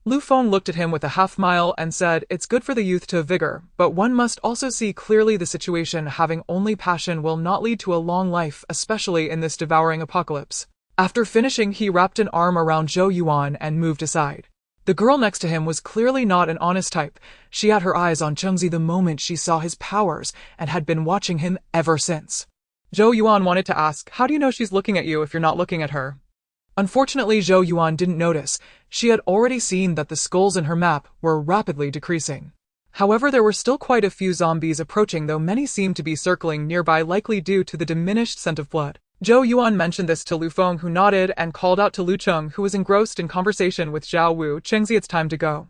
Lu Feng looked at him with a half smile and said, it's good for the youth to have vigor, but one must also see clearly the situation. Having only passion will not lead to a long life, especially in this devouring apocalypse. After finishing, he wrapped an arm around Zhou Yuan and moved aside. The girl next to him was clearly not an honest type. She had her eyes on Chengzi the moment she saw his powers and had been watching him ever since. Zhou Yuan wanted to ask, how do you know she's looking at you if you're not looking at her? Unfortunately, Zhou Yuan didn't notice. She had already seen that the skulls in her map were rapidly decreasing. However, there were still quite a few zombies approaching, though many seemed to be circling nearby, likely due to the diminished scent of blood. Zhou Yuan mentioned this to Lu Feng, who nodded and called out to Lu Cheng, who was engrossed in conversation with Zhao Wu. Chengzi, it's time to go.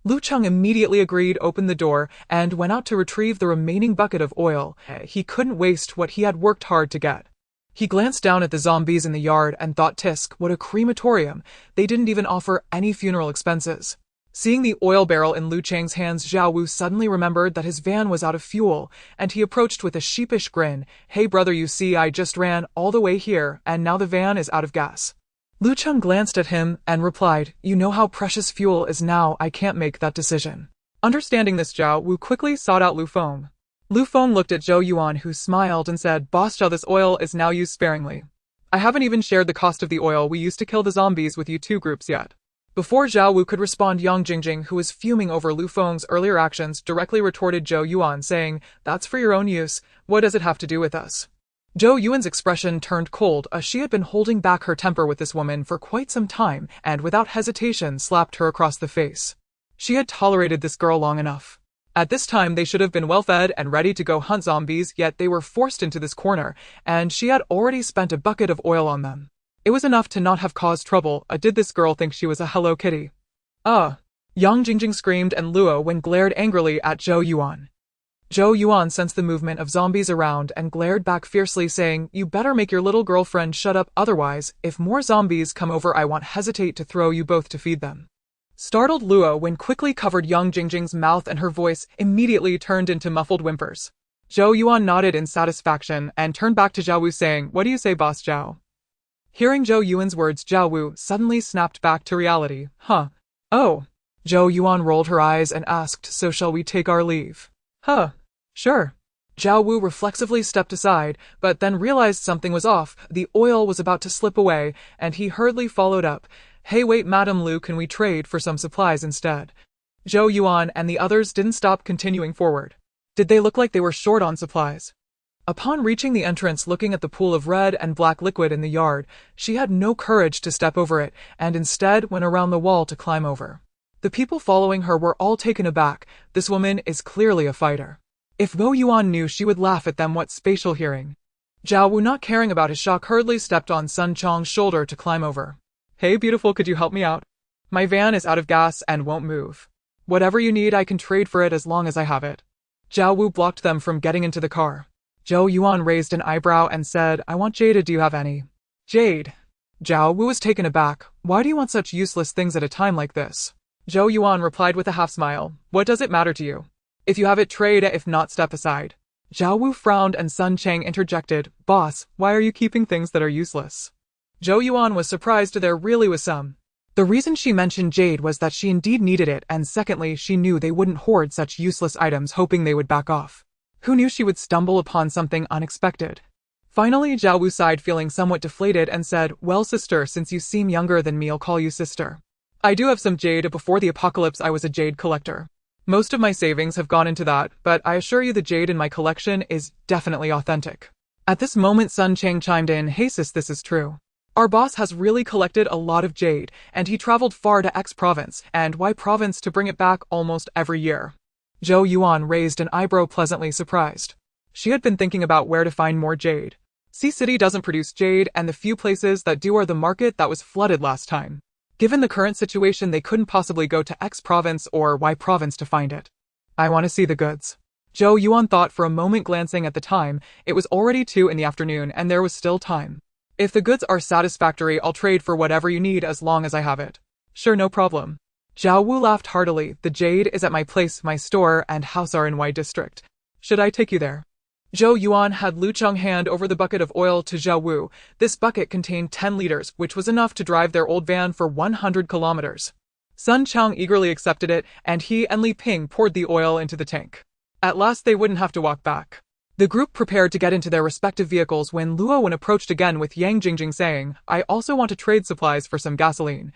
Lu Cheng immediately agreed, opened the door, and went out to retrieve the remaining bucket of oil. He couldn't waste what he had worked hard to get. He glanced down at the zombies in the yard and thought, Tisk, what a crematorium. They didn't even offer any funeral expenses. Seeing the oil barrel in Lu Cheng's hands, Zhao Wu suddenly remembered that his van was out of fuel, and he approached with a sheepish grin. Hey brother, you see, I just ran all the way here, and now the van is out of gas. Lu Cheng glanced at him and replied, you know how precious fuel is now, I can't make that decision. Understanding this, Zhao Wu quickly sought out Lu Feng. Lu Feng looked at Zhou Yuan, who smiled and said, Boss Zhao, this oil is now used sparingly. I haven't even shared the cost of the oil we used to kill the zombies with you two groups yet. Before Zhao Wu could respond, young Jingjing, who was fuming over Lu Feng's earlier actions, directly retorted Zhou Yuan, saying, that's for your own use, what does it have to do with us? Zhou Yuan's expression turned cold, as she had been holding back her temper with this woman for quite some time, and without hesitation slapped her across the face. She had tolerated this girl long enough. At this time they should have been well-fed and ready to go hunt zombies, yet they were forced into this corner, and she had already spent a bucket of oil on them. It was enough to not have caused trouble. Did this girl think she was a Hello Kitty? Yang Jingjing screamed, and Luo Wen glared angrily at Zhou Yuan. Zhou Yuan sensed the movement of zombies around and glared back fiercely, saying, you better make your little girlfriend shut up, otherwise, if more zombies come over I won't hesitate to throw you both to feed them. Startled, Luo Wen quickly covered young Jingjing's mouth, and her voice immediately turned into muffled whimpers. Zhou Yuan nodded in satisfaction and turned back to Zhao Wu, saying, what do you say, boss Zhao? Hearing Zhou Yuan's words, Zhao Wu suddenly snapped back to reality. Oh. Zhou Yuan rolled her eyes and asked, so shall we take our leave? Sure. Zhao Wu reflexively stepped aside, but then realized something was off. The oil was about to slip away, and he hurriedly followed up. Hey wait, Madame Lu, can we trade for some supplies instead? Zhou Yuan and the others didn't stop continuing forward. Did they look like they were short on supplies? Upon reaching the entrance, looking at the pool of red and black liquid in the yard, she had no courage to step over it, and instead went around the wall to climb over. The people following her were all taken aback. This woman is clearly a fighter. If Zhou Yuan knew, she would laugh at them. What spatial hearing? Zhao Wu, not caring about his shock, hurriedly stepped on Sun Chong's shoulder to climb over. Hey beautiful, could you help me out? My van is out of gas and won't move. Whatever you need I can trade for it as long as I have it. Zhao Wu blocked them from getting into the car. Zhou Yuan raised an eyebrow and said, I want jade, do you have any? Jade. Zhao Wu was taken aback. Why do you want such useless things at a time like this? Zhou Yuan replied with a half smile. What does it matter to you? If you have it, trade it, if not, step aside. Zhao Wu frowned and Sun Chang interjected, Boss, why are you keeping things that are useless? Zhou Yuan was surprised there really was some. The reason she mentioned jade was that she indeed needed it, and secondly, she knew they wouldn't hoard such useless items hoping they would back off. Who knew she would stumble upon something unexpected? Finally, Zhao Wu sighed, feeling somewhat deflated, and said, Well, sister, since you seem younger than me, I'll call you sister. I do have some jade. Before the apocalypse, I was a jade collector. Most of my savings have gone into that, but I assure you the jade in my collection is definitely authentic. At this moment, Sun Chang chimed in, Hey sis, this is true. Our boss has really collected a lot of jade, and he traveled far to X province and Y province to bring it back almost every year. Zhou Yuan raised an eyebrow, pleasantly surprised. She had been thinking about where to find more jade. Sea City doesn't produce jade, and the few places that do are the market that was flooded last time. Given the current situation, they couldn't possibly go to X province or Y province to find it. I want to see the goods. Zhou Yuan thought for a moment, glancing at the time. It was already 2 in the afternoon, and there was still time. If the goods are satisfactory, I'll trade for whatever you need as long as I have it. Sure, no problem. Zhao Wu laughed heartily. The jade is at my place, my store and house are in Y district. Should I take you there? Zhou Yuan had Lu Cheng hand over the bucket of oil to Zhao Wu. This bucket contained 10 liters, which was enough to drive their old van for 100 kilometers. Sun Chang eagerly accepted it, and he and Li Ping poured the oil into the tank. At last they wouldn't have to walk back. The group prepared to get into their respective vehicles when Luo Wen approached again with Yang Jingjing, saying, I also want to trade supplies for some gasoline.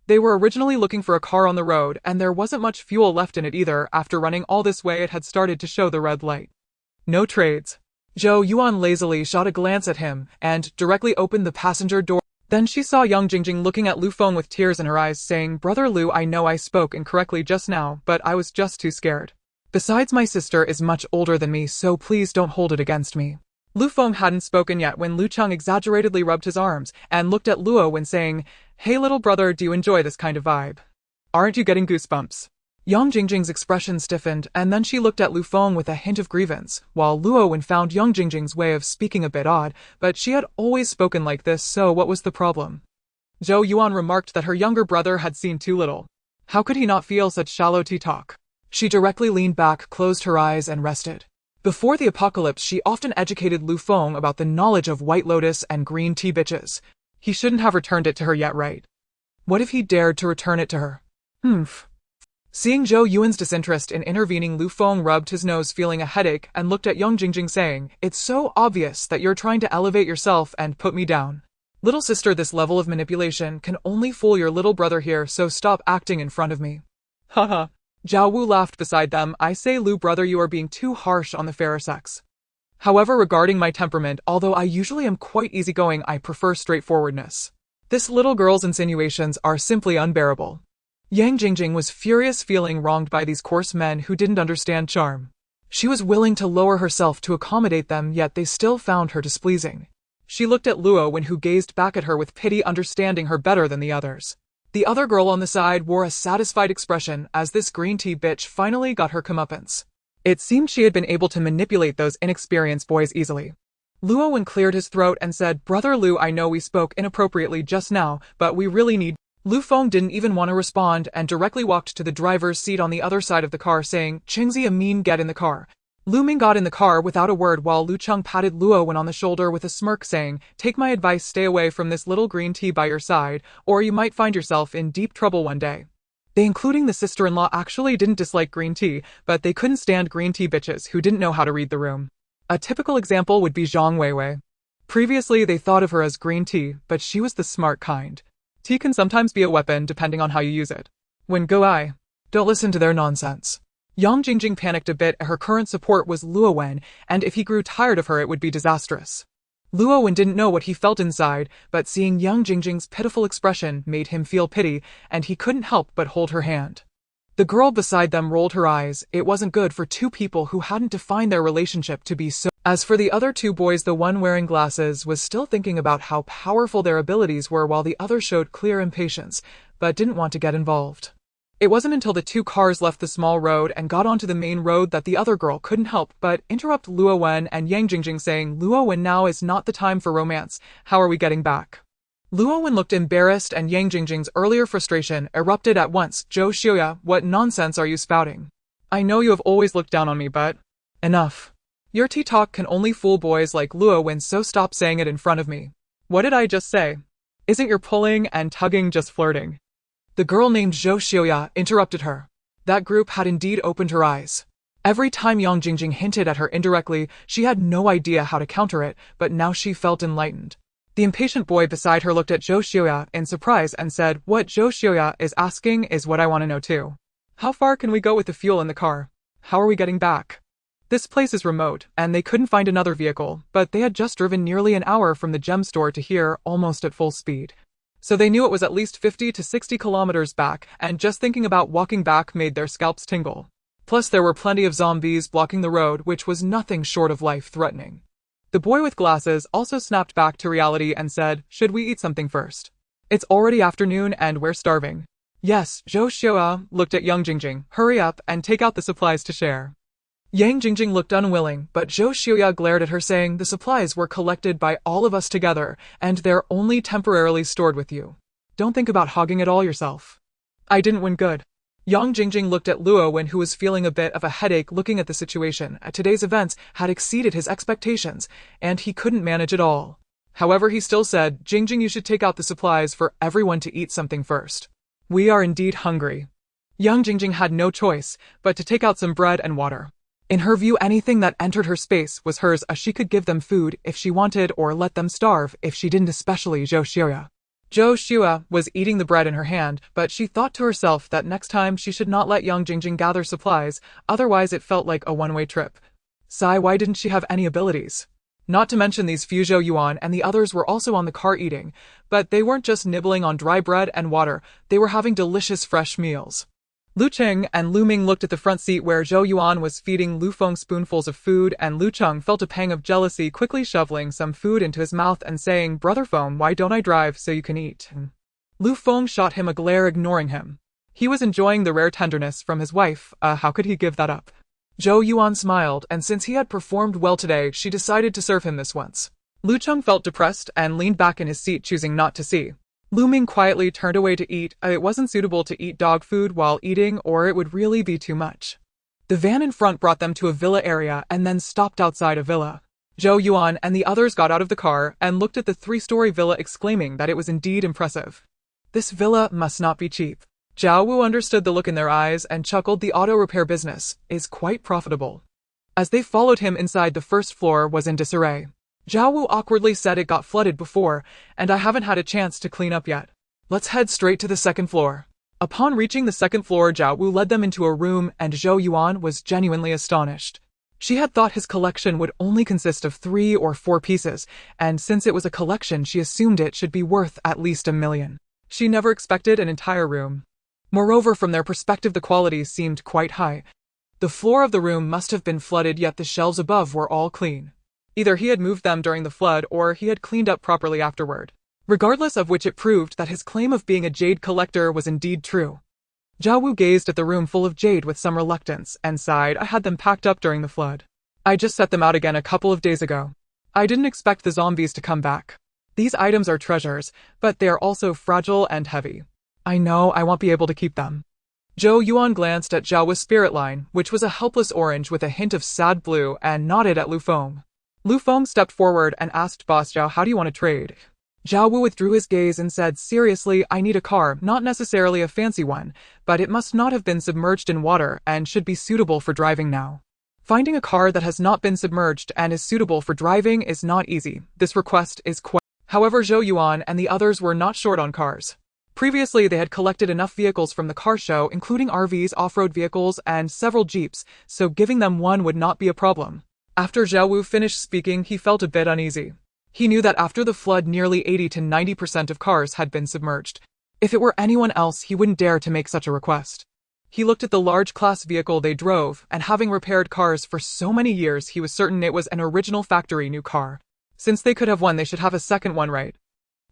They were originally looking for a car on the road, and there wasn't much fuel left in it either. After running all this way, it had started to show the red light. No trades. Zhou Yuan lazily shot a glance at him and directly opened the passenger door. Then she saw Yang Jingjing looking at Lu Feng with tears in her eyes, saying, Brother Lu, I know I spoke incorrectly just now, but I was just too scared. Besides, my sister is much older than me, so please don't hold it against me. Lu Feng hadn't spoken yet when Lu Cheng exaggeratedly rubbed his arms and looked at Luo Wen, saying, Hey little brother, do you enjoy this kind of vibe? Aren't you getting goosebumps? Yang Jingjing's expression stiffened, and then she looked at Lu Feng with a hint of grievance, while Luo Wen found Yang Jingjing's way of speaking a bit odd, but she had always spoken like this, so what was the problem? Zhou Yuan remarked that her younger brother had seen too little. How could he not feel such shallow tea talk? She directly leaned back, closed her eyes, and rested. Before the apocalypse, she often educated Lu Feng about the knowledge of White Lotus and green tea bitches. He shouldn't have returned it to her yet, right? What if he dared to return it to her? Seeing Zhou Yuan's disinterest in intervening, Lu Feng rubbed his nose, feeling a headache, and looked at Yang Jingjing, saying, It's so obvious that you're trying to elevate yourself and put me down. Little sister, this level of manipulation can only fool your little brother here, so stop acting in front of me. Haha. Zhao Wu laughed beside them. I say, Lu brother, you are being too harsh on the fairer sex. However, regarding my temperament, although I usually am quite easygoing, I prefer straightforwardness. This little girl's insinuations are simply unbearable. Yang Jingjing was furious, feeling wronged by these coarse men who didn't understand charm. She was willing to lower herself to accommodate them, yet they still found her displeasing. She looked at Luo Wen, who gazed back at her with pity, understanding her better than the others. The other girl on the side wore a satisfied expression as this green tea bitch finally got her comeuppance. It seemed she had been able to manipulate those inexperienced boys easily. Luo Wen cleared his throat and said, Brother Lu, I know we spoke inappropriately just now, but we really need... Lu Feng didn't even want to respond and directly walked to the driver's seat on the other side of the car, saying, Qingzi Amin, get in the car. Lu Ming got in the car without a word, while Lu Cheng patted Luo Wen on the shoulder with a smirk, saying, Take my advice, stay away from this little green tea by your side, or you might find yourself in deep trouble one day. They, including the sister-in-law, actually didn't dislike green tea, but they couldn't stand green tea bitches who didn't know how to read the room. A typical example would be Zhang Weiwei. Previously, they thought of her as green tea, but she was the smart kind. Tea can sometimes be a weapon depending on how you use it. When go I, don't listen to their nonsense. Yang Jingjing panicked a bit. Her current support was Luo Wen, and if he grew tired of her it would be disastrous. Luo Wen didn't know what he felt inside, but seeing Yang Jingjing's pitiful expression made him feel pity, and he couldn't help but hold her hand. The girl beside them rolled her eyes. It wasn't good for two people who hadn't defined their relationship to be so. As for the other two boys, the one wearing glasses was still thinking about how powerful their abilities were while the other showed clear impatience, but didn't want to get involved. It wasn't until the two cars left the small road and got onto the main road that the other girl couldn't help but interrupt Luo Wen and Yang Jingjing, saying, "Luo Wen, now is not the time for romance. How are we getting back?" Luo Wen looked embarrassed and Yang Jingjing's earlier frustration erupted at once. "Zhou Xiuya, what nonsense are you spouting? I know you have always looked down on me, but enough. Your tea talk can only fool boys like Luo Wen, so stop saying it in front of me." "What did I just say? Isn't your pulling and tugging just flirting?" The girl named Zhou Xiuya interrupted her. That group had indeed opened her eyes. Every time Yang Jingjing hinted at her indirectly, she had no idea how to counter it, but now she felt enlightened. The impatient boy beside her looked at Zhou Xiuya in surprise and said, "What Zhou Xiuya is asking is what I want to know too. How far can we go with the fuel in the car? How are we getting back? This place is remote, and they couldn't find another vehicle, but they had just driven nearly an hour from the gem store to here, almost at full speed. So they knew it was at least 50 to 60 kilometers back, and just thinking about walking back made their scalps tingle. Plus there were plenty of zombies blocking the road, which was nothing short of life-threatening." The boy with glasses also snapped back to reality and said, "Should we eat something first? It's already afternoon and we're starving." "Yes." Zhou Xiuya looked at Yang Jingjing. "Hurry up and take out the supplies to share." Yang Jingjing looked unwilling, but Zhou Xiuya glared at her, saying, "The supplies were collected by all of us together, and they're only temporarily stored with you. Don't think about hogging it all yourself." "I didn't win good." Yang Jingjing looked at Luo Wen, who was feeling a bit of a headache looking at the situation. Today's events had exceeded his expectations, and he couldn't manage it all. However, he still said, "Jingjing, you should take out the supplies for everyone to eat something first. We are indeed hungry." Yang Jingjing had no choice but to take out some bread and water. In her view, anything that entered her space was hers, as she could give them food if she wanted or let them starve if she didn't, especially Zhou Xiuya. Zhou Xiuya was eating the bread in her hand, but she thought to herself that next time she should not let Yang Jingjing gather supplies, otherwise it felt like a one-way trip. Sigh, why didn't she have any abilities? Not to mention these few Zhou Yuan and the others were also on the car eating, but they weren't just nibbling on dry bread and water, they were having delicious fresh meals. Lu Cheng and Lu Ming looked at the front seat where Zhou Yuan was feeding Lu Feng spoonfuls of food, and Lu Cheng felt a pang of jealousy, quickly shoveling some food into his mouth and saying, "Brother Feng, why don't I drive so you can eat?" Lu Feng shot him a glare, ignoring him. He was enjoying the rare tenderness from his wife. How could he give that up? Zhou Yuan smiled, and since he had performed well today, she decided to serve him this once. Lu Cheng felt depressed and leaned back in his seat, choosing not to see. Lu Ming quietly turned away to eat. It wasn't suitable to eat dog food while eating, or it would really be too much. The van in front brought them to a villa area and then stopped outside a villa. Zhou Yuan and the others got out of the car and looked at the three-story villa, exclaiming that it was indeed impressive. This villa must not be cheap. Zhao Wu understood the look in their eyes and chuckled. The auto repair business is quite profitable. As they followed him inside, the first floor was in disarray. Zhao Wu awkwardly said, "It got flooded before, and I haven't had a chance to clean up yet. Let's head straight to the second floor." Upon reaching the second floor, Zhao Wu led them into a room, and Zhou Yuan was genuinely astonished. She had thought his collection would only consist of 3 or 4 pieces, and since it was a collection, she assumed it should be worth at least 1 million. She never expected an entire room. Moreover, from their perspective, the quality seemed quite high. The floor of the room must have been flooded, yet the shelves above were all clean. Either he had moved them during the flood or he had cleaned up properly afterward. Regardless of which, it proved that his claim of being a jade collector was indeed true. Zhao Wu gazed at the room full of jade with some reluctance and sighed. "I had them packed up during the flood. I just set them out again a couple of days ago. I didn't expect the zombies to come back. These items are treasures, but they are also fragile and heavy. I know I won't be able to keep them." Zhou Yuan glanced at Zhao Wu's spirit line, which was a helpless orange with a hint of sad blue, and nodded at Lu Feng. Lu Feng stepped forward and asked Boss Zhao, "How do you want to trade?" Zhao Wu withdrew his gaze and said, "Seriously, I need a car, not necessarily a fancy one, but it must not have been submerged in water and should be suitable for driving now." Finding a car that has not been submerged and is suitable for driving is not easy. This request is quite... However, Zhou Yuan and the others were not short on cars. Previously, they had collected enough vehicles from the car show, including RVs, off-road vehicles, and several jeeps, so giving them one would not be a problem. After Zhao Wu finished speaking, he felt a bit uneasy. He knew that after the flood, nearly 80 to 90% of cars had been submerged. If it were anyone else, he wouldn't dare to make such a request. He looked at the large class vehicle they drove, and having repaired cars for so many years, he was certain it was an original factory new car. Since they could have one, they should have a second one, right?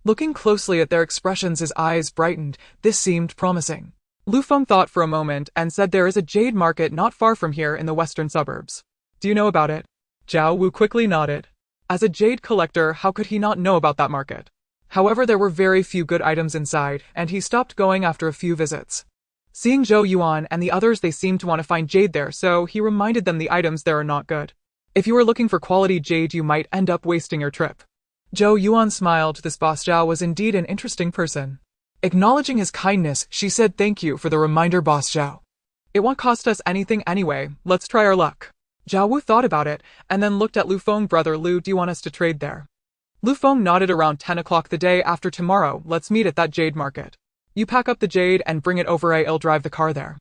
Looking closely at their expressions, his eyes brightened. This seemed promising. Lu Feng thought for a moment and said there is a jade market not far from here in the western suburbs. Do you know about it? Zhao Wu quickly nodded. As a jade collector, how could he not know about that market? However, there were very few good items inside, and he stopped going after a few visits. Seeing Zhou Yuan and the others, they seemed to want to find jade there, so he reminded them the items there are not good. If you were looking for quality jade, you might end up wasting your trip. Zhou Yuan smiled. This boss Zhao was indeed an interesting person. Acknowledging his kindness, she said, "Thank you for the reminder, Boss Zhao. It won't cost us anything anyway, let's try our luck." Zhao Wu thought about it, and then looked at Lu Feng. "Brother Lu, do you want us to trade there?" Lu Feng nodded. "Around 10 o'clock the day after tomorrow, let's meet at that jade market. You pack up the jade and bring it over. I'll drive the car there."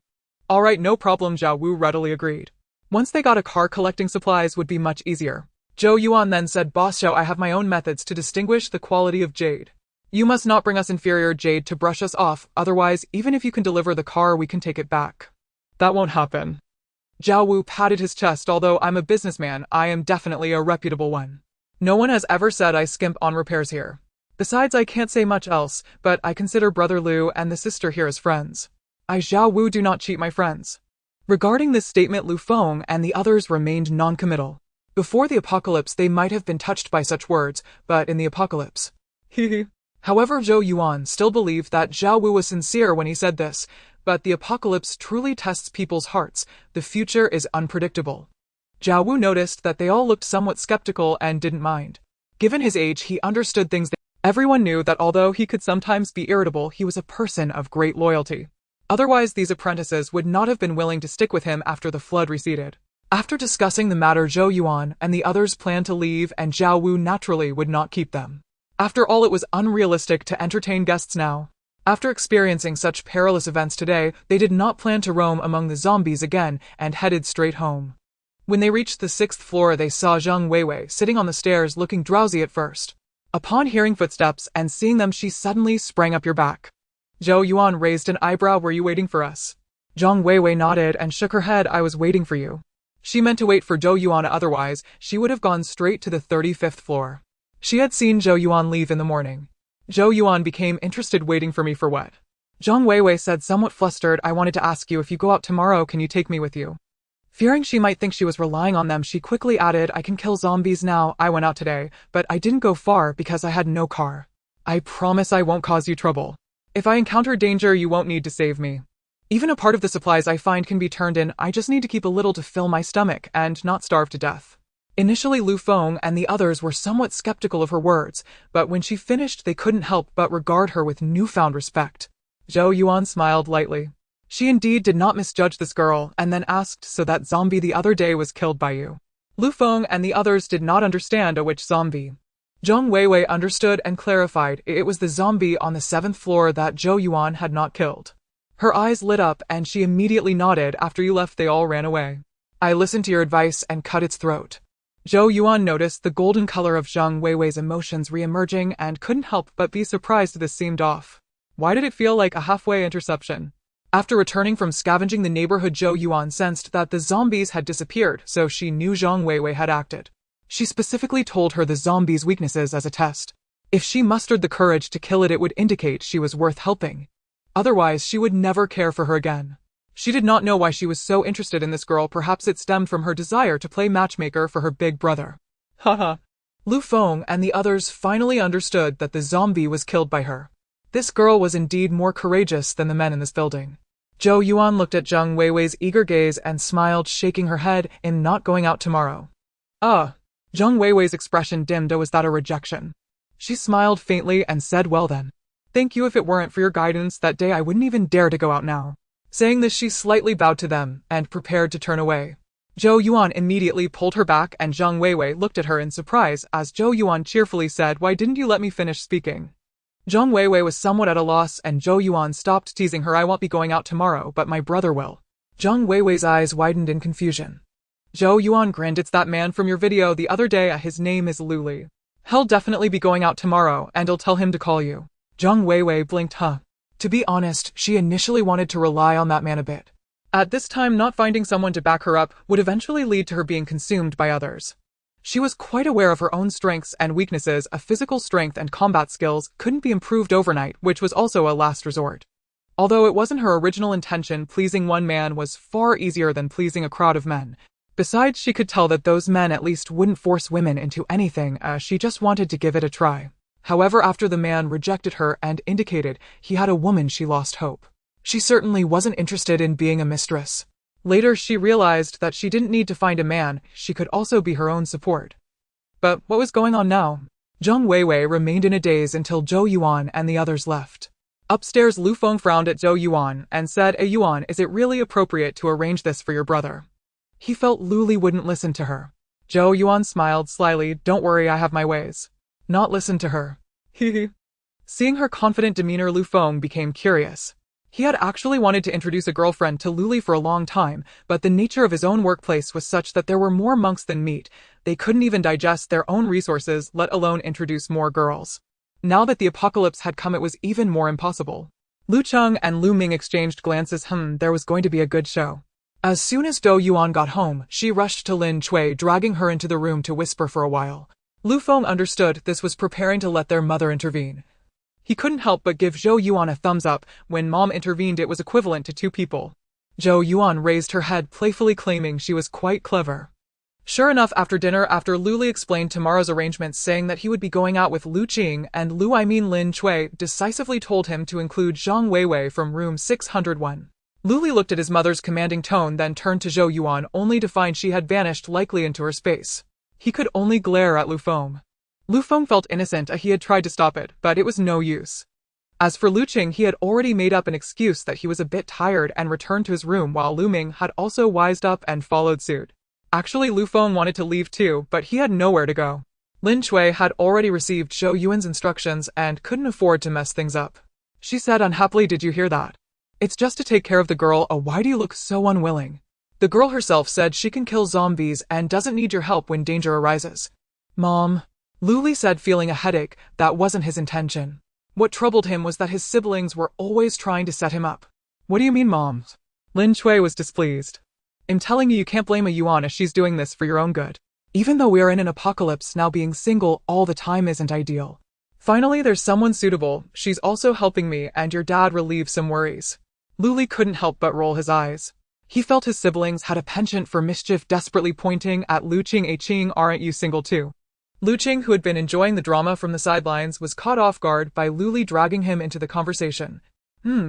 "Alright, no problem," Zhao Wu readily agreed. Once they got a car, collecting supplies would be much easier. Zhou Yuan then said, "Boss Zhao, I have my own methods to distinguish the quality of jade. You must not bring us inferior jade to brush us off, otherwise, even if you can deliver the car, we can take it back." "That won't happen." Zhao Wu patted his chest. "Although I'm a businessman, I am definitely a reputable one. No one has ever said I skimp on repairs here. Besides, I can't say much else, but I consider Brother Lu and the sister here as friends. I, Zhao Wu, do not cheat my friends." Regarding this statement, Lu Feng and the others remained non-committal. Before the apocalypse, they might have been touched by such words, but in the apocalypse. However, Zhou Yuan still believed that Zhao Wu was sincere when he said this, but the apocalypse truly tests people's hearts. The future is unpredictable. Zhao Wu noticed that they all looked somewhat skeptical and didn't mind. Given his age, he understood things. Everyone knew that although he could sometimes be irritable, he was a person of great loyalty. Otherwise, these apprentices would not have been willing to stick with him after the flood receded. After discussing the matter, Zhou Yuan and the others planned to leave, and Zhao Wu naturally would not keep them. After all, it was unrealistic to entertain guests now. After experiencing such perilous events today, they did not plan to roam among the zombies again and headed straight home. When they reached the 6th floor, they saw Zhang Weiwei sitting on the stairs, looking drowsy at first. Upon hearing footsteps and seeing them, she suddenly sprang up. "Your back." Zhou Yuan raised an eyebrow. "Were you waiting for us?" Zhang Weiwei nodded and shook her head. "I was waiting for you." She meant to wait for Zhou Yuan, otherwise she would have gone straight to the 35th floor. She had seen Zhou Yuan leave in the morning. Zhou Yuan became interested. "Waiting for me for what?" Zhang Weiwei said, somewhat flustered. "I wanted to ask you, if you go out tomorrow, can you take me with you?" Fearing she might think she was relying on them, she quickly added, "I can kill zombies now. I went out today, but I didn't go far because I had no car. I promise I won't cause you trouble. If I encounter danger, you won't need to save me. Even a part of the supplies I find can be turned in. I just need to keep a little to fill my stomach and not starve to death." Initially, Lu Feng and the others were somewhat skeptical of her words, but when she finished, they couldn't help but regard her with newfound respect. Zhou Yuan smiled lightly. She indeed did not misjudge this girl, and then asked, "So that zombie the other day was killed by you?" Lu Feng and the others did not understand a which zombie. Zhang Weiwei understood and clarified. It was the zombie on the 7th floor that Zhou Yuan had not killed. Her eyes lit up and she immediately nodded. "After you left, they all ran away. I listened to your advice and cut its throat." Zhou Yuan noticed the golden color of Zhang Weiwei's emotions re-emerging and couldn't help but be surprised this seemed off. Why did it feel like a halfway interception? After returning from scavenging the neighborhood, Zhou Yuan sensed that the zombies had disappeared, so she knew Zhang Weiwei had acted. She specifically told her the zombies' weaknesses as a test. If she mustered the courage to kill it, it would indicate she was worth helping. Otherwise, she would never care for her again. She did not know why she was so interested in this girl. Perhaps it stemmed from her desire to play matchmaker for her big brother. Haha. Lu Feng and the others finally understood that the zombie was killed by her. This girl was indeed more courageous than the men in this building. Zhou Yuan looked at Zhang Weiwei's eager gaze and smiled, shaking her head. "I'm not going out tomorrow." Zhang Weiwei's expression dimmed. Was that a rejection? She smiled faintly and said, "Well then. Thank you. If it weren't for your guidance that day, I wouldn't even dare to go out now." Saying this, she slightly bowed to them and prepared to turn away. Zhou Yuan immediately pulled her back and Zhang Weiwei looked at her in surprise as Zhou Yuan cheerfully said, "Why didn't you let me finish speaking?" Zhang Weiwei was somewhat at a loss and Zhou Yuan stopped teasing her. "I won't be going out tomorrow, but my brother will." Zhang Weiwei's eyes widened in confusion. Zhou Yuan grinned. "It's that man from your video the other day. His name is Luli. He'll definitely be going out tomorrow and I'll tell him to call you." Zhang Weiwei blinked. To be honest, she initially wanted to rely on that man a bit. At this time, not finding someone to back her up would eventually lead to her being consumed by others. She was quite aware of her own strengths and weaknesses. A physical strength and combat skills couldn't be improved overnight, which was also a last resort. Although it wasn't her original intention, pleasing one man was far easier than pleasing a crowd of men. Besides, she could tell that those men at least wouldn't force women into anything, she just wanted to give it a try. However, after the man rejected her and indicated he had a woman, she lost hope. She certainly wasn't interested in being a mistress. Later, she realized that she didn't need to find a man, she could also be her own support. But what was going on now? Zhang Weiwei remained in a daze until Zhou Yuan and the others left. Upstairs, Lu Feng frowned at Zhou Yuan and said, Yuan, is it really appropriate to arrange this for your brother? He felt Luli wouldn't listen to her. Zhou Yuan smiled slyly, don't worry, I have my ways. Not listen to her. Hehe. Seeing her confident demeanor, Lu Feng became curious. He had actually wanted to introduce a girlfriend to Luli for a long time, but the nature of his own workplace was such that there were more monks than meat. They couldn't even digest their own resources, let alone introduce more girls. Now that the apocalypse had come, it was even more impossible. Lu Cheng and Lu Ming exchanged glances. There was going to be a good show. As soon as Zhou Yuan got home, she rushed to Lin Cui, dragging her into the room to whisper for a while. Lu Feng understood this was preparing to let their mother intervene. He couldn't help but give Zhou Yuan a thumbs up. When Mom intervened, it was equivalent to two people. Zhou Yuan raised her head, playfully claiming she was quite clever. Sure enough, after dinner, after Luli explained tomorrow's arrangements, saying that he would be going out with Lu Qing, and Lin Cui decisively told him to include Zhang Weiwei from room 601. Luli looked at his mother's commanding tone, then turned to Zhou Yuan, only to find she had vanished, likely into her space. He could only glare at Lu Feng. Lu Feng felt innocent. He had tried to stop it, but it was no use. As for Lu Qing, he had already made up an excuse that he was a bit tired and returned to his room, while Lu Ming had also wised up and followed suit. Actually, Lu Feng wanted to leave too, but he had nowhere to go. Lin Cui had already received Zhou Yuan's instructions and couldn't afford to mess things up. She said unhappily, did you hear that? It's just to take care of the girl. Why do you look so unwilling? The girl herself said she can kill zombies and doesn't need your help when danger arises. Mom, Luli said, feeling a headache. That wasn't his intention. What troubled him was that his siblings were always trying to set him up. What do you mean, Mom? Lin Cui was displeased. I'm telling you, you can't blame a Yuan if she's doing this for your own good. Even though we are in an apocalypse now, being single all the time isn't ideal. Finally, there's someone suitable. She's also helping me, and your dad relieves some worries. Luli couldn't help but roll his eyes. He felt his siblings had a penchant for mischief, desperately pointing at Lu Qing. Qing, aren't you single too? Lu Qing, who had been enjoying the drama from the sidelines, was caught off guard by Luli dragging him into the conversation.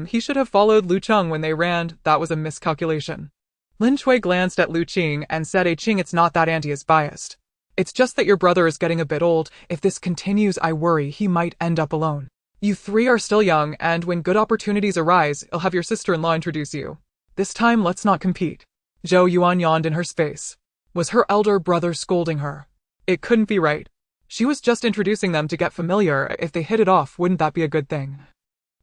He should have followed Lu Cheng when they ran. That was a miscalculation. Lin Cui glanced at Lu Qing and said, Qing, it's not that Auntie is biased. It's just that your brother is getting a bit old. If this continues, I worry he might end up alone. You three are still young, and when good opportunities arise, I'll have your sister-in-law introduce you. This time, let's not compete. Zhou Yuan yawned in her space. Was her elder brother scolding her? It couldn't be right. She was just introducing them to get familiar. If they hit it off, wouldn't that be a good thing?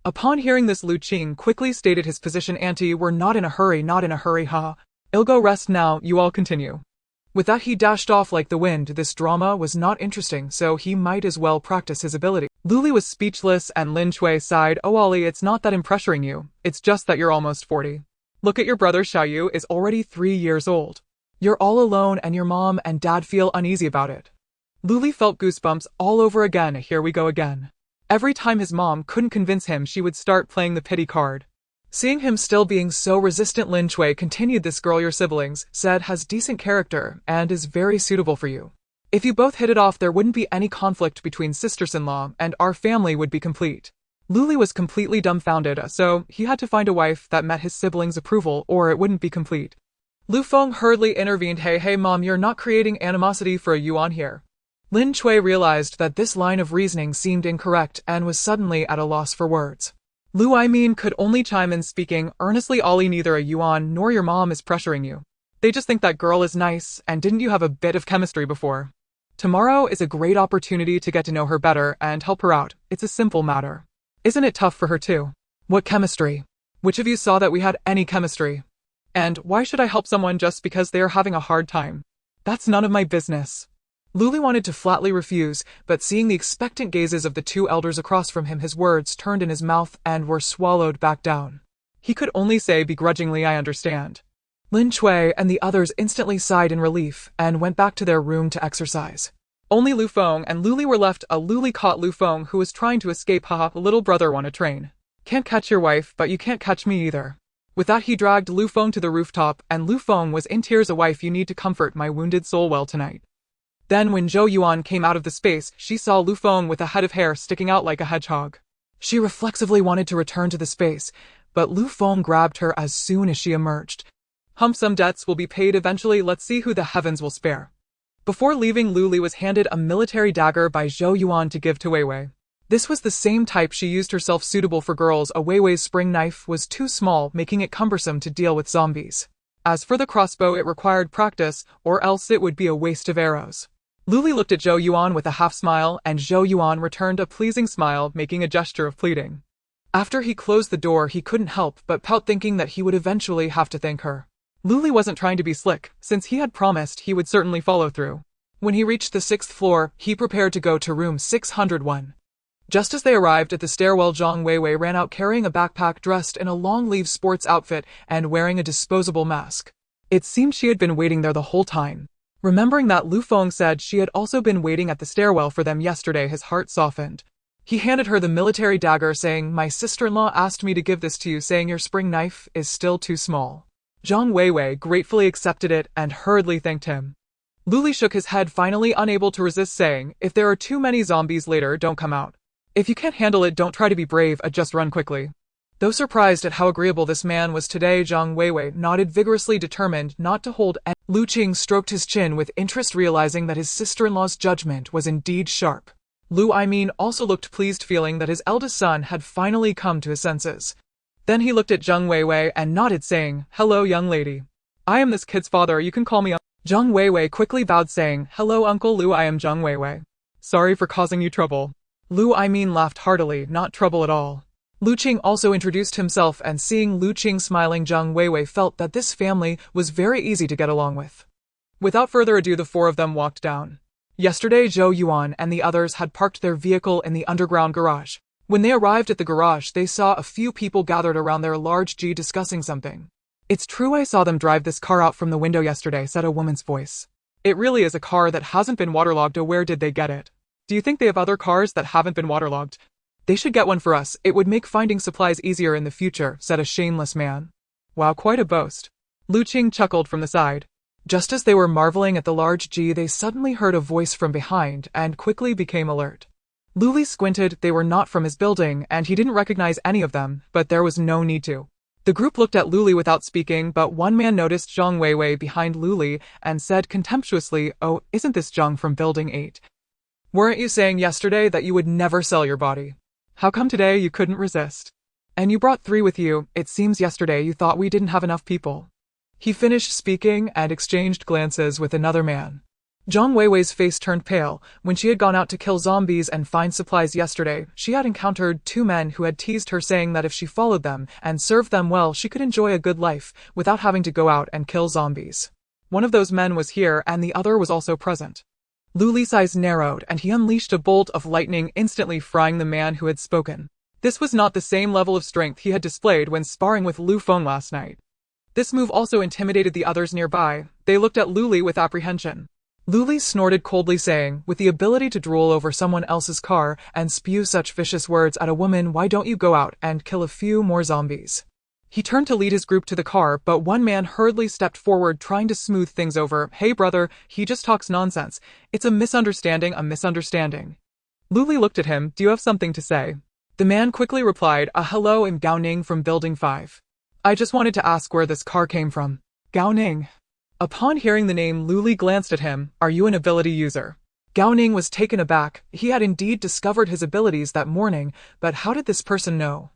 Upon hearing this, Lu Qing quickly stated his position. Auntie, we're not in a hurry, ha. I'll go rest now, you all continue. With that, he dashed off like the wind. This drama was not interesting, so he might as well practice his ability. Luli was speechless, and Lin Cui sighed. Oh, Ollie, it's not that I'm pressuring you. It's just that you're almost 40. Look at your brother. Xiaoyu is already 3 years old. You're all alone, and your mom and dad feel uneasy about it. Luli felt goosebumps all over again. Here we go again. Every time his mom couldn't convince him, she would start playing the pity card. Seeing him still being so resistant, Lin Cui continued, this girl your siblings said has decent character and is very suitable for you. If you both hit it off, there wouldn't be any conflict between sisters-in-law, and our family would be complete. Luli was completely dumbfounded, so he had to find a wife that met his siblings' approval, or it wouldn't be complete. Lu Feng hurriedly intervened. Hey mom, you're not creating animosity for a Yuan here. Lin Cui realized that this line of reasoning seemed incorrect and was suddenly at a loss for words. Lu could only chime in, speaking earnestly. Ollie, neither a Yuan nor your mom is pressuring you. They just think that girl is nice, and didn't you have a bit of chemistry before? Tomorrow is a great opportunity to get to know her better and help her out. It's a simple matter. Isn't it tough for her too? What chemistry? Which of you saw that we had any chemistry? And why should I help someone just because they are having a hard time? That's none of my business. Luli wanted to flatly refuse, but seeing the expectant gazes of the two elders across from him, his words turned in his mouth and were swallowed back down. He could only say begrudgingly, I understand. Lin Chui and the others instantly sighed in relief and went back to their room to exercise. Only Lu Feng and Luli were left. Luli caught Lu Feng, who was trying to escape. Haha, little brother on a train. Can't catch your wife, but you can't catch me either. With that he dragged Lu Feng to the rooftop, and Lu Feng was in tears. A wife, you need to comfort my wounded soul well tonight. Then when Zhou Yuan came out of the space, she saw Lu Feng with a head of hair sticking out like a hedgehog. She reflexively wanted to return to the space, but Lu Feng grabbed her as soon as she emerged. Some debts will be paid eventually. Let's see who the heavens will spare. Before leaving, Luli was handed a military dagger by Zhou Yuan to give to Weiwei. This was the same type she used herself, suitable for girls. Weiwei's spring knife was too small, making it cumbersome to deal with zombies. As for the crossbow, it required practice, or else it would be a waste of arrows. Luli looked at Zhou Yuan with a half smile, and Zhou Yuan returned a pleasing smile, making a gesture of pleading. After he closed the door, he couldn't help but pout, thinking that he would eventually have to thank her. Luli wasn't trying to be slick, since he had promised he would certainly follow through. When he reached the 6th floor, he prepared to go to room 601. Just as they arrived at the stairwell, Zhang Weiwei ran out carrying a backpack, dressed in a long-sleeve sports outfit and wearing a disposable mask. It seemed she had been waiting there the whole time. Remembering that Lu Feng said she had also been waiting at the stairwell for them yesterday, his heart softened. He handed her the military dagger, saying, my sister-in-law asked me to give this to you, saying your spring knife is still too small. Zhang Weiwei gratefully accepted it and hurriedly thanked him. Luli shook his head, finally unable to resist, saying, if there are too many zombies later, don't come out. If you can't handle it, don't try to be brave, just run quickly. Though surprised at how agreeable this man was today, Zhang Weiwei nodded vigorously, determined not to hold any. Lu Qing stroked his chin with interest, realizing that his sister-in-law's judgment was indeed sharp. Lu Aimin also looked pleased, feeling that his eldest son had finally come to his senses. Then he looked at Zhang Weiwei and nodded, saying, hello, young lady. I am this kid's father, you can call me Uncle. Zhang Weiwei quickly bowed, saying, hello, Uncle Lu, I am Zhang Weiwei. Sorry for causing you trouble. Lu Aimin laughed heartily, not trouble at all. Lu Qing also introduced himself, and seeing Lu Qing smiling, Zhang Weiwei felt that this family was very easy to get along with. Without further ado, the four of them walked down. Yesterday, Zhou Yuan and the others had parked their vehicle in the underground garage. When they arrived at the garage, they saw a few people gathered around their large G discussing something. It's true, I saw them drive this car out from the window yesterday, said a woman's voice. It really is a car that hasn't been waterlogged. Where did they get it? Do you think they have other cars that haven't been waterlogged? They should get one for us, it would make finding supplies easier in the future, said a shameless man. Wow, quite a boast. Lu Qing chuckled from the side. Just as they were marveling at the large G, they suddenly heard a voice from behind and quickly became alert. Luli squinted. They were not from his building, and he didn't recognize any of them, but there was no need to. The group looked at Luli without speaking, but one man noticed Zhang Weiwei behind Luli and said contemptuously, oh, isn't this Zhang from Building 8? Weren't you saying yesterday that you would never sell your body? How come today you couldn't resist? And you brought 3 with you. It seems yesterday you thought we didn't have enough people. He finished speaking and exchanged glances with another man. Zhang Weiwei's face turned pale. When she had gone out to kill zombies and find supplies yesterday, she had encountered 2 men who had teased her, saying that if she followed them and served them well, she could enjoy a good life without having to go out and kill zombies. One of those men was here, and the other was also present. Luli's eyes narrowed, and he unleashed a bolt of lightning, instantly frying the man who had spoken. This was not the same level of strength he had displayed when sparring with Lu Feng last night. This move also intimidated the others nearby. They looked at Luli with apprehension. Luli snorted coldly, saying, with the ability to drool over someone else's car and spew such vicious words at a woman, why don't you go out and kill a few more zombies? He turned to lead his group to the car, but one man hurriedly stepped forward, trying to smooth things over. Hey brother, he just talks nonsense. It's a misunderstanding, a misunderstanding. Luli looked at him. Do you have something to say? The man quickly replied, hello, I'm Gao Ning from Building 5. I just wanted to ask where this car came from. Gao Ning. Upon hearing the name, Luli glanced at him. Are you an ability user? Gao Ning was taken aback. He had indeed discovered his abilities that morning, but how did this person know?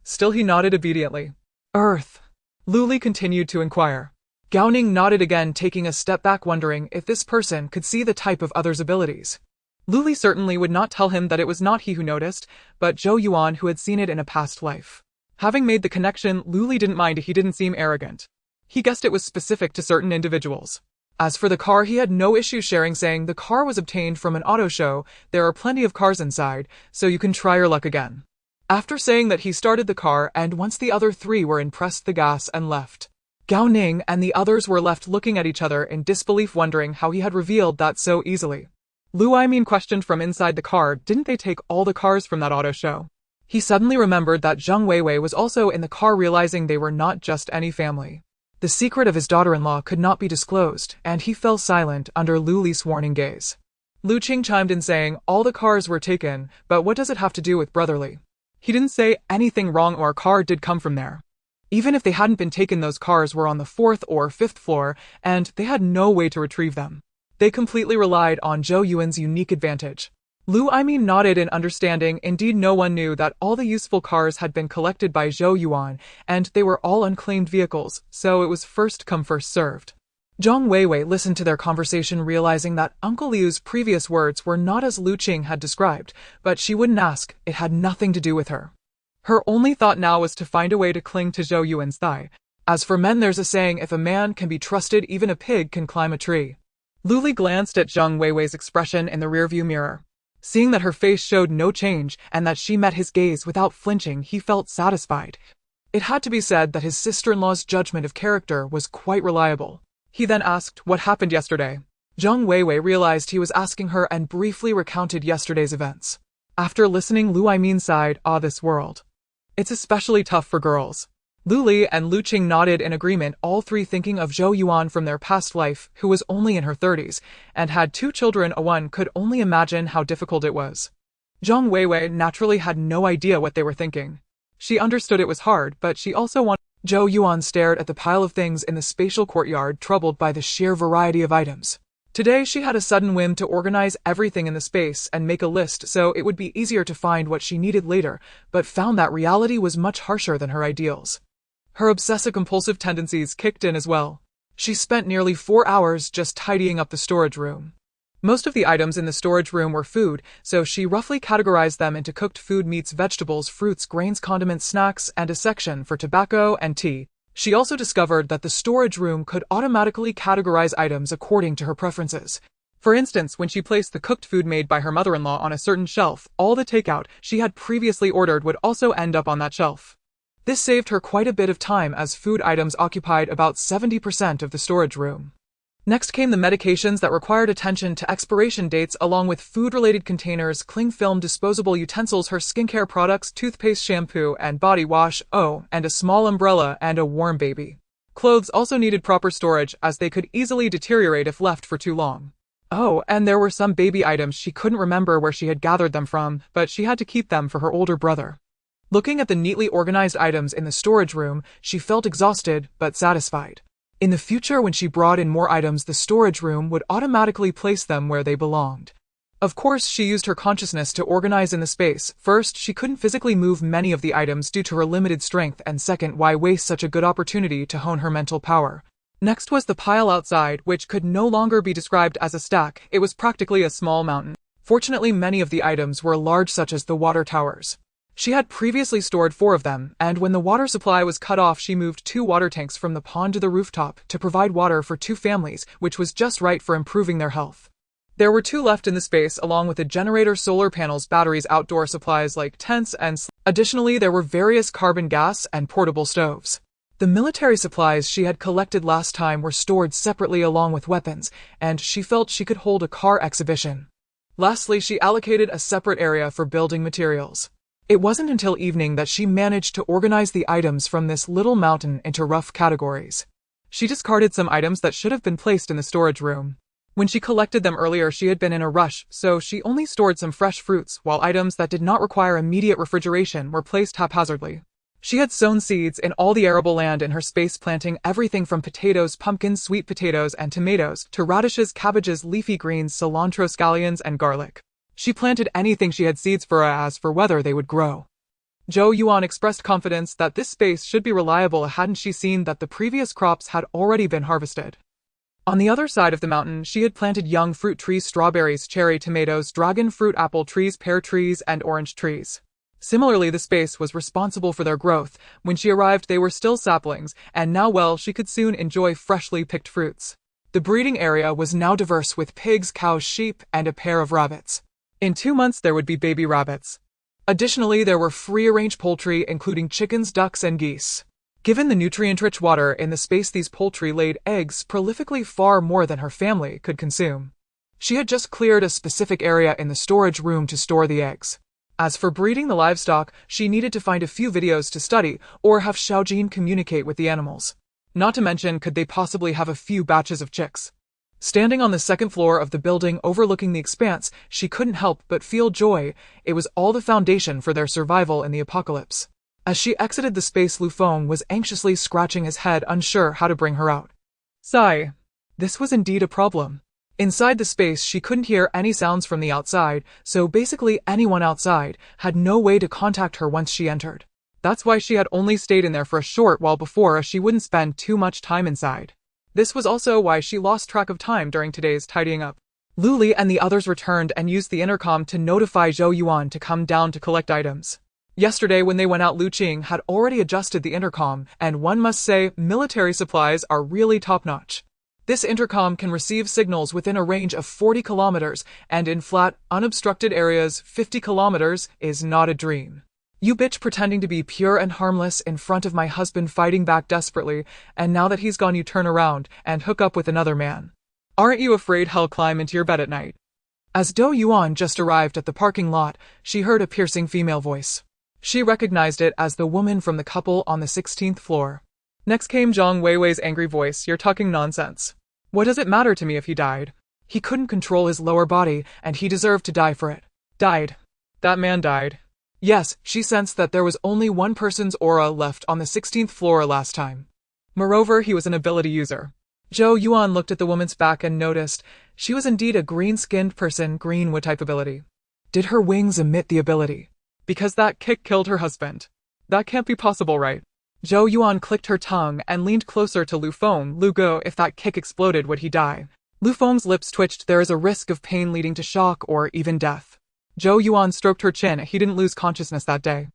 Still he nodded obediently. Earth. Luli continued to inquire. Gao Ning nodded again, taking a step back, wondering if this person could see the type of others' abilities. Luli certainly would not tell him that it was not he who noticed, but Zhou Yuan, who had seen it in a past life. Having made the connection, Luli didn't mind. He didn't seem arrogant. He guessed it was specific to certain individuals. As for the car, he had no issue sharing, saying the car was obtained from an auto show. There are plenty of cars inside, so you can try your luck again. After saying that he started the car, and once the other three were in, pressed the gas and left. Gao Ning and the others were left looking at each other in disbelief, wondering how he had revealed that so easily. Lu Aimin questioned from inside the car, didn't they take all the cars from that auto show? He suddenly remembered that Zheng Weiwei was also in the car, realizing they were not just any family. The secret of his daughter-in-law could not be disclosed, and he fell silent under Lu Li's warning gaze. Lu Qing chimed in saying, all the cars were taken, but what does it have to do with brotherly? He didn't say anything wrong, or a car did come from there. Even if they hadn't been taken, those cars were on the 4th or 5th floor, and they had no way to retrieve them. They completely relied on Zhou Yuan's unique advantage. Lu Aimin nodded in understanding. Indeed, no one knew that all the useful cars had been collected by Zhou Yuan, and they were all unclaimed vehicles, so it was first come first served. Zhang Weiwei listened to their conversation, realizing that Uncle Liu's previous words were not as Lu Qing had described, but she wouldn't ask, it had nothing to do with her. Her only thought now was to find a way to cling to Zhou Yuan's thigh. As for men, there's a saying, if a man can be trusted, even a pig can climb a tree. Lu Li glanced at Zhang Weiwei's expression in the rearview mirror. Seeing that her face showed no change and that she met his gaze without flinching, he felt satisfied. It had to be said that his sister-in-law's judgment of character was quite reliable. He then asked what happened yesterday. Zhang Weiwei realized he was asking her and briefly recounted yesterday's events. After listening, Lu Aimin sighed, this world. It's especially tough for girls. Lu Li and Lu Qing nodded in agreement, all three thinking of Zhou Yuan from their past life, who was only in her 30s, and had 2 children. One could only imagine how difficult it was. Zhang Weiwei naturally had no idea what they were thinking. She understood it was hard, but she also wanted. Zhou Yuan stared at the pile of things in the spatial courtyard, troubled by the sheer variety of items. Today she had a sudden whim to organize everything in the space and make a list so it would be easier to find what she needed later, but found that reality was much harsher than her ideals. Her obsessive-compulsive tendencies kicked in as well. She spent nearly 4 hours just tidying up the storage room. Most of the items in the storage room were food, so she roughly categorized them into cooked food, meats, vegetables, fruits, grains, condiments, snacks, and a section for tobacco and tea. She also discovered that the storage room could automatically categorize items according to her preferences. For instance, when she placed the cooked food made by her mother-in-law on a certain shelf, all the takeout she had previously ordered would also end up on that shelf. This saved her quite a bit of time, as food items occupied about 70% of the storage room. Next came the medications that required attention to expiration dates, along with food-related containers, cling film, disposable utensils, her skincare products, toothpaste, shampoo, and body wash, and a small umbrella and a warm baby. Clothes also needed proper storage, as they could easily deteriorate if left for too long. And there were some baby items she couldn't remember where she had gathered them from, but she had to keep them for her older brother. Looking at the neatly organized items in the storage room, she felt exhausted but satisfied. In the future, when she brought in more items, the storage room would automatically place them where they belonged. Of course, she used her consciousness to organize in the space. First, she couldn't physically move many of the items due to her limited strength, and second, why waste such a good opportunity to hone her mental power? Next was the pile outside, which could no longer be described as a stack. It was practically a small mountain. Fortunately, many of the items were large, such as the water towers. She had previously stored 4 of them, and when the water supply was cut off, she moved 2 water tanks from the pond to the rooftop to provide water for 2 families, which was just right for improving their health. There were 2 left in the space, along with a generator, solar panels, batteries, outdoor supplies like tents, and additionally there were various carbon gas and portable stoves. The military supplies she had collected last time were stored separately along with weapons, and she felt she could hold a car exhibition. Lastly, she allocated a separate area for building materials. It wasn't until evening that she managed to organize the items from this little mountain into rough categories. She discarded some items that should have been placed in the storage room. When she collected them earlier, she had been in a rush, so she only stored some fresh fruits, while items that did not require immediate refrigeration were placed haphazardly. She had sown seeds in all the arable land in her space, planting everything from potatoes, pumpkins, sweet potatoes, and tomatoes, to radishes, cabbages, leafy greens, cilantro, scallions, and garlic. She planted anything she had seeds for, as for whether they would grow. Zhou Yuan expressed confidence that this space should be reliable, hadn't she seen that the previous crops had already been harvested. On the other side of the mountain, she had planted young fruit trees, strawberries, cherry tomatoes, dragon fruit, apple trees, pear trees, and orange trees. Similarly, the space was responsible for their growth. When she arrived, they were still saplings, and now, she could soon enjoy freshly picked fruits. The breeding area was now diverse, with pigs, cows, sheep, and a pair of rabbits. In 2 months there would be baby rabbits. Additionally, there were free-range poultry, including chickens, ducks, and geese. Given the nutrient-rich water in the space, these poultry laid eggs prolifically, far more than her family could consume. She had just cleared a specific area in the storage room to store the eggs. As for breeding the livestock, she needed to find a few videos to study or have Xiaojin communicate with the animals. Not to mention, could they possibly have a few batches of chicks? Standing on the second floor of the building overlooking the expanse, she couldn't help but feel joy. It was all the foundation for their survival in the apocalypse. As she exited the space, Lu Feng was anxiously scratching his head, unsure how to bring her out. Sigh. This was indeed a problem. Inside the space, she couldn't hear any sounds from the outside, so basically anyone outside had no way to contact her once she entered. That's why she had only stayed in there for a short while before, as she wouldn't spend too much time inside. This was also why she lost track of time during today's tidying up. Luli and the others returned and used the intercom to notify Zhou Yuan to come down to collect items. Yesterday when they went out, Lu Qing had already adjusted the intercom, and one must say military supplies are really top-notch. This intercom can receive signals within a range of 40 kilometers, and in flat, unobstructed areas, 50 kilometers is not a dream. You bitch pretending to be pure and harmless in front of my husband, fighting back desperately, and now that he's gone you turn around and hook up with another man. Aren't you afraid he'll climb into your bed at night? As Zhou Yuan just arrived at the parking lot, she heard a piercing female voice. She recognized it as the woman from the couple on the 16th floor. Next came Zhang Weiwei's angry voice. You're talking nonsense. What does it matter to me if he died? He couldn't control his lower body, and he deserved to die for it. Died. That man died. Yes, she sensed that there was only one person's aura left on the 16th floor last time. Moreover, he was an ability user. Zhou Yuan looked at the woman's back and noticed she was indeed a green-skinned person, greenwood type ability. Did her wings emit the ability? Because that kick killed her husband. That can't be possible, right? Zhou Yuan clicked her tongue and leaned closer to Lu Feng. Lu Go, if that kick exploded, would he die? Lu Feng's lips twitched. There is a risk of pain leading to shock or even death. Zhou Yuan stroked her chin. He didn't lose consciousness that day.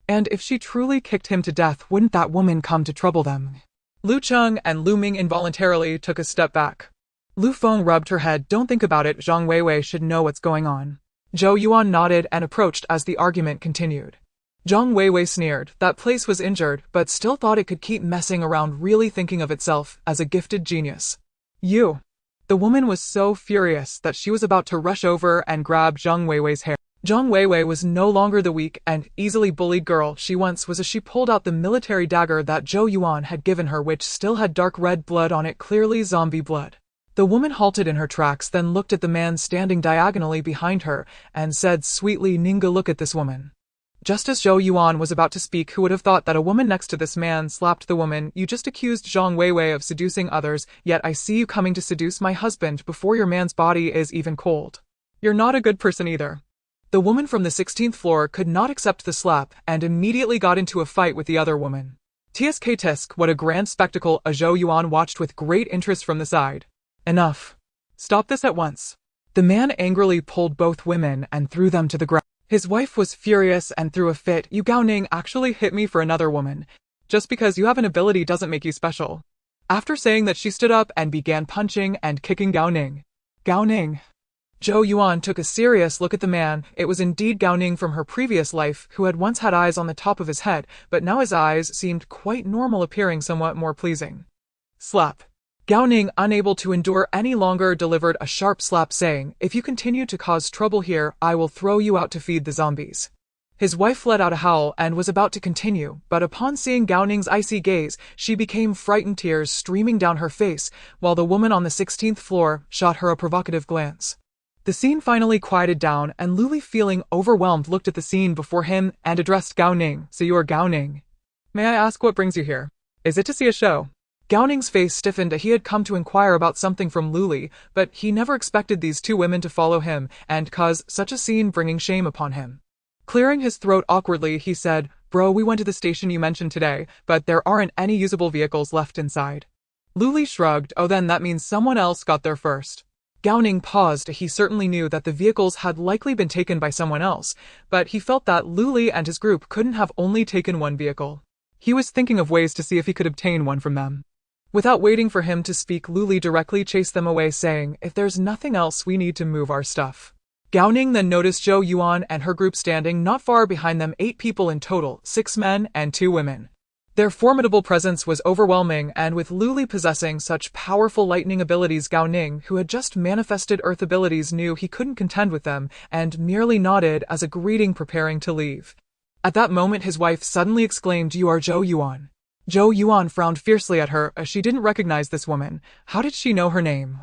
And if she truly kicked him to death, wouldn't that woman come to trouble them? Lu Cheng and Lu Ming involuntarily took a step back. Lu Feng rubbed her head. Don't think about it. Zhang Weiwei should know what's going on. Zhou Yuan nodded and approached as the argument continued. Zhang Weiwei sneered. That place was injured, but still thought it could keep messing around, really thinking of itself as a gifted genius. You. The woman was so furious that she was about to rush over and grab Zhang Weiwei's hair. Zhang Weiwei was no longer the weak and easily bullied girl she once was as she pulled out the military dagger that Zhou Yuan had given her, which still had dark red blood on it, clearly zombie blood. The woman halted in her tracks, then looked at the man standing diagonally behind her and said sweetly, Ninga, look at this woman. Just as Zhou Yuan was about to speak, who would have thought that a woman next to this man slapped the woman? You just accused Zhang Weiwei of seducing others, yet I see you coming to seduce my husband before your man's body is even cold. You're not a good person either. The woman from the 16th floor could not accept the slap and immediately got into a fight with the other woman. Tsk tisk, what a grand spectacle! Zhou Yuan watched with great interest from the side. Enough. Stop this at once. The man angrily pulled both women and threw them to the ground. His wife was furious and threw a fit. You Gao Ning actually hit me for another woman. Just because you have an ability doesn't make you special. After saying that, she stood up and began punching and kicking Gao Ning. Gao Ning. Zhou Yuan took a serious look at the man. It was indeed Gao Ning from her previous life, who had once had eyes on the top of his head, but now his eyes seemed quite normal, appearing somewhat more pleasing. Slap. Gao Ning, unable to endure any longer, delivered a sharp slap, saying, if you continue to cause trouble here, I will throw you out to feed the zombies. His wife let out a howl and was about to continue, but upon seeing Gao Ning's icy gaze, she became frightened, tears streaming down her face, while the woman on the 16th floor shot her a provocative glance. The scene finally quieted down, and Luli, feeling overwhelmed, looked at the scene before him and addressed Gao Ning. So you are Gao Ning. May I ask what brings you here? Is it to see a show? Gao Ning's face stiffened. He had come to inquire about something from Luli, but he never expected these two women to follow him and cause such a scene, bringing shame upon him. Clearing his throat awkwardly, he said, Bro, we went to the station you mentioned today, but there aren't any usable vehicles left inside. Luli shrugged. Oh, then that means someone else got there first. Gao Ning paused. He certainly knew that the vehicles had likely been taken by someone else, but he felt that Luli and his group couldn't have only taken one vehicle. He was thinking of ways to see if he could obtain one from them. Without waiting for him to speak, Luli directly chased them away, saying, if there's nothing else, we need to move our stuff. Gao Ning then noticed Zhou Yuan and her group standing not far behind them, 8 people in total, 6 men and 2 women. Their formidable presence was overwhelming, and with Lu Li possessing such powerful lightning abilities, Gao Ning, who had just manifested earth abilities, knew he couldn't contend with them and merely nodded as a greeting, preparing to leave. At that moment his wife suddenly exclaimed, "You are Zhou Yuan." Zhou Yuan frowned fiercely at her as she didn't recognize this woman. How did she know her name?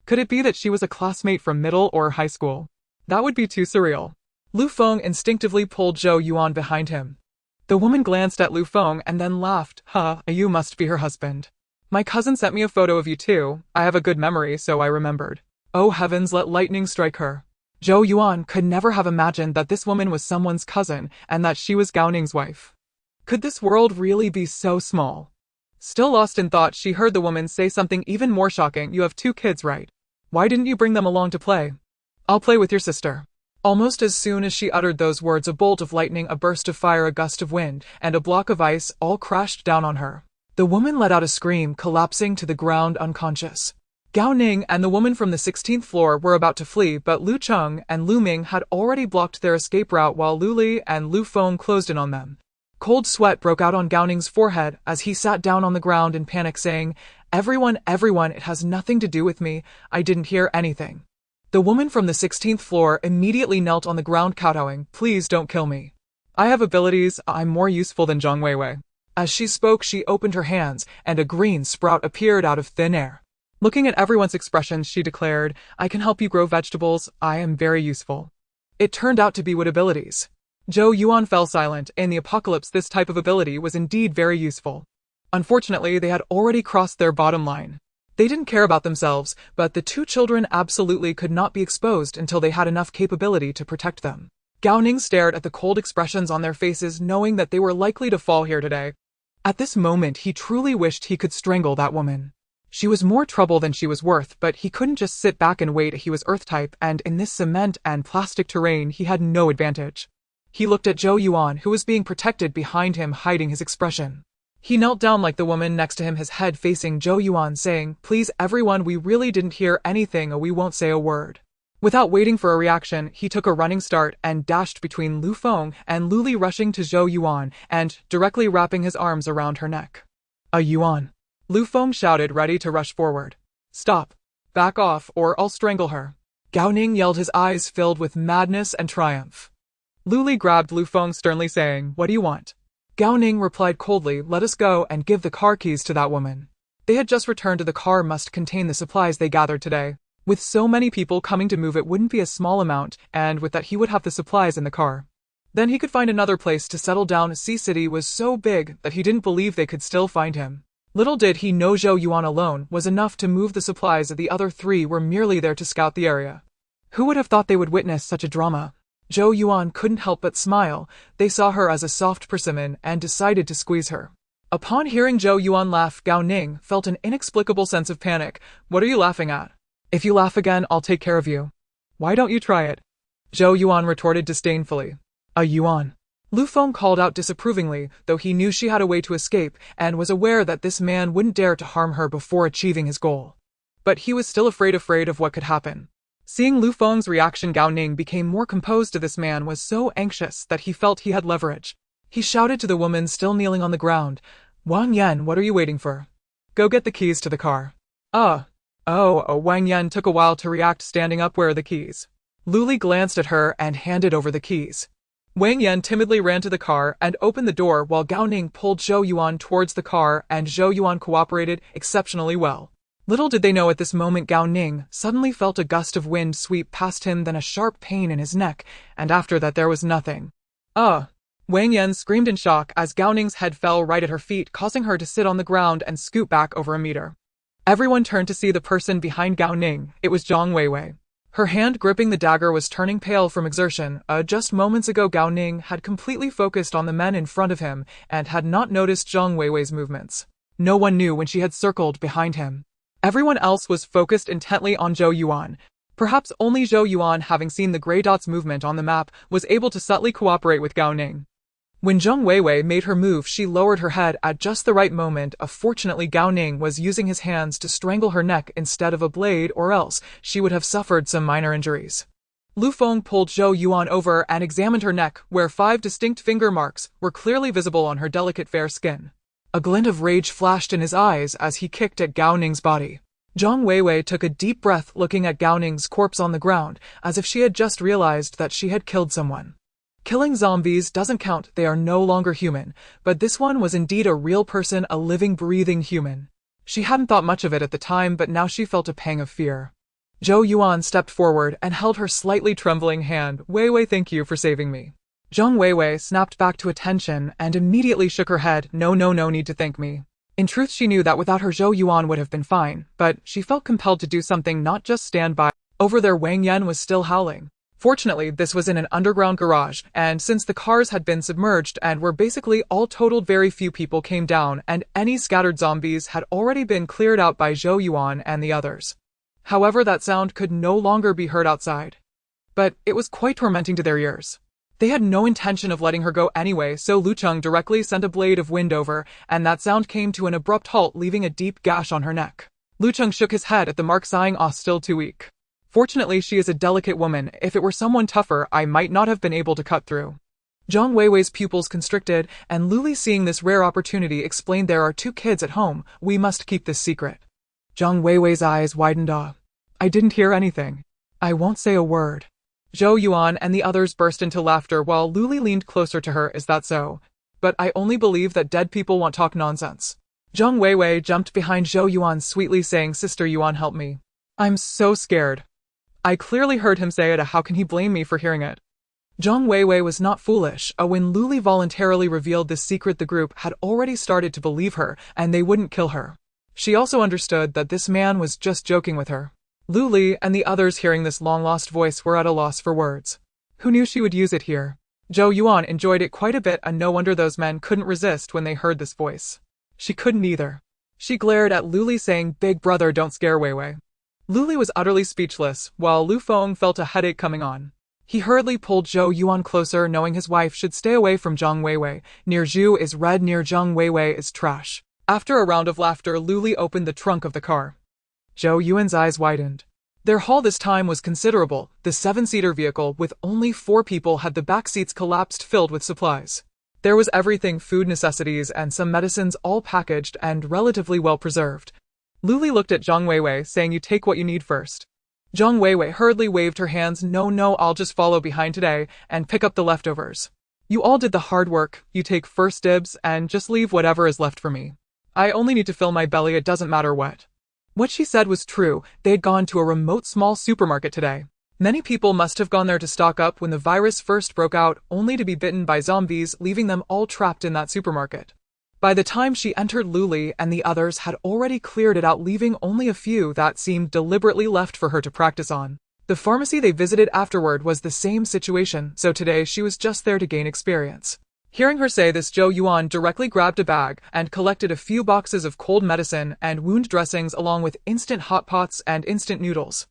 Could it be that she was a classmate from middle or high school? That would be too surreal. Lu Feng instinctively pulled Zhou Yuan behind him. The woman glanced at Lu Feng and then laughed. You must be her husband. My cousin sent me a photo of you too. I have a good memory, so I remembered. Oh heavens, let lightning strike her. Zhou Yuan could never have imagined that this woman was someone's cousin and that she was Gao Ning's wife. Could this world really be so small? Still lost in thought, she heard the woman say something even more shocking. "You have 2 kids, right? Why didn't you bring them along to play? I'll play with your sister." Almost as soon as she uttered those words, a bolt of lightning, a burst of fire, a gust of wind, and a block of ice all crashed down on her. The woman let out a scream, collapsing to the ground unconscious. Gao Ning and the woman from the 16th floor were about to flee, but Lu Cheng and Lu Ming had already blocked their escape route while Lu Li and Lu Feng closed in on them. Cold sweat broke out on Gao Ning's forehead as he sat down on the ground in panic, saying, everyone, it has nothing to do with me. I didn't hear anything." The woman from the 16th floor immediately knelt on the ground, kowtowing, "Please don't kill me. I have abilities. I'm more useful than Zhang Weiwei." As she spoke, she opened her hands, and a green sprout appeared out of thin air. Looking at everyone's expressions, she declared, "I can help you grow vegetables. I am very useful." It turned out to be what abilities. Zhou Yuan fell silent. In the apocalypse, this type of ability was indeed very useful. Unfortunately, they had already crossed their bottom line. They didn't care about themselves, but the 2 children absolutely could not be exposed until they had enough capability to protect them. Gao Ning stared at the cold expressions on their faces, knowing that they were likely to fall here today. At this moment, he truly wished he could strangle that woman. She was more trouble than she was worth, but he couldn't just sit back and wait. He was Earth-type, and in this cement and plastic terrain, he had no advantage. He looked at Zhou Yuan, who was being protected behind him, hiding his expression. He knelt down like the woman next to him, his head facing Zhou Yuan, saying, "Please everyone, we really didn't hear anything, we won't say a word." Without waiting for a reaction, he took a running start and dashed between Lu Feng and Lu Li, rushing to Zhou Yuan and directly wrapping his arms around her neck. "A Yuan!" Lu Feng shouted, ready to rush forward. "Stop. Back off, or I'll strangle her." Gao Ning yelled, his eyes filled with madness and triumph. Lu Li grabbed Lu Feng, sternly saying, "What do you want?" Gao Ning replied coldly, "Let us go and give the car keys to that woman." They had just returned to the car, must contain the supplies they gathered today. With so many people coming to move, it wouldn't be a small amount, and with that he would have the supplies in the car. Then he could find another place to settle down. Sea City was so big that he didn't believe they could still find him. Little did he know Zhou Yuan alone was enough to move the supplies. The other 3 were merely there to scout the area. Who would have thought they would witness such a drama? Zhou Yuan couldn't help but smile. They saw her as a soft persimmon and decided to squeeze her. Upon hearing Zhou Yuan laugh, Gao Ning felt an inexplicable sense of panic. "What are you laughing at? If you laugh again, I'll take care of you. Why don't you try it?" Zhou Yuan retorted disdainfully. "A Yuan." Lu Feng called out disapprovingly, though he knew she had a way to escape and was aware that this man wouldn't dare to harm her before achieving his goal. But he was still afraid of what could happen. Seeing Lu Feng's reaction, Gao Ning became more composed. This man was so anxious that he felt he had leverage. He shouted to the woman still kneeling on the ground, "Wang Yan, what are you waiting for? Go get the keys to the car." Wang Yan took a while to react, standing up. "Where are the keys?" Lu Li glanced at her and handed over the keys. Wang Yan timidly ran to the car and opened the door while Gao Ning pulled Zhou Yuan towards the car, and Zhou Yuan cooperated exceptionally well. Little did they know at this moment Gao Ning suddenly felt a gust of wind sweep past him, then a sharp pain in his neck, and after that there was nothing. Wang Yan screamed in shock as Gao Ning's head fell right at her feet, causing her to sit on the ground and scoot back over a meter. Everyone turned to see the person behind Gao Ning. It was Zhang Weiwei. Her hand gripping the dagger was turning pale from exertion. Just moments ago Gao Ning had completely focused on the men in front of him and had not noticed Zhang Weiwei's movements. No one knew when she had circled behind him. Everyone else was focused intently on Zhou Yuan. Perhaps only Zhou Yuan, having seen the gray dots movement on the map, was able to subtly cooperate with Gao Ning. When Zhang Weiwei made her move, she lowered her head at just the right moment. Fortunately, Gao Ning was using his hands to strangle her neck instead of a blade, or else she would have suffered some minor injuries. Lu Feng pulled Zhou Yuan over and examined her neck, where 5 distinct finger marks were clearly visible on her delicate fair skin. A glint of rage flashed in his eyes as he kicked at Gao Ning's body. Zhang Weiwei took a deep breath looking at Gao Ning's corpse on the ground, as if she had just realized that she had killed someone. Killing zombies doesn't count, they are no longer human, but this one was indeed a real person, a living, breathing human. She hadn't thought much of it at the time, but now she felt a pang of fear. Zhou Yuan stepped forward and held her slightly trembling hand. Weiwei, thank you for saving me. Zhang Weiwei snapped back to attention and immediately shook her head. No need to thank me. In truth, she knew that without her Zhou Yuan would have been fine, but she felt compelled to do something, not just stand by. Over there, Wang Yan was still howling. Fortunately, this was in an underground garage, and since the cars had been submerged and were basically all totaled, very few people came down, and any scattered zombies had already been cleared out by Zhou Yuan and the others. However, that sound could no longer be heard outside. But it was quite tormenting to their ears. They had no intention of letting her go anyway, so Lu Cheng directly sent a blade of wind over, and that sound came to an abrupt halt, leaving a deep gash on her neck. Lu Cheng shook his head at the mark, sighing, still too weak. Fortunately, she is a delicate woman. If it were someone tougher, I might not have been able to cut through. Zhang Weiwei's pupils constricted, and Luli, seeing this rare opportunity, explained, there are 2 kids at home. We must keep this secret. Zhang Weiwei's eyes widened. I didn't hear anything. I won't say a word. Zhou Yuan and the others burst into laughter while Luli leaned closer to her. Is that so? But I only believe that dead people won't talk nonsense. Zhang Weiwei jumped behind Zhou Yuan, sweetly saying, Sister Yuan, help me. I'm so scared. I clearly heard him say it. How can he blame me for hearing it? Zhang Weiwei was not foolish. When Luli voluntarily revealed this secret, the group had already started to believe her, and they wouldn't kill her. She also understood that this man was just joking with her. Luli and the others, hearing this long-lost voice, were at a loss for words. Who knew she would use it here? Zhou Yuan enjoyed it quite a bit, and no wonder those men couldn't resist when they heard this voice. She couldn't either. She glared at Luli, saying, Big brother, don't scare Weiwei. Luli was utterly speechless, while Lu Feng felt a headache coming on. He hurriedly pulled Zhou Yuan closer, knowing his wife should stay away from Zhang Weiwei. Near Zhu is red, near Zhang Weiwei is trash. After a round of laughter, Luli opened the trunk of the car. Zhou Yuan's eyes widened. Their haul this time was considerable. The 7-seater vehicle with only 4 people had the back seats collapsed, filled with supplies. There was everything, food, necessities, and some medicines, all packaged and relatively well preserved. Luli looked at Zhang Weiwei, saying, You take what you need first. Zhang Weiwei hurriedly waved her hands. No, I'll just follow behind today and pick up the leftovers. You all did the hard work. You take first dibs and just leave whatever is left for me. I only need to fill my belly, it doesn't matter what. What she said was true. They had gone to a remote small supermarket today. Many people must have gone there to stock up when the virus first broke out, only to be bitten by zombies, leaving them all trapped in that supermarket. By the time she entered, Luli and the others had already cleared it out, leaving only a few that seemed deliberately left for her to practice on. The pharmacy they visited afterward was the same situation, so today she was just there to gain experience. Hearing her say this, Zhou Yuan directly grabbed a bag and collected a few boxes of cold medicine and wound dressings, along with instant hot pots and instant noodles.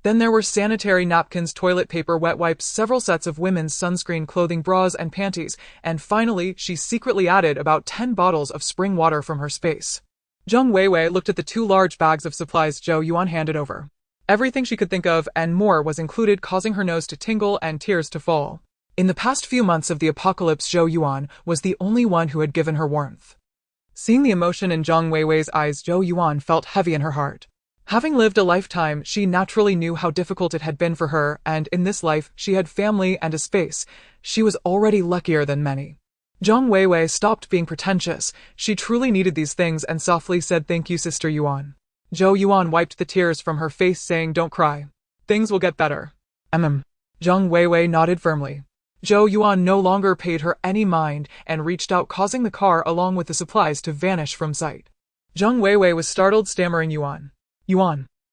Then there were sanitary napkins, toilet paper, wet wipes, several sets of women's sunscreen, clothing, bras, and panties, and finally, she secretly added about 10 bottles of spring water from her space. Zhang Weiwei looked at the 2 large bags of supplies Zhou Yuan handed over. Everything she could think of and more was included, causing her nose to tingle and tears to fall. In the past few months of the apocalypse, Zhou Yuan was the only one who had given her warmth. Seeing the emotion in Zhang Weiwei's eyes, Zhou Yuan felt heavy in her heart. Having lived a lifetime, she naturally knew how difficult it had been for her, and in this life, she had family and a space. She was already luckier than many. Zhang Weiwei stopped being pretentious. She truly needed these things and softly said, Thank you, Sister Yuan. Zhou Yuan wiped the tears from her face, saying, Don't cry. Things will get better. Zhang Weiwei nodded firmly. Zhou Yuan no longer paid her any mind and reached out, causing the car along with the supplies to vanish from sight. Zhang Weiwei was startled, stammering, Yuan.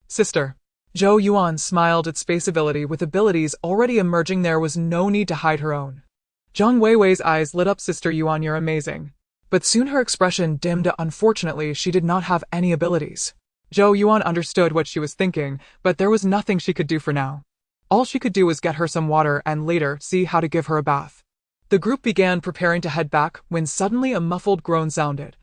Sister. Zhou Yuan smiled at space ability. With abilities already emerging, there was no need to hide her own. Zhang Weiwei's eyes lit up. Sister Yuan, you're amazing. But soon her expression dimmed. Unfortunately, she did not have any abilities. Zhou Yuan understood what she was thinking, but there was nothing she could do for now. All she could do was get her some water and later see how to give her a bath. The group began preparing to head back when suddenly a muffled groan sounded.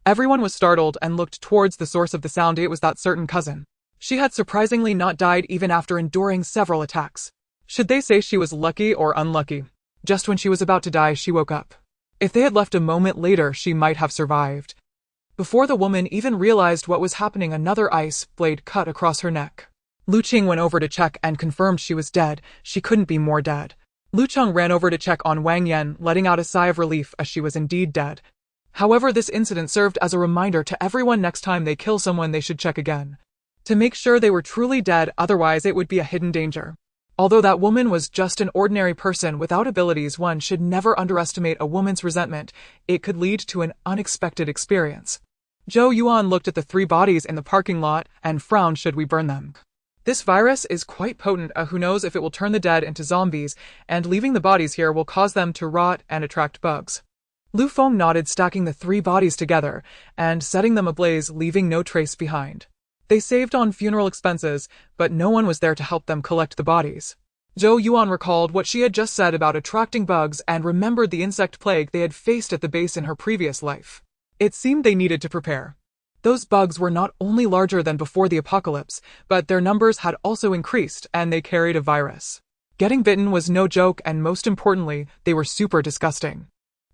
Everyone was startled and looked towards the source of the sound. It was that certain cousin. She had surprisingly not died even after enduring several attacks. Should they say she was lucky or unlucky? Just when she was about to die, she woke up. If they had left a moment later, she might have survived. Before the woman even realized what was happening, another ice blade cut across her neck. Lu Qing went over to check and confirmed she was dead. She couldn't be more dead. Lu Cheng ran over to check on Wang Yan, letting out a sigh of relief as she was indeed dead. However, this incident served as a reminder to everyone next time they kill someone they should check again, to make sure they were truly dead, otherwise it would be a hidden danger. Although that woman was just an ordinary person without abilities, one should never underestimate a woman's resentment. It could lead to an unexpected experience. Zhou Yuan looked at the 3 bodies in the parking lot and frowned. Should we burn them? This virus is quite potent. Who knows if it will turn the dead into zombies, and leaving the bodies here will cause them to rot and attract bugs. Lu Feng nodded, stacking the 3 bodies together and setting them ablaze, leaving no trace behind. They saved on funeral expenses, but no one was there to help them collect the bodies. Zhou Yuan recalled what she had just said about attracting bugs and remembered the insect plague they had faced at the base in her previous life. It seemed they needed to prepare. Those bugs were not only larger than before the apocalypse, but their numbers had also increased, and they carried a virus. Getting bitten was no joke, and most importantly, they were super disgusting.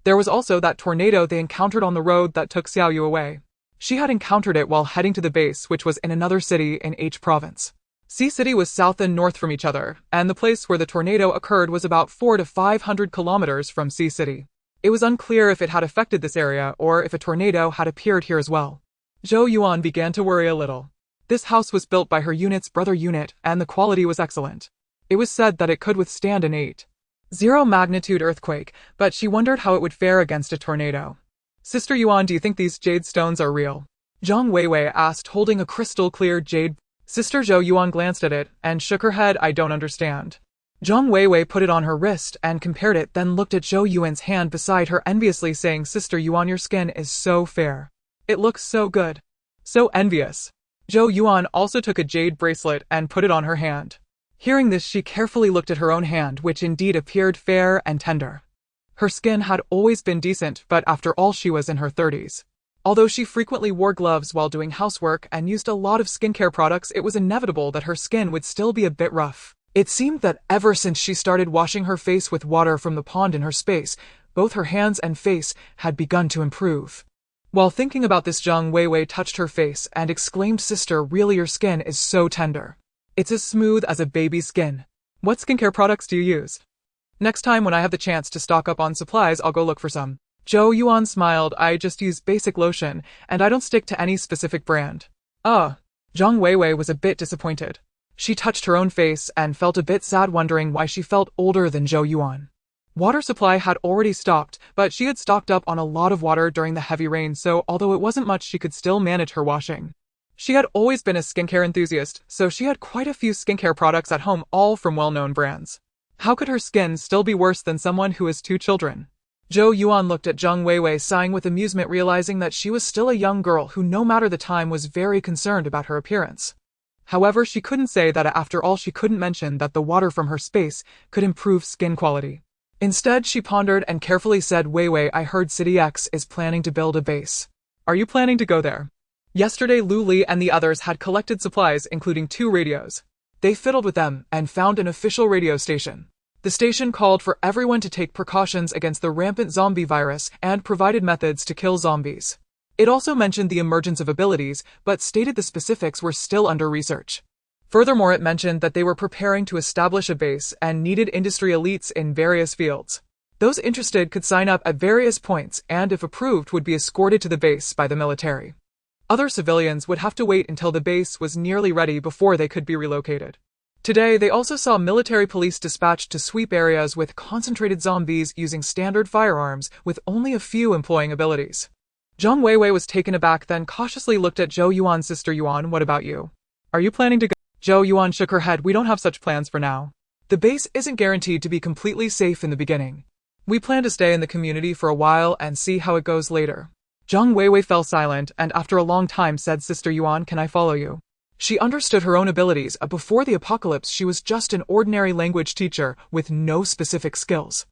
There was also that tornado they encountered on the road that took Xiaoyu away. She had encountered it while heading to the base, which was in another city in H province. C City was south and north from each other, and the place where the tornado occurred was about 400 to 500 kilometers from C City. It was unclear if it had affected this area or if a tornado had appeared here as well. Zhou Yuan began to worry a little. This house was built by her unit's brother unit, and the quality was excellent. It was said that it could withstand an 8.0 magnitude earthquake, but she wondered how it would fare against a tornado. Sister Yuan, do you think these jade stones are real? Zhang Weiwei asked, holding a crystal-clear jade. Sister Zhou Yuan glanced at it and shook her head. I don't understand. Zhang Weiwei put it on her wrist and compared it, then looked at Zhou Yuan's hand beside her enviously, saying, Sister Yuan, your skin is so fair. It looks so good. So envious. Zhou Yuan also took a jade bracelet and put it on her hand. Hearing this, she carefully looked at her own hand, which indeed appeared fair and tender. Her skin had always been decent, but after all, she was in her 30s. Although she frequently wore gloves while doing housework and used a lot of skincare products, it was inevitable that her skin would still be a bit rough. It seemed that ever since she started washing her face with water from the pond in her space, both her hands and face had begun to improve. While thinking about this, Zhang Weiwei touched her face and exclaimed, Sister, really, your skin is so tender. It's as smooth as a baby's skin. What skincare products do you use? Next time when I have the chance to stock up on supplies, I'll go look for some. Zhou Yuan smiled. I just use basic lotion, and I don't stick to any specific brand. Zhang Weiwei was a bit disappointed. She touched her own face and felt a bit sad, wondering why she felt older than Zhou Yuan. Water supply had already stopped, but she had stocked up on a lot of water during the heavy rain, so although it wasn't much, she could still manage her washing. She had always been a skincare enthusiast, so she had quite a few skincare products at home, all from well-known brands. How could her skin still be worse than someone who has 2 children? Zhou Yuan looked at Zhang Weiwei, sighing with amusement, realizing that she was still a young girl who, no matter the time, was very concerned about her appearance. However, she couldn't say that. After all, she couldn't mention that the water from her space could improve skin quality. Instead, she pondered and carefully said, Weiwei, I heard City X is planning to build a base. Are you planning to go there? Yesterday, Lu Li and the others had collected supplies, including 2 radios. They fiddled with them and found an official radio station. The station called for everyone to take precautions against the rampant zombie virus and provided methods to kill zombies. It also mentioned the emergence of abilities, but stated the specifics were still under research. Furthermore, it mentioned that they were preparing to establish a base and needed industry elites in various fields. Those interested could sign up at various points and, if approved, would be escorted to the base by the military. Other civilians would have to wait until the base was nearly ready before they could be relocated. Today, they also saw military police dispatched to sweep areas with concentrated zombies using standard firearms, with only a few employing abilities. Zhang Weiwei was taken aback, then cautiously looked at Zhou Yuan. Sister Yuan, what about you? Are you planning to go? Zhou Yuan shook her head. We don't have such plans for now. The base isn't guaranteed to be completely safe in the beginning. We plan to stay in the community for a while and see how it goes later. Zhang Weiwei fell silent and after a long time said, Sister Yuan, can I follow you? She understood her own abilities. Before the apocalypse, she was just an ordinary language teacher with no specific skills.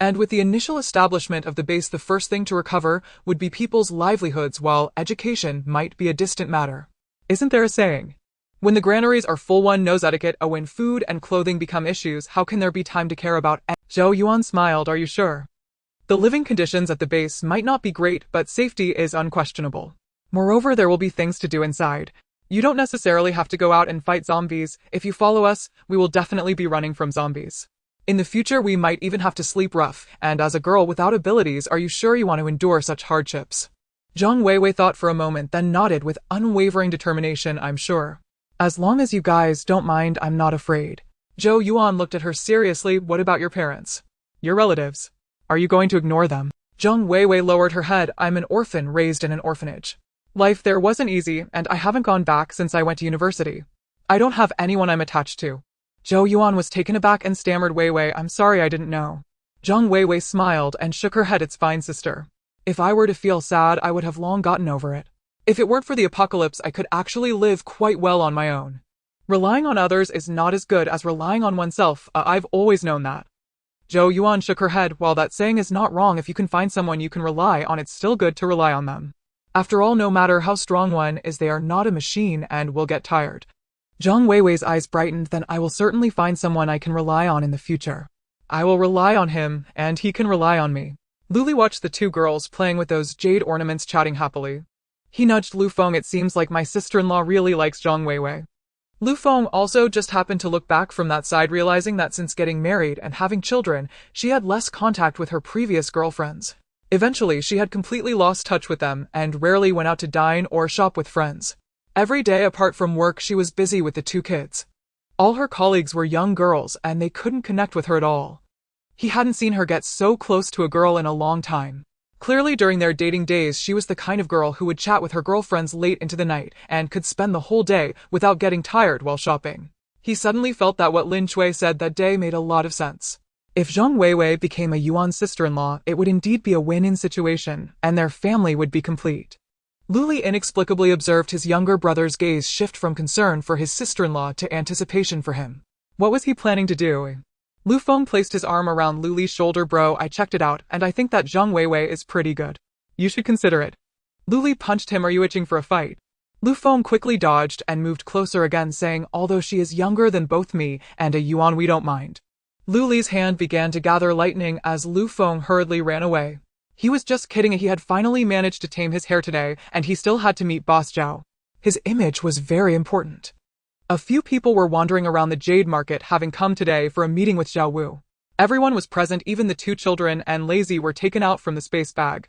And with the initial establishment of the base, the first thing to recover would be people's livelihoods, while education might be a distant matter. Isn't there a saying? When the granaries are full, one knows etiquette. When food and clothing become issues, how can there be time to care about? Zhou Yuan smiled. Are you sure? The living conditions at the base might not be great, but safety is unquestionable. Moreover, there will be things to do inside. You don't necessarily have to go out and fight zombies. If you follow us, we will definitely be running from zombies. In the future, we might even have to sleep rough, and as a girl without abilities, are you sure you want to endure such hardships? Zhang Weiwei thought for a moment, then nodded with unwavering determination. I'm sure. As long as you guys don't mind, I'm not afraid. Zhou Yuan looked at her seriously. What about your parents? Your relatives? Are you going to ignore them? Zhang Weiwei lowered her head. I'm an orphan raised in an orphanage. Life there wasn't easy, and I haven't gone back since I went to university. I don't have anyone I'm attached to. Zhou Yuan was taken aback and stammered, Weiwei, I'm sorry, I didn't know. Zhang Weiwei smiled and shook her head. It's fine, sister. If I were to feel sad, I would have long gotten over it. If it weren't for the apocalypse, I could actually live quite well on my own. Relying on others is not as good as relying on oneself. I've always known that. Zhou Yuan shook her head. While that saying is not wrong, if you can find someone you can rely on, it's still good to rely on them. After all, no matter how strong one is, they are not a machine and will get tired. Zhang Weiwei's eyes brightened. Then I will certainly find someone I can rely on in the future. I will rely on him, and he can rely on me. Luli watched the two girls playing with those jade ornaments, chatting happily. He nudged Lu Feng. It seems like my sister-in-law really likes Zhang Weiwei. Lu Feng also just happened to look back from that side, realizing that since getting married and having children, she had less contact with her previous girlfriends. Eventually, she had completely lost touch with them and rarely went out to dine or shop with friends. Every day apart from work, she was busy with the two kids. All her colleagues were young girls and they couldn't connect with her at all. He hadn't seen her get so close to a girl in a long time. Clearly, during their dating days, she was the kind of girl who would chat with her girlfriends late into the night and could spend the whole day without getting tired while shopping. He suddenly felt that what Lin Chui said that day made a lot of sense. If Zhang Weiwei became a Yuan sister-in-law, it would indeed be a win-win situation, and their family would be complete. Luli inexplicably observed his younger brother's gaze shift from concern for his sister-in-law to anticipation for him. What was he planning to do? Lu Feng placed his arm around Luli's shoulder. Bro, I checked it out, and I think that Zhang Weiwei is pretty good. You should consider it. Luli punched him. Are you itching for a fight? Lu Feng quickly dodged and moved closer again, saying, although she is younger than both me and a Yuan, we don't mind. Luli's hand began to gather lightning as Lu Feng hurriedly ran away. He was just kidding. He had finally managed to tame his hair today, and he still had to meet Boss Zhao. His image was very important. A few people were wandering around the jade market, having come today for a meeting with Zhao Wu. Everyone was present, even the two children and Lazy were taken out from the space bag.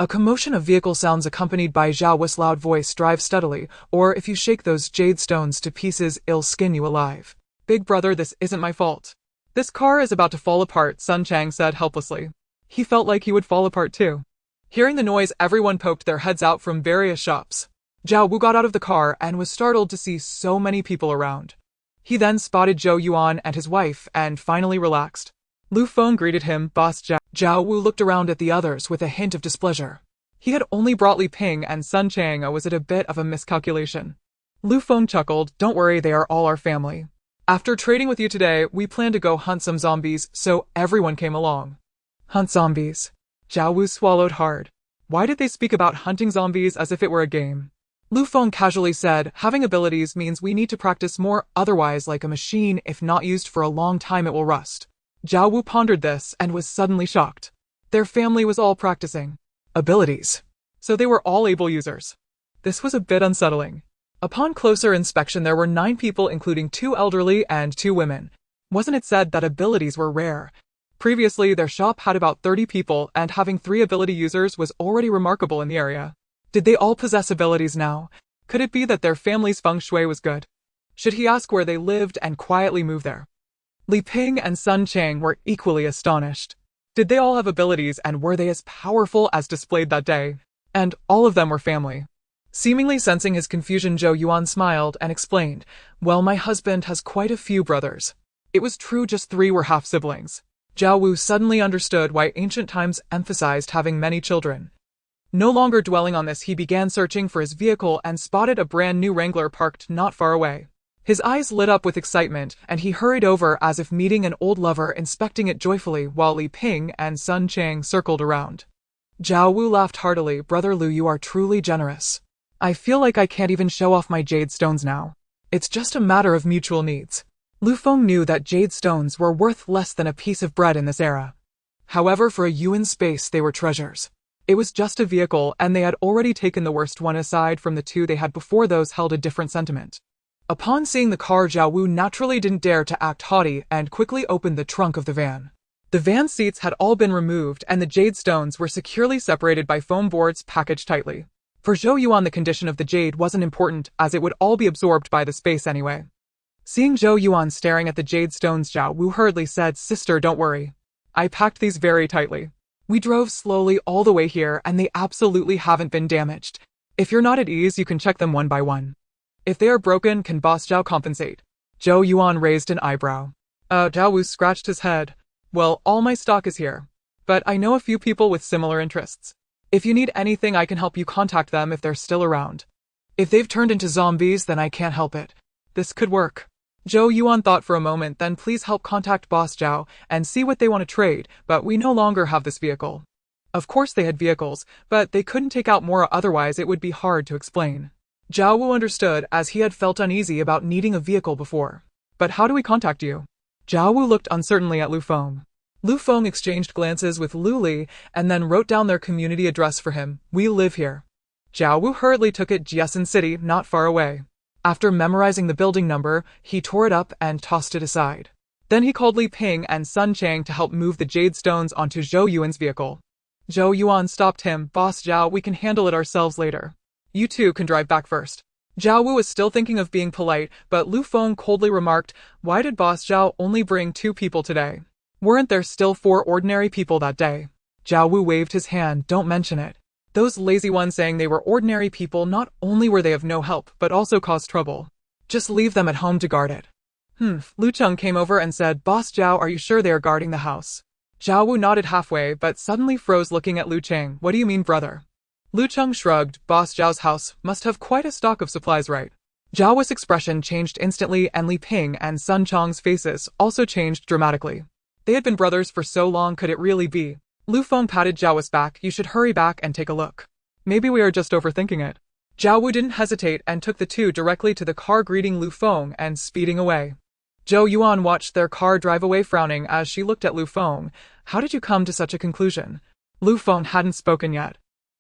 A commotion of vehicle sounds accompanied by Zhao Wu's loud voice. Drive steadily, or if you shake those jade stones to pieces, it'll skin you alive. Big brother, this isn't my fault. This car is about to fall apart, Sun Chang said helplessly. He felt like he would fall apart too. Hearing the noise, everyone poked their heads out from various shops. Zhao Wu got out of the car and was startled to see so many people around. He then spotted Zhou Yuan and his wife and finally relaxed. Lu Feng greeted him, Boss Zhao. Zhao Wu looked around at the others with a hint of displeasure. He had only brought Li Ping and Sun Chang. Was it a bit of a miscalculation? Lu Feng chuckled. Don't worry, they are all our family. After trading with you today, we plan to go hunt some zombies, so everyone came along. Hunt zombies. Zhao Wu swallowed hard. Why did they speak about hunting zombies as if it were a game? Lu Feng casually said, having abilities means we need to practice more, otherwise like a machine, if not used for a long time it will rust. Zhao Wu pondered this and was suddenly shocked. Their family was all practicing abilities, so they were all able users. This was a bit unsettling. Upon closer inspection, there were 9 people, including 2 elderly and 2 women. Wasn't it said that abilities were rare? Previously, their shop had about 30 people, and having 3 ability users was already remarkable in the area. Did they all possess abilities now? Could it be that their family's feng shui was good? Should he ask where they lived and quietly move there? Li Ping and Sun Chang were equally astonished. Did they all have abilities, and were they as powerful as displayed that day? And all of them were family. Seemingly sensing his confusion, Zhou Yuan smiled and explained, well, my husband has quite a few brothers. It was true, just 3 were half-siblings. Zhao Wu suddenly understood why ancient times emphasized having many children. No longer dwelling on this, he began searching for his vehicle and spotted a brand new Wrangler parked not far away. His eyes lit up with excitement, and he hurried over as if meeting an old lover, inspecting it joyfully while Li Ping and Sun Chang circled around. Zhao Wu laughed heartily. Brother Lu, you are truly generous. I feel like I can't even show off my jade stones now. It's just a matter of mutual needs. Lu Feng knew that jade stones were worth less than a piece of bread in this era. However, for a Yuan space, they were treasures. It was just a vehicle, and they had already taken the worst one aside from the two they had before. Those held a different sentiment. Upon seeing the car, Zhao Wu naturally didn't dare to act haughty and quickly opened the trunk of the van. The van seats had all been removed, and the jade stones were securely separated by foam boards packaged tightly. For Zhou Yuan, the condition of the jade wasn't important, as it would all be absorbed by the space anyway. Seeing Zhou Yuan staring at the jade stones, Zhao Wu hurriedly said, "Sister, don't worry. I packed these very tightly. We drove slowly all the way here, and they absolutely haven't been damaged. If you're not at ease, you can check them one by one. If they are broken, can Boss Zhao compensate?" Zhou Yuan raised an eyebrow. Zhao Wu scratched his head. "Well, all my stock is here. But I know a few people with similar interests. If you need anything, I can help you contact them if they're still around. If they've turned into zombies, then I can't help it. This could work." Zhou Yuan thought for a moment, then "Please help contact Boss Zhao and see what they want to trade, but we no longer have this vehicle." Of course they had vehicles, but they couldn't take out more, otherwise it would be hard to explain. Zhao Wu understood, as he had felt uneasy about needing a vehicle before. "But how do we contact you?" Zhao Wu looked uncertainly at Lu Feng. Lu Feng exchanged glances with Lu Li and then wrote down their community address for him. "We live here." Zhao Wu hurriedly took it. Jiasen City, not far away. After memorizing the building number, he tore it up and tossed it aside. Then he called Li Ping and Sun Chang to help move the jade stones onto Zhou Yuan's vehicle. Zhou Yuan stopped him. "Boss Zhao, we can handle it ourselves later. You two can drive back first." Zhao Wu was still thinking of being polite, but Lu Feng coldly remarked, "Why did Boss Zhao only bring 2 people today? Weren't there still 4 ordinary people that day?" Zhao Wu waved his hand. "Don't mention it. Those lazy ones saying they were ordinary people, not only were they of no help, but also caused trouble. Just leave them at home to guard it." Lu Cheng came over and said, "Boss Zhao, are you sure they are guarding the house?" Zhao Wu nodded halfway, but suddenly froze looking at Lu Cheng. "What do you mean, brother?" Lu Cheng shrugged. "Boss Zhao's house must have quite a stock of supplies, right?" Zhao Wu's expression changed instantly, and Li Ping and Sun Chang's faces also changed dramatically. They had been brothers for so long, could it really be? Lu Feng patted Zhao Wu's back. "You should hurry back and take a look. Maybe we are just overthinking it." Zhao Wu didn't hesitate and took the two directly to the car, greeting Lu Feng and speeding away. Zhou Yuan watched their car drive away, frowning as she looked at Lu Feng. "How did you come to such a conclusion?" Lu Feng hadn't spoken yet.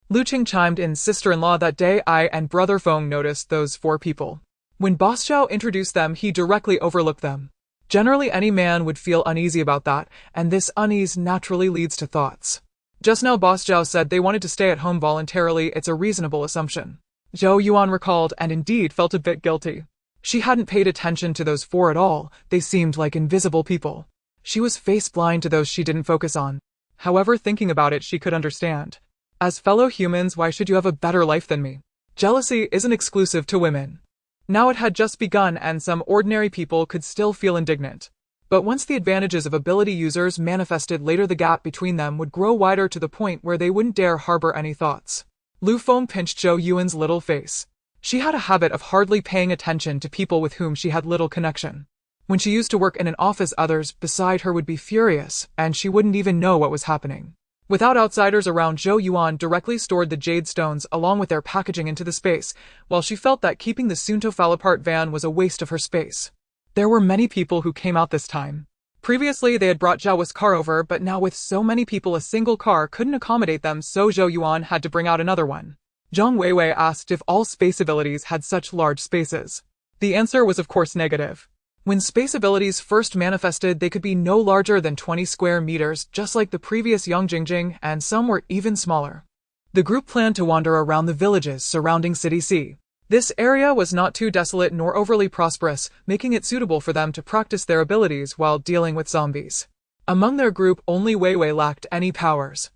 Lu Qing chimed in, "Sister-in-law, that day I and brother Feng noticed those 4 people. When Boss Zhao introduced them, he directly overlooked them. Generally, any man would feel uneasy about that, and this unease naturally leads to thoughts. Just now Boss Zhao said they wanted to stay at home voluntarily. It's a reasonable assumption." Zhou Yuan recalled and indeed felt a bit guilty. She hadn't paid attention to those 4 at all. They seemed like invisible people. She was face blind to those she didn't focus on. However, thinking about it, she could understand. As fellow humans, why should you have a better life than me? Jealousy isn't exclusive to women. Now it had just begun, and some ordinary people could still feel indignant. But once the advantages of ability users manifested later, the gap between them would grow wider to the point where they wouldn't dare harbor any thoughts. Lu Feng pinched Zhou Yuan's little face. She had a habit of hardly paying attention to people with whom she had little connection. When she used to work in an office, others beside her would be furious, and she wouldn't even know what was happening. Without outsiders around, Zhou Yuan directly stored the jade stones along with their packaging into the space, while she felt that keeping the soon-to-fall-apart van was a waste of her space. There were many people who came out this time. Previously, they had brought Zhao Wu's car over, but now with so many people, a single car couldn't accommodate them, so Zhou Yuan had to bring out another one. Zhang Weiwei asked if all space abilities had such large spaces. The answer was of course negative. When space abilities first manifested, they could be no larger than 20 square meters, just like the previous Yang Jingjing, and some were even smaller. The group planned to wander around the villages surrounding City C. This area was not too desolate nor overly prosperous, making it suitable for them to practice their abilities while dealing with zombies. Among their group, only Weiwei lacked any powers.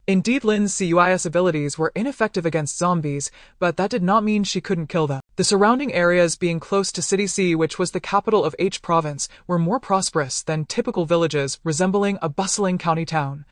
Indeed, Lin's CUIS abilities were ineffective against zombies, but that did not mean she couldn't kill them. The surrounding areas, being close to City C, which was the capital of H province, were more prosperous than typical villages, resembling a bustling county town.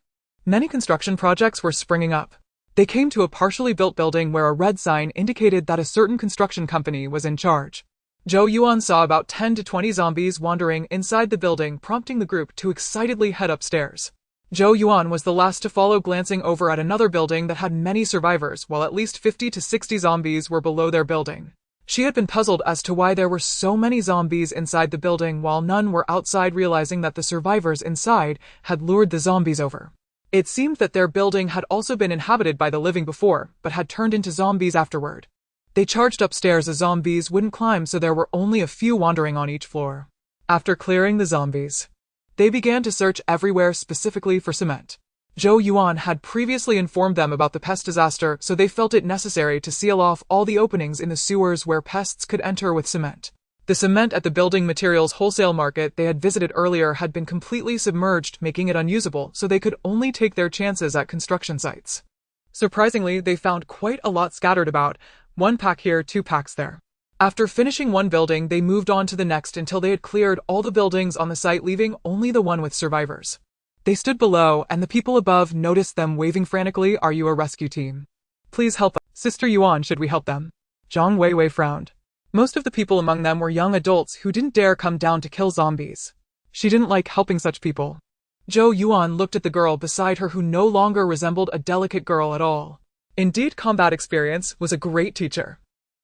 Many construction projects were springing up. They came to a partially built building where a red sign indicated that a certain construction company was in charge. Zhou Yuan saw about 10 to 20 zombies wandering inside the building, prompting the group to excitedly head upstairs. Zhou Yuan was the last to follow, glancing over at another building that had many survivors, while at least 50 to 60 zombies were below their building. She had been puzzled as to why there were so many zombies inside the building while none were outside, realizing that the survivors inside had lured the zombies over. It seemed that their building had also been inhabited by the living before, but had turned into zombies afterward. They charged upstairs as zombies wouldn't climb, so there were only a few wandering on each floor. After clearing the zombies, they began to search everywhere, specifically for cement. Zhou Yuan had previously informed them about the pest disaster, so they felt it necessary to seal off all the openings in the sewers where pests could enter with cement. The cement at the building materials wholesale market they had visited earlier had been completely submerged, making it unusable, so they could only take their chances at construction sites. Surprisingly, they found quite a lot scattered about, 1 pack here, 2 packs there. After finishing one building, they moved on to the next until they had cleared all the buildings on the site, leaving only the one with survivors. They stood below, and the people above noticed them waving frantically. "Are you a rescue team? Please help us. Sister Yuan, should we help them?" Zhang Weiwei frowned. Most of the people among them were young adults who didn't dare come down to kill zombies. She didn't like helping such people. Zhou Yuan looked at the girl beside her, who no longer resembled a delicate girl at all. Indeed, combat experience was a great teacher.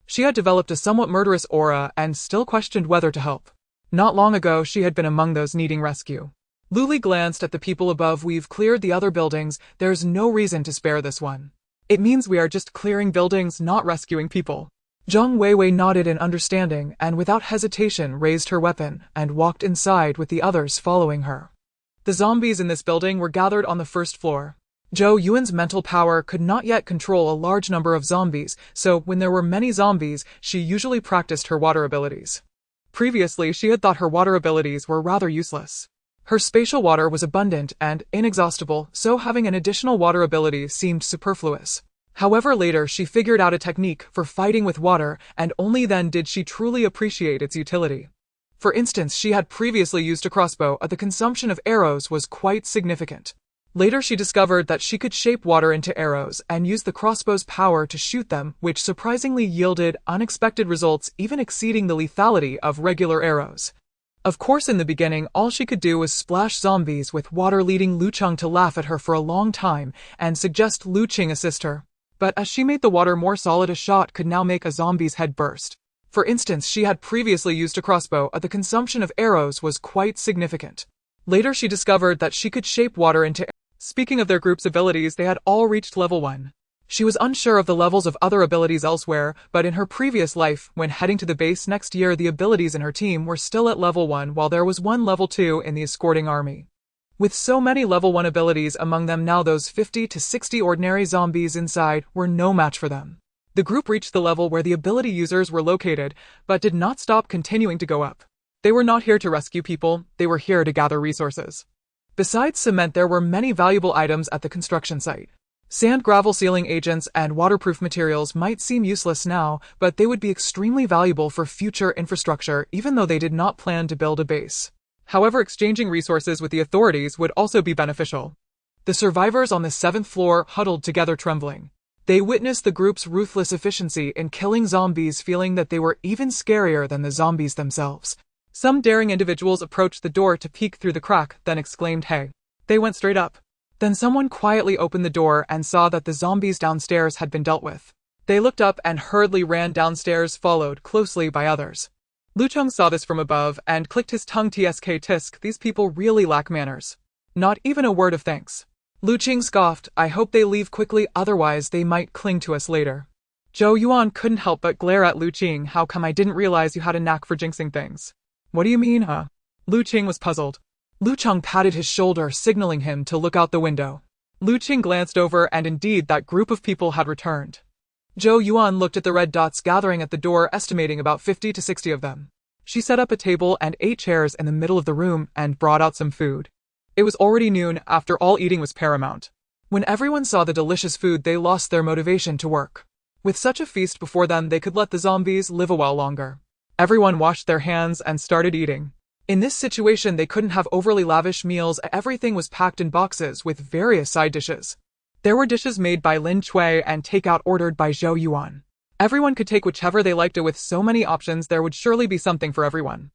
She had developed a somewhat murderous aura and still questioned whether to help. Not long ago, she had been among those needing rescue. Luli glanced at the people above. "We've cleared the other buildings. There's no reason to spare this one. It means we are just clearing buildings, not rescuing people." Zhang Weiwei nodded in understanding and without hesitation raised her weapon and walked inside with the others following her. The zombies in this building were gathered on the first floor. Zhou Yuan's mental power could not yet control a large number of zombies, so when there were many zombies, she usually practiced her water abilities. Previously, she had thought her water abilities were rather useless. Her spatial water was abundant and inexhaustible, so having an additional water ability seemed superfluous. However, later she figured out a technique for fighting with water, and only then did she truly appreciate its utility. For instance, she had previously used a crossbow, and the consumption of arrows was quite significant. Later she discovered that she could shape water into arrows and use the crossbow's power to shoot them, which surprisingly yielded unexpected results, even exceeding the lethality of regular arrows. Of course, in the beginning, all she could do was splash zombies with water, leading Lu Cheng to laugh at her for a long time and suggest Lu Cheng assist her. But as she made the water more solid, a shot could now make a zombie's head burst. For instance, she had previously used a crossbow, and the consumption of arrows was quite significant. Later she discovered that she could shape water into arrows. Speaking of their group's abilities, they had all reached level 1. She was unsure of the levels of other abilities elsewhere, but in her previous life, when heading to the base next year, the abilities in her team were still at level 1, while there was one level 2 in the escorting army. With so many level 1 abilities among them now, those 50 to 60 ordinary zombies inside were no match for them. The group reached the level where the ability users were located, but did not stop continuing to go up. They were not here to rescue people, they were here to gather resources. Besides cement, there were many valuable items at the construction site. Sand, gravel, sealing agents, and waterproof materials might seem useless now, but they would be extremely valuable for future infrastructure, even though they did not plan to build a base. However, exchanging resources with the authorities would also be beneficial. The survivors on the 7th floor huddled together, trembling. They witnessed the group's ruthless efficiency in killing zombies, feeling that they were even scarier than the zombies themselves. Some daring individuals approached the door to peek through the crack, then exclaimed, "Hey." They went straight up. Then someone quietly opened the door and saw that the zombies downstairs had been dealt with. They looked up and hurriedly ran downstairs, followed closely by others. Lu Cheng saw this from above and clicked his tongue. Tisk, these people really lack manners. Not even a word of thanks. Lu Cheng scoffed, "I hope they leave quickly, otherwise they might cling to us later." Zhou Yuan couldn't help but glare at Lu Cheng. "How come I didn't realize you had a knack for jinxing things?" "What do you mean, huh?" Lu Cheng was puzzled. Lu Cheng patted his shoulder, signaling him to look out the window. Lu Cheng glanced over, and indeed that group of people had returned. Zhou Yuan looked at the red dots gathering at the door, estimating about 50 to 60 of them. She set up a table and 8 chairs in the middle of the room and brought out some food. It was already noon. After all, eating was paramount. When everyone saw the delicious food, they lost their motivation to work. With such a feast before them, they could let the zombies live a while longer. Everyone washed their hands and started eating. In this situation, they couldn't have overly lavish meals. Everything was packed in boxes with various side dishes. There were dishes made by Lin Chui and takeout ordered by Zhou Yuan. Everyone could take whichever they liked. With so many options, there would surely be something for everyone.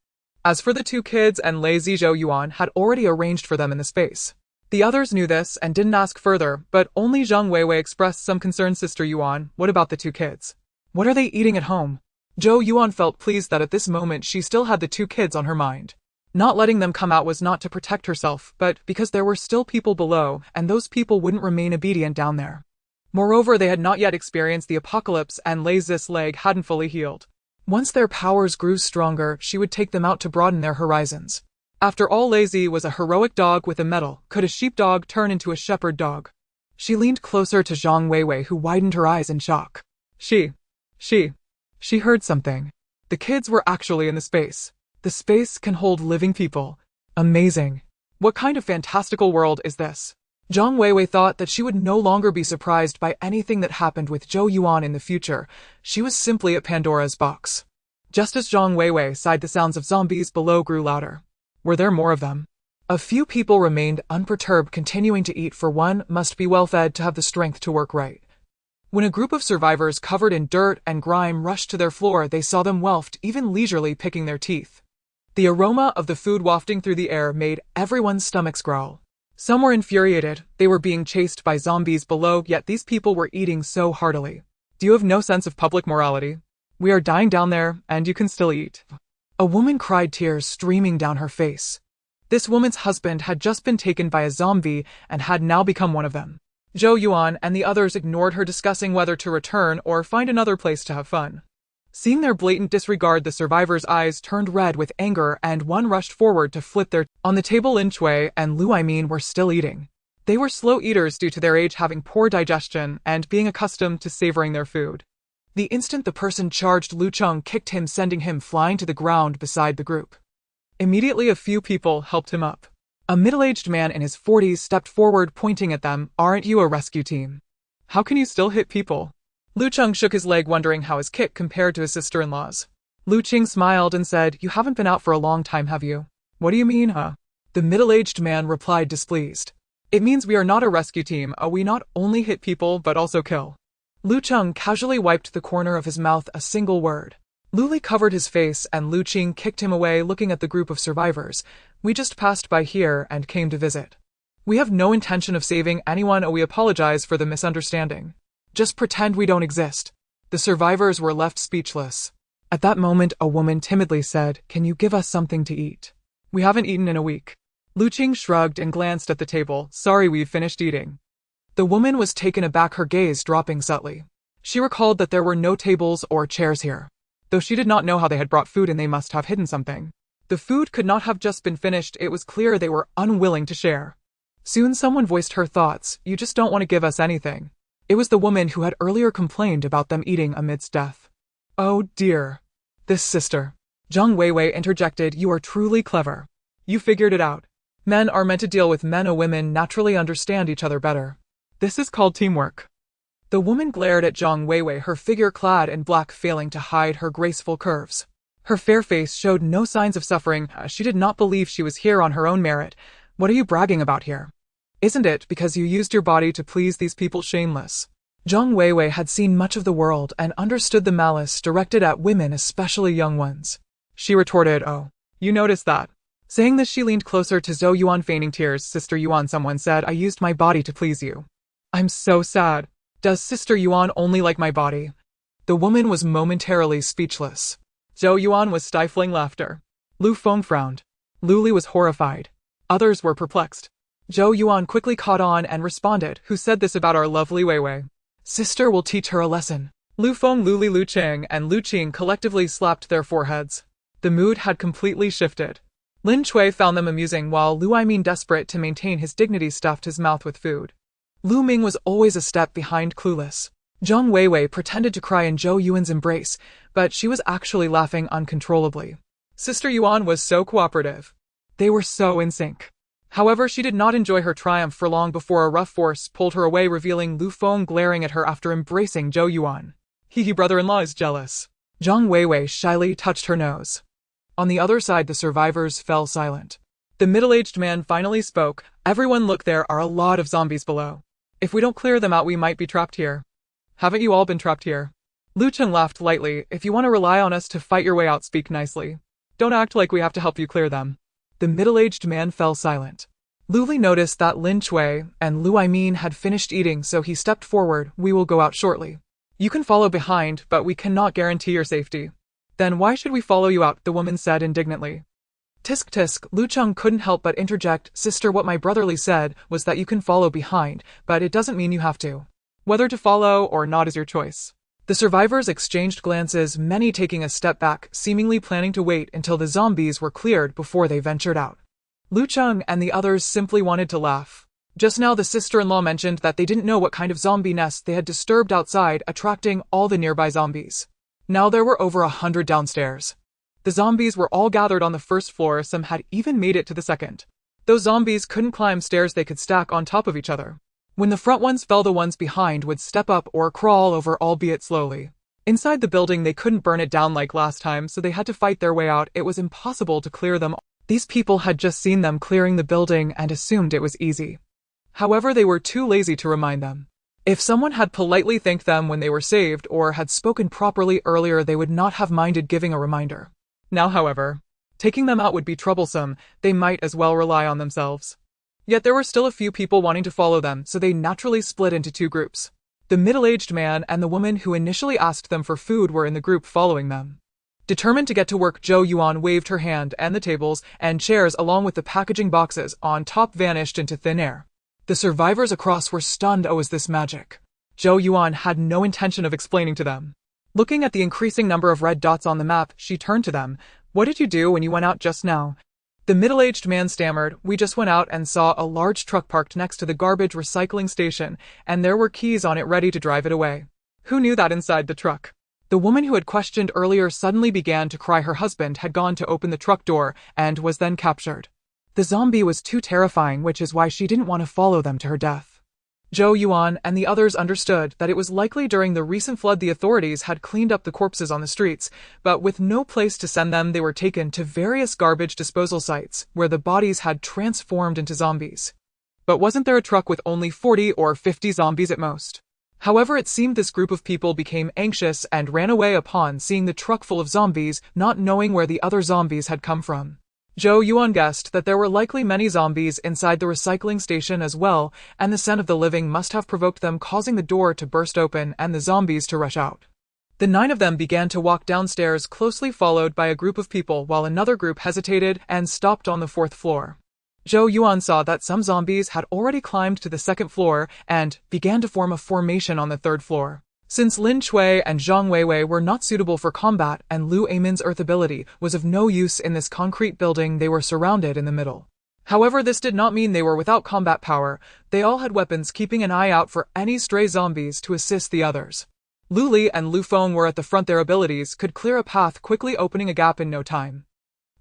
As for the 2 kids and lazy, Zhou Yuan had already arranged for them in the space. The others knew this and didn't ask further, but only Zhang Weiwei expressed some concern. "Sister Yuan, what about the 2 kids? What are they eating at home?" Zhou Yuan felt pleased that at this moment she still had the two kids on her mind. Not letting them come out was not to protect herself, but because there were still people below, and those people wouldn't remain obedient down there. Moreover, they had not yet experienced the apocalypse, and Lei's leg hadn't fully healed. Once their powers grew stronger, she would take them out to broaden their horizons. After all, Lazy was a heroic dog with a medal. Could a sheepdog turn into a shepherd dog? She leaned closer to Zhang Weiwei, who widened her eyes in shock. She heard something. The kids were actually in the space. The space can hold living people. Amazing. What kind of fantastical world is this? Zhang Weiwei thought that she would no longer be surprised by anything that happened with Zhou Yuan in the future. She was simply at Pandora's box. Just as Zhang Weiwei sighed, the sounds of zombies below grew louder. Were there more of them? A few people remained unperturbed, continuing to eat, for one must be well fed to have the strength to work right. When a group of survivors covered in dirt and grime rushed to their floor, they saw them whelped, even leisurely picking their teeth. The aroma of the food wafting through the air made everyone's stomachs growl. Some were infuriated. They were being chased by zombies below, yet these people were eating so heartily. Do you have no sense of public morality? We are dying down there, and you can still eat. A woman cried, tears streaming down her face. This woman's husband had just been taken by a zombie and had now become one of them. Zhou Yuan and the others ignored her, discussing whether to return or find another place to have fun. Seeing their blatant disregard, the survivors' eyes turned red with anger, and one rushed forward to flip their... On the table, Lin Chui and Lu Aimin were still eating. They were slow eaters due to their age, having poor digestion and being accustomed to savoring their food. The instant the person charged, Lu Cheng kicked him, sending him flying to the ground beside the group. Immediately, a few people helped him up. A middle-aged man in his 40s stepped forward, pointing at them. Aren't you a rescue team? How can you still hit people? Lu Cheng shook his leg, wondering how his kick compared to his sister-in-law's. Lu Cheng smiled and said, You haven't been out for a long time, have you? What do you mean, huh? The middle-aged man replied, displeased. It means we are not a rescue team. We not only hit people, but also kill. Lu Cheng casually wiped the corner of his mouth, a single word. Luli covered his face, and Lu Cheng kicked him away, looking at the group of survivors. We just passed by here and came to visit. We have no intention of saving anyone. We apologize for the misunderstanding. Just pretend we don't exist. The survivors were left speechless. At that moment, a woman timidly said, Can you give us something to eat? We haven't eaten in a week. Lu Cheng shrugged and glanced at the table. Sorry, we've finished eating. The woman was taken aback, her gaze dropping subtly. She recalled that there were no tables or chairs here. Though she did not know how they had brought food, and they must have hidden something. The food could not have just been finished. It was clear they were unwilling to share. Soon someone voiced her thoughts. You just don't want to give us anything. It was the woman who had earlier complained about them eating amidst death. Oh dear. This sister. Zhang Weiwei interjected. You are truly clever. You figured it out. Men are meant to deal with men. Women naturally understand each other better. This is called teamwork. The woman glared at Zhang Weiwei, her figure clad in black failing to hide her graceful curves. Her fair face showed no signs of suffering. She did not believe she was here on her own merit. What are you bragging about here? Isn't it because you used your body to please these people? Shameless. Zhang Weiwei had seen much of the world and understood the malice directed at women, especially young ones. She retorted, Oh, you noticed that. Saying this, she leaned closer to Zhou Yuan, feigning tears. Sister Yuan, someone said, I used my body to please you. I'm so sad. Does Sister Yuan only like my body? The woman was momentarily speechless. Zhou Yuan was stifling laughter. Lu Feng frowned. Luli was horrified. Others were perplexed. Zhou Yuan quickly caught on and responded, Who said this about our lovely Weiwei? Sister will teach her a lesson. Lu Feng, Luli, Lu Cheng, and Lu Qing collectively slapped their foreheads. The mood had completely shifted. Lin Chui found them amusing, while Lu Aimin, desperate to maintain his dignity, stuffed his mouth with food. Lu Ming was always a step behind, clueless. Zhang Weiwei pretended to cry in Zhou Yuan's embrace, but she was actually laughing uncontrollably. Sister Yuan was so cooperative. They were so in sync. However, she did not enjoy her triumph for long before a rough force pulled her away, revealing Lu Feng glaring at her after embracing Zhou Yuan. He brother-in-law is jealous. Zhang Weiwei shyly touched her nose. On the other side, the survivors fell silent. The middle-aged man finally spoke. Everyone, look, there are a lot of zombies below. If we don't clear them out, we might be trapped here. Haven't you all been trapped here? Lu Cheng laughed lightly. If you want to rely on us to fight your way out, speak nicely. Don't act like we have to help you clear them. The middle-aged man fell silent. Luli noticed that Lin Chui and Lu Aimin had finished eating, so he stepped forward. We will go out shortly. You can follow behind, but we cannot guarantee your safety. Then why should we follow you out? The woman said indignantly. Tisk tisk, Lu Cheng couldn't help but interject, sister, what my brotherly said was that you can follow behind, but it doesn't mean you have to. Whether to follow or not is your choice. The survivors exchanged glances, many taking a step back, seemingly planning to wait until the zombies were cleared before they ventured out. Lu Cheng and the others simply wanted to laugh. Just now the sister-in-law mentioned that they didn't know what kind of zombie nest they had disturbed outside, attracting all the nearby zombies. Now there were over 100 downstairs. The zombies were all gathered on the first floor, some had even made it to the second. Those zombies couldn't climb stairs, they could stack on top of each other. When the front ones fell, the ones behind would step up or crawl over, albeit slowly. Inside the building they couldn't burn it down like last time, so they had to fight their way out. It was impossible to clear them. These people had just seen them clearing the building and assumed it was easy. However, they were too lazy to remind them. If someone had politely thanked them when they were saved or had spoken properly earlier, they would not have minded giving a reminder. Now, however, taking them out would be troublesome. They might as well rely on themselves. Yet there were still a few people wanting to follow them, so they naturally split into two groups. The middle-aged man and the woman who initially asked them for food were in the group following them. Determined to get to work, Zhou Yuan waved her hand, and the tables and chairs along with the packaging boxes on top vanished into thin air. The survivors across were stunned. Oh, is this magic? Zhou Yuan had no intention of explaining to them. Looking at the increasing number of red dots on the map, she turned to them. What did you do when you went out just now? The middle-aged man stammered, we just went out and saw a large truck parked next to the garbage recycling station, and there were keys on it ready to drive it away. Who knew that inside the truck? The woman who had questioned earlier suddenly began to cry. Her husband had gone to open the truck door and was then captured. The zombie was too terrifying, which is why she didn't want to follow them to her death. Zhou Yuan and the others understood that it was likely during the recent flood the authorities had cleaned up the corpses on the streets, but with no place to send them, they were taken to various garbage disposal sites where the bodies had transformed into zombies. But wasn't there a truck with only 40 or 50 zombies at most? However, it seemed this group of people became anxious and ran away upon seeing the truck full of zombies, not knowing where the other zombies had come from. Zhou Yuan guessed that there were likely many zombies inside the recycling station as well, and the scent of the living must have provoked them, causing the door to burst open and the zombies to rush out. The 9 of them began to walk downstairs, closely followed by a group of people, while another group hesitated and stopped on the 4th floor. Zhou Yuan saw that some zombies had already climbed to the 2nd floor and began to form a formation on the 3rd floor. Since Lin Chui and Zhang Weiwei were not suitable for combat and Lu Amin's earth ability was of no use in this concrete building, they were surrounded in the middle. However, this did not mean they were without combat power. They all had weapons, keeping an eye out for any stray zombies to assist the others. Lu Li and Lu Feng were at the front. Their abilities could clear a path, quickly opening a gap in no time.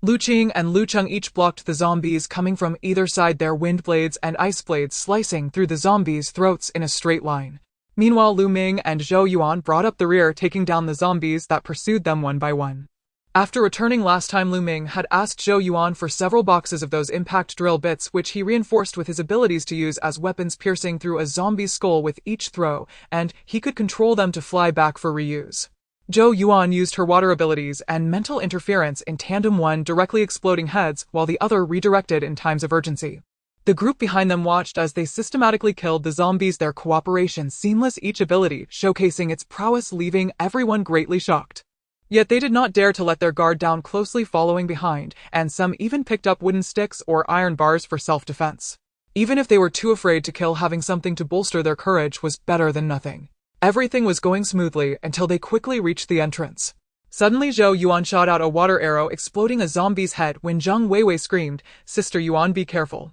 Lu Qing and Lu Cheng each blocked the zombies coming from either side, their wind blades and ice blades slicing through the zombies' throats in a straight line. Meanwhile, Lu Ming and Zhou Yuan brought up the rear, taking down the zombies that pursued them one by one. After returning last time, Lu Ming had asked Zhou Yuan for several boxes of those impact drill bits, which he reinforced with his abilities to use as weapons, piercing through a zombie's skull with each throw, and he could control them to fly back for reuse. Zhou Yuan used her water abilities and mental interference in tandem, one directly exploding heads while the other redirected in times of urgency. The group behind them watched as they systematically killed the zombies, their cooperation seamless, each ability showcasing its prowess, leaving everyone greatly shocked. Yet they did not dare to let their guard down, closely following behind, and some even picked up wooden sticks or iron bars for self-defense. Even if they were too afraid to kill, having something to bolster their courage was better than nothing. Everything was going smoothly until they quickly reached the entrance. Suddenly, Zhou Yuan shot out a water arrow, exploding a zombie's head when Zhang Weiwei screamed, "Sister Yuan, be careful."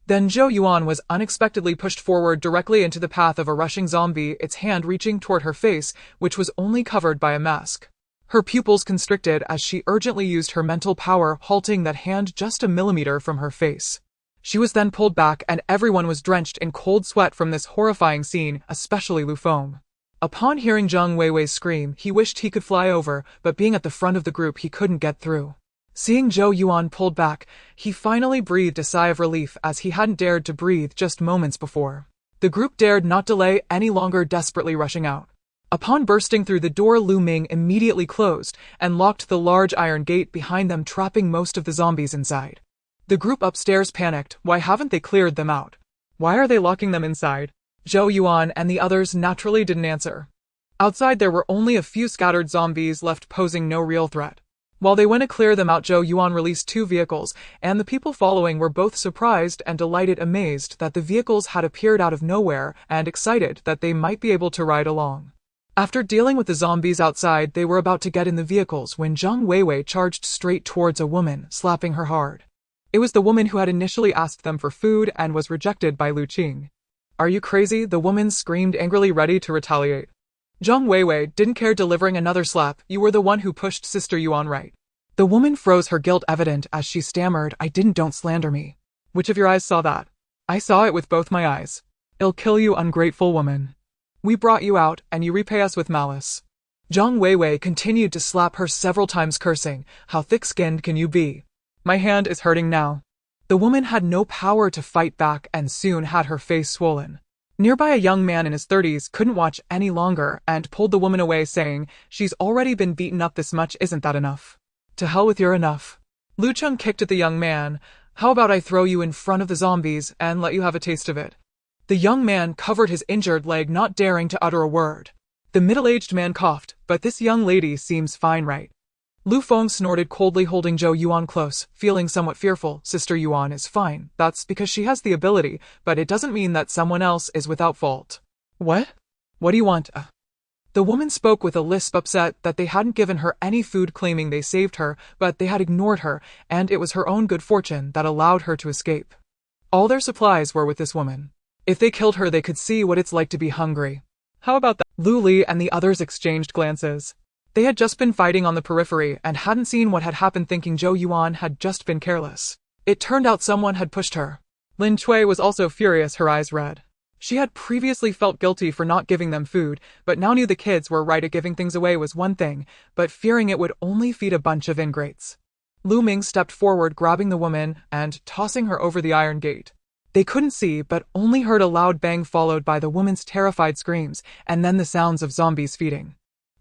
Then Zhou Yuan was unexpectedly pushed forward directly into the path of a rushing zombie, its hand reaching toward her face, which was only covered by a mask. Her pupils constricted as she urgently used her mental power, halting that hand just a millimeter from her face. She was then pulled back, and everyone was drenched in cold sweat from this horrifying scene, especially Lu Feng. Upon hearing Zhang Weiwei's scream, he wished he could fly over, but being at the front of the group, he couldn't get through. Seeing Zhou Yuan pulled back, he finally breathed a sigh of relief, as he hadn't dared to breathe just moments before. The group dared not delay any longer, desperately rushing out. Upon bursting through the door, Lu Ming immediately closed and locked the large iron gate behind them, trapping most of the zombies inside. The group upstairs panicked. Why haven't they cleared them out? Why are they locking them inside? Zhou Yuan and the others naturally didn't answer. Outside there were only a few scattered zombies left posing no real threat. While they went to clear them out, Zhou Yuan released 2 vehicles, and the people following were both surprised and amazed that the vehicles had appeared out of nowhere and excited that they might be able to ride along. After dealing with the zombies outside, they were about to get in the vehicles when Zhang Weiwei charged straight towards a woman, slapping her hard. It was the woman who had initially asked them for food and was rejected by Lu Qing. "Are you crazy?" the woman screamed angrily, ready to retaliate. Zhang Weiwei didn't care, delivering another slap. "You were the one who pushed Sister Yuan, right?" The woman froze, her guilt evident as she stammered, Don't slander me." "Which of your eyes saw that?" "I saw it with both my eyes." "I'll kill you, ungrateful woman. We brought you out, and you repay us with malice." Zhang Weiwei continued to slap her several times, cursing, "How thick-skinned can you be? My hand is hurting now." The woman had no power to fight back and soon had her face swollen. Nearby, a young man in his 30s couldn't watch any longer and pulled the woman away, saying, "She's already been beaten up this much, isn't that enough?" "To hell with your enough." Lu Cheng kicked at the young man. "How about I throw you in front of the zombies and let you have a taste of it?" The young man covered his injured leg, not daring to utter a word. The middle-aged man coughed, "But this young lady seems fine, right?" Lu Feng snorted coldly, holding Zhou Yuan close, feeling somewhat fearful. "Sister Yuan is fine. That's because she has the ability, but it doesn't mean that someone else is without fault." "What? What do you want?" The woman spoke with a lisp, upset that they hadn't given her any food, claiming they saved her, but they had ignored her, and it was her own good fortune that allowed her to escape. All their supplies were with this woman. If they killed her, they could see what it's like to be hungry. "How about that?" Lu Li and the others exchanged glances. They had just been fighting on the periphery and hadn't seen what had happened, thinking Zhou Yuan had just been careless. It turned out someone had pushed her. Lin Cui was also furious, her eyes red. She had previously felt guilty for not giving them food, but now knew the kids were right. Giving things away was one thing, but fearing it would only feed a bunch of ingrates. Lu Ming stepped forward, grabbing the woman and tossing her over the iron gate. They couldn't see, but only heard a loud bang followed by the woman's terrified screams, and then the sounds of zombies feeding.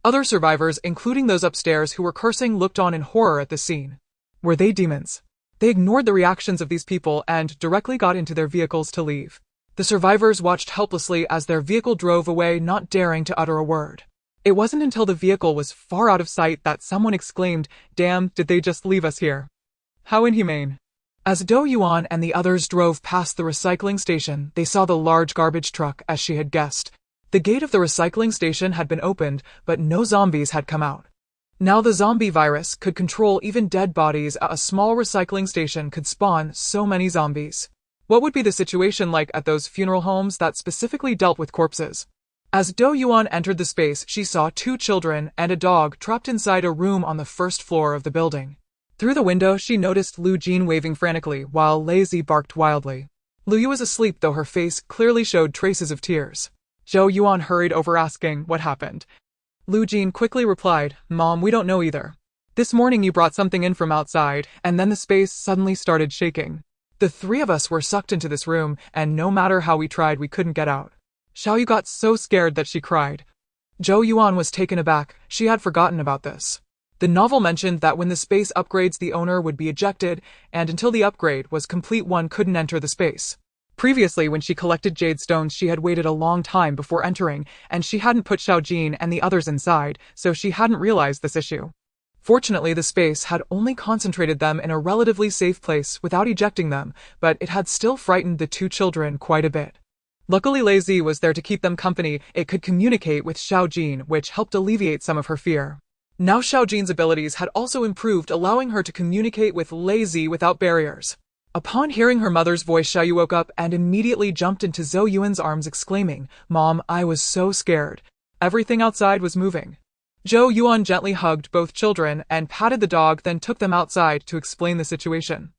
Other survivors, including those upstairs who were cursing, looked on in horror at the scene. Were they demons? They ignored the reactions of these people and directly got into their vehicles to leave. The survivors watched helplessly as their vehicle drove away, not daring to utter a word. It wasn't until the vehicle was far out of sight that someone exclaimed, "Damn, did they just leave us here? How inhumane." As Zhou Yuan and the others drove past the recycling station, they saw the large garbage truck, as she had guessed. The gate of the recycling station had been opened, but no zombies had come out. Now the zombie virus could control even dead bodies. A small recycling station could spawn so many zombies. What would be the situation like at those funeral homes that specifically dealt with corpses? As Zhou Yuan entered the space, she saw 2 children and a dog trapped inside a room on the first floor of the building. Through the window, she noticed Lu Jin waving frantically, while Lazy barked wildly. Lu Yu was asleep, though her face clearly showed traces of tears. Zhou Yuan hurried over, asking, "What happened?" Lu Jin quickly replied, "Mom, we don't know either. This morning you brought something in from outside, and then the space suddenly started shaking. The 3 of us were sucked into this room, and no matter how we tried, we couldn't get out." Xiao Yu got so scared that she cried. Zhou Yuan was taken aback. She had forgotten about this. The novel mentioned that when the space upgrades, the owner would be ejected, and until the upgrade was complete, one couldn't enter the space. Previously, when she collected jade stones, she had waited a long time before entering, and she hadn't put Xiao Jin and the others inside, so she hadn't realized this issue. Fortunately, the space had only concentrated them in a relatively safe place without ejecting them, but it had still frightened the 2 children quite a bit. Luckily, Lazy was there to keep them company. It could communicate with Xiao Jin, which helped alleviate some of her fear. Now Xiao Jin's abilities had also improved, allowing her to communicate with Lazy without barriers. Upon hearing her mother's voice, Xiao Yu woke up and immediately jumped into Zhou Yuan's arms, exclaiming, "Mom, I was so scared. Everything outside was moving." Zhou Yuan gently hugged both children and patted the dog, then took them outside to explain the situation.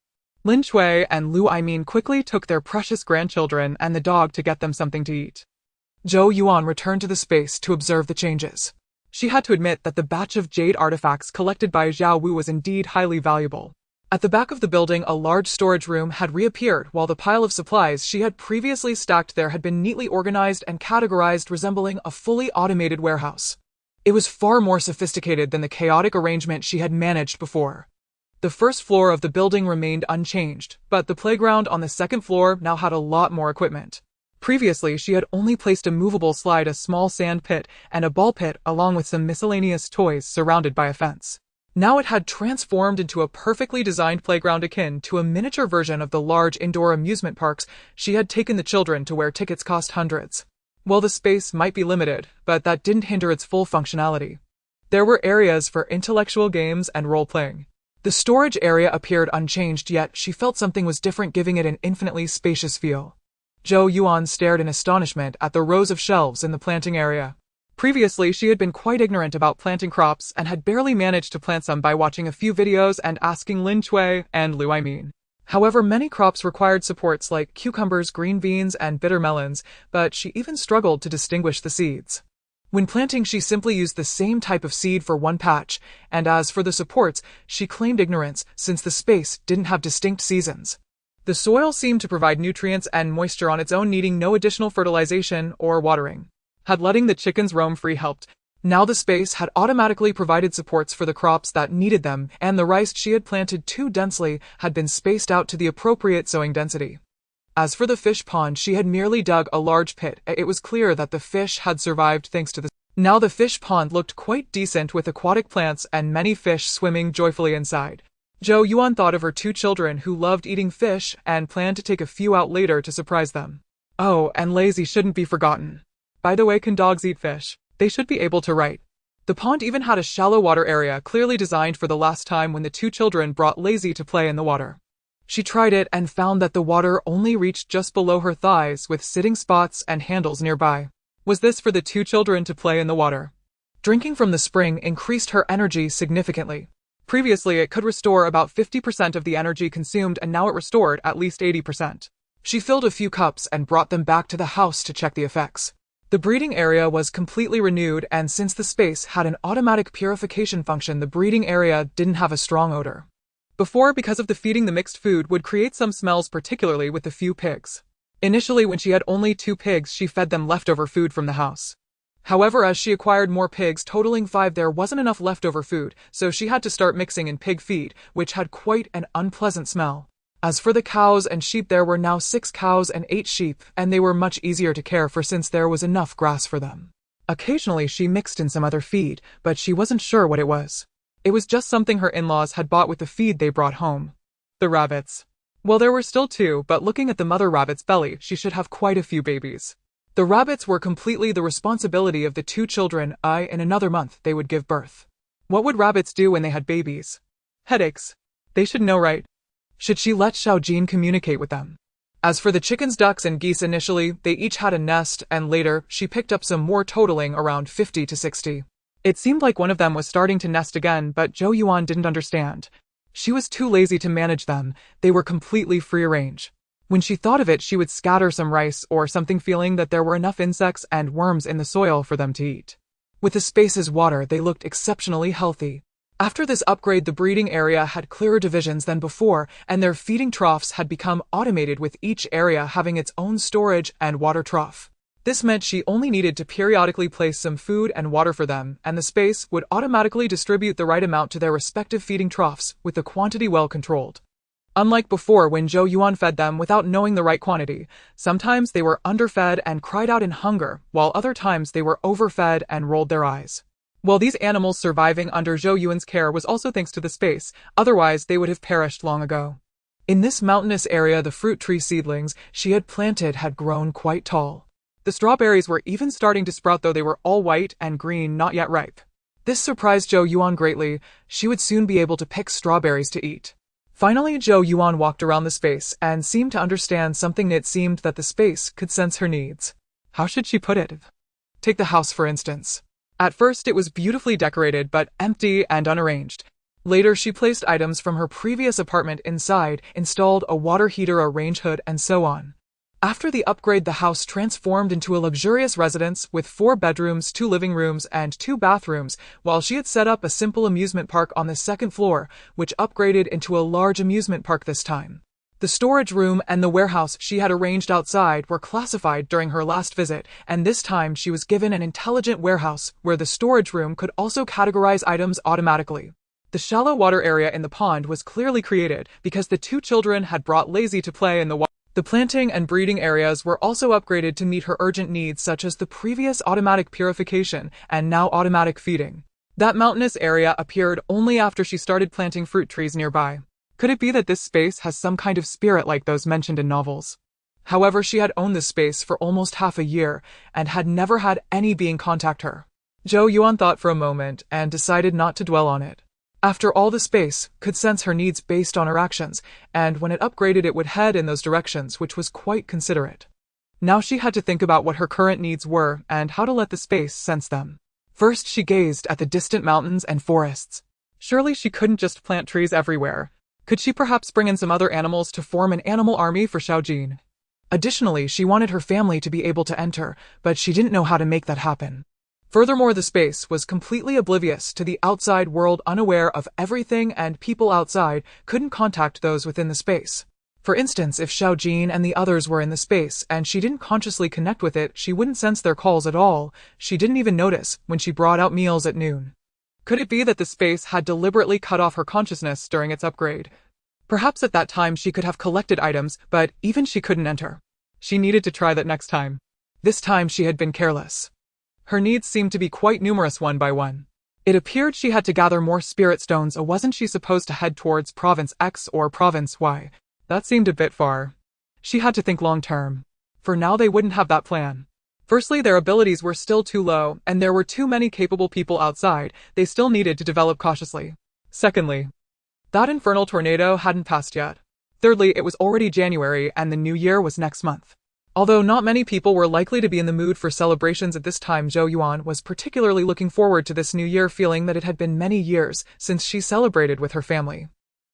Lin Cui and Lu Aimin quickly took their precious grandchildren and the dog to get them something to eat. Zhou Yuan returned to the space to observe the changes. She had to admit that the batch of jade artifacts collected by Zhao Wu was indeed highly valuable. At the back of the building, a large storage room had reappeared, while the pile of supplies she had previously stacked there had been neatly organized and categorized, resembling a fully automated warehouse. It was far more sophisticated than the chaotic arrangement she had managed before. The first floor of the building remained unchanged, but the playground on the second floor now had a lot more equipment. Previously, she had only placed a movable slide, a small sand pit, and a ball pit along with some miscellaneous toys surrounded by a fence. Now it had transformed into a perfectly designed playground akin to a miniature version of the large indoor amusement parks she had taken the children to, where tickets cost hundreds. Well, the space might be limited, but that didn't hinder its full functionality. There were areas for intellectual games and role-playing. The storage area appeared unchanged, yet she felt something was different, giving it an infinitely spacious feel. Zhou Yuan stared in astonishment at the rows of shelves in the planting area. Previously, she had been quite ignorant about planting crops and had barely managed to plant some by watching a few videos and asking Lin Cui and Lu Aimin. However, many crops required supports like cucumbers, green beans, and bitter melons, but she even struggled to distinguish the seeds. When planting, she simply used the same type of seed for one patch, and as for the supports, she claimed ignorance since the space didn't have distinct seasons. The soil seemed to provide nutrients and moisture on its own, needing no additional fertilization or watering. Had letting the chickens roam free helped. Now the space had automatically provided supports for the crops that needed them, and the rice she had planted too densely had been spaced out to the appropriate sowing density. As for the fish pond, she had merely dug a large pit. It was clear that the fish had survived thanks to the... Now the fish pond looked quite decent, with aquatic plants and many fish swimming joyfully inside. Zhou Yuan thought of her two children who loved eating fish and planned to take a few out later to surprise them. Oh, and lazy shouldn't be forgotten. By the way, can dogs eat fish? They should be able to, right? The pond even had a shallow water area clearly designed for the last time when the two children brought Lazy to play in the water. She tried it and found that the water only reached just below her thighs, with sitting spots and handles nearby. Was this for the two children to play in the water? Drinking from the spring increased her energy significantly. Previously, it could restore about 50% of the energy consumed, and now it restored at least 80%. She filled a few cups and brought them back to the house to check the effects. The breeding area was completely renewed, and since the space had an automatic purification function, the breeding area didn't have a strong odor. Before, because of the feeding, the mixed food would create some smells, particularly with the few pigs. Initially, when she had only 2 pigs, she fed them leftover food from the house. However, as she acquired more pigs, totaling 5, there wasn't enough leftover food, so she had to start mixing in pig feed, which had quite an unpleasant smell. As for the cows and sheep, there were now 6 cows and 8 sheep, and they were much easier to care for since there was enough grass for them. Occasionally, she mixed in some other feed, but she wasn't sure what it was. It was just something her in-laws had bought with the feed they brought home. The rabbits. Well, there were still 2, but looking at the mother rabbit's belly, she should have quite a few babies. The rabbits were completely the responsibility of the 2 children. In another month, they would give birth. What would rabbits do when they had babies? Headaches. They should know, right? Should she let Xiaojin communicate with them? As for the chickens, ducks, and geese, initially, they each had a nest, and later, she picked up some more, totaling around 50 to 60. It seemed like one of them was starting to nest again, but Zhou Yuan didn't understand. She was too lazy to manage them. They were completely free range. When she thought of it, she would scatter some rice or something, feeling that there were enough insects and worms in the soil for them to eat. With the space as water, they looked exceptionally healthy. After this upgrade, the breeding area had clearer divisions than before, and their feeding troughs had become automated, with each area having its own storage and water trough. This meant she only needed to periodically place some food and water for them, and the space would automatically distribute the right amount to their respective feeding troughs, with the quantity well controlled. Unlike before, when Zhou Yuan fed them without knowing the right quantity, sometimes they were underfed and cried out in hunger, while other times they were overfed and rolled their eyes. Well, these animals surviving under Zhou Yuan's care was also thanks to the space, otherwise they would have perished long ago. In this mountainous area, the fruit tree seedlings she had planted had grown quite tall. The strawberries were even starting to sprout, though they were all white and green, not yet ripe. This surprised Zhou Yuan greatly. She would soon be able to pick strawberries to eat. Finally, Zhou Yuan walked around the space and seemed to understand something. It seemed that the space could sense her needs. How should she put it? Take the house, for instance. At first, it was beautifully decorated but empty and unarranged. Later, she placed items from her previous apartment inside, installed a water heater, a range hood, and so on. After the upgrade, the house transformed into a luxurious residence with 4 bedrooms, 2 living rooms, and 2 bathrooms, while she had set up a simple amusement park on the 2nd floor, which upgraded into a large amusement park this time. The storage room and the warehouse she had arranged outside were classified during her last visit, and this time she was given an intelligent warehouse where the storage room could also categorize items automatically. The shallow water area in the pond was clearly created because the 2 children had brought Lazy to play in the water. The planting and breeding areas were also upgraded to meet her urgent needs, such as the previous automatic purification and now automatic feeding. That mountainous area appeared only after she started planting fruit trees nearby. Could it be that this space has some kind of spirit like those mentioned in novels? However, she had owned this space for almost half a year and had never had any being contact her. Zhou Yuan thought for a moment and decided not to dwell on it. After all, the space could sense her needs based on her actions, and when it upgraded it would head in those directions, which was quite considerate. Now she had to think about what her current needs were and how to let the space sense them. First, she gazed at the distant mountains and forests. Surely she couldn't just plant trees everywhere. Could she perhaps bring in some other animals to form an animal army for Xiaojin? Additionally, she wanted her family to be able to enter, but she didn't know how to make that happen. Furthermore, the space was completely oblivious to the outside world, unaware of everything, and people outside couldn't contact those within the space. For instance, if Xiaojin and the others were in the space and she didn't consciously connect with it, she wouldn't sense their calls at all. She didn't even notice when she brought out meals at noon. Could it be that the space had deliberately cut off her consciousness during its upgrade? Perhaps at that time she could have collected items, but even she couldn't enter. She needed to try that next time. This time she had been careless. Her needs seemed to be quite numerous one by one. It appeared she had to gather more spirit stones, or wasn't she supposed to head towards Province X or Province Y? That seemed a bit far. She had to think long term. For now they wouldn't have that plan. Firstly, their abilities were still too low, and there were too many capable people outside. They still needed to develop cautiously. Secondly, that infernal tornado hadn't passed yet. Thirdly, it was already January and the new year was next month. Although not many people were likely to be in the mood for celebrations at this time, Zhou Yuan was particularly looking forward to this new year, feeling that it had been many years since she celebrated with her family.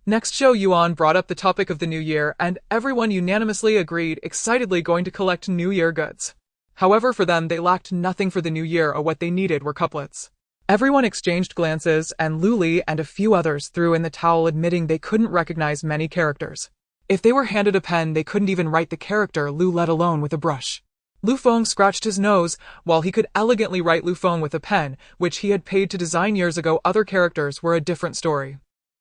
Next, Zhou Yuan brought up the topic of the new year, and everyone unanimously agreed, excitedly going to collect New Year goods. However, for them, they lacked nothing for the new year, or what they needed were couplets. Everyone exchanged glances, and Lu Li and a few others threw in the towel, admitting they couldn't recognize many characters. If they were handed a pen, they couldn't even write the character Lu, let alone with a brush. Lu Feng scratched his nose. While he could elegantly write Lu Feng with a pen, which he had paid to design years ago, other characters were a different story.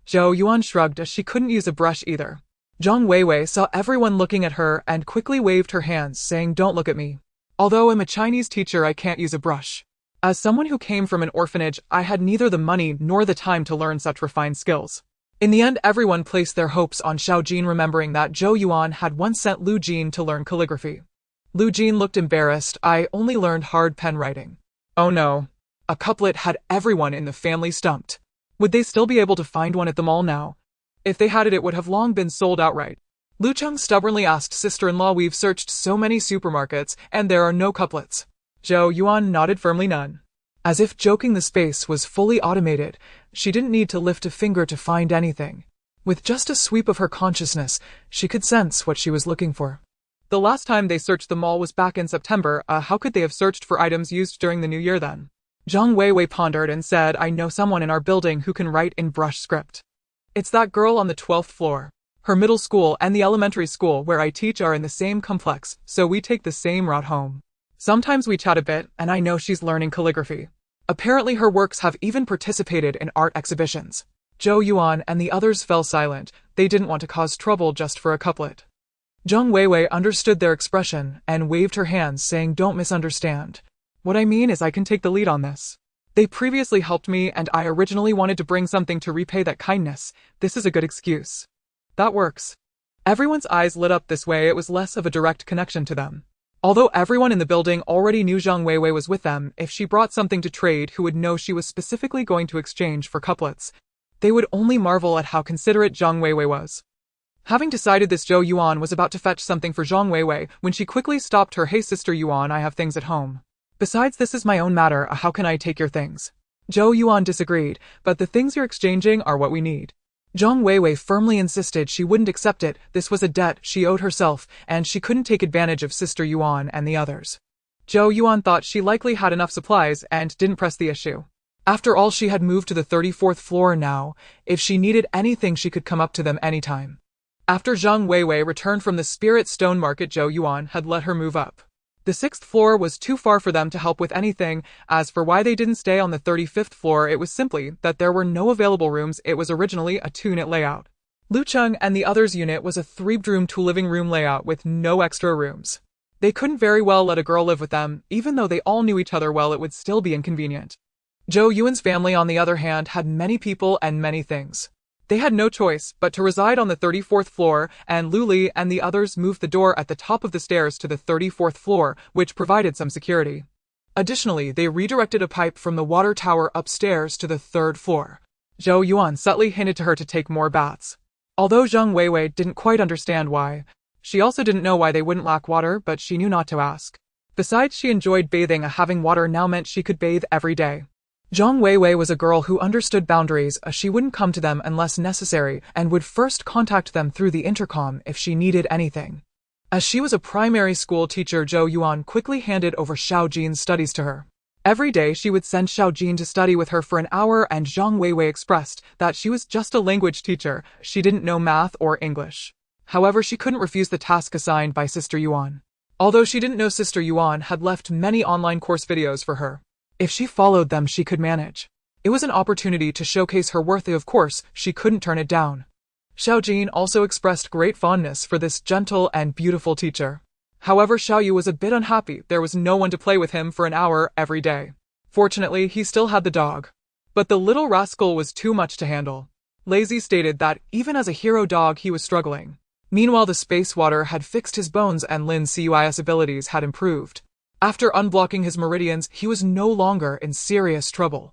Zhou Yuan shrugged as she couldn't use a brush either. Zhang Weiwei saw everyone looking at her and quickly waved her hands, saying, "Don't look at me. Although I'm a Chinese teacher, I can't use a brush. As someone who came from an orphanage, I had neither the money nor the time to learn such refined skills." In the end, everyone placed their hopes on Xiaojin, remembering that Zhou Yuan had once sent Lu Jin to learn calligraphy. Lu Jin looked embarrassed. "I only learned hard pen writing." Oh no. A couplet had everyone in the family stumped. Would they still be able to find one at the mall now? If they had it, it would have long been sold outright. Lu Cheng stubbornly asked sister-in-law, "We've searched so many supermarkets, and there are no couplets." Zhou Yuan nodded firmly, "None." As if joking, the space was fully automated. She didn't need to lift a finger to find anything. With just a sweep of her consciousness, she could sense what she was looking for. The last time they searched the mall was back in September. How could they have searched for items used during the new year then? Zhang Weiwei pondered and said, "I know someone in our building who can write in brush script. It's that girl on the 12th floor. Her middle school and the elementary school where I teach are in the same complex, so we take the same route home. Sometimes we chat a bit, and I know she's learning calligraphy. Apparently her works have even participated in art exhibitions." Zhou Yuan and the others fell silent. They didn't want to cause trouble just for a couplet. Zhang Weiwei understood their expression and waved her hands, saying, "Don't misunderstand. What I mean is I can take the lead on this. They previously helped me, and I originally wanted to bring something to repay that kindness. This is a good excuse." That works. Everyone's eyes lit up this way. It was less of a direct connection to them. Although everyone in the building already knew Zhang Weiwei was with them, if she brought something to trade, who would know she was specifically going to exchange for couplets? They would only marvel at how considerate Zhang Weiwei was. Having decided this, Zhou Yuan was about to fetch something for Zhang Weiwei when she quickly stopped her. "Hey sister Yuan, I have things at home. Besides, this is my own matter. How can I take your things?" Zhou Yuan disagreed, "But the things you're exchanging are what we need." Zhang Weiwei firmly insisted she wouldn't accept it. This was a debt she owed herself, and she couldn't take advantage of Sister Yuan and the others. Zhou Yuan thought she likely had enough supplies and didn't press the issue. After all, she had moved to the 34th floor now. If she needed anything, she could come up to them anytime. After Zhang Weiwei returned from the Spirit Stone Market, Zhou Yuan had let her move up. The 6th floor was too far for them to help with anything. As for why they didn't stay on the 35th floor, it was simply that there were no available rooms. It was originally a 2-unit layout. Lu Cheng and the others' unit was a 3-bedroom 2-living room layout with no extra rooms. They couldn't very well let a girl live with them, even though they all knew each other well. It would still be inconvenient. Zhou Yuan's family, on the other hand, had many people and many things. They had no choice but to reside on the 34th floor, and Lu Li and the others moved the door at the top of the stairs to the 34th floor, which provided some security. Additionally, they redirected a pipe from the water tower upstairs to the 3rd floor. Zhou Yuan subtly hinted to her to take more baths. Although Zhang Weiwei didn't quite understand why. She also didn't know why they wouldn't lack water, but she knew not to ask. Besides, she enjoyed bathing, and having water now meant she could bathe every day. Zhang Weiwei was a girl who understood boundaries. She wouldn't come to them unless necessary and would first contact them through the intercom if she needed anything. As she was a primary school teacher, Zhou Yuan quickly handed over Xiao Jin's studies to her. Every day she would send Xiao Jin to study with her for an hour, and Zhang Weiwei expressed that she was just a language teacher. She didn't know math or English. However, she couldn't refuse the task assigned by Sister Yuan. Although she didn't know, Sister Yuan had left many online course videos for her. If she followed them, she could manage. It was an opportunity to showcase her worth. Of course, she couldn't turn it down. Xiao Jin also expressed great fondness for this gentle and beautiful teacher. However, Xiao Yu was a bit unhappy. There was no one to play with him for an hour every day. Fortunately, he still had the dog. But the little rascal was too much to handle. Lazy stated that even as a hero dog, he was struggling. Meanwhile, the space water had fixed his bones and Lin's CUIS abilities had improved. After unblocking his meridians, he was no longer in serious trouble.